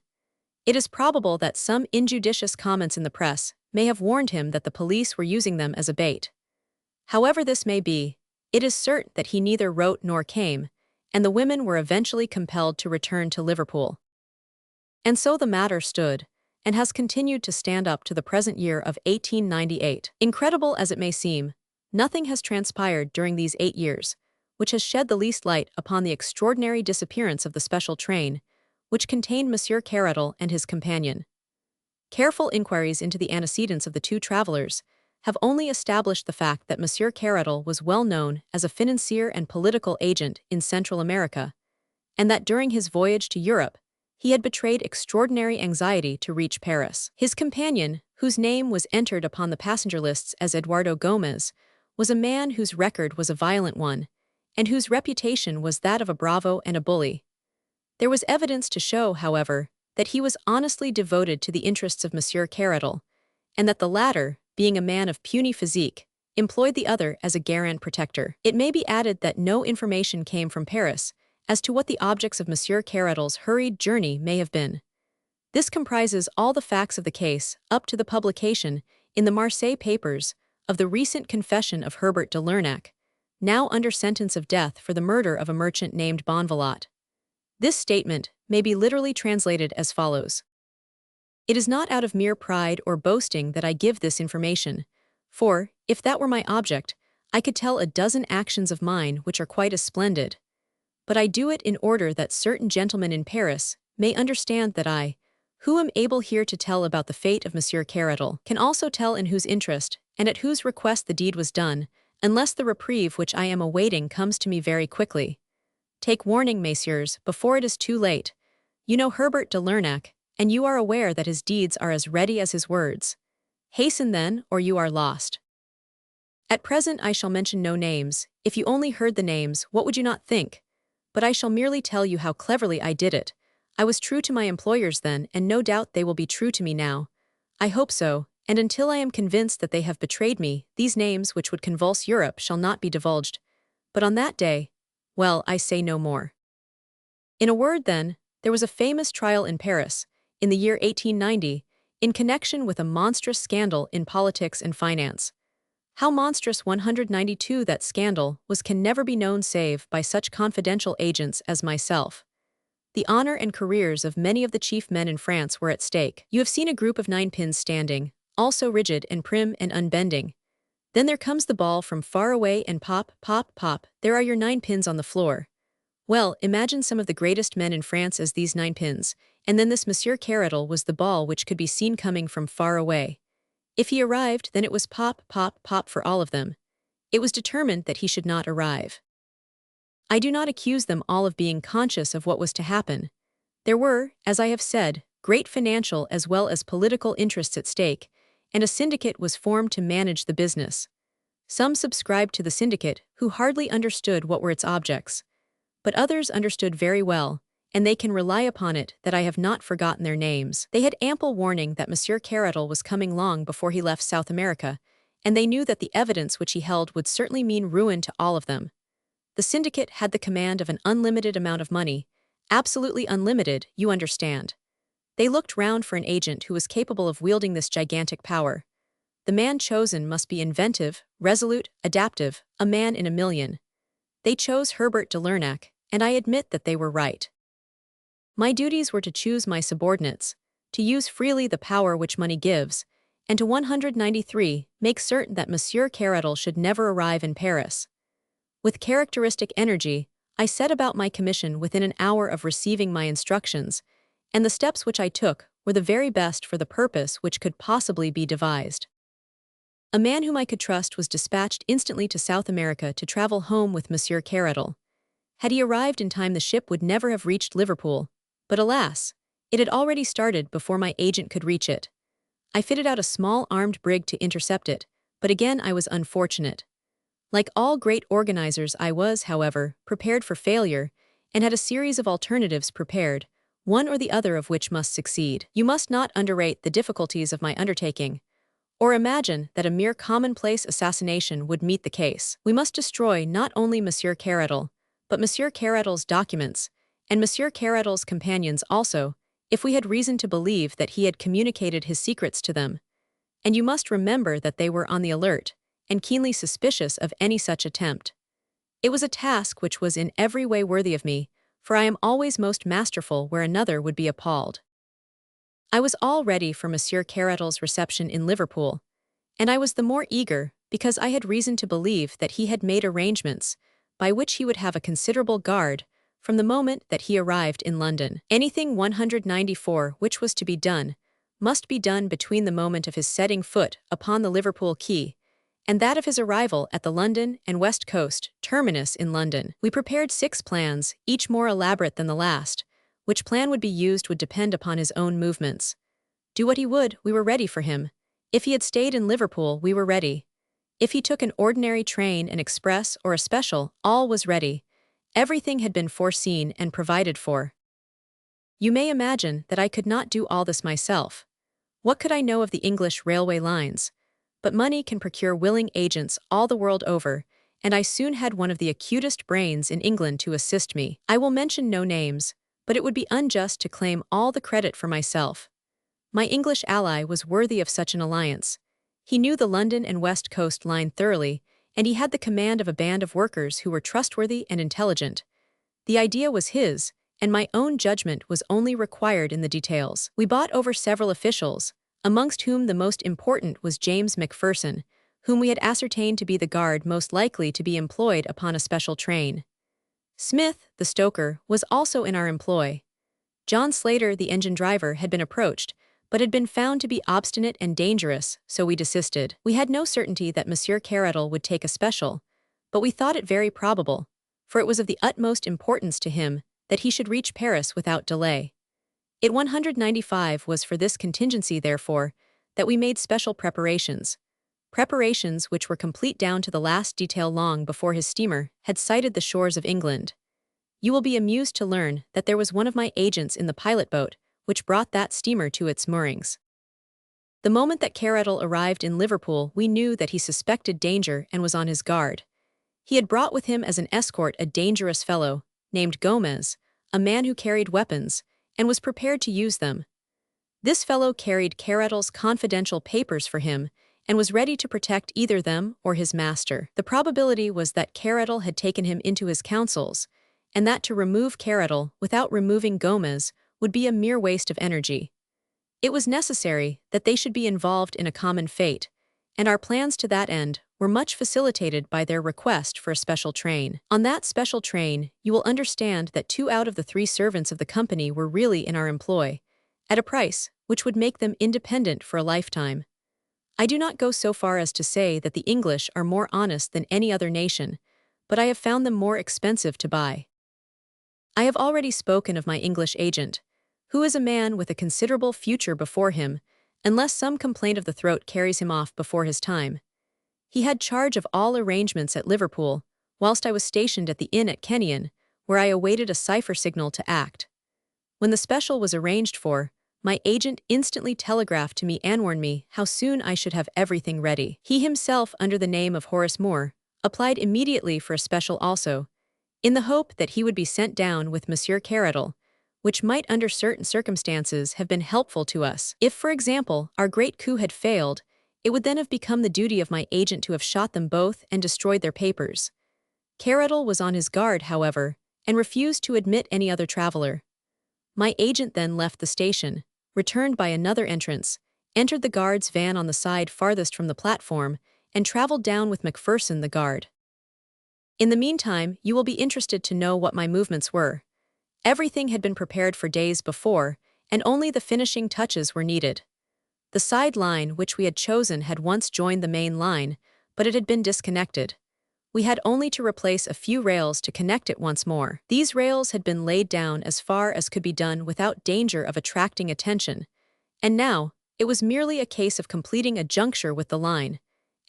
S1: It is probable that some injudicious comments in the press may have warned him that the police were using them as a bait. However this may be, it is certain that he neither wrote nor came, and the women were eventually compelled to return to Liverpool. And so the matter stood, and has continued to stand up to the present year of 1898. Incredible as it may seem, nothing has transpired during these 8 years, which has shed the least light upon the extraordinary disappearance of the special train, which contained Monsieur Caradle and his companion. Careful inquiries into the antecedents of the two travelers have only established the fact that Monsieur Caradle was well known as a financier and political agent in Central America, and that during his voyage to Europe, he had betrayed extraordinary anxiety to reach Paris. His companion, whose name was entered upon the passenger lists as Eduardo Gomez, was a man whose record was a violent one, and whose reputation was that of a bravo and a bully. There was evidence to show, however, that he was honestly devoted to the interests of Monsieur Caradle, and that the latter, being a man of puny physique, employed the other as a garant protector. It may be added that no information came from Paris as to what the objects of Monsieur Caradle's hurried journey may have been. This comprises all the facts of the case up to the publication, in the Marseille papers, of the recent confession of Herbert de Lernac, now under sentence of death for the murder of a merchant named Bonvalot. This statement may be literally translated as follows. It is not out of mere pride or boasting that I give this information, for, if that were my object, I could tell a dozen actions of mine which are quite as splendid. But I do it in order that certain gentlemen in Paris may understand that I, who am able here to tell about the fate of Monsieur Caradle, can also tell in whose interest and at whose request the deed was done, unless the reprieve which I am awaiting comes to me very quickly. Take warning, messieurs, before it is too late. You know Herbert de Lernac, and you are aware that his deeds are as ready as his words. Hasten then, or you are lost. At present I shall mention no names. If you only heard the names, what would you not think? But I shall merely tell you how cleverly I did it. I was true to my employers then, and no doubt they will be true to me now. I hope so, and until I am convinced that they have betrayed me, these names which would convulse Europe shall not be divulged. But on that day, well, I say no more. In a word, then, there was a famous trial in Paris, in the year 1890, in connection with a monstrous scandal in politics and finance. How monstrous 192 that scandal was can never be known save by such confidential agents as myself. The honor and careers of many of the chief men in France were at stake. You have seen a group of 9 pins standing, all so rigid and prim and unbending. Then there comes the ball from far away and pop, pop, pop, there are your 9 pins on the floor. Well, imagine some of the greatest men in France as these 9 pins, and then this Monsieur Caradle was the ball which could be seen coming from far away. If he arrived, then it was pop, pop, pop for all of them. It was determined that he should not arrive. I do not accuse them all of being conscious of what was to happen. There were, as I have said, great financial as well as political interests at stake, and a syndicate was formed to manage the business. Some subscribed to the syndicate who hardly understood what were its objects, but others understood very well, and they can rely upon it that I have not forgotten their names. They had ample warning that Monsieur Carroll was coming long before he left South America, and they knew that the evidence which he held would certainly mean ruin to all of them. The syndicate had the command of an unlimited amount of money, absolutely unlimited, you understand. They looked round for an agent who was capable of wielding this gigantic power. The man chosen must be inventive, resolute, adaptive, a man in a million. They chose Herbert de Lernac, and I admit that they were right. My duties were to choose my subordinates, to use freely the power which money gives, and to 193 make certain that Monsieur Carroll should never arrive in Paris. With characteristic energy, I set about my commission within an hour of receiving my instructions, and the steps which I took were the very best for the purpose which could possibly be devised. A man whom I could trust was dispatched instantly to South America to travel home with Monsieur Carroll. Had he arrived in time, the ship would never have reached Liverpool, but alas, it had already started before my agent could reach it. I fitted out a small armed brig to intercept it, but again I was unfortunate. Like all great organizers, I was, however, prepared for failure, and had a series of alternatives prepared, one or the other of which must succeed. You must not underrate the difficulties of my undertaking, or imagine that a mere commonplace assassination would meet the case. We must destroy not only Monsieur Carroll, but Monsieur Carroll's documents, and Monsieur Carroll's companions also, if we had reason to believe that he had communicated his secrets to them. And you must remember that they were on the alert, and keenly suspicious of any such attempt. It was a task which was in every way worthy of me, for I am always most masterful where another would be appalled. I was all ready for Monsieur Carroll's reception in Liverpool, and I was the more eager because I had reason to believe that he had made arrangements by which he would have a considerable guard from the moment that he arrived in London. Anything 194 which was to be done must be done between the moment of his setting foot upon the Liverpool quay and that of his arrival at the London and West Coast terminus in London. We prepared 6 plans, each more elaborate than the last. Which plan would be used would depend upon his own movements. Do what he would, we were ready for him. If he had stayed in Liverpool, we were ready. If he took an ordinary train, an express, or a special, all was ready. Everything had been foreseen and provided for. You may imagine that I could not do all this myself. What could I know of the English railway lines? But money can procure willing agents all the world over, and I soon had one of the acutest brains in England to assist me. I will mention no names, but it would be unjust to claim all the credit for myself. My English ally was worthy of such an alliance. He knew the London and West Coast line thoroughly, and he had the command of a band of workers who were trustworthy and intelligent. The idea was his, and my own judgment was only required in the details. We bought over several officials, amongst whom the most important was James Macpherson, whom we had ascertained to be the guard most likely to be employed upon a special train. Smith, the stoker, was also in our employ. John Slater, the engine driver, had been approached, but had been found to be obstinate and dangerous, so we desisted. We had no certainty that Monsieur Carroll would take a special, but we thought it very probable, for it was of the utmost importance to him that he should reach Paris without delay. It 195 was for this contingency, therefore, that we made special preparations which were complete down to the last detail long before his steamer had sighted the shores of England. You will be amused to learn that there was one of my agents in the pilot boat which brought that steamer to its moorings. The moment that Carroll arrived in Liverpool, we knew that he suspected danger and was on his guard. He had brought with him as an escort a dangerous fellow, named Gomez, a man who carried weapons, and was prepared to use them. This fellow carried Carroll's confidential papers for him, and was ready to protect either them or his master. The probability was that Carroll had taken him into his counsels, and that to remove Carroll without removing Gomez would be a mere waste of energy. It was necessary that they should be involved in a common fate, and our plans to that end were much facilitated by their request for a special train. On that special train, you will understand that 2 out of the 3 servants of the company were really in our employ, at a price which would make them independent for a lifetime. I do not go so far as to say that the English are more honest than any other nation, but I have found them more expensive to buy. I have already spoken of my English agent, who is a man with a considerable future before him, unless some complaint of the throat carries him off before his time. He had charge of all arrangements at Liverpool, whilst I was stationed at the inn at Kenyon, where I awaited a cipher signal to act. When the special was arranged for, my agent instantly telegraphed to me and warned me how soon I should have everything ready. He himself, under the name of Horace Moore, applied immediately for a special also, in the hope that he would be sent down with Monsieur Caradle, which might under certain circumstances have been helpful to us. If, for example, our great coup had failed, it would then have become the duty of my agent to have shot them both and destroyed their papers. Caradle was on his guard, however, and refused to admit any other traveler. My agent then left the station, returned by another entrance, entered the guard's van on the side farthest from the platform, and traveled down with Macpherson the guard. In the meantime, you will be interested to know what my movements were. Everything had been prepared for days before, and only the finishing touches were needed. The side line which we had chosen had once joined the main line, but it had been disconnected. We had only to replace a few rails to connect it once more. These rails had been laid down as far as could be done without danger of attracting attention, and now it was merely a case of completing a juncture with the line,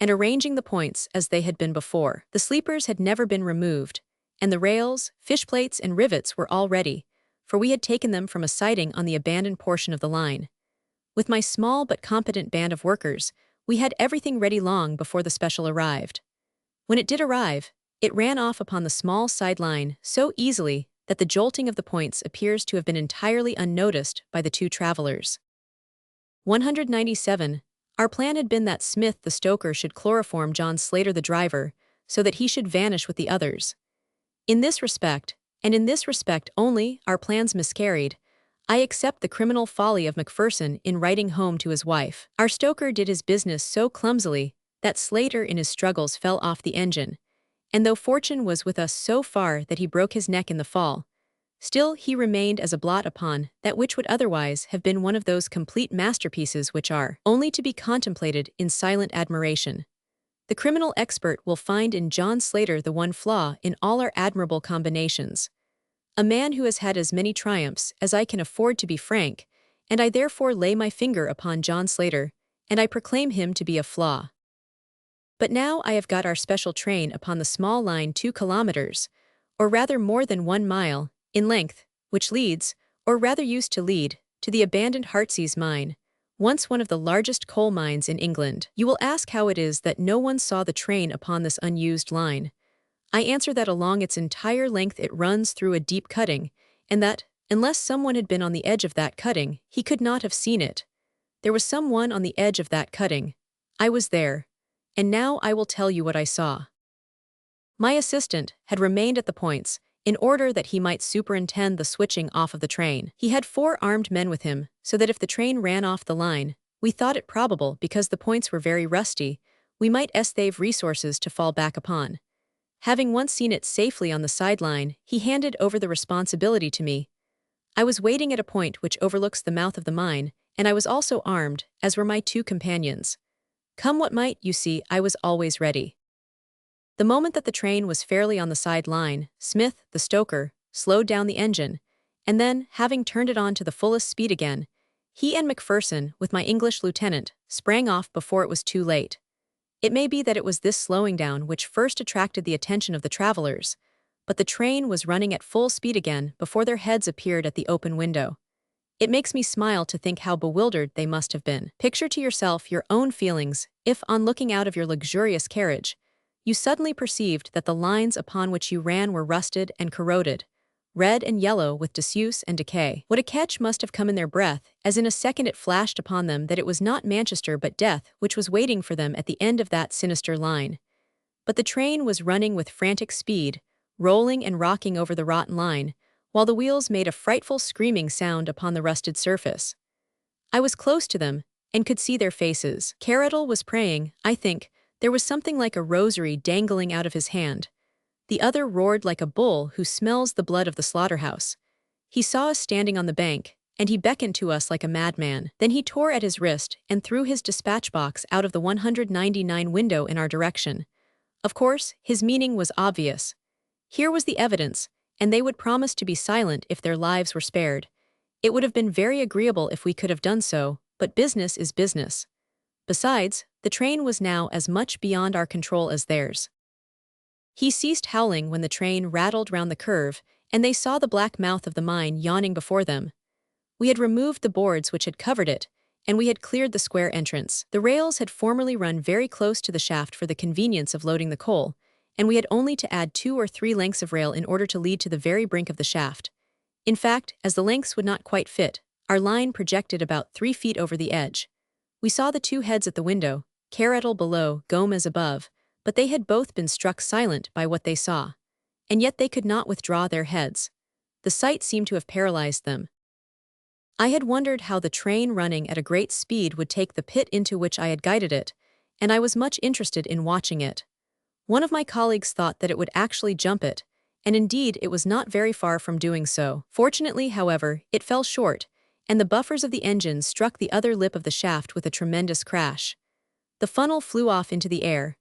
S1: and arranging the points as they had been before. The sleepers had never been removed, and the rails, fish plates, and rivets were all ready, for we had taken them from a siding on the abandoned portion of the line. With my small but competent band of workers, we had everything ready long before the special arrived. When it did arrive, it ran off upon the small side line so easily that the jolting of the points appears to have been entirely unnoticed by the two travelers. 197. Our plan had been that Smith the stoker should chloroform John Slater the driver, so that he should vanish with the others. In this respect, and in this respect only, our plans miscarried. I accept the criminal folly of Macpherson in writing home to his wife. Our stoker did his business so clumsily that Slater in his struggles fell off the engine, and though fortune was with us so far that he broke his neck in the fall, still he remained as a blot upon that which would otherwise have been one of those complete masterpieces which are only to be contemplated in silent admiration. The criminal expert will find in John Slater the one flaw in all our admirable combinations. A man who has had as many triumphs as I can afford to be frank, and I therefore lay my finger upon John Slater, and I proclaim him to be a flaw. But now I have got our special train upon the small line 2 kilometers, or rather more than 1 mile, in length, which leads, or rather used to lead, to the abandoned Heartsease mine, once one of the largest coal mines in England. You will ask how it is that no one saw the train upon this unused line. I answer that along its entire length it runs through a deep cutting, and that, unless someone had been on the edge of that cutting, he could not have seen it. There was someone on the edge of that cutting. I was there. And now I will tell you what I saw. My assistant had remained at the points, in order that he might superintend the switching off of the train. He had 4 armed men with him, so that if the train ran off the line, we thought it probable, because the points were very rusty, we might stave resources to fall back upon. Having once seen it safely on the sideline, he handed over the responsibility to me. I was waiting at a point which overlooks the mouth of the mine, and I was also armed, as were my 2 companions. Come what might, you see, I was always ready. The moment that the train was fairly on the side line, Smith, the stoker, slowed down the engine, and then, having turned it on to the fullest speed again, he and Macpherson, with my English lieutenant, sprang off before it was too late. It may be that it was this slowing down which first attracted the attention of the travelers, but the train was running at full speed again before their heads appeared at the open window. It makes me smile to think how bewildered they must have been. Picture to yourself your own feelings if, on looking out of your luxurious carriage, you suddenly perceived that the lines upon which you ran were rusted and corroded, red and yellow with disuse and decay. What a catch must have come in their breath, as in a second it flashed upon them that it was not Manchester but death which was waiting for them at the end of that sinister line. But the train was running with frantic speed, rolling and rocking over the rotten line, while the wheels made a frightful screaming sound upon the rusted surface. I was close to them, and could see their faces. Caradle was praying, I think. There was something like a rosary dangling out of his hand. The other roared like a bull who smells the blood of the slaughterhouse. He saw us standing on the bank, and he beckoned to us like a madman. Then he tore at his wrist and threw his dispatch box out of the 199 window in our direction. Of course, his meaning was obvious. Here was the evidence, and they would promise to be silent if their lives were spared. It would have been very agreeable if we could have done so, but business is business. Besides, the train was now as much beyond our control as theirs. He ceased howling when the train rattled round the curve, and they saw the black mouth of the mine yawning before them. We had removed the boards which had covered it, and we had cleared the square entrance. The rails had formerly run very close to the shaft for the convenience of loading the coal, and we had only to add 2 or 3 lengths of rail in order to lead to the very brink of the shaft. In fact, as the lengths would not quite fit, our line projected about 3 feet over the edge. We saw the 2 heads at the window, Carettle below, Gomez above, but they had both been struck silent by what they saw. And yet they could not withdraw their heads. The sight seemed to have paralyzed them. I had wondered how the train running at a great speed would take the pit into which I had guided it, and I was much interested in watching it. One of my colleagues thought that it would actually jump it, and indeed it was not very far from doing so. Fortunately, however, it fell short, and the buffers of the engine struck the other lip of the shaft with a tremendous crash. The funnel flew off into the air.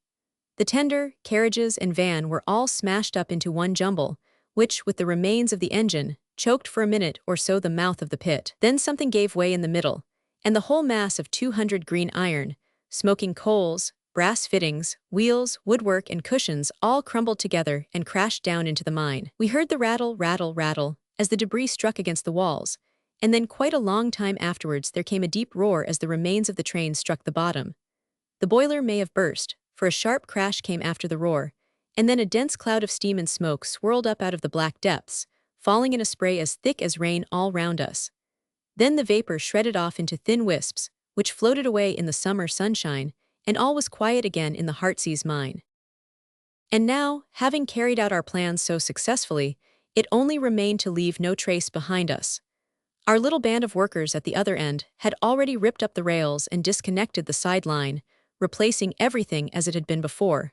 S1: The tender, carriages, and van were all smashed up into one jumble, which, with the remains of the engine, choked for a minute or so the mouth of the pit. Then something gave way in the middle, and the whole mass of 200 green iron, smoking coals, brass fittings, wheels, woodwork, and cushions all crumbled together and crashed down into the mine. We heard the rattle, rattle, rattle, as the debris struck against the walls, and then quite a long time afterwards there came a deep roar as the remains of the train struck the bottom. The boiler may have burst, for a sharp crash came after the roar, and then a dense cloud of steam and smoke swirled up out of the black depths, falling in a spray as thick as rain all round us. Then the vapor shredded off into thin wisps, which floated away in the summer sunshine, and all was quiet again in the Heartsease mine. And now, having carried out our plans so successfully, it only remained to leave no trace behind us. Our little band of workers at the other end had already ripped up the rails and disconnected the side line, replacing everything as it had been before.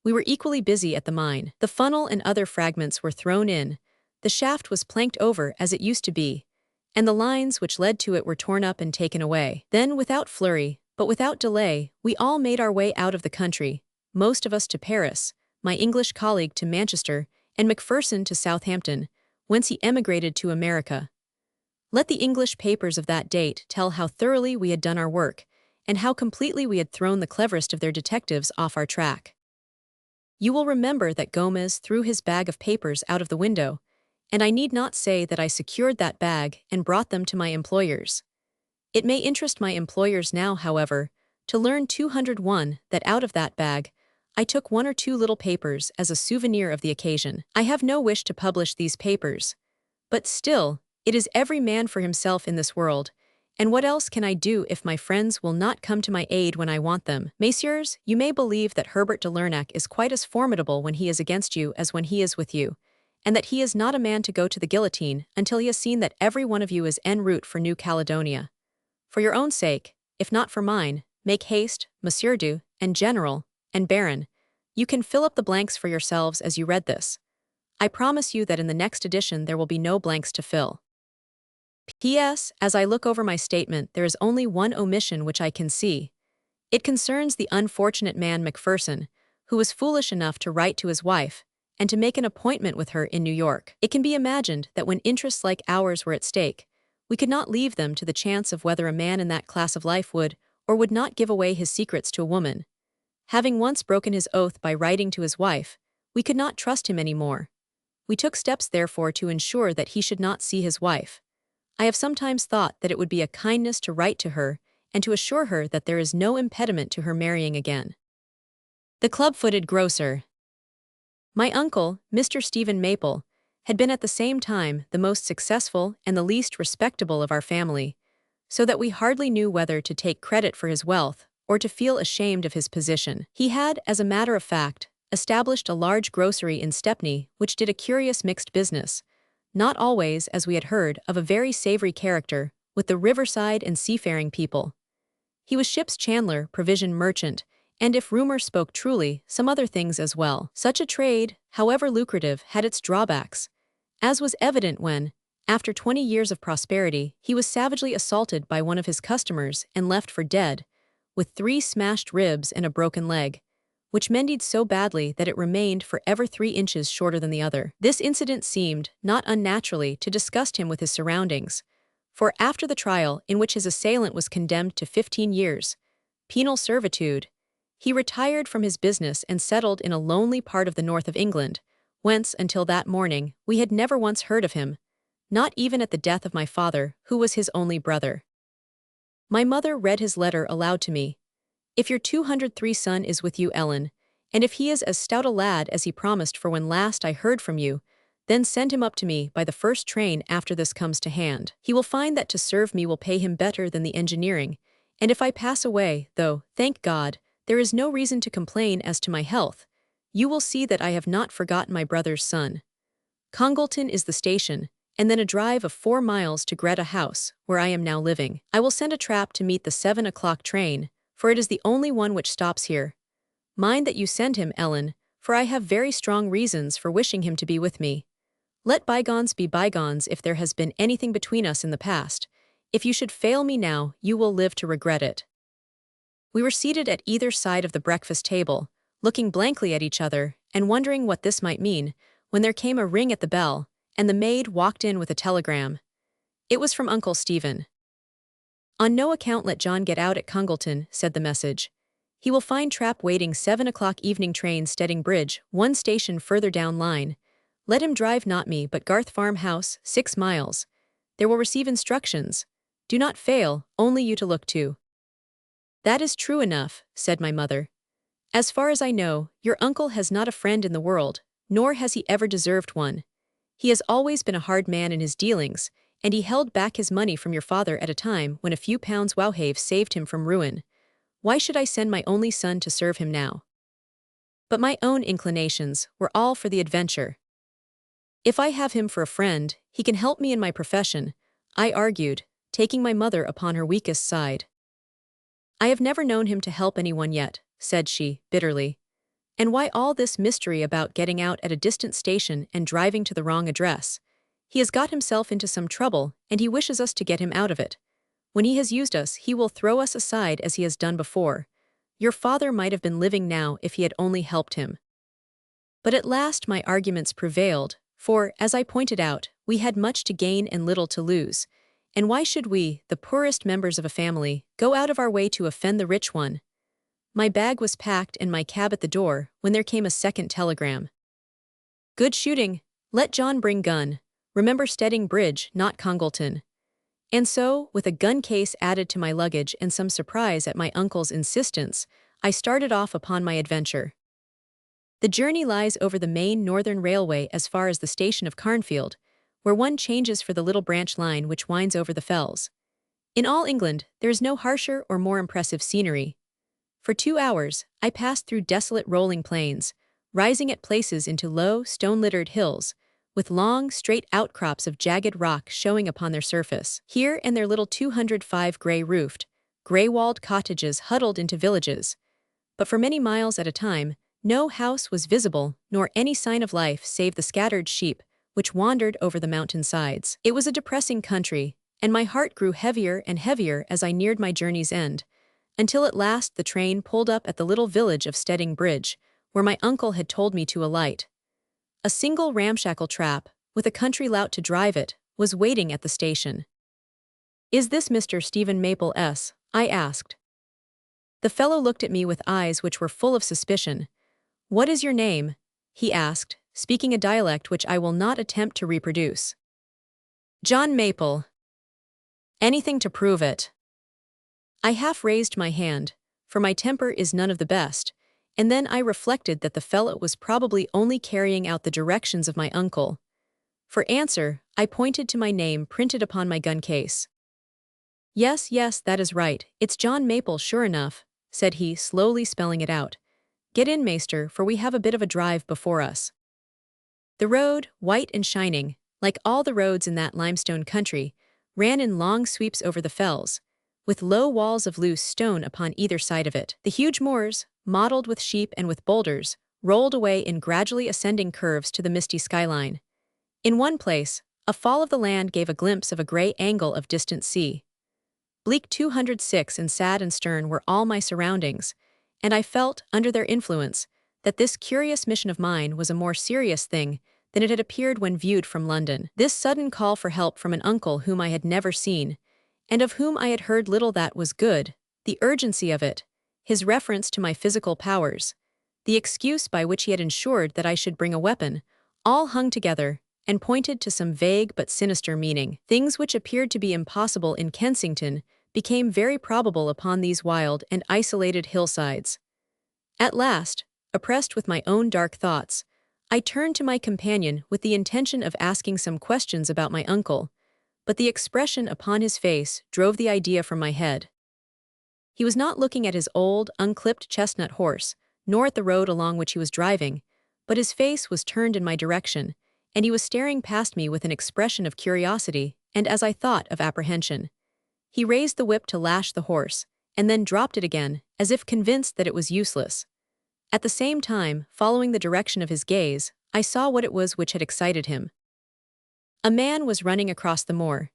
S1: We were equally busy at the mine. The funnel and other fragments were thrown in, the shaft was planked over as it used to be, and the lines which led to it were torn up and taken away. Then, without flurry, but without delay, we all made our way out of the country, most of us to Paris, my English colleague to Manchester, and Macpherson to Southampton, whence he emigrated to America. Let the English papers of that date tell how thoroughly we had done our work, and how completely we had thrown the cleverest of their detectives off our track. You will remember that Gomez threw his bag of papers out of the window, and I need not say that I secured that bag and brought them to my employers. It may interest my employers now, however, to learn 201 that out of that bag, I took 1 or 2 little papers as a souvenir of the occasion. I have no wish to publish these papers, but still, it is every man for himself in this world, and what else can I do if my friends will not come to my aid when I want them? Messieurs, you may believe that Herbert de Lernac is quite as formidable when he is against you as when he is with you, and that he is not a man to go to the guillotine until he has seen that every one of you is en route for New Caledonia. For your own sake, if not for mine, make haste, Monsieur du, and General, and Baron. You can fill up the blanks for yourselves as you read this. I promise you that in the next edition there will be no blanks to fill. P.S. As I look over my statement, there is only one omission which I can see. It concerns the unfortunate man Macpherson, who was foolish enough to write to his wife, and to make an appointment with her in New York. It can be imagined that when interests like ours were at stake, we could not leave them to the chance of whether a man in that class of life would or would not give away his secrets to a woman. Having once broken his oath by writing to his wife, we could not trust him any more. We took steps therefore to ensure that he should not see his wife. I have sometimes thought that it would be a kindness to write to her and to assure her that there is no impediment to her marrying again. The club-footed grocer. My uncle, Mr. Stephen Maple, had been at the same time the most successful and the least respectable of our family, so that we hardly knew whether to take credit for his wealth or to feel ashamed of his position. He had, as a matter of fact, established a large grocery in Stepney which did a curious mixed business, not always, as we had heard, of a very savory character, with the riverside and seafaring people. He was ship's chandler, provision merchant, and if rumor spoke truly, some other things as well. Such a trade, however lucrative, had its drawbacks, as was evident when, After 20 years of prosperity, he was savagely assaulted by one of his customers and left for dead, with 3 smashed ribs and a broken leg, which mended so badly that it remained forever 3 inches shorter than the other. This incident seemed, not unnaturally, to disgust him with his surroundings, for after the trial, in which his assailant was condemned to 15 years, penal servitude, he retired from his business and settled in a lonely part of the north of England, whence, until that morning, we had never once heard of him, not even at the death of my father, who was his only brother. My mother read his letter aloud to me. If your 203 son is with you, Ellen, and if he is as stout a lad as he promised for when last I heard from you, then send him up to me by the first train after this comes to hand. He will find that to serve me will pay him better than the engineering, and if I pass away, though, thank God, there is no reason to complain as to my health, you will see that I have not forgotten my brother's son. Congleton is the station, and then a drive of 4 miles to Greta House, where I am now living. I will send a trap to meet the 7 o'clock train, for it is the only one which stops here. Mind that you send him, Ellen, for I have very strong reasons for wishing him to be with me. Let bygones be bygones if there has been anything between us in the past. If you should fail me now, you will live to regret it. We were seated at either side of the breakfast table, looking blankly at each other and wondering what this might mean, when there came a ring at the bell, and the maid walked in with a telegram. It was from Uncle Stephen. On no account let John get out at Congleton, said the message. He will find trap waiting 7 o'clock evening train Stedding Bridge, 1 station further down line. Let him drive not me but Garth Farmhouse, 6 miles. There will receive instructions. Do not fail, only you to look to. That is true enough, said my mother. As far as I know, your uncle has not a friend in the world, nor has he ever deserved one. He has always been a hard man in his dealings, and he held back his money from your father at a time when a few pounds wowhave saved him from ruin. Why should I send my only son to serve him now? But my own inclinations were all for the adventure. If I have him for a friend, he can help me in my profession, I argued, taking my mother upon her weakest side. I have never known him to help anyone yet, said she, bitterly. And why all this mystery about getting out at a distant station and driving to the wrong address? He has got himself into some trouble, and he wishes us to get him out of it. When he has used us, he will throw us aside as he has done before. Your father might have been living now if he had only helped him. But at last my arguments prevailed, for, as I pointed out, we had much to gain and little to lose. And why should we, the poorest members of a family, go out of our way to offend the rich one? My bag was packed and my cab at the door when there came a second telegram. Good shooting. Let John bring gun. Remember Stedding Bridge, not Congleton. And so, with a gun case added to my luggage and some surprise at my uncle's insistence, I started off upon my adventure. The journey lies over the main Northern Railway as far as the station of Carnfield, where one changes for the little branch line which winds over the fells. In all England, there is no harsher or more impressive scenery. For 2 hours, I passed through desolate rolling plains, rising at places into low, stone-littered hills, with long, straight outcrops of jagged rock showing upon their surface. Here and there little 205 gray-roofed, gray-walled cottages huddled into villages. But for many miles at a time, no house was visible, nor any sign of life save the scattered sheep, which wandered over the mountain sides. It was a depressing country, and my heart grew heavier and heavier as I neared my journey's end, until at last the train pulled up at the little village of Stedding Bridge, where my uncle had told me to alight. A single ramshackle trap, with a country lout to drive it, was waiting at the station. Is this Mr. Stephen Maple S.? I asked. The fellow looked at me with eyes which were full of suspicion. What is your name? He asked, speaking a dialect which I will not attempt to reproduce. John Maple. Anything to prove it. I half raised my hand, for my temper is none of the best, and then I reflected that the fellow was probably only carrying out the directions of my uncle. For answer, I pointed to my name printed upon my gun case. Yes, that is right, it's John Maple sure enough, said he, slowly spelling it out. Get in, maester, for we have a bit of a drive before us. The road, white and shining, like all the roads in that limestone country, ran in long sweeps over the fells, with low walls of loose stone upon either side of it. The huge moors, mottled with sheep and with boulders, rolled away in gradually ascending curves to the misty skyline. In one place, A fall of the land gave a glimpse of a gray angle of distant sea. Bleak 206 and sad and stern were all my surroundings, and I felt, under their influence, that this curious mission of mine was a more serious thing than it had appeared when viewed from London. This sudden call for help from an uncle whom I had never seen, and of whom I had heard little that was good, the urgency of it, his reference to my physical powers, the excuse by which he had ensured that I should bring a weapon, all hung together and pointed to some vague but sinister meaning. Things which appeared to be impossible in Kensington became very probable upon these wild and isolated hillsides. At last, oppressed with my own dark thoughts, I turned to my companion with the intention of asking some questions about my uncle, but the expression upon his face drove the idea from my head. He was not looking at his old, unclipped chestnut horse, nor at the road along which he was driving, but his face was turned in my direction, and he was staring past me with an expression of curiosity and, as I thought, of apprehension. He raised the whip to lash the horse, and then dropped it again, as if convinced that it was useless. At the same time, following the direction of his gaze, I saw what it was which had excited him. A man was running across the moor.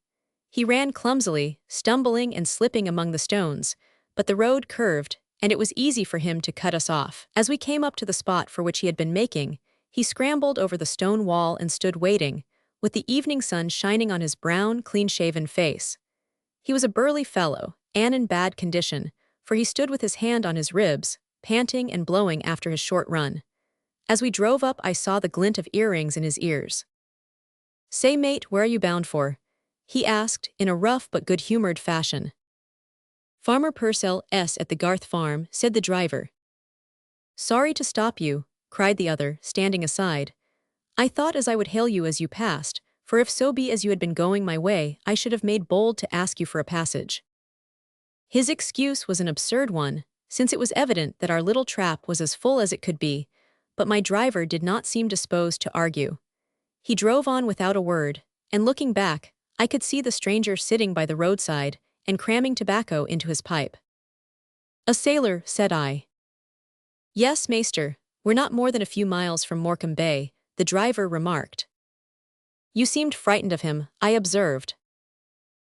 S1: He ran clumsily, stumbling and slipping among the stones, but the road curved, and it was easy for him to cut us off. As we came up to the spot for which he had been making, he scrambled over the stone wall and stood waiting, with the evening sun shining on his brown, clean-shaven face. He was a burly fellow, and in bad condition, for he stood with his hand on his ribs, panting and blowing after his short run. As we drove up, I saw the glint of earrings in his ears. "Say, mate, where are you bound for?" he asked, in a rough but good-humored fashion. "Farmer Purcell's at the Garth farm," said the driver. "Sorry to stop you," cried the other, standing aside. "I thought as I would hail you as you passed, for if so be as you had been going my way, I should have made bold to ask you for a passage." His excuse was an absurd one, since it was evident that our little trap was as full as it could be, but my driver did not seem disposed to argue. He drove on without a word, and looking back, I could see the stranger sitting by the roadside and cramming tobacco into his pipe. "A sailor," said I. "Yes, maester, we're not more than a few miles from Morecambe Bay," the driver remarked. "You seemed frightened of him, I observed."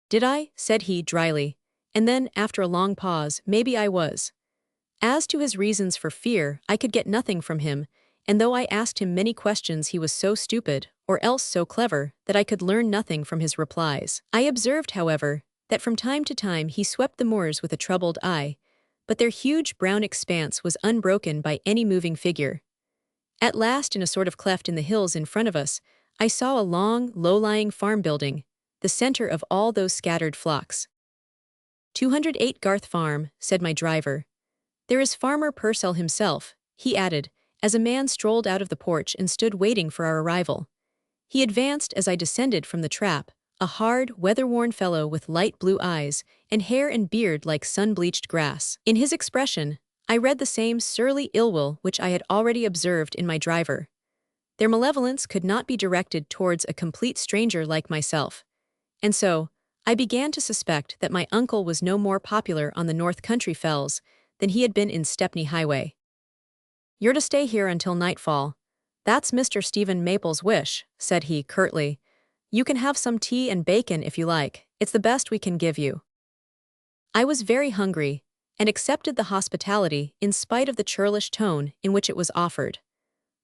S1: "Did I?" said he dryly, and then, after a long pause, "Maybe I was." As to his reasons for fear, I could get nothing from him, and though I asked him many questions he was so stupid, or else so clever, that I could learn nothing from his replies. I observed, however, that from time to time he swept the moors with a troubled eye, but their huge brown expanse was unbroken by any moving figure. At last, in a sort of cleft in the hills in front of us, I saw a long, low-lying farm building, the center of all those scattered flocks. 208 Garth Farm, said my driver. There is Farmer Purcell himself, he added, as a man strolled out of the porch and stood waiting for our arrival. He advanced as I descended from the trap, a hard, weather-worn fellow with light blue eyes and hair and beard like sun-bleached grass. In his expression, I read the same surly ill-will which I had already observed in my driver. Their malevolence could not be directed towards a complete stranger like myself, and so I began to suspect that my uncle was no more popular on the North Country fells than he had been in Stepney Highway. "You're to stay here until nightfall. That's Mr. Stephen Maple's wish," said he curtly. "You can have some tea and bacon if you like. It's the best we can give you." I was very hungry, and accepted the hospitality in spite of the churlish tone in which it was offered.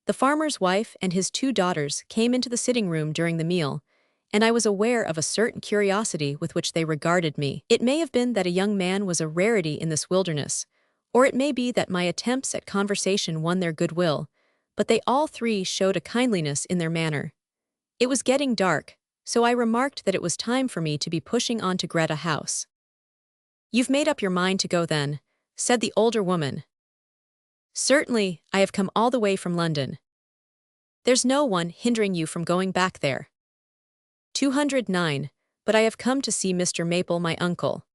S1: The farmer's wife and his 2 daughters came into the sitting room during the meal, and I was aware of a certain curiosity with which they regarded me. It may have been that a young man was a rarity in this wilderness, or it may be that my attempts at conversation won their goodwill, but they all 3 showed a kindliness in their manner. It was getting dark, so I remarked that it was time for me to be pushing on to Greta House. "You've made up your mind to go then," said the older woman. "Certainly, I have come all the way from London." "There's no one hindering you from going back there." 209, but I have come to see Mr. Maple, my uncle.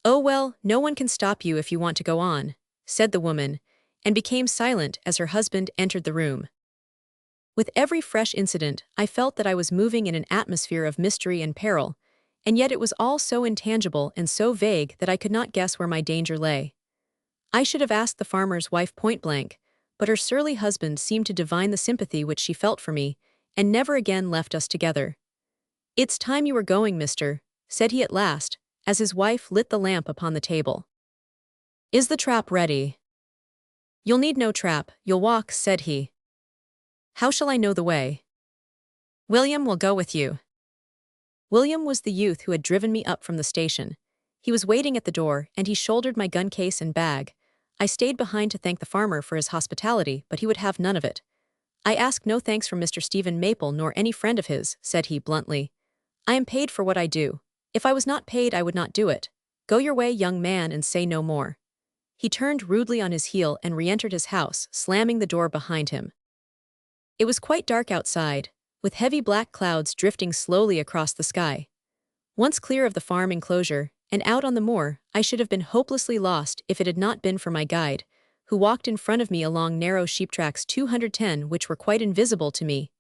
S1: "Oh well, no one can stop you if you want to go on," said the woman, and became silent as her husband entered the room. With every fresh incident, I felt that I was moving in an atmosphere of mystery and peril, and yet it was all so intangible and so vague that I could not guess where my danger lay. I should have asked the farmer's wife point-blank, but her surly husband seemed to divine the sympathy which she felt for me, and never again left us together. "It's time you were going, mister," said he at last, as his wife lit the lamp upon the table. "Is the trap ready?" "You'll need no trap, you'll walk," said he. "How shall I know the way?" "William will go with you." William was the youth who had driven me up from the station. He was waiting at the door, and he shouldered my gun case and bag. I stayed behind to thank the farmer for his hospitality, but he would have none of it. "I ask no thanks from Mr. Stephen Maple nor any friend of his," said he bluntly. "I am paid for what I do. If I was not paid, I would not do it. Go your way, young man, and say no more." He turned rudely on his heel and re-entered his house, slamming the door behind him. It was quite dark outside, with heavy black clouds drifting slowly across the sky. Once clear of the farm enclosure, and out on the moor, I should have been hopelessly lost if it had not been for my guide, who walked in front of me along narrow sheep tracks 210 which were quite invisible to me.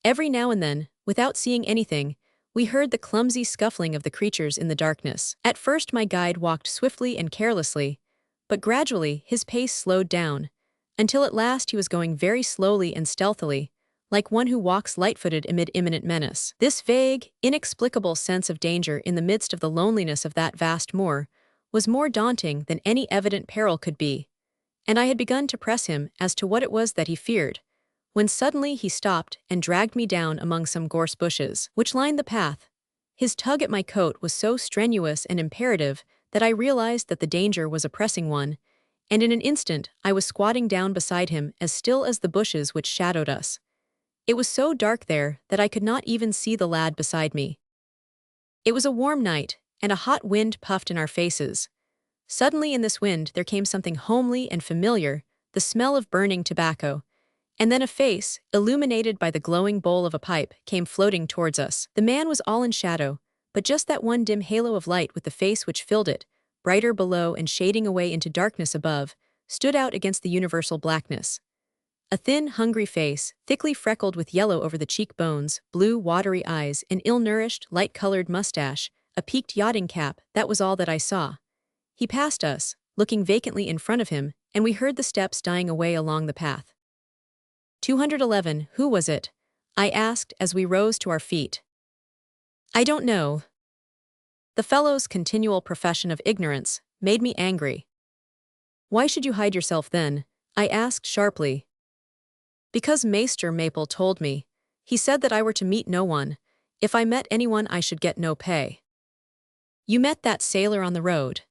S1: Every now and then, without seeing anything, we heard the clumsy scuffling of the creatures in the darkness. At first my guide walked swiftly and carelessly, but gradually his pace slowed down, until at last he was going very slowly and stealthily, like one who walks light-footed amid imminent menace. This vague, inexplicable sense of danger in the midst of the loneliness of that vast moor was more daunting than any evident peril could be, and I had begun to press him as to what it was that he feared, when suddenly he stopped and dragged me down among some gorse bushes, which lined the path. His tug at my coat was so strenuous and imperative that I realized that the danger was a pressing one, and in an instant I was squatting down beside him as still as the bushes which shadowed us. It was so dark there that I could not even see the lad beside me. It was a warm night, and a hot wind puffed in our faces. Suddenly in this wind there came something homely and familiar, the smell of burning tobacco, and then a face, illuminated by the glowing bowl of a pipe, came floating towards us. The man was all in shadow, but just that one dim halo of light with the face which filled it, brighter below and shading away into darkness above, stood out against the universal blackness. A thin, hungry face, thickly freckled with yellow over the cheekbones, blue, watery eyes, an ill-nourished, light-colored mustache, a peaked yachting cap, that was all that I saw. He passed us, looking vacantly in front of him, and we heard the steps dying away along the path. 211, who was it? I asked as we rose to our feet. "I don't know." The fellow's continual profession of ignorance made me angry. "Why should you hide yourself then?" I asked sharply. "Because Maester Maple told me. He said that I were to meet no one. If I met anyone I should get no pay." "You met that sailor on the road?"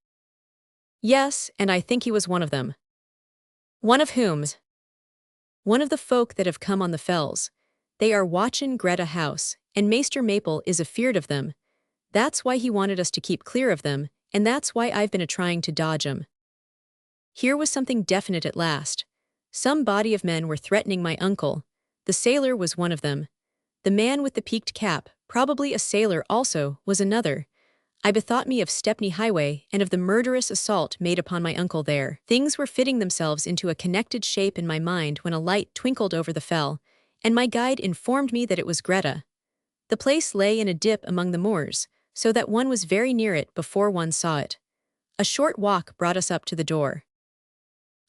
S1: "Yes, and I think he was one of them." "One of whom?" "One of the folk that have come on the fells. They are watchin' Greta House, and Maester Maple is afeard of them. That's why he wanted us to keep clear of them, and that's why I've been a-trying to dodge 'em." Here was something definite at last. Some body of men were threatening my uncle. The sailor was one of them. The man with the peaked cap, probably a sailor also, was another. I bethought me of Stepney Highway and of the murderous assault made upon my uncle there. Things were fitting themselves into a connected shape in my mind when a light twinkled over the fell, and my guide informed me that it was Greta. The place lay in a dip among the moors, so that one was very near it before one saw it. A short walk brought us up to the door.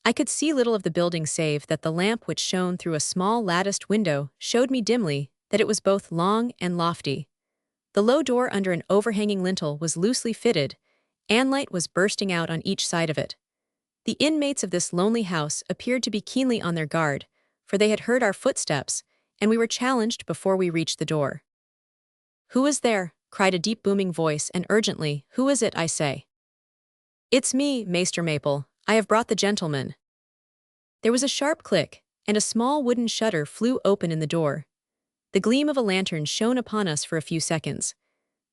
S1: I could see little of the building save that the lamp which shone through a small latticed window showed me dimly that it was both long and lofty. The low door under an overhanging lintel was loosely fitted, and light was bursting out on each side of it. The inmates of this lonely house appeared to be keenly on their guard, for they had heard our footsteps, and we were challenged before we reached the door. "Who is there?" cried a deep booming voice, and urgently, "Who is it, I say?" "It's me, Maester Maple. I have brought the gentleman." There was a sharp click, and a small wooden shutter flew open in the door. The gleam of a lantern shone upon us for a few seconds.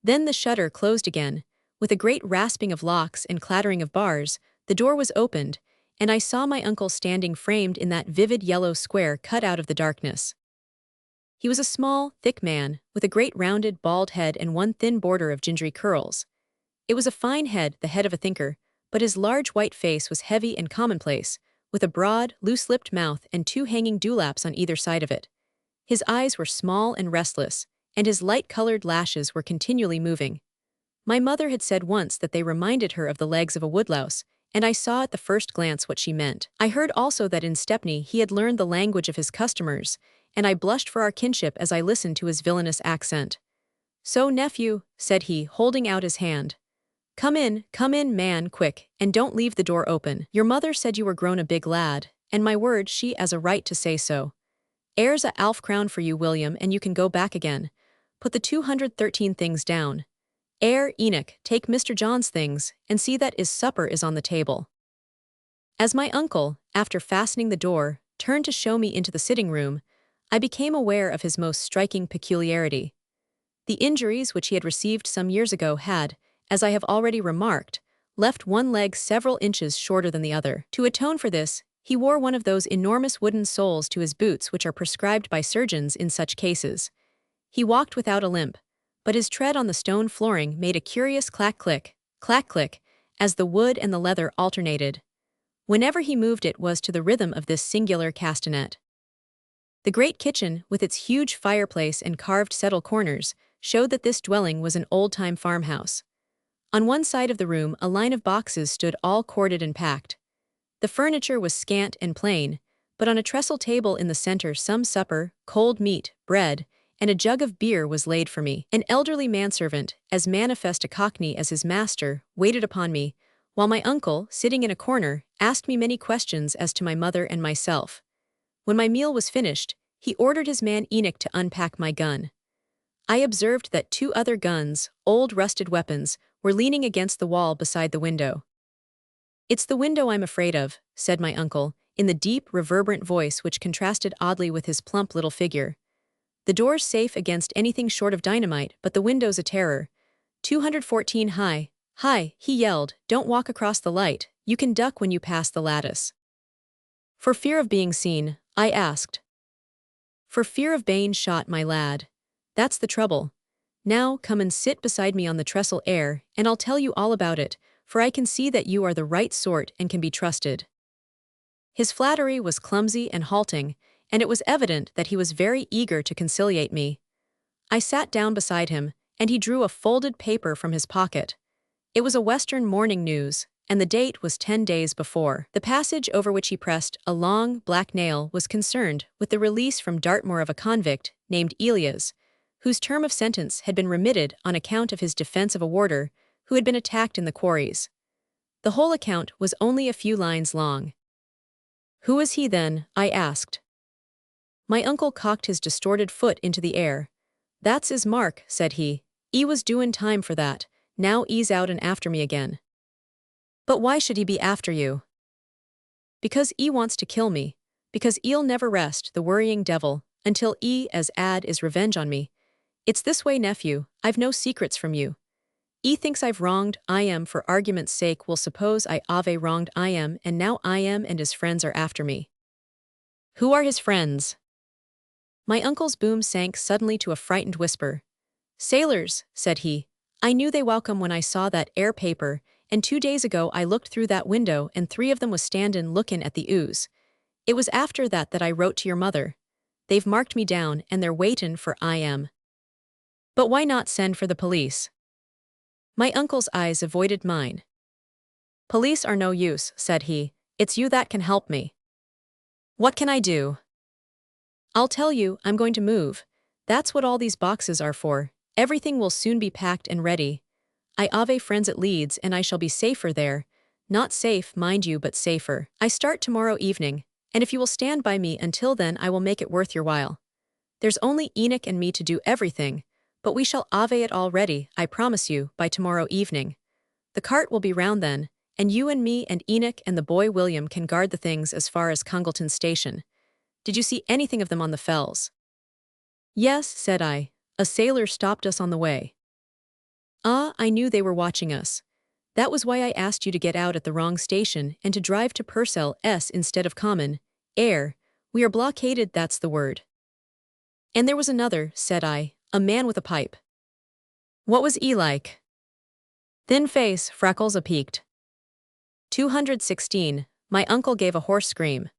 S1: Then the shutter closed again. With a great rasping of locks and clattering of bars, the door was opened, and I saw my uncle standing framed in that vivid yellow square cut out of the darkness. He was a small, thick man, with a great rounded, bald head and one thin border of gingery curls. It was a fine head, the head of a thinker, but his large white face was heavy and commonplace, with a broad, loose-lipped mouth and two hanging dewlaps on either side of it. His eyes were small and restless, and his light-colored lashes were continually moving. My mother had said once that they reminded her of the legs of a woodlouse, and I saw at the first glance what she meant. I heard also that in Stepney he had learned the language of his customers, and I blushed for our kinship as I listened to his villainous accent. "So, nephew," said he, holding out his hand. Come in, man, quick, and don't leave the door open. Your mother said you were grown a big lad, and my word, she has a right to say so. Here's a half crown for you, William, and you can go back again. Put the 213 things down. Enoch, take Mr. John's things, and see that his supper is on the table." As my uncle, after fastening the door, turned to show me into the sitting room, I became aware of his most striking peculiarity. The injuries which he had received some years ago had, as I have already remarked, left one leg several inches shorter than the other. To atone for this, he wore one of those enormous wooden soles to his boots which are prescribed by surgeons in such cases. He walked without a limp, but his tread on the stone flooring made a curious clack-click, as the wood and the leather alternated. Whenever he moved it was to the rhythm of this singular castanet. The great kitchen, with its huge fireplace and carved settle corners, showed that this dwelling was an old-time farmhouse. On one side of the room a line of boxes stood all corded and packed. The furniture was scant and plain, but on a trestle table in the center some supper, cold meat, bread, and a jug of beer was laid for me. An elderly manservant, as manifest a cockney as his master, waited upon me, while my uncle, sitting in a corner, asked me many questions as to my mother and myself. When my meal was finished, he ordered his man Enoch to unpack my gun. I observed that 2 other guns, old rusted weapons, were leaning against the wall beside the window. "It's the window I'm afraid of," said my uncle, in the deep, reverberant voice which contrasted oddly with his plump little figure. "The door's safe against anything short of dynamite, but the window's a terror. 214 high, he yelled, "don't walk across the light, you can duck when you pass the lattice." "For fear of being seen?" I asked. "For fear of being shot, my lad. That's the trouble. Now come and sit beside me on the trestle air, and I'll tell you all about it, for I can see that you are the right sort and can be trusted." His flattery was clumsy and halting, and it was evident that he was very eager to conciliate me. I sat down beside him, and he drew a folded paper from his pocket. It was a Western Morning News, and the date was 10 days before. The passage over which he pressed a long, black nail was concerned with the release from Dartmoor of a convict named Elias, whose term of sentence had been remitted on account of his defense of a warder who had been attacked in the quarries. The whole account was only a few lines long. "Who is he then?" I asked. My uncle cocked his distorted foot into the air. "That's his mark," said he. "'E was doin' time for that, now 'e's out and after me again." "But why should he be after you?" "Because 'e wants to kill me, because 'e'll never rest, the worrying devil, until 'e as 'ad his revenge on me. It's this way, nephew, I've no secrets from you. 'E thinks I've wronged I am, for argument's sake we'll suppose I ave wronged I am, and now I am and his friends are after me." "Who are his friends?" My uncle's boom sank suddenly to a frightened whisper. "Sailors," said he. "I knew they welcome when I saw that air paper, and 2 days ago I looked through that window and 3 of them was standin' lookin' at the ooze. It was after that I wrote to your mother. They've marked me down and they're waitin' for I am." "But why not send for the police?" My uncle's eyes avoided mine. "Police are no use," said he. "It's you that can help me." "What can I do?" "I'll tell you, I'm going to move. That's what all these boxes are for. Everything will soon be packed and ready. I have friends at Leeds and I shall be safer there. Not safe, mind you, but safer. I start tomorrow evening, and if you will stand by me until then I will make it worth your while. There's only Enoch and me to do everything, but we shall have it all ready, I promise you, by tomorrow evening. The cart will be round then, and you and me and Enoch and the boy William can guard the things as far as Congleton Station. Did you see anything of them on the fells?" "Yes," said I. "A sailor stopped us on the way." "Ah, I knew they were watching us. That was why I asked you to get out at the wrong station and to drive to Purcell S instead of Common Air. We are blockaded, that's the word." "And there was another," said I, "a man with a pipe." "What was he like?" "Thin face, freckles a-peaked." 216. My uncle gave a hoarse scream.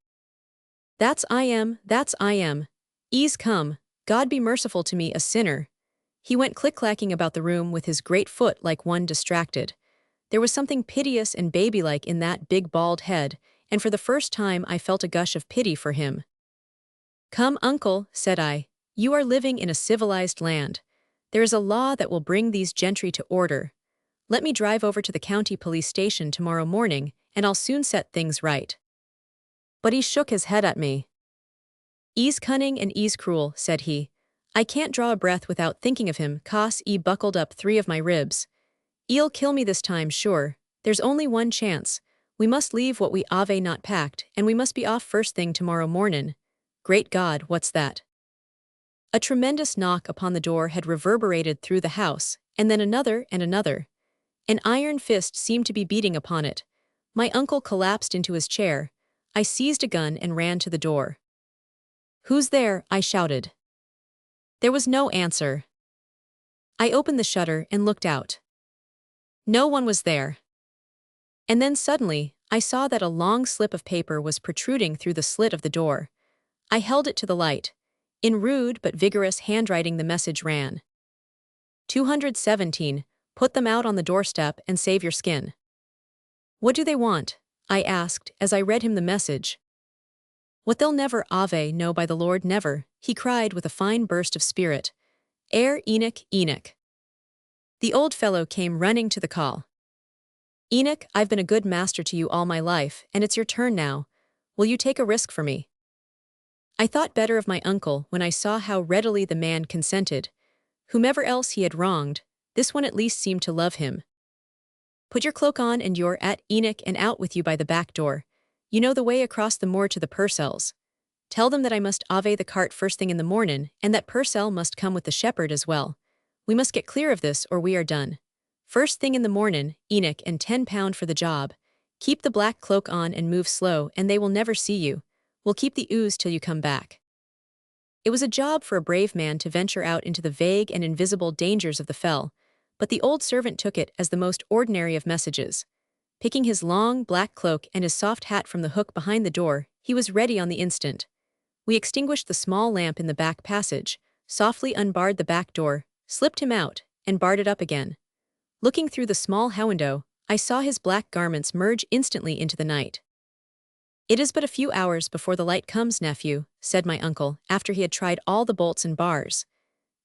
S1: That's I am. Ease come, God be merciful to me, a sinner." He went click-clacking about the room with his great foot like one distracted. There was something piteous and baby-like in that big bald head, and for the first time I felt a gush of pity for him. "Come, uncle," said I. "You are living in a civilized land. There is a law that will bring these gentry to order. Let me drive over to the county police station tomorrow morning, and I'll soon set things right." But he shook his head at me. "Ease cunning and ease cruel," said he. "I can't draw a breath without thinking of him, 'cause he buckled up 3 of my ribs. He'll kill me this time, sure. There's only one chance. We must leave what we ave not packed, and we must be off first thing tomorrow mornin'. Great God, what's that?" A tremendous knock upon the door had reverberated through the house, and then another and another. An iron fist seemed to be beating upon it. My uncle collapsed into his chair. I seized a gun and ran to the door. "Who's there?" I shouted. There was no answer. I opened the shutter and looked out. No one was there. And then suddenly, I saw that a long slip of paper was protruding through the slit of the door. I held it to the light. In rude but vigorous handwriting the message ran. 217, put them out on the doorstep and save your skin. "What do they want?" I asked as I read him the message. "What they'll never know by the Lord never," he cried with a fine burst of spirit. Enoch, Enoch." The old fellow came running to the call. "Enoch, I've been a good master to you all my life, and it's your turn now. Will you take a risk for me?" I thought better of my uncle when I saw how readily the man consented. Whomever else he had wronged, this one at least seemed to love him. "Put your cloak on and you're at Enoch and out with you by the back door. You know the way across the moor to the Purcells. Tell them that I must ave the cart first thing in the mornin', and that Purcell must come with the shepherd as well. We must get clear of this or we are done. First thing in the mornin', Enoch, and £10 for the job. Keep the black cloak on and move slow and they will never see you. We'll keep the ooze till you come back." It was a job for a brave man to venture out into the vague and invisible dangers of the fell, but the old servant took it as the most ordinary of messages. Picking his long, black cloak and his soft hat from the hook behind the door, he was ready on the instant. We extinguished the small lamp in the back passage, softly unbarred the back door, slipped him out, and barred it up again. Looking through the small window, I saw his black garments merge instantly into the night. "It is but a few hours before the light comes, nephew," said my uncle, after he had tried all the bolts and bars.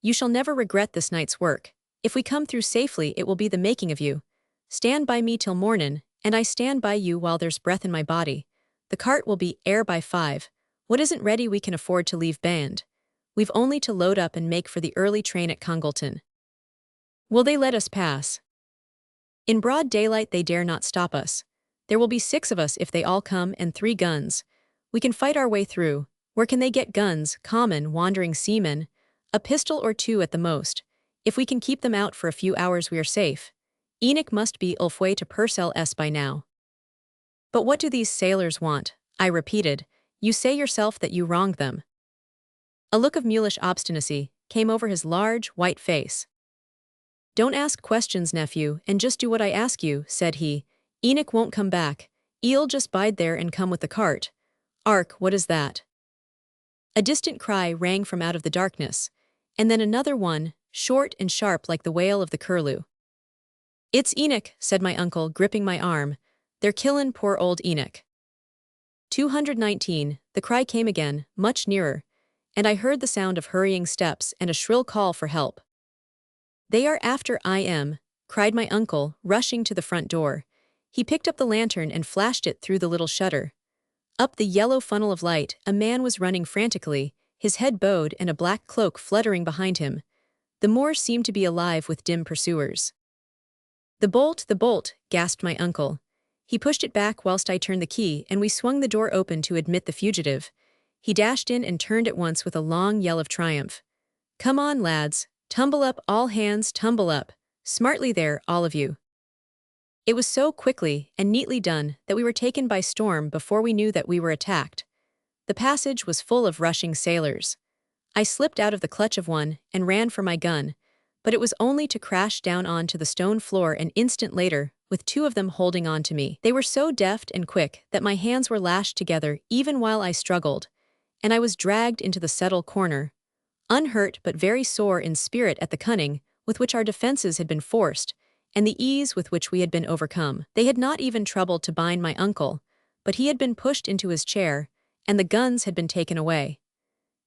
S1: "You shall never regret this night's work. If we come through safely, it will be the making of you. Stand by me till mornin', and I stand by you while there's breath in my body. The cart will be by 5. What isn't ready we can afford to leave band. We've only to load up and make for the early train at Congleton. Will they let us pass?" "In broad daylight they dare not stop us. There will be 6 of us if they all come and 3 guns. We can fight our way through. Where can they get guns, common, wandering seamen? A pistol or 2 at the most. If we can keep them out for a few hours we are safe. Enoch must be halfway to Purcell's by now." "But what do these sailors want?" I repeated. "You say yourself that you wronged them." A look of mulish obstinacy came over his large, white face. "Don't ask questions, nephew, and just do what I ask you," said he. "Enoch won't come back. He'll just bide there and come with the cart. Ark, what is that?" A distant cry rang from out of the darkness, and then another one, short and sharp like the wail of the curlew. "It's Enoch," said my uncle, gripping my arm. "They're killin' poor old Enoch." 219, the cry came again, much nearer, and I heard the sound of hurrying steps and a shrill call for help. "They are after him," cried my uncle, rushing to the front door. He picked up the lantern and flashed it through the little shutter. Up the yellow funnel of light, a man was running frantically, his head bowed and a black cloak fluttering behind him. The moor seemed to be alive with dim pursuers. The bolt, gasped my uncle. He pushed it back whilst I turned the key, and we swung the door open to admit the fugitive. He dashed in and turned at once with a long yell of triumph. "Come on, lads. Tumble up, all hands, tumble up. Smartly there, all of you." It was so quickly and neatly done that we were taken by storm before we knew that we were attacked. The passage was full of rushing sailors. I slipped out of the clutch of one and ran for my gun, but it was only to crash down onto the stone floor an instant later, with 2 of them holding on to me. They were so deft and quick that my hands were lashed together even while I struggled, and I was dragged into the settle corner. Unhurt but very sore in spirit at the cunning with which our defenses had been forced, and the ease with which we had been overcome. They had not even troubled to bind my uncle, but he had been pushed into his chair, and the guns had been taken away.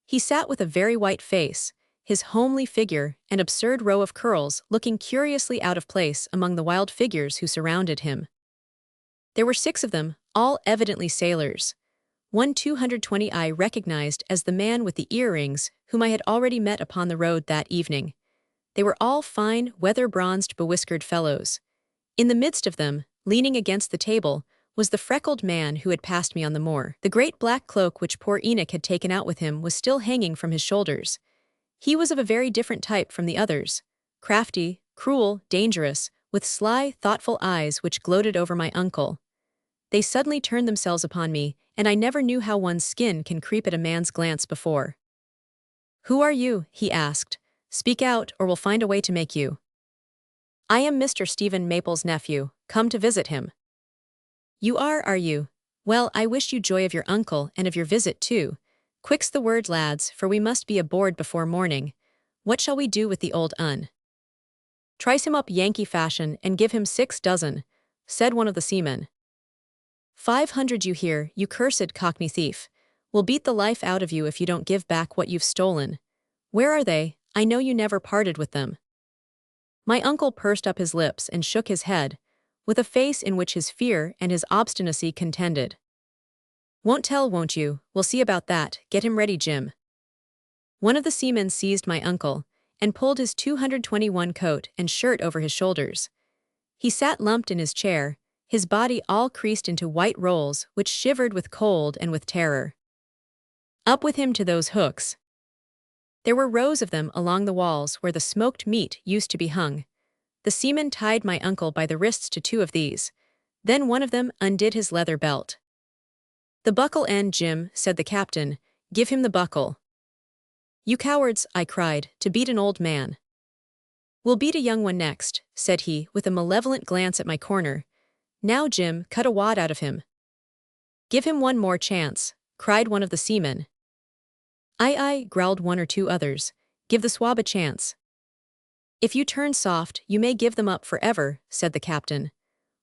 S1: He sat with a very white face, his homely figure and absurd row of curls looking curiously out of place among the wild figures who surrounded him. There were 6 of them, all evidently sailors. One 220 I recognized as the man with the earrings whom I had already met upon the road that evening. They were all fine, weather-bronzed, bewhiskered fellows. In the midst of them, leaning against the table, was the freckled man who had passed me on the moor. The great black cloak which poor Enoch had taken out with him was still hanging from his shoulders. He was of a very different type from the others. Crafty, cruel, dangerous, with sly, thoughtful eyes which gloated over my uncle. They suddenly turned themselves upon me, and I never knew how one's skin can creep at a man's glance before. "Who are you?" he asked. "Speak out, or we'll find a way to make you." "I am Mr. Stephen Maple's nephew, come to visit him." "You are you? Well, I wish you joy of your uncle and of your visit too. Quick's the word, lads, for we must be aboard before morning. What shall we do with the old un?" "Trice him up Yankee fashion and give him 6 dozen," said one of the seamen. 500 you hear, you cursed Cockney thief. We'll beat the life out of you if you don't give back what you've stolen. Where are they? I know you never parted with them." My uncle pursed up his lips and shook his head, with a face in which his fear and his obstinacy contended. "Won't tell, won't you? We'll see about that. Get him ready, Jim." One of the seamen seized my uncle and pulled his 221 coat and shirt over his shoulders. He sat lumped in his chair, his body all creased into white rolls which shivered with cold and with terror. "Up with him to those hooks." There were rows of them along the walls where the smoked meat used to be hung. The seamen tied my uncle by the wrists to 2 of these. Then one of them undid his leather belt. "The buckle end, Jim," said the captain. "Give him the buckle." "You cowards," I cried, "to beat an old man." "We'll beat a young one next," said he, with a malevolent glance at my corner. "Now, Jim, cut a wad out of him." "Give him one more chance," cried one of the seamen. Aye, growled 1 or 2 others. "Give the swab a chance." "If you turn soft, you may give them up forever," said the captain.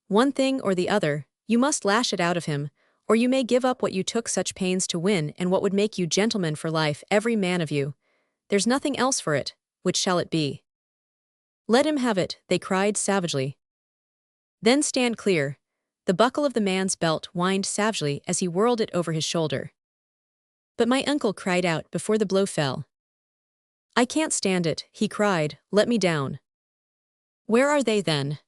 S1: "One thing or the other, you must lash it out of him, or you may give up what you took such pains to win and what would make you gentlemen for life, every man of you. There's nothing else for it. Which shall it be?" "Let him have it," they cried savagely. "Then stand clear." The buckle of the man's belt whined savagely as he whirled it over his shoulder. But my uncle cried out before the blow fell. "I can't stand it," he cried. "Let me down." "Where are they then?"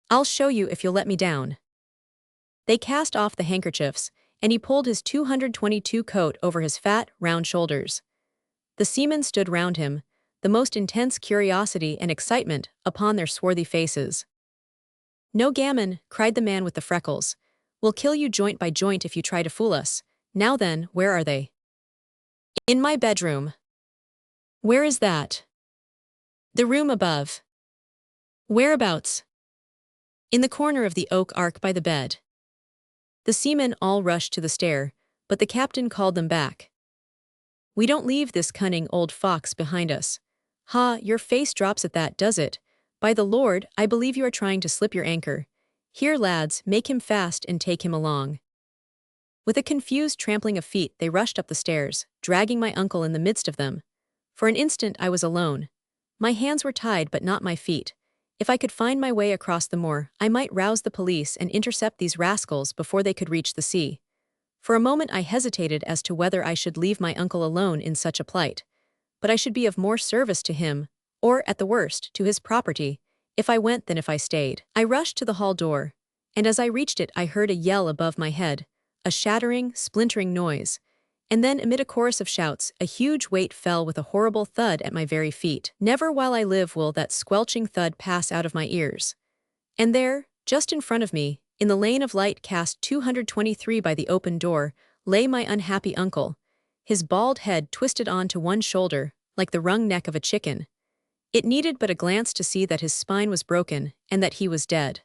S1: "I'll show you if you'll let me down." They cast off the handkerchiefs, and he pulled his 222 coat over his fat, round shoulders. The seamen stood round him, the most intense curiosity and excitement upon their swarthy faces. "No gammon," cried the man with the freckles. "We'll kill you joint by joint if you try to fool us. Now then, where are they?" "In my bedroom." "Where is that?" "The room above." "Whereabouts?" "In the corner of the oak ark by the bed." The seamen all rushed to the stair, but the captain called them back. "We don't leave this cunning old fox behind us." "Ha, your face drops at that, does it? By the Lord, I believe you are trying to slip your anchor. Here, lads, make him fast and take him along." With a confused trampling of feet they rushed up the stairs, dragging my uncle in the midst of them. For an instant I was alone. My hands were tied but not my feet. If I could find my way across the moor, I might rouse the police and intercept these rascals before they could reach the sea. For a moment I hesitated as to whether I should leave my uncle alone in such a plight. But I should be of more service to him, or, at the worst, to his property, if I went than if I stayed. I rushed to the hall door, and as I reached it I heard a yell above my head, a shattering, splintering noise, and then amid a chorus of shouts, a huge weight fell with a horrible thud at my very feet. Never while I live will that squelching thud pass out of my ears. And there, just in front of me, in the lane of light cast 223 by the open door, lay my unhappy uncle, his bald head twisted on to one shoulder, like the wrung neck of a chicken. It needed but a glance to see that his spine was broken, and that he was dead.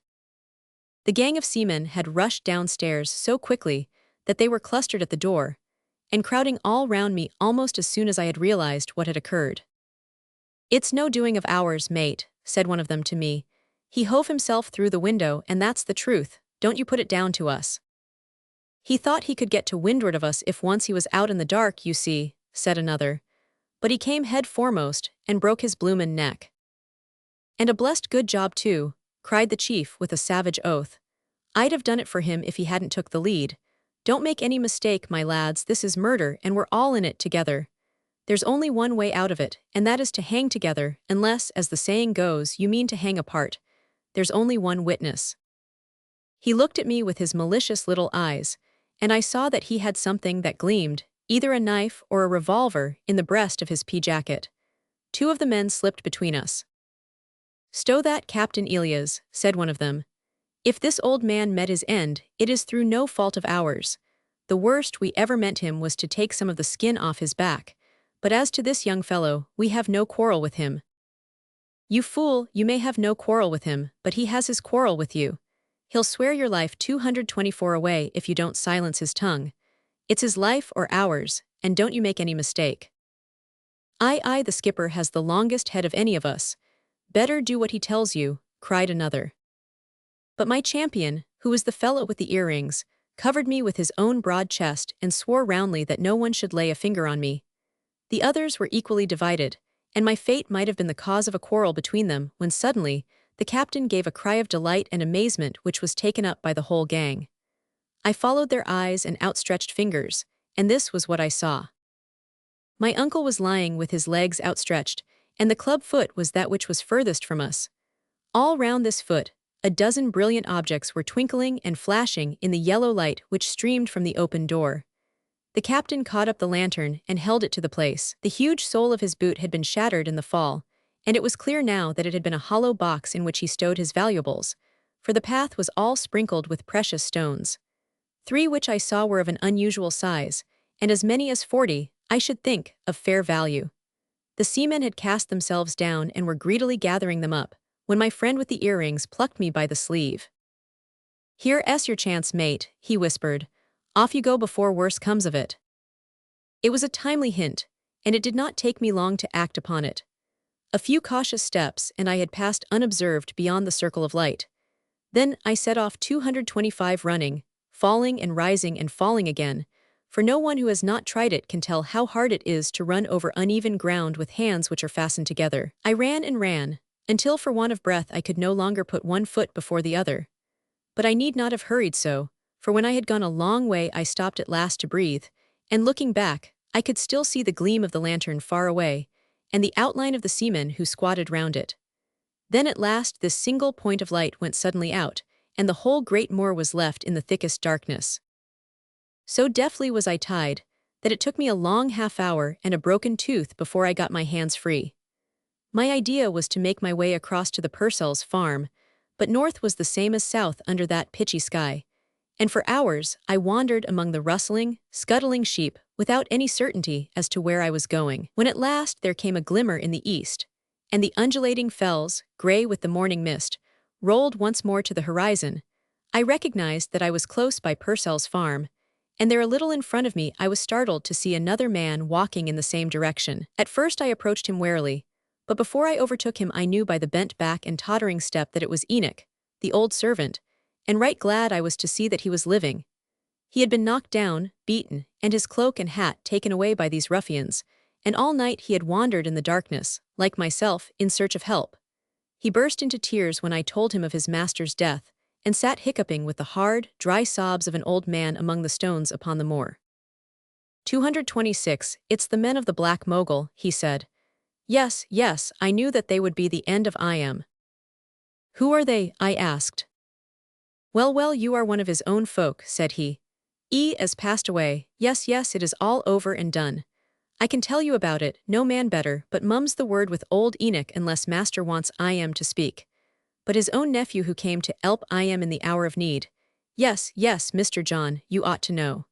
S1: The gang of seamen had rushed downstairs so quickly that they were clustered at the door, and crowding all round me almost as soon as I had realized what had occurred. "It's no doing of ours, mate," said one of them to me. "He hove himself through the window, and that's the truth. Don't you put it down to us." "He thought he could get to windward of us if once he was out in the dark, you see," said another. But he came head foremost and broke his bloomin' neck. And a blessed good job too, cried the chief with a savage oath. I'd have done it for him if he hadn't took the lead. Don't make any mistake, my lads, this is murder and we're all in it together. There's only one way out of it, and that is to hang together, unless, as the saying goes, you mean to hang apart. There's only one witness. He looked at me with his malicious little eyes, and I saw that he had something that gleamed, either a knife or a revolver, in the breast of his pea jacket. Two of the men slipped between us. "Stow that, Captain Elias," said one of them. "If this old man met his end, it is through no fault of ours. The worst we ever meant him was to take some of the skin off his back. But as to this young fellow, we have no quarrel with him." "You fool, you may have no quarrel with him, but he has his quarrel with you. He'll swear your life 224 away if you don't silence his tongue. It's his life or ours, and don't you make any mistake." "Aye, the skipper has the longest head of any of us. Better do what he tells you," cried another. But my champion, who was the fellow with the earrings, covered me with his own broad chest and swore roundly that no one should lay a finger on me. The others were equally divided, and my fate might have been the cause of a quarrel between them when suddenly the captain gave a cry of delight and amazement which was taken up by the whole gang. I followed their eyes and outstretched fingers, and this was what I saw. My uncle was lying with his legs outstretched, and the club foot was that which was furthest from us. All round this foot, a dozen brilliant objects were twinkling and flashing in the yellow light which streamed from the open door. The captain caught up the lantern and held it to the place. The huge sole of his boot had been shattered in the fall, and it was clear now that it had been a hollow box in which he stowed his valuables, for the path was all sprinkled with precious stones. 3 which I saw were of an unusual size, and as many as 40, I should think, of fair value. The seamen had cast themselves down and were greedily gathering them up, when my friend with the earrings plucked me by the sleeve. "Here's your chance, mate," he whispered. "Off you go before worse comes of it." It was a timely hint, and it did not take me long to act upon it. A few cautious steps, and I had passed unobserved beyond the circle of light. Then I set off 225 running, falling and rising and falling again, for no one who has not tried it can tell how hard it is to run over uneven ground with hands which are fastened together. I ran and ran, until for want of breath I could no longer put one foot before the other. But I need not have hurried so, for when I had gone a long way I stopped at last to breathe, and looking back, I could still see the gleam of the lantern far away, and the outline of the seamen who squatted round it. Then at last this single point of light went suddenly out, and the whole great moor was left in the thickest darkness. So deftly was I tied, that it took me a long half-hour and a broken tooth before I got my hands free. My idea was to make my way across to the Purcells' farm, but north was the same as south under that pitchy sky, and for hours I wandered among the rustling, scuttling sheep without any certainty as to where I was going. When at last there came a glimmer in the east, and the undulating fells, grey with the morning mist, rolled once more to the horizon, I recognized that I was close by Purcell's farm, and there a little in front of me I was startled to see another man walking in the same direction. At first I approached him warily, but before I overtook him I knew by the bent back and tottering step that it was Enoch, the old servant, and right glad I was to see that he was living. He had been knocked down, beaten, and his cloak and hat taken away by these ruffians, and all night he had wandered in the darkness, like myself, in search of help. He burst into tears when I told him of his master's death, and sat hiccuping with the hard, dry sobs of an old man among the stones upon the moor. 226, "It's the men of the Black Mogul," he said. Yes, I knew that they would be the end of I am." "Who are they?" I asked. Well, you are one of his own folk," said he. "Has passed away, yes, it is all over and done. I can tell you about it, no man better, but mum's the word with old Enoch unless master wants I am to speak. But his own nephew who came to help I am in the hour of need. Yes, Mr. John, you ought to know.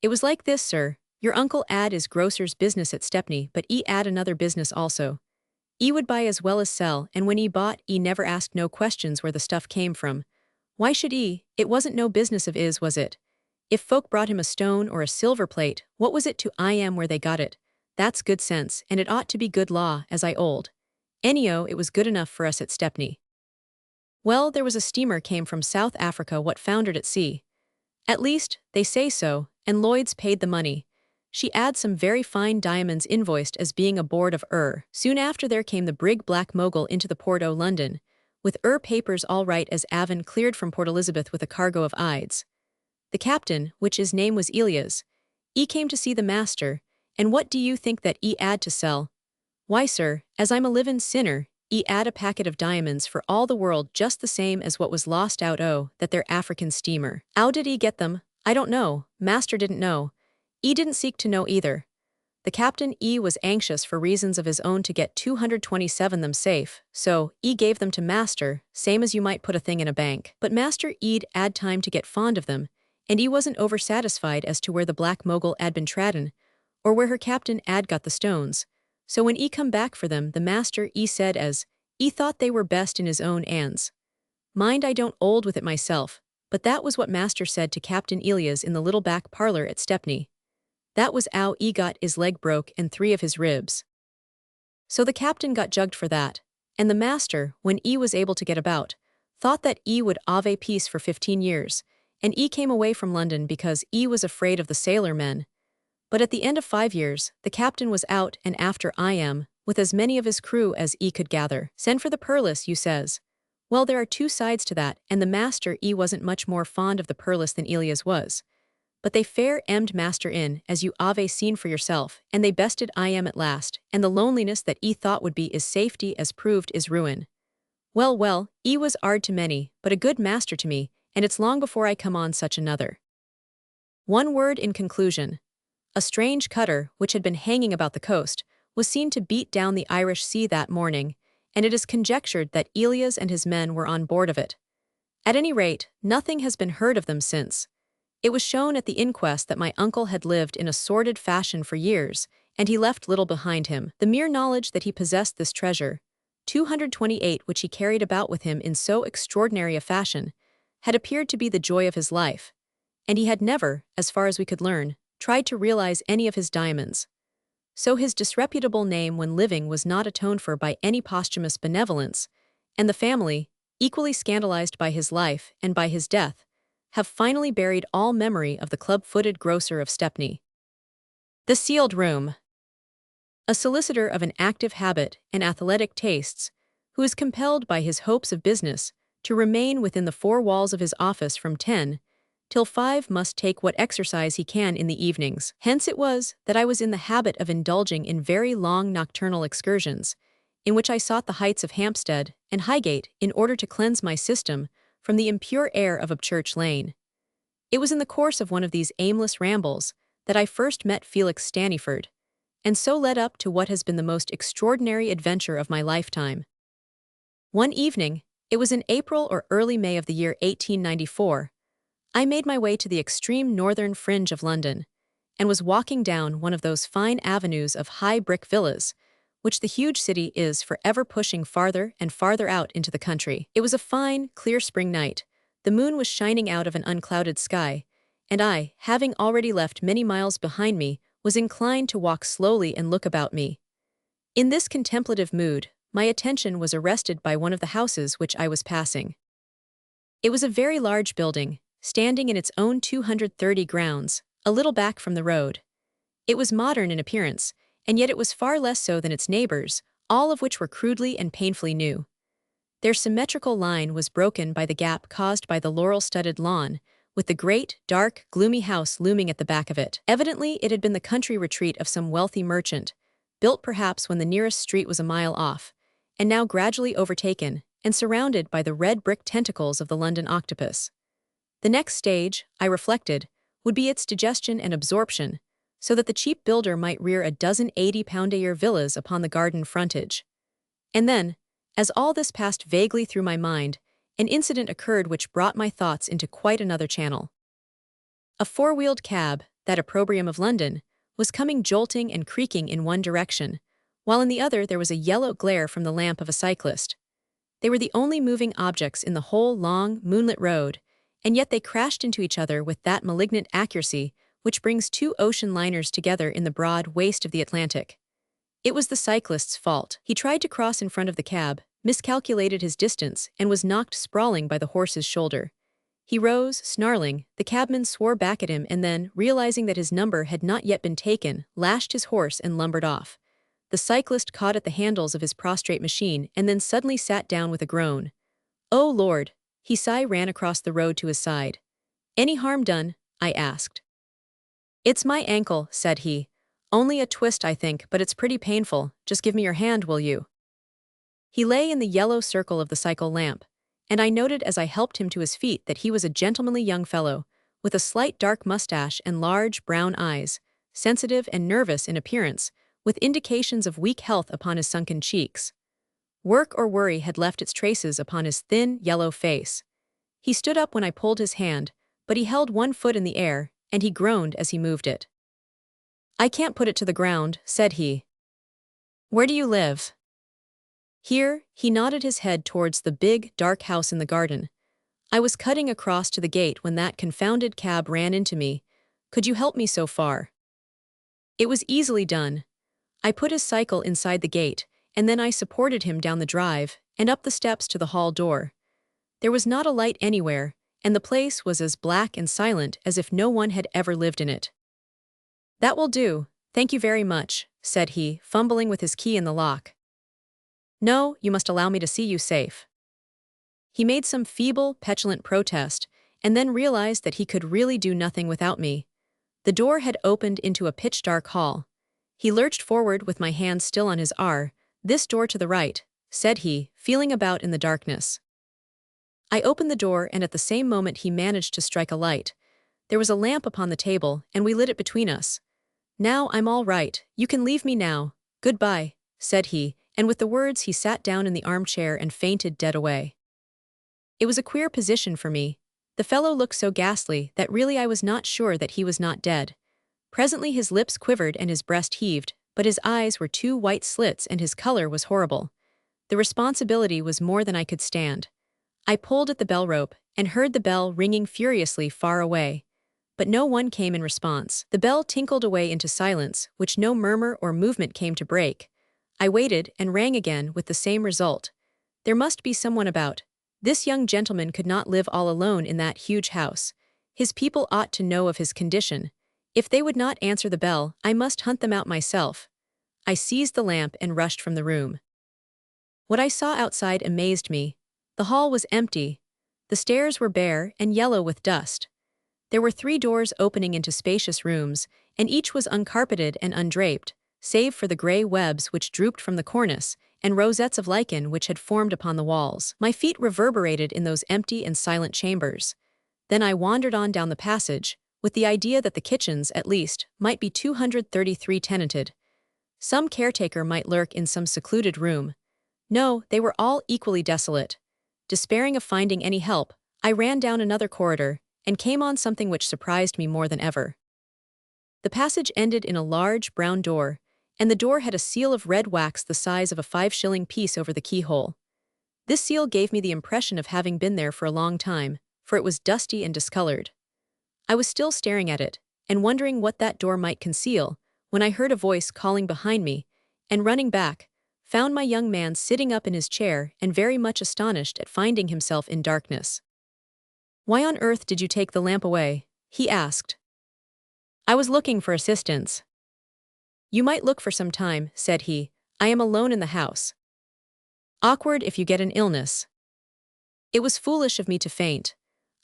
S1: It was like this, sir. Your uncle 'ad his grocer's business at Stepney, but 'e 'ad another business also. 'E would buy as well as sell, and when 'e bought 'e never asked no questions where the stuff came from. Why should 'e? It wasn't no business of 'is, was it? If folk brought him a stone or a silver plate, what was it to I am where they got it? That's good sense, and it ought to be good law, as I old. Anyhow, it was good enough for us at Stepney. Well, there was a steamer came from South Africa what foundered at sea. At least, they say so, and Lloyd's paid the money. She adds some very fine diamonds invoiced as being aboard of Soon after there came the brig Black Mogul into the port o' London, with papers all right as Avon cleared from Port Elizabeth with a cargo of ides. The captain, which his name was Elias, came to see the master, and what do you think that 'ad to sell? Why, sir, as I'm a livin' sinner, 'ad a packet of diamonds for all the world just the same as what was lost out that there African steamer. 'Ow did 'e get them? I don't know, master didn't know. 'E didn't seek to know either. The captain was anxious for reasons of his own to get 227 them safe, so 'e gave them to master, same as you might put a thing in a bank. But master 'ad time to get fond of them, and 'e wasn't over-satisfied as to where the Black Mogul 'ad been tradden, or where her captain 'ad got the stones. So when 'e come back for them, the master said as 'e thought they were best in his own 'ands. Mind I don't 'old with it myself, but that was what master said to Captain Elias in the little back parlor at Stepney. That was 'ow 'e got 'is leg broke and 3 of his ribs. So the captain got jugged for that, and the master, when 'e was able to get about, thought that 'e would 'ave peace for 15 years, and 'e came away from London because 'e was afraid of the sailor men. But at the end of 5 years, the captain was out and after with as many of his crew as 'e could gather. Send for the Perlis, you says. Well, there are 2 sides to that, and the master 'e wasn't much more fond of the Perlis than Elias was. But they fair emmed master in, as you 'ave seen for yourself, and they bested at last, and the loneliness that 'e thought would be is safety as proved is ruin. Well, 'e was 'ard to many, but a good master to me, and it's long before I come on such another. One word in conclusion. A strange cutter, which had been hanging about the coast, was seen to beat down the Irish Sea that morning, and it is conjectured that Elias and his men were on board of it. At any rate, nothing has been heard of them since. It was shown at the inquest that my uncle had lived in a sordid fashion for years, and he left little behind him. The mere knowledge that he possessed this treasure, 228 which he carried about with him in so extraordinary a fashion, had appeared to be the joy of his life, and he had never, as far as we could learn, tried to realize any of his diamonds. So his disreputable name when living was not atoned for by any posthumous benevolence, and the family, equally scandalized by his life and by his death, have finally buried all memory of the club-footed grocer of Stepney. The Sealed Room. A solicitor of an active habit and athletic tastes, who is compelled by his hopes of business to remain within the 4 walls of his office from 10 till 5 must take what exercise he can in the evenings. Hence it was that I was in the habit of indulging in very long nocturnal excursions, in which I sought the heights of Hampstead and Highgate in order to cleanse my system from the impure air of Upchurch Lane. It was in the course of one of these aimless rambles that I first met Felix Staniford, and so led up to what has been the most extraordinary adventure of my lifetime. One evening, it was in April or early May of the year 1894, I made my way to the extreme northern fringe of London, and was walking down one of those fine avenues of high brick villas, which the huge city is forever pushing farther and farther out into the country. It was a fine, clear spring night. The moon was shining out of an unclouded sky, and I, having already left many miles behind me, was inclined to walk slowly and look about me. In this contemplative mood, my attention was arrested by one of the houses which I was passing. It was a very large building, standing in its own 230 grounds, a little back from the road. It was modern in appearance, and yet it was far less so than its neighbors, all of which were crudely and painfully new. Their symmetrical line was broken by the gap caused by the laurel-studded lawn, with the great, dark, gloomy house looming at the back of it. Evidently it had been the country retreat of some wealthy merchant, built perhaps when the nearest street was a mile off, and now gradually overtaken and surrounded by the red brick tentacles of the London octopus. The next stage, I reflected, would be its digestion and absorption, so that the cheap builder might rear a dozen 80-pound-a-year villas upon the garden frontage. And then, as all this passed vaguely through my mind, an incident occurred which brought my thoughts into quite another channel. A 4-wheeled cab, that opprobrium of London, was coming jolting and creaking in one direction, while in the other there was a yellow glare from the lamp of a cyclist. They were the only moving objects in the whole long, moonlit road, and yet they crashed into each other with that malignant accuracy which brings 2 ocean liners together in the broad waste of the Atlantic. It was the cyclist's fault. He tried to cross in front of the cab, miscalculated his distance, and was knocked sprawling by the horse's shoulder. He rose, snarling. The cabman swore back at him and then, realizing that his number had not yet been taken, lashed his horse and lumbered off. The cyclist caught at the handles of his prostrate machine and then suddenly sat down with a groan. "Oh Lord!" He ran across the road to his side. "Any harm done?" I asked. "It's my ankle," said he. "Only a twist, I think, but it's pretty painful. Just give me your hand, will you?" He lay in the yellow circle of the cycle lamp, and I noted as I helped him to his feet that he was a gentlemanly young fellow, with a slight dark mustache and large brown eyes, sensitive and nervous in appearance, with indications of weak health upon his sunken cheeks. Work or worry had left its traces upon his thin, yellow face. He stood up when I pulled his hand, but he held one foot in the air, and he groaned as he moved it. "I can't put it to the ground," said he. "Where do you live?" "Here." He nodded his head towards the big, dark house in the garden. "I was cutting across to the gate when that confounded cab ran into me. Could you help me so far?" It was easily done. I put his cycle inside the gate, and then I supported him down the drive and up the steps to the hall door. There was not a light anywhere, and the place was as black and silent as if no one had ever lived in it. "That will do, thank you very much," said he, fumbling with his key in the lock. "No, you must allow me to see you safe." He made some feeble, petulant protest, and then realized that he could really do nothing without me. The door had opened into a pitch-dark hall. He lurched forward with my hand still on his arm. "This door to the right," said he, feeling about in the darkness. I opened the door, and at the same moment he managed to strike a light. There was a lamp upon the table, and we lit it between us. "Now I'm all right, you can leave me now. Goodbye," said he, and with the words he sat down in the armchair and fainted dead away. It was a queer position for me. The fellow looked so ghastly that really I was not sure that he was not dead. Presently his lips quivered and his breast heaved, but his eyes were two white slits and his color was horrible. The responsibility was more than I could stand. I pulled at the bell rope and heard the bell ringing furiously far away. But no one came in response. The bell tinkled away into silence, which no murmur or movement came to break. I waited and rang again with the same result. There must be someone about. This young gentleman could not live all alone in that huge house. His people ought to know of his condition. If they would not answer the bell, I must hunt them out myself. I seized the lamp and rushed from the room. What I saw outside amazed me. The hall was empty. The stairs were bare and yellow with dust. There were 3 doors opening into spacious rooms, and each was uncarpeted and undraped, save for the gray webs which drooped from the cornice, and rosettes of lichen which had formed upon the walls. My feet reverberated in those empty and silent chambers. Then I wandered on down the passage, with the idea that the kitchens, at least, might be 233 tenanted. Some caretaker might lurk in some secluded room. No, they were all equally desolate. Despairing of finding any help, I ran down another corridor, and came on something which surprised me more than ever. The passage ended in a large, brown door, and the door had a seal of red wax the size of a 5-shilling piece over the keyhole. This seal gave me the impression of having been there for a long time, for it was dusty and discolored. I was still staring at it, and wondering what that door might conceal, when I heard a voice calling behind me, and running back, found my young man sitting up in his chair and very much astonished at finding himself in darkness. "Why on earth did you take the lamp away?" he asked. "I was looking for assistance." "You might look for some time," said he. "I am alone in the house. Awkward if you get an illness." It was foolish of me to faint.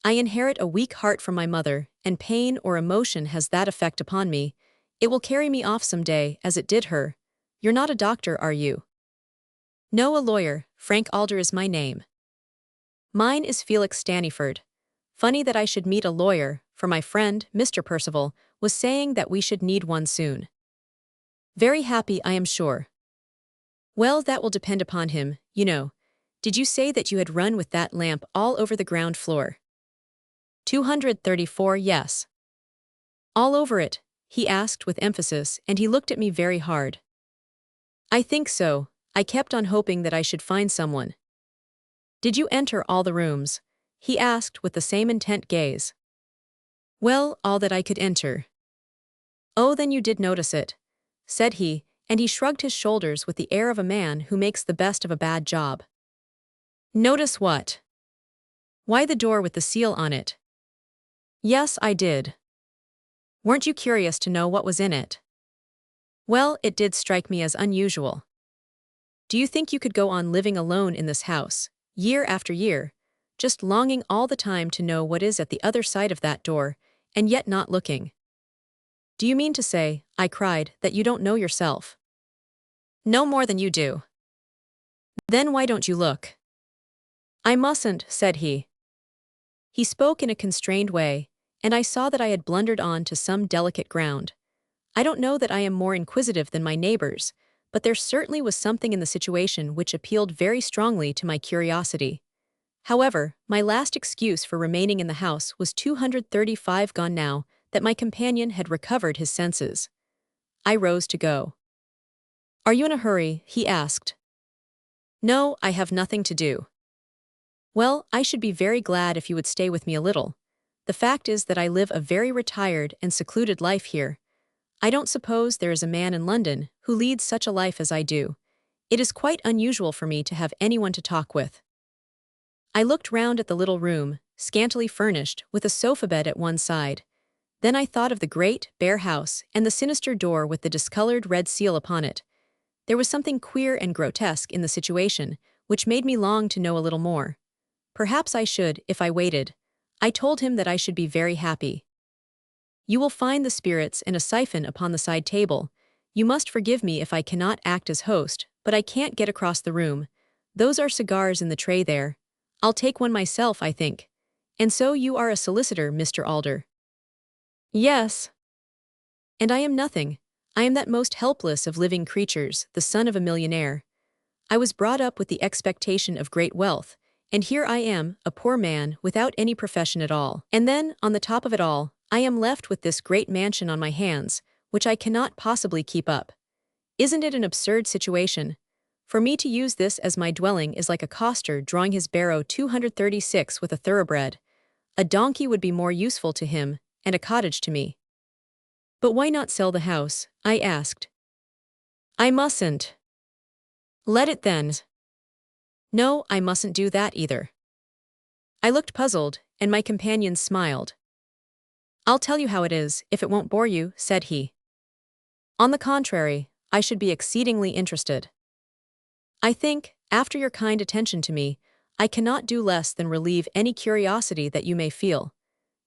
S1: I inherit a weak heart from my mother, and pain or emotion has that effect upon me. It will carry me off some day, as it did her. "You're not a doctor, are you?" "No, a lawyer. Frank Alder is my name." "Mine is Felix Staniford. Funny that I should meet a lawyer, for my friend, Mr. Percival, was saying that we should need one soon." "Very happy, I am sure." "Well, that will depend upon him, you know. Did you say that you had run with that lamp all over the ground floor?" 234, yes. "All over it?" he asked with emphasis, and he looked at me very hard. "I think so. I kept on hoping that I should find someone." "Did you enter all the rooms?" he asked with the same intent gaze. "Well, all that I could enter." "Oh, then you did notice it," said he, and he shrugged his shoulders with the air of a man who makes the best of a bad job. "Notice what?" Why the door with the seal on it? Yes, I did. Weren't you curious to know what was in it? Well, it did strike me as unusual. Do you think you could go on living alone in this house, year after year, just longing all the time to know what is at the other side of that door, and yet not looking? Do you mean to say, I cried, that you don't know yourself? No more than you do. Then why don't you look? I mustn't, said he. He spoke in a constrained way, and I saw that I had blundered on to some delicate ground. I don't know that I am more inquisitive than my neighbors, but there certainly was something in the situation which appealed very strongly to my curiosity. However, my last excuse for remaining in the house was 235 gone now that my companion had recovered his senses. I rose to go. Are you in a hurry? He asked. No, I have nothing to do. Well, I should be very glad if you would stay with me a little. The fact is that I live a very retired and secluded life here. I don't suppose there is a man in London who leads such a life as I do. It is quite unusual for me to have anyone to talk with. I looked round at the little room, scantily furnished, with a sofa bed at one side. Then I thought of the great, bare house and the sinister door with the discolored red seal upon it. There was something queer and grotesque in the situation, which made me long to know a little more. Perhaps I should, if I waited. I told him that I should be very happy. You will find the spirits and a siphon upon the side table. You must forgive me if I cannot act as host, but I can't get across the room. Those are cigars in the tray there. I'll take one myself, I think. And so you are a solicitor, Mr. Alder. Yes. And I am nothing. I am that most helpless of living creatures, the son of a millionaire. I was brought up with the expectation of great wealth, and here I am, a poor man, without any profession at all. And then, on the top of it all, I am left with this great mansion on my hands, which I cannot possibly keep up. Isn't it an absurd situation? For me to use this as my dwelling is like a coster drawing his barrow 236 with a thoroughbred. A donkey would be more useful to him, and a cottage to me. But why not sell the house? I asked. I mustn't. Let it then. No, I mustn't do that either. I looked puzzled, and my companion smiled. I'll tell you how it is, if it won't bore you, said he. On the contrary, I should be exceedingly interested. I think, after your kind attention to me, I cannot do less than relieve any curiosity that you may feel.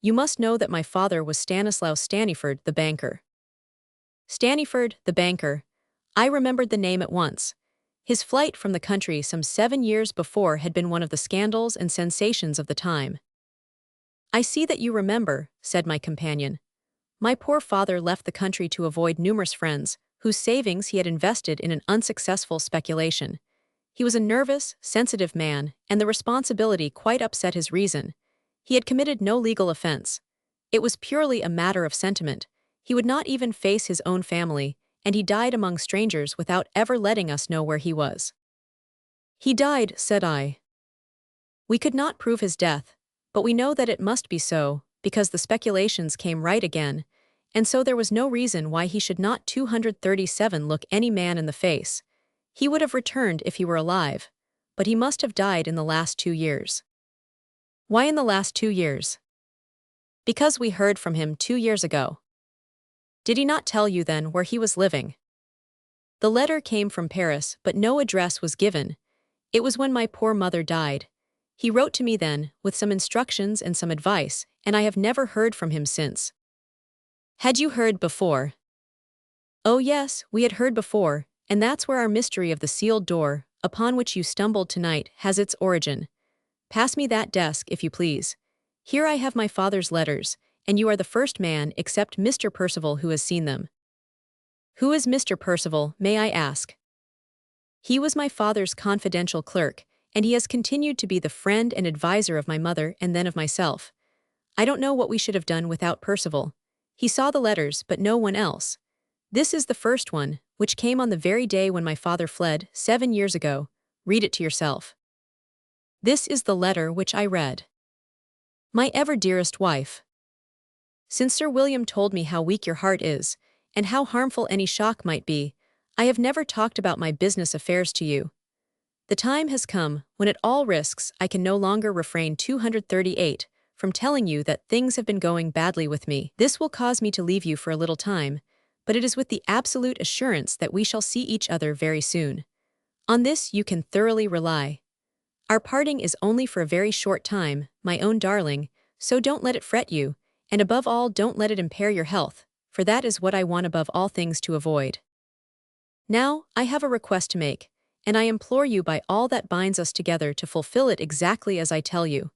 S1: You must know that my father was Stanislaus Staniford, the banker. Staniford, the banker. I remembered the name at once. His flight from the country some 7 years before had been one of the scandals and sensations of the time. I see that you remember, said my companion. My poor father left the country to avoid numerous friends, whose savings he had invested in an unsuccessful speculation. He was a nervous, sensitive man, and the responsibility quite upset his reason. He had committed no legal offense. It was purely a matter of sentiment. He would not even face his own family, and he died among strangers without ever letting us know where he was. He died, said I. We could not prove his death, but we know that it must be so, because the speculations came right again, and so there was no reason why he should not 237 look any man in the face. He would have returned if he were alive, but he must have died in the last 2 years. Why in the last 2 years? Because we heard from him 2 years ago. Did he not tell you then where he was living? The letter came from Paris, but no address was given. It was when my poor mother died. He wrote to me then, with some instructions and some advice, and I have never heard from him since. Had you heard before? Oh yes, we had heard before, and that's where our mystery of the sealed door, upon which you stumbled tonight, has its origin. Pass me that desk, if you please. Here I have my father's letters, and you are the first man except Mr. Percival who has seen them. Who is Mr. Percival, may I ask? He was my father's confidential clerk, and he has continued to be the friend and adviser of my mother and then of myself. I don't know what we should have done without Percival. He saw the letters, but no one else. This is the first one, which came on the very day when my father fled, 7 years ago. Read it to yourself. This is the letter which I read. My ever dearest wife. Since Sir William told me how weak your heart is, and how harmful any shock might be, I have never talked about my business affairs to you. The time has come when at all risks I can no longer refrain 238 from telling you that things have been going badly with me. This will cause me to leave you for a little time, but it is with the absolute assurance that we shall see each other very soon. On this you can thoroughly rely. Our parting is only for a very short time, my own darling, so don't let it fret you, and above all don't let it impair your health, for that is what I want above all things to avoid. Now, I have a request to make, and I implore you by all that binds us together to fulfill it exactly as I tell you.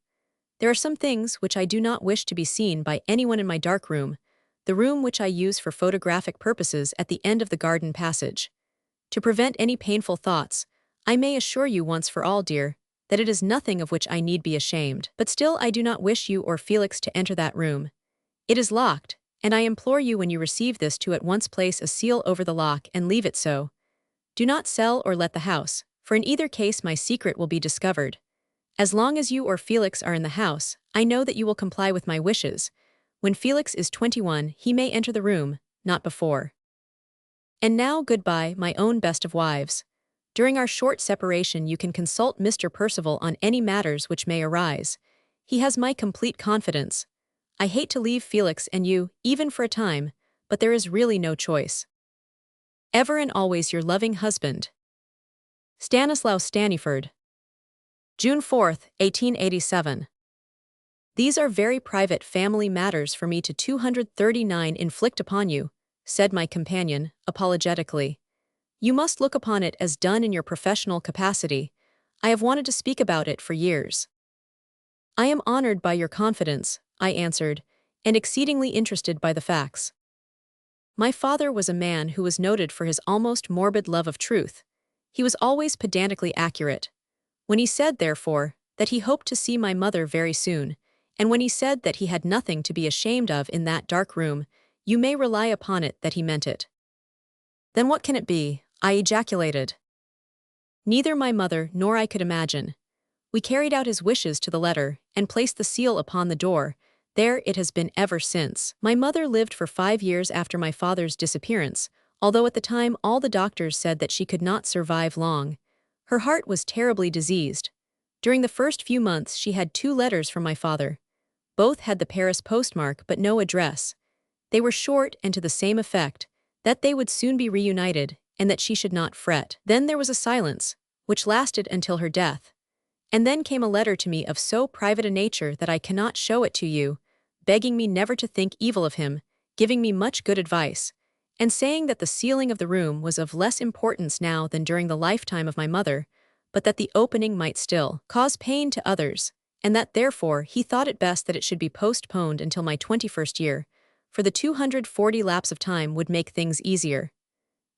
S1: There are some things which I do not wish to be seen by anyone in my dark room, the room which I use for photographic purposes at the end of the garden passage. To prevent any painful thoughts, I may assure you once for all, dear, that it is nothing of which I need be ashamed. But still I do not wish you or Felix to enter that room. It is locked, and I implore you when you receive this to at once place a seal over the lock and leave it so. Do not sell or let the house, for in either case my secret will be discovered. As long as you or Felix are in the house, I know that you will comply with my wishes. When Felix is 21, he may enter the room, not before. And now goodbye, my own best of wives. During our short separation you can consult Mr. Percival on any matters which may arise. He has my complete confidence. I hate to leave Felix and you, even for a time, but there is really no choice. Ever and always your loving husband, Stanislaus Staniford. June 4, 1887. These are very private family matters for me to 239 inflict upon you, said my companion, apologetically. You must look upon it as done in your professional capacity. I have wanted to speak about it for years. I am honored by your confidence, I answered, and exceedingly interested by the facts. My father was a man who was noted for his almost morbid love of truth. He was always pedantically accurate. When he said, therefore, that he hoped to see my mother very soon, and when he said that he had nothing to be ashamed of in that dark room, you may rely upon it that he meant it. Then what can it be? I ejaculated. Neither my mother nor I could imagine. We carried out his wishes to the letter, and placed the seal upon the door. There it has been ever since. My mother lived for 5 years after my father's disappearance, although at the time all the doctors said that she could not survive long. Her heart was terribly diseased. During the first few months she had 2 letters from my father. Both had the Paris postmark but no address. They were short and to the same effect, that they would soon be reunited, and that she should not fret. Then there was a silence, which lasted until her death. And then came a letter to me of so private a nature that I cannot show it to you, begging me never to think evil of him, giving me much good advice, and saying that the sealing of the room was of less importance now than during the lifetime of my mother, but that the opening might still cause pain to others, and that therefore he thought it best that it should be postponed until my 21st year, for the 240 lapse of time would make things easier.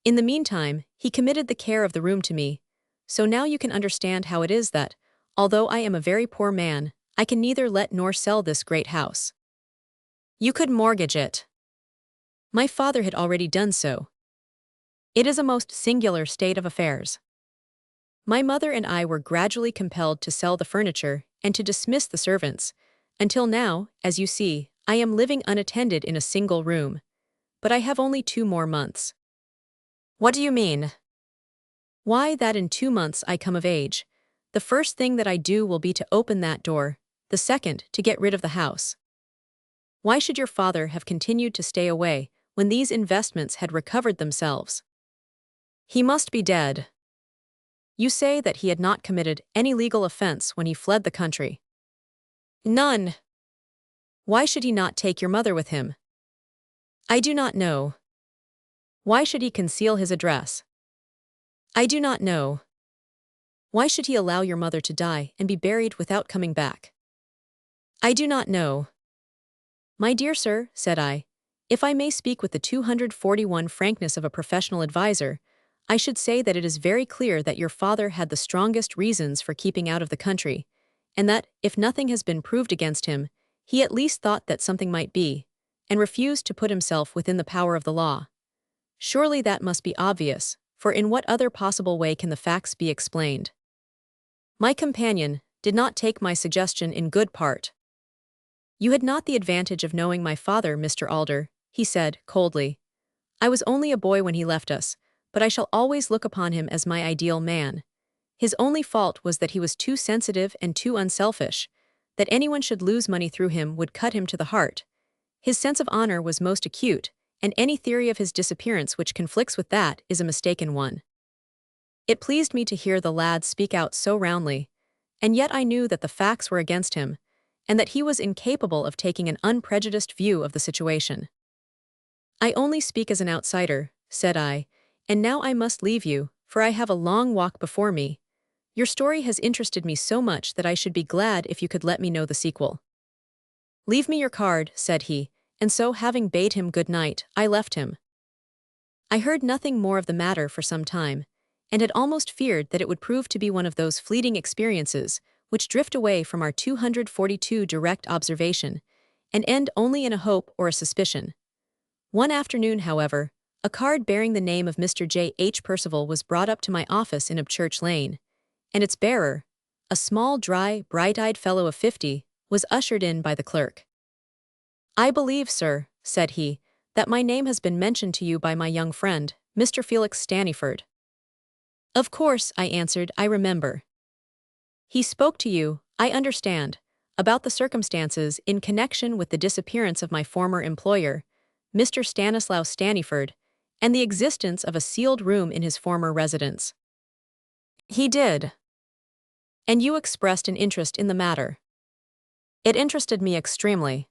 S1: In the meantime, he committed the care of the room to me, so now you can understand how it is that, although I am a very poor man, I can neither let nor sell this great house. You could mortgage it. My father had already done so. It is a most singular state of affairs. My mother and I were gradually compelled to sell the furniture and to dismiss the servants, until now, as you see, I am living unattended in a single room. But I have only 2 more months. What do you mean? Why, that in 2 months I come of age. The first thing that I do will be to open that door, the second, to get rid of the house. Why should your father have continued to stay away when these investments had recovered themselves? He must be dead. You say that he had not committed any legal offense when he fled the country. None. Why should he not take your mother with him? I do not know. Why should he conceal his address? I do not know. Why should he allow your mother to die and be buried without coming back? I do not know. My dear sir, said I, if I may speak with the 241 frankness of a professional adviser, I should say that it is very clear that your father had the strongest reasons for keeping out of the country, and that, if nothing has been proved against him, he at least thought that something might be, and refused to put himself within the power of the law. Surely that must be obvious, for in what other possible way can the facts be explained? My companion did not take my suggestion in good part. You had not the advantage of knowing my father, Mr. Alder, he said, coldly. I was only a boy when he left us, but I shall always look upon him as my ideal man. His only fault was that he was too sensitive and too unselfish. That anyone should lose money through him would cut him to the heart. His sense of honor was most acute, and any theory of his disappearance which conflicts with that is a mistaken one. It pleased me to hear the lad speak out so roundly, and yet I knew that the facts were against him, and that he was incapable of taking an unprejudiced view of the situation. "I only speak as an outsider," said I, "and now I must leave you, for I have a long walk before me. Your story has interested me so much that I should be glad if you could let me know the sequel." "Leave me your card," said he, and so having bade him good night, I left him. I heard nothing more of the matter for some time, and had almost feared that it would prove to be one of those fleeting experiences which drift away from our 242 direct observation, and end only in a hope or a suspicion. One afternoon, however, a card bearing the name of Mr. J. H. Percival was brought up to my office in Upchurch Lane, and its bearer, a small, dry, bright-eyed fellow of 50, was ushered in by the clerk. "I believe, sir," said he, "that my name has been mentioned to you by my young friend, Mr. Felix Staniford." "Of course," I answered, "I remember. He spoke to you, I understand, about the circumstances in connection with the disappearance of my former employer, Mr. Stanislaus Staniford, and the existence of a sealed room in his former residence." "He did." "And you expressed an interest in the matter." "It interested me extremely."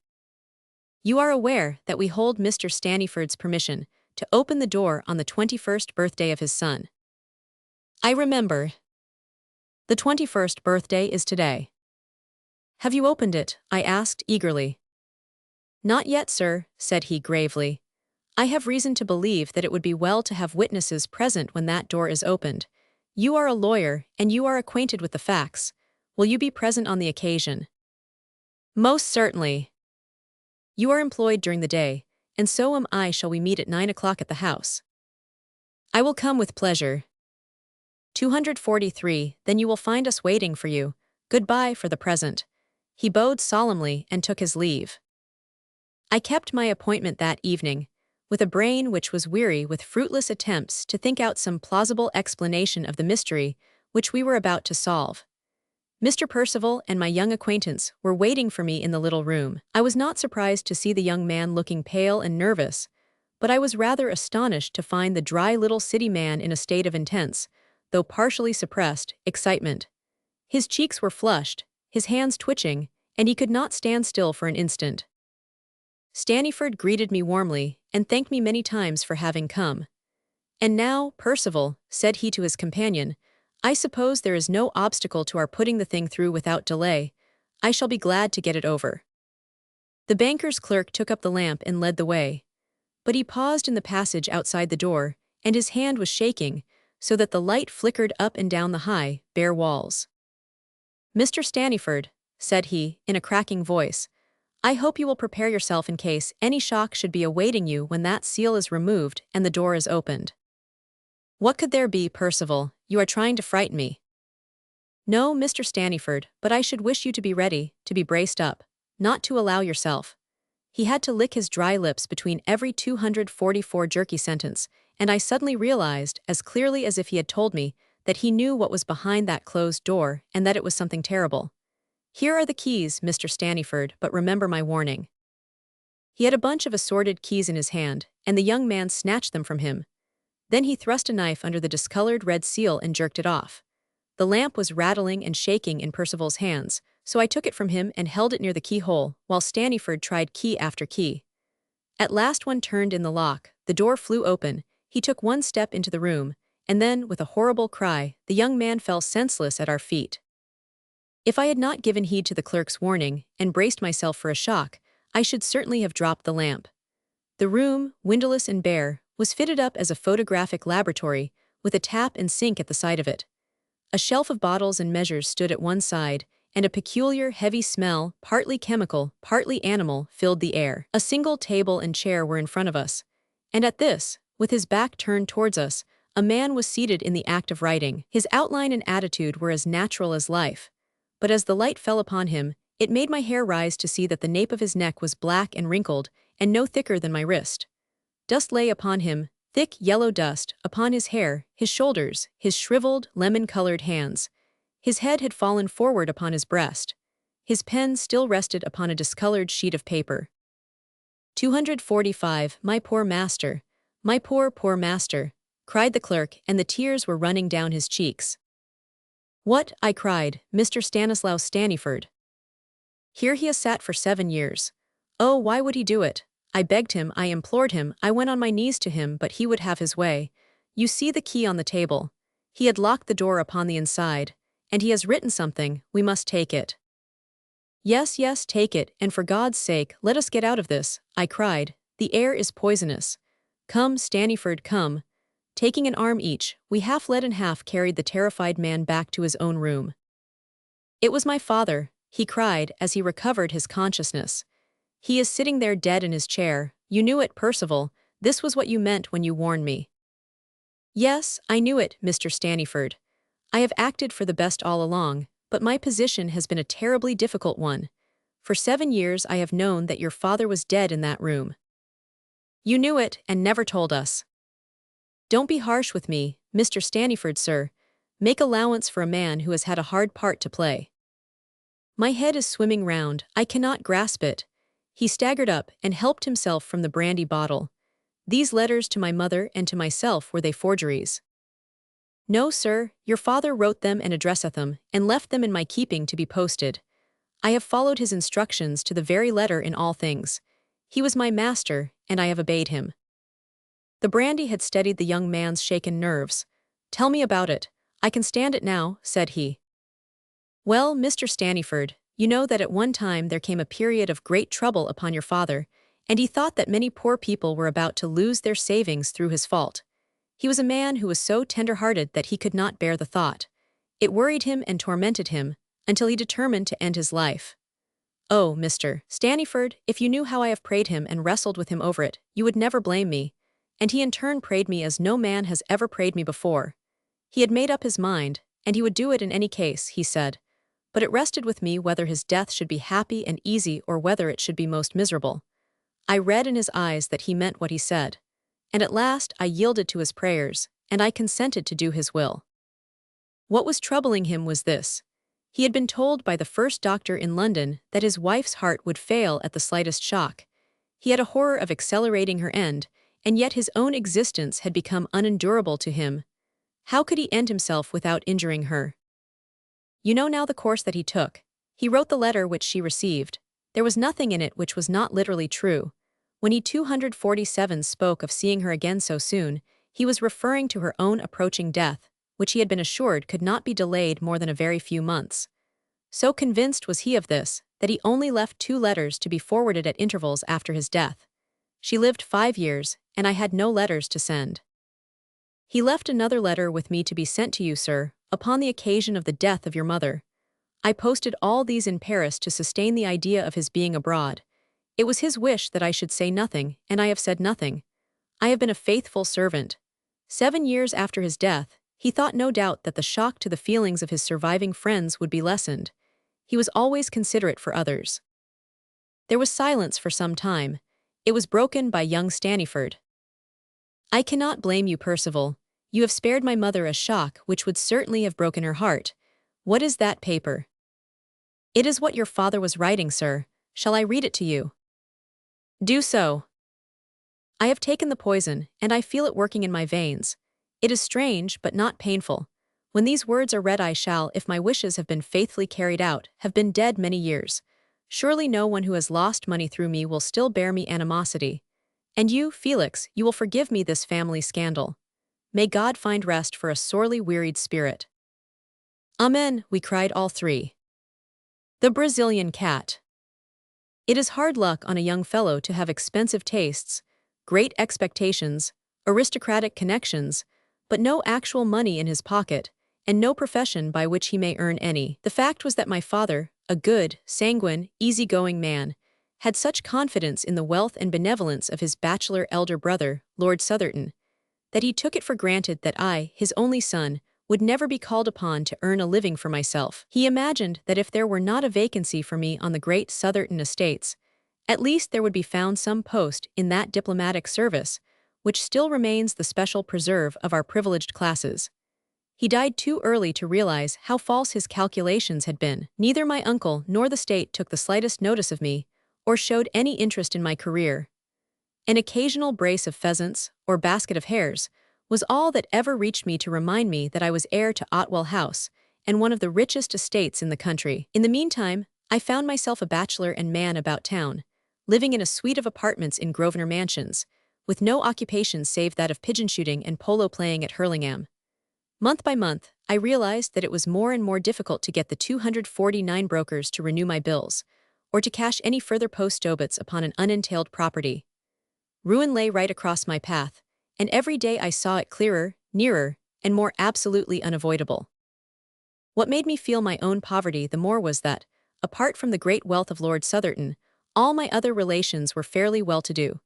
S1: "You are aware that we hold Mr. Staniford's permission to open the door on the 21st birthday of his son." "I remember. The 21st birthday is today." "Have you opened it?" I asked eagerly. "Not yet, sir," said he gravely. "I have reason to believe that it would be well to have witnesses present when that door is opened. You are a lawyer, and you are acquainted with the facts. Will you be present on the occasion?" "Most certainly." "You are employed during the day, and so am I. Shall we meet at 9 o'clock at the house?" "I will come with pleasure." 243, "Then you will find us waiting for you. Goodbye for the present." He bowed solemnly and took his leave. I kept my appointment that evening, with a brain which was weary with fruitless attempts to think out some plausible explanation of the mystery which we were about to solve. Mr. Percival and my young acquaintance were waiting for me in the little room. I was not surprised to see the young man looking pale and nervous, but I was rather astonished to find the dry little city man in a state of intense, though partially suppressed, excitement. His cheeks were flushed, his hands twitching, and he could not stand still for an instant. Staniford greeted me warmly, and thanked me many times for having come. "And now, Percival," said he to his companion, "I suppose there is no obstacle to our putting the thing through without delay. I shall be glad to get it over." The banker's clerk took up the lamp and led the way. But he paused in the passage outside the door, and his hand was shaking, so that the light flickered up and down the high, bare walls. "Mr. Staniford," said he, in a cracking voice, "I hope you will prepare yourself in case any shock should be awaiting you when that seal is removed and the door is opened." "What could there be, Percival? You are trying to frighten me." "No, Mr. Staniford, but I should wish you to be ready, to be braced up, not to allow yourself." He had to lick his dry lips between every 244 jerky sentence, and I suddenly realized, as clearly as if he had told me, that he knew what was behind that closed door and that it was something terrible. "Here are the keys, Mr. Staniford, but remember my warning." He had a bunch of assorted keys in his hand, and the young man snatched them from him. Then he thrust a knife under the discolored red seal and jerked it off. The lamp was rattling and shaking in Percival's hands, so I took it from him and held it near the keyhole, while Staniford tried key after key. At last one turned in the lock, the door flew open, he took one step into the room, and then, with a horrible cry, the young man fell senseless at our feet. If I had not given heed to the clerk's warning, and braced myself for a shock, I should certainly have dropped the lamp. The room, windowless and bare, was fitted up as a photographic laboratory, with a tap and sink at the side of it. A shelf of bottles and measures stood at one side, and a peculiar heavy smell, partly chemical, partly animal, filled the air. A single table and chair were in front of us, and at this, with his back turned towards us, a man was seated in the act of writing. His outline and attitude were as natural as life, but as the light fell upon him, it made my hair rise to see that the nape of his neck was black and wrinkled, and no thicker than my wrist. Dust lay upon him, Thick yellow dust upon his hair, his shoulders, his shriveled, lemon-colored hands. His head had fallen forward upon his breast. His pen still rested upon a discolored sheet of paper. 245, my poor master, my poor, poor master, cried the clerk, and the tears were running down his cheeks. What, I cried, Mr. Stanislaus Staniford. Here he has sat for 7 years. Oh, why would he do it? I begged him, I implored him, I went on my knees to him, but he would have his way. You see the key on the table. He had locked the door upon the inside, and he has written something, we must take it. Yes, yes, take it, and for God's sake, let us get out of this, I cried. The air is poisonous. Come, Staniford, come. Taking an arm each, we half led and half carried the terrified man back to his own room. It was my father, he cried as he recovered his consciousness. He is sitting there dead in his chair. You knew it, Percival. This was what you meant when you warned me. Yes, I knew it, Mr. Staniford. I have acted for the best all along, but my position has been a terribly difficult one. For 7 years I have known that your father was dead in that room. You knew it and never told us. Don't be harsh with me, Mr. Staniford, sir. Make allowance for a man who has had a hard part to play. My head is swimming round, I cannot grasp it. He staggered up and helped himself from the brandy bottle. These letters to my mother and to myself, were they forgeries? No, sir, your father wrote them and addressed them, and left them in my keeping to be posted. I have followed his instructions to the very letter in all things. He was my master, and I have obeyed him. The brandy had steadied the young man's shaken nerves. Tell me about it. I can stand it now, said he. Well, Mr. Staniford, you know that at one time there came a period of great trouble upon your father, and he thought that many poor people were about to lose their savings through his fault. He was a man who was so tender-hearted that he could not bear the thought. It worried him and tormented him, until he determined to end his life. Oh, Mr. Staniford, if you knew how I have prayed him and wrestled with him over it, you would never blame me. And he in turn prayed me as no man has ever prayed me before. He had made up his mind, and he would do it in any case, he said. But it rested with me whether his death should be happy and easy or whether it should be most miserable. I read in his eyes that he meant what he said. And at last I yielded to his prayers, and I consented to do his will. What was troubling him was this. He had been told by the first doctor in London that his wife's heart would fail at the slightest shock. He had a horror of accelerating her end, and yet his own existence had become unendurable to him. How could he end himself without injuring her? You know now the course that he took. He wrote the letter which she received. There was nothing in it which was not literally true. When he 247 spoke of seeing her again so soon, he was referring to her own approaching death, which he had been assured could not be delayed more than a very few months. So convinced was he of this, that he only left 2 letters to be forwarded at intervals after his death. She lived 5 years, and I had no letters to send. He left another letter with me to be sent to you, sir, upon the occasion of the death of your mother. I posted all these in Paris to sustain the idea of his being abroad. It was his wish that I should say nothing, and I have said nothing. I have been a faithful servant. 7 years after his death, he thought no doubt that the shock to the feelings of his surviving friends would be lessened. He was always considerate for others. There was silence for some time. It was broken by young Staniford. I cannot blame you, Percival. You have spared my mother a shock which would certainly have broken her heart. What is that paper? It is what your father was writing, sir. Shall I read it to you? Do so. I have taken the poison, and I feel it working in my veins. It is strange, but not painful. When these words are read, I shall, if my wishes have been faithfully carried out, have been dead many years. Surely no one who has lost money through me will still bear me animosity. And you, Felix, you will forgive me this family scandal. May God find rest for a sorely wearied spirit. Amen, we cried all three. The Brazilian cat. It is hard luck on a young fellow to have expensive tastes, great expectations, aristocratic connections, but no actual money in his pocket, and no profession by which he may earn any. The fact was that my father, a good, sanguine, easy-going man, had such confidence in the wealth and benevolence of his bachelor elder brother, Lord Southerton, that he took it for granted that I, his only son, would never be called upon to earn a living for myself. He imagined that if there were not a vacancy for me on the great Southerton estates, at least there would be found some post in that diplomatic service, which still remains the special preserve of our privileged classes. He died too early to realize how false his calculations had been. Neither my uncle nor the state took the slightest notice of me, or showed any interest in my career. An occasional brace of pheasants, or basket of hares, was all that ever reached me to remind me that I was heir to Otwell House, and one of the richest estates in the country. In the meantime, I found myself a bachelor and man about town, living in a suite of apartments in Grosvenor Mansions, with no occupation save that of pigeon shooting and polo playing at Hurlingham. Month by month, I realized that it was more and more difficult to get the 249 brokers to renew my bills, or to cash any further post obits upon an unentailed property. Ruin lay right across my path, and every day I saw it clearer, nearer, and more absolutely unavoidable. What made me feel my own poverty the more was that, apart from the great wealth of Lord Southerton, all my other relations were fairly well-to-do.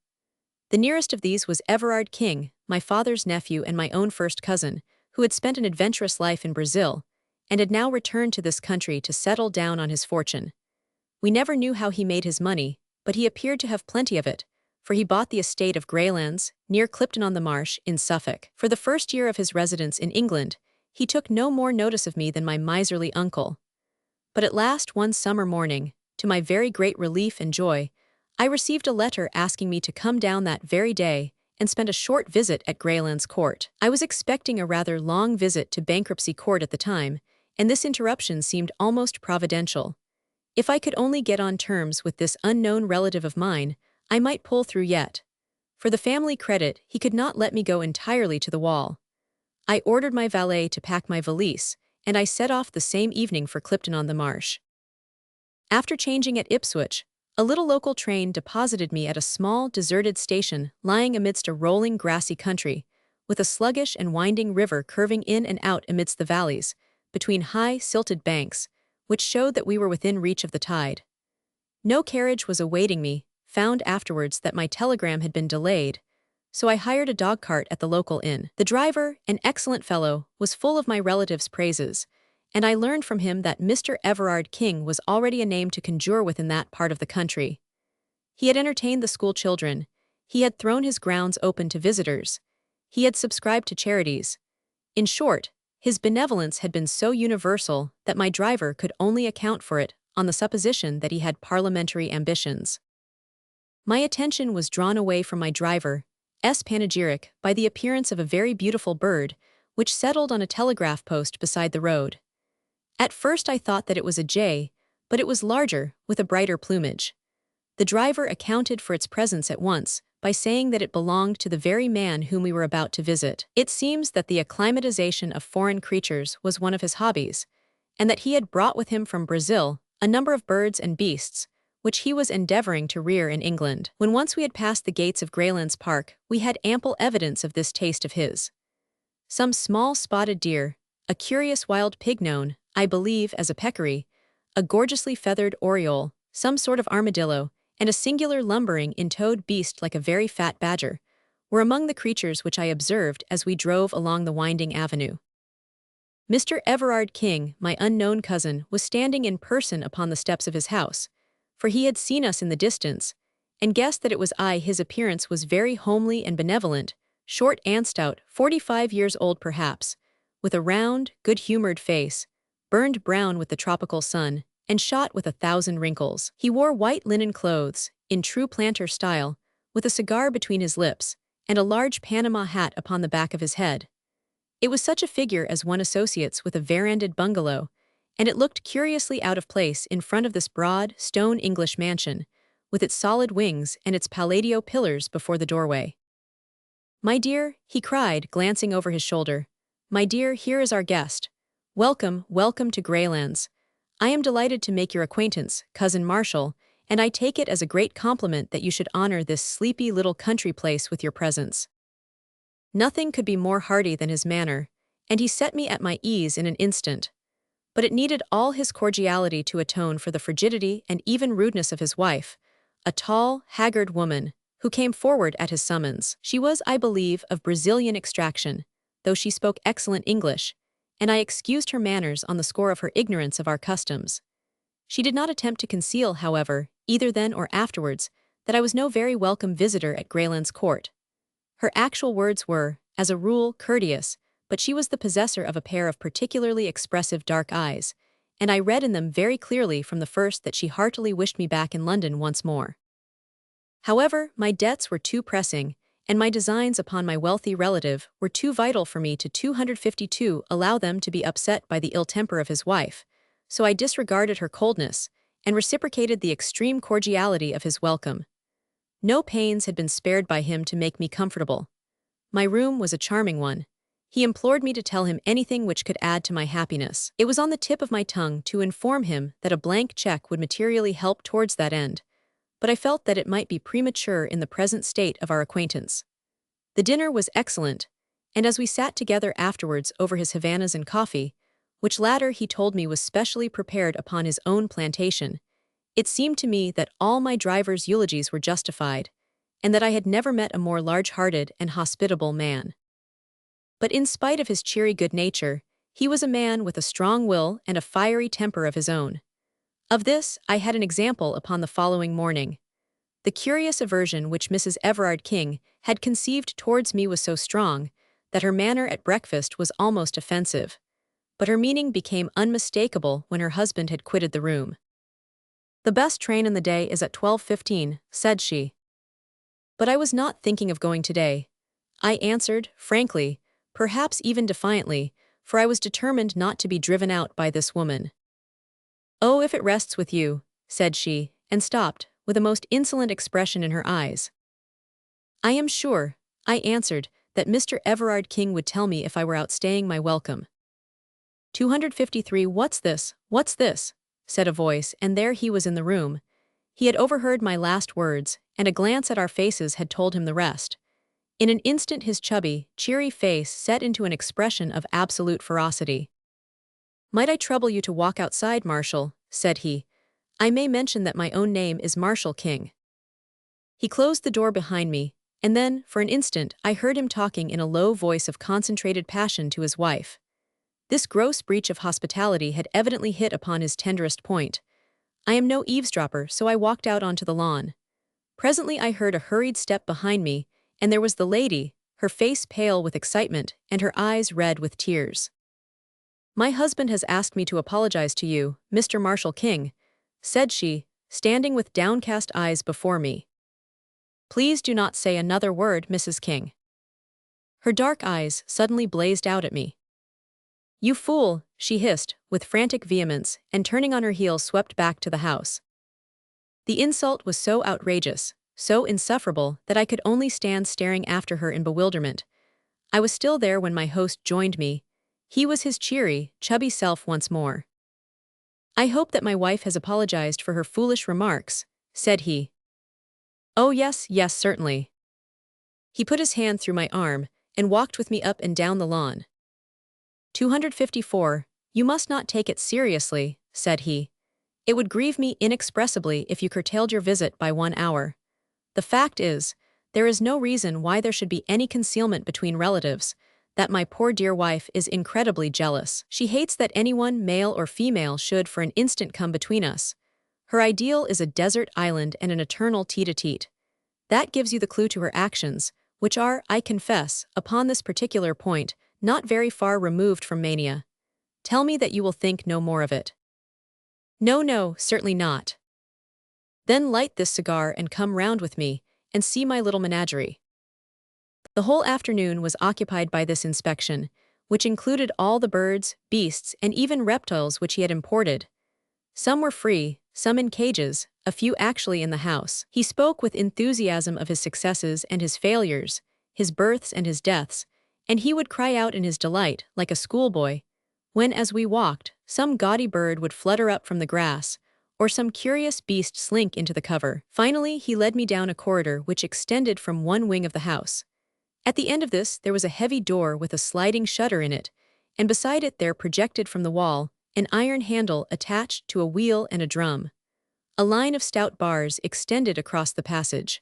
S1: The nearest of these was Everard King, my father's nephew and my own first cousin, who had spent an adventurous life in Brazil, and had now returned to this country to settle down on his fortune. We never knew how he made his money, but he appeared to have plenty of it, for he bought the estate of Greylands, near Clipton-on-the-Marsh, in Suffolk. For the first year of his residence in England, he took no more notice of me than my miserly uncle. But at last one summer morning, to my very great relief and joy, I received a letter asking me to come down that very day and spend a short visit at Greylands Court. I was expecting a rather long visit to Bankruptcy Court at the time, and this interruption seemed almost providential. If I could only get on terms with this unknown relative of mine, I might pull through yet. For the family credit, he could not let me go entirely to the wall. I ordered my valet to pack my valise, and I set off the same evening for Clipton-on-the-Marsh. After changing at Ipswich, a little local train deposited me at a small, deserted station lying amidst a rolling, grassy country, with a sluggish and winding river curving in and out amidst the valleys, between high, silted banks, which showed that we were within reach of the tide. No carriage was awaiting me, found afterwards that my telegram had been delayed, so I hired a dog-cart at the local inn. The driver, an excellent fellow, was full of my relative's praises, and I learned from him that Mr. Everard King was already a name to conjure with in that part of the country. He had entertained the school children, he had thrown his grounds open to visitors, he had subscribed to charities. In short, his benevolence had been so universal that my driver could only account for it on the supposition that he had parliamentary ambitions. My attention was drawn away from my driver's panegyric by the appearance of a very beautiful bird, which settled on a telegraph post beside the road. At first I thought that it was a jay, but it was larger, with a brighter plumage. The driver accounted for its presence at once by saying that it belonged to the very man whom we were about to visit. It seems that the acclimatization of foreign creatures was one of his hobbies, and that he had brought with him from Brazil a number of birds and beasts, which he was endeavoring to rear in England. When once we had passed the gates of Greylands Park, we had ample evidence of this taste of his. Some small spotted deer, a curious wild pig known, I believe, as a peccary, a gorgeously feathered oriole, some sort of armadillo, and a singular lumbering in-toed beast like a very fat badger, were among the creatures which I observed as we drove along the winding avenue. Mr. Everard King, my unknown cousin, was standing in person upon the steps of his house, for he had seen us in the distance, and guessed that it was I. His appearance was very homely and benevolent, short and stout, 45 years old perhaps, with a round, good-humored face, burned brown with the tropical sun, and shot with 1,000 wrinkles. He wore white linen clothes, in true planter style, with a cigar between his lips, and a large Panama hat upon the back of his head. It was such a figure as one associates with a veranded bungalow, and it looked curiously out of place in front of this broad, stone English mansion, with its solid wings and its Palladio pillars before the doorway. "My dear," he cried, glancing over his shoulder, "my dear, here is our guest. Welcome, welcome to Greylands. I am delighted to make your acquaintance, Cousin Marshall, and I take it as a great compliment that you should honor this sleepy little country place with your presence." Nothing could be more hearty than his manner, and he set me at my ease in an instant. But it needed all his cordiality to atone for the frigidity and even rudeness of his wife, a tall, haggard woman, who came forward at his summons. She was, I believe, of Brazilian extraction, though she spoke excellent English, and I excused her manners on the score of her ignorance of our customs. She did not attempt to conceal, however, either then or afterwards, that I was no very welcome visitor at Greylands Court. Her actual words were, as a rule, courteous, but she was the possessor of a pair of particularly expressive dark eyes, and I read in them very clearly from the first that she heartily wished me back in London once more. However, my debts were too pressing, and my designs upon my wealthy relative were too vital for me to 252 allow them to be upset by the ill temper of his wife, so I disregarded her coldness and reciprocated the extreme cordiality of his welcome. No pains had been spared by him to make me comfortable. My room was a charming one. He implored me to tell him anything which could add to my happiness. It was on the tip of my tongue to inform him that a blank check would materially help towards that end, but I felt that it might be premature in the present state of our acquaintance. The dinner was excellent, and as we sat together afterwards over his Havanas and coffee, which latter he told me was specially prepared upon his own plantation, it seemed to me that all my driver's eulogies were justified, and that I had never met a more large-hearted and hospitable man. But in spite of his cheery good nature, he was a man with a strong will and a fiery temper of his own. Of this I had an example upon the following morning. The curious aversion which Mrs. Everard King had conceived towards me was so strong that her manner at breakfast was almost offensive, but her meaning became unmistakable when her husband had quitted the room. "The best train in the day is at 12:15, said she. But I was not thinking of going today. I answered, frankly, perhaps even defiantly, for I was determined not to be driven out by this woman. "Oh, if it rests with you," said she, and stopped, with a most insolent expression in her eyes. "I am sure," I answered, "that Mr. Everard King would tell me if I were outstaying my welcome." 253 "What's this, what's this?" said a voice, and there he was in the room. He had overheard my last words, and a glance at our faces had told him the rest. In an instant his chubby, cheery face set into an expression of absolute ferocity. "Might I trouble you to walk outside, Marshal?" said he. "I may mention that my own name is Marshal King." He closed the door behind me, and then, for an instant, I heard him talking in a low voice of concentrated passion to his wife. This gross breach of hospitality had evidently hit upon his tenderest point. I am no eavesdropper, so I walked out onto the lawn. Presently I heard a hurried step behind me, and there was the lady, her face pale with excitement and her eyes red with tears. "My husband has asked me to apologize to you, Mr. Marshal King," said she, standing with downcast eyes before me. "Please do not say another word, Mrs. King." Her dark eyes suddenly blazed out at me. "You fool," she hissed, with frantic vehemence, and turning on her heel swept back to the house. The insult was so outrageous, so insufferable, that I could only stand staring after her in bewilderment. I was still there when my host joined me. He was his cheery, chubby self once more. "I hope that my wife has apologized for her foolish remarks," said he. "Oh yes, yes, certainly." He put his hand through my arm and walked with me up and down the lawn. 254, "You must not take it seriously," said he. "It would grieve me inexpressibly if you curtailed your visit by 1 hour. The fact is, there is no reason why there should be any concealment between relatives, that my poor dear wife is incredibly jealous. She hates that anyone, male or female, should for an instant come between us. Her ideal is a desert island and an eternal tete-a-tete. That gives you the clue to her actions, which are, I confess, upon this particular point, not very far removed from mania. Tell me that you will think no more of it." "No, no, certainly not." "Then light this cigar and come round with me, and see my little menagerie." The whole afternoon was occupied by this inspection, which included all the birds, beasts, and even reptiles which he had imported. Some were free, some in cages, a few actually in the house. He spoke with enthusiasm of his successes and his failures, his births and his deaths, and he would cry out in his delight, like a schoolboy, when, as we walked, some gaudy bird would flutter up from the grass, or some curious beast slink into the cover. Finally, he led me down a corridor which extended from one wing of the house. At the end of this there was a heavy door with a sliding shutter in it, and beside it there projected from the wall an iron handle attached to a wheel and a drum. A line of stout bars extended across the passage.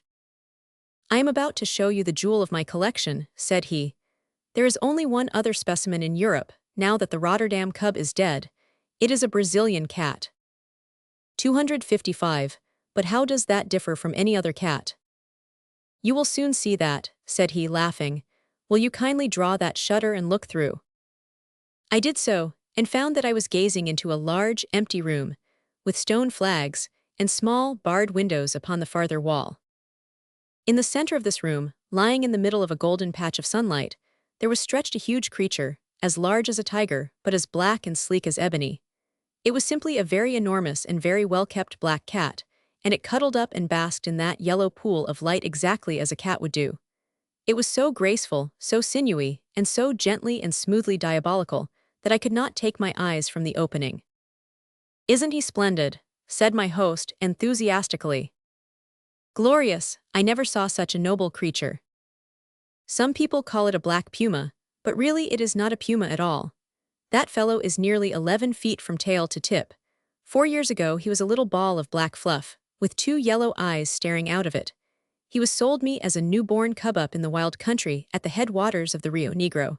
S1: "I am about to show you the jewel of my collection," said he. "There is only one other specimen in Europe, now that the Rotterdam cub is dead. It is a Brazilian cat." 255, "But how does that differ from any other cat?" You will soon see that, said he, laughing. Will you kindly draw that shutter and look through? I did so, and found that I was gazing into a large, empty room, with stone flags and small, barred windows upon the farther wall. In the center of this room, lying in the middle of a golden patch of sunlight, there was stretched a huge creature, as large as a tiger, but as black and sleek as ebony. It was simply a very enormous and very well-kept black cat, and it cuddled up and basked in that yellow pool of light exactly as a cat would do. It was so graceful, so sinewy, and so gently and smoothly diabolical that I could not take my eyes from the opening. "Isn't he splendid?" said my host enthusiastically. "Glorious, I never saw such a noble creature. Some people call it a black puma, but really it is not a puma at all. That fellow is nearly 11 feet from tail to tip. 4 years ago he was a little ball of black fluff, with 2 yellow eyes staring out of it. He was sold me as a newborn cub up in the wild country at the headwaters of the Rio Negro.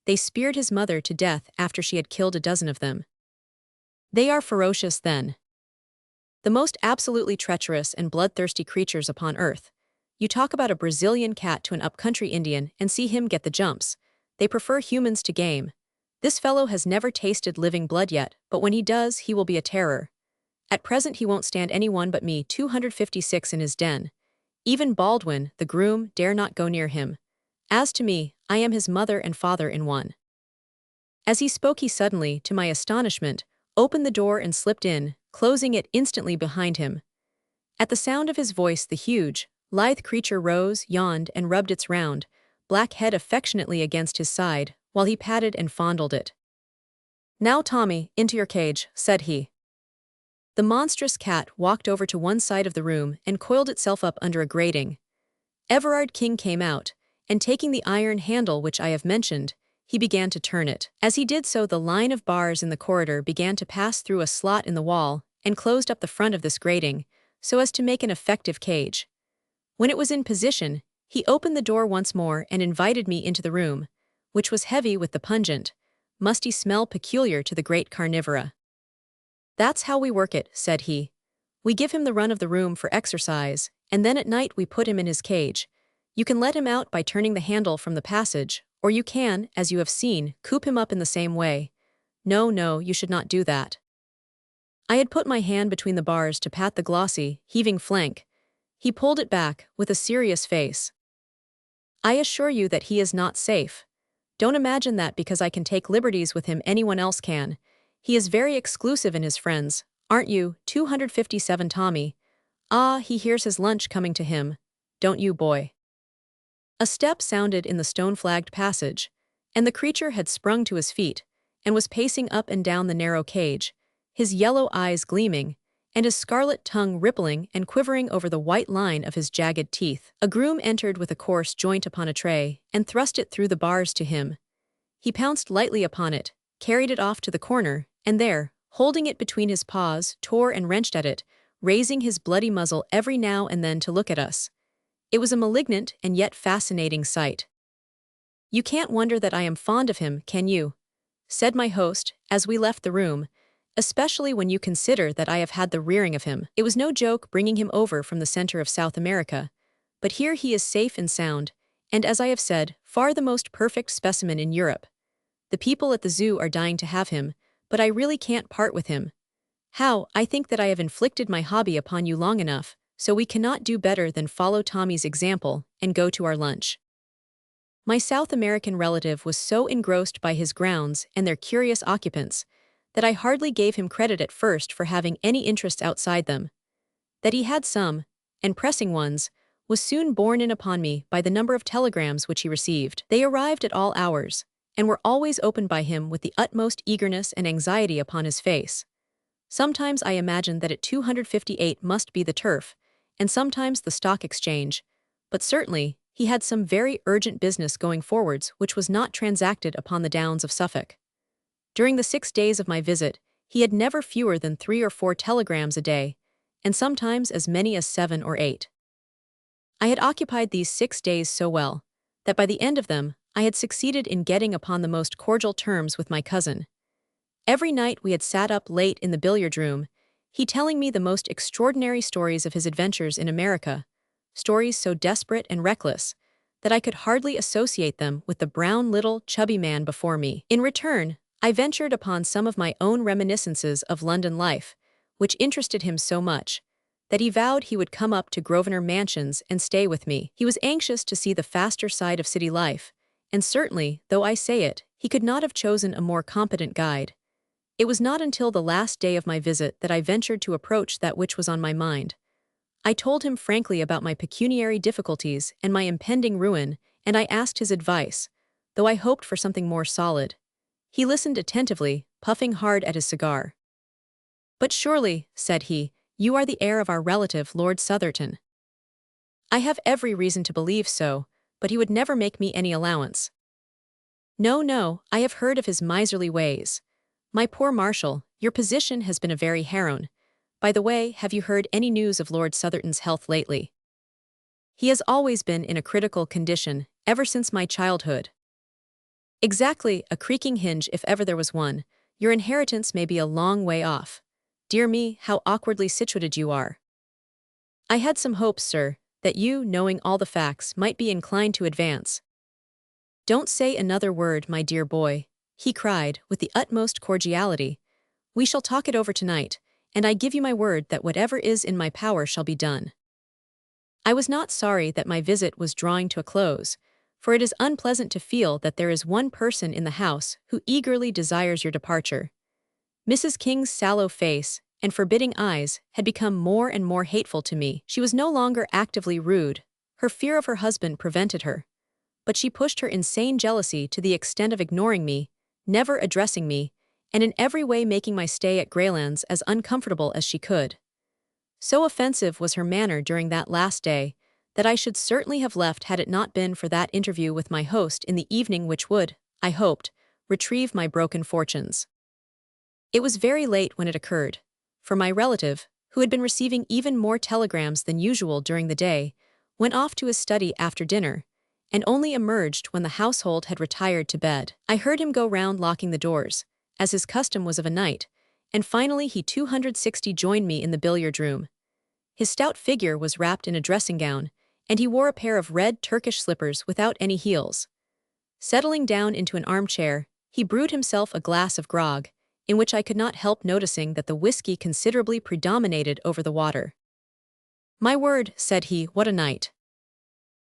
S1: They speared his mother to death after she had killed a dozen of them. They are ferocious then. The most absolutely treacherous and bloodthirsty creatures upon earth. You talk about a Brazilian cat to an upcountry Indian and see him get the jumps. They prefer humans to game. This fellow has never tasted living blood yet, but when he does, he will be a terror. At present he won't stand anyone but me 256 in his den. Even Baldwin, the groom, dare not go near him. As to me, I am his mother and father in one." As he spoke he suddenly, to my astonishment, opened the door and slipped in, closing it instantly behind him. At the sound of his voice the huge, lithe creature rose, yawned, and rubbed its round, black head affectionately against his side, while he patted and fondled it. "Now, Tommy, into your cage," said he. The monstrous cat walked over to one side of the room and coiled itself up under a grating. Everard King came out, and taking the iron handle which I have mentioned, he began to turn it. As he did so, the line of bars in the corridor began to pass through a slot in the wall and closed up the front of this grating, so as to make an effective cage. When it was in position, he opened the door once more and invited me into the room, which was heavy with the pungent, musty smell peculiar to the great carnivora. "That's how we work it," said he. "We give him the run of the room for exercise, and then at night we put him in his cage. You can let him out by turning the handle from the passage, or you can, as you have seen, coop him up in the same way. No, no, you should not do that." I had put my hand between the bars to pat the glossy, heaving flank. He pulled it back, with a serious face. "I assure you that he is not safe. Don't imagine that because I can take liberties with him anyone else can. He is very exclusive in his friends, aren't you, 257 Tommy? Ah, he hears his lunch coming to him. Don't you, boy?" A step sounded in the stone-flagged passage, and the creature had sprung to his feet, and was pacing up and down the narrow cage, his yellow eyes gleaming, and his scarlet tongue rippling and quivering over the white line of his jagged teeth. A groom entered with a coarse joint upon a tray, and thrust it through the bars to him. He pounced lightly upon it, carried it off to the corner, and there, holding it between his paws, tore and wrenched at it, raising his bloody muzzle every now and then to look at us. It was a malignant and yet fascinating sight. "You can't wonder that I am fond of him, can you?" said my host, as we left the room, "especially when you consider that I have had the rearing of him. It was no joke bringing him over from the center of South America, but here he is safe and sound, and as I have said, far the most perfect specimen in Europe. The people at the zoo are dying to have him, but I really can't part with him. How, I think that I have inflicted my hobby upon you long enough, so we cannot do better than follow Tommy's example and go to our lunch." My South American relative was so engrossed by his grounds and their curious occupants that I hardly gave him credit at first for having any interests outside them. That he had some, and pressing ones, was soon borne in upon me by the number of telegrams which he received. They arrived at all hours, and were always opened by him with the utmost eagerness and anxiety upon his face. Sometimes I imagined that at 258 must be the turf, and sometimes the stock exchange, but certainly he had some very urgent business going forwards which was not transacted upon the downs of Suffolk. During the 6 days of my visit, he had never fewer than 3 or 4 telegrams a day, and sometimes as many as 7 or 8. I had occupied these 6 days so well, that by the end of them, I had succeeded in getting upon the most cordial terms with my cousin. Every night we had sat up late in the billiard room, he telling me the most extraordinary stories of his adventures in America, stories so desperate and reckless that I could hardly associate them with the brown little chubby man before me. In return, I ventured upon some of my own reminiscences of London life, which interested him so much that he vowed he would come up to Grosvenor Mansions and stay with me. He was anxious to see the faster side of city life, and certainly, though I say it, he could not have chosen a more competent guide. It was not until the last day of my visit that I ventured to approach that which was on my mind. I told him frankly about my pecuniary difficulties and my impending ruin, and I asked his advice, though I hoped for something more solid. He listened attentively, puffing hard at his cigar. "But surely," said he, "you are the heir of our relative, Lord Southerton." "I have every reason to believe so, but he would never make me any allowance." "No, no, I have heard of his miserly ways. My poor Marshal, your position has been a very harrowing. By the way, have you heard any news of Lord Southerton's health lately?" "He has always been in a critical condition, ever since my childhood." "Exactly, a creaking hinge if ever there was one. Your inheritance may be a long way off. Dear me, how awkwardly situated you are." "I had some hopes, sir, that you, knowing all the facts, might be inclined to advance." "Don't say another word, my dear boy," he cried, with the utmost cordiality. "We shall talk it over tonight, and I give you my word that whatever is in my power shall be done." I was not sorry that my visit was drawing to a close, for it is unpleasant to feel that there is one person in the house who eagerly desires your departure. Mrs. King's sallow face and forbidding eyes had become more and more hateful to me. She was no longer actively rude. Her fear of her husband prevented her. But she pushed her insane jealousy to the extent of ignoring me, never addressing me, and in every way making my stay at Greylands as uncomfortable as she could. So offensive was her manner during that last day that I should certainly have left had it not been for that interview with my host in the evening which would, I hoped, retrieve my broken fortunes. It was very late when it occurred, for my relative, who had been receiving even more telegrams than usual during the day, went off to his study after dinner, and only emerged when the household had retired to bed. I heard him go round locking the doors, as his custom was of a night, and finally he 260 joined me in the billiard room. His stout figure was wrapped in a dressing gown, and he wore a pair of red Turkish slippers without any heels. Settling down into an armchair, he brewed himself a glass of grog, in which I could not help noticing that the whiskey considerably predominated over the water. "My word," said he, "what a night."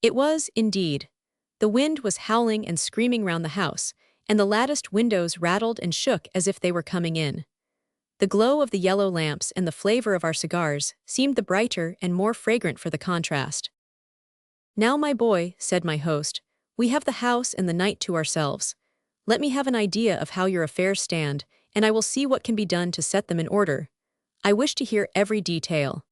S1: It was, indeed. The wind was howling and screaming round the house, and the latticed windows rattled and shook as if they were coming in. The glow of the yellow lamps and the flavor of our cigars seemed the brighter and more fragrant for the contrast. "Now, my boy," said my host, "we have the house and the night to ourselves. Let me have an idea of how your affairs stand, and I will see what can be done to set them in order. I wish to hear every detail."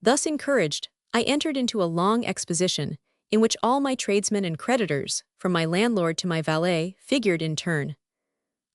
S1: Thus encouraged, I entered into a long exposition, in which all my tradesmen and creditors, from my landlord to my valet, figured in turn.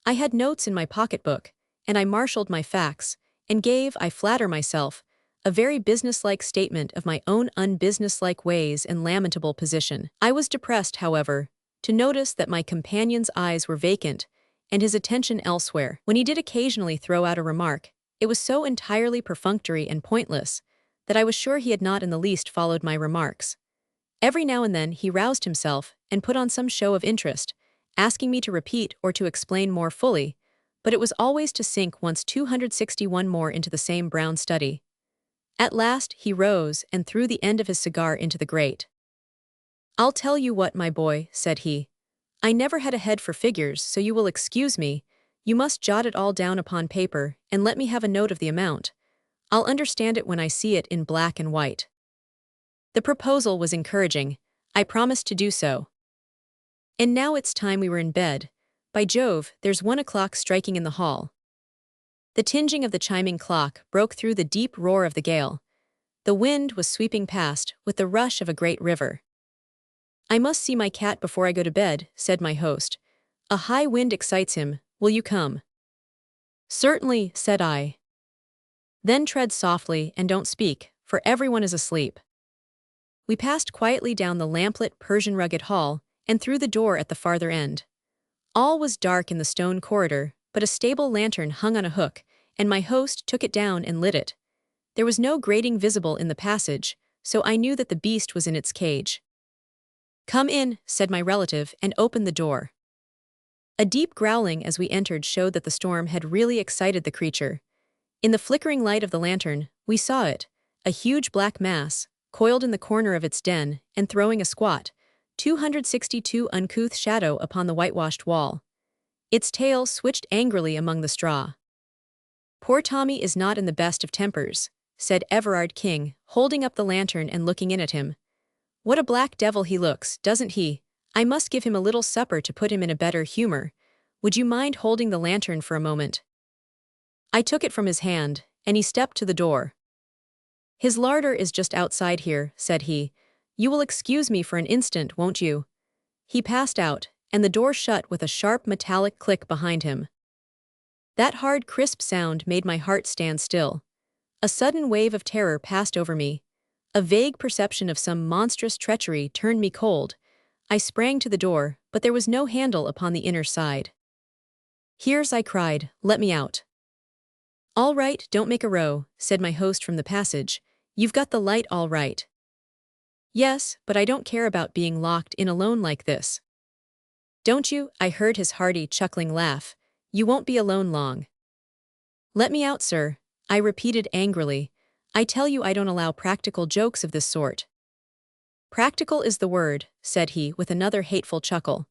S1: I had notes in my pocketbook, and I marshalled my facts, and gave, I flatter myself, a very businesslike statement of my own unbusinesslike ways and lamentable position. I was depressed, however, to notice that my companion's eyes were vacant, and his attention elsewhere. When he did occasionally throw out a remark, it was so entirely perfunctory and pointless that I was sure he had not in the least followed my remarks. Every now and then he roused himself and put on some show of interest, asking me to repeat or to explain more fully, but it was always to sink once 261 more into the same brown study. At last he rose and threw the end of his cigar into the grate. "I'll tell you what, my boy," said he. "I never had a head for figures, so you will excuse me. You must jot it all down upon paper, and let me have a note of the amount. I'll understand it when I see it in black and white." The proposal was encouraging. I promised to do so. And now it's time we were in bed. By Jove, there's 1 o'clock striking in the hall. The tinging of the chiming clock broke through the deep roar of the gale. The wind was sweeping past with the rush of a great river. "I must see my cat before I go to bed," said my host. "A high wind excites him. Will you come?" "Certainly," said I. "Then tread softly and don't speak, for everyone is asleep." We passed quietly down the lamplit Persian-rugged hall and through the door at the farther end. All was dark in the stone corridor, but a stable lantern hung on a hook, and my host took it down and lit it. There was no grating visible in the passage, so I knew that the beast was in its cage. "Come in," said my relative, and opened the door. A deep growling as we entered showed that the storm had really excited the creature. In the flickering light of the lantern, we saw it, a huge black mass, coiled in the corner of its den and throwing a squat, 262 uncouth shadow upon the whitewashed wall. Its tail switched angrily among the straw. "Poor Tommy is not in the best of tempers," said Everard King, holding up the lantern and looking in at him. "What a black devil he looks, doesn't he? I must give him a little supper to put him in a better humor. Would you mind holding the lantern for a moment?" I took it from his hand, and he stepped to the door. "His larder is just outside here," said he. "You will excuse me for an instant, won't you?" He passed out, and the door shut with a sharp metallic click behind him. That hard, crisp sound made my heart stand still. A sudden wave of terror passed over me. A vague perception of some monstrous treachery turned me cold. I sprang to the door, but there was no handle upon the inner side. "Here's," I cried, "let me out." "All right, don't make a row," said my host from the passage. "You've got the light all right." "Yes, but I don't care about being locked in alone like this." "Don't you?" I heard his hearty, chuckling laugh. "You won't be alone long." "Let me out, sir," I repeated angrily. "I tell you I don't allow practical jokes of this sort." "Practical is the word," said he with another hateful chuckle.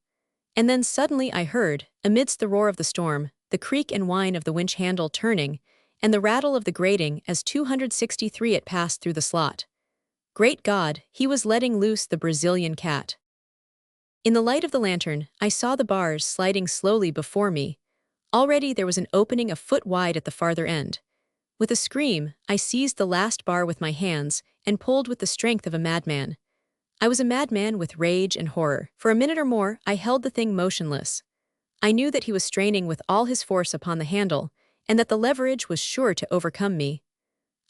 S1: And then suddenly I heard, amidst the roar of the storm, the creak and whine of the winch handle turning, and the rattle of the grating as 263 it passed through the slot. Great God, he was letting loose the Brazilian cat. In the light of the lantern, I saw the bars sliding slowly before me. Already there was an opening a foot wide at the farther end. With a scream, I seized the last bar with my hands and pulled with the strength of a madman. I was a madman with rage and horror. For a minute or more, I held the thing motionless. I knew that he was straining with all his force upon the handle, and that the leverage was sure to overcome me.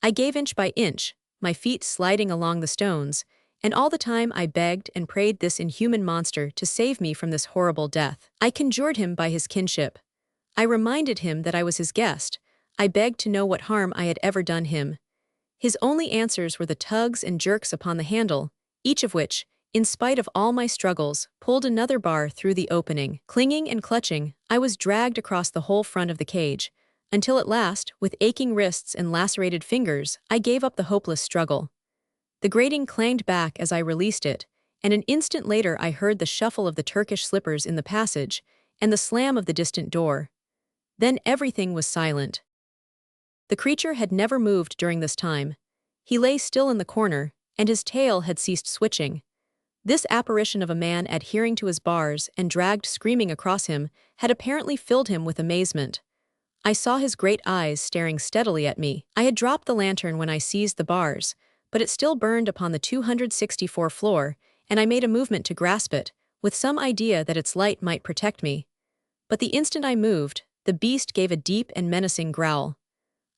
S1: I gave inch by inch, my feet sliding along the stones, and all the time I begged and prayed this inhuman monster to save me from this horrible death. I conjured him by his kinship. I reminded him that I was his guest. I begged to know what harm I had ever done him. His only answers were the tugs and jerks upon the handle, each of which, in spite of all my struggles, pulled another bar through the opening. Clinging and clutching, I was dragged across the whole front of the cage, until at last, with aching wrists and lacerated fingers, I gave up the hopeless struggle. The grating clanged back as I released it, and an instant later I heard the shuffle of the Turkish slippers in the passage, and the slam of the distant door. Then everything was silent. The creature had never moved during this time. He lay still in the corner, and his tail had ceased switching. This apparition of a man adhering to his bars and dragged screaming across him had apparently filled him with amazement. I saw his great eyes staring steadily at me. I had dropped the lantern when I seized the bars, but it still burned upon the 264 floor, and I made a movement to grasp it, with some idea that its light might protect me. But the instant I moved, the beast gave a deep and menacing growl.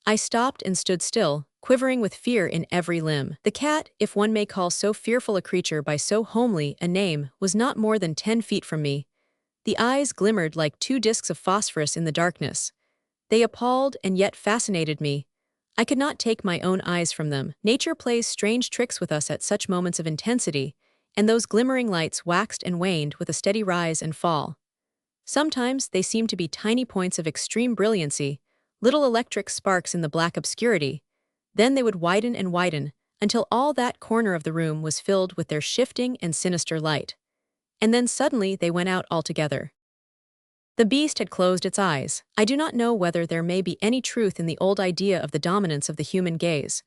S1: I stopped and stood still, quivering with fear in every limb. The cat, if one may call so fearful a creature by so homely a name, was not more than 10 feet from me. The eyes glimmered like two discs of phosphorus in the darkness. They appalled and yet fascinated me. I could not take my own eyes from them. Nature plays strange tricks with us at such moments of intensity, and those glimmering lights waxed and waned with a steady rise and fall. Sometimes they seemed to be tiny points of extreme brilliancy, little electric sparks in the black obscurity. Then they would widen and widen, until all that corner of the room was filled with their shifting and sinister light. And then suddenly they went out altogether. The beast had closed its eyes. I do not know whether there may be any truth in the old idea of the dominance of the human gaze,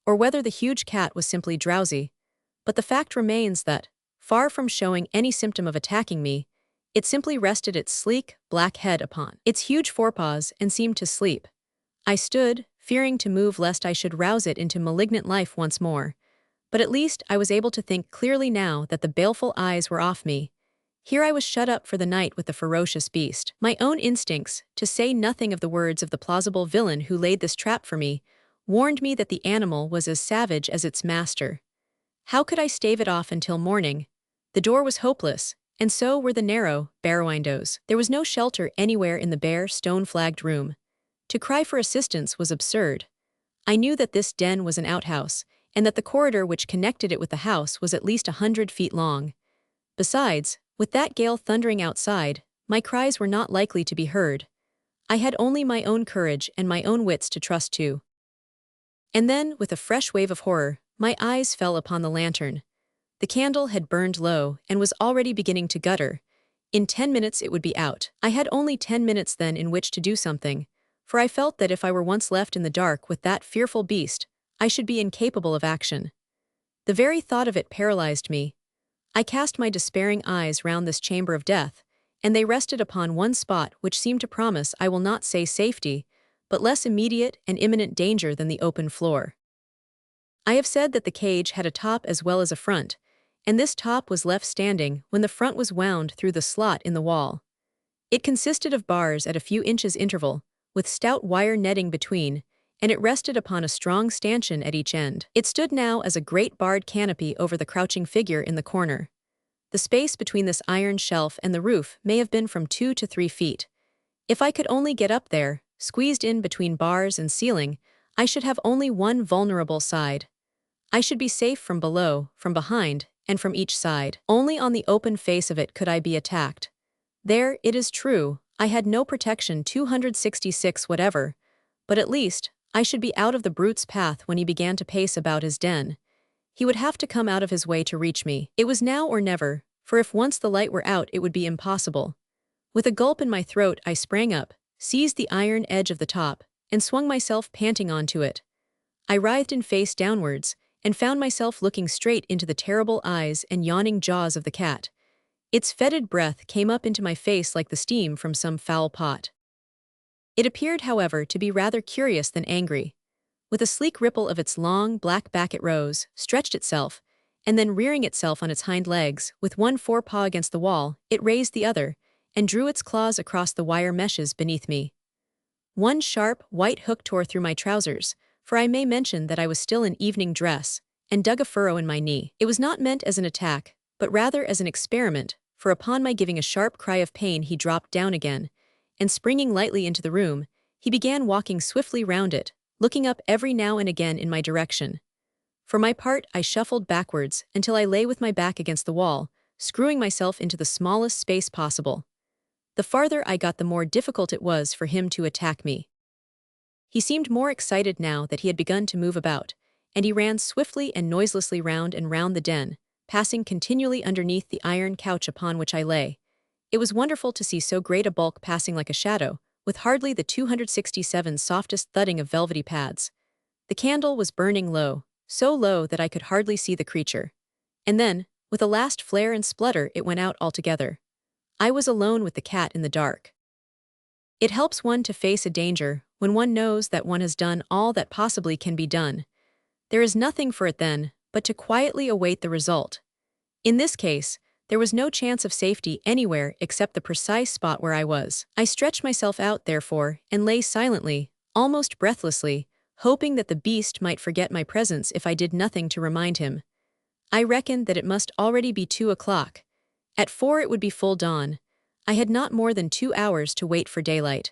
S1: or whether the huge cat was simply drowsy, but the fact remains that, far from showing any symptom of attacking me, it simply rested its sleek, black head upon its huge forepaws and seemed to sleep. I stood, fearing to move lest I should rouse it into malignant life once more, but at least I was able to think clearly now that the baleful eyes were off me. Here I was shut up for the night with the ferocious beast. My own instincts, to say nothing of the words of the plausible villain who laid this trap for me, warned me that the animal was as savage as its master. How could I stave it off until morning? The door was hopeless, and so were the narrow, bare windows. There was no shelter anywhere in the bare, stone-flagged room. To cry for assistance was absurd. I knew that this den was an outhouse, and that the corridor which connected it with the house was at least 100 feet long. Besides, with that gale thundering outside, my cries were not likely to be heard. I had only my own courage and my own wits to trust to. And then, with a fresh wave of horror, my eyes fell upon the lantern. The candle had burned low and was already beginning to gutter. In 10 minutes it would be out. I had only 10 minutes then in which to do something, for I felt that if I were once left in the dark with that fearful beast, I should be incapable of action. The very thought of it paralyzed me. I cast my despairing eyes round this chamber of death, and they rested upon one spot which seemed to promise, I will not say safety, but less immediate and imminent danger than the open floor. I have said that the cage had a top as well as a front, and this top was left standing when the front was wound through the slot in the wall. It consisted of bars at a few inches interval, with stout wire netting between, and it rested upon a strong stanchion at each end. It stood now as a great barred canopy over the crouching figure in the corner. The space between this iron shelf and the roof may have been from 2 to 3 feet. If I could only get up there, squeezed in between bars and ceiling, I should have only one vulnerable side. I should be safe from below, from behind, and from each side. Only on the open face of it could I be attacked. There, it is true, I had no protection 266 whatever, but at least, I should be out of the brute's path when he began to pace about his den. He would have to come out of his way to reach me. It was now or never, for if once the light were out it would be impossible. With a gulp in my throat I sprang up, seized the iron edge of the top, and swung myself panting onto it. I writhed in face downwards, and found myself looking straight into the terrible eyes and yawning jaws of the cat. Its fetid breath came up into my face like the steam from some foul pot. It appeared, however, to be rather curious than angry. With a sleek ripple of its long, black back it rose, stretched itself, and then rearing itself on its hind legs, with one forepaw against the wall, it raised the other, and drew its claws across the wire meshes beneath me. One sharp, white hook tore through my trousers, for I may mention that I was still in evening dress, and dug a furrow in my knee. It was not meant as an attack, but rather as an experiment, for upon my giving a sharp cry of pain he dropped down again, and springing lightly into the room, he began walking swiftly round it, looking up every now and again in my direction. For my part, I shuffled backwards until I lay with my back against the wall, screwing myself into the smallest space possible. The farther I got, the more difficult it was for him to attack me. He seemed more excited now that he had begun to move about, and he ran swiftly and noiselessly round and round the den, passing continually underneath the iron couch upon which I lay. It was wonderful to see so great a bulk passing like a shadow, with hardly the 267 softest thudding of velvety pads. The candle was burning low, so low that I could hardly see the creature. And then, with a last flare and splutter, it went out altogether. I was alone with the cat in the dark. It helps one to face a danger when one knows that one has done all that possibly can be done. There is nothing for it then but to quietly await the result. In this case, there was no chance of safety anywhere except the precise spot where I was. I stretched myself out, therefore, and lay silently, almost breathlessly, hoping that the beast might forget my presence if I did nothing to remind him. I reckoned that it must already be 2 o'clock. At 4 it would be full dawn. I had not more than 2 hours to wait for daylight.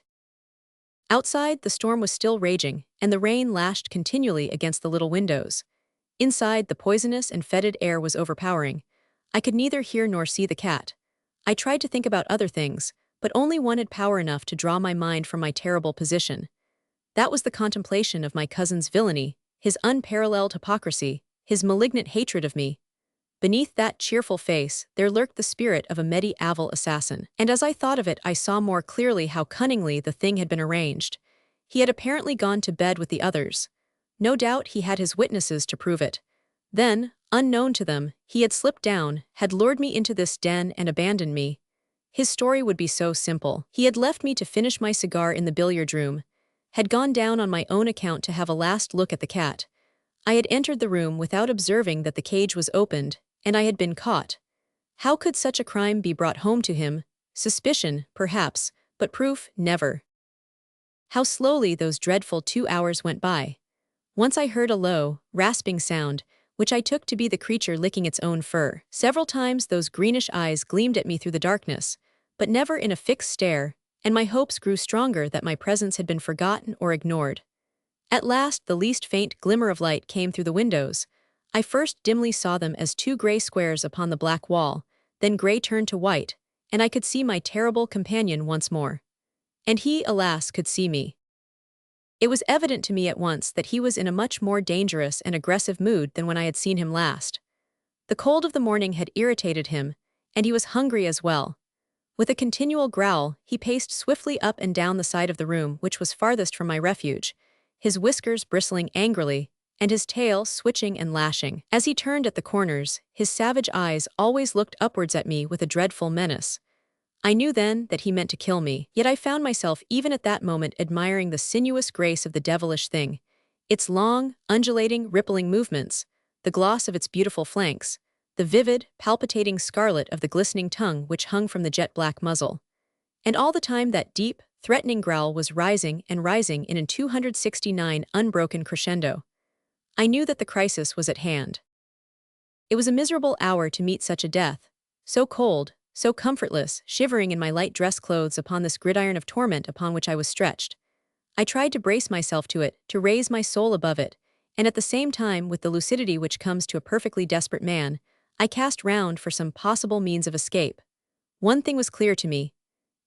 S1: Outside, the storm was still raging, and the rain lashed continually against the little windows. Inside, the poisonous and fetid air was overpowering. I could neither hear nor see the cat. I tried to think about other things, but only one had power enough to draw my mind from my terrible position. That was the contemplation of my cousin's villainy, his unparalleled hypocrisy, his malignant hatred of me. Beneath that cheerful face, there lurked the spirit of a medieval assassin. And as I thought of it, I saw more clearly how cunningly the thing had been arranged. He had apparently gone to bed with the others. No doubt he had his witnesses to prove it. Then, unknown to them, he had slipped down, had lured me into this den and abandoned me. His story would be so simple. He had left me to finish my cigar in the billiard room, had gone down on my own account to have a last look at the cat. I had entered the room without observing that the cage was opened, and I had been caught. How could such a crime be brought home to him? Suspicion, perhaps, but proof, never. How slowly those dreadful 2 hours went by. Once I heard a low, rasping sound, which I took to be the creature licking its own fur. Several times those greenish eyes gleamed at me through the darkness, but never in a fixed stare, and my hopes grew stronger that my presence had been forgotten or ignored. At last, the least faint glimmer of light came through the windows. I first dimly saw them as two gray squares upon the black wall, then gray turned to white, and I could see my terrible companion once more. And he, alas, could see me. It was evident to me at once that he was in a much more dangerous and aggressive mood than when I had seen him last. The cold of the morning had irritated him, and he was hungry as well. With a continual growl, he paced swiftly up and down the side of the room which was farthest from my refuge, his whiskers bristling angrily, and his tail switching and lashing. As he turned at the corners, his savage eyes always looked upwards at me with a dreadful menace. I knew then that he meant to kill me, yet I found myself even at that moment admiring the sinuous grace of the devilish thing, its long, undulating, rippling movements, the gloss of its beautiful flanks, the vivid, palpitating scarlet of the glistening tongue which hung from the jet-black muzzle. And all the time that deep, threatening growl was rising and rising in a 269 unbroken crescendo. I knew that the crisis was at hand. It was a miserable hour to meet such a death, so cold, so comfortless, shivering in my light dress clothes upon this gridiron of torment upon which I was stretched. I tried to brace myself to it, to raise my soul above it, and at the same time, with the lucidity which comes to a perfectly desperate man, I cast round for some possible means of escape. One thing was clear to me.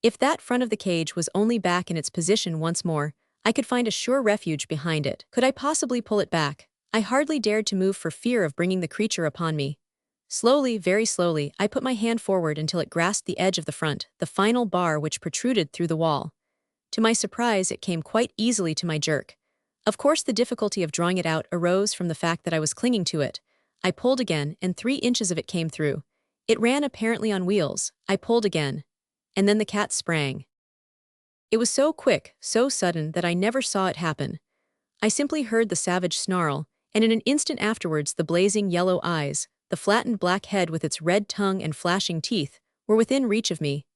S1: If that front of the cage was only back in its position once more, I could find a sure refuge behind it. Could I possibly pull it back? I hardly dared to move for fear of bringing the creature upon me. Slowly, very slowly, I put my hand forward until it grasped the edge of the front, the final bar which protruded through the wall. To my surprise, it came quite easily to my jerk. Of course, the difficulty of drawing it out arose from the fact that I was clinging to it. I pulled again, and 3 inches of it came through. It ran apparently on wheels. I pulled again. And then the cat sprang. It was so quick, so sudden that I never saw it happen. I simply heard the savage snarl, and in an instant afterwards the blazing yellow eyes, the flattened black head with its red tongue and flashing teeth, were within reach of me.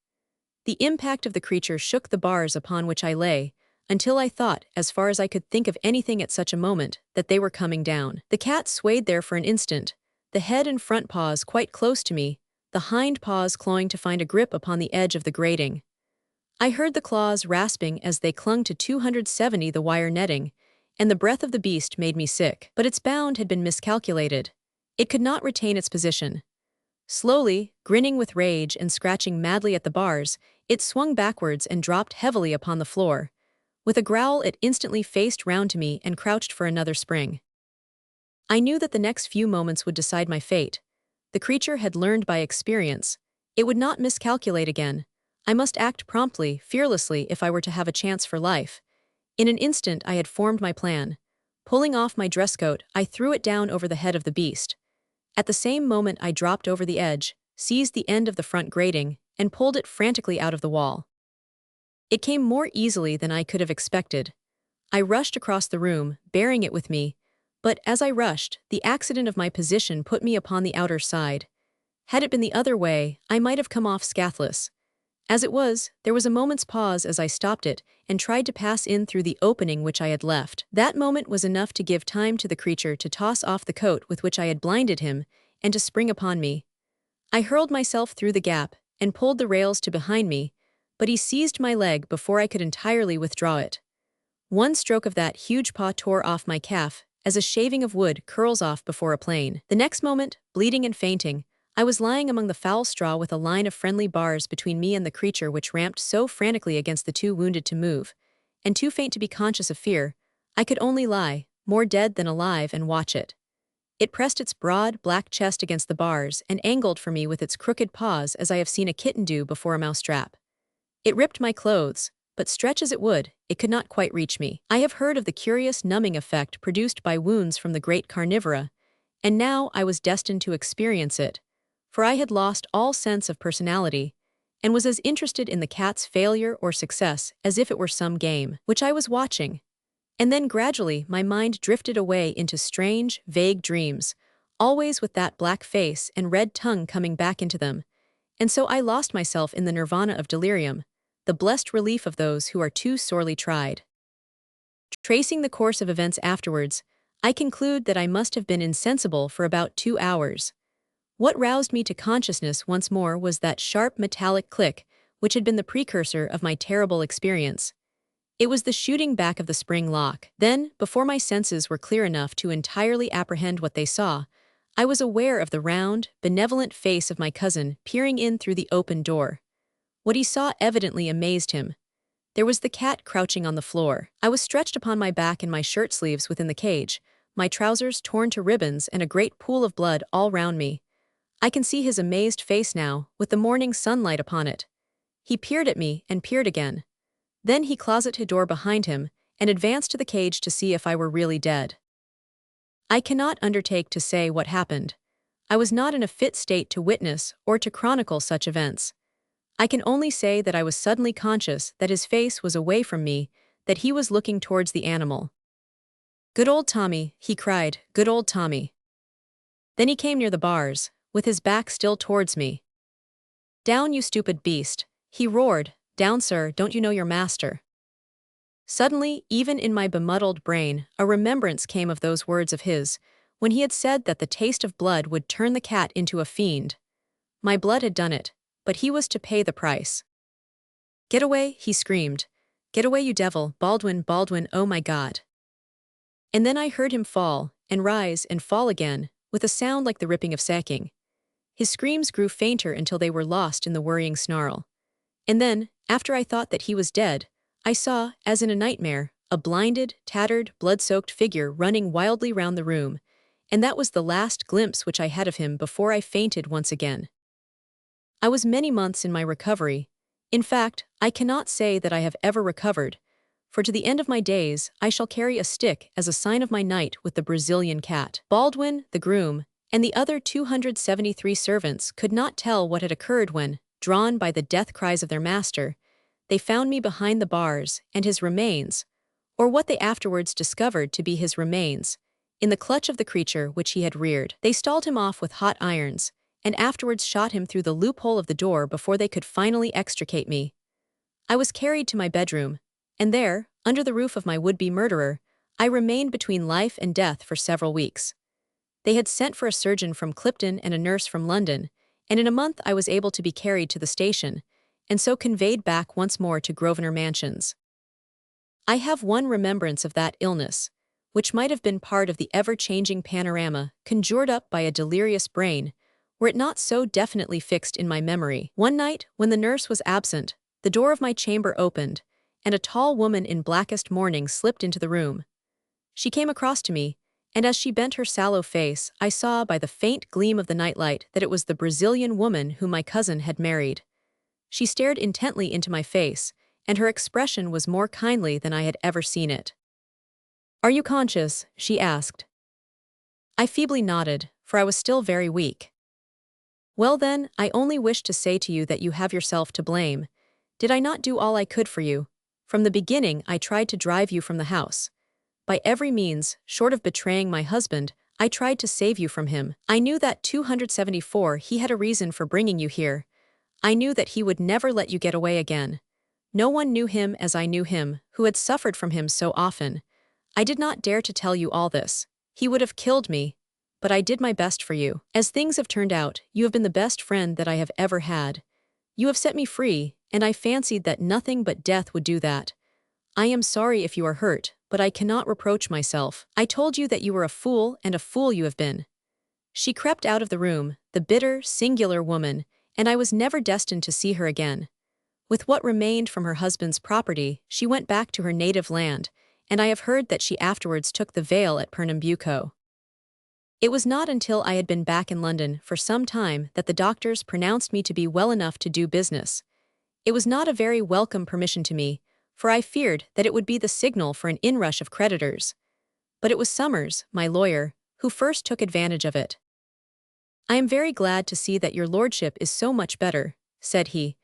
S1: The impact of the creature shook the bars upon which I lay, until I thought, as far as I could think of anything at such a moment, that they were coming down. The cat swayed there for an instant, the head and front paws quite close to me, the hind paws clawing to find a grip upon the edge of the grating. I heard the claws rasping as they clung to 270 the wire netting, and the breath of the beast made me sick. But its bound had been miscalculated. It could not retain its position. Slowly, grinning with rage and scratching madly at the bars, it swung backwards and dropped heavily upon the floor. With a growl, it instantly faced round to me and crouched for another spring. I knew that the next few moments would decide my fate. The creature had learned by experience. It would not miscalculate again. I must act promptly, fearlessly, if I were to have a chance for life. In an instant I had formed my plan. Pulling off my dress coat, I threw it down over the head of the beast. At the same moment I dropped over the edge, seized the end of the front grating, and pulled it frantically out of the wall. It came more easily than I could have expected. I rushed across the room, bearing it with me, but as I rushed, the accident of my position put me upon the outer side. Had it been the other way, I might have come off scathless. As it was, there was a moment's pause as I stopped it and tried to pass in through the opening which I had left. That moment was enough to give time to the creature to toss off the coat with which I had blinded him and to spring upon me. I hurled myself through the gap and pulled the rails to behind me, but he seized my leg before I could entirely withdraw it. One stroke of that huge paw tore off my calf, as a shaving of wood curls off before a plane. The next moment, bleeding and fainting, I was lying among the foul straw with a line of friendly bars between me and the creature which ramped so frantically against the too wounded to move, and too faint to be conscious of fear. I could only lie, more dead than alive, and watch it. It pressed its broad, black chest against the bars and angled for me with its crooked paws as I have seen a kitten do before a mousetrap. It ripped my clothes, but stretch as it would, it could not quite reach me. I have heard of the curious numbing effect produced by wounds from the great carnivora, and now I was destined to experience it, for I had lost all sense of personality, and was as interested in the cat's failure or success as if it were some game, which I was watching. And then gradually my mind drifted away into strange, vague dreams, always with that black face and red tongue coming back into them, and so I lost myself in the nirvana of delirium, the blessed relief of those who are too sorely tried. Tracing the course of events afterwards, I conclude that I must have been insensible for about 2 hours. What roused me to consciousness once more was that sharp metallic click which had been the precursor of my terrible experience. It was the shooting back of the spring lock. Then, before my senses were clear enough to entirely apprehend what they saw, I was aware of the round, benevolent face of my cousin peering in through the open door. What he saw evidently amazed him. There was the cat crouching on the floor. I was stretched upon my back in my shirt sleeves within the cage, my trousers torn to ribbons and a great pool of blood all round me. I can see his amazed face now, with the morning sunlight upon it. He peered at me and peered again. Then he closeted a door behind him and advanced to the cage to see if I were really dead. I cannot undertake to say what happened. I was not in a fit state to witness or to chronicle such events. I can only say that I was suddenly conscious that his face was away from me, that he was looking towards the animal. "Good old Tommy," he cried, "good old Tommy." Then he came near the bars, with his back still towards me. "Down, you stupid beast," he roared, "down, sir, don't you know your master?" Suddenly, even in my bemuddled brain, a remembrance came of those words of his, when he had said that the taste of blood would turn the cat into a fiend. My blood had done it, but he was to pay the price. "Get away," he screamed. "Get away, you devil, Baldwin, Baldwin, oh my God." And then I heard him fall, and rise and fall again, with a sound like the ripping of sacking. His screams grew fainter until they were lost in the worrying snarl. And then, after I thought that he was dead, I saw, as in a nightmare, a blinded, tattered, blood-soaked figure running wildly round the room, and that was the last glimpse which I had of him before I fainted once again. I was many months in my recovery. In fact, I cannot say that I have ever recovered, for to the end of my days I shall carry a stick as a sign of my night with the Brazilian cat. Baldwin, the groom, and the other 273 servants could not tell what had occurred when, drawn by the death cries of their master, they found me behind the bars and his remains, or what they afterwards discovered to be his remains, in the clutch of the creature which he had reared. They stalled him off with hot irons, and afterwards shot him through the loophole of the door before they could finally extricate me. I was carried to my bedroom, and there, under the roof of my would-be murderer, I remained between life and death for several weeks. They had sent for a surgeon from Clipton and a nurse from London, and in a month I was able to be carried to the station, and so conveyed back once more to Grosvenor Mansions. I have one remembrance of that illness, which might have been part of the ever-changing panorama conjured up by a delirious brain, were it not so definitely fixed in my memory. One night, when the nurse was absent, the door of my chamber opened, and a tall woman in blackest mourning slipped into the room. She came across to me, and as she bent her sallow face, I saw by the faint gleam of the nightlight that it was the Brazilian woman whom my cousin had married. She stared intently into my face, and her expression was more kindly than I had ever seen it. "Are you conscious?" she asked. I feebly nodded, for I was still very weak. "Well then, I only wish to say to you that you have yourself to blame. Did I not do all I could for you? From the beginning I tried to drive you from the house. By every means, short of betraying my husband, I tried to save you from him. I knew that 274 he had a reason for bringing you here. I knew that he would never let you get away again. No one knew him as I knew him, who had suffered from him so often. I did not dare to tell you all this. He would have killed me. But I did my best for you. As things have turned out, you have been the best friend that I have ever had. You have set me free, and I fancied that nothing but death would do that. I am sorry if you are hurt, but I cannot reproach myself. I told you that you were a fool, and a fool you have been." She crept out of the room, the bitter, singular woman, and I was never destined to see her again. With what remained from her husband's property, she went back to her native land, and I have heard that she afterwards took the veil at Pernambuco. It was not until I had been back in London for some time that the doctors pronounced me to be well enough to do business. It was not a very welcome permission to me, for I feared that it would be the signal for an inrush of creditors. But it was Summers, my lawyer, who first took advantage of it. "I am very glad to see that your lordship is so much better," said he.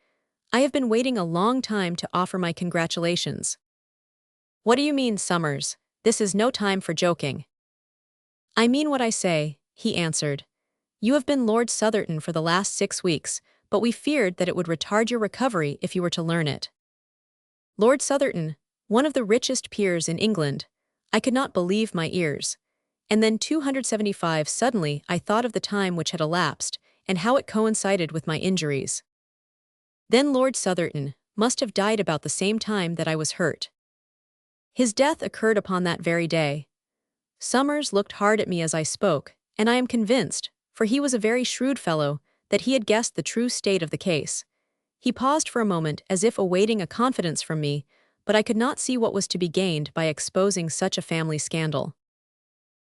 S1: "I have been waiting a long time to offer my congratulations." "What do you mean, Summers? This is no time for joking." "I mean what I say," he answered. "You have been Lord Southerton for the last 6 weeks, but we feared that it would retard your recovery if you were to learn it." Lord Southerton, one of the richest peers in England. I could not believe my ears. And then 275 suddenly I thought of the time which had elapsed, and how it coincided with my injuries. Then Lord Southerton must have died about the same time that I was hurt. His death occurred upon that very day. Summers looked hard at me as I spoke, and I am convinced, for he was a very shrewd fellow, that he had guessed the true state of the case. He paused for a moment as if awaiting a confidence from me, but I could not see what was to be gained by exposing such a family scandal.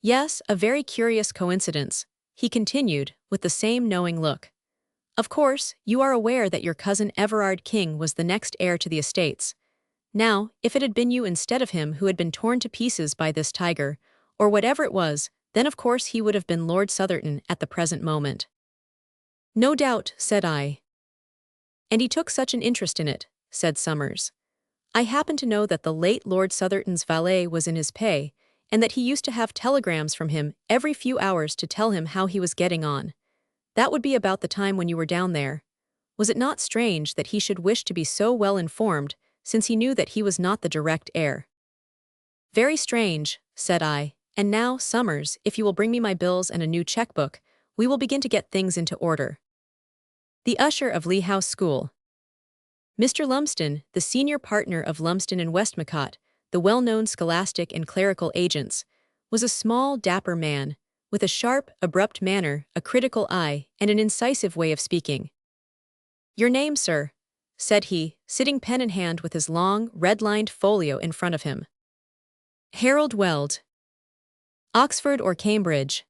S1: Yes, a very curious coincidence, he continued, with the same knowing look. Of course, you are aware that your cousin Everard King was the next heir to the estates. Now, if it had been you instead of him who had been torn to pieces by this tiger, or whatever it was, then of course he would have been Lord Southerton at the present moment. No doubt, said I. And he took such an interest in it, said Summers. I happen to know that the late Lord Southerton's valet was in his pay, and that he used to have telegrams from him every few hours to tell him how he was getting on. That would be about the time when you were down there. Was it not strange that he should wish to be so well informed, since he knew that he was not the direct heir? Very strange, said I, and now, Summers, if you will bring me my bills and a new checkbook, we will begin to get things into order. The usher of Lee House School. Mr. Lumsden, the senior partner of Lumsden and Westmacott, the well-known scholastic and clerical agents, was a small, dapper man, with a sharp, abrupt manner, a critical eye, and an incisive way of speaking. Your name, sir, said he, sitting pen in hand with his long, red-lined folio in front of him. Harold Weld. Oxford or Cambridge?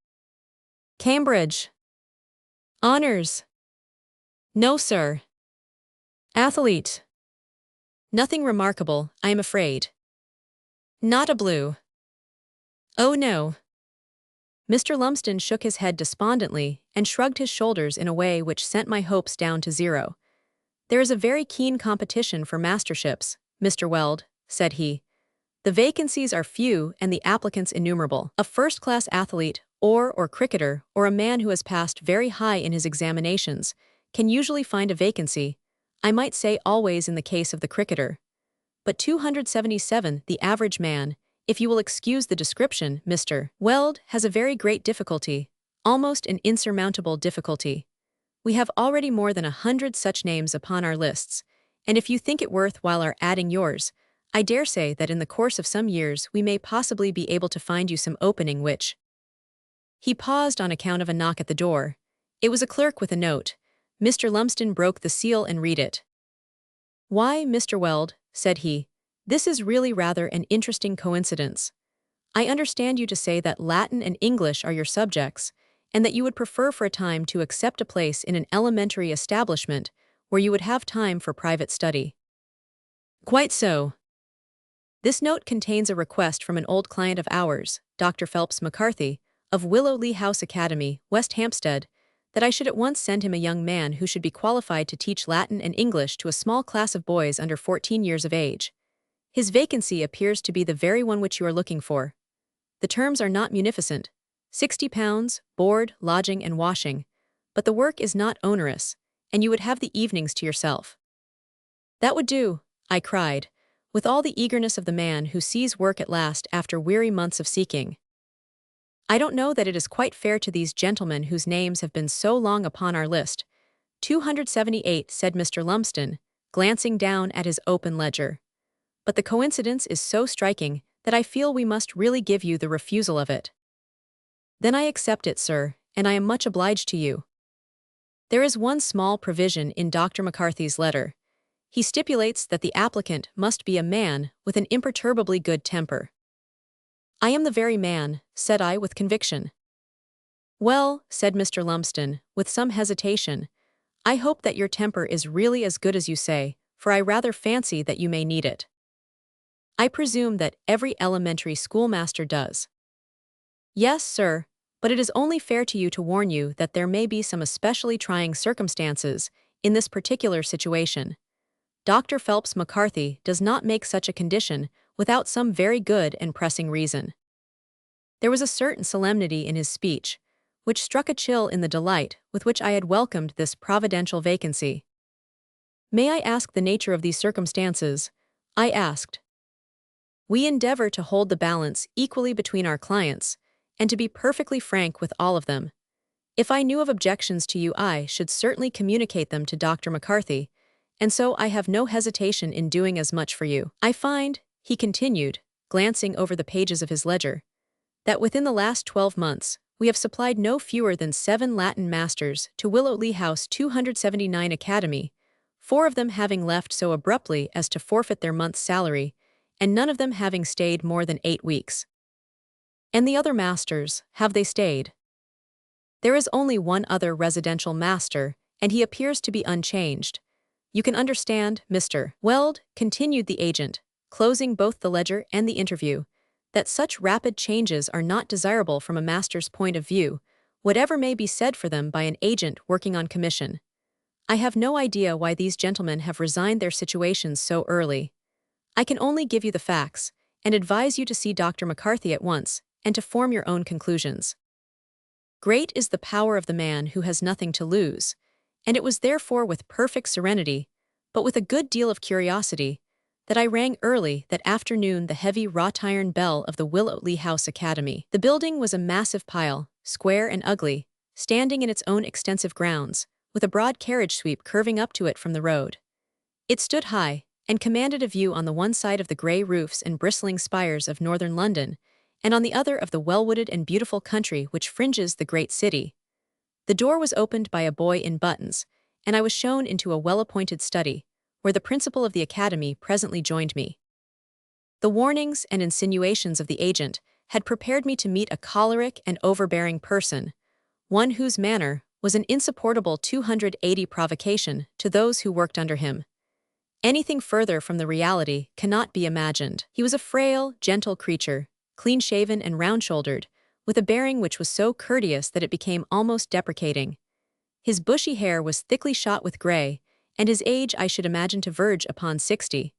S1: Cambridge. Honors? No, sir. Athlete? Nothing remarkable, I am afraid. Not a blue. Oh no. Mr. Lumsden shook his head despondently and shrugged his shoulders in a way which sent my hopes down to zero. There is a very keen competition for masterships, Mr. Weld, said he. The vacancies are few and the applicants innumerable. A first-class athlete, or cricketer, or a man who has passed very high in his examinations, can usually find a vacancy, I might say always in the case of the cricketer. But 277, the average man, if you will excuse the description, Mr. Weld, has a very great difficulty, almost an insurmountable difficulty. We have already more than 100 such names upon our lists, and if you think it worth while our adding yours, I dare say that in the course of some years we may possibly be able to find you some opening which. He paused on account of a knock at the door. It was a clerk with a note. Mr. Lumsden broke the seal and read it. Why, Mr. Weld, said he, this is really rather an interesting coincidence. I understand you to say that Latin and English are your subjects, and that you would prefer for a time to accept a place in an elementary establishment where you would have time for private study. Quite so. This note contains a request from an old client of ours, Dr. Phelps McCarthy, of Willow Lee House Academy, West Hampstead, that I should at once send him a young man who should be qualified to teach Latin and English to a small class of boys under 14 years of age. His vacancy appears to be the very one which you are looking for. The terms are not munificent, £60, board, lodging, and washing, but the work is not onerous, and you would have the evenings to yourself. That would do, I cried, with all the eagerness of the man who sees work at last after weary months of seeking. I don't know that it is quite fair to these gentlemen whose names have been so long upon our list. 278, said Mr. Lumsden, glancing down at his open ledger. But the coincidence is so striking that I feel we must really give you the refusal of it. Then I accept it, sir, and I am much obliged to you. There is one small provision in Dr. McCarthy's letter. He stipulates that the applicant must be a man with an imperturbably good temper. I am the very man, said I with conviction. Well, said Mr. Lumsden, with some hesitation, I hope that your temper is really as good as you say, for I rather fancy that you may need it. I presume that every elementary schoolmaster does. Yes, sir, but it is only fair to you to warn you that there may be some especially trying circumstances in this particular situation. Dr. Phelps McCarthy does not make such a condition without some very good and pressing reason. There was a certain solemnity in his speech, which struck a chill in the delight with which I had welcomed this providential vacancy. May I ask the nature of these circumstances? I asked. We endeavor to hold the balance equally between our clients, and to be perfectly frank with all of them. If I knew of objections to you, I should certainly communicate them to Dr. McCarthy, and so I have no hesitation in doing as much for you. I find, he continued, glancing over the pages of his ledger, "that within the last 12 months, we have supplied no fewer than 7 Latin masters to Willotley House 279 Academy, 4 of them having left so abruptly as to forfeit their month's salary, and none of them having stayed more than 8 weeks. And the other masters, have they stayed?" "There is only one other residential master, and he appears to be unchanged. You can understand, Mr. Weld," continued the agent, closing both the ledger and the interview, "that such rapid changes are not desirable from a master's point of view, whatever may be said for them by an agent working on commission. I have no idea why these gentlemen have resigned their situations so early. I can only give you the facts, and advise you to see Dr. McCarthy at once, and to form your own conclusions. Great is the power of the man who has nothing to lose, and it was therefore with perfect serenity, but with a good deal of curiosity, that I rang early that afternoon the heavy wrought-iron bell of the Willotley House Academy. The building was a massive pile, square and ugly, standing in its own extensive grounds, with a broad carriage sweep curving up to it from the road. It stood high, and commanded a view on the one side of the grey roofs and bristling spires of northern London, and on the other of the well-wooded and beautiful country which fringes the great city. The door was opened by a boy in buttons, and I was shown into a well-appointed study, where the principal of the academy presently joined me. The warnings and insinuations of the agent had prepared me to meet a choleric and overbearing person, one whose manner was an insupportable 280 provocation to those who worked under him. Anything further from the reality cannot be imagined. He was a frail, gentle creature, clean-shaven and round-shouldered, with a bearing which was so courteous that it became almost deprecating. His bushy hair was thickly shot with grey, and his age I should imagine to verge upon 60.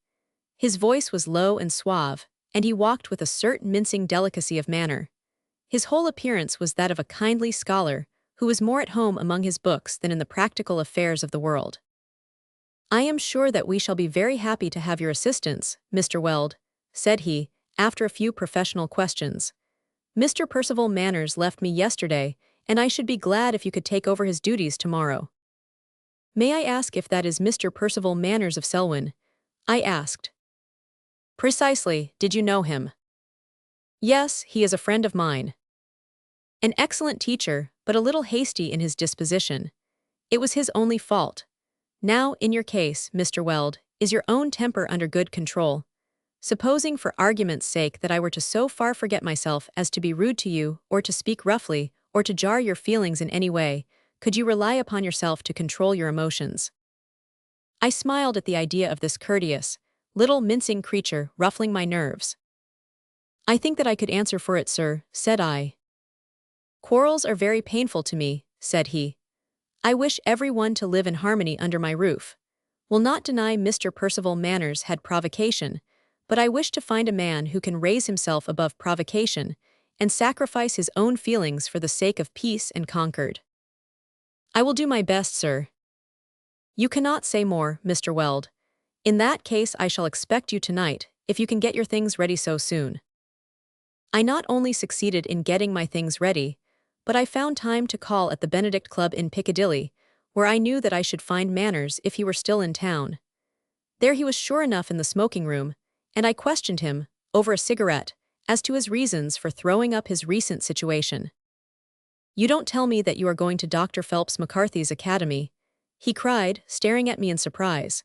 S1: His voice was low and suave, and he walked with a certain mincing delicacy of manner. His whole appearance was that of a kindly scholar, who was more at home among his books than in the practical affairs of the world. "I am sure that we shall be very happy to have your assistance, Mr. Weld," said he, after a few professional questions. "Mr. Percival Manners left me yesterday, and I should be glad if you could take over his duties tomorrow." "May I ask if that is Mr. Percival Manners of Selwyn?" I asked. "Precisely. Did you know him?" "Yes, he is a friend of mine. An excellent teacher, but a little hasty in his disposition. It was his only fault. Now, in your case, Mr. Weld, is your own temper under good control? Supposing for argument's sake that I were to so far forget myself as to be rude to you, or to speak roughly, or to jar your feelings in any way, could you rely upon yourself to control your emotions?" I smiled at the idea of this courteous, little mincing creature ruffling my nerves. "I think that I could answer for it, sir," said I. "Quarrels are very painful to me," said he. "I wish every one to live in harmony under my roof. Will not deny Mr. Percival Manners had provocation, but I wish to find a man who can raise himself above provocation, and sacrifice his own feelings for the sake of peace and concord." "I will do my best, sir." "You cannot say more, Mr. Weld. In that case I shall expect you tonight, if you can get your things ready so soon." I not only succeeded in getting my things ready, but I found time to call at the Benedict Club in Piccadilly, where I knew that I should find Manners if he were still in town. There he was sure enough in the smoking room, and I questioned him, over a cigarette, as to his reasons for throwing up his recent situation. "You don't tell me that you are going to Dr. Phelps McCarthy's academy," he cried, staring at me in surprise.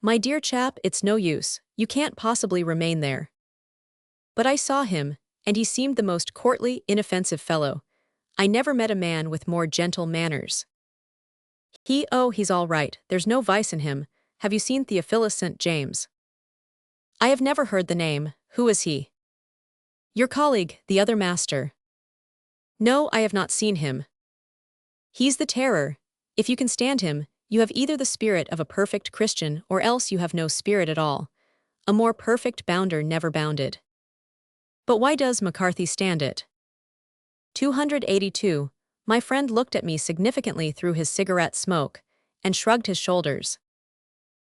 S1: "My dear chap, it's no use, you can't possibly remain there." But I saw him, and he seemed the most courtly, inoffensive fellow. I never met a man with more gentle manners. He's all right, there's no vice in him. Have you seen Theophilus St. James?" "I have never heard the name. Who is he?" "Your colleague, the other master." "No, I have not seen him." "He's the terror. If you can stand him, you have either the spirit of a perfect Christian or else you have no spirit at all. A more perfect bounder never bounded." "But why does McCarthy stand it?" 282. My friend looked at me significantly through his cigarette smoke, and shrugged his shoulders.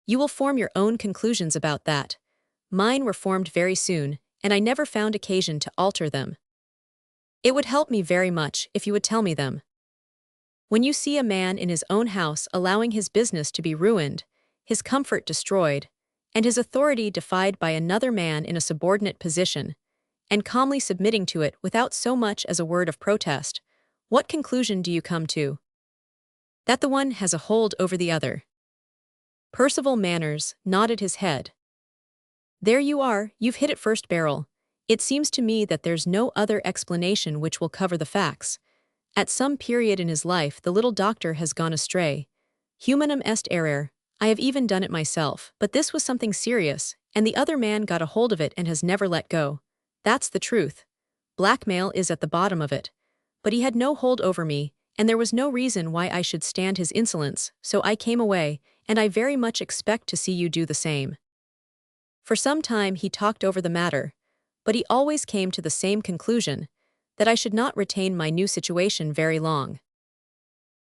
S1: "You will form your own conclusions about that. Mine were formed very soon, and I never found occasion to alter them. It would help me very much if you would tell me them. When you see a man in his own house allowing his business to be ruined, his comfort destroyed, and his authority defied by another man in a subordinate position, and calmly submitting to it without so much as a word of protest, what conclusion do you come to? That the one has a hold over the other. Percival Manners nodded his head. There you are, you've hit it first barrel. It seems to me that there's no other explanation which will cover the facts. At some period in his life the little doctor has gone astray. Humanum est errare. I have even done it myself, but this was something serious, and the other man got a hold of it and has never let go. That's the truth. Blackmail is at the bottom of it. But he had no hold over me, and there was no reason why I should stand his insolence, so I came away, and I very much expect to see you do the same. For some time he talked over the matter, but he always came to the same conclusion, that I should not retain my new situation very long.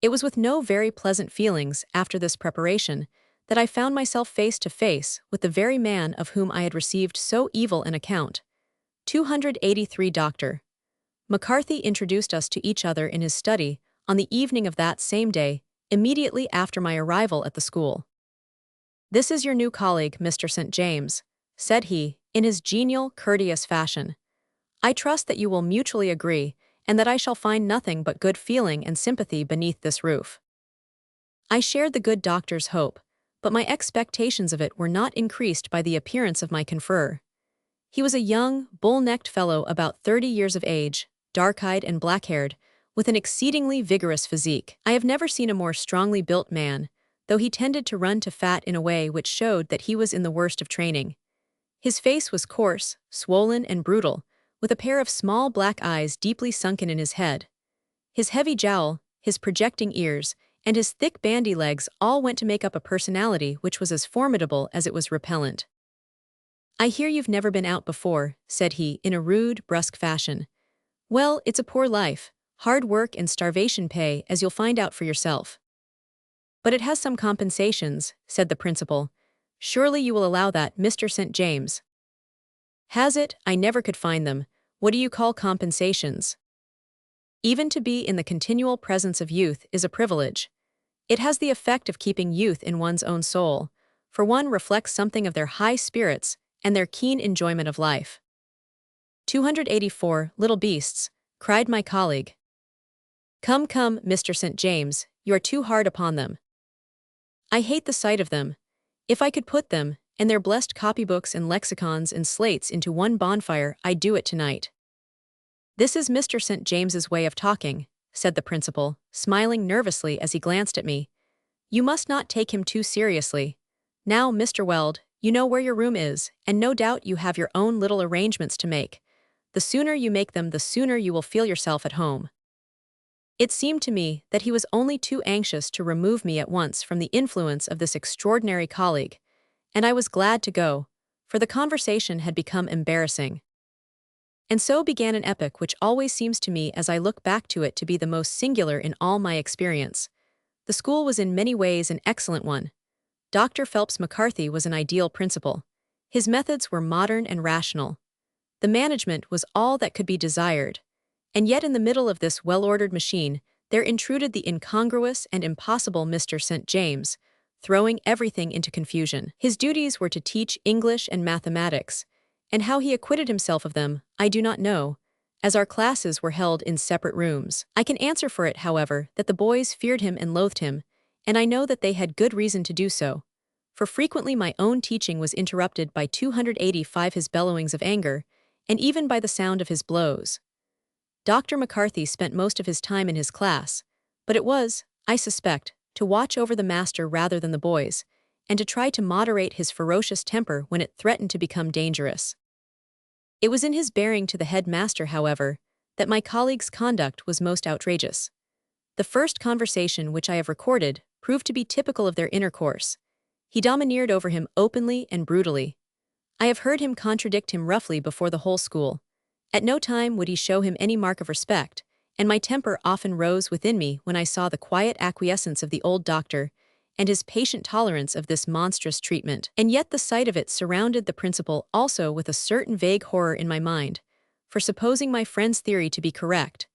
S1: It was with no very pleasant feelings after this preparation that I found myself face to face with the very man of whom I had received so evil an account. 283 Dr. McCarthy introduced us to each other in his study on the evening of that same day, immediately after my arrival at the school. "This is your new colleague, Mr. St. James," said he, in his genial, courteous fashion. "I trust that you will mutually agree, and that I shall find nothing but good feeling and sympathy beneath this roof." I shared the good doctor's hope, but my expectations of it were not increased by the appearance of my conferrer. He was a young, bull-necked fellow about 30 years of age, dark-eyed and black-haired, with an exceedingly vigorous physique. I have never seen a more strongly built man, though he tended to run to fat in a way which showed that he was in the worst of training. His face was coarse, swollen and brutal, with a pair of small black eyes deeply sunken in his head. His heavy jowl, his projecting ears, and his thick bandy legs all went to make up a personality which was as formidable as it was repellent. "I hear you've never been out before," said he, in a rude, brusque fashion. "Well, it's a poor life, hard work and starvation pay, as you'll find out for yourself." "But it has some compensations," said the principal. "Surely you will allow that, Mr. St. James." "Has it? I never could find them. What do you call compensations?" "Even to be in the continual presence of youth is a privilege. It has the effect of keeping youth in one's own soul, for one reflects something of their high spirits and their keen enjoyment of life." 284 Little beasts, cried my colleague. Come, Mr. St. James, you are too hard upon them." "I hate the sight of them. If I could put them, and their blessed copybooks and lexicons and slates into one bonfire, I'd do it tonight." "This is Mr. St. James's way of talking," said the principal, smiling nervously as he glanced at me. "You must not take him too seriously. Now, Mr. Weld, you know where your room is, and no doubt you have your own little arrangements to make. The sooner you make them, the sooner you will feel yourself at home." It seemed to me that he was only too anxious to remove me at once from the influence of this extraordinary colleague, and I was glad to go, for the conversation had become embarrassing. And so began an epoch which always seems to me as I look back to it to be the most singular in all my experience. The school was in many ways an excellent one. Dr. Phelps McCarthy was an ideal principal. His methods were modern and rational. The management was all that could be desired. And yet in the middle of this well-ordered machine, there intruded the incongruous and impossible Mr. St. James, throwing everything into confusion. His duties were to teach English and mathematics, and how he acquitted himself of them, I do not know, as our classes were held in separate rooms. I can answer for it, however, that the boys feared him and loathed him, and I know that they had good reason to do so, for frequently my own teaching was interrupted by 285 his bellowings of anger, and even by the sound of his blows. Dr. McCarthy spent most of his time in his class, but it was, I suspect, to watch over the master rather than the boys, and to try to moderate his ferocious temper when it threatened to become dangerous. It was in his bearing to the head master, however, that my colleague's conduct was most outrageous. The first conversation which I have recorded proved to be typical of their intercourse. He domineered over him openly and brutally. I have heard him contradict him roughly before the whole school. At no time would he show him any mark of respect, and my temper often rose within me when I saw the quiet acquiescence of the old doctor and his patient tolerance of this monstrous treatment. And yet the sight of it surrounded the principal also with a certain vague horror in my mind, for supposing my friend's theory to be correct,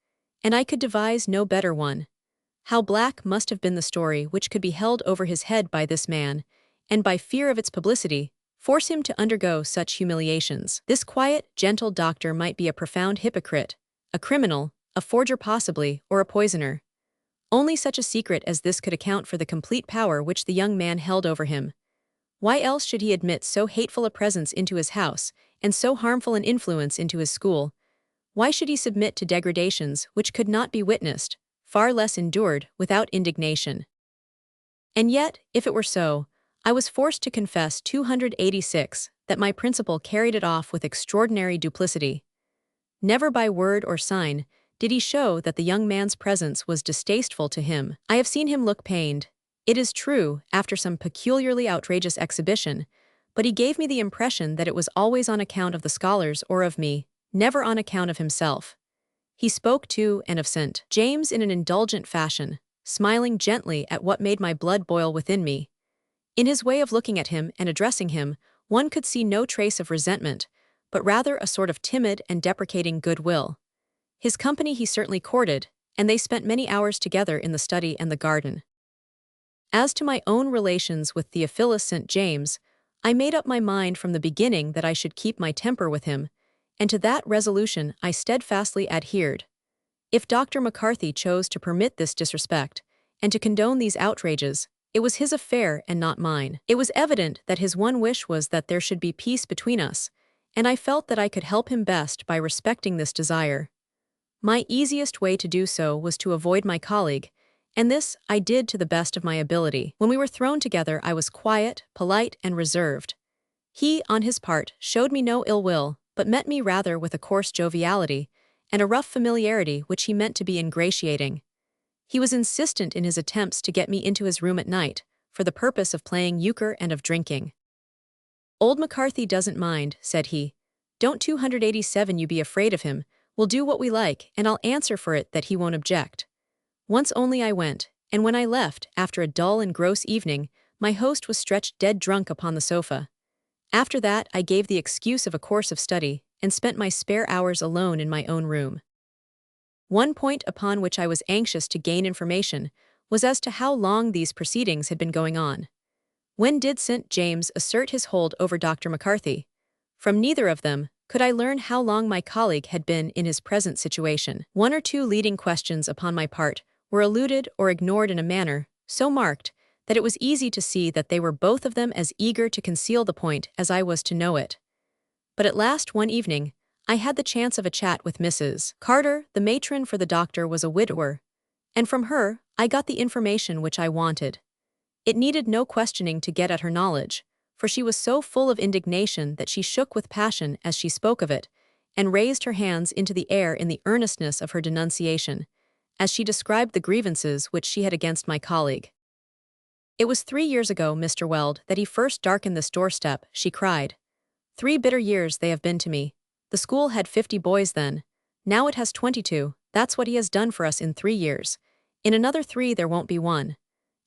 S1: and I could devise no better one, how black must have been the story which could be held over his head by this man, and by fear of its publicity, force him to undergo such humiliations? This quiet, gentle doctor might be a profound hypocrite, a criminal, a forger possibly, or a poisoner. Only such a secret as this could account for the complete power which the young man held over him. Why else should he admit so hateful a presence into his house, and so harmful an influence into his school? Why should he submit to degradations which could not be witnessed, far less endured, without indignation? And yet, if it were so, I was forced to confess 286 that my principal carried it off with extraordinary duplicity. Never by word or sign did he show that the young man's presence was distasteful to him. I have seen him look pained, it is true, after some peculiarly outrageous exhibition, but he gave me the impression that it was always on account of the scholars or of me, never on account of himself. He spoke to and of St. James in an indulgent fashion, smiling gently at what made my blood boil within me. In his way of looking at him and addressing him, one could see no trace of resentment, but rather a sort of timid and deprecating goodwill. His company he certainly courted, and they spent many hours together in the study and the garden. As to my own relations with Theophilus St. James, I made up my mind from the beginning that I should keep my temper with him, and to that resolution I steadfastly adhered. If Dr. McCarthy chose to permit this disrespect, and to condone these outrages, it was his affair and not mine. It was evident that his one wish was that there should be peace between us, and I felt that I could help him best by respecting this desire. My easiest way to do so was to avoid my colleague, and this I did to the best of my ability. When we were thrown together, I was quiet, polite, and reserved. He, on his part, showed me no ill will, but met me rather with a coarse joviality, and a rough familiarity which he meant to be ingratiating. He was insistent in his attempts to get me into his room at night, for the purpose of playing euchre and of drinking. "Old McCarthy doesn't mind," said he. "Don't 287 you be afraid of him, we'll do what we like, and I'll answer for it that he won't object." Once only I went, and when I left, after a dull and gross evening, my host was stretched dead drunk upon the sofa. After that, I gave the excuse of a course of study, and spent my spare hours alone in my own room. One point upon which I was anxious to gain information was as to how long these proceedings had been going on. When did St. James assert his hold over Dr. McCarthy? From neither of them could I learn how long my colleague had been in his present situation. One or two leading questions upon my part were eluded or ignored in a manner so marked that it was easy to see that they were both of them as eager to conceal the point as I was to know it. But at last one evening, I had the chance of a chat with Mrs. Carter. The matron for the doctor was a widower, and from her I got the information which I wanted. It needed no questioning to get at her knowledge, for she was so full of indignation that she shook with passion as she spoke of it, and raised her hands into the air in the earnestness of her denunciation, as she described the grievances which she had against my colleague. "It was 3 years ago, Mr. Weld, that he first darkened this doorstep," she cried. "3 bitter years they have been to me. The school had 50 boys then. Now it has 22, that's what he has done for us in 3 years. In another 3 there won't be one.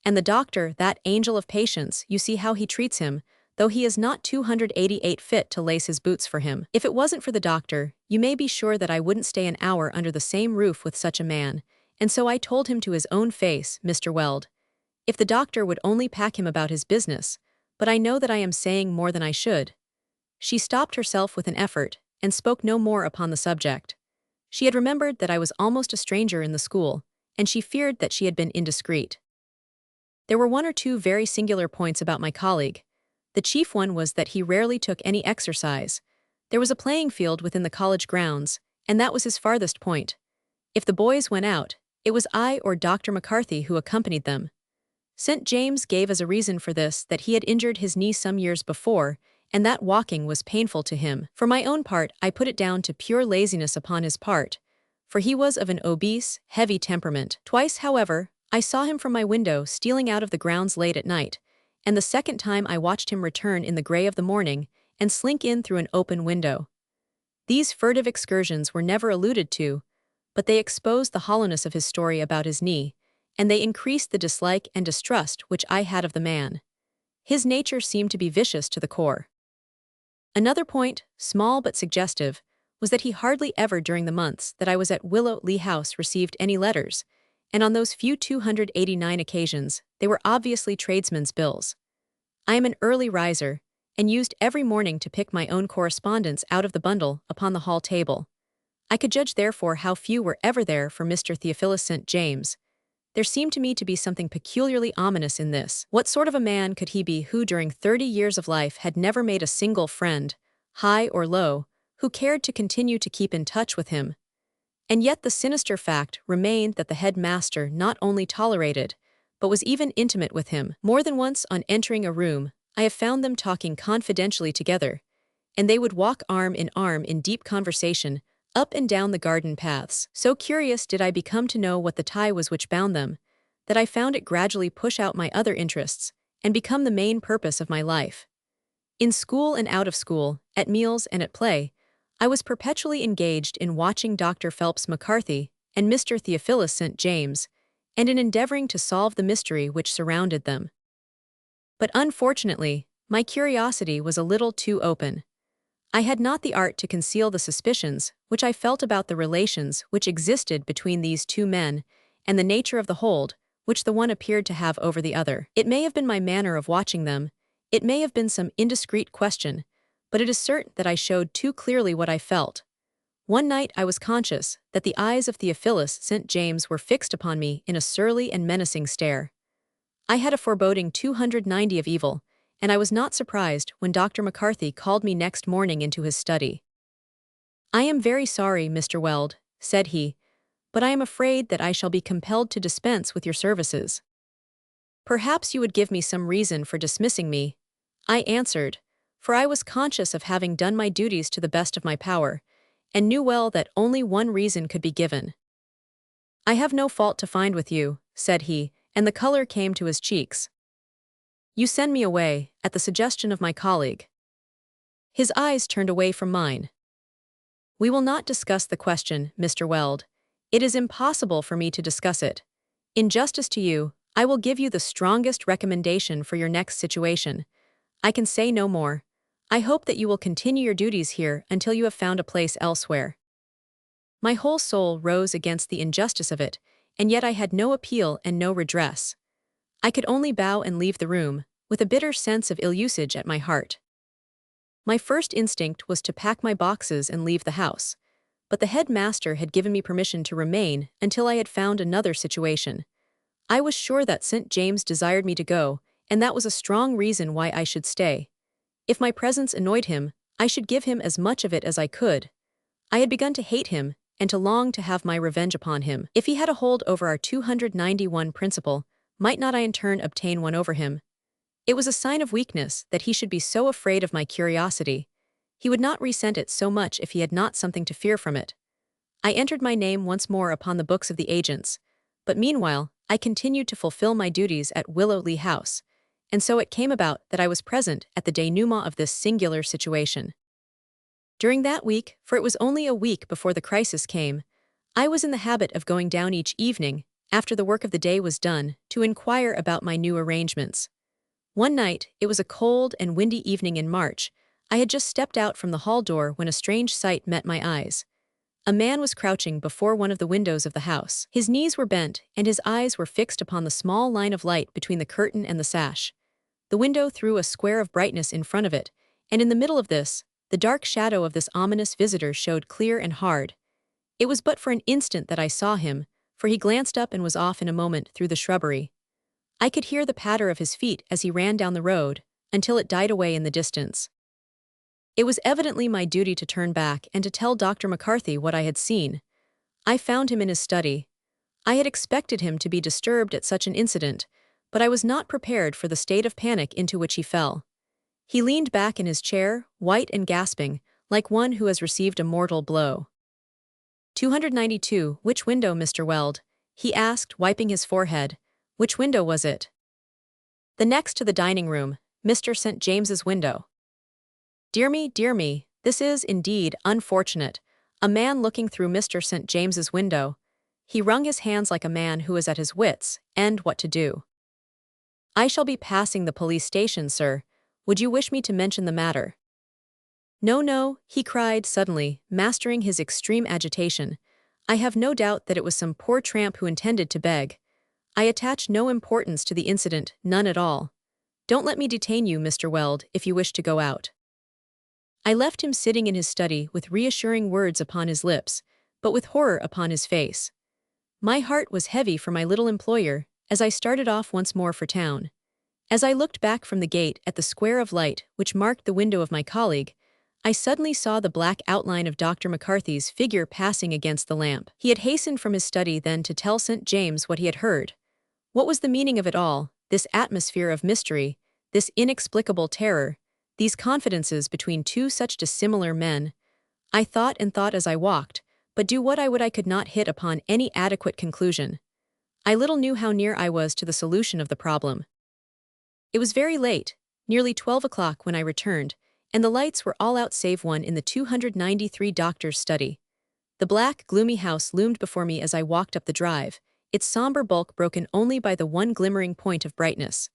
S1: And the doctor, that angel of patience, you see how he treats him, though he is not 288 fit to lace his boots for him. If it wasn't for the doctor, you may be sure that I wouldn't stay an hour under the same roof with such a man, and so I told him to his own face, Mr. Weld, if the doctor would only pack him about his business, but I know that I am saying more than I should." She stopped herself with an effort, and spoke no more upon the subject. She had remembered that I was almost a stranger in the school, and she feared that she had been indiscreet. There were 1 or 2 very singular points about my colleague. The chief one was that he rarely took any exercise. There was a playing field within the college grounds, and that was his farthest point. If the boys went out, it was I or Dr. McCarthy who accompanied them. St. James gave as a reason for this that he had injured his knee some years before, and that walking was painful to him. For my own part, I put it down to pure laziness upon his part, for he was of an obese, heavy temperament. Twice, however, I saw him from my window stealing out of the grounds late at night, and the second time I watched him return in the gray of the morning and slink in through an open window. These furtive excursions were never alluded to, but they exposed the hollowness of his story about his knee, and they increased the dislike and distrust which I had of the man. His nature seemed to be vicious to the core. Another point, small but suggestive, was that he hardly ever during the months that I was at Willow Lee House received any letters, and on those few 289 occasions, they were obviously tradesmen's bills. I am an early riser, and used every morning to pick my own correspondence out of the bundle upon the hall table. I could judge therefore how few were ever there for Mr. Theophilus St. James. There seemed to me to be something peculiarly ominous in this. What sort of a man could he be who during 30 years of life had never made a single friend, high or low, who cared to continue to keep in touch with him? And yet the sinister fact remained that the headmaster not only tolerated, but was even intimate with him. More than once on entering a room, I have found them talking confidentially together, and they would walk arm in deep conversation, up and down the garden paths. So curious did I become to know what the tie was which bound them, that I found it gradually push out my other interests, and become the main purpose of my life. In school and out of school, at meals and at play, I was perpetually engaged in watching Dr. Phelps McCarthy and Mr. Theophilus St. James, and in endeavoring to solve the mystery which surrounded them. But unfortunately, my curiosity was a little too open. I had not the art to conceal the suspicions which I felt about the relations which existed between these two men, and the nature of the hold which the one appeared to have over the other. It may have been my manner of watching them, it may have been some indiscreet question, but it is certain that I showed too clearly what I felt. One night I was conscious that the eyes of Theophilus St. James were fixed upon me in a surly and menacing stare. I had a foreboding 290 of evil, and I was not surprised when Dr. McCarthy called me next morning into his study. "I am very sorry, Mr. Weld," said he, "but I am afraid that I shall be compelled to dispense with your services." "Perhaps you would give me some reason for dismissing me," I answered, for I was conscious of having done my duties to the best of my power, and knew well that only one reason could be given. "I have no fault to find with you," said he, and the color came to his cheeks. "You send me away, at the suggestion of my colleague." His eyes turned away from mine. "We will not discuss the question, Mr. Weld. It is impossible for me to discuss it. In justice to you, I will give you the strongest recommendation for your next situation. I can say no more. I hope that you will continue your duties here until you have found a place elsewhere." My whole soul rose against the injustice of it, and yet I had no appeal and no redress. I could only bow and leave the room, with a bitter sense of ill-usage at my heart. My first instinct was to pack my boxes and leave the house, but the headmaster had given me permission to remain until I had found another situation. I was sure that St. James desired me to go, and that was a strong reason why I should stay. If my presence annoyed him, I should give him as much of it as I could. I had begun to hate him, and to long to have my revenge upon him. If he had a hold over our 291 principal, might not I in turn obtain one over him? It was a sign of weakness that he should be so afraid of my curiosity. He would not resent it so much if he had not something to fear from it. I entered my name once more upon the books of the agents, but meanwhile I continued to fulfill my duties at Willow Lee House, and so it came about that I was present at the denouement of this singular situation. During that week, for it was only a week before the crisis came, I was in the habit of going down each evening, after the work of the day was done, to inquire about my new arrangements. One night, it was a cold and windy evening in March, I had just stepped out from the hall door when a strange sight met my eyes. A man was crouching before one of the windows of the house. His knees were bent, and his eyes were fixed upon the small line of light between the curtain and the sash. The window threw a square of brightness in front of it, and in the middle of this, the dark shadow of this ominous visitor showed clear and hard. It was but for an instant that I saw him, for he glanced up and was off in a moment through the shrubbery. I could hear the patter of his feet as he ran down the road, until it died away in the distance. It was evidently my duty to turn back and to tell Dr. McCarthy what I had seen. I found him in his study. I had expected him to be disturbed at such an incident, but I was not prepared for the state of panic into which he fell. He leaned back in his chair, white and gasping, like one who has received a mortal blow. 292, which window, Mr. Weld? He asked, wiping his forehead. Which window was it? The next to the dining room, Mr. St. James's window. Dear me, this is, indeed, unfortunate. A man looking through Mr. St. James's window. He wrung his hands like a man who is at his wits' end what to do. I shall be passing the police station, sir. Would you wish me to mention the matter? No, he cried suddenly, mastering his extreme agitation. I have no doubt that it was some poor tramp who intended to beg. I attach no importance to the incident, none at all. Don't let me detain you, Mr. Weld, if you wish to go out. I left him sitting in his study with reassuring words upon his lips, but with horror upon his face. My heart was heavy for my little employer as I started off once more for town. As I looked back from the gate at the square of light which marked the window of my colleague, I suddenly saw the black outline of Dr. McCarthy's figure passing against the lamp. He had hastened from his study then to tell St. James what he had heard. What was the meaning of it all, this atmosphere of mystery, this inexplicable terror, these confidences between two such dissimilar men? I thought and thought as I walked, but do what I would I could not hit upon any adequate conclusion. I little knew how near I was to the solution of the problem. It was very late, nearly 12 o'clock when I returned, and the lights were all out save one in the 293 doctor's study. The black, gloomy house loomed before me as I walked up the drive, its somber bulk broken only by the one glimmering point of brightness.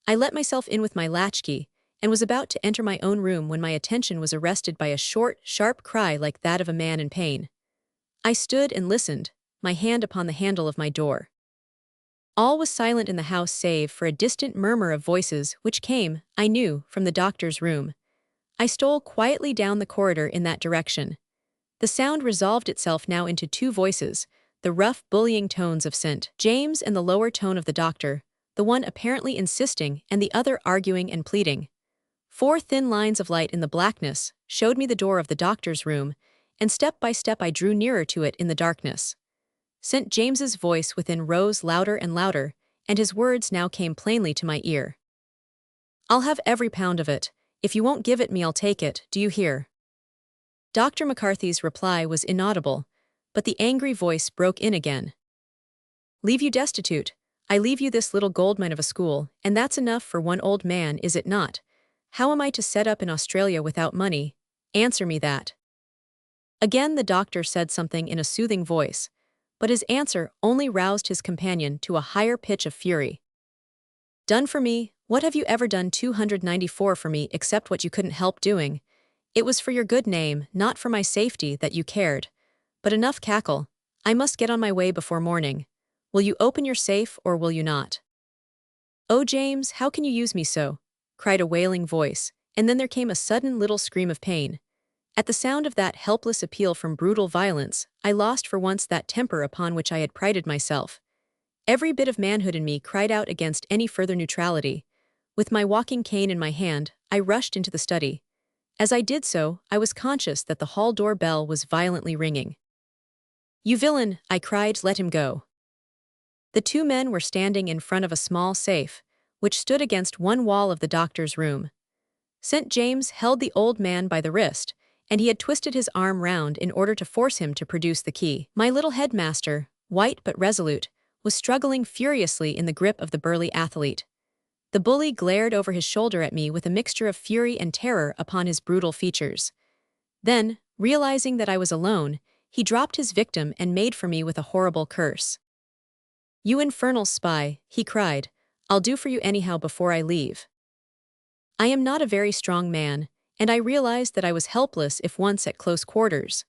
S1: I let myself in with my latchkey, and was about to enter my own room when my attention was arrested by a short, sharp cry like that of a man in pain. I stood and listened, my hand upon the handle of my door. All was silent in the house save for a distant murmur of voices which came, I knew, from the doctor's room. I stole quietly down the corridor in that direction. The sound resolved itself now into two voices, the rough, bullying tones of St. James and the lower tone of the doctor, the one apparently insisting and the other arguing and pleading. 4 thin lines of light in the blackness showed me the door of the doctor's room, and step by step I drew nearer to it in the darkness. St. James's voice within rose louder and louder, and his words now came plainly to my ear. "I'll have every pound of it. If you won't give it me, I'll take it, do you hear?" Dr. McCarthy's reply was inaudible, but the angry voice broke in again. "Leave you destitute? I leave you this little goldmine of a school, and that's enough for one old man, is it not? How am I to set up in Australia without money? Answer me that." Again the doctor said something in a soothing voice, but his answer only roused his companion to a higher pitch of fury. "Done for me? What have you ever done 294 for me except what you couldn't help doing? It was for your good name, not for my safety, that you cared. But enough cackle. I must get on my way before morning. Will you open your safe or will you not?" "Oh, James, how can you use me so?" cried a wailing voice, and then there came a sudden little scream of pain. At the sound of that helpless appeal from brutal violence, I lost for once that temper upon which I had prided myself. Every bit of manhood in me cried out against any further neutrality. With my walking cane in my hand, I rushed into the study. As I did so, I was conscious that the hall door bell was violently ringing. "You villain!" I cried, "let him go." The 2 men were standing in front of a small safe, which stood against one wall of the doctor's room. St. James held the old man by the wrist, and he had twisted his arm round in order to force him to produce the key. My little headmaster, white but resolute, was struggling furiously in the grip of the burly athlete. The bully glared over his shoulder at me with a mixture of fury and terror upon his brutal features. Then, realizing that I was alone, he dropped his victim and made for me with a horrible curse. "You infernal spy," he cried, "I'll do for you anyhow before I leave." I am not a very strong man, and I realized that I was helpless if once at close quarters.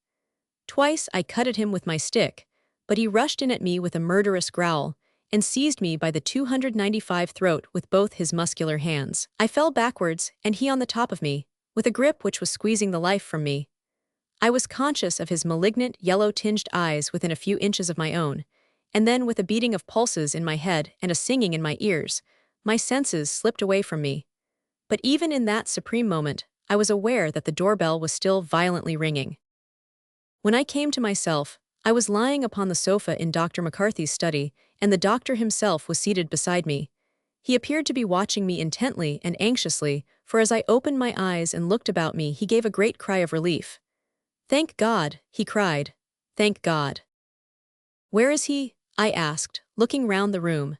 S1: Twice I cut at him with my stick, but he rushed in at me with a murderous growl, and seized me by the 295 throat with both his muscular hands. I fell backwards, and he on the top of me, with a grip which was squeezing the life from me. I was conscious of his malignant, yellow-tinged eyes within a few inches of my own, and then with a beating of pulses in my head and a singing in my ears, my senses slipped away from me. But even in that supreme moment, I was aware that the doorbell was still violently ringing. When I came to myself, I was lying upon the sofa in Dr. McCarthy's study, and the doctor himself was seated beside me. He appeared to be watching me intently and anxiously, for as I opened my eyes and looked about me, he gave a great cry of relief. "Thank God," he cried. "Thank God." "Where is he?" I asked, looking round the room.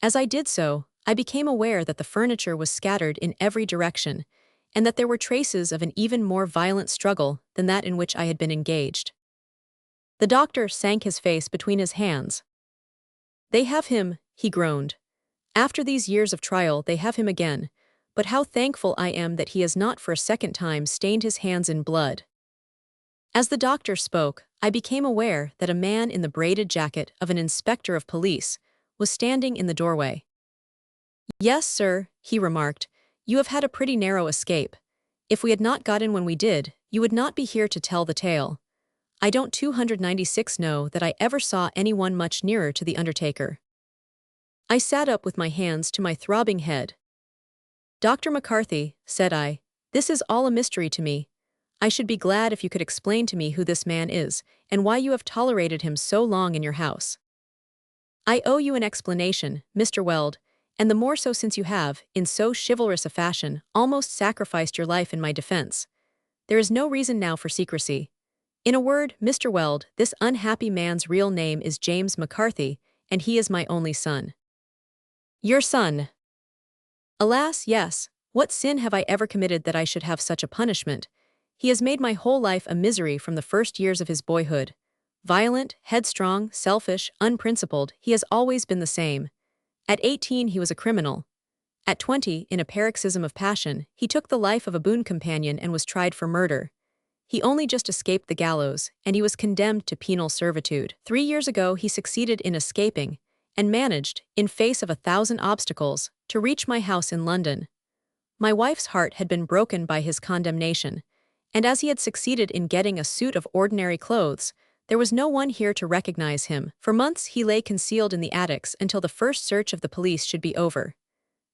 S1: As I did so, I became aware that the furniture was scattered in every direction, and that there were traces of an even more violent struggle than that in which I had been engaged. The doctor sank his face between his hands. "They have him," he groaned. "After these years of trial they have him again, but how thankful I am that he has not for a second time stained his hands in blood." As the doctor spoke, I became aware that a man in the braided jacket of an inspector of police was standing in the doorway. "Yes, sir," he remarked. "You have had a pretty narrow escape. If we had not got in when we did, you would not be here to tell the tale. I don't 296 know that I ever saw anyone much nearer to the undertaker." I sat up with my hands to my throbbing head. "Dr. McCarthy," said I, "this is all a mystery to me. I should be glad if you could explain to me who this man is, and why you have tolerated him so long in your house." "I owe you an explanation, Mr. Weld, and the more so since you have, in so chivalrous a fashion, almost sacrificed your life in my defense. There is no reason now for secrecy. In a word, Mr. Weld, this unhappy man's real name is James McCarthy, and he is my only son." "Your son?" "Alas, yes. What sin have I ever committed that I should have such a punishment? He has made my whole life a misery from the first years of his boyhood. Violent, headstrong, selfish, unprincipled, he has always been the same. At 18 he was a criminal. At 20, in a paroxysm of passion, he took the life of a boon companion and was tried for murder. He only just escaped the gallows, and he was condemned to penal servitude. 3 years ago he succeeded in escaping, and managed, in face of 1,000 obstacles, to reach my house in London. My wife's heart had been broken by his condemnation, and as he had succeeded in getting a suit of ordinary clothes, there was no one here to recognize him. For months he lay concealed in the attics until the first search of the police should be over.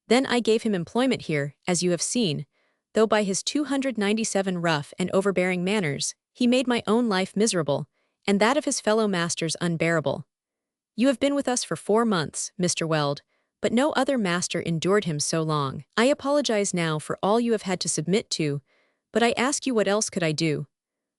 S1: Then I gave him employment here, as you have seen, though by his 297 rough and overbearing manners, he made my own life miserable, and that of his fellow masters unbearable. You have been with us for 4 months, Mr. Weld, but no other master endured him so long. I apologize now for all you have had to submit to, but I ask you, what else could I do?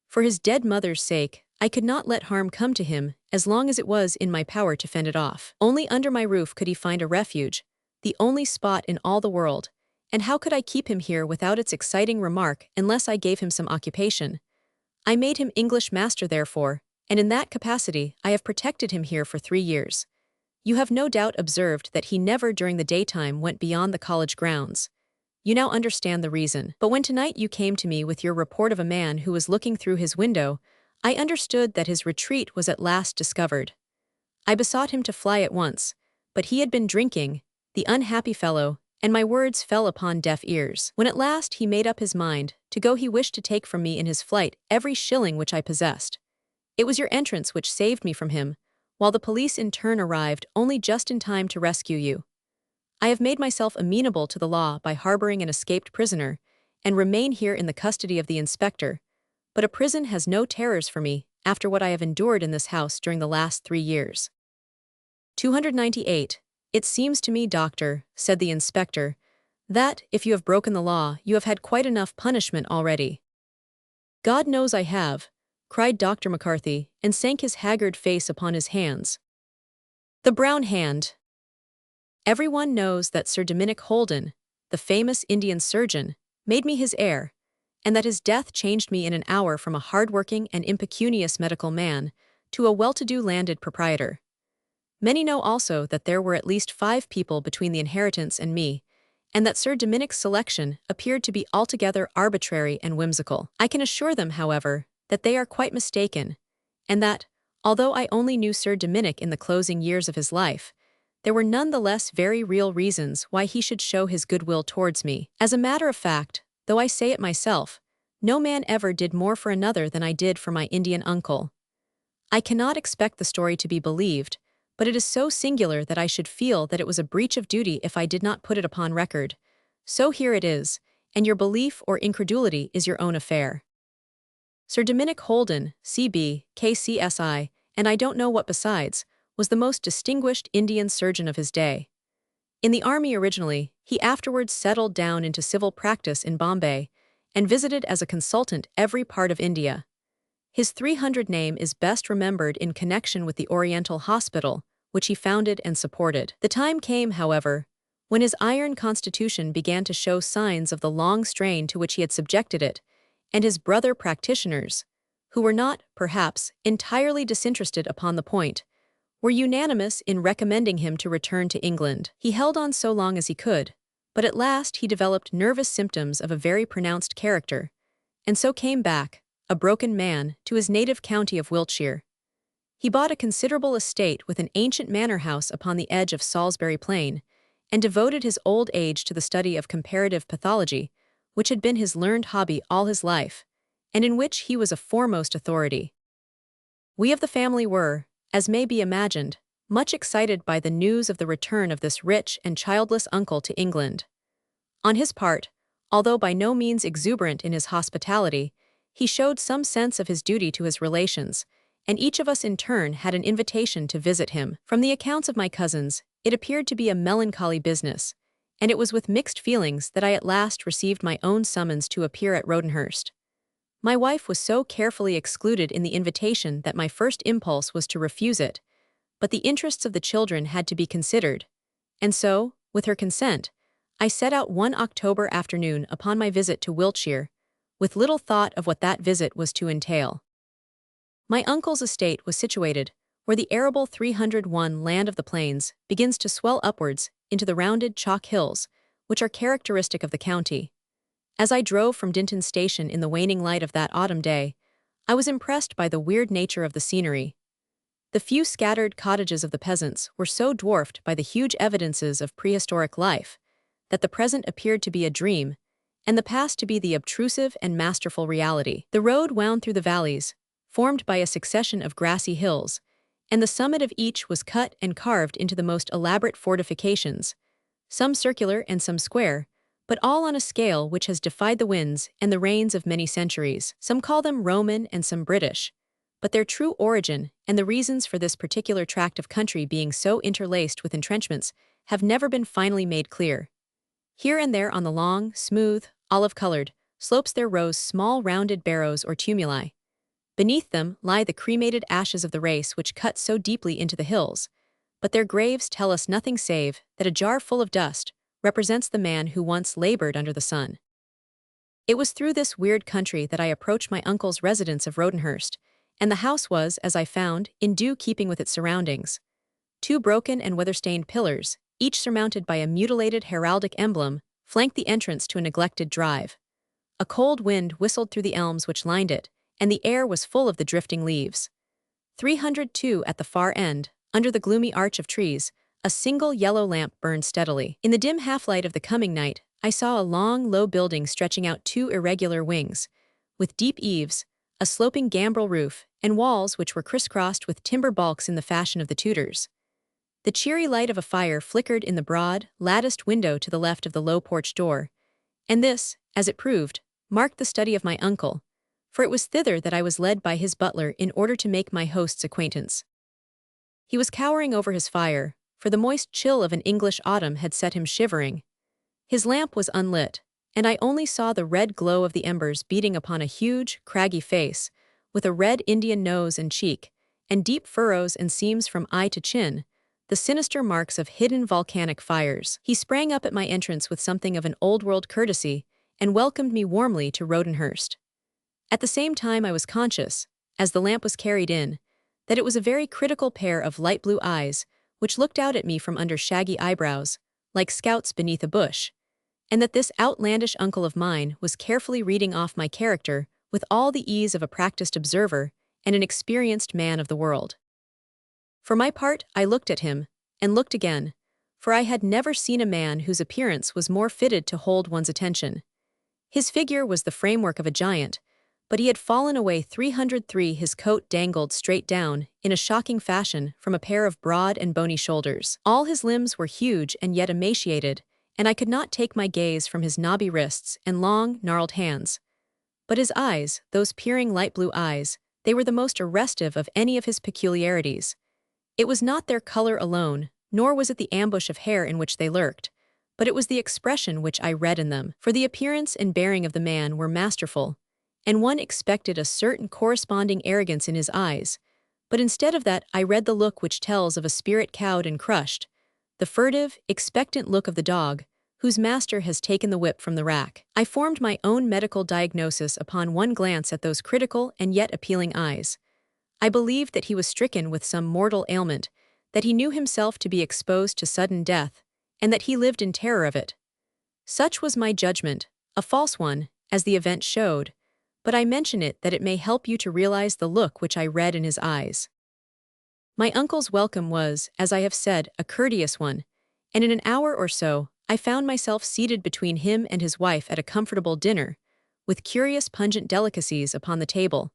S1: For his dead mother's sake, I could not let harm come to him as long as it was in my power to fend it off. Only under my roof could he find a refuge, the only spot in all the world, and how could I keep him here without its exciting remark unless I gave him some occupation? I made him English master therefore, and in that capacity I have protected him here for 3 years. You have no doubt observed that he never during the daytime went beyond the college grounds. You now understand the reason. But when tonight you came to me with your report of a man who was looking through his window, I understood that his retreat was at last discovered. I besought him to fly at once, but he had been drinking, the unhappy fellow, and my words fell upon deaf ears. When at last he made up his mind to go, he wished to take from me in his flight every shilling which I possessed. It was your entrance which saved me from him, while the police in turn arrived only just in time to rescue you. I have made myself amenable to the law by harboring an escaped prisoner, and remain here in the custody of the inspector, but a prison has no terrors for me after what I have endured in this house during the last 3 years. 298. It seems to me, doctor, said the inspector, that, if you have broken the law, you have had quite enough punishment already. God knows I have, cried Dr. McCarthy, and sank his haggard face upon his hands. The brown hand. Everyone knows that Sir Dominick Holden, the famous Indian surgeon, made me his heir, and that his death changed me in an hour from a hard-working and impecunious medical man to a well-to-do landed proprietor. Many know also that there were at least 5 people between the inheritance and me, and that Sir Dominick's selection appeared to be altogether arbitrary and whimsical. I can assure them, however, that they are quite mistaken, and that, although I only knew Sir Dominick in the closing years of his life, there were none the less very real reasons why he should show his goodwill towards me. As a matter of fact, though I say it myself, no man ever did more for another than I did for my Indian uncle. I cannot expect the story to be believed, but it is so singular that I should feel that it was a breach of duty if I did not put it upon record. So here it is, and your belief or incredulity is your own affair. Sir Dominick Holden, C.B., K.C.S.I., and I don't know what besides, was the most distinguished Indian surgeon of his day. In the army originally, he afterwards settled down into civil practice in Bombay, and visited as a consultant every part of India. His 300 name is best remembered in connection with the Oriental Hospital, which he founded and supported. The time came, however, when his iron constitution began to show signs of the long strain to which he had subjected it, and his brother practitioners, who were not, perhaps, entirely disinterested upon the point, were unanimous in recommending him to return to England. He held on so long as he could, but at last he developed nervous symptoms of a very pronounced character, and so came back, a broken man, to his native county of Wiltshire. He bought a considerable estate with an ancient manor house upon the edge of Salisbury Plain, and devoted his old age to the study of comparative pathology, which had been his learned hobby all his life, and in which he was a foremost authority. We of the family were, as may be imagined, much excited by the news of the return of this rich and childless uncle to England. On his part, although by no means exuberant in his hospitality, he showed some sense of his duty to his relations, and each of us in turn had an invitation to visit him. From the accounts of my cousins, it appeared to be a melancholy business, and it was with mixed feelings that I at last received my own summons to appear at Rodenhurst. My wife was so carefully excluded in the invitation that my first impulse was to refuse it, but the interests of the children had to be considered, and so, with her consent, I set out one October afternoon upon my visit to Wiltshire, with little thought of what that visit was to entail. My uncle's estate was situated where the arable 301 land of the plains begins to swell upwards into the rounded chalk hills, which are characteristic of the county. As I drove from Dinton Station in the waning light of that autumn day, I was impressed by the weird nature of the scenery. The few scattered cottages of the peasants were so dwarfed by the huge evidences of prehistoric life that the present appeared to be a dream, and the past to be the obtrusive and masterful reality. The road wound through the valleys, formed by a succession of grassy hills, and the summit of each was cut and carved into the most elaborate fortifications, some circular and some square, but all on a scale which has defied the winds and the rains of many centuries. Some call them Roman and some British, but their true origin and the reasons for this particular tract of country being so interlaced with entrenchments have never been finally made clear. Here and there on the long, smooth, olive-colored slopes there rose small rounded barrows or tumuli. Beneath them lie the cremated ashes of the race which cut so deeply into the hills, but their graves tell us nothing save that a jar full of dust represents the man who once labored under the sun. It was through this weird country that I approached my uncle's residence of Rodenhurst, and the house was, as I found, in due keeping with its surroundings. Two broken and weather-stained pillars, each surmounted by a mutilated heraldic emblem, flanked the entrance to a neglected drive. A cold wind whistled through the elms which lined it, and the air was full of the drifting leaves. 302 at the far end, under the gloomy arch of trees, a single yellow lamp burned steadily. In the dim half-light of the coming night, I saw a long, low building stretching out two irregular wings, with deep eaves, a sloping gambrel roof, and walls which were crisscrossed with timber balks in the fashion of the Tudors. The cheery light of a fire flickered in the broad, latticed window to the left of the low porch door, and this, as it proved, marked the study of my uncle, for it was thither that I was led by his butler in order to make my host's acquaintance. He was cowering over his fire, for the moist chill of an English autumn had set him shivering. His lamp was unlit, and I only saw the red glow of the embers beating upon a huge, craggy face, with a red Indian nose and cheek, and deep furrows and seams from eye to chin, the sinister marks of hidden volcanic fires. He sprang up at my entrance with something of an old-world courtesy, and welcomed me warmly to Rodenhurst. At the same time I was conscious, as the lamp was carried in, that it was a very critical pair of light blue eyes, which looked out at me from under shaggy eyebrows, like scouts beneath a bush, and that this outlandish uncle of mine was carefully reading off my character with all the ease of a practiced observer and an experienced man of the world. For my part, I looked at him, and looked again, for I had never seen a man whose appearance was more fitted to hold one's attention. His figure was the framework of a giant, but he had fallen away 303. His coat dangled straight down, in a shocking fashion, from a pair of broad and bony shoulders. All his limbs were huge and yet emaciated, and I could not take my gaze from his knobby wrists and long, gnarled hands. But his eyes, those peering light blue eyes, they were the most arrestive of any of his peculiarities. It was not their color alone, nor was it the ambush of hair in which they lurked, but it was the expression which I read in them, for the appearance and bearing of the man were masterful, and one expected a certain corresponding arrogance in his eyes, but instead of that I read the look which tells of a spirit cowed and crushed, the furtive, expectant look of the dog, whose master has taken the whip from the rack. I formed my own medical diagnosis upon one glance at those critical and yet appealing eyes. I believed that he was stricken with some mortal ailment, that he knew himself to be exposed to sudden death, and that he lived in terror of it. Such was my judgment, a false one, as the event showed, but I mention it that it may help you to realize the look which I read in his eyes. My uncle's welcome was, as I have said, a courteous one, and in an hour or so, I found myself seated between him and his wife at a comfortable dinner, with curious pungent delicacies upon the table,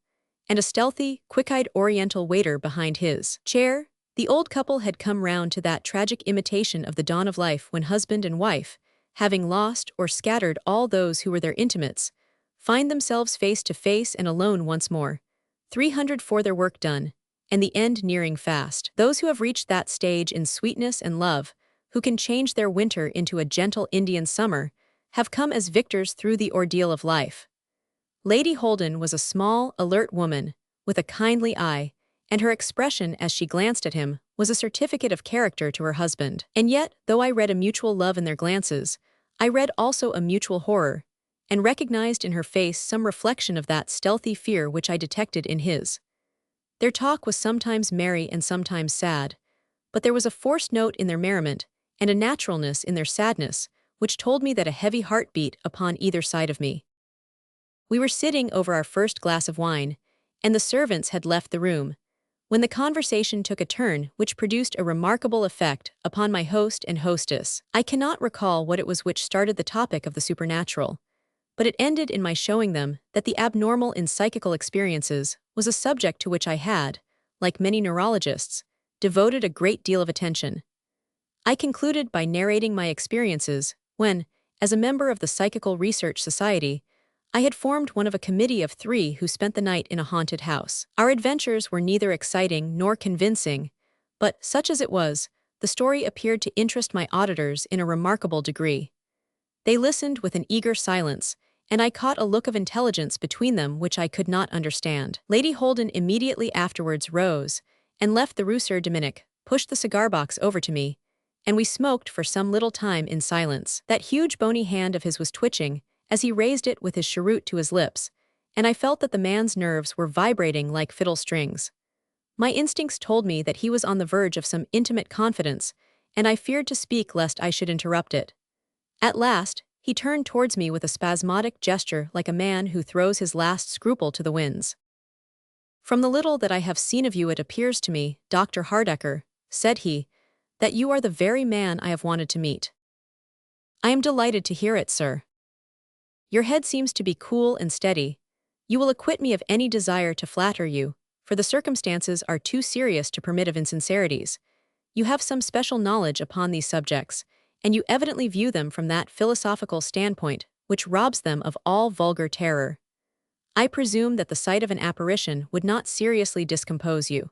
S1: and a stealthy, quick-eyed oriental waiter behind his chair. The old couple had come round to that tragic imitation of the dawn of life when husband and wife, having lost or scattered all those who were their intimates, find themselves face to face and alone once more, 300 for their work done, and the end nearing fast. Those who have reached that stage in sweetness and love, who can change their winter into a gentle Indian summer, have come as victors through the ordeal of life. Lady Holden was a small, alert woman, with a kindly eye, and her expression as she glanced at him was a certificate of character to her husband. And yet, though I read a mutual love in their glances, I read also a mutual horror, and recognized in her face some reflection of that stealthy fear which I detected in his. Their talk was sometimes merry and sometimes sad, but there was a forced note in their merriment and a naturalness in their sadness which told me that a heavy heart beat upon either side of me. We were sitting over our first glass of wine, and the servants had left the room, when the conversation took a turn which produced a remarkable effect upon my host and hostess. I cannot recall what it was which started the topic of the supernatural, but it ended in my showing them that the abnormal in psychical experiences was a subject to which I had, like many neurologists, devoted a great deal of attention. I concluded by narrating my experiences when, as a member of the Psychical Research Society, I had formed one of a committee of 3 who spent the night in a haunted house. Our adventures were neither exciting nor convincing, but, such as it was, the story appeared to interest my auditors in a remarkable degree. They listened with an eager silence, and I caught a look of intelligence between them which I could not understand. Lady Holden immediately afterwards rose, and left the Rue Dominic, pushed the cigar box over to me, and we smoked for some little time in silence. That huge bony hand of his was twitching, as he raised it with his cheroot to his lips, and I felt that the man's nerves were vibrating like fiddle strings. My instincts told me that he was on the verge of some intimate confidence, and I feared to speak lest I should interrupt it. At last, he turned towards me with a spasmodic gesture like a man who throws his last scruple to the winds. "From the little that I have seen of you, it appears to me, Dr. Hardecker," said he, "that you are the very man I have wanted to meet." "I am delighted to hear it, sir. Your head seems to be cool and steady. You will acquit me of any desire to flatter you, for the circumstances are too serious to permit of insincerities. You have some special knowledge upon these subjects, and you evidently view them from that philosophical standpoint which robs them of all vulgar terror. I presume that the sight of an apparition would not seriously discompose you."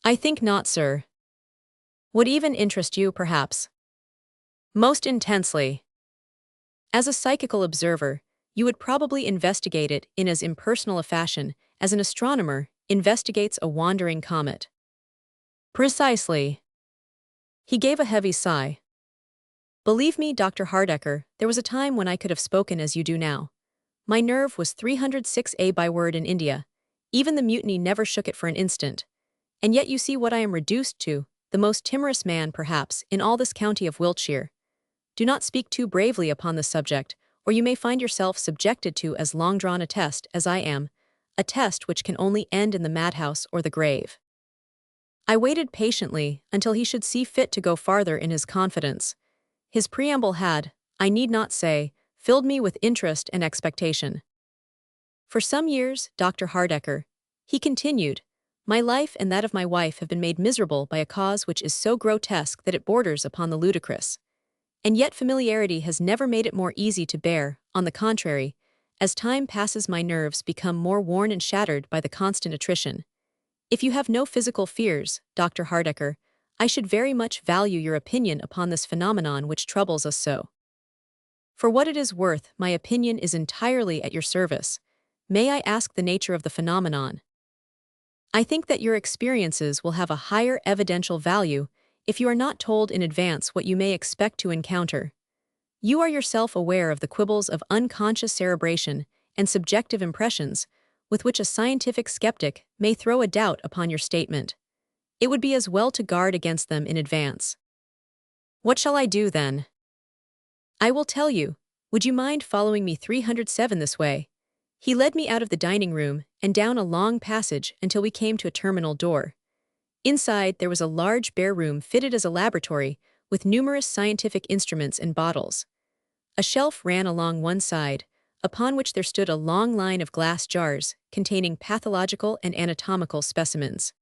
S1: "I think not, sir." "Would even interest you, perhaps?" "Most intensely." "As a psychical observer, you would probably investigate it in as impersonal a fashion as an astronomer investigates a wandering comet." "Precisely." He gave a heavy sigh. "Believe me, Dr. Hardecker, there was a time when I could have spoken as you do now. My nerve was 306A by word in India. Even the mutiny never shook it for an instant. And yet you see what I am reduced to, the most timorous man, perhaps, in all this county of Wiltshire. Do not speak too bravely upon this subject, or you may find yourself subjected to as long-drawn a test as I am, a test which can only end in the madhouse or the grave." I waited patiently until he should see fit to go farther in his confidence. His preamble had, I need not say, filled me with interest and expectation. "For some years, Dr. Hardecker," he continued, "my life and that of my wife have been made miserable by a cause which is so grotesque that it borders upon the ludicrous. And yet familiarity has never made it more easy to bear. On the contrary, as time passes my nerves become more worn and shattered by the constant attrition. If you have no physical fears, Dr. Hardecker, I should very much value your opinion upon this phenomenon which troubles us so. For what it is worth, my opinion is entirely at your service. May I ask the nature of the phenomenon? I think that your experiences will have a higher evidential value if you are not told in advance what you may expect to encounter. You are yourself aware of the quibbles of unconscious cerebration and subjective impressions with which a scientific skeptic may throw a doubt upon your statement. It would be as well to guard against them in advance. What shall I do, then? I will tell you. Would you mind following me 307 this way? He led me out of the dining room and down a long passage until we came to a terminal door. Inside, there was a large bare room fitted as a laboratory, with numerous scientific instruments and bottles. A shelf ran along one side, upon which there stood a long line of glass jars containing pathological and anatomical specimens.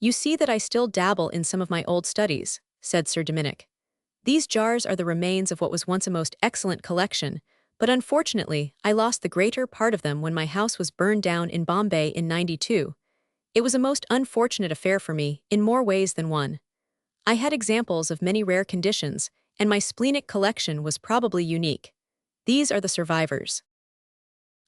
S1: "You see that I still dabble in some of my old studies," said Sir Dominic. "These jars are the remains of what was once a most excellent collection, but unfortunately I lost the greater part of them when my house was burned down in Bombay in '92. It was a most unfortunate affair for me, in more ways than one. I had examples of many rare conditions, and my splenic collection was probably unique. These are the survivors."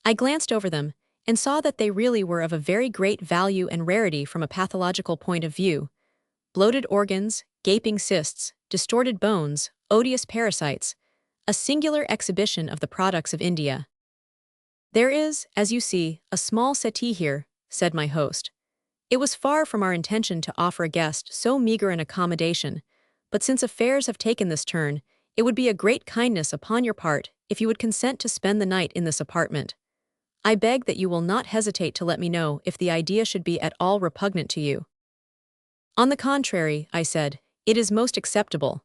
S1: I glanced over them, and saw that they really were of a very great value and rarity from a pathological point of view. Bloated organs, gaping cysts, distorted bones, odious parasites, a singular exhibition of the products of India. "There is, as you see, a small settee here," said my host. "It was far from our intention to offer a guest so meager an accommodation, but since affairs have taken this turn, it would be a great kindness upon your part if you would consent to spend the night in this apartment. I beg that you will not hesitate to let me know if the idea should be at all repugnant to you." "On the contrary," I said, "it is most acceptable.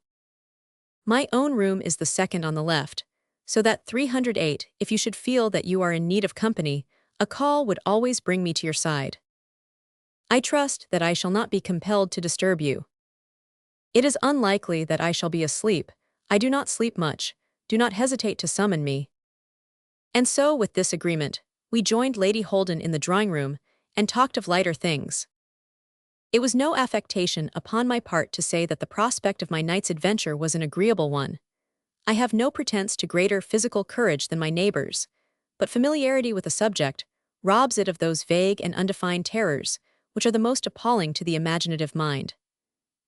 S1: My own room is the second on the left, so that 308, if you should feel that you are in need of company, a call would always bring me to your side. I trust that I shall not be compelled to disturb you. It is unlikely that I shall be asleep. I do not sleep much. Do not hesitate to summon me." And so, with this agreement, we joined Lady Holden in the drawing-room and talked of lighter things. It was no affectation upon my part to say that the prospect of my night's adventure was an agreeable one. I have no pretense to greater physical courage than my neighbors, but familiarity with a subject robs it of those vague and undefined terrors which are the most appalling to the imaginative mind.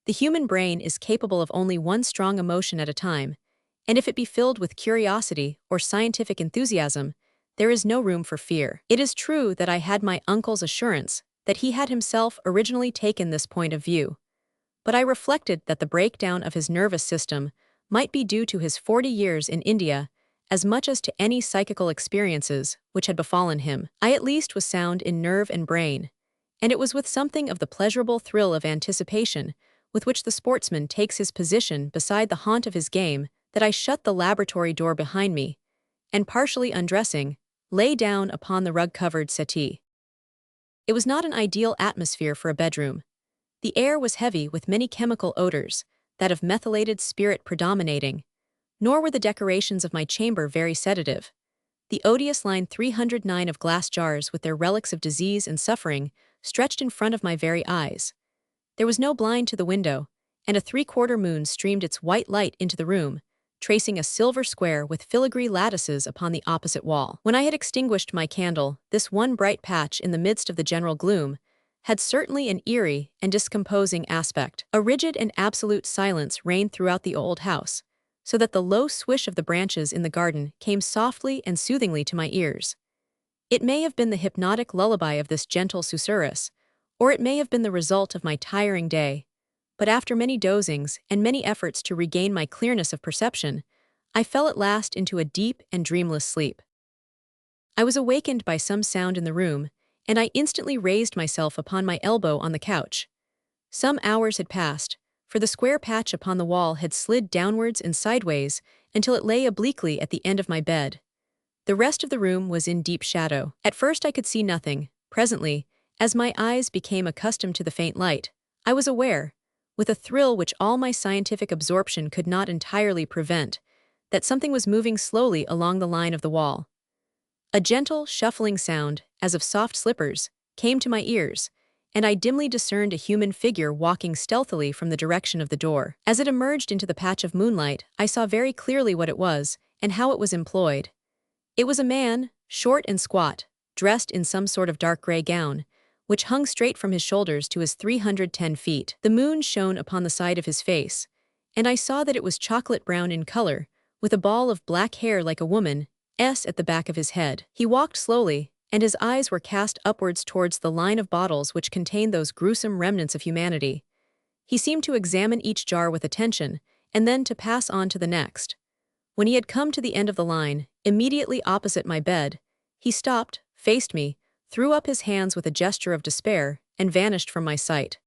S1: The human brain is capable of only one strong emotion at a time, and if it be filled with curiosity or scientific enthusiasm, there is no room for fear. It is true that I had my uncle's assurance that he had himself originally taken this point of view, but I reflected that the breakdown of his nervous system might be due to his 40 years in India as much as to any psychical experiences which had befallen him. I at least was sound in nerve and brain, and it was with something of the pleasurable thrill of anticipation with which the sportsman takes his position beside the haunt of his game that I shut the laboratory door behind me, and partially undressing, lay down upon the rug-covered settee. It was not an ideal atmosphere for a bedroom. The air was heavy with many chemical odors, that of methylated spirit predominating, nor were the decorations of my chamber very sedative. The odious line 309 of glass jars with their relics of disease and suffering stretched in front of my very eyes. There was no blind to the window, and a 3/4 moon streamed its white light into the room, tracing a silver square with filigree lattices upon the opposite wall. When I had extinguished my candle, this one bright patch in the midst of the general gloom had certainly an eerie and discomposing aspect. A rigid and absolute silence reigned throughout the old house, so that the low swish of the branches in the garden came softly and soothingly to my ears. It may have been the hypnotic lullaby of this gentle susurrus, or it may have been the result of my tiring day, but after many dozings and many efforts to regain my clearness of perception, I fell at last into a deep and dreamless sleep. I was awakened by some sound in the room, and I instantly raised myself upon my elbow on the couch. Some hours had passed, for the square patch upon the wall had slid downwards and sideways until it lay obliquely at the end of my bed. The rest of the room was in deep shadow. At first I could see nothing. Presently, as my eyes became accustomed to the faint light, I was aware, with a thrill which all my scientific absorption could not entirely prevent, that something was moving slowly along the line of the wall. A gentle, shuffling sound, as of soft slippers, came to my ears, and I dimly discerned a human figure walking stealthily from the direction of the door. As it emerged into the patch of moonlight, I saw very clearly what it was, and how it was employed. It was a man, short and squat, dressed in some sort of dark gray gown, which hung straight from his shoulders to his 310 feet. The moon shone upon the side of his face, and I saw that it was chocolate brown in color, with a ball of black hair like a woman's at the back of his head. He walked slowly, and his eyes were cast upwards towards the line of bottles which contained those gruesome remnants of humanity. He seemed to examine each jar with attention, and then to pass on to the next. When he had come to the end of the line, immediately opposite my bed, he stopped, faced me, threw up his hands with a gesture of despair, and vanished from my sight.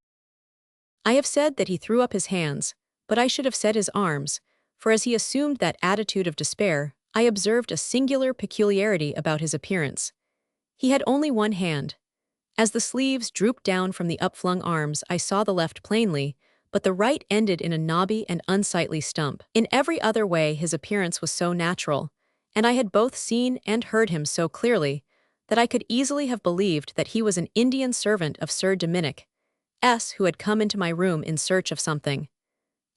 S1: I have said that he threw up his hands, but I should have said his arms, for as he assumed that attitude of despair, I observed a singular peculiarity about his appearance. He had only one hand. As the sleeves drooped down from the upflung arms, I saw the left plainly, but the right ended in a knobby and unsightly stump. In every other way his appearance was so natural, and I had both seen and heard him so clearly, that I could easily have believed that he was an Indian servant of Sir Dominic S. who had come into my room in search of something.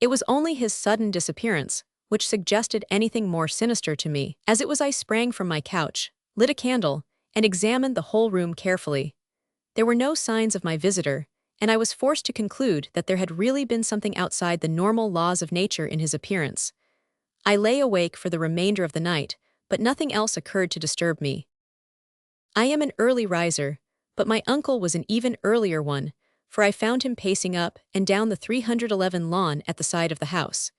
S1: It was only his sudden disappearance which suggested anything more sinister to me. As it was, I sprang from my couch, lit a candle, and examined the whole room carefully. There were no signs of my visitor, and I was forced to conclude that there had really been something outside the normal laws of nature in his appearance. I lay awake for the remainder of the night, but nothing else occurred to disturb me. I am an early riser, but my uncle was an even earlier one, for I found him pacing up and down the 311 lawn at the side of the house.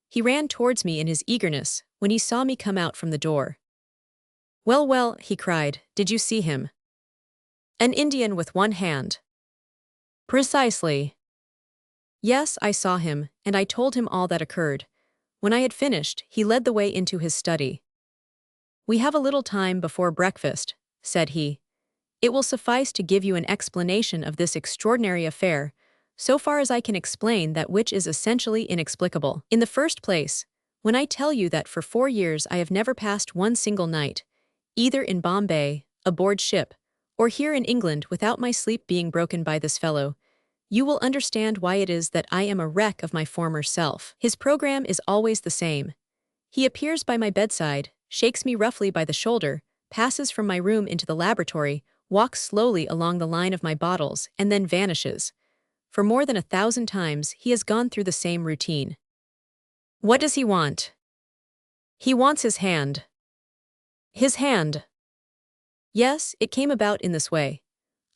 S1: He ran towards me in his eagerness when he saw me come out from the door. "Well, well," he cried, "did you see him? An Indian with one hand." "Precisely." "Yes, I saw him, and I told him all that occurred. When I had finished, he led the way into his study. 'We have a little time before breakfast,' said he. 'It will suffice to give you an explanation of this extraordinary affair, so far as I can explain that which is essentially inexplicable. In the first place, when I tell you that for 4 years I have never passed one single night, either in Bombay, aboard ship, or here in England without my sleep being broken by this fellow, you will understand why it is that I am a wreck of my former self. His program is always the same. He appears by my bedside, shakes me roughly by the shoulder, passes from my room into the laboratory, walks slowly along the line of my bottles, and then vanishes. For more than 1,000 times he has gone through the same routine. What does he want? He wants his hand. His hand. Yes, it came about in this way.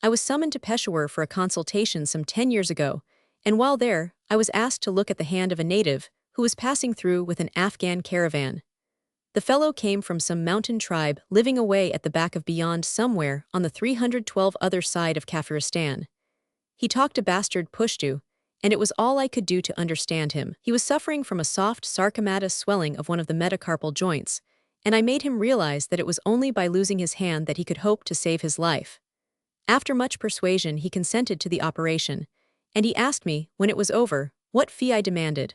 S1: I was summoned to Peshawar for a consultation some 10 years ago, and while there, I was asked to look at the hand of a native who was passing through with an Afghan caravan. The fellow came from some mountain tribe living away at the back of beyond somewhere on the 312 other side of Kafiristan. He talked a bastard Pushtu, and it was all I could do to understand him. He was suffering from a soft sarcomatous swelling of one of the metacarpal joints, and I made him realize that it was only by losing his hand that he could hope to save his life. After much persuasion, he consented to the operation, and he asked me, when it was over, what fee I demanded.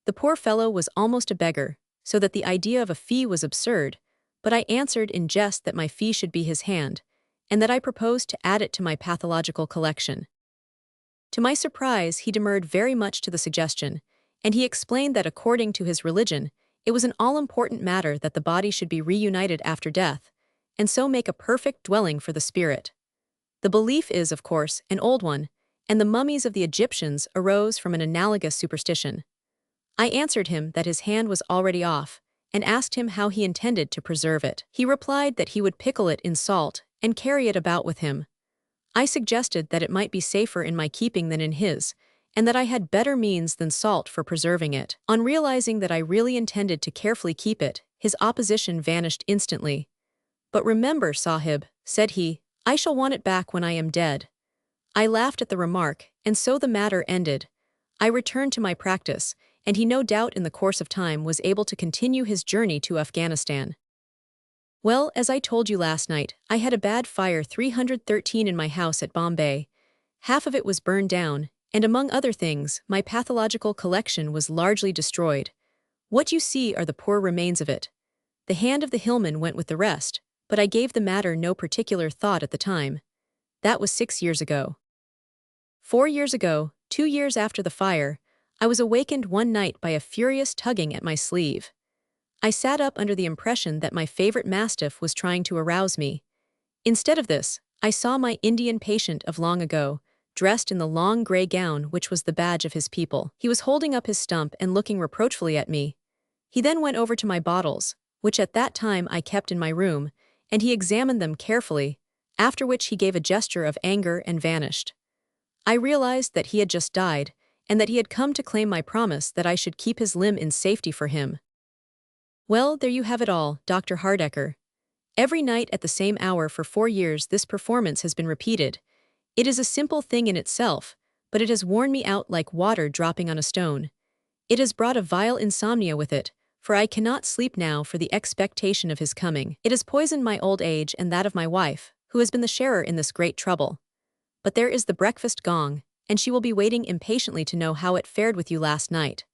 S1: The poor fellow was almost a beggar, so that the idea of a fee was absurd, but I answered in jest that my fee should be his hand, and that I proposed to add it to my pathological collection. To my surprise, he demurred very much to the suggestion, and he explained that according to his religion, it was an all-important matter that the body should be reunited after death, and so make a perfect dwelling for the spirit. The belief is, of course, an old one, and the mummies of the Egyptians arose from an analogous superstition. I answered him that his hand was already off, and asked him how he intended to preserve it. He replied that he would pickle it in salt and carry it about with him. I suggested that it might be safer in my keeping than in his, and that I had better means than salt for preserving it. On realizing that I really intended to carefully keep it, his opposition vanished instantly. "But remember, Sahib," said he, "I shall want it back when I am dead." I laughed at the remark, and so the matter ended. I returned to my practice, and he no doubt in the course of time was able to continue his journey to Afghanistan. Well, as I told you last night, I had a bad fire 313 in my house at Bombay. Half of it was burned down, and among other things, my pathological collection was largely destroyed. What you see are the poor remains of it. The hand of the hillman went with the rest, but I gave the matter no particular thought at the time. That was 6 years ago. 4 years ago, 2 years after the fire, I was awakened one night by a furious tugging at my sleeve. I sat up under the impression that my favorite mastiff was trying to arouse me. Instead of this, I saw my Indian patient of long ago, dressed in the long gray gown which was the badge of his people. He was holding up his stump and looking reproachfully at me. He then went over to my bottles, which at that time I kept in my room, and he examined them carefully, after which he gave a gesture of anger and vanished. I realized that he had just died, and that he had come to claim my promise that I should keep his limb in safety for him. Well, there you have it all, Dr. Hardecker. Every night at the same hour for 4 years this performance has been repeated. It is a simple thing in itself, but it has worn me out like water dropping on a stone. It has brought a vile insomnia with it, for I cannot sleep now for the expectation of his coming. It has poisoned my old age and that of my wife, who has been the sharer in this great trouble. But there is the breakfast gong, and she will be waiting impatiently to know how it fared with you last night.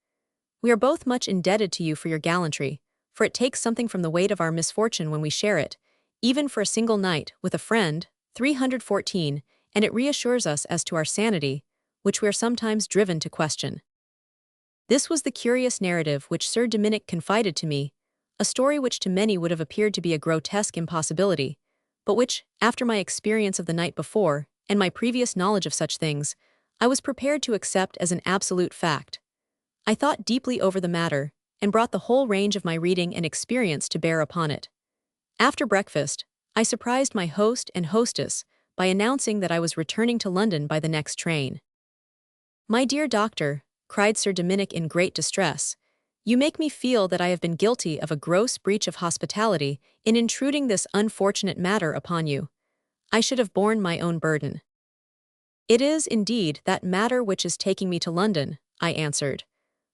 S1: We are both much indebted to you for your gallantry, for it takes something from the weight of our misfortune when we share it, even for a single night, with a friend. 314, and it reassures us as to our sanity, which we are sometimes driven to question. This was the curious narrative which Sir Dominic confided to me, a story which to many would have appeared to be a grotesque impossibility, but which, after my experience of the night before, and my previous knowledge of such things, I was prepared to accept as an absolute fact. I thought deeply over the matter, and brought the whole range of my reading and experience to bear upon it. After breakfast, I surprised my host and hostess by announcing that I was returning to London by the next train. "My dear doctor," cried Sir Dominic in great distress, "you make me feel that I have been guilty of a gross breach of hospitality in intruding this unfortunate matter upon you. I should have borne my own burden." "It is, indeed, that matter which is taking me to London," I answered.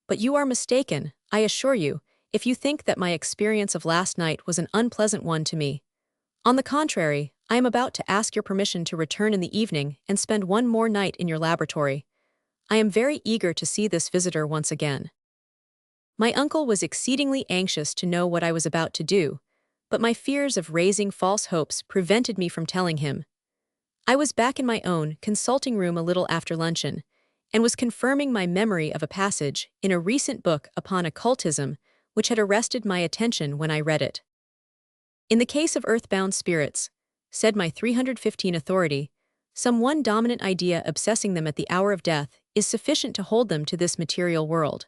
S1: "But you are mistaken, I assure you, if you think that my experience of last night was an unpleasant one to me. On the contrary, I am about to ask your permission to return in the evening and spend one more night in your laboratory. I am very eager to see this visitor once again." My uncle was exceedingly anxious to know what I was about to do, but my fears of raising false hopes prevented me from telling him. I was back in my own consulting room a little after luncheon, and was confirming my memory of a passage in a recent book upon occultism which had arrested my attention when I read it. "In the case of earthbound spirits," said my 315 authority, "some one dominant idea obsessing them at the hour of death is sufficient to hold them to this material world.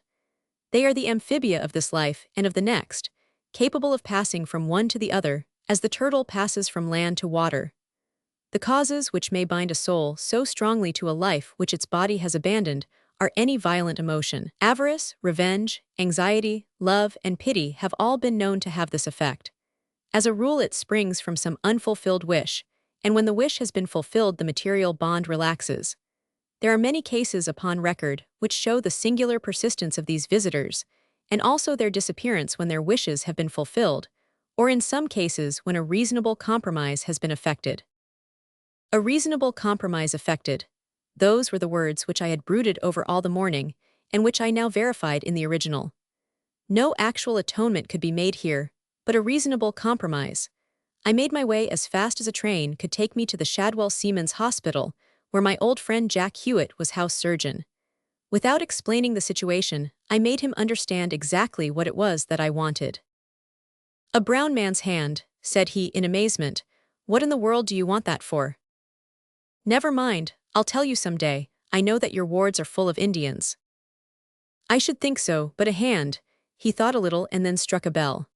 S1: They are the amphibia of this life and of the next, capable of passing from one to the other, as the turtle passes from land to water. The causes which may bind a soul so strongly to a life which its body has abandoned are any violent emotion. Avarice, revenge, anxiety, love, and pity have all been known to have this effect. As a rule, it springs from some unfulfilled wish, and when the wish has been fulfilled, the material bond relaxes. There are many cases upon record which show the singular persistence of these visitors, and also their disappearance when their wishes have been fulfilled, or in some cases when a reasonable compromise has been effected." A reasonable compromise effected. Those were the words which I had brooded over all the morning, and which I now verified in the original. No actual atonement could be made here, but a reasonable compromise. I made my way as fast as a train could take me to the Shadwell Seamen's Hospital, where my old friend Jack Hewitt was house surgeon. Without explaining the situation, I made him understand exactly what it was that I wanted. "A brown man's hand," said he in amazement. "What in the world do you want that for?" "Never mind, I'll tell you some day. I know that your wards are full of Indians." "I should think so, but a hand." He thought a little and then struck a bell.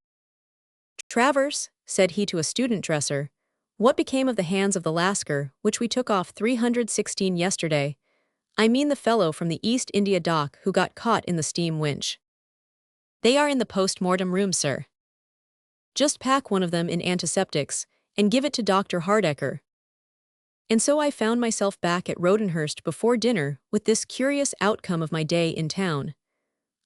S1: "Travers," said he to a student dresser, "what became of the hands of the Lascar, which we took off 316 yesterday? I mean the fellow from the East India dock who got caught in the steam winch." "They are in the post-mortem room, sir." "Just pack one of them in antiseptics, and give it to Dr. Hardecker." And so I found myself back at Rodenhurst before dinner with this curious outcome of my day in town.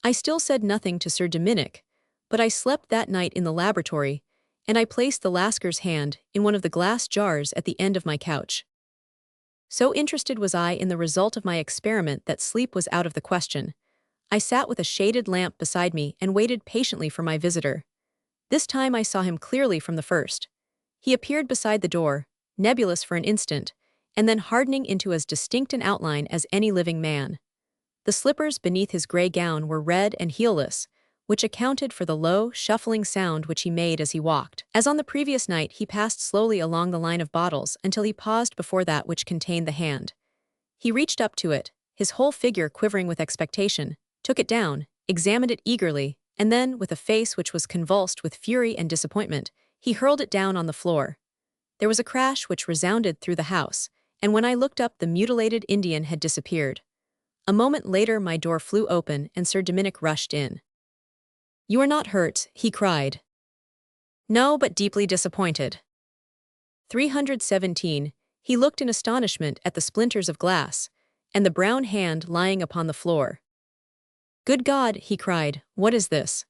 S1: I still said nothing to Sir Dominic, but I slept that night in the laboratory, and I placed the Lascar's hand in one of the glass jars at the end of my couch. So interested was I in the result of my experiment that sleep was out of the question. I sat with a shaded lamp beside me and waited patiently for my visitor. This time I saw him clearly from the first. He appeared beside the door, nebulous for an instant, and then hardening into as distinct an outline as any living man. The slippers beneath his gray gown were red and heelless, which accounted for the low, shuffling sound which he made as he walked. As on the previous night, he passed slowly along the line of bottles until he paused before that which contained the hand. He reached up to it, his whole figure quivering with expectation, took it down, examined it eagerly, and then, with a face which was convulsed with fury and disappointment, he hurled it down on the floor. There was a crash which resounded through the house, and when I looked up, the mutilated Indian had disappeared. A moment later my door flew open and Sir Dominic rushed in. "You are not hurt," he cried. "No, but deeply disappointed." 317, he looked in astonishment at the splinters of glass, and the brown hand lying upon the floor. "Good God," he cried, "what is this?"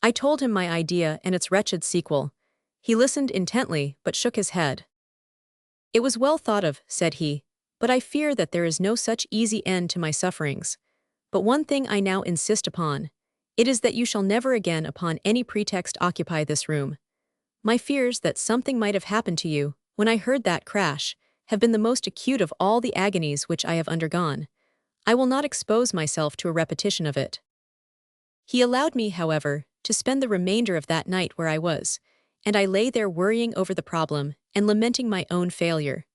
S1: I told him my idea and its wretched sequel. He listened intently, but shook his head. "It was well thought of," said he, "but I fear that there is no such easy end to my sufferings. But one thing I now insist upon. It is that you shall never again upon any pretext occupy this room. My fears that something might have happened to you, when I heard that crash, have been the most acute of all the agonies which I have undergone. I will not expose myself to a repetition of it." He allowed me, however, to spend the remainder of that night where I was, and I lay there worrying over the problem and lamenting my own failure.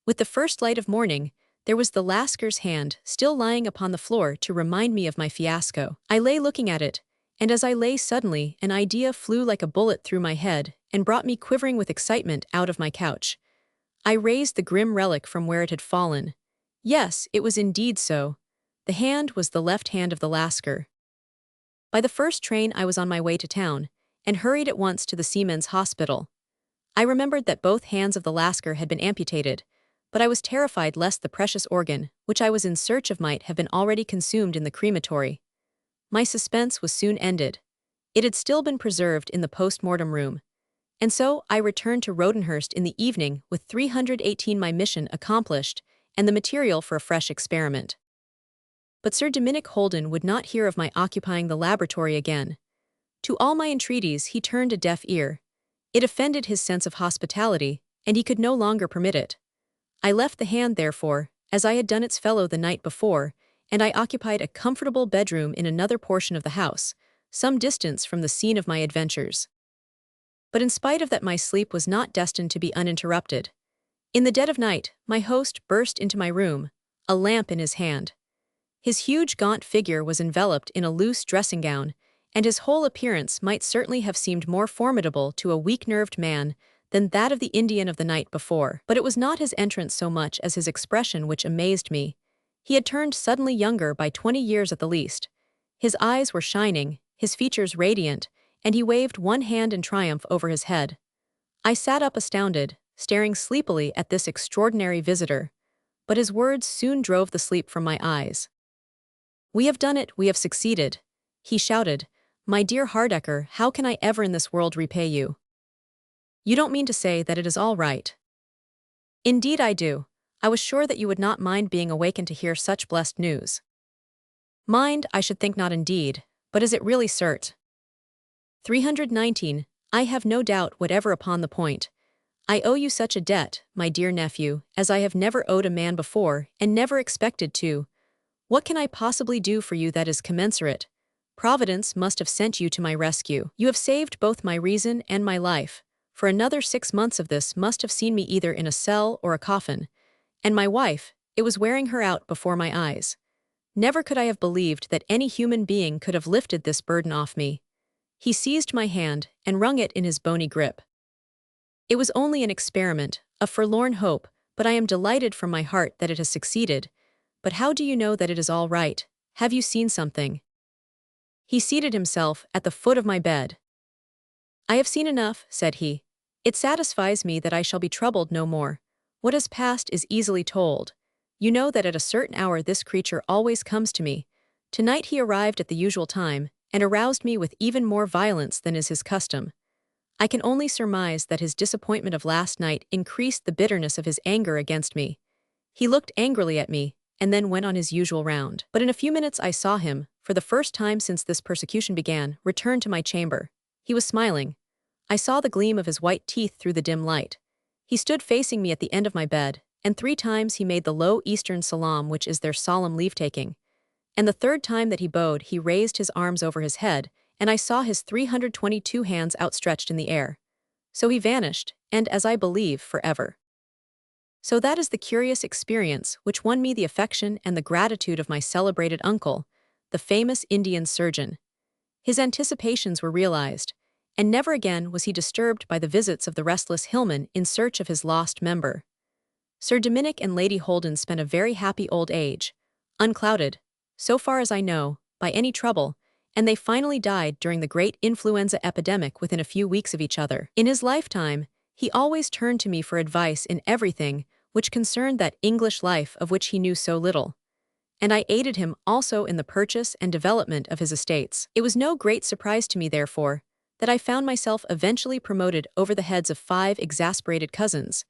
S1: With the first light of morning, there was the Lascar's hand still lying upon the floor to remind me of my fiasco. I lay looking at it, and as I lay suddenly an idea flew like a bullet through my head and brought me quivering with excitement out of my couch. I raised the grim relic from where it had fallen. Yes, it was indeed so. The hand was the left hand of the Lascar. By the first train I was on my way to town, and hurried at once to the Seamen's Hospital. I remembered that both hands of the Lascar had been amputated, but I was terrified lest the precious organ, which I was in search of, might have been already consumed in the crematory. My suspense was soon ended. It had still been preserved in the post-mortem room. And so I returned to Rodenhurst in the evening with 318, my mission accomplished, and the material for a fresh experiment. But Sir Dominic Holden would not hear of my occupying the laboratory again. To all my entreaties he turned a deaf ear. It offended his sense of hospitality, and he could no longer permit it. I left the hand, therefore, as I had done its fellow the night before, and I occupied a comfortable bedroom in another portion of the house, some distance from the scene of my adventures. But in spite of that, my sleep was not destined to be uninterrupted. In the dead of night, my host burst into my room, a lamp in his hand. His huge gaunt figure was enveloped in a loose dressing gown, and his whole appearance might certainly have seemed more formidable to a weak-nerved man than that of the Indian of the night before. But it was not his entrance so much as his expression which amazed me. He had turned suddenly younger by 20 years at the least. His eyes were shining, his features radiant, and he waved one hand in triumph over his head. I sat up astounded, staring sleepily at this extraordinary visitor, but his words soon drove the sleep from my eyes. "We have done it, we have succeeded," he shouted. "My dear Hardecker, how can I ever in this world repay you? You don't mean to say that it is all right?" "Indeed I do. I was sure that you would not mind being awakened to hear such blessed news." "Mind, I should think not indeed, but is it really cert?" 319. I have no doubt whatever upon the point. I owe you such a debt, my dear nephew, as I have never owed a man before, and never expected to. What can I possibly do for you that is commensurate? Providence must have sent you to my rescue. You have saved both my reason and my life, for another 6 months of this must have seen me either in a cell or a coffin. And my wife, it was wearing her out before my eyes. Never could I have believed that any human being could have lifted this burden off me. He seized my hand and wrung it in his bony grip. "It was only an experiment, a forlorn hope, but I am delighted from my heart that it has succeeded. But how do you know that it is all right? Have you seen something?" He seated himself at the foot of my bed. "I have seen enough," said he. "It satisfies me that I shall be troubled no more. What has passed is easily told. You know that at a certain hour this creature always comes to me. Tonight he arrived at the usual time, and aroused me with even more violence than is his custom. I can only surmise that his disappointment of last night increased the bitterness of his anger against me. He looked angrily at me, and then went on his usual round. But in a few minutes I saw him, for the first time since this persecution began, return to my chamber. He was smiling. I saw the gleam of his white teeth through the dim light. He stood facing me at the end of my bed, and 3 times he made the low Eastern salaam which is their solemn leave-taking. And the 3rd time that he bowed he raised his arms over his head, and I saw his 322 hands outstretched in the air. So he vanished, and as I believe, forever. So that is the curious experience which won me the affection and the gratitude of my celebrated uncle, the famous Indian surgeon. His anticipations were realized, and never again was he disturbed by the visits of the restless hillman in search of his lost member. Sir Dominic and Lady Holden spent a very happy old age, unclouded, so far as I know, by any trouble, and they finally died during the great influenza epidemic within a few weeks of each other. In his lifetime, he always turned to me for advice in everything which concerned that English life of which he knew so little. and I aided him also in the purchase and development of his estates. It was no great surprise to me, therefore, that I found myself eventually promoted over the heads of 5 exasperated cousins,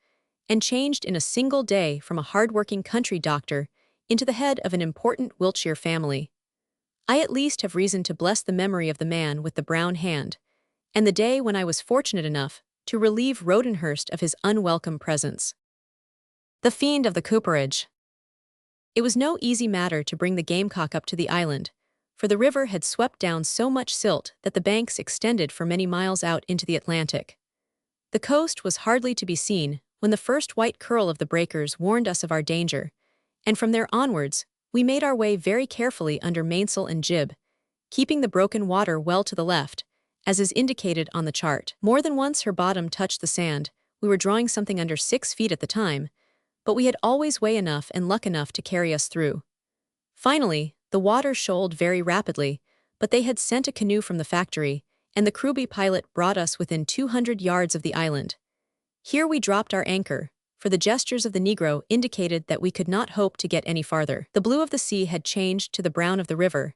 S1: and changed in a single day from a hard-working country doctor into the head of an important Wiltshire family. I at least have reason to bless the memory of the man with the brown hand, and the day when I was fortunate enough to relieve Rodenhurst of his unwelcome presence. The Fiend of the Cooperage. It was no easy matter to bring the gamecock up to the island, for the river had swept down so much silt that the banks extended for many miles out into the Atlantic. The coast was hardly to be seen when the first white curl of the breakers warned us of our danger, and from there onwards, we made our way very carefully under mainsail and jib, keeping the broken water well to the left, as is indicated on the chart. More than once her bottom touched the sand. We were drawing something under 6 feet at the time, but we had always way enough and luck enough to carry us through. Finally, the water shoaled very rapidly, but they had sent a canoe from the factory, and the crewbie pilot brought us within 200 yards of the island. Here we dropped our anchor, for the gestures of the Negro indicated that we could not hope to get any farther. The blue of the sea had changed to the brown of the river,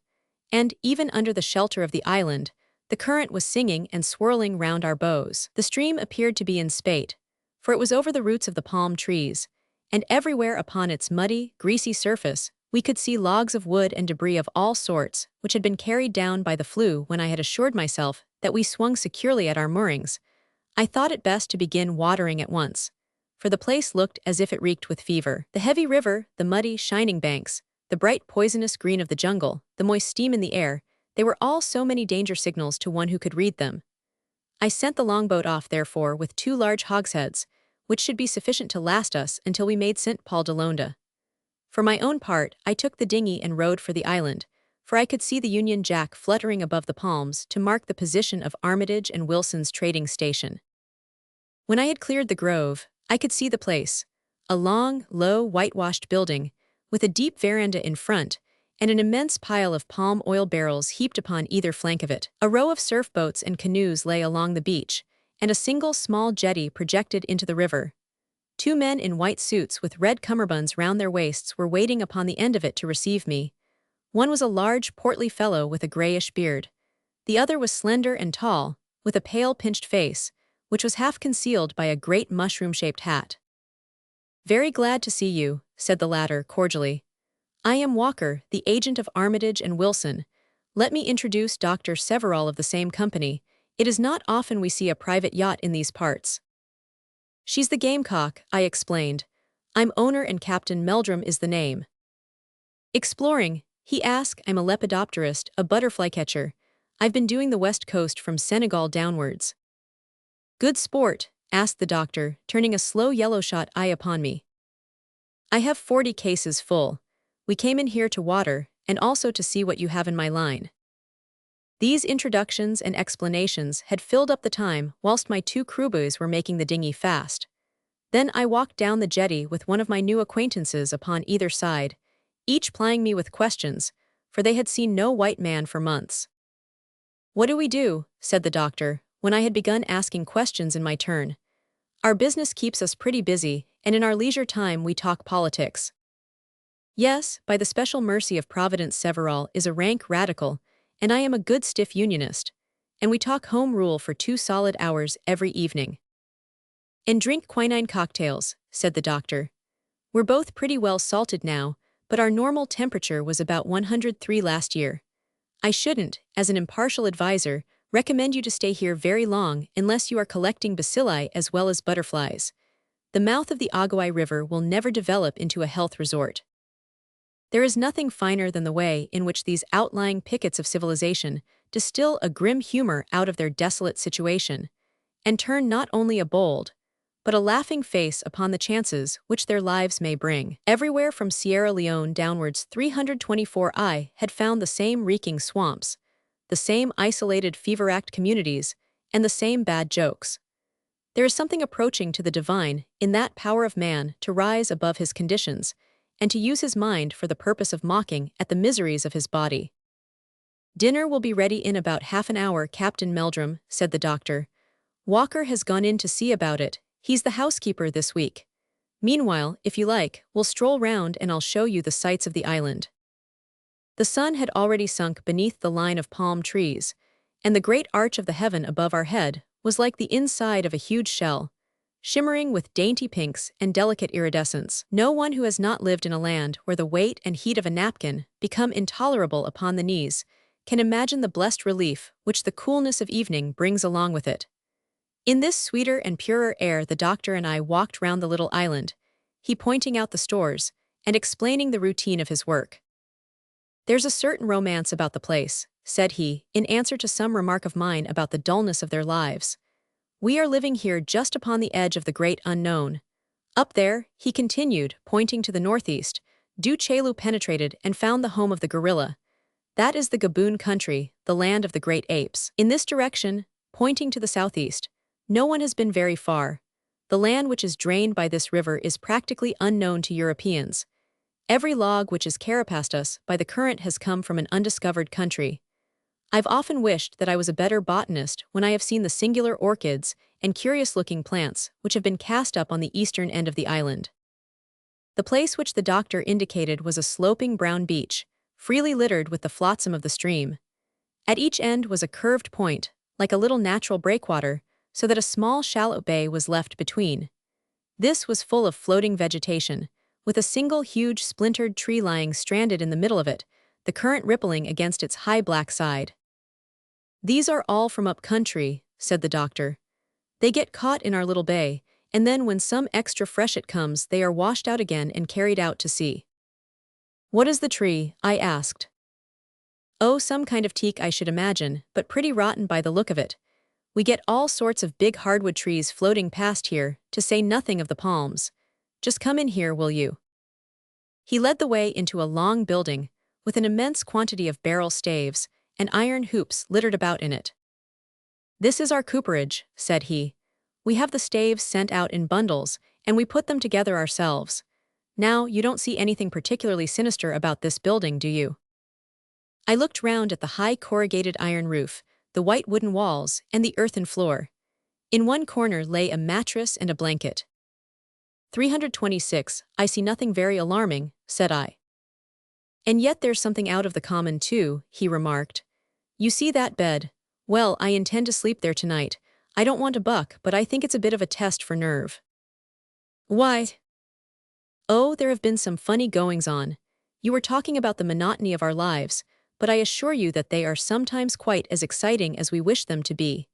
S1: and, even under the shelter of the island, the current was singing and swirling round our bows. The stream appeared to be in spate, for it was over the roots of the palm trees, and everywhere upon its muddy, greasy surface we could see logs of wood and debris of all sorts which had been carried down by the flue. When I had assured myself that we swung securely at our moorings, I thought it best to begin watering at once, for the place looked as if it reeked with fever. The heavy river, the muddy, shining banks, the bright poisonous green of the jungle, the moist steam in the air, they were all so many danger signals to one who could read them. I sent the longboat off, therefore, with 2 large hogsheads, which should be sufficient to last us until we made St. Paul de Londa. For my own part, I took the dinghy and rowed for the island, for I could see the Union Jack fluttering above the palms to mark the position of Armitage and Wilson's trading station. When I had cleared the grove, I could see the place, a long, low, whitewashed building, with a deep veranda in front, and an immense pile of palm oil barrels heaped upon either flank of it. A row of surf boats and canoes lay along the beach, and a single small jetty projected into the river. 2 men in white suits with red cummerbunds round their waists were waiting upon the end of it to receive me. One was a large, portly fellow with a grayish beard. The other was slender and tall, with a pale, pinched face, which was half concealed by a great mushroom-shaped hat. "Very glad to see you," said the latter cordially. "I am Walker, the agent of Armitage and Wilson. Let me introduce Dr. Severall of the same company. It is not often we see a private yacht in these parts." "She's the Gamecock," I explained. "I'm owner and Captain Meldrum is the name." "Exploring?" he asked. "I'm a lepidopterist, a butterfly catcher. I've been doing the west coast from Senegal downwards." "Good sport?" asked the doctor, turning a slow yellow-shot eye upon me. "I have 40 cases full. We came in here to water, and also to see what you have in my line." These introductions and explanations had filled up the time whilst my 2 crewboys were making the dinghy fast. Then I walked down the jetty with one of my new acquaintances upon either side, each plying me with questions, for they had seen no white man for months. "What do we do?" said the doctor, when I had begun asking questions in my turn. "Our business keeps us pretty busy, and in our leisure time we talk politics." "Yes, by the special mercy of Providence, Severall is a rank radical, and I am a good stiff unionist, and we talk home rule for 2 solid hours every evening." "And drink quinine cocktails," said the doctor. "We're both pretty well salted now, but our normal temperature was about 103 last year. I shouldn't, as an impartial advisor, recommend you to stay here very long unless you are collecting bacilli as well as butterflies. The mouth of the Aguai River will never develop into a health resort. There is nothing finer than the way in which these outlying pickets of civilization distill a grim humor out of their desolate situation, and turn not only a bold, but a laughing face upon the chances which their lives may bring." Everywhere from Sierra Leone downwards 324I had found the same reeking swamps, the same isolated fever-racked communities, and the same bad jokes. There is something approaching to the divine in that power of man to rise above his conditions, and to use his mind for the purpose of mocking at the miseries of his body. "Dinner will be ready in about half an hour, Captain Meldrum," said the doctor. "Walker has gone in to see about it. He's the housekeeper this week. Meanwhile, if you like, we'll stroll round and I'll show you the sights of the island." The sun had already sunk beneath the line of palm trees, and the great arch of the heaven above our head was like the inside of a huge shell, shimmering with dainty pinks and delicate iridescence. No one who has not lived in a land where the weight and heat of a napkin become intolerable upon the knees can imagine the blessed relief which the coolness of evening brings along with it. In this sweeter and purer air the doctor and I walked round the little island, he pointing out the stores and explaining the routine of his work. "There's a certain romance about the place," said he, in answer to some remark of mine about the dullness of their lives. "We are living here just upon the edge of the great unknown. Up there," he continued, pointing to the northeast, Chelu penetrated and found the home of the gorilla. "That is the Gaboon country, the land of the great apes. In this direction," pointing to the southeast, "no one has been very far. The land which is drained by this river is practically unknown to Europeans. Every log which is carapaced us by the current has come from an undiscovered country. I've often wished that I was a better botanist when I have seen the singular orchids and curious-looking plants which have been cast up on the eastern end of the island." The place which the doctor indicated was a sloping brown beach, freely littered with the flotsam of the stream. At each end was a curved point, like a little natural breakwater, so that a small shallow bay was left between. This was full of floating vegetation, with a single huge splintered tree lying stranded in the middle of it, the current rippling against its high black side. "These are all from up country," said the doctor. "They get caught in our little bay, and then when some extra freshet comes they are washed out again and carried out to sea." "What is the tree?" I asked. "Oh, some kind of teak I should imagine, but pretty rotten by the look of it. We get all sorts of big hardwood trees floating past here, to say nothing of the palms. Just come in here, will you?" He led the way into a long building, with an immense quantity of barrel staves and iron hoops littered about in it. "This is our cooperage," said he. "We have the staves sent out in bundles, and we put them together ourselves. Now, you don't see anything particularly sinister about this building, do you?" I looked round at the high corrugated iron roof, the white wooden walls, and the earthen floor. In one corner lay a mattress and a blanket. 326, "I see nothing very alarming," said I. "And yet there's something out of the common too," he remarked. "You see that bed? Well, I intend to sleep there tonight. I don't want to buck, but I think it's a bit of a test for nerve." "Why?" "Oh, there have been some funny goings-on. You were talking about the monotony of our lives, but I assure you that they are sometimes quite as exciting as we wish them to be.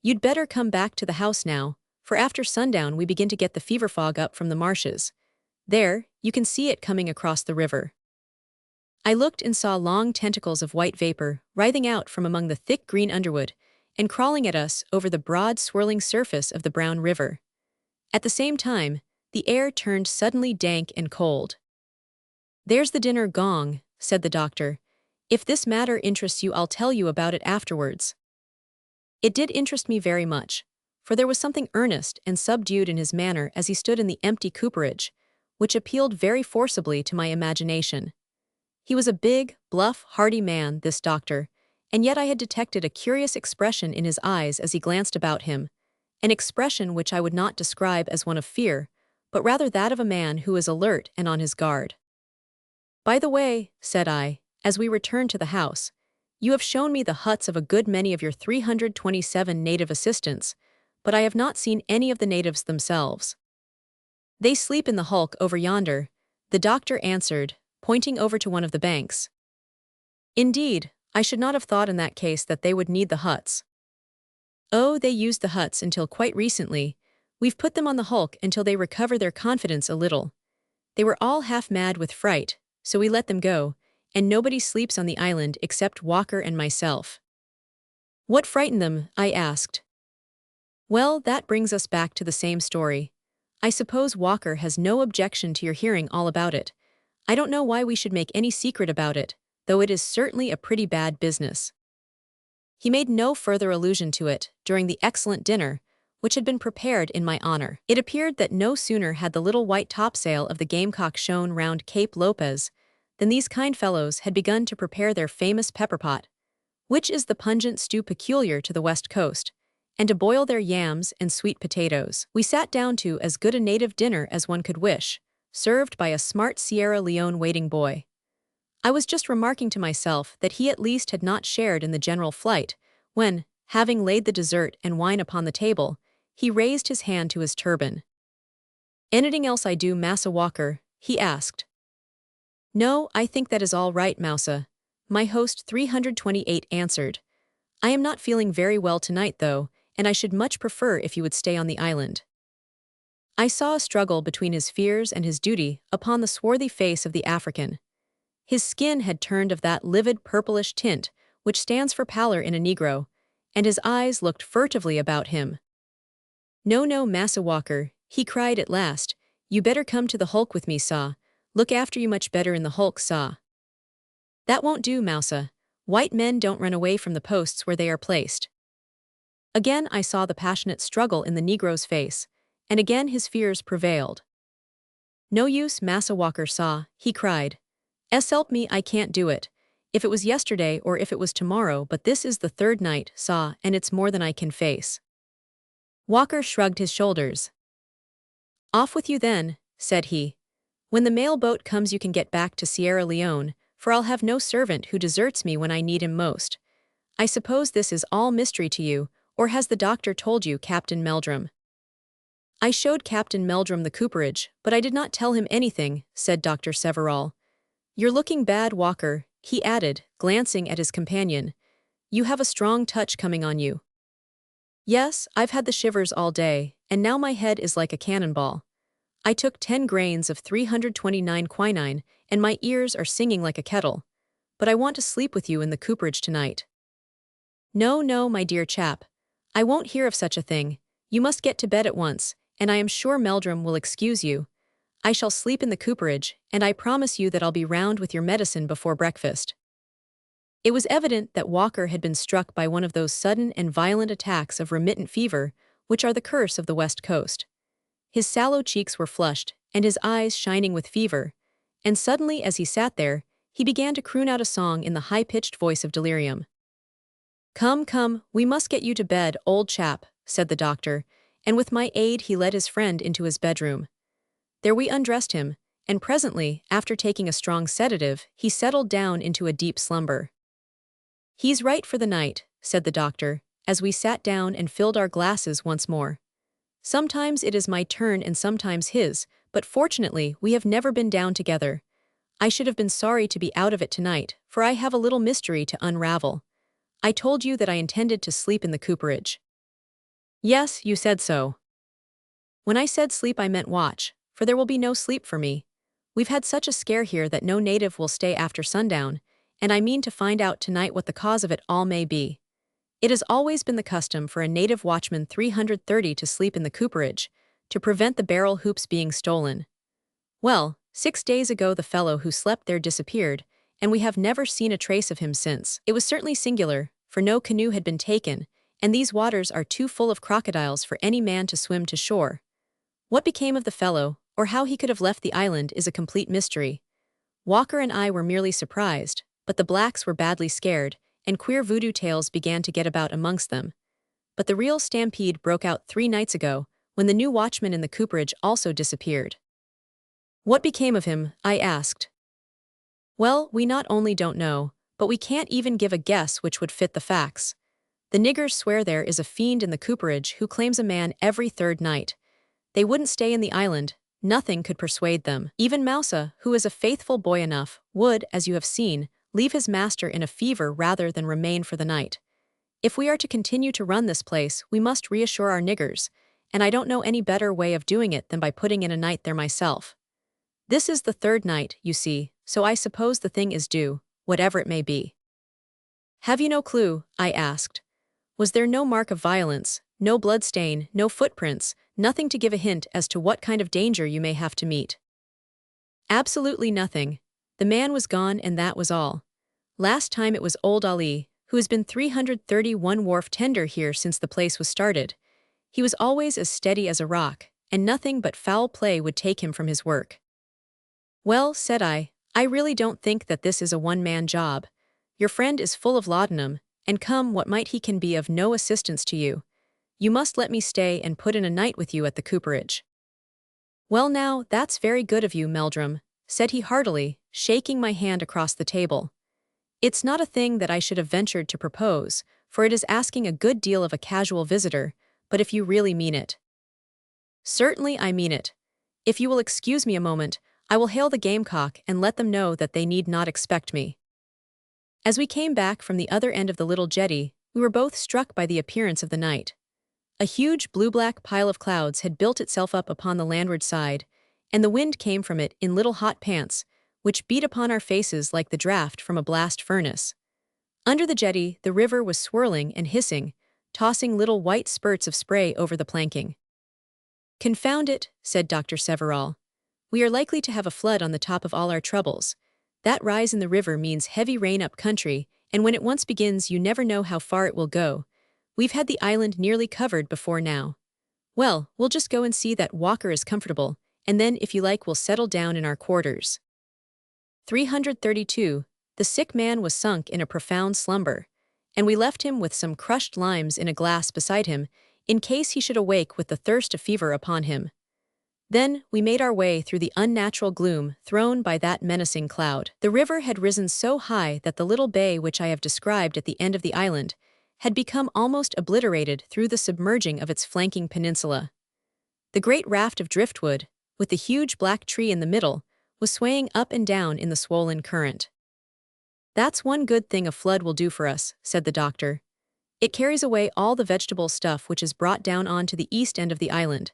S1: You'd better come back to the house now, for after sundown we begin to get the fever fog up from the marshes. There, you can see it coming across the river." I looked and saw long tentacles of white vapor writhing out from among the thick green underwood and crawling at us over the broad swirling surface of the brown river. At the same time, the air turned suddenly dank and cold. "There's the dinner gong," said the doctor. "If this matter interests you, I'll tell you about it afterwards." It did interest me very much, for there was something earnest and subdued in his manner as he stood in the empty cooperage, which appealed very forcibly to my imagination. He was a big, bluff, hearty man, this doctor, and yet I had detected a curious expression in his eyes as he glanced about him, an expression which I would not describe as one of fear, but rather that of a man who is alert and on his guard. "By the way," said I, as we returned to the house, "you have shown me the huts of a good many of your 327 native assistants, but I have not seen any of the natives themselves." "They sleep in the hulk over yonder," the doctor answered, pointing over to one of the banks. "Indeed, I should not have thought in that case that they would need the huts." "Oh, they used the huts until quite recently. We've put them on the hulk until they recover their confidence a little. They were all half mad with fright, so we let them go, and nobody sleeps on the island except Walker and myself." "What frightened them?" I asked. "Well, that brings us back to the same story. I suppose Walker has no objection to your hearing all about it. I don't know why we should make any secret about it, though it is certainly a pretty bad business." He made no further allusion to it during the excellent dinner, which had been prepared in my honor. It appeared that no sooner had the little white topsail of the Gamecock shown round Cape Lopez than these kind fellows had begun to prepare their famous pepper pot, which is the pungent stew peculiar to the West Coast, and to boil their yams and sweet potatoes. We sat down to as good a native dinner as one could wish, served by a smart Sierra Leone waiting boy. I was just remarking to myself that he at least had not shared in the general flight, when, having laid the dessert and wine upon the table, he raised his hand to his turban. "Anything else I do, Massa Walker?" he asked. "No, I think that is all right, Mousa," my host 328 answered. "I am not feeling very well tonight, though, and I should much prefer if you would stay on the island." I saw a struggle between his fears and his duty upon the swarthy face of the African. His skin had turned of that livid purplish tint which stands for pallor in a Negro, and his eyes looked furtively about him. "No, no, Massa Walker," he cried at last, "you better come to the hulk with me, saw. Look after you much better in the hulk, saw." "That won't do, Mousa. White men don't run away from the posts where they are placed." Again I saw the passionate struggle in the Negro's face, and again his fears prevailed. "No use, Massa Walker, saw," he cried. "Help me, I can't do it. If it was yesterday or if it was tomorrow, but this is the third night, saw, and it's more than I can face." Walker shrugged his shoulders. "Off with you then," said he. "When the mail boat comes you can get back to Sierra Leone, for I'll have no servant who deserts me when I need him most. I suppose this is all mystery to you, or has the doctor told you, Captain Meldrum?" "I showed Captain Meldrum the cooperage, but I did not tell him anything," said Dr. Severall. "You're looking bad, Walker," he added, glancing at his companion. "You have a strong touch coming on you." "Yes, I've had the shivers all day, and now my head is like a cannonball. I took 10 grains of 329 quinine, and my ears are singing like a kettle. But I want to sleep with you in the cooperage tonight." "No, no, my dear chap. I won't hear of such a thing. You must get to bed at once, and I am sure Meldrum will excuse you. I shall sleep in the cooperage, and I promise you that I'll be round with your medicine before breakfast." It was evident that Walker had been struck by one of those sudden and violent attacks of remittent fever, which are the curse of the West Coast. His sallow cheeks were flushed, and his eyes shining with fever, and suddenly as he sat there, he began to croon out a song in the high-pitched voice of delirium. "Come, come, we must get you to bed, old chap," said the doctor, and with my aid he led his friend into his bedroom. There we undressed him, and presently, after taking a strong sedative, he settled down into a deep slumber. "He's right for the night," said the doctor, as we sat down and filled our glasses once more. "Sometimes it is my turn and sometimes his, but fortunately we have never been down together. I should have been sorry to be out of it tonight, for I have a little mystery to unravel. I told you that I intended to sleep in the cooperage." "Yes, you said so." "When I said sleep I meant watch, for there will be no sleep for me. We've had such a scare here that no native will stay after sundown, and I mean to find out tonight what the cause of it all may be. It has always been the custom for a native watchman 330 to sleep in the cooperage, to prevent the barrel hoops being stolen. Well, 6 days ago the fellow who slept there disappeared, and we have never seen a trace of him since. It was certainly singular, for no canoe had been taken, and these waters are too full of crocodiles for any man to swim to shore. What became of the fellow, or how he could have left the island, is a complete mystery. Walker and I were merely surprised, but the blacks were badly scared, and queer voodoo tales began to get about amongst them. But the real stampede broke out 3 nights ago, when the new watchman in the cooperage also disappeared." "What became of him?" I asked. "Well, we not only don't know, but we can't even give a guess which would fit the facts. The niggers swear there is a fiend in the cooperage who claims a man every 3rd night. They wouldn't stay in the island, nothing could persuade them. Even Mousa, who is a faithful boy enough, would, as you have seen, leave his master in a fever rather than remain for the night. If we are to continue to run this place, we must reassure our niggers, and I don't know any better way of doing it than by putting in a night there myself. This is the 3rd night, you see, so I suppose the thing is due, whatever it may be." "Have you no clue?" I asked. "Was there no mark of violence, no bloodstain, no footprints, nothing to give a hint as to what kind of danger you may have to meet?" "Absolutely nothing. The man was gone and that was all. Last time it was old Ali, who has been 331 wharf tender here since the place was started. He was always as steady as a rock, and nothing but foul play would take him from his work." "Well," said I really don't think that this is a one-man job. Your friend is full of laudanum, and come what might he can be of no assistance to you. You must let me stay and put in a night with you at the cooperage." "Well now, that's very good of you, Meldrum," said he heartily, shaking my hand across the table. It's not a thing that I should have ventured to propose, for it is asking a good deal of a casual visitor, but if you really mean it. Certainly I mean it. If you will excuse me a moment, I will hail the gamecock and let them know that they need not expect me. As we came back from the other end of the little jetty, we were both struck by the appearance of the night. A huge blue-black pile of clouds had built itself up upon the landward side, and the wind came from it in little hot pants, which beat upon our faces like the draft from a blast furnace. Under the jetty, the river was swirling and hissing, tossing little white spurts of spray over the planking. "Confound it," said Dr. Severall. "We are likely to have a flood on the top of all our troubles. That rise in the river means heavy rain up country, and when it once begins you never know how far it will go. We've had the island nearly covered before now. Well, we'll just go and see that Walker is comfortable, and then if you like we'll settle down in our quarters." 332. The sick man was sunk in a profound slumber, and we left him with some crushed limes in a glass beside him, in case he should awake with the thirst of fever upon him. Then we made our way through the unnatural gloom thrown by that menacing cloud. The river had risen so high that the little bay which I have described at the end of the island had become almost obliterated through the submerging of its flanking peninsula. The great raft of driftwood, with the huge black tree in the middle, was swaying up and down in the swollen current. "That's one good thing a flood will do for us," said the doctor. "It carries away all the vegetable stuff which is brought down on to the east end of the island.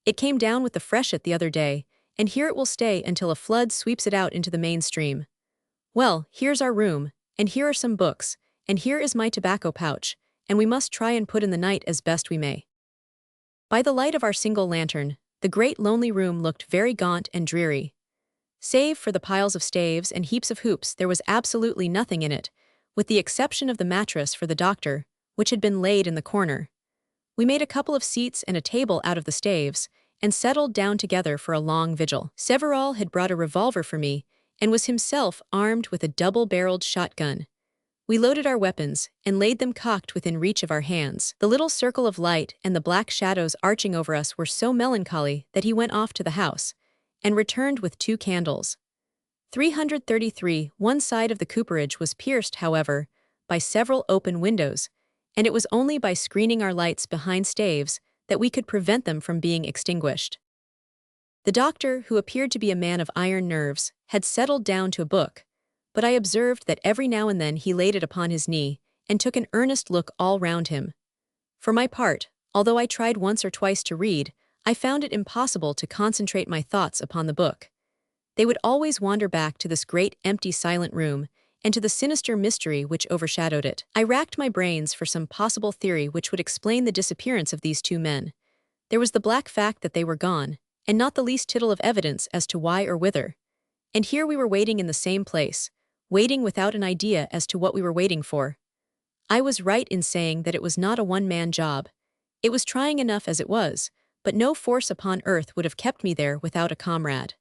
S1: It came down with the freshet the other day, and here it will stay until a flood sweeps it out into the main stream. Well, here's our room, and here are some books, and here is my tobacco pouch, and we must try and put in the night as best we may." By the light of our single lantern, the great lonely room looked very gaunt and dreary. Save for the piles of staves and heaps of hoops, there was absolutely nothing in it, with the exception of the mattress for the doctor, which had been laid in the corner. We made a couple of seats and a table out of the staves, and settled down together for a long vigil. Severall had brought a revolver for me, and was himself armed with a double-barreled shotgun. We loaded our weapons, and laid them cocked within reach of our hands. The little circle of light and the black shadows arching over us were so melancholy that he went off to the house, and returned with 2 candles. 333. One side of the cooperage was pierced, however, by several open windows, and it was only by screening our lights behind staves that we could prevent them from being extinguished. The doctor, who appeared to be a man of iron nerves, had settled down to a book, but I observed that every now and then he laid it upon his knee, and took an earnest look all round him. For my part, although I tried once or twice to read, I found it impossible to concentrate my thoughts upon the book. They would always wander back to this great empty silent room, and to the sinister mystery which overshadowed it. I racked my brains for some possible theory which would explain the disappearance of these 2 men. There was the black fact that they were gone, and not the least tittle of evidence as to why or whither. And here we were waiting in the same place, waiting without an idea as to what we were waiting for. I was right in saying that it was not a one-man job. It was trying enough as it was, but no force upon earth would have kept me there without a comrade.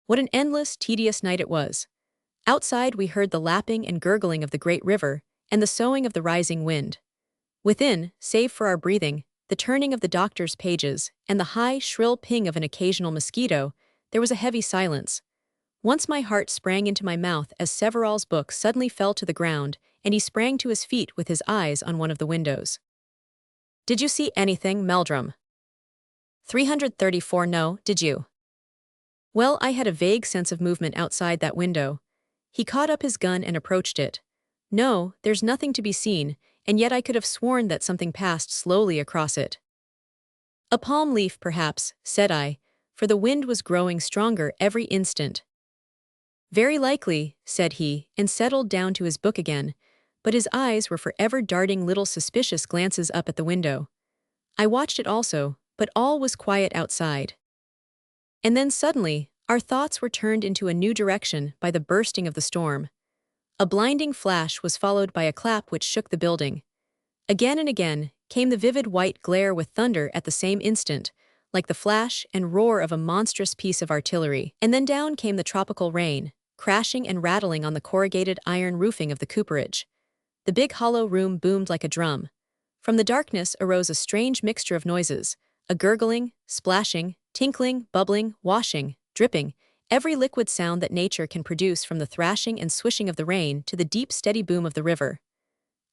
S1: What an endless, tedious night it was. Outside we heard the lapping and gurgling of the great river, and the soughing of the rising wind. Within, save for our breathing, the turning of the doctor's pages, and the high, shrill ping of an occasional mosquito, there was a heavy silence. Once my heart sprang into my mouth as Severall's book suddenly fell to the ground, and he sprang to his feet with his eyes on one of the windows. "Did you see anything, Meldrum?" 334. No, did you? Well, I had a vague sense of movement outside that window. He caught up his gun and approached it. "No, there's nothing to be seen, and yet I could have sworn that something passed slowly across it." "A palm leaf, perhaps," said I, for the wind was growing stronger every instant. "Very likely," said he, and settled down to his book again, but his eyes were forever darting little suspicious glances up at the window. I watched it also, but all was quiet outside. And then suddenly, our thoughts were turned into a new direction by the bursting of the storm. A blinding flash was followed by a clap which shook the building. Again and again came the vivid white glare with thunder at the same instant, like the flash and roar of a monstrous piece of artillery. And then down came the tropical rain, crashing and rattling on the corrugated iron roofing of the cooperage. The big hollow room boomed like a drum. From the darkness arose a strange mixture of noises, a gurgling, splashing, tinkling, bubbling, washing, dripping, every liquid sound that nature can produce, from the thrashing and swishing of the rain to the deep, steady boom of the river.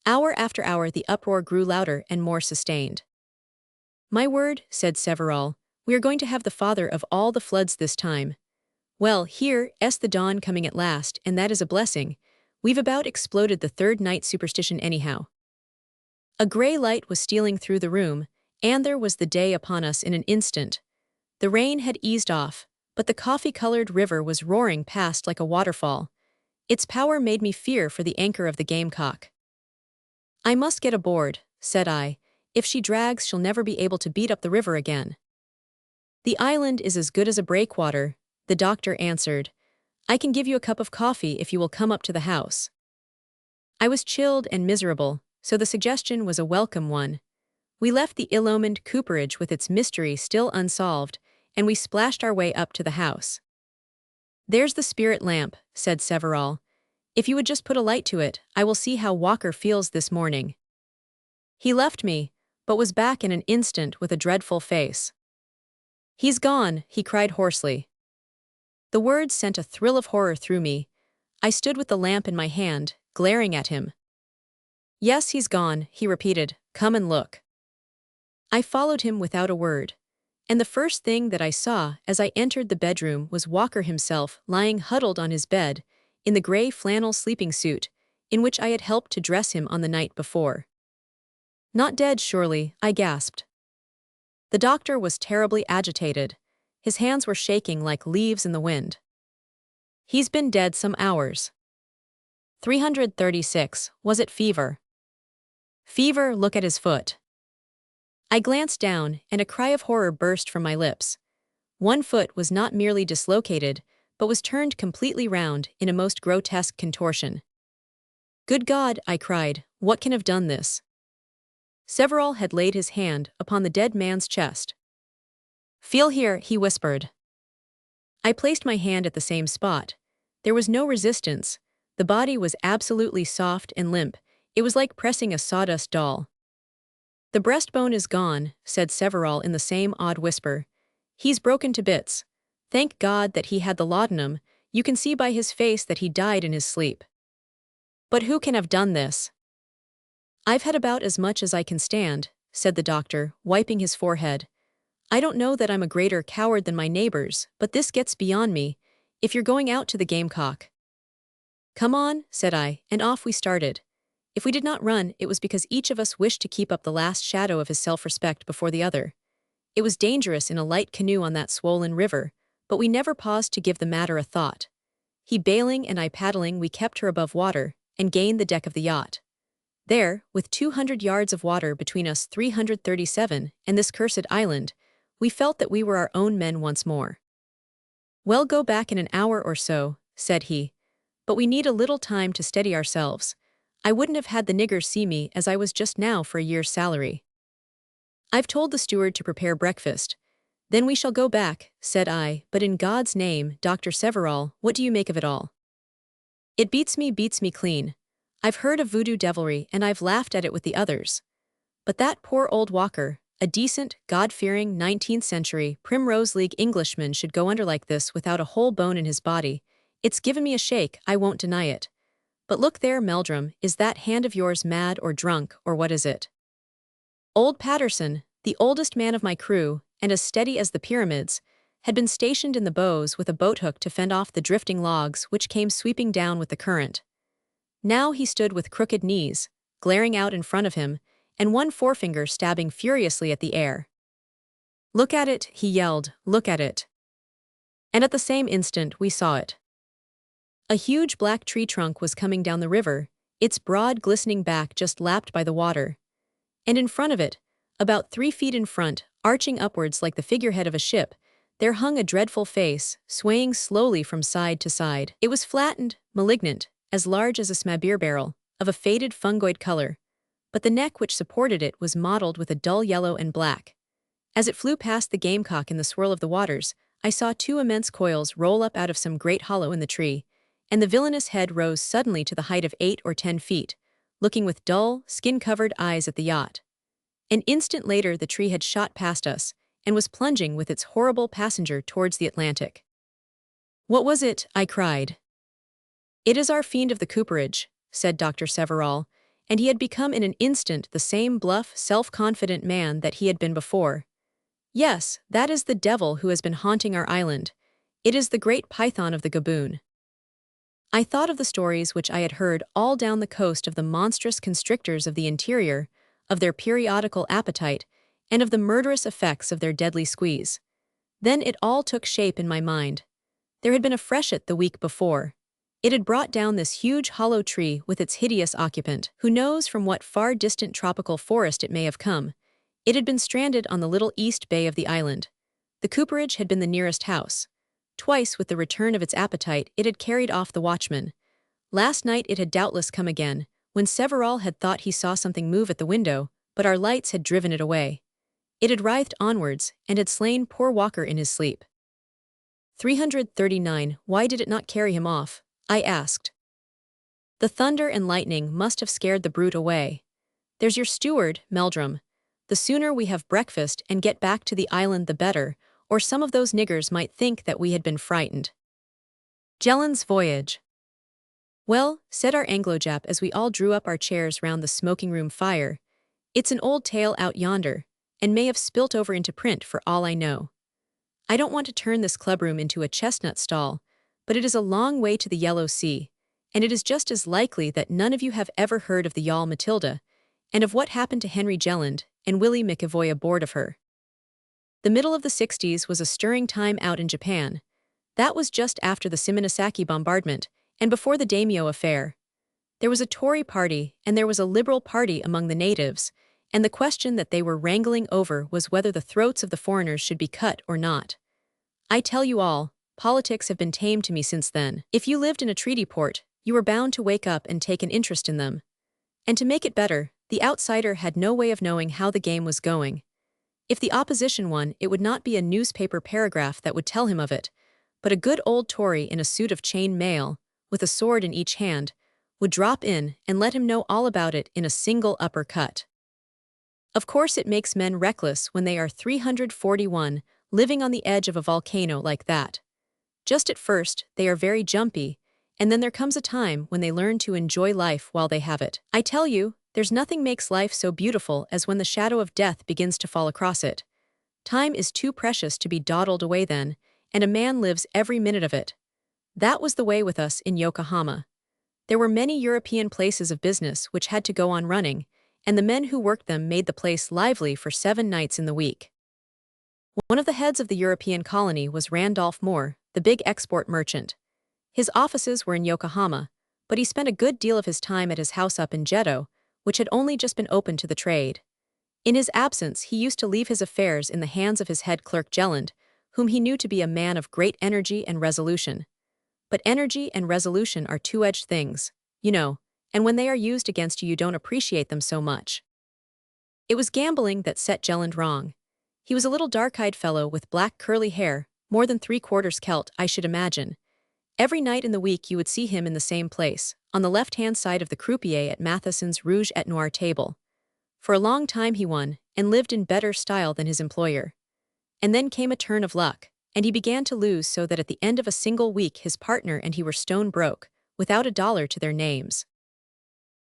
S1: Hour after hour the uproar grew louder and more sustained. "My word," said Several, "we are going to have the father of all the floods this time. Well, here's the dawn coming at last, and that is a blessing. We've about exploded the third night superstition anyhow." A gray light was stealing through the room, and there was the day upon us in an instant. The rain had eased off, but the coffee-colored river was roaring past like a waterfall. Its power made me fear for the anchor of the gamecock. "I must get aboard," said I. "If she drags, she'll never be able to beat up the river again." "The island is as good as a breakwater," the doctor answered. "I can give you a cup of coffee if you will come up to the house." I was chilled and miserable, so the suggestion was a welcome one. We left the ill-omened cooperage with its mystery still unsolved, and we splashed our way up to the house. "There's the spirit lamp," said Several. "If you would just put a light to it, I will see how Walker feels this morning." He left me, but was back in an instant with a dreadful face. "He's gone," he cried hoarsely. The words sent a thrill of horror through me. I stood with the lamp in my hand, glaring at him. "Yes, he's gone," he repeated. "Come and look." I followed him without a word, and the first thing that I saw as I entered the bedroom was Walker himself lying huddled on his bed, in the gray flannel sleeping suit, in which I had helped to dress him on the night before. "Not dead, surely," I gasped. The doctor was terribly agitated. His hands were shaking like leaves in the wind. "He's been dead some hours." 336, was it fever? "Fever, look at his foot." I glanced down, and a cry of horror burst from my lips. One foot was not merely dislocated, but was turned completely round in a most grotesque contortion. "Good God," I cried, "what can have done this?" Several had laid his hand upon the dead man's chest. "Feel here," he whispered. I placed my hand at the same spot. There was no resistance. The body was absolutely soft and limp. It was like pressing a sawdust doll. "The breastbone is gone," said Several in the same odd whisper. "He's broken to bits. Thank God that he had the laudanum. You can see by his face that he died in his sleep." "But who can have done this?" "I've had about as much as I can stand," said the doctor, wiping his forehead. "I don't know that I'm a greater coward than my neighbors, but this gets beyond me. If you're going out to the gamecock." "Come on," said I, and off we started. If we did not run, it was because each of us wished to keep up the last shadow of his self-respect before the other. It was dangerous in a light canoe on that swollen river, but we never paused to give the matter a thought. He bailing and I paddling, we kept her above water, and gained the deck of the yacht. There, with 200 yards of water between us, 337, and this cursed island, we felt that we were our own men once more. "We'll go back in an hour or so," said he. "But we need a little time to steady ourselves. I wouldn't have had the niggers see me as I was just now for a year's salary." "I've told the steward to prepare breakfast." "Then we shall go back," said I, "but in God's name, Dr. Several, what do you make of it all?" "It beats me clean. I've heard of voodoo devilry and I've laughed at it with the others. But that poor old Walker, a decent, God-fearing 19th century Primrose League Englishman, should go under like this without a whole bone in his body. It's given me a shake, I won't deny it. But look there, Meldrum, is that hand of yours mad or drunk, or what is it?" Old Patterson, the oldest man of my crew, and as steady as the pyramids, had been stationed in the bows with a boathook to fend off the drifting logs which came sweeping down with the current. Now he stood with crooked knees, glaring out in front of him, and one forefinger stabbing furiously at the air. "Look at it," he yelled, "look at it." And at the same instant we saw it. A huge black tree trunk was coming down the river, its broad glistening back just lapped by the water. And in front of it, about 3 feet in front, arching upwards like the figurehead of a ship, there hung a dreadful face, swaying slowly from side to side. It was flattened, malignant, as large as a smabeer barrel, of a faded fungoid color, but the neck which supported it was mottled with a dull yellow and black. As it flew past the gamecock in the swirl of the waters, I saw 2 immense coils roll up out of some great hollow in the tree, and the villainous head rose suddenly to the height of 8 or 10 feet, looking with dull, skin-covered eyes at the yacht. An instant later the tree had shot past us, and was plunging with its horrible passenger towards the Atlantic. What was it? I cried. It is our fiend of the cooperage, said Dr. Severall, and he had become in an instant the same bluff, self-confident man that he had been before. Yes, that is the devil who has been haunting our island. It is the great python of the Gaboon. I thought of the stories which I had heard all down the coast of the monstrous constrictors of the interior, of their periodical appetite, and of the murderous effects of their deadly squeeze. Then it all took shape in my mind. There had been a freshet the week before. It had brought down this huge hollow tree with its hideous occupant. Who knows from what far distant tropical forest it may have come? It had been stranded on the little east bay of the island. The cooperage had been the nearest house. Twice, with the return of its appetite, it had carried off the watchman. Last night it had doubtless come again, when Severall had thought he saw something move at the window, but our lights had driven it away. It had writhed onwards, and had slain poor Walker in his sleep. 339. Why did it not carry him off? I asked. The thunder and lightning must have scared the brute away. There's your steward, Meldrum. The sooner we have breakfast and get back to the island the better, or some of those niggers might think that we had been frightened. Jelland's voyage. Well, said our Anglo-Jap as we all drew up our chairs round the smoking-room fire, it's an old tale out yonder, and may have spilt over into print for all I know. I don't want to turn this clubroom into a chestnut stall, but it is a long way to the Yellow Sea, and it is just as likely that none of you have ever heard of the yawl Matilda, and of what happened to Henry Jelland and Willie McAvoy aboard of her. The middle of the 60s was a stirring time out in Japan. That was just after the Shimonoseki bombardment, and before the daimyo affair. There was a Tory party, and there was a Liberal party among the natives, and the question that they were wrangling over was whether the throats of the foreigners should be cut or not. I tell you all, politics have been tame to me since then. If you lived in a treaty port, you were bound to wake up and take an interest in them. And to make it better, the outsider had no way of knowing how the game was going. If the opposition won, it would not be a newspaper paragraph that would tell him of it, but a good old Tory in a suit of chain mail, with a sword in each hand, would drop in and let him know all about it in a single uppercut. Of course it makes men reckless when they are 341, living on the edge of a volcano like that. Just at first, they are very jumpy, and then there comes a time when they learn to enjoy life while they have it. I tell you, there's nothing makes life so beautiful as when the shadow of death begins to fall across it. Time is too precious to be dawdled away then, and a man lives every minute of it. That was the way with us in Yokohama. There were many European places of business which had to go on running, and the men who worked them made the place lively for 7 nights in the week. One of the heads of the European colony was Randolph Moore, the big export merchant. His offices were in Yokohama, but he spent a good deal of his time at his house up in Jeddo, which had only just been opened to the trade. In his absence, he used to leave his affairs in the hands of his head clerk Jelland, whom he knew to be a man of great energy and resolution. But energy and resolution are two-edged things, you know, and when they are used against you, you don't appreciate them so much. It was gambling that set Jelland wrong. He was a little dark-eyed fellow with black curly hair, more than 3/4 Celt, I should imagine. Every night in the week you would see him in the same place, on the left-hand side of the croupier at Matheson's Rouge et Noir table. For a long time he won, and lived in better style than his employer. And then came a turn of luck, and he began to lose so that at the end of a single week his partner and he were stone broke, without a dollar to their names.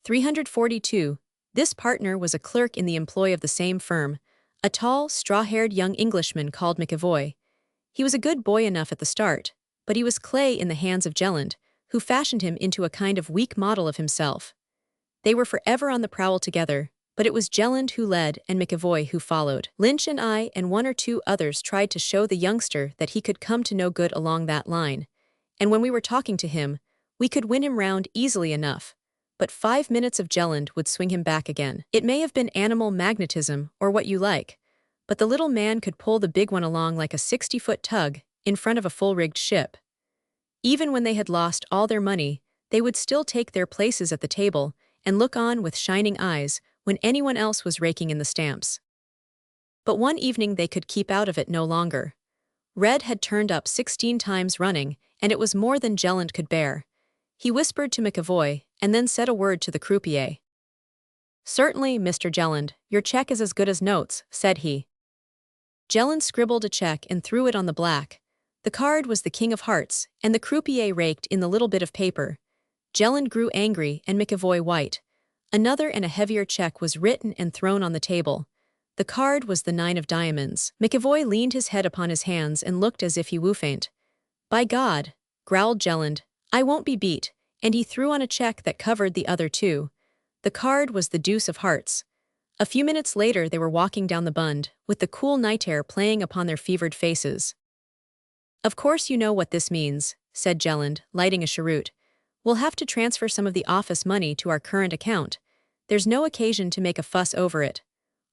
S1: 342. This partner was a clerk in the employ of the same firm, a tall, straw-haired young Englishman called McAvoy. He was a good boy enough at the start, but he was clay in the hands of Jelland, who fashioned him into a kind of weak model of himself. They were forever on the prowl together, but it was Jelland who led and McAvoy who followed. Lynch and I and 1 or 2 others tried to show the youngster that he could come to no good along that line, and when we were talking to him, we could win him round easily enough, but 5 minutes of Jelland would swing him back again. It may have been animal magnetism or what you like, but the little man could pull the big one along like a 60-foot tug in front of a full-rigged ship. Even when they had lost all their money, they would still take their places at the table and look on with shining eyes when anyone else was raking in the stamps. But one evening they could keep out of it no longer. Red had turned up 16 times running, and it was more than Jelland could bear. He whispered to McAvoy, and then said a word to the croupier. "Certainly, Mr. Jelland, your check is as good as notes," said he. Jelland scribbled a check and threw it on the black, The card was the King of Hearts, and the croupier raked in the little bit of paper. Jelland grew angry and McAvoy white. Another and a heavier check was written and thrown on the table. The card was the 9 of diamonds. McAvoy leaned his head upon his hands and looked as if he were faint. "By God," growled Jelland, "I won't be beat," and he threw on a check that covered the other two. The card was the deuce of hearts. A few minutes later they were walking down the Bund, with the cool night air playing upon their fevered faces. "Of course you know what this means," said Jelland, lighting a cheroot. "We'll have to transfer some of the office money to our current account. There's no occasion to make a fuss over it.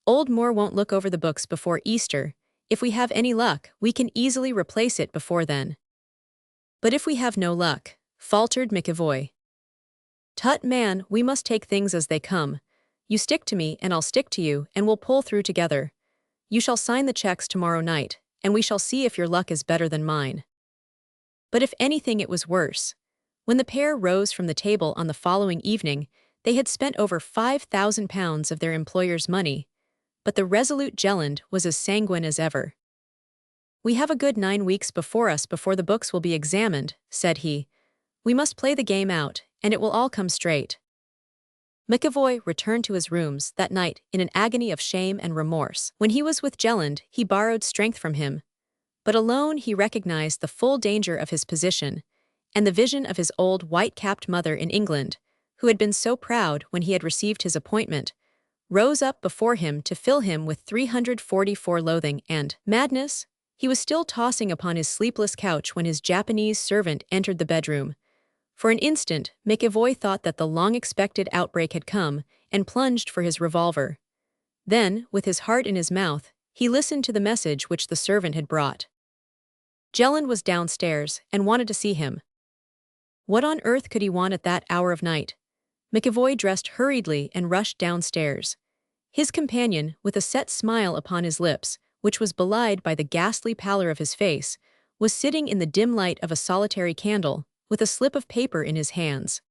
S1: Old Moore won't look over the books before Easter. If we have any luck, we can easily replace it before then." "But if we have no luck," faltered McAvoy. "Tut, man, we must take things as they come. You stick to me and I'll stick to you, and we'll pull through together. You shall sign the checks tomorrow night, and we shall see if your luck is better than mine." But if anything, it was worse. When the pair rose from the table on the following evening, they had spent over £5,000 of their employer's money. But the resolute Jelland was as sanguine as ever. "We have a good 9 weeks before us before the books will be examined," said he. "We must play the game out, and it will all come straight." McAvoy returned to his rooms that night in an agony of shame and remorse. When he was with Jelland, he borrowed strength from him. But alone he recognized the full danger of his position, and the vision of his old white-capped mother in England, who had been so proud when he had received his appointment, rose up before him to fill him with 344 loathing and madness. He was still tossing upon his sleepless couch when his Japanese servant entered the bedroom. For an instant, McAvoy thought that the long-expected outbreak had come and plunged for his revolver. Then, with his heart in his mouth, he listened to the message which the servant had brought. Jelland was downstairs and wanted to see him. What on earth could he want at that hour of night? McAvoy dressed hurriedly and rushed downstairs. His companion, with a set smile upon his lips, which was belied by the ghastly pallor of his face, was sitting in the dim light of a solitary candle, with a slip of paper in his hands.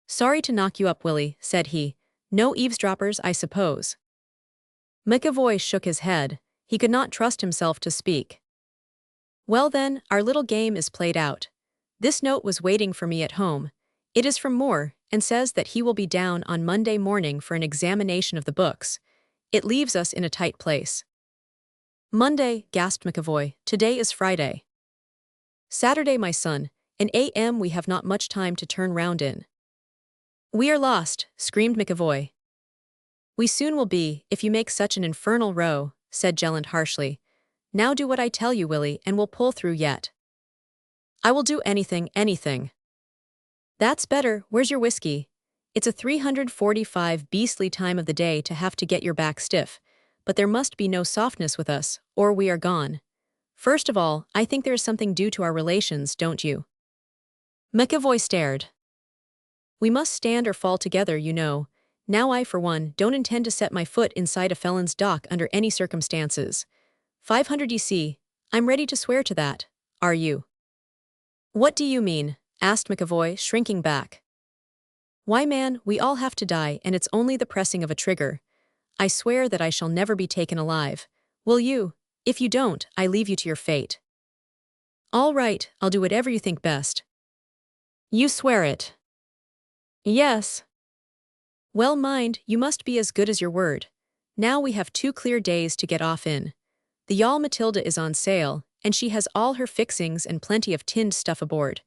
S1: "Sorry to knock you up, Willie," said he. "No eavesdroppers, I suppose?" McAvoy shook his head. He could not trust himself to speak. "Well then, our little game is played out. This note was waiting for me at home. It is from Moore, and says that he will be down on Monday morning for an examination of the books. It leaves us in a tight place." "Monday," gasped McAvoy. "Today is Friday." "Saturday, my son. An a.m. we have not much time to turn round in." "We are lost," screamed McAvoy. "We soon will be, if you make such an infernal row," said Jelland harshly. "Now do what I tell you, Willie, and we'll pull through yet." "I will do anything, anything." "That's better. Where's your whiskey? It's a 345 beastly time of the day to have to get your back stiff, but there must be no softness with us, or we are gone. First of all, I think there is something due to our relations, don't you?" McAvoy stared. "We must stand or fall together, you know. Now I, for one, don't intend to set my foot inside a felon's dock under any circumstances. 500 you see, I'm ready to swear to that. Are you?" "What do you mean?" asked McAvoy, shrinking back. "Why, man, we all have to die, and it's only the pressing of a trigger. I swear that I shall never be taken alive. Will you? If you don't, I leave you to your fate." "All right, I'll do whatever you think best." "You swear it?" "Yes." "Well, mind, you must be as good as your word. Now we have 2 clear days to get off in. The yawl Matilda is on sale, and she has all her fixings and plenty of tinned stuff aboard.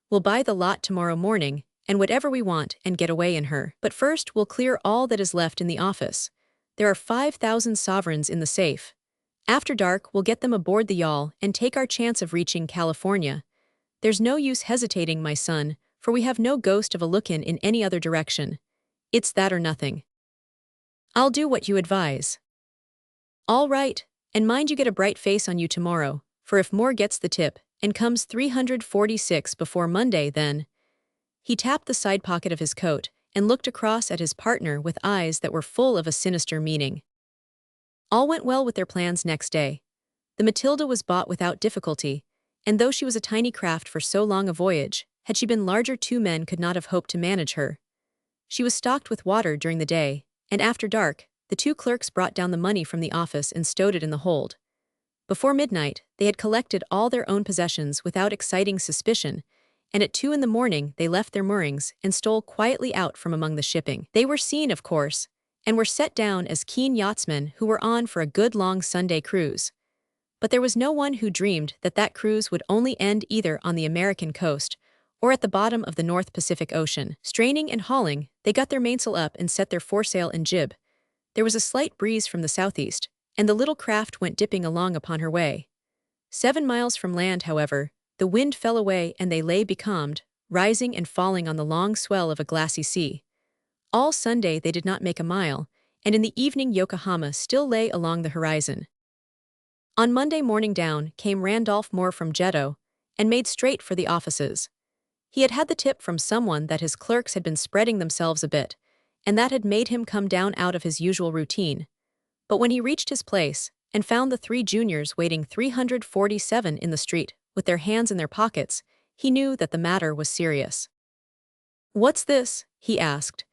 S1: We'll buy the lot tomorrow morning, and whatever we want, and get away in her. But first we'll clear all that is left in the office. There are 5,000 sovereigns in the safe. After dark we'll get them aboard the yawl and take our chance of reaching California. There's no use hesitating, my son, for we have no ghost of a look-in in any other direction. It's that or nothing." "I'll do what you advise." "All right, and mind you get a bright face on you tomorrow, for if Moore gets the tip, and comes 346 before Monday, then—" He tapped the side pocket of his coat and looked across at his partner with eyes that were full of a sinister meaning. All went well with their plans next day. The Matilda was bought without difficulty, and though she was a tiny craft for so long a voyage, had she been larger 2 men could not have hoped to manage her. She was stocked with water during the day, and after dark, the 2 clerks brought down the money from the office and stowed it in the hold. Before midnight, they had collected all their own possessions without exciting suspicion, and at 2 in the morning they left their moorings and stole quietly out from among the shipping. They were seen, of course, and were set down as keen yachtsmen who were on for a good long Sunday cruise. But there was no one who dreamed that that cruise would only end either on the American coast or at the bottom of the North Pacific Ocean. Straining and hauling, they got their mainsail up and set their foresail and jib. There was a slight breeze from the southeast, and the little craft went dipping along upon her way. 7 miles from land, however, the wind fell away and they lay becalmed, rising and falling on the long swell of a glassy sea. All Sunday they did not make a mile, and in the evening Yokohama still lay along the horizon. On Monday morning down came Randolph Moore from Jeddo, and made straight for the offices. He had had the tip from someone that his clerks had been spreading themselves a bit, and that had made him come down out of his usual routine. But when he reached his place, and found the 3 juniors waiting 347 in the street, with their hands in their pockets, he knew that the matter was serious. "What's this?" he asked.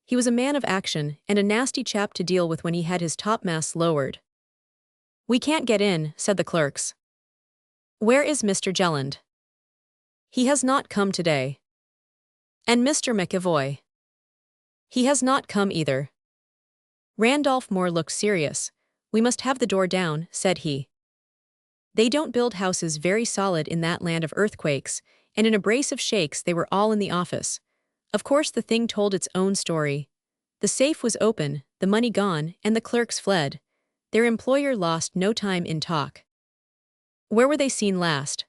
S1: He was a man of action and a nasty chap to deal with when he had his topmasts lowered. "We can't get in," said the clerks. "Where is Mr. Jelland?" "He has not come today." "And Mr. McAvoy?" "He has not come either." Randolph Moore looked serious. "We must have the door down," said he. "They don't build houses very solid in that land of earthquakes," and in a brace of shakes they were all in the office. Of course the thing told its own story. The safe was open, the money gone, and the clerks fled. Their employer lost no time in talk. Where were they seen last?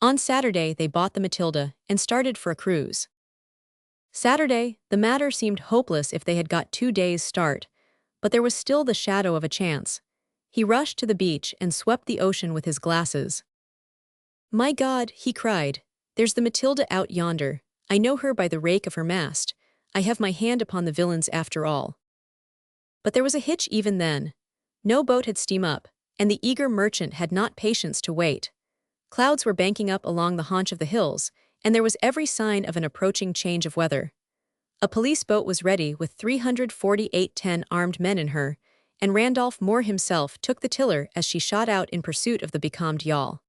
S1: On Saturday they bought the Matilda and started for a cruise. Saturday, the matter seemed hopeless if they had got 2 days' start, but there was still the shadow of a chance. He rushed to the beach and swept the ocean with his glasses. "My God," he cried, "there's the Matilda out yonder. I know her by the rake of her mast. I have my hand upon the villains after all." But there was a hitch even then. No boat had steamed up, and the eager merchant had not patience to wait. Clouds were banking up along the haunch of the hills, and there was every sign of an approaching change of weather. A police boat was ready with 348 armed men in her, and Randolph Moore himself took the tiller as she shot out in pursuit of the becalmed yawl.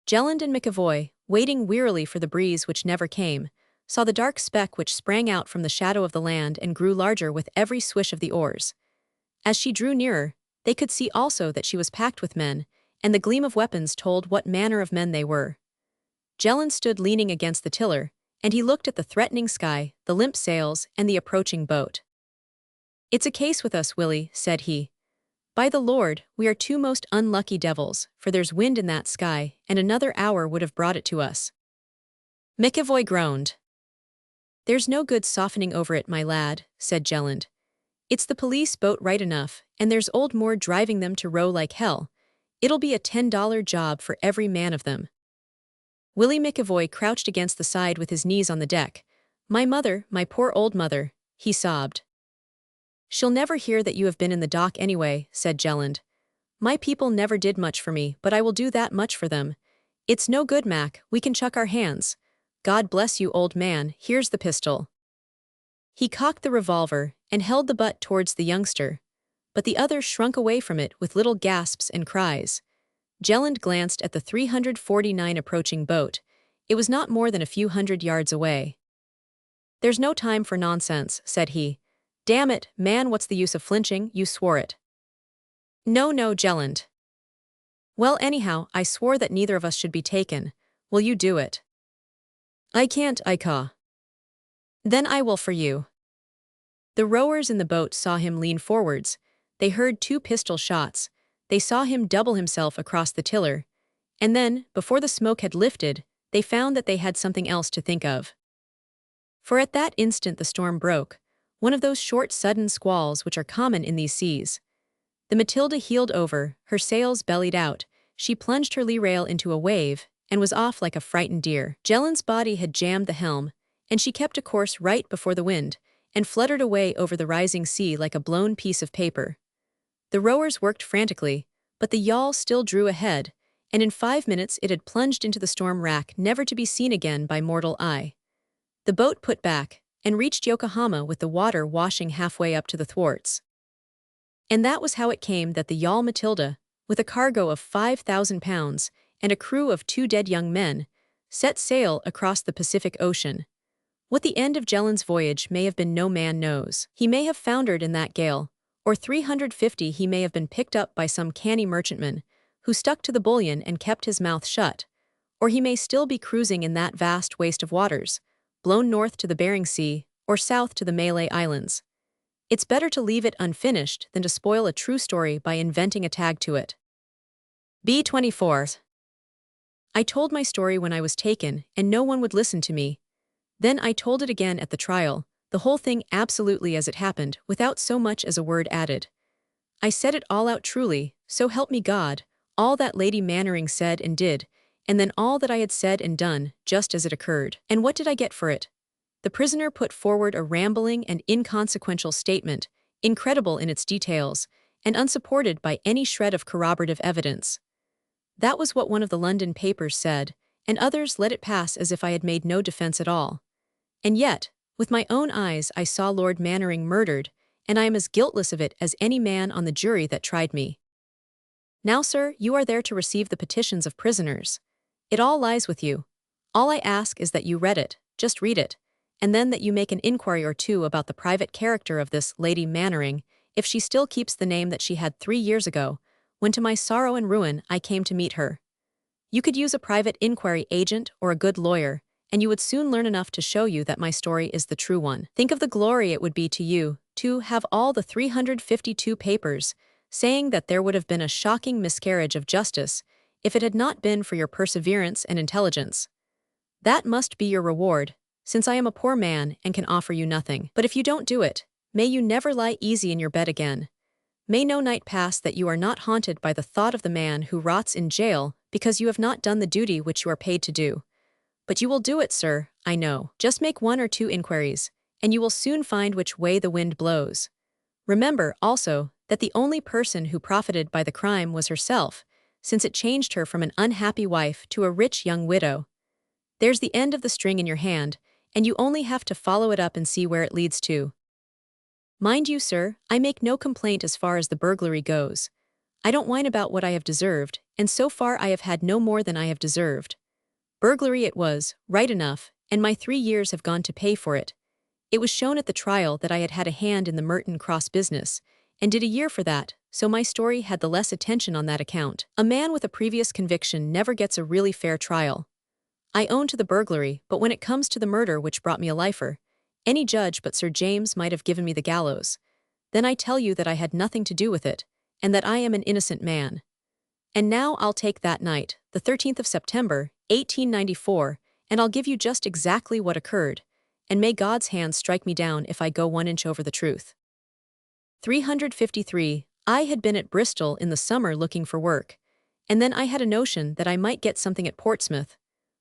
S1: Jelland and McAvoy, waiting wearily for the breeze which never came, saw the dark speck which sprang out from the shadow of the land and grew larger with every swish of the oars. As she drew nearer, they could see also that she was packed with men, and the gleam of weapons told what manner of men they were. Jelland stood leaning against the tiller, and he looked at the threatening sky, the limp sails, and the approaching boat. "It's a case with us, Willie," said he. "By the Lord, we are 2 most unlucky devils, for there's wind in that sky, and another hour would have brought it to us." McAvoy groaned. "There's no good softening over it, my lad," said Jelland. "It's the police boat right enough, and there's old Moore driving them to row like hell. It'll be a $10 job for every man of them." Willie McAvoy crouched against the side with his knees on the deck. "My mother, my poor old mother," he sobbed. "She'll never hear that you have been in the dock anyway," said Jelland. "My people never did much for me, but I will do that much for them. It's no good, Mac, we can chuck our hands. God bless you, old man, here's the pistol." He cocked the revolver and held the butt towards the youngster, but the other shrunk away from it with little gasps and cries. Jelland glanced at the 349 approaching boat. It was not more than a few hundred yards away. "There's no time for nonsense," said he. "Damn it, man, what's the use of flinching? You swore it." "No, Jelland." "Well, anyhow, I swore that neither of us should be taken. Will you do it?" "I can't, I caw." "Then I will for you." The rowers in the boat saw him lean forwards. They heard 2 pistol shots. They saw him double himself across the tiller. And then, before the smoke had lifted, they found that they had something else to think of. For at that instant the storm broke, one of those short sudden squalls which are common in these seas. The Matilda heeled over, her sails bellied out, she plunged her lee rail into a wave, and was off like a frightened deer. Jelland's body had jammed the helm, and she kept a course right before the wind, and fluttered away over the rising sea like a blown piece of paper. The rowers worked frantically, but the yawl still drew ahead, and in 5 minutes it had plunged into the storm rack never to be seen again by mortal eye. The boat put back, and reached Yokohama with the water washing halfway up to the thwarts. And that was how it came that the yawl Matilda, with a cargo of 5,000 pounds and a crew of 2 dead young men, set sail across the Pacific Ocean. What the end of Jellin's voyage may have been no man knows. He may have foundered in that gale, or 350 he may have been picked up by some canny merchantman, who stuck to the bullion and kept his mouth shut, or he may still be cruising in that vast waste of waters, blown north to the Bering Sea, or south to the Malay Islands. It's better to leave it unfinished than to spoil a true story by inventing a tag to it. B24. I told my story when I was taken, and no one would listen to me. Then I told it again at the trial, the whole thing absolutely as it happened, without so much as a word added. I said it all out truly, so help me God, all that Lady Mannering said and did, and then all that I had said and done, just as it occurred. And what did I get for it? The prisoner put forward a rambling and inconsequential statement, incredible in its details, and unsupported by any shred of corroborative evidence. That was what one of the London papers said, and others let it pass as if I had made no defense at all. And yet, with my own eyes I saw Lord Mannering murdered, and I am as guiltless of it as any man on the jury that tried me. Now, sir, you are there to receive the petitions of prisoners. It all lies with you. All I ask is that you read it, just read it, and then that you make an inquiry or two about the private character of this Lady Mannering, if she still keeps the name that she had 3 years ago, when to my sorrow and ruin I came to meet her. You could use a private inquiry agent or a good lawyer, and you would soon learn enough to show you that my story is the true one. Think of the glory it would be to you, to have all the 352 papers saying that there would have been a shocking miscarriage of justice if it had not been for your perseverance and intelligence. That must be your reward, since I am a poor man and can offer you nothing. But if you don't do it, may you never lie easy in your bed again. May no night pass that you are not haunted by the thought of the man who rots in jail because you have not done the duty which you are paid to do. But you will do it, sir, I know. Just make 1 or 2 inquiries, and you will soon find which way the wind blows. Remember, also, that the only person who profited by the crime was herself, since it changed her from an unhappy wife to a rich young widow. There's the end of the string in your hand, and you only have to follow it up and see where it leads to. Mind you, sir, I make no complaint as far as the burglary goes. I don't whine about what I have deserved, and so far I have had no more than I have deserved. Burglary it was, right enough, and my 3 years have gone to pay for it. It was shown at the trial that I had had a hand in the Merton Cross business, and did a year for that, so my story had the less attention on that account. A man with a previous conviction never gets a really fair trial. I own to the burglary, but when it comes to the murder which brought me a lifer, any judge but Sir James might have given me the gallows. Then I tell you that I had nothing to do with it, and that I am an innocent man. And now I'll take that night, the 13th of September, 1894, and I'll give you just exactly what occurred, and may God's hand strike me down if I go 1 inch over the truth. 353. I had been at Bristol in the summer looking for work, and then I had a notion that I might get something at Portsmouth,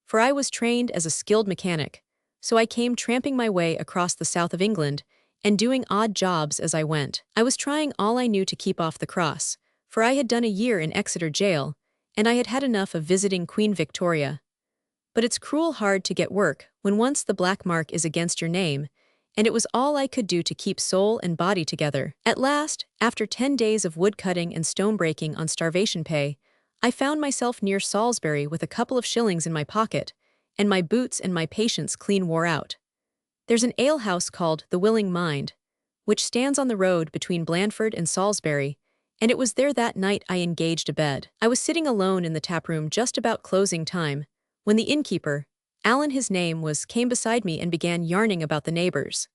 S1: for I was trained as a skilled mechanic, so I came tramping my way across the south of England and doing odd jobs as I went. I was trying all I knew to keep off the cross, for I had done a year in Exeter jail, and I had had enough of visiting Queen Victoria. But it's cruel hard to get work when once the black mark is against your name, and it was all I could do to keep soul and body together. At last, after 10 days of wood-cutting and stone-breaking on starvation pay, I found myself near Salisbury with a couple of shillings in my pocket, and my boots and my patience clean wore out. There's an alehouse called The Willing Mind, which stands on the road between Blandford and Salisbury, and it was there that night I engaged a bed. I was sitting alone in the taproom just about closing time, when the innkeeper, Alan his name was, came beside me and began yarning about the neighbors.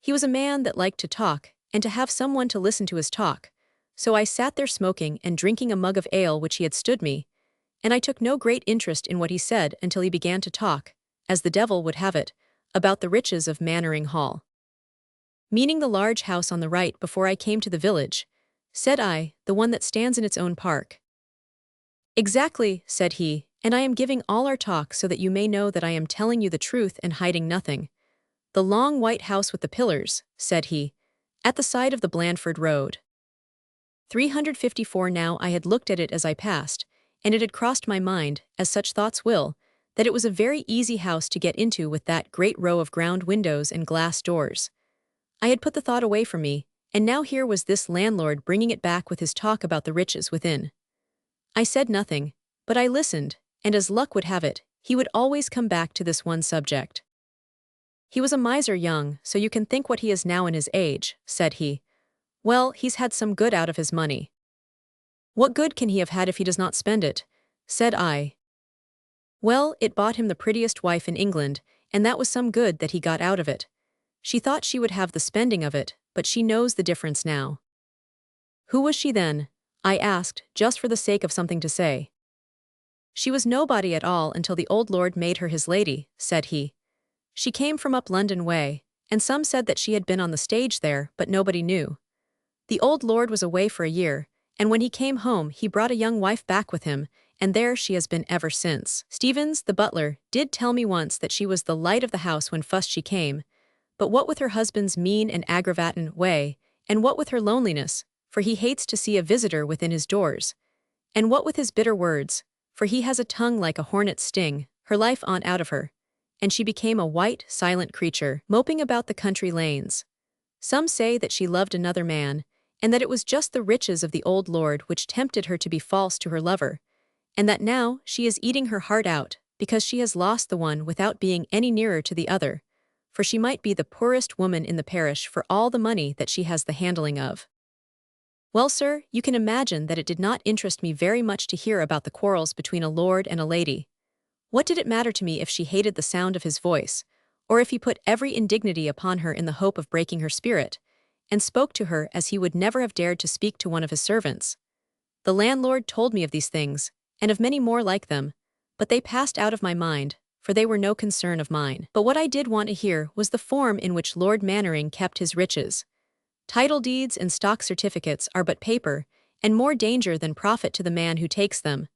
S1: He was a man that liked to talk, and to have someone to listen to his talk, so I sat there smoking and drinking a mug of ale which he had stood me, and I took no great interest in what he said until he began to talk, as the devil would have it, about the riches of Mannering Hall. Meaning the large house on the right before I came to the village, said I, the one that stands in its own park. Exactly, said he, and I am giving all our talk so that you may know that I am telling you the truth and hiding nothing. The long white house with the pillars, said he, at the side of the Blandford Road. 354. Now I had looked at it as I passed, and it had crossed my mind, as such thoughts will, that it was a very easy house to get into with that great row of ground windows and glass doors. I had put the thought away from me, and now here was this landlord bringing it back with his talk about the riches within. I said nothing, but I listened, and as luck would have it, he would always come back to this one subject. He was a miser young, so you can think what he is now in his age, said he. Well, he's had some good out of his money. What good can he have had if he does not spend it? Said I. Well, it bought him the prettiest wife in England, and that was some good that he got out of it. She thought she would have the spending of it, but she knows the difference now. Who was she then? I asked, just for the sake of something to say. She was nobody at all until the old lord made her his lady, said he. She came from up London way, and some said that she had been on the stage there, but nobody knew. The old lord was away for a year, and when he came home he brought a young wife back with him, and there she has been ever since. Stevens, the butler, did tell me once that she was the light of the house when first she came, but what with her husband's mean and aggravatin' way, and what with her loneliness, for he hates to see a visitor within his doors, and what with his bitter words, for he has a tongue like a hornet's sting, her life on out of her, and she became a white, silent creature, moping about the country lanes. Some say that she loved another man, and that it was just the riches of the old lord which tempted her to be false to her lover, and that now she is eating her heart out, because she has lost the one without being any nearer to the other, for she might be the poorest woman in the parish for all the money that she has the handling of. Well, sir, you can imagine that it did not interest me very much to hear about the quarrels between a lord and a lady. What did it matter to me if she hated the sound of his voice, or if he put every indignity upon her in the hope of breaking her spirit, and spoke to her as he would never have dared to speak to one of his servants? The landlord told me of these things, and of many more like them, but they passed out of my mind, for they were no concern of mine. But what I did want to hear was the form in which Lord Mannering kept his riches. Title deeds and stock certificates are but paper, and more danger than profit to the man who takes them.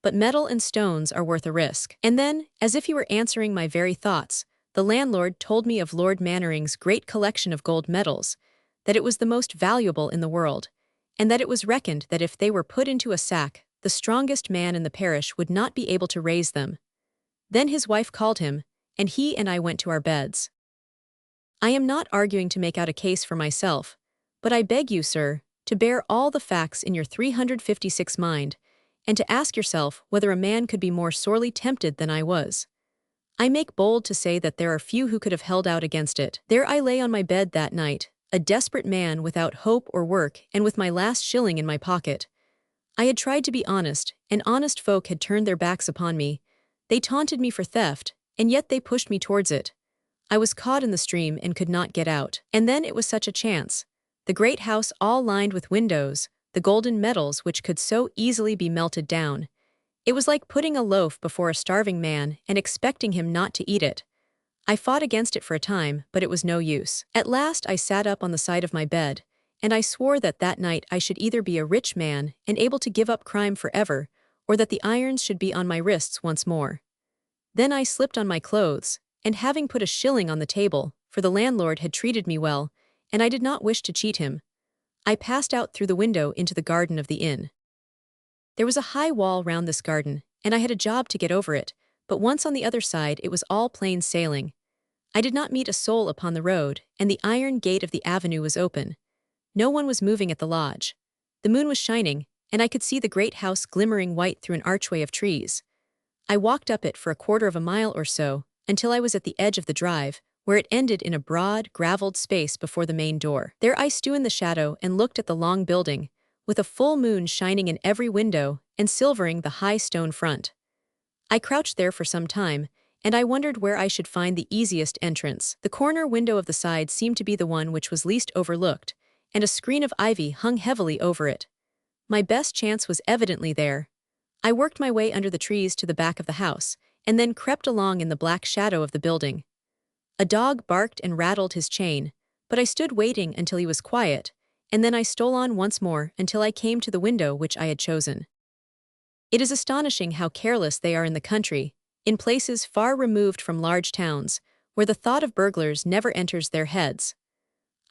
S1: But metal and stones are worth a risk. And then, as if he were answering my very thoughts, the landlord told me of Lord Mannering's great collection of gold medals, that it was the most valuable in the world, and that it was reckoned that if they were put into a sack, the strongest man in the parish would not be able to raise them. Then his wife called him, and he and I went to our beds. I am not arguing to make out a case for myself, but I beg you, sir, to bear all the facts in your 356 mind, and to ask yourself whether a man could be more sorely tempted than I was. I make bold to say that there are few who could have held out against it. There I lay on my bed that night, a desperate man without hope or work and with my last shilling in my pocket. I had tried to be honest, and honest folk had turned their backs upon me. They taunted me for theft, and yet they pushed me towards it. I was caught in the stream and could not get out. And then it was such a chance. The great house all lined with windows, the golden medals which could so easily be melted down. It was like putting a loaf before a starving man and expecting him not to eat it. I fought against it for a time, but it was no use. At last I sat up on the side of my bed, and I swore that that night I should either be a rich man and able to give up crime forever, or that the irons should be on my wrists once more. Then I slipped on my clothes, and having put a shilling on the table, for the landlord had treated me well, and I did not wish to cheat him, I passed out through the window into the garden of the inn. There was a high wall round this garden, and I had a job to get over it, but once on the other side it was all plain sailing. I did not meet a soul upon the road, and the iron gate of the avenue was open. No one was moving at the lodge. The moon was shining, and I could see the great house glimmering white through an archway of trees. I walked up it for a quarter of a mile or so, until I was at the edge of the drive, where it ended in a broad, gravelled space before the main door. There I stood in the shadow and looked at the long building, with a full moon shining in every window and silvering the high stone front. I crouched there for some time, and I wondered where I should find the easiest entrance. The corner window of the side seemed to be the one which was least overlooked, and a screen of ivy hung heavily over it. My best chance was evidently there. I worked my way under the trees to the back of the house, and then crept along in the black shadow of the building. A dog barked and rattled his chain, but I stood waiting until he was quiet, and then I stole on once more until I came to the window which I had chosen. It is astonishing how careless they are in the country, in places far removed from large towns, where the thought of burglars never enters their heads.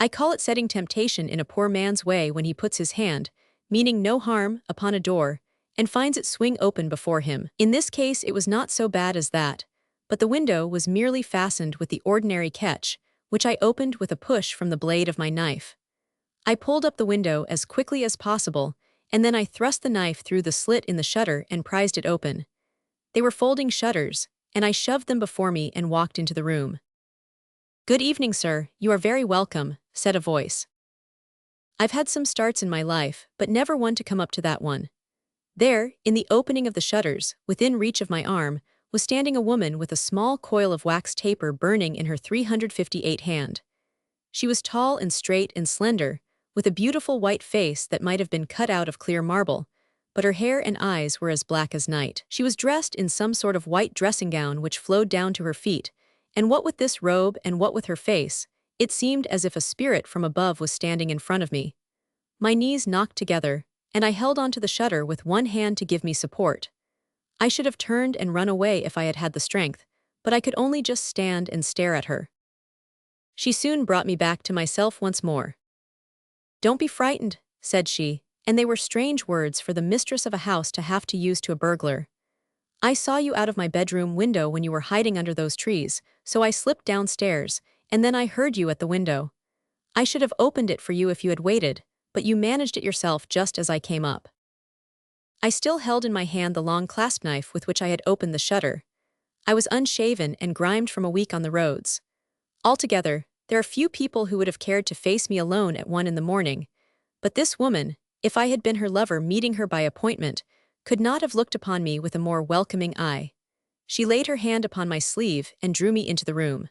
S1: I call it setting temptation in a poor man's way when he puts his hand, meaning no harm, upon a door, and finds it swing open before him. In this case it was not so bad as that, but the window was merely fastened with the ordinary catch, which I opened with a push from the blade of my knife. I pulled up the window as quickly as possible, and then I thrust the knife through the slit in the shutter and prized it open. They were folding shutters, and I shoved them before me and walked into the room. "Good evening, sir, you are very welcome," said a voice. I've had some starts in my life, but never one to come up to that one. There, in the opening of the shutters, within reach of my arm, was standing a woman with a small coil of wax taper burning in her 358 hand. She was tall and straight and slender, with a beautiful white face that might have been cut out of clear marble, but her hair and eyes were as black as night. She was dressed in some sort of white dressing gown which flowed down to her feet, and what with this robe and what with her face, it seemed as if a spirit from above was standing in front of me. My knees knocked together, and I held onto the shutter with one hand to give me support. I should have turned and run away if I had had the strength, but I could only just stand and stare at her. She soon brought me back to myself once more. "Don't be frightened," said she, and they were strange words for the mistress of a house to have to use to a burglar. "I saw you out of my bedroom window when you were hiding under those trees, so I slipped downstairs, and then I heard you at the window. I should have opened it for you if you had waited, but you managed it yourself just as I came up." I still held in my hand the long clasp knife with which I had opened the shutter. I was unshaven and grimed from a week on the roads. Altogether, there are few people who would have cared to face me alone at 1 in the morning, but this woman, if I had been her lover meeting her by appointment, could not have looked upon me with a more welcoming eye. She laid her hand upon my sleeve and drew me into the room.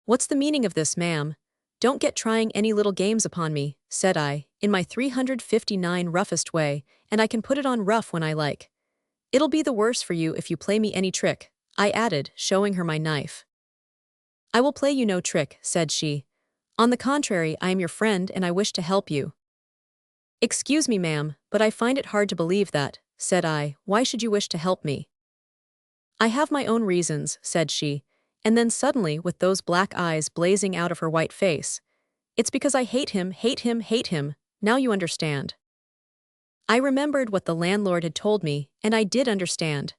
S1: "What's the meaning of this, ma'am? Don't get trying any little games upon me," said I, in my 359 roughest way, "and I can put it on rough when I like. It'll be the worse for you if you play me any trick," I added, showing her my knife. "I will play you no trick," said she. "On the contrary, I am your friend and I wish to help you." "Excuse me, ma'am, but I find it hard to believe that," said I. "Why should you wish to help me?" "I have my own reasons," said she, and then suddenly with those black eyes blazing out of her white face. "It's because I hate him, hate him, hate him, now you understand." I remembered what the landlord had told me, and I did understand.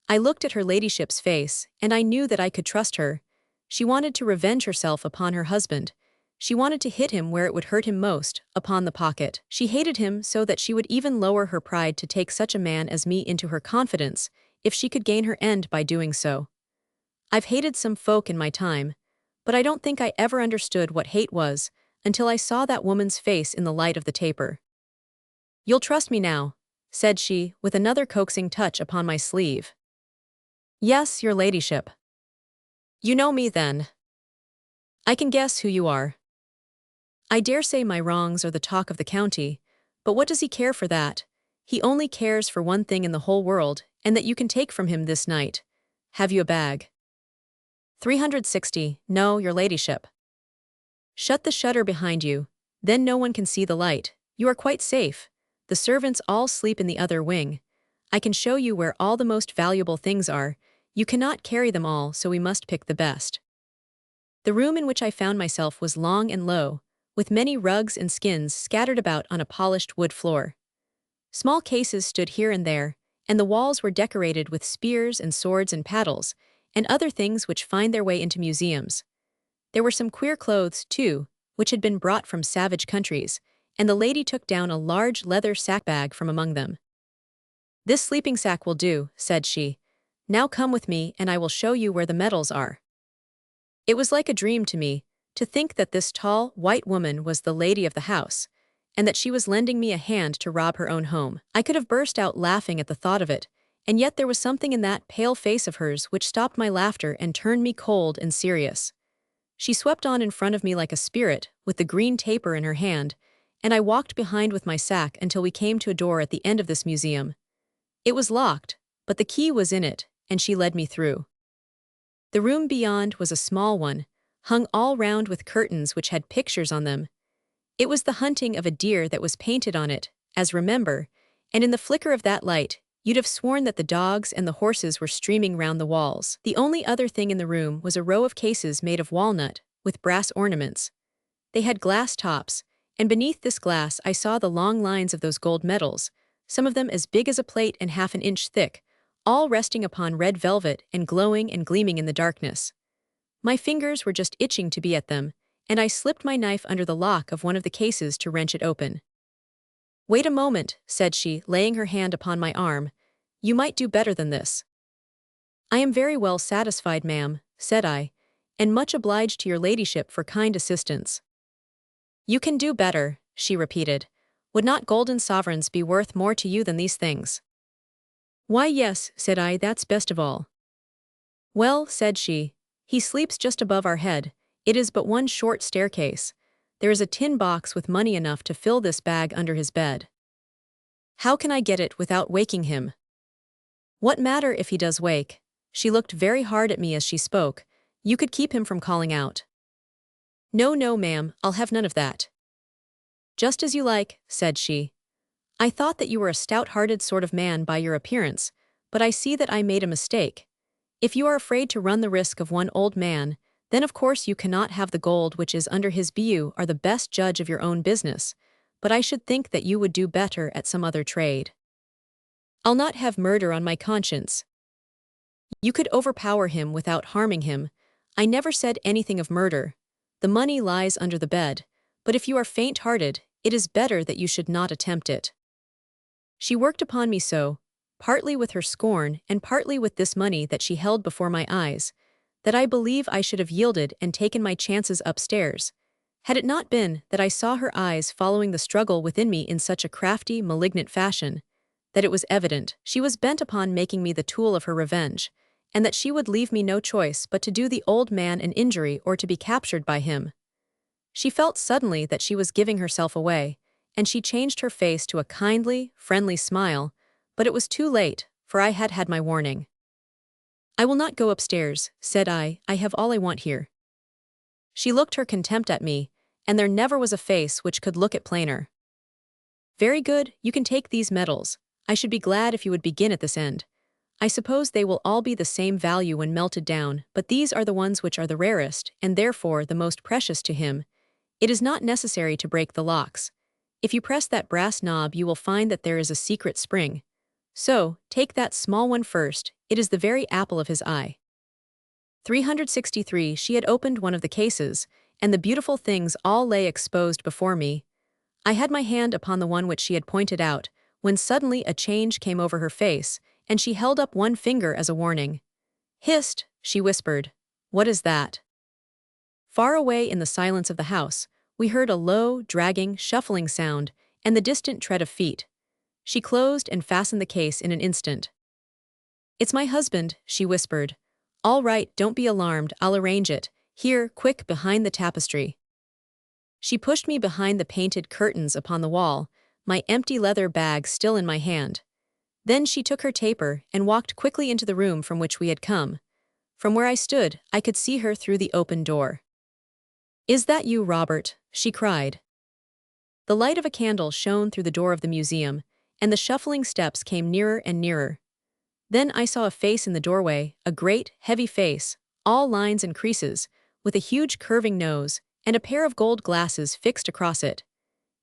S1: I looked at her ladyship's face, and I knew that I could trust her. She wanted to revenge herself upon her husband. She wanted to hit him where it would hurt him most, upon the pocket. She hated him so that she would even lower her pride to take such a man as me into her confidence, if she could gain her end by doing so. I've hated some folk in my time, but I don't think I ever understood what hate was, until I saw that woman's face in the light of the taper. "You'll trust me now," said she, with another coaxing touch upon my sleeve. "Yes, your ladyship." "You know me then. I can guess who you are. I dare say my wrongs are the talk of the county, but what does he care for that? He only cares for one thing in the whole world, and that you can take from him this night. Have you a bag?" 360, "No, your ladyship." "Shut the shutter behind you, then no one can see the light. You are quite safe. The servants all sleep in the other wing. I can show you where all the most valuable things are. You cannot carry them all, so we must pick the best." The room in which I found myself was long and low, with many rugs and skins scattered about on a polished wood floor. Small cases stood here and there, and the walls were decorated with spears and swords and paddles, and other things which find their way into museums. There were some queer clothes, too, which had been brought from savage countries, and the lady took down a large leather sack bag from among them. "This sleeping sack will do," said she. "Now come with me and I will show you where the medals are." It was like a dream to me, to think that this tall, white woman was the lady of the house, and that she was lending me a hand to rob her own home. I could have burst out laughing at the thought of it, and yet there was something in that pale face of hers which stopped my laughter and turned me cold and serious. She swept on in front of me like a spirit, with the green taper in her hand, and I walked behind with my sack until we came to a door at the end of this museum. It was locked, but the key was in it, and she led me through. The room beyond was a small one, hung all round with curtains which had pictures on them. It was the hunting of a deer that was painted on it, as remember, and in the flicker of that light, you'd have sworn that the dogs and the horses were streaming round the walls. The only other thing in the room was a row of cases made of walnut, with brass ornaments. They had glass tops, and beneath this glass I saw the long lines of those gold medals, some of them as big as a plate and half an inch thick, all resting upon red velvet and glowing and gleaming in the darkness. My fingers were just itching to be at them, and I slipped my knife under the lock of one of the cases to wrench it open. Wait a moment, said she, laying her hand upon my arm. You might do better than this. I am very well satisfied, ma'am, said I, and much obliged to your ladyship for kind assistance. You can do better, she repeated. Would not golden sovereigns be worth more to you than these things? Why, yes, said I, that's best of all. Well, said she, he sleeps just above our head. It is but one short staircase. There is a tin box with money enough to fill this bag under his bed. How can I get it without waking him? What matter if he does wake? She looked very hard at me as she spoke. You could keep him from calling out. No, no, ma'am, I'll have none of that. Just as you like, said she. I thought that you were a stout-hearted sort of man by your appearance, but I see that I made a mistake. If you are afraid to run the risk of one old man, then of course you cannot have the gold which is under his you are the best judge of your own business, but I should think that you would do better at some other trade. I'll not have murder on my conscience. You could overpower him without harming him. I never said anything of murder. The money lies under the bed, but if you are faint-hearted, it is better that you should not attempt it. She worked upon me so, partly with her scorn and partly with this money that she held before my eyes, that I believe I should have yielded and taken my chances upstairs, had it not been that I saw her eyes following the struggle within me in such a crafty, malignant fashion, that it was evident she was bent upon making me the tool of her revenge, and that she would leave me no choice but to do the old man an injury or to be captured by him. She felt suddenly that she was giving herself away, and she changed her face to a kindly, friendly smile, but it was too late, for I had had my warning. I will not go upstairs, said I have all I want here. She looked her contempt at me, and there never was a face which could look it plainer. Very good, you can take these medals. I should be glad if you would begin at this end. I suppose they will all be the same value when melted down, but these are the ones which are the rarest, and therefore the most precious to him. It is not necessary to break the locks. If you press that brass knob you will find that there is a secret spring. So, take that small one first, it is the very apple of his eye. 363 She had opened one of the cases, and the beautiful things all lay exposed before me. I had my hand upon the one which she had pointed out, when suddenly a change came over her face, and she held up one finger as a warning. Hist, she whispered. What is that? Far away in the silence of the house, we heard a low, dragging, shuffling sound, and the distant tread of feet. She closed and fastened the case in an instant. It's my husband, she whispered. All right, don't be alarmed, I'll arrange it. Here, quick, behind the tapestry. She pushed me behind the painted curtains upon the wall, my empty leather bag still in my hand. Then she took her taper and walked quickly into the room from which we had come. From where I stood, I could see her through the open door. Is that you, Robert? She cried. The light of a candle shone through the door of the museum, and the shuffling steps came nearer and nearer. Then I saw a face in the doorway, a great, heavy face, all lines and creases, with a huge curving nose, and a pair of gold glasses fixed across it.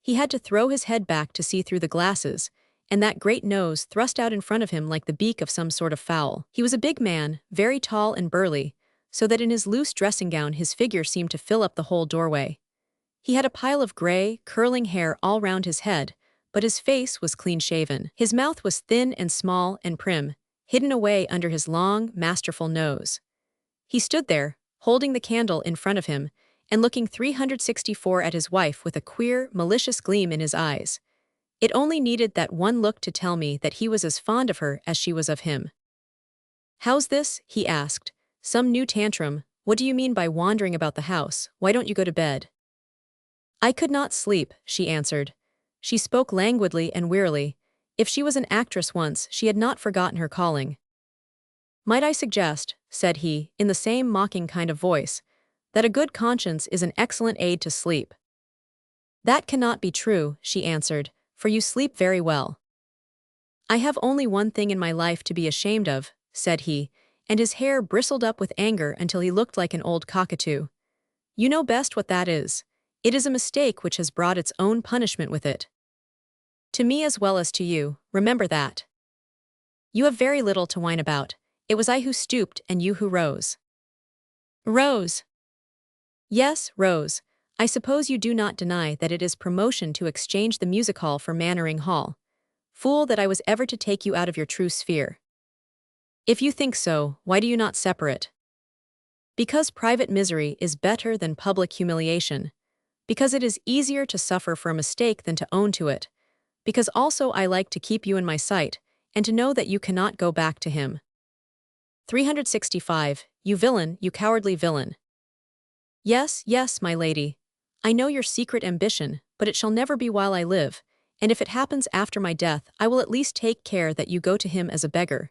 S1: He had to throw his head back to see through the glasses, and that great nose thrust out in front of him like the beak of some sort of fowl. He was a big man, very tall and burly, so that in his loose dressing gown his figure seemed to fill up the whole doorway. He had a pile of gray, curling hair all round his head, but his face was clean-shaven. His mouth was thin and small and prim, hidden away under his long, masterful nose. He stood there, holding the candle in front of him, and looking 364 at his wife with a queer, malicious gleam in his eyes. It only needed that one look to tell me that he was as fond of her as she was of him. How's this? He asked. Some new tantrum? What do you mean by wandering about the house? Why don't you go to bed? I could not sleep, she answered. She spoke languidly and wearily. If she was an actress once, she had not forgotten her calling. Might I suggest, said he, in the same mocking kind of voice, that a good conscience is an excellent aid to sleep? That cannot be true, she answered, for you sleep very well. I have only one thing in my life to be ashamed of, said he, and his hair bristled up with anger until he looked like an old cockatoo. You know best what that is. It is a mistake which has brought its own punishment with it. To me as well as to you, remember that. You have very little to whine about. It was I who stooped and you who rose. Rose. Yes, rose. I suppose you do not deny that it is promotion to exchange the music hall for Mannering Hall. Fool that I was ever to take you out of your true sphere. If you think so, why do you not separate? Because private misery is better than public humiliation. Because it is easier to suffer for a mistake than to own to it. Because also I like to keep you in my sight, and to know that you cannot go back to him. 365, you villain, you cowardly villain. Yes, yes, my lady. I know your secret ambition, but it shall never be while I live, and if it happens after my death, I will at least take care that you go to him as a beggar.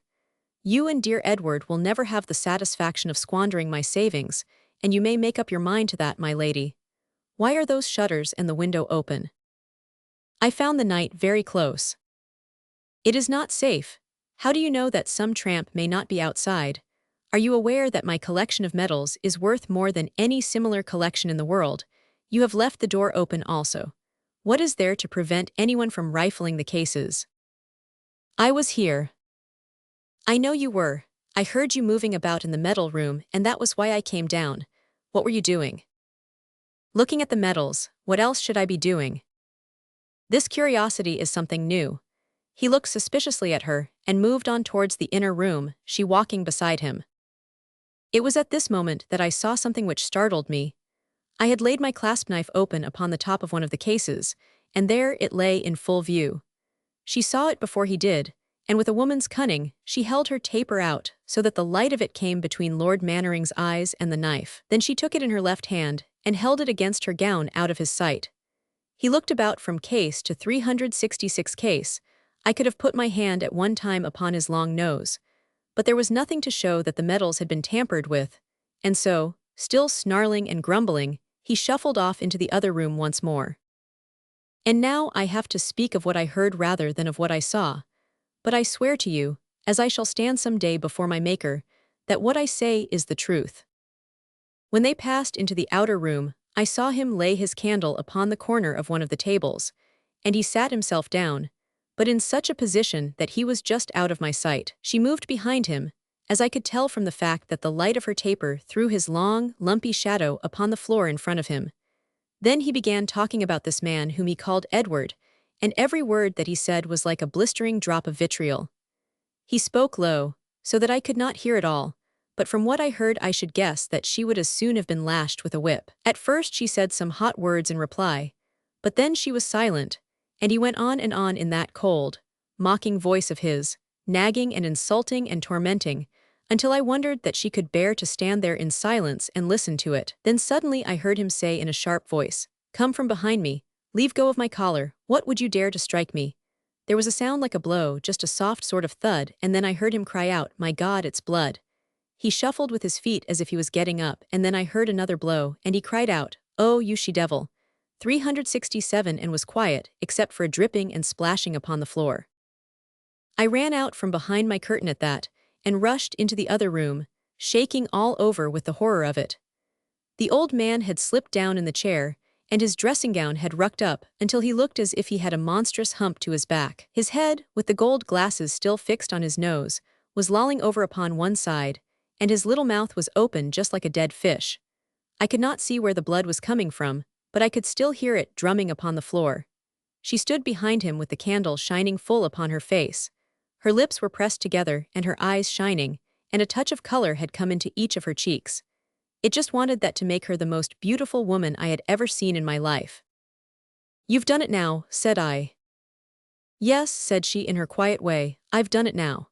S1: You and dear Edward will never have the satisfaction of squandering my savings, and you may make up your mind to that, my lady. Why are those shutters and the window open? I found the night very close. It is not safe. How do you know that some tramp may not be outside? Are you aware that my collection of medals is worth more than any similar collection in the world? You have left the door open also. What is there to prevent anyone from rifling the cases? I was here. I know you were. I heard you moving about in the medal room, and that was why I came down. What were you doing? Looking at the medals. What else should I be doing? This curiosity is something new. He looked suspiciously at her and moved on towards the inner room, she walking beside him. It was at this moment that I saw something which startled me. I had laid my clasp knife open upon the top of one of the cases, and there it lay in full view. She saw it before he did, and with a woman's cunning, she held her taper out so that the light of it came between Lord Mannering's eyes and the knife. Then she took it in her left hand and held it against her gown out of his sight. He looked about from case to 366 case. I could have put my hand at one time upon his long nose, but there was nothing to show that the medals had been tampered with, and so, still snarling and grumbling, he shuffled off into the other room once more. And now I have to speak of what I heard rather than of what I saw, but I swear to you, as I shall stand some day before my Maker, that what I say is the truth. When they passed into the outer room, I saw him lay his candle upon the corner of one of the tables, and he sat himself down, but in such a position that he was just out of my sight. She moved behind him, as I could tell from the fact that the light of her taper threw his long, lumpy shadow upon the floor in front of him. Then he began talking about this man whom he called Edward, and every word that he said was like a blistering drop of vitriol. He spoke low, so that I could not hear it all, but from what I heard I should guess that she would as soon have been lashed with a whip. At first she said some hot words in reply, but then she was silent, and he went on in that cold, mocking voice of his, nagging and insulting and tormenting, until I wondered that she could bear to stand there in silence and listen to it. Then suddenly I heard him say in a sharp voice, "Come from behind me, leave go of my collar, what would you dare to strike me?" There was a sound like a blow, just a soft sort of thud, and then I heard him cry out, "My God, it's blood." He shuffled with his feet as if he was getting up, and then I heard another blow, and he cried out, "Oh, you she-devil." 367 and was quiet, except for a dripping and splashing upon the floor. I ran out from behind my curtain at that, and rushed into the other room, shaking all over with the horror of it. The old man had slipped down in the chair, and his dressing gown had rucked up until he looked as if he had a monstrous hump to his back. His head, with the gold glasses still fixed on his nose, was lolling over upon one side, and his little mouth was open just like a dead fish. I could not see where the blood was coming from, but I could still hear it drumming upon the floor. She stood behind him with the candle shining full upon her face. Her lips were pressed together and her eyes shining, and a touch of color had come into each of her cheeks. It just wanted that to make her the most beautiful woman I had ever seen in my life. "You've done it now," said I. "Yes," said she in her quiet way, "I've done it now."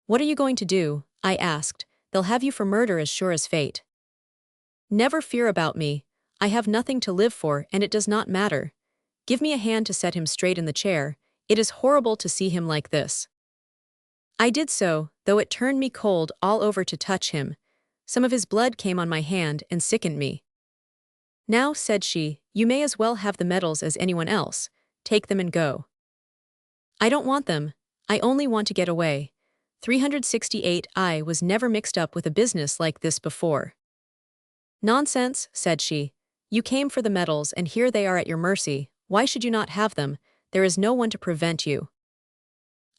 S1: "What are you going to do?" I asked. "They'll have you for murder as sure as fate." "Never fear about me. I have nothing to live for and it does not matter. Give me a hand to set him straight in the chair. It is horrible to see him like this." I did so, though it turned me cold all over to touch him. Some of his blood came on my hand and sickened me. "Now," said she, "you may as well have the medals as anyone else. Take them and go." "I don't want them. I only want to get away." 368 I was never mixed up with a business like this before. "Nonsense," said she. "You came for the medals and here they are at your mercy. Why should you not have them? There is no one to prevent you."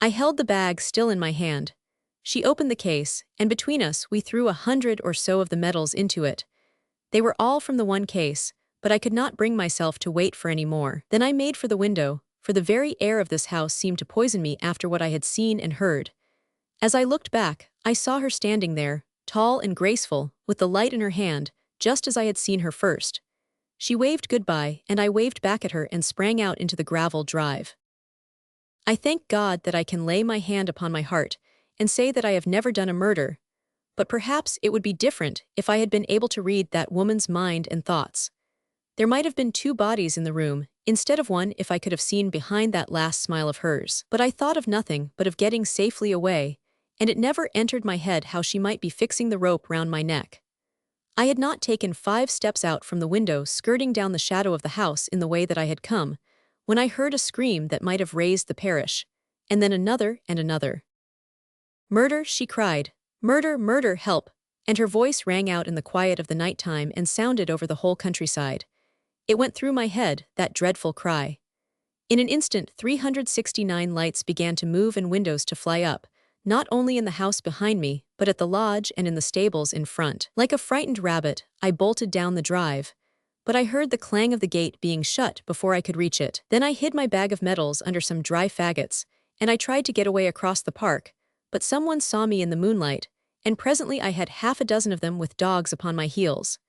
S1: I held the bag still in my hand. She opened the case, and between us we threw 100 or so of the medals into it. They were all from the one case, but I could not bring myself to wait for any more. Then I made for the window, for the very air of this house seemed to poison me after what I had seen and heard. As I looked back, I saw her standing there, tall and graceful, with the light in her hand, just as I had seen her first. She waved goodbye, and I waved back at her and sprang out into the gravel drive. I thank God that I can lay my hand upon my heart and say that I have never done a murder, but perhaps it would be different if I had been able to read that woman's mind and thoughts. There might have been two bodies in the room, instead of one if I could have seen behind that last smile of hers. But I thought of nothing but of getting safely away, and it never entered my head how she might be fixing the rope round my neck. I had not taken 5 steps out from the window skirting down the shadow of the house in the way that I had come, when I heard a scream that might have raised the parish, and then another and another. "Murder," she cried. "Murder, murder, help!" And her voice rang out in the quiet of the nighttime and sounded over the whole countryside. It went through my head, that dreadful cry. In an instant 369 lights began to move and windows to fly up, not only in the house behind me, but at the lodge and in the stables in front. Like a frightened rabbit, I bolted down the drive, but I heard the clang of the gate being shut before I could reach it. Then I hid my bag of metals under some dry faggots, and I tried to get away across the park, but someone saw me in the moonlight, and presently I had 6 of them with dogs upon my heels.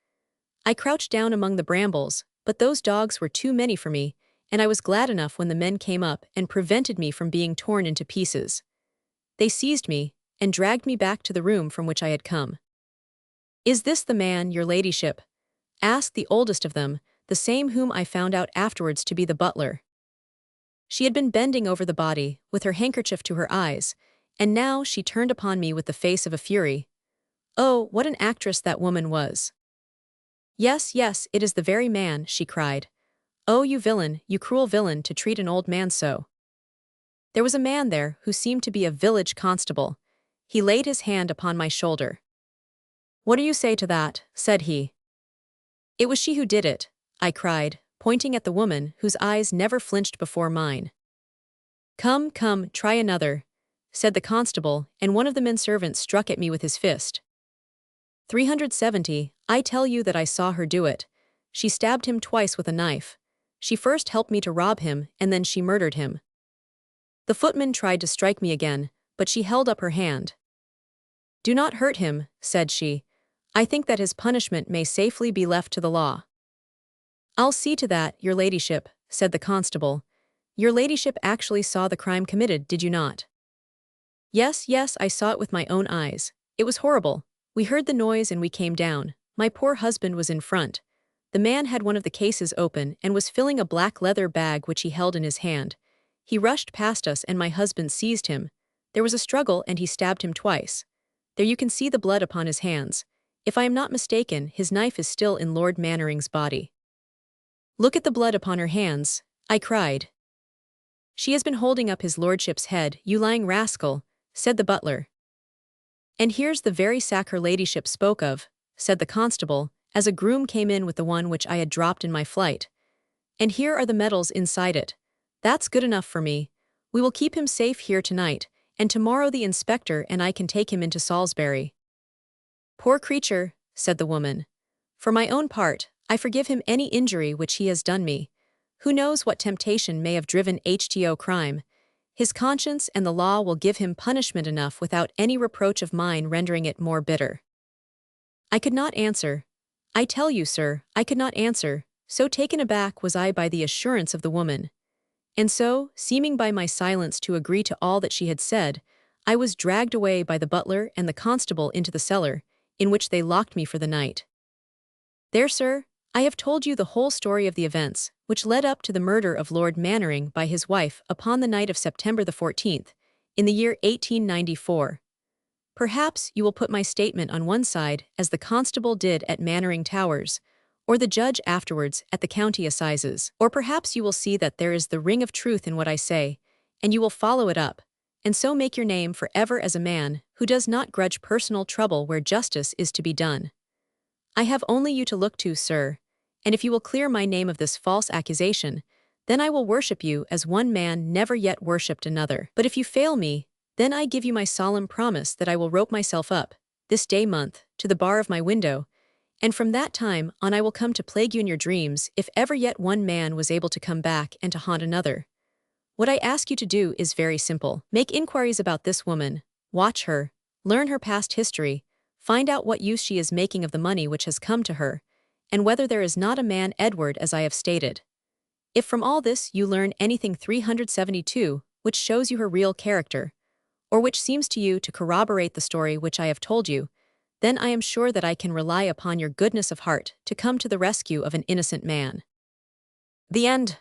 S1: I crouched down among the brambles, but those dogs were too many for me, and I was glad enough when the men came up and prevented me from being torn into pieces. They seized me, and dragged me back to the room from which I had come. "Is this the man, your ladyship?" asked the oldest of them, the same whom I found out afterwards to be the butler. She had been bending over the body, with her handkerchief to her eyes, and now she turned upon me with the face of a fury. Oh, what an actress that woman was! "Yes, yes, it is the very man," she cried. "Oh, you villain, you cruel villain, to treat an old man so." There was a man there who seemed to be a village constable. He laid his hand upon my shoulder. "What do you say to that?" said he. "It was she who did it," I cried, pointing at the woman whose eyes never flinched before mine. "Come, come, try another," said the constable, and one of the men servants struck at me with his fist. 370, I tell you that I saw her do it. She stabbed him twice with a knife. She first helped me to rob him, and then she murdered him. The footman tried to strike me again, but she held up her hand. "Do not hurt him," said she. "I think that his punishment may safely be left to the law." "I'll see to that, your ladyship," said the constable. "Your ladyship actually saw the crime committed, did you not?" "Yes, yes, I saw it with my own eyes. It was horrible. We heard the noise and we came down. My poor husband was in front. The man had one of the cases open and was filling a black leather bag which he held in his hand. He rushed past us and my husband seized him. There was a struggle and he stabbed him twice. There you can see the blood upon his hands. If I am not mistaken, his knife is still in Lord Mannering's body." "Look at the blood upon her hands," I cried. "She has been holding up his lordship's head, you lying rascal," said the butler. "And here's the very sack her ladyship spoke of," said the constable, as a groom came in with the one which I had dropped in my flight. "And here are the medals inside it. That's good enough for me. We will keep him safe here tonight, and tomorrow the inspector and I can take him into Salisbury." "Poor creature," said the woman. "For my own part, I forgive him any injury which he has done me. Who knows what temptation may have driven to crime? His conscience and the law will give him punishment enough without any reproach of mine rendering it more bitter." I could not answer. I tell you, sir, I could not answer, so taken aback was I by the assurance of the woman. And so, seeming by my silence to agree to all that she had said, I was dragged away by the butler and the constable into the cellar, in which they locked me for the night. There, sir, I have told you the whole story of the events, which led up to the murder of Lord Mannering by his wife upon the night of September the 14th, in the year 1894. Perhaps you will put my statement on one side, as the constable did at Mannering Towers, or the judge afterwards at the county assizes, or perhaps you will see that there is the ring of truth in what I say, and you will follow it up, and so make your name forever as a man who does not grudge personal trouble where justice is to be done. I have only you to look to, sir, and if you will clear my name of this false accusation, then I will worship you as one man never yet worshipped another. But if you fail me, then I give you my solemn promise that I will rope myself up, this day month, to the bar of my window, And from that time on I will come to plague you in your dreams if ever yet one man was able to come back and to haunt another. What I ask you to do is very simple. Make inquiries about this woman, watch her, learn her past history, find out what use she is making of the money which has come to her, and whether there is not a man Edward as I have stated. If from all this you learn anything 372, which shows you her real character, or which seems to you to corroborate the story which I have told you, then I am sure that I can rely upon your goodness of heart to come to the rescue of an innocent man. The end.